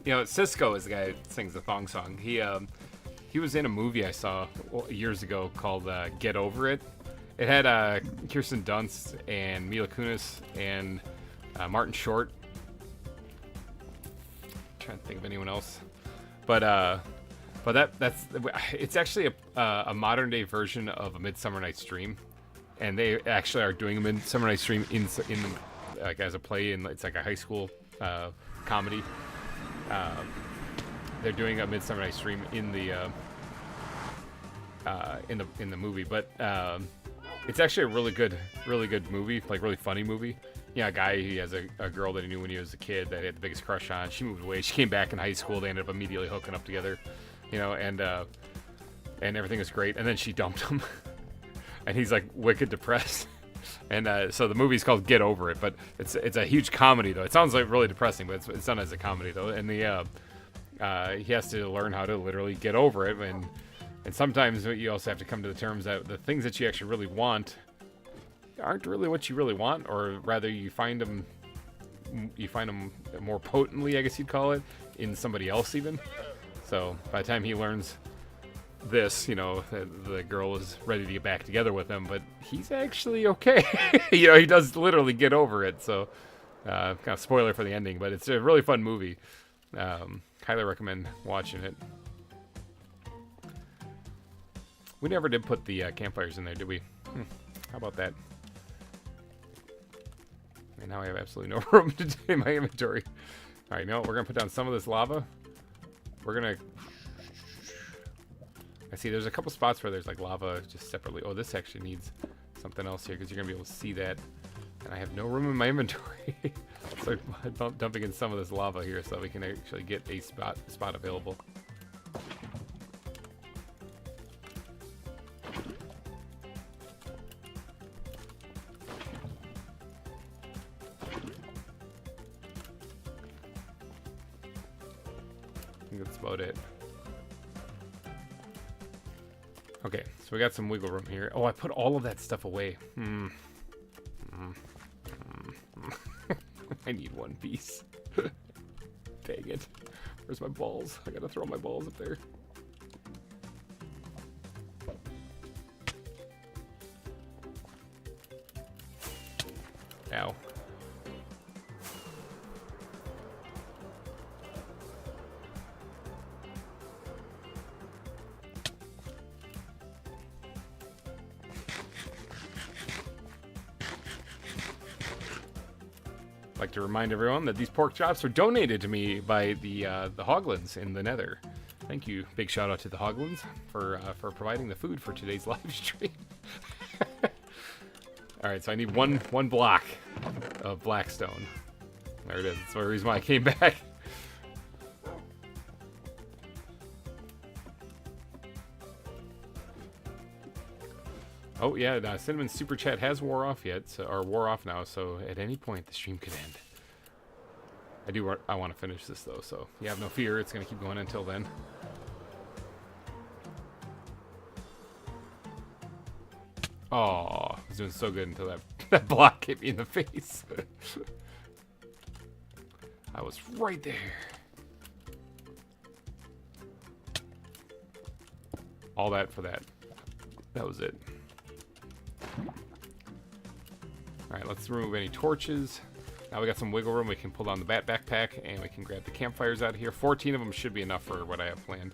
You know, Cisco is the guy that sings the thong song. He was in a movie I saw years ago called Get Over It. It had Kirsten Dunst and Mila Kunis and Martin Short. I'm trying to think of anyone else, but that's it's actually a modern day version of A Midsummer Night's Dream, and they actually are doing a Midsummer Night's Dream in like as a play, and it's like a high school comedy. They're doing a Midsummer Night's Dream in the movie, but it's actually a really good movie, like really funny movie. Yeah, a guy, he has a girl that he knew when he was a kid that he had the biggest crush on. She moved away. She came back in high school. They ended up immediately hooking up together, you know, and everything was great. And then she dumped him, and he's like wicked depressed. And so the movie's called Get Over It, but it's a huge comedy though. It sounds like really depressing, but it's done as a comedy though. And he has to learn how to literally get over it, and sometimes you also have to come to the terms that the things that you actually really want aren't really what you really want, or rather you find them more potently, I guess you'd call it, in somebody else even. So by the time he learns this, you know, the girl is ready to get back together with him, but he's actually okay. You know, he does literally get over it. So kind of spoiler for the ending, but it's a really fun movie. Highly recommend watching it. We never did put the campfires in there, did we? How about that? And now I have absolutely no room to do in my inventory. Alright, no, we're going to put down some of this lava. We're going to... I see there's a couple spots where there's like lava just separately. Oh, this actually needs something else here because you're going to be able to see that. And I have no room in my inventory. So I'm dumping in some of this lava here so we can actually get a spot available. I think that's about it. Okay, so we got some wiggle room here. Oh, I put all of that stuff away. I need one piece. Dang it. Where's my balls? I gotta throw my balls up there. Ow. I'd like to remind everyone that these pork chops were donated to me by the Hoglins in the Nether. Thank you. Big shout out to the Hoglins for providing the food for today's live stream. All right, so I need one block of blackstone. There it is. That's the reason why I came back. Oh yeah, Cinnamon's super chat has wore off yet, so, or wore off now. So at any point the stream could end. I want to finish this though, so you have no fear. It's gonna keep going until then. Oh, I was doing so good until that block hit me in the face. I was right there. All that for that. That was it. Alright, let's remove any torches. Now we got some wiggle room. We can pull down the bat backpack and we can grab the campfires out of here. 14 of them should be enough for what I have planned.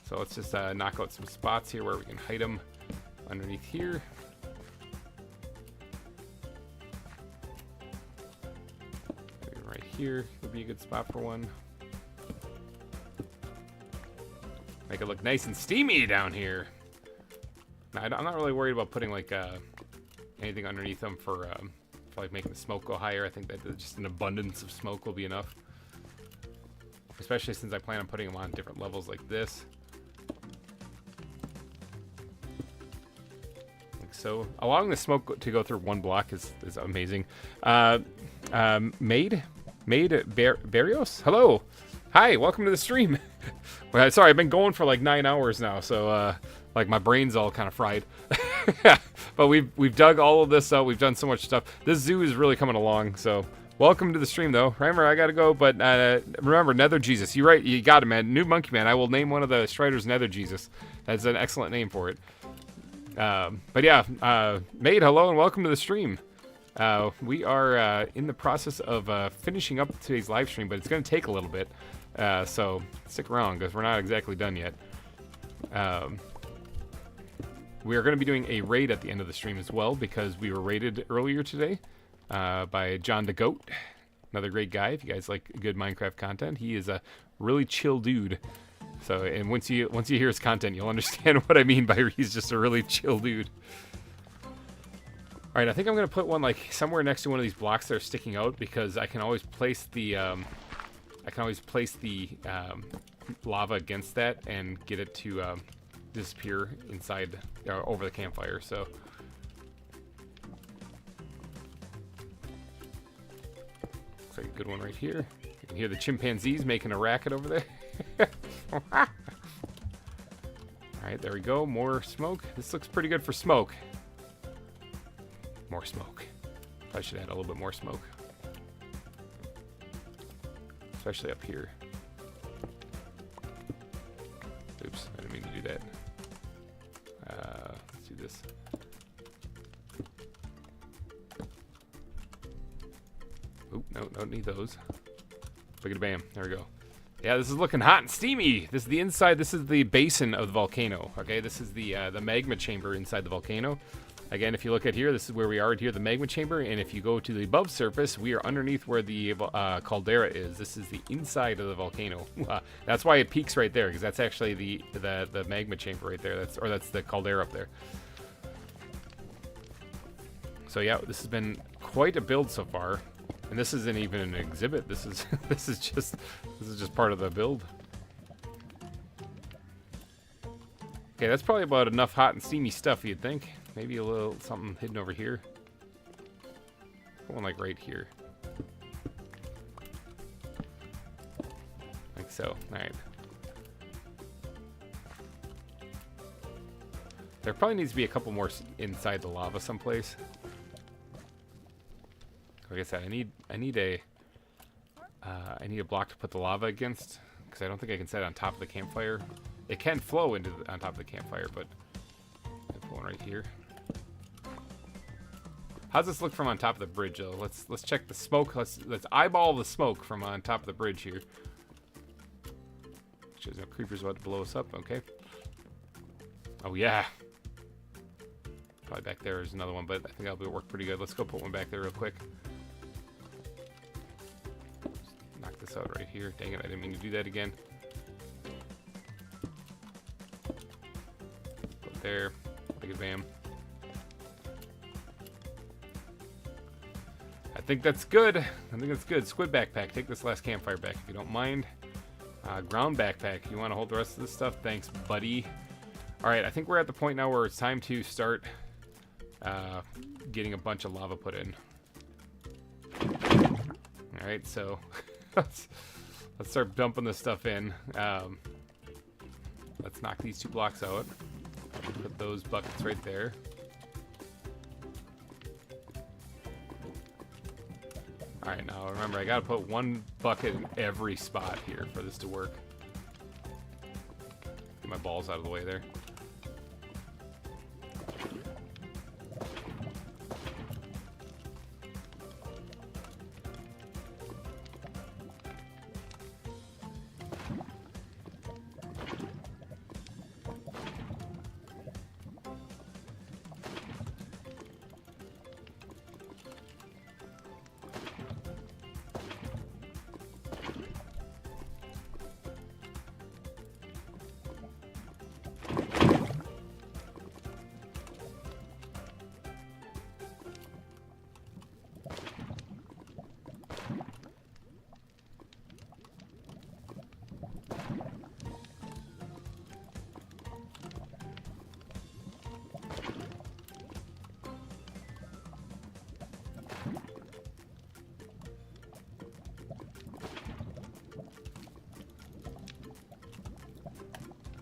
So let's just knock out some spots here where we can hide them underneath here. Maybe right here would be a good spot for one. Make it look nice and steamy down here. Now, I'm not really worried about putting like anything underneath them for like making the smoke go higher. I think that just an abundance of smoke will be enough. Especially since I plan on putting them on different levels like this. Like so. Allowing the smoke to go through one block is amazing. Maid Barrios? Hello. Hi, welcome to the stream. Well, sorry, I've been going for like 9 hours now, so like my brain's all kind of fried. But we've dug all of this out. We've done so much stuff. This zoo is really coming along. So welcome to the stream, though. GReimer, I gotta go, but remember, Nether Jesus. You right, you got it, man. New Monkey Man. I will name one of the Striders Nether Jesus. That's an excellent name for it. But yeah, Maid, hello and welcome to the stream. We are in the process of finishing up today's live stream, but it's going to take a little bit. So stick around because we're not exactly done yet. We are going to be doing a raid at the end of the stream as well because we were raided earlier today by John the Goat. Another great guy. If you guys like good Minecraft content, he is a really chill dude. So, and once you hear his content, you'll understand what I mean by he's just a really chill dude. All right, I think I'm gonna put one like somewhere next to one of these blocks that are sticking out because I can always place the lava against that and get it to disappear inside over the campfire. So looks like a good one right here. You can hear the chimpanzees making a racket over there. All right, there we go. More smoke. This looks pretty good for smoke. More smoke. I should add a little bit more smoke. Especially up here. Oops, I didn't mean to do that. Let's do this. Oop, no, don't need those. Look at bam, there we go. Yeah, this is looking hot and steamy. This is the inside, this is the basin of the volcano. Okay, this is the magma chamber inside the volcano. Again, if you look at here, this is where we are here, the magma chamber, and if you go to the above surface, we are underneath where the caldera is. This is the inside of the volcano. That's why it peaks right there, because that's actually the magma chamber right there. That's the caldera up there. So yeah, this has been quite a build so far, and this isn't even an exhibit. This is this is just part of the build. Okay, that's probably about enough hot and steamy stuff, you'd think. Maybe a little something hidden over here. One like right here. Like so. Alright. There probably needs to be a couple more inside the lava someplace. Like I said, I need a block to put the lava against, because I don't think I can set it on top of the campfire. It can flow into on top of the campfire, but I'll put one right here. How's this look from on top of the bridge, though? Let's check the smoke. Let's eyeball the smoke from on top of the bridge here. There's no creepers about to blow us up. Okay. Oh yeah. Probably back there is another one, but I think that'll work pretty good. Let's go put one back there real quick. Just knock this out right here. Dang it! I didn't mean to do that again. Put there. Big a bam. I think that's good. I think that's good. Squid backpack. Take this last campfire back if you don't mind. Ground backpack. You want to hold the rest of this stuff? Thanks, buddy. All right, I think we're at the point now where it's time to start getting a bunch of lava put in. All right, so let's start dumping this stuff in. Let's knock these 2 blocks out. Put those buckets right there. All right, now remember, I gotta put 1 bucket in every spot here for this to work. Get my balls out of the way there.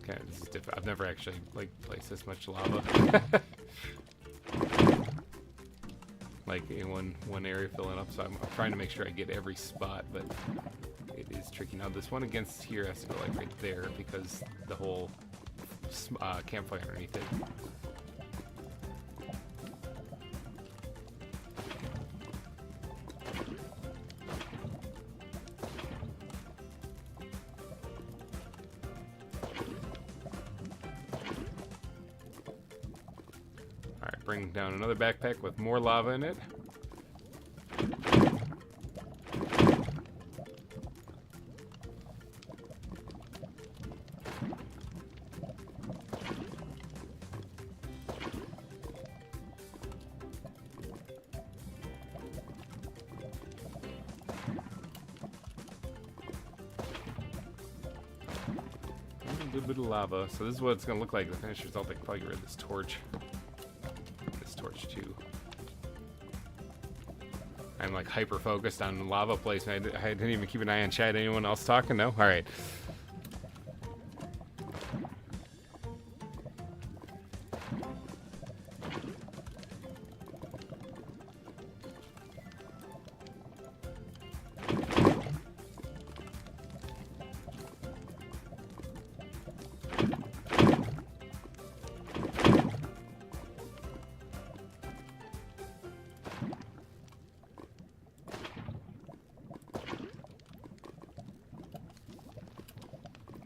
Okay, this is different. I've never actually like placed this much lava. Like in one area filling up, so I'm trying to make sure I get every spot, but it is tricky. Now this one against here has to go like right there because the whole campfire underneath it. Bring down another backpack with more lava in it. A good bit of lava. So this is what it's going to look like. The finished result, I can probably get rid of this torch. Too. I'm like hyper focused on lava placement. I didn't even keep an eye on chat. Anyone else talking? No? Alright.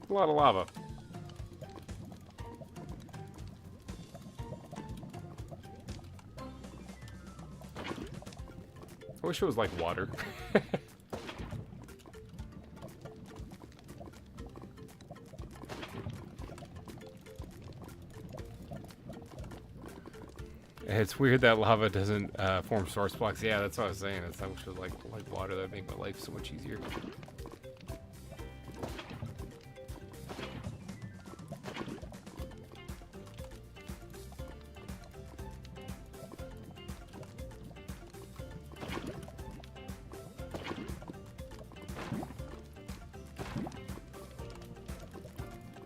A lot of lava. I wish it was like water. It's weird that lava doesn't form source blocks. Yeah, that's what I was saying. I wish it was like water. That would make my life so much easier.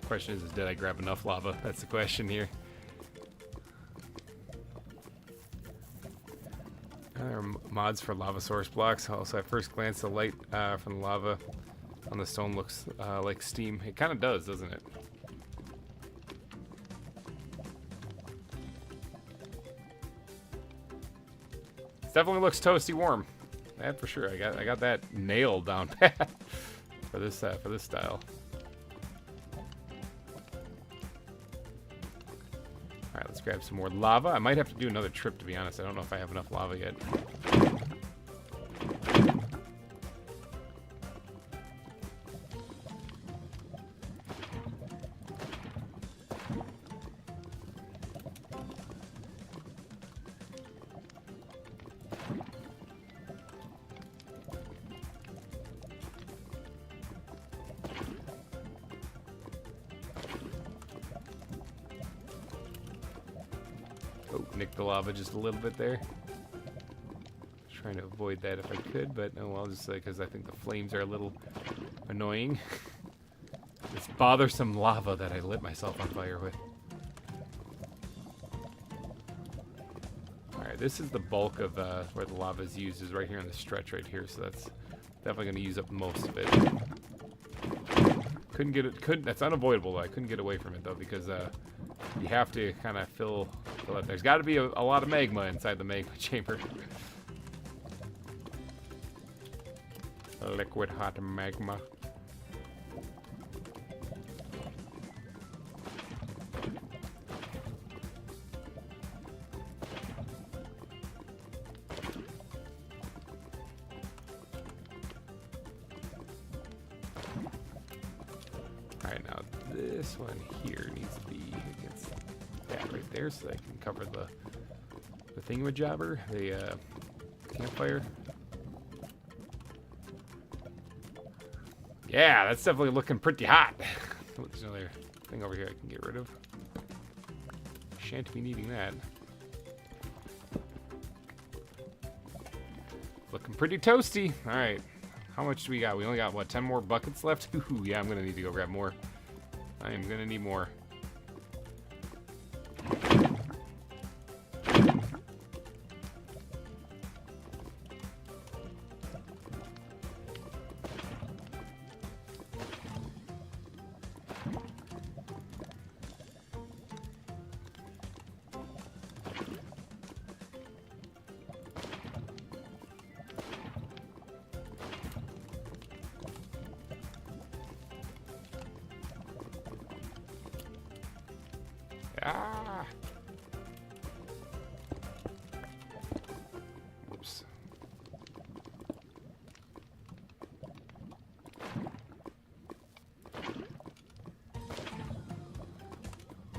Question is did I grab enough lava? That's the question here. There are mods for lava source blocks. Also, at first glance, the light from the lava on the stone looks like steam. It kind of does, doesn't it? It definitely looks toasty warm. That for sure. I got that nailed down pat for this style. Alright, let's grab some more lava. I might have to do another trip, to be honest. I don't know if I have enough lava yet. nicked the lava just a little bit there. Trying to avoid that if I could, but oh well, just because I think the flames are a little annoying. This bothersome lava that I lit myself on fire with. Alright, this is the bulk of where the lava is used, is right here in the stretch right here, so that's definitely going to use up most of it. Couldn't get it, that's unavoidable though. I couldn't get away from it though, because you have to kind of fill it. There's got to be a lot of magma inside the magma chamber. Liquid hot magma. Alright, now this one here needs to be against that right there so that I can cover the thingamajobber, the campfire. Yeah, that's definitely looking pretty hot. There's another thing over here I can get rid of. Shan't be needing that. Looking pretty toasty. Alright. How much do we got? We only got, what, 10 more buckets left? Ooh, yeah, I'm going to need to go grab more. I am going to need more. Ah! Whoops.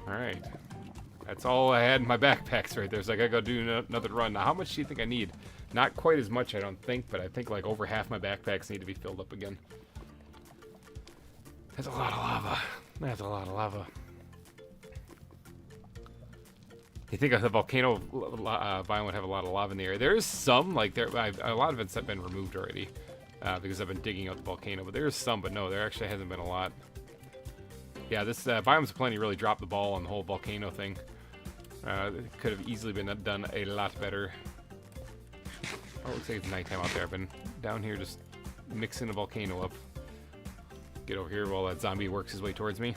Alright. That's all I had in my backpacks right there, so I gotta go do another run. Now, how much do you think I need? Not quite as much, I don't think, but I think like over half my backpacks need to be filled up again. That's a lot of lava. That's a lot of lava. You think the volcano biome would have a lot of lava in the area? There is some, like a lot of it's have been removed already because I've been digging out the volcano. But there is some, but no, there actually hasn't been a lot. Yeah, this Biomes of Plenty really dropped the ball on the whole volcano thing. It could have easily been done a lot better. Oh, it looks like it's nighttime out there. I've been down here just mixing the volcano up. Get over here while that zombie works his way towards me.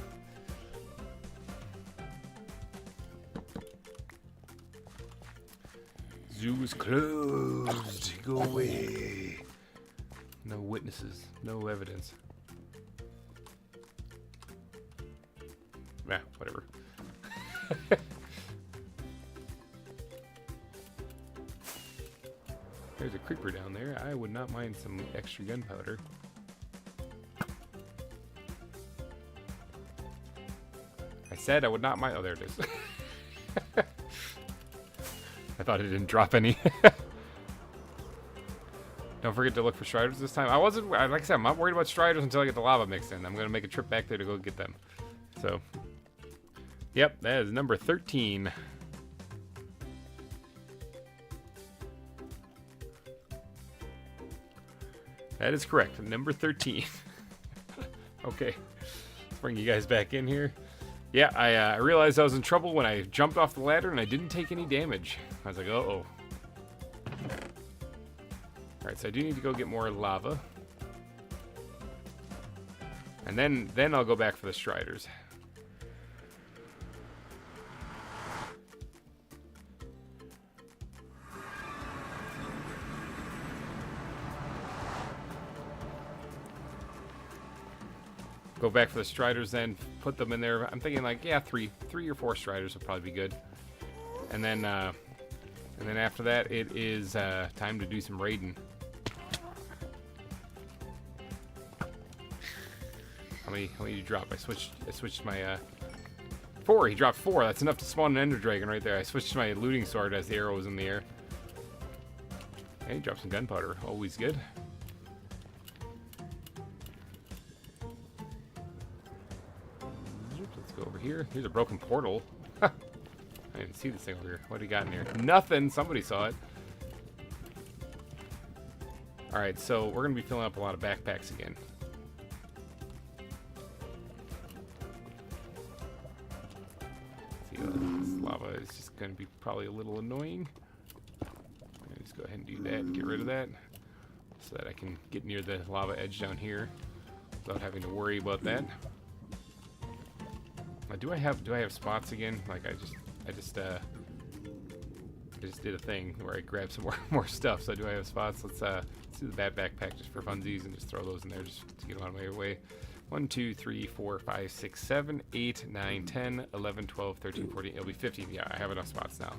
Zoo is closed. Go away. No witnesses. No evidence. Nah, whatever. There's a creeper down there. I would not mind some extra gunpowder. I said I would not mind. Oh, there it is. I thought it didn't drop any. Don't forget to look for striders this time. I wasn't, like I said, I'm not worried about striders until I get the lava mixed in. I'm going to make a trip back there to go get them. So, yep, that is number 13. That is correct, number 13. Okay, let's bring you guys back in here. Yeah, I realized I was in trouble when I jumped off the ladder and I didn't take any damage. I was like, uh-oh. Alright, so I do need to go get more lava. And then I'll go back for the striders. Go back for the striders, then put them in there. I'm thinking like, yeah, three or four striders would probably be good. And then after that, it is time to do some raiding. How many did you drop? I switched my 4. He dropped 4. That's enough to spawn an ender dragon right there. I switched my looting sword as the arrow was in the air. Hey, he dropped some gunpowder. Always good. Let's go over here. Here's a broken portal. I didn't see this thing over here. What do you got in here? Nothing. Somebody saw it. Alright, so we're going to be filling up a lot of backpacks again. See, this lava is just going to be probably a little annoying. Just go ahead and do that and get rid of that, so that I can get near the lava edge down here without having to worry about that. Do I have spots again? Like I just did a thing where I grabbed some more stuff. So do I have spots? Let's do the bad backpack just for funsies and just throw those in there just to get out of my way. 1, 2, 3, 4, 5, 6, 7, 8, 9, 10, 11, 12, 13, 14. It'll be 15. Yeah, I have enough spots now.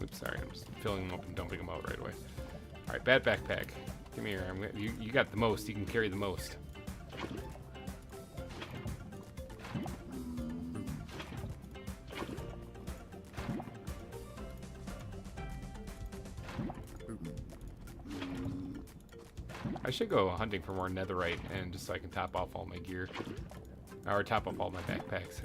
Oops, sorry. I'm just filling them up and dumping them out right away. All right, bad backpack. Come here. You got the most. You can carry the most. I should go hunting for more netherite, and just so I can top off all my gear, or top off all my backpacks.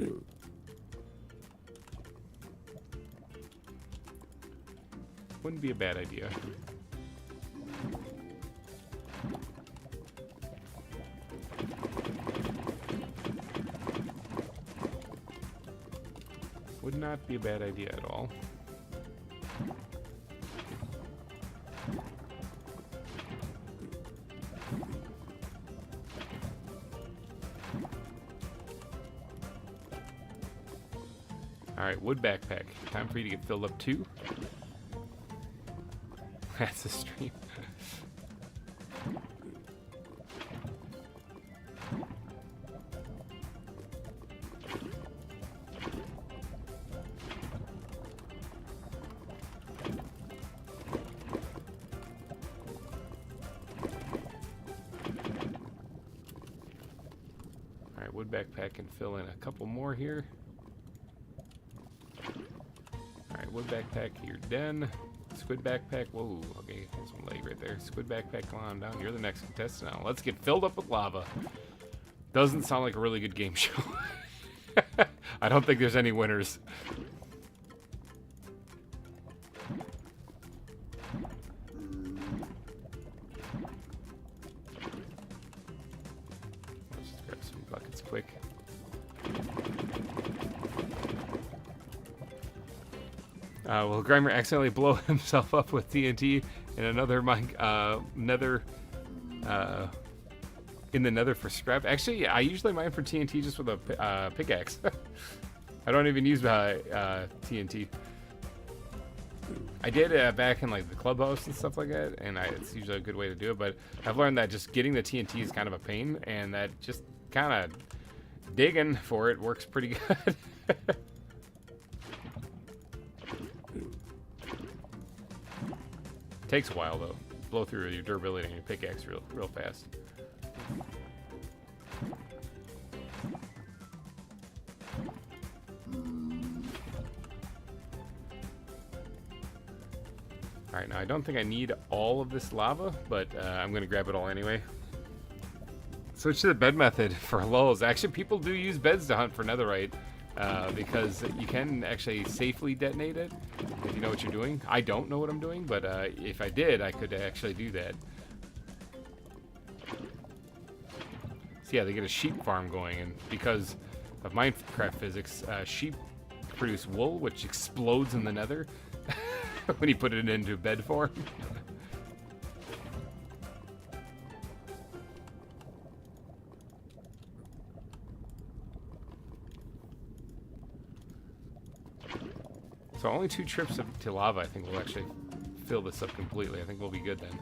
Wouldn't be a bad idea. Would not be a bad idea at all. Alright, wood backpack. Time for you to get filled up too. That's a stream. Alright, wood backpack can fill in a couple more here. Alright, wood backpack, you're done. Squid backpack, whoa, okay, there's one leg right there. Squid backpack, come on down. You're the next contestant now. Let's get filled up with lava. Doesn't sound like a really good game show. I don't think there's any winners. Let's just grab some buckets quick. Will GReimer accidentally blow himself up with TNT in another nether, in the nether for scrap? Actually, I usually mine for TNT just with a pickaxe. I don't even use TNT. I did back in like the clubhouse and stuff like that, and it's usually a good way to do it. But I've learned that just getting the TNT is kind of a pain, and that just kind of digging for it works pretty good. Takes a while though. Blow through your durability and your pickaxe real fast. Alright, now I don't think I need all of this lava, but I'm going to grab it all anyway. Switch to the bed method for lulls. Actually, people do use beds to hunt for netherite. Because you can actually safely detonate it if you know what you're doing. I don't know what I'm doing, but if I did, I could actually do that. So yeah, they get a sheep farm going, and because of Minecraft physics, sheep produce wool, which explodes in the nether when you put it into bed form. So only 2 trips to lava, I think, will actually fill this up completely. I think we'll be good then.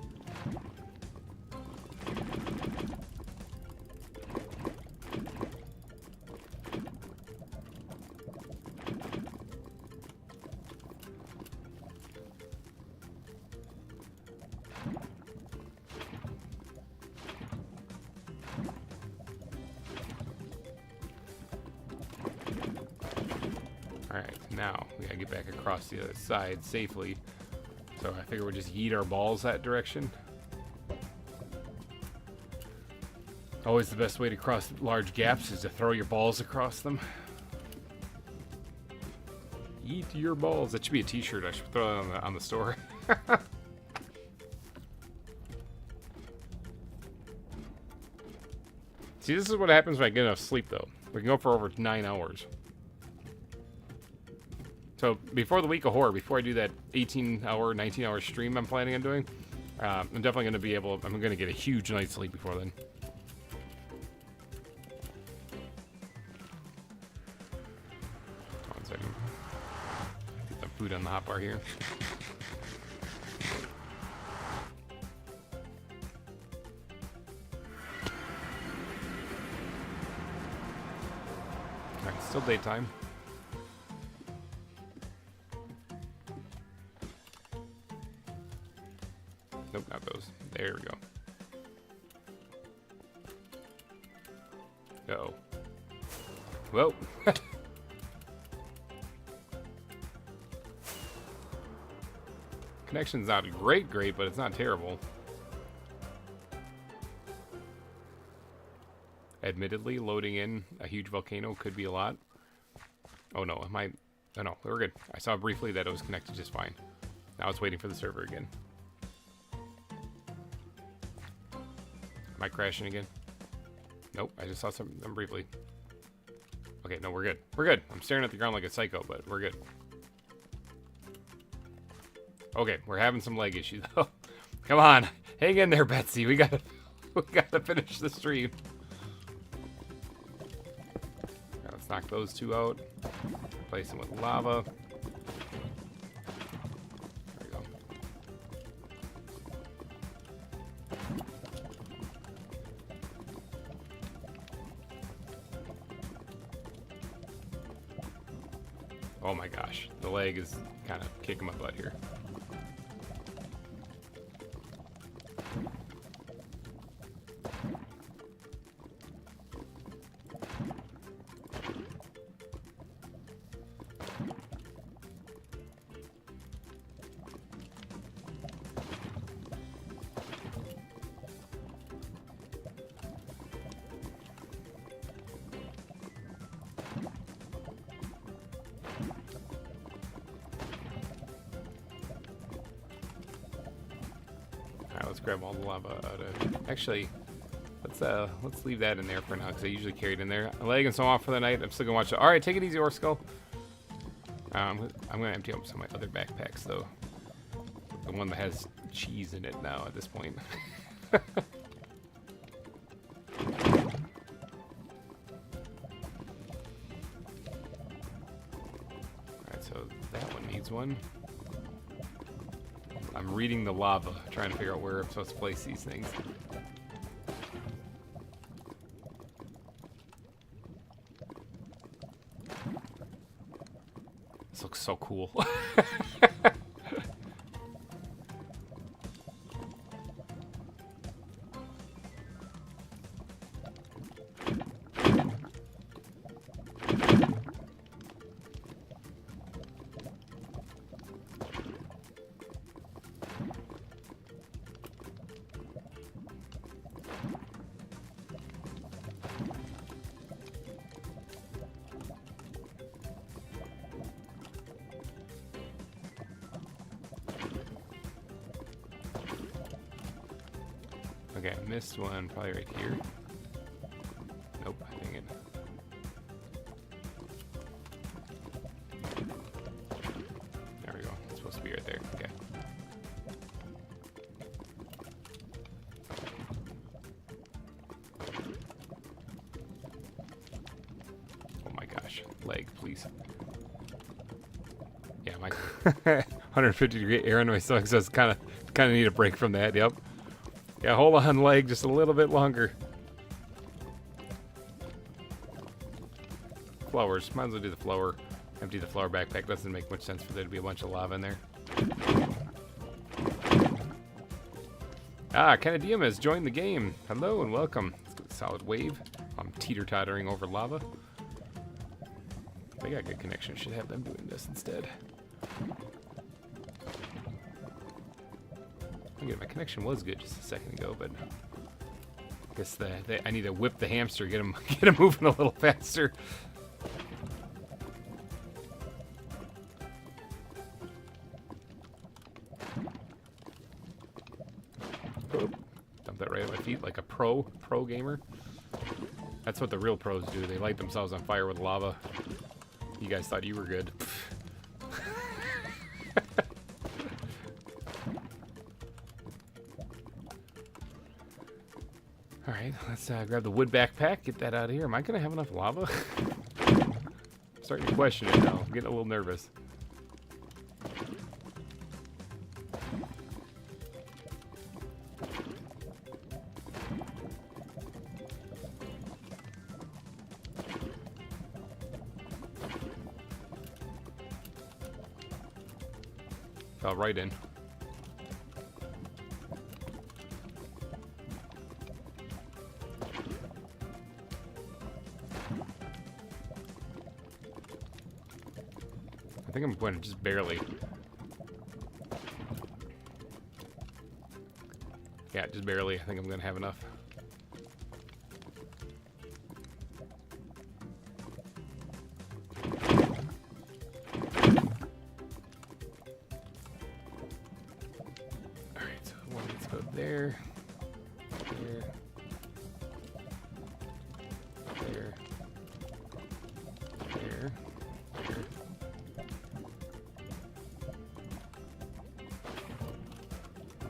Alright, now we gotta get back across the other side safely. So I figure we'll just yeet our balls that direction. Always the best way to cross large gaps is to throw your balls across them. Eat your balls. That should be a t-shirt. I should throw it on the store. See, this is what happens when I get enough sleep, though. We can go for over 9 hours. So, before the week of horror, before I do that 18-hour, 19-hour stream I'm planning on doing, I'm definitely going to be able... I'm going to get a huge night's sleep before then. One second. Get some food on the hot bar here. Alright, still daytime. Nope, not those. There we go. Uh-oh. Whoa. Connection's not great, but it's not terrible. Admittedly, loading in a huge volcano could be a lot. Oh no, oh no, we're good. I saw briefly that it was connected just fine. Now it's waiting for the server again. Am I crashing again? Nope, I just saw something briefly. Okay, no, we're good. We're good. I'm staring at the ground like a psycho, but we're good. Okay, we're having some leg issues though. Come on, hang in there, Betsy. We gotta finish the stream. Right, let's knock those two out. Replace them with lava. There we go. Oh my gosh, the leg is kind of kicking my butt here. Let's grab all the lava out of. Actually, let's leave that in there for now because I usually carry it in there. I'm legging some off for the night. I'm still gonna watch it. All right, take it easy, Orskull. I'm gonna empty out some of my other backpacks though. The one that has cheese in it now at this point. All right, so that one needs one. I'm reading the lava, trying to figure out where I'm supposed to place these things. This looks so cool. Okay, I missed one, probably right here. Nope, dang it. There we go, it's supposed to be right there, okay. Oh my gosh, leg, please. Yeah, my 150-degree air in my stomach, so it's kind of need a break from that, yep. Yeah, hold on, leg, just a little bit longer. Flowers. Might as well do the flower. Empty the flower backpack. Doesn't make much sense for there to be a bunch of lava in there. Ah, Canadium has joined the game. Hello and welcome. Let's get a solid wave. I'm teeter-tottering over lava. They got good connection. Should have them doing this instead. Okay, my connection was good just a second ago, but Guess I need to whip the hamster, get him moving a little faster. Dump that right at my feet like a pro gamer. That's what the real pros do. They light themselves on fire with lava. You guys thought you were good. Alright, let's grab the wood backpack, get that out of here. Am I going to have enough lava? I'm starting to question it now. I'm getting a little nervous. Fell right in. I think I'm going to just barely. Yeah, just barely. I think I'm going to have enough. Alright, so one needs to go there. There. There. There. There.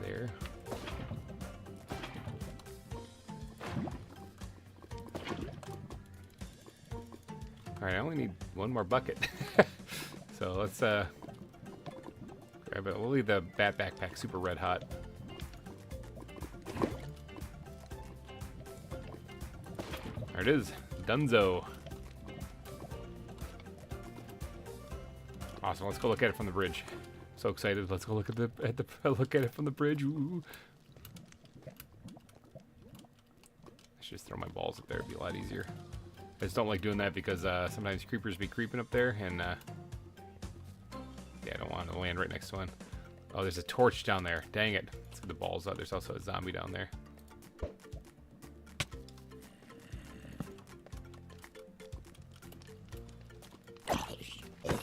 There. Alright, I only need one more bucket. So let's grab it. We'll leave the bat backpack super red hot. There it is. Dunzo. Awesome. Let's go look at it from the bridge. So excited. Let's go look at look at it from the bridge. Ooh. I should just throw my balls up there. It'd be a lot easier. I just don't like doing that because sometimes creepers be creeping up there, and yeah, I don't want to land right next to one. Oh, there's a torch down there. Dang it. Let's get the balls out. There's also a zombie down there.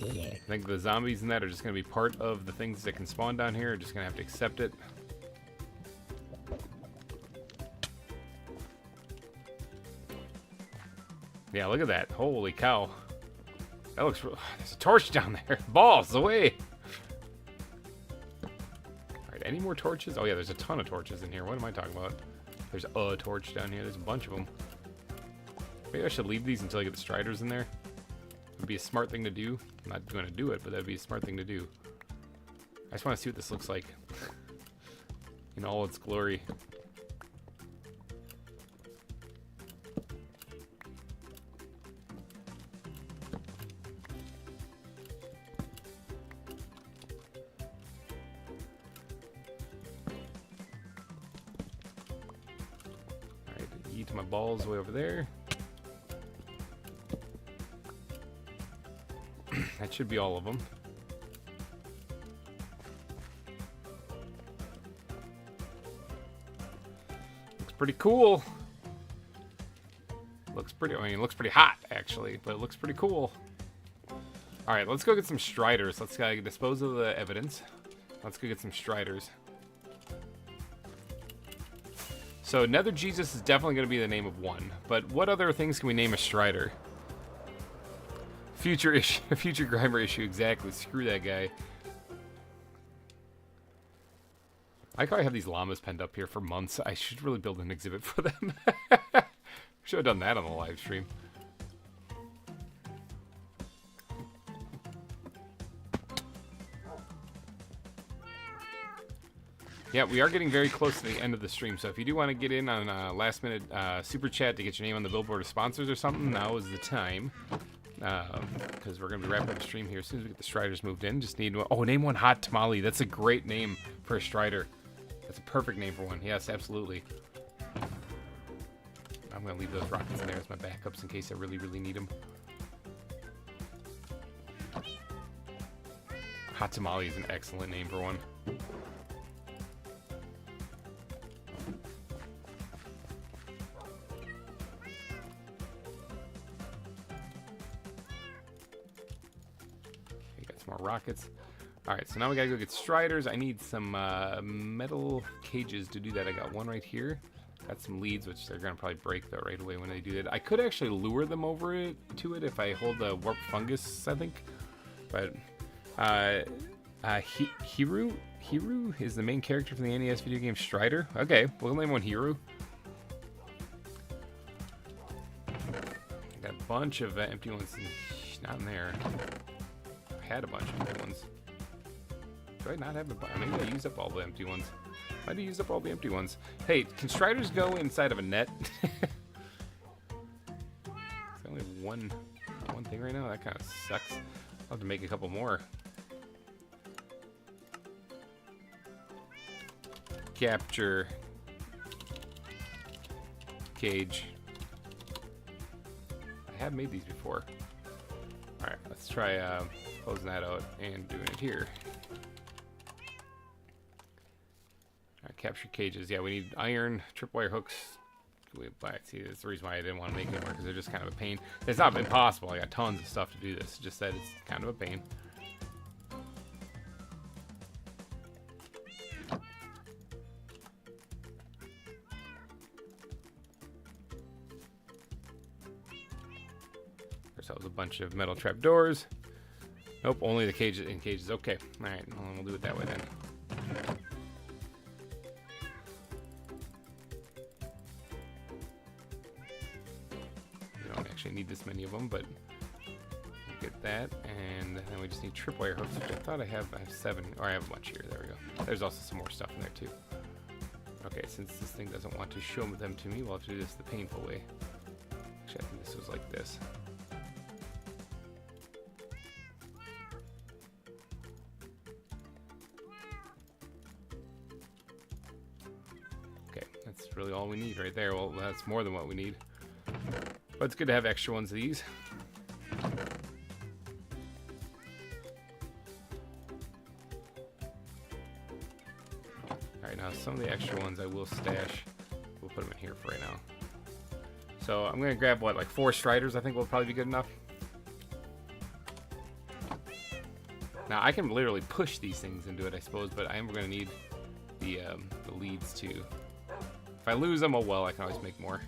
I think the zombies in that are just going to be part of the things that can spawn down here. Just going to have to accept it. Yeah, look at that. Holy cow. That looks... There's a torch down there. Balls away. Alright, any more torches? Oh yeah, there's a ton of torches in here. What am I talking about? There's a torch down here. There's a bunch of them. Maybe I should leave these until I get the striders in there. It would be a smart thing to do. I'm not going to do it, but that'd be a smart thing to do. I just want to see what this looks like in all its glory. Alright, eat my balls way over there. That should be all of them. Looks pretty cool. Looks pretty, I mean, it looks pretty hot, actually, but it looks pretty cool. Alright, let's go get some striders. Let's dispose of the evidence. Let's go get some striders. So, Nether Jesus is definitely going to be the name of one. But what other things can we name a strider? Future issue, future GReimer issue, exactly. Screw that guy. I probably have these llamas penned up here for months. I should really build an exhibit for them. Should have done that on the live stream. Yeah, we are getting very close to the end of the stream, so if you do want to get in on a last-minute super chat to get your name on the billboard of sponsors or something, now is the time. Because we're going to be wrapping up the stream here as soon as we get the striders moved in. Just need one. Oh, name one hot tamale. That's a great name for a strider. That's a perfect name for one. Yes, absolutely. I'm going to leave those rockets in there as my backups in case I really, really need them. Hot tamale is an excellent name for one. some more rockets. All right, so now we gotta go get striders. I need some metal cages to do that. I got one right here. Got some leads, which they're gonna probably break though right away when they do that. I could actually lure them over to it if I hold the warp fungus, I think. But Hiru is the main character from the NES video game Strider. Okay, we'll name one Hiru. I got a bunch of empty ones. Not in there. I had a bunch of empty ones. Do I not have a bunch? Maybe I used up all the empty ones. Why do you use up all the empty ones? Hey, can striders go inside of a net? There's only one thing right now. That kind of sucks. I'll have to make a couple more. Capture cage. I have made these before. All right, let's try closing that out and doing it here. Capture cages. Yeah, we need iron, tripwire hooks. See, that's the reason why I didn't want to make any more, because they're just kind of a pain. It's not impossible. I got tons of stuff to do this. Just that it's kind of a pain. Ourselves a bunch of metal trap doors. Nope, only the cages in cages. Okay, all right, well, we'll do it that way then. Actually need this many of them, but we'll get that, and then we just need tripwire hooks, which I thought I have 7, or I have a bunch here. There we go. There's also some more stuff in there too. Okay, since this thing doesn't want to show them to me, we'll have to do this the painful way. Actually, I think this was like this. Okay, that's really all we need right there. Well, that's more than what we need. But it's good to have extra ones of these. Alright, now some of the extra ones I will stash. We'll put them in here for right now. So I'm going to grab, what, like 4 striders I think will probably be good enough. Now I can literally push these things into it, I suppose, but I am going to need the leads too. If I lose them, oh well, I can always make more.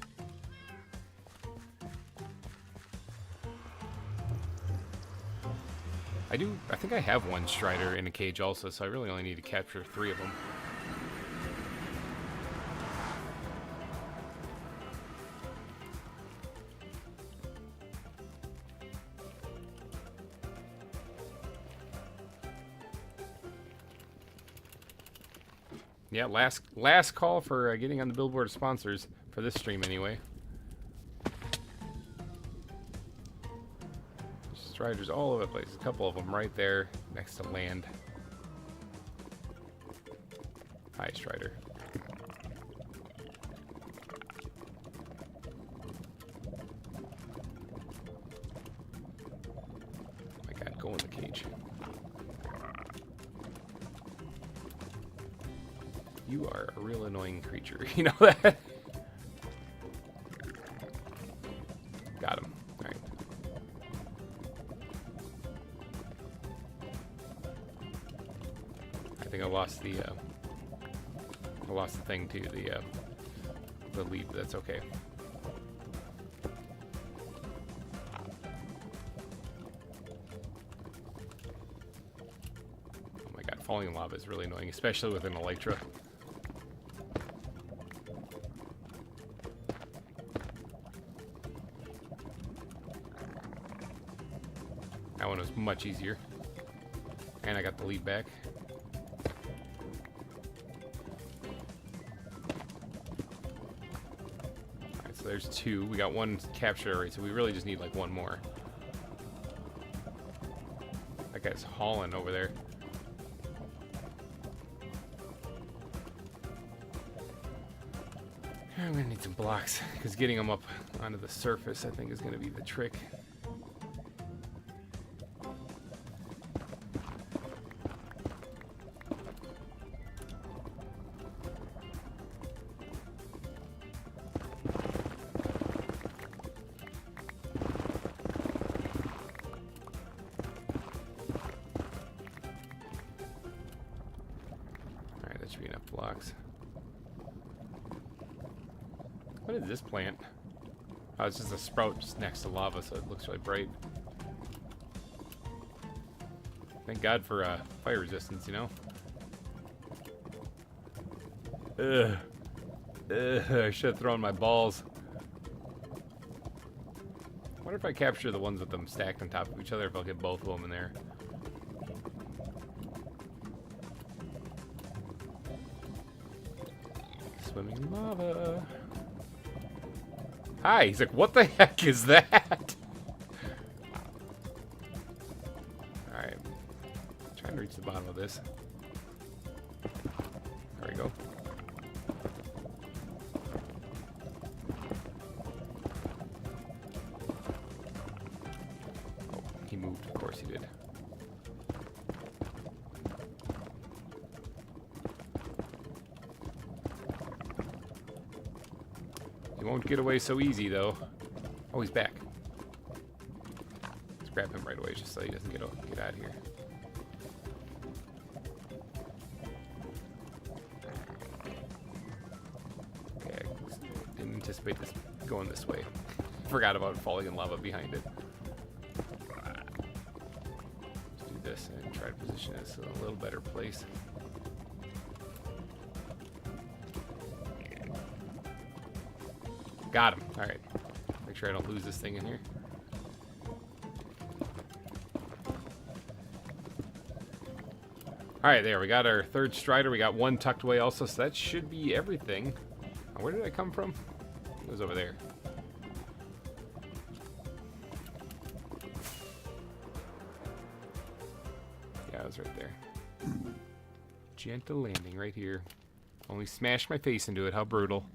I think I have 1 strider in a cage also, so I really only need to capture 3 of them. Yeah, last call for getting on the billboard of sponsors for this stream anyway. Striders all over the place. A couple of them right there next to land. Hi, Strider. Oh my god, go in the cage. You are a real annoying creature. You know that? Got him. Alright. I think I lost the thing to the lead, but that's okay. Oh my god, falling in lava is really annoying, especially with an Elytra. That one was much easier. And I got the lead back. Alright, so there's 2. We got 1 captured already, so we really just need like 1 more. That guy's hauling over there. I'm gonna need some blocks, because getting them up onto the surface I think is gonna be the trick. enough blocks. What is this plant? Oh, it's just a sprout just next to lava, so it looks really bright. Thank God for fire resistance, you know? Ugh. Ugh, I should have thrown my balls. I wonder if I capture the ones with them stacked on top of each other, if I'll get both of them in there. Swimming lava. Hi, he's like, what the heck is that? Alright. Trying to reach the bottom of this. There we go. Oh, he moved. Of course he did. He won't get away so easy, though. Oh, he's back. Let's grab him right away, just so he doesn't get out of here. Okay, I didn't anticipate this going this way. Forgot about falling in lava behind it. Let's do this and try to position this in a little better place. Got him. Alright. Make sure I don't lose this thing in here. Alright, there. We got our third strider. We got one tucked away also, so that should be everything. Where did I come from? It was over there. Yeah, it was right there. Gentle landing right here. Only smashed my face into it. How brutal.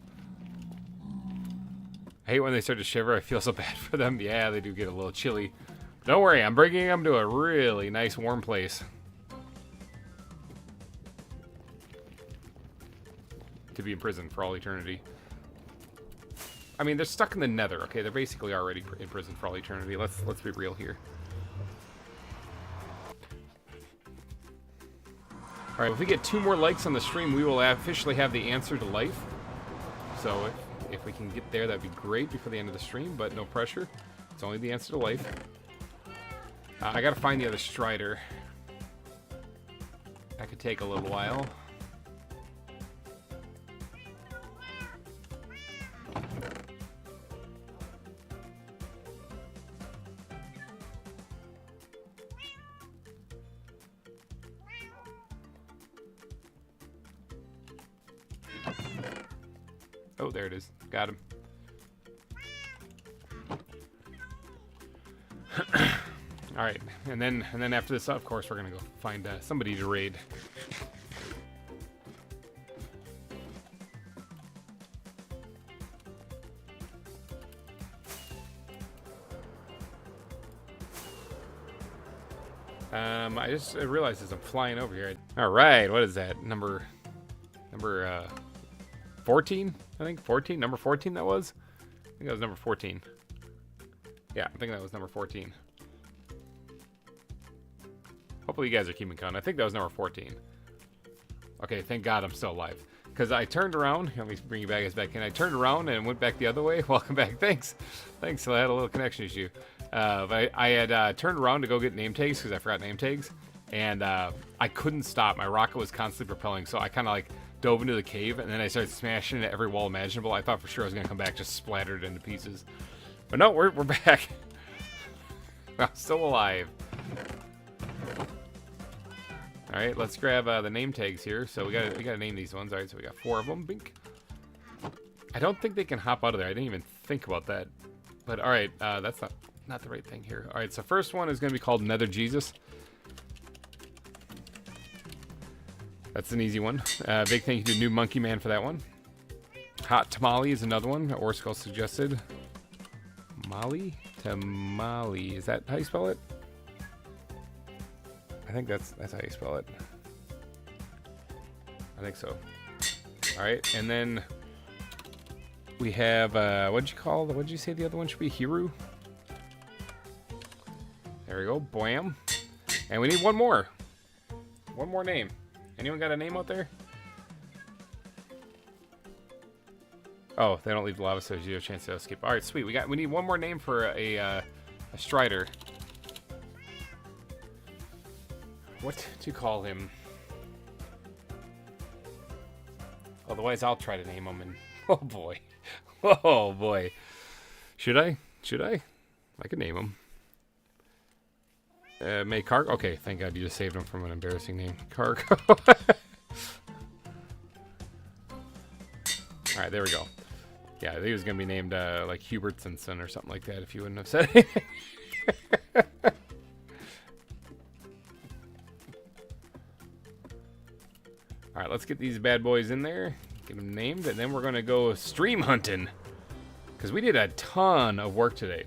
I hate when they start to shiver. I feel so bad for them. Yeah, they do get a little chilly. Don't worry, I'm bringing them to a really nice warm place. To be in prison for all eternity. I mean, they're stuck in the nether, okay? They're basically already in prison for all eternity. Let's be real here. Alright, if we get 2 more likes on the stream, we will officially have the answer to life. So if we can get there, that'd be great before the end of the stream, but no pressure. It's only the answer to life. I gotta find the other strider. That could take a little while. Oh, there it is. Got him. All right, and then after this, of course, we're gonna go find somebody to raid. I just realized as I'm flying over here. All right, what is that? Number 14, I think. 14, number 14 that was? I think that was number 14. Yeah, I think that was number 14. Hopefully you guys are keeping count. I think that was number 14. Okay, thank God I'm still alive. Because I turned around. Let me bring you guys back in. I turned around and went back the other way. Welcome back. Thanks. So I had a little connection issue. But I had turned around to go get name tags because I forgot name tags. And I couldn't stop. My rocket was constantly propelling. So I kind of like dove into the cave. And then I started smashing into every wall imaginable. I thought for sure I was going to come back just splattered into pieces. But no, we're back. I'm still alive. All right, let's grab the name tags here. So we gotta name these ones. All right, so we got 4 of them. Bink. I don't think they can hop out of there. I didn't even think about that. But all right, that's not the right thing here. All right, so first one is gonna be called Nether Jesus. That's an easy one. Big thank you to New Monkey Man for that one. Hot Tamale is another one that Orskull suggested. Tamale. Is that how you spell it? I think that's how you spell it. I think so. All right, and then we have what'd you say the other one should be? Hiru. There we go. Blam. And we need one more. One more name. Anyone got a name out there? Oh, they don't leave the lava, so there's 0 chance they'll escape. All right, sweet. We need one more name for a strider. What to call him? Otherwise, I'll try to name him. And oh boy, oh boy. Should I? Should I? I could name him. May Cargo. Okay, thank God you just saved him from an embarrassing name. Cargo. All right, there we go. Yeah, I think he was gonna be named like Hubertson or something like that if you wouldn't have said anything. All right, let's get these bad boys in there, get them named, and then we're gonna go stream hunting. Because we did a ton of work today.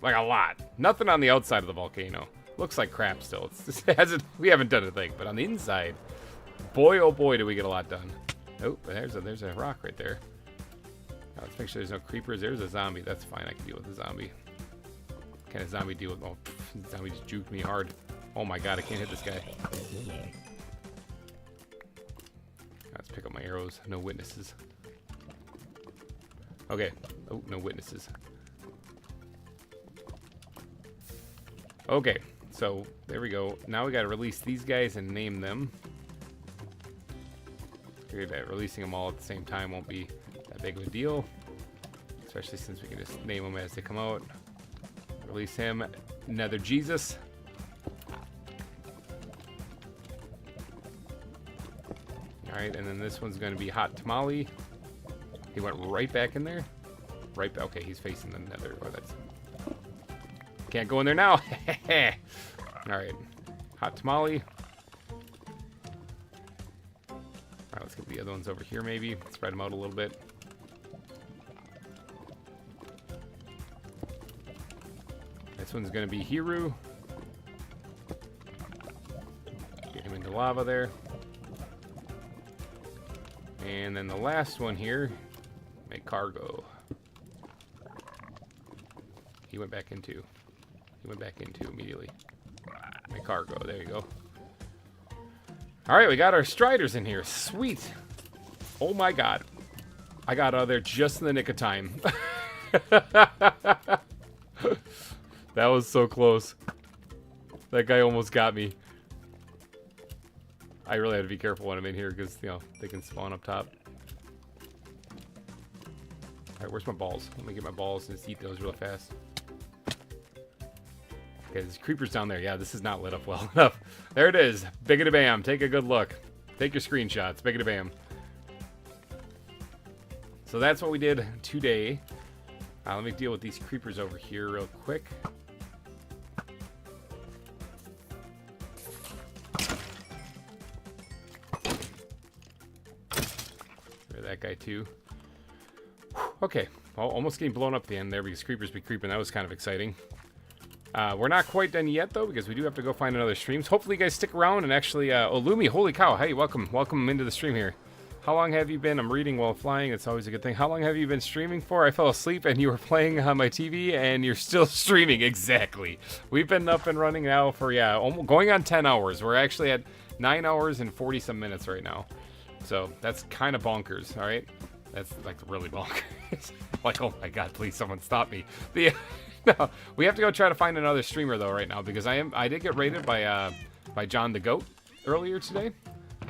Like a lot. Nothing on the outside of the volcano. Looks like crap still. We haven't done a thing, but on the inside, boy oh boy do we get a lot done. Oh, there's a rock right there. Now, let's make sure there's no creepers. There's a zombie. That's fine, I can deal with the zombie. Can a zombie deal with, oh, zombie just juked me hard. Oh my god, I can't hit this guy. Let's pick up my arrows. No witnesses. Okay. Oh, no witnesses. Okay. So, there we go. Now we gotta release these guys and name them. Figured that releasing them all at the same time won't be that big of a deal. Especially since we can just name them as they come out. Release him. Nether Jesus. Alright, and then this one's going to be Hot Tamale. He went right back in there. Right, okay, he's facing the nether. Oh, that's... Can't go in there now. Alright, Hot Tamale. Alright, let's get the other ones over here maybe. Spread them out a little bit. This one's going to be Hiru. Get him into lava there. And then the last one here, make Cargo. He went back into. He went back into immediately. Make Cargo. There you go. All right, we got our striders in here. Sweet. Oh my god. I got out of there just in the nick of time. That was so close. That guy almost got me. I really have to be careful when I'm in here because, you know, they can spawn up top. Alright, where's my balls? Let me get my balls and just eat those real fast. Okay, there's creepers down there. Yeah, this is not lit up well enough. There it is. Biggity bam. Take a good look. Take your screenshots. Biggity bam. So that's what we did today. Let me deal with these creepers over here real quick. That guy too. Okay, well, almost getting blown up at the end there because creepers be creeping. That was kind of exciting. We're not quite done yet though because we do have to go find another streams. Hopefully you guys stick around and actually oh, Lumi, holy cow, hey, welcome into the stream here. How long have you been? I'm reading while flying. It's always a good thing. How long have you been streaming for? I fell asleep and you were playing on my TV and you're still streaming. Exactly. We've been up and running now for, yeah, almost going on 10 hours. We're actually at 9 hours and 40 some minutes right now. So that's kind of bonkers, all right? That's like really bonkers. Like, oh my god, please someone stop me. No, we have to go try to find another streamer though right now because I did get raided by John the Goat earlier today.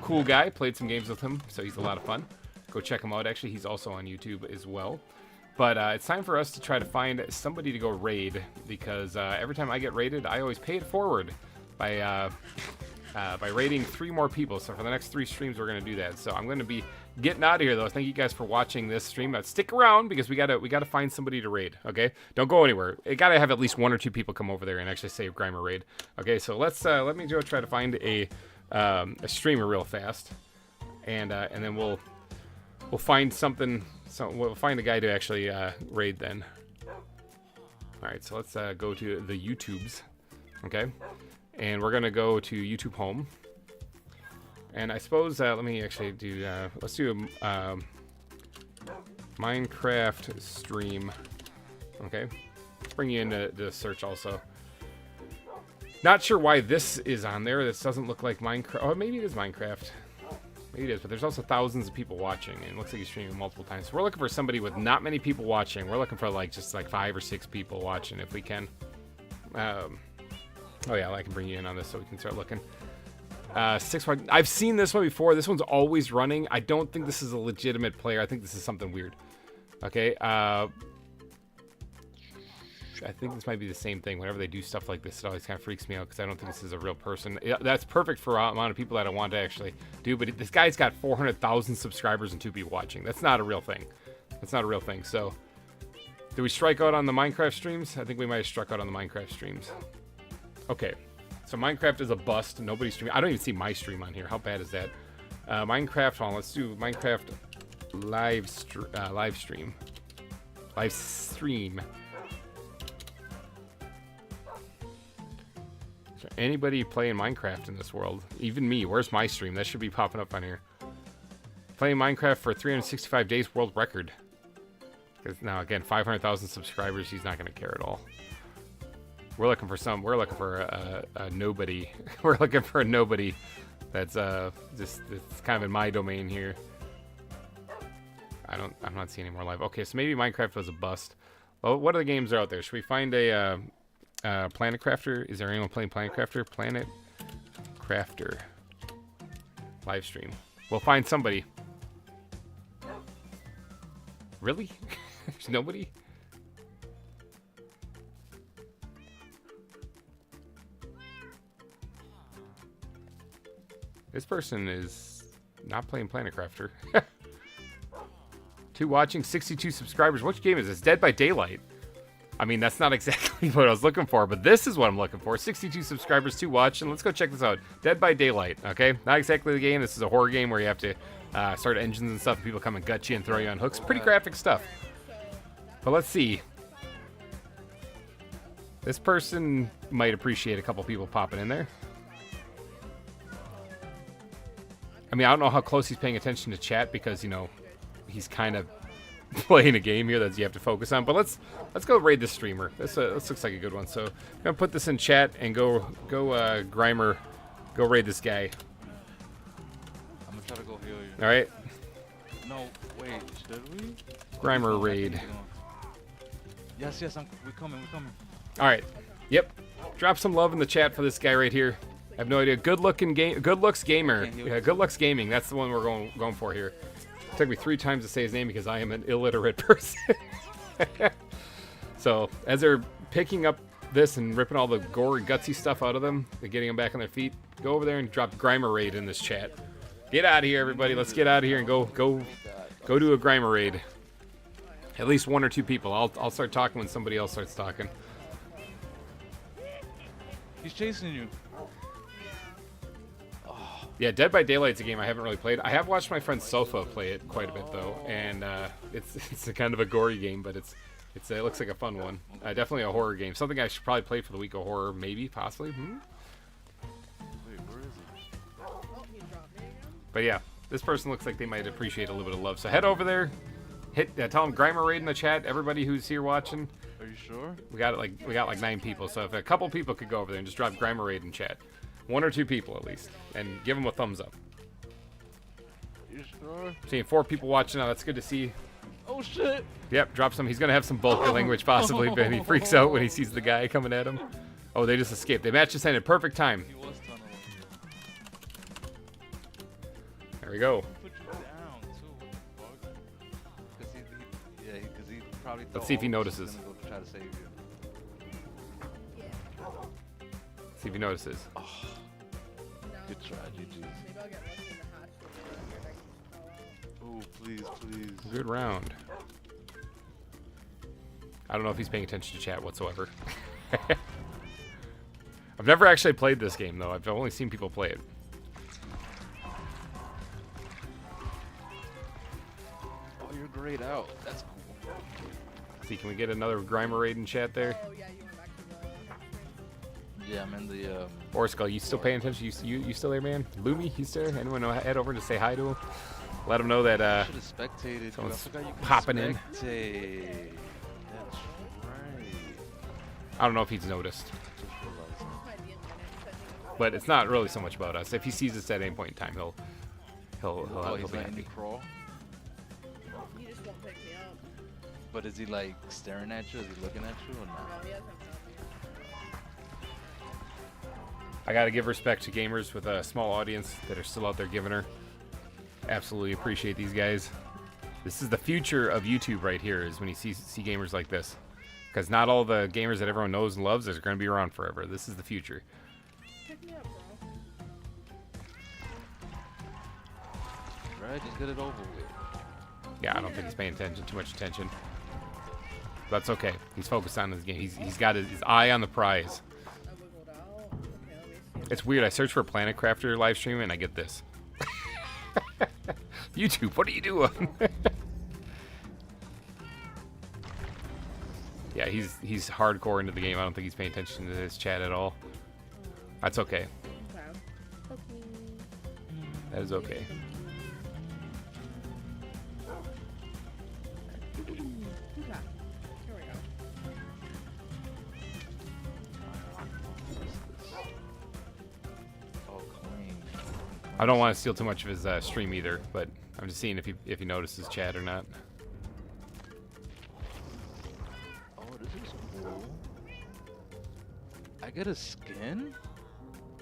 Cool guy, played some games with him, so he's a lot of fun. Go check him out. Actually, he's also on YouTube as well. But it's time for us to try to find somebody to go raid because every time I get raided, I always pay it forward by raiding 3 more people. So for the next 3 streams, we're gonna do that. So I'm gonna be getting out of here though. Thank you guys for watching this stream. Stick around because we gotta find somebody to raid. Okay, don't go anywhere. It gotta have at least 1 or 2 people come over there and actually save GReimer raid. Okay, so let me go try to find a streamer real fast, and then we'll find something. So we'll find a guy to actually raid then. All right, so let's go to the YouTubes. Okay. And we're gonna go to YouTube Home, and I suppose let me actually do. Let's do a Minecraft stream. Okay, let's bring you into the search also. Not sure why this is on there. This doesn't look like Minecraft. Oh, maybe it is Minecraft. Maybe it is, but there's also thousands of people watching, and it looks like he's streaming multiple times. So we're looking for somebody with not many people watching. We're looking for like just like 5 or 6 people watching if we can. Oh yeah, I can bring you in on this so we can start looking. 6 1. I've seen this one before. This one's always running. I don't think this is a legitimate player. I think this is something weird. Okay. I think this might be the same thing. Whenever they do stuff like this, it always kind of freaks me out because I don't think this is a real person. That's perfect for the amount of people that I want to actually do. But this guy's got 400,000 subscribers and 2 people watching. That's not a real thing. That's not a real thing. So, did we strike out on the Minecraft streams? I think we might have struck out on the Minecraft streams. Okay. So Minecraft is a bust. Nobody's streaming. I don't even see my stream on here. How bad is that? Minecraft. Hold on. Let's do Minecraft live stream. Live stream. Is there anybody playing Minecraft in this world? Even me. Where's my stream? That should be popping up on here. Playing Minecraft for 365 days world record. Because now again, 500,000 subscribers. He's not going to care at all. We're looking for a nobody. We're looking for a nobody that's just it's kind of in my domain here. I'm not seeing any more live. Okay, so maybe Minecraft was a bust. Well, what other games are out there? Should we find a Planet Crafter? Is there anyone playing Planet Crafter? Planet Crafter live stream. We'll find somebody. Really? There's nobody? This person is not playing Planet Crafter. 2 watching, 62 subscribers. Which game is this? Dead by Daylight. I mean, that's not exactly what I was looking for, but this is what I'm looking for. 62 subscribers, 2 watching. Let's go check this out. Dead by Daylight, okay? Not exactly the game. This is a horror game where you have to start engines and stuff. People come and gut you and throw you on hooks. Pretty graphic stuff. But let's see. This person might appreciate a couple people popping in there. I mean, I don't know how close he's paying attention to chat because, you know, he's kind of playing a game here that you have to focus on. But let's go raid this streamer. This looks like a good one. So I'm gonna put this in chat and go GReimer, go raid this guy. I'm gonna try to go heal you. All right. No, wait, should we? GReimer raid. Yes, we're coming. All right. Yep. Drop some love in the chat for this guy right here. I have no idea. Good looks gamer. Yeah, good looks gaming. That's the one we're going for here. It took me 3 times to say his name because I am an illiterate person. So as they're picking up this and ripping all the gory, gutsy stuff out of them and getting them back on their feet, go over there and drop GReimer raid in this chat. Get out of here, everybody. Let's get out of here and go do a GReimer raid. At least 1 or 2 people. I'll start talking when somebody else starts talking. He's chasing you. Yeah, Dead by Daylight's a game I haven't really played. I have watched my friend Sofa play it quite a bit though, and it's a kind of a gory game, but it looks like a fun one. Definitely a horror game. Something I should probably play for the week of horror, maybe, possibly. Wait, where is he? But yeah, this person looks like they might appreciate a little bit of love. So head over there, tell them GReimer raid in the chat. Everybody who's here watching. Are you sure? We got like 9 people. So if a couple people could go over there and just drop GReimer raid in chat. 1 or 2 people at least, and give them a thumbs up. You sure? Seeing 4 people watching now, that's good to see. Oh shit! Yep, drop some. He's gonna have some bulky language possibly, but he freaks out when he sees the guy coming at him. Oh, they just escaped. They matched just ended. Perfect time. He was tunneling. There we go. Put you down too. Because he probably. Let's see if he notices. He's gonna go try to save you. See if he notices. Oh, good try, GG. Maybe I'll get lucky in the hatch. Oh, please. Good round. I don't know if he's paying attention to chat whatsoever. I've never actually played this game though. I've only seen people play it. Oh, you're grayed out. That's cool. See, can we get another GReimer raid in chat there? Oh yeah, you went back to the. Yeah, I'm in the. Orskull, you still paying attention? You still there, man? Loomy, you still there? Anyone know? Head over to say hi to him. Let him know that should have spectated. someone's I forgot you can popping in. spectate. That's right. I don't know if he's noticed, Just realized. but it's not really so much about us. If he sees us at any point in time, he'll Oh, he'll he's be letting you happy. crawl. He just won't pick me up. But is he like staring at you? Is he looking at you or No, not? he hasn't found me. I gotta give respect to gamers with a small audience that are still out there giving her. Absolutely appreciate these guys. This is the future of YouTube right here, is when you see gamers like this. Because not all the gamers that everyone knows and loves are going to be around forever. This is the future. Pick me up, bro. Right, just get it over with. Yeah, I don't think he's paying too much attention. That's okay. He's focused on his game. He's got his eye on the prize. I wiggled out. Okay, let me see. It's weird. I search for Planet Crafter live stream and I get this. YouTube, what are you doing? Yeah, he's hardcore into the game. I don't think he's paying attention to his chat at all. That's okay. Okay. That is okay. Okay. Here we go. Oh, clean. I don't want to steal too much of his stream either, but I'm just seeing if he notices chat or not. Oh, this is cool. I get a skin?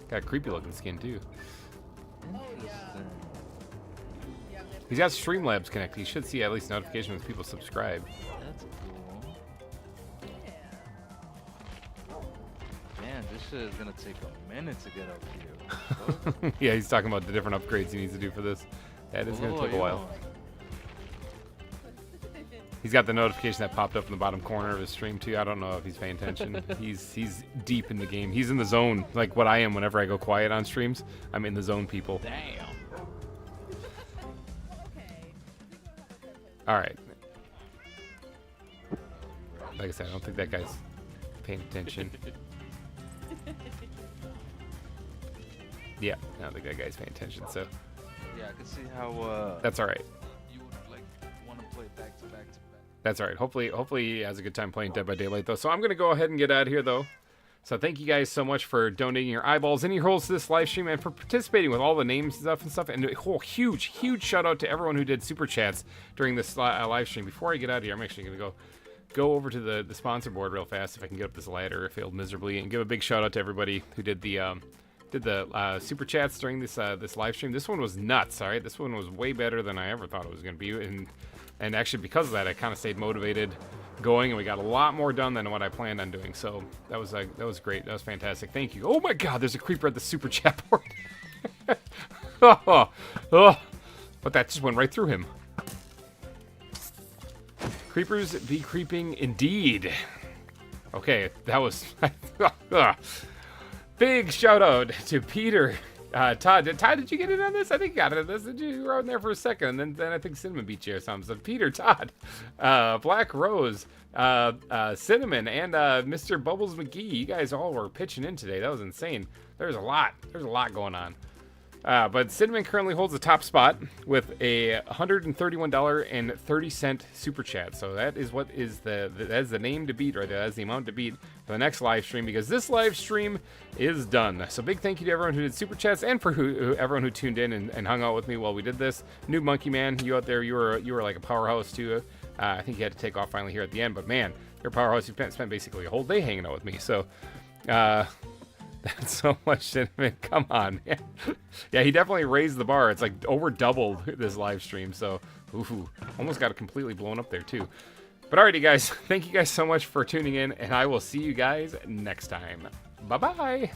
Got a creepy looking skin too. yeah. Interesting. Yeah, He's got Streamlabs connected. You should see at least notifications when people subscribe. That's cool. yeah. Man, this shit is gonna take a minute to get up here. Yeah, he's talking about the different upgrades he needs to do for this. That is going to take a while. He's got the notification that popped up in the bottom corner of his stream too. I don't know if he's paying attention. He's deep in the game. He's in the zone, like what I am whenever I go quiet on streams. I'm in the zone, people. Damn. All right. Like I said, I don't think that guy's paying attention. Yeah, I don't think that guy's paying attention. So Yeah, I can see how that's all right. you would like want to play back to back to back. That's all right. Hopefully he has a good time playing Dead by Daylight, though. So I'm going to go ahead and get out of here, though. So thank you guys so much for donating your eyeballs and your holes to this live stream and for participating with all the names and stuff. And a whole huge shout out to everyone who did super chats during this live stream. Before I get out of here, I'm actually going to go over to the sponsor board real fast if I can get up this ladder. It failed miserably, and give a big shout out to everybody who did the super chats during this live stream. This one was nuts. All right, this one was way better than I ever thought it was going to be, and actually because of that, I kind of stayed motivated going, and we got a lot more done than what I planned on doing. So that was great. That was fantastic. Thank you. Oh my God, there's a creeper at the super chat board. But that just went right through him. Creepers be creeping indeed. Okay, that was big shout out to Peter. Todd, did you get in on this? I think you got it on this. You were in there for a second, and then I think Cinnamon beat you or something. So Peter, Todd, Black Rose, Cinnamon, and Mr. Bubbles McGee. You guys all were pitching in today. That was insane. There's a lot going on. But Cinnamon currently holds the top spot with a $131.30 super chat. So that is what is that's the name to beat right there. That's the amount to beat for the next live stream, because this live stream is done. So big thank you to everyone who did super chats and for everyone who tuned in and hung out with me while we did this. New Monkey Man, you out there, you were like a powerhouse too. I think you had to take off finally here at the end, but man, you're a powerhouse. You spent basically a whole day hanging out with me. So. That's so much Cinnamon. Come on, man. Yeah, he definitely raised the bar. It's like over doubled this live stream. So, ooh, almost got it completely blown up there too. But alrighty, guys. Thank you guys so much for tuning in, and I will see you guys next time. Bye-bye.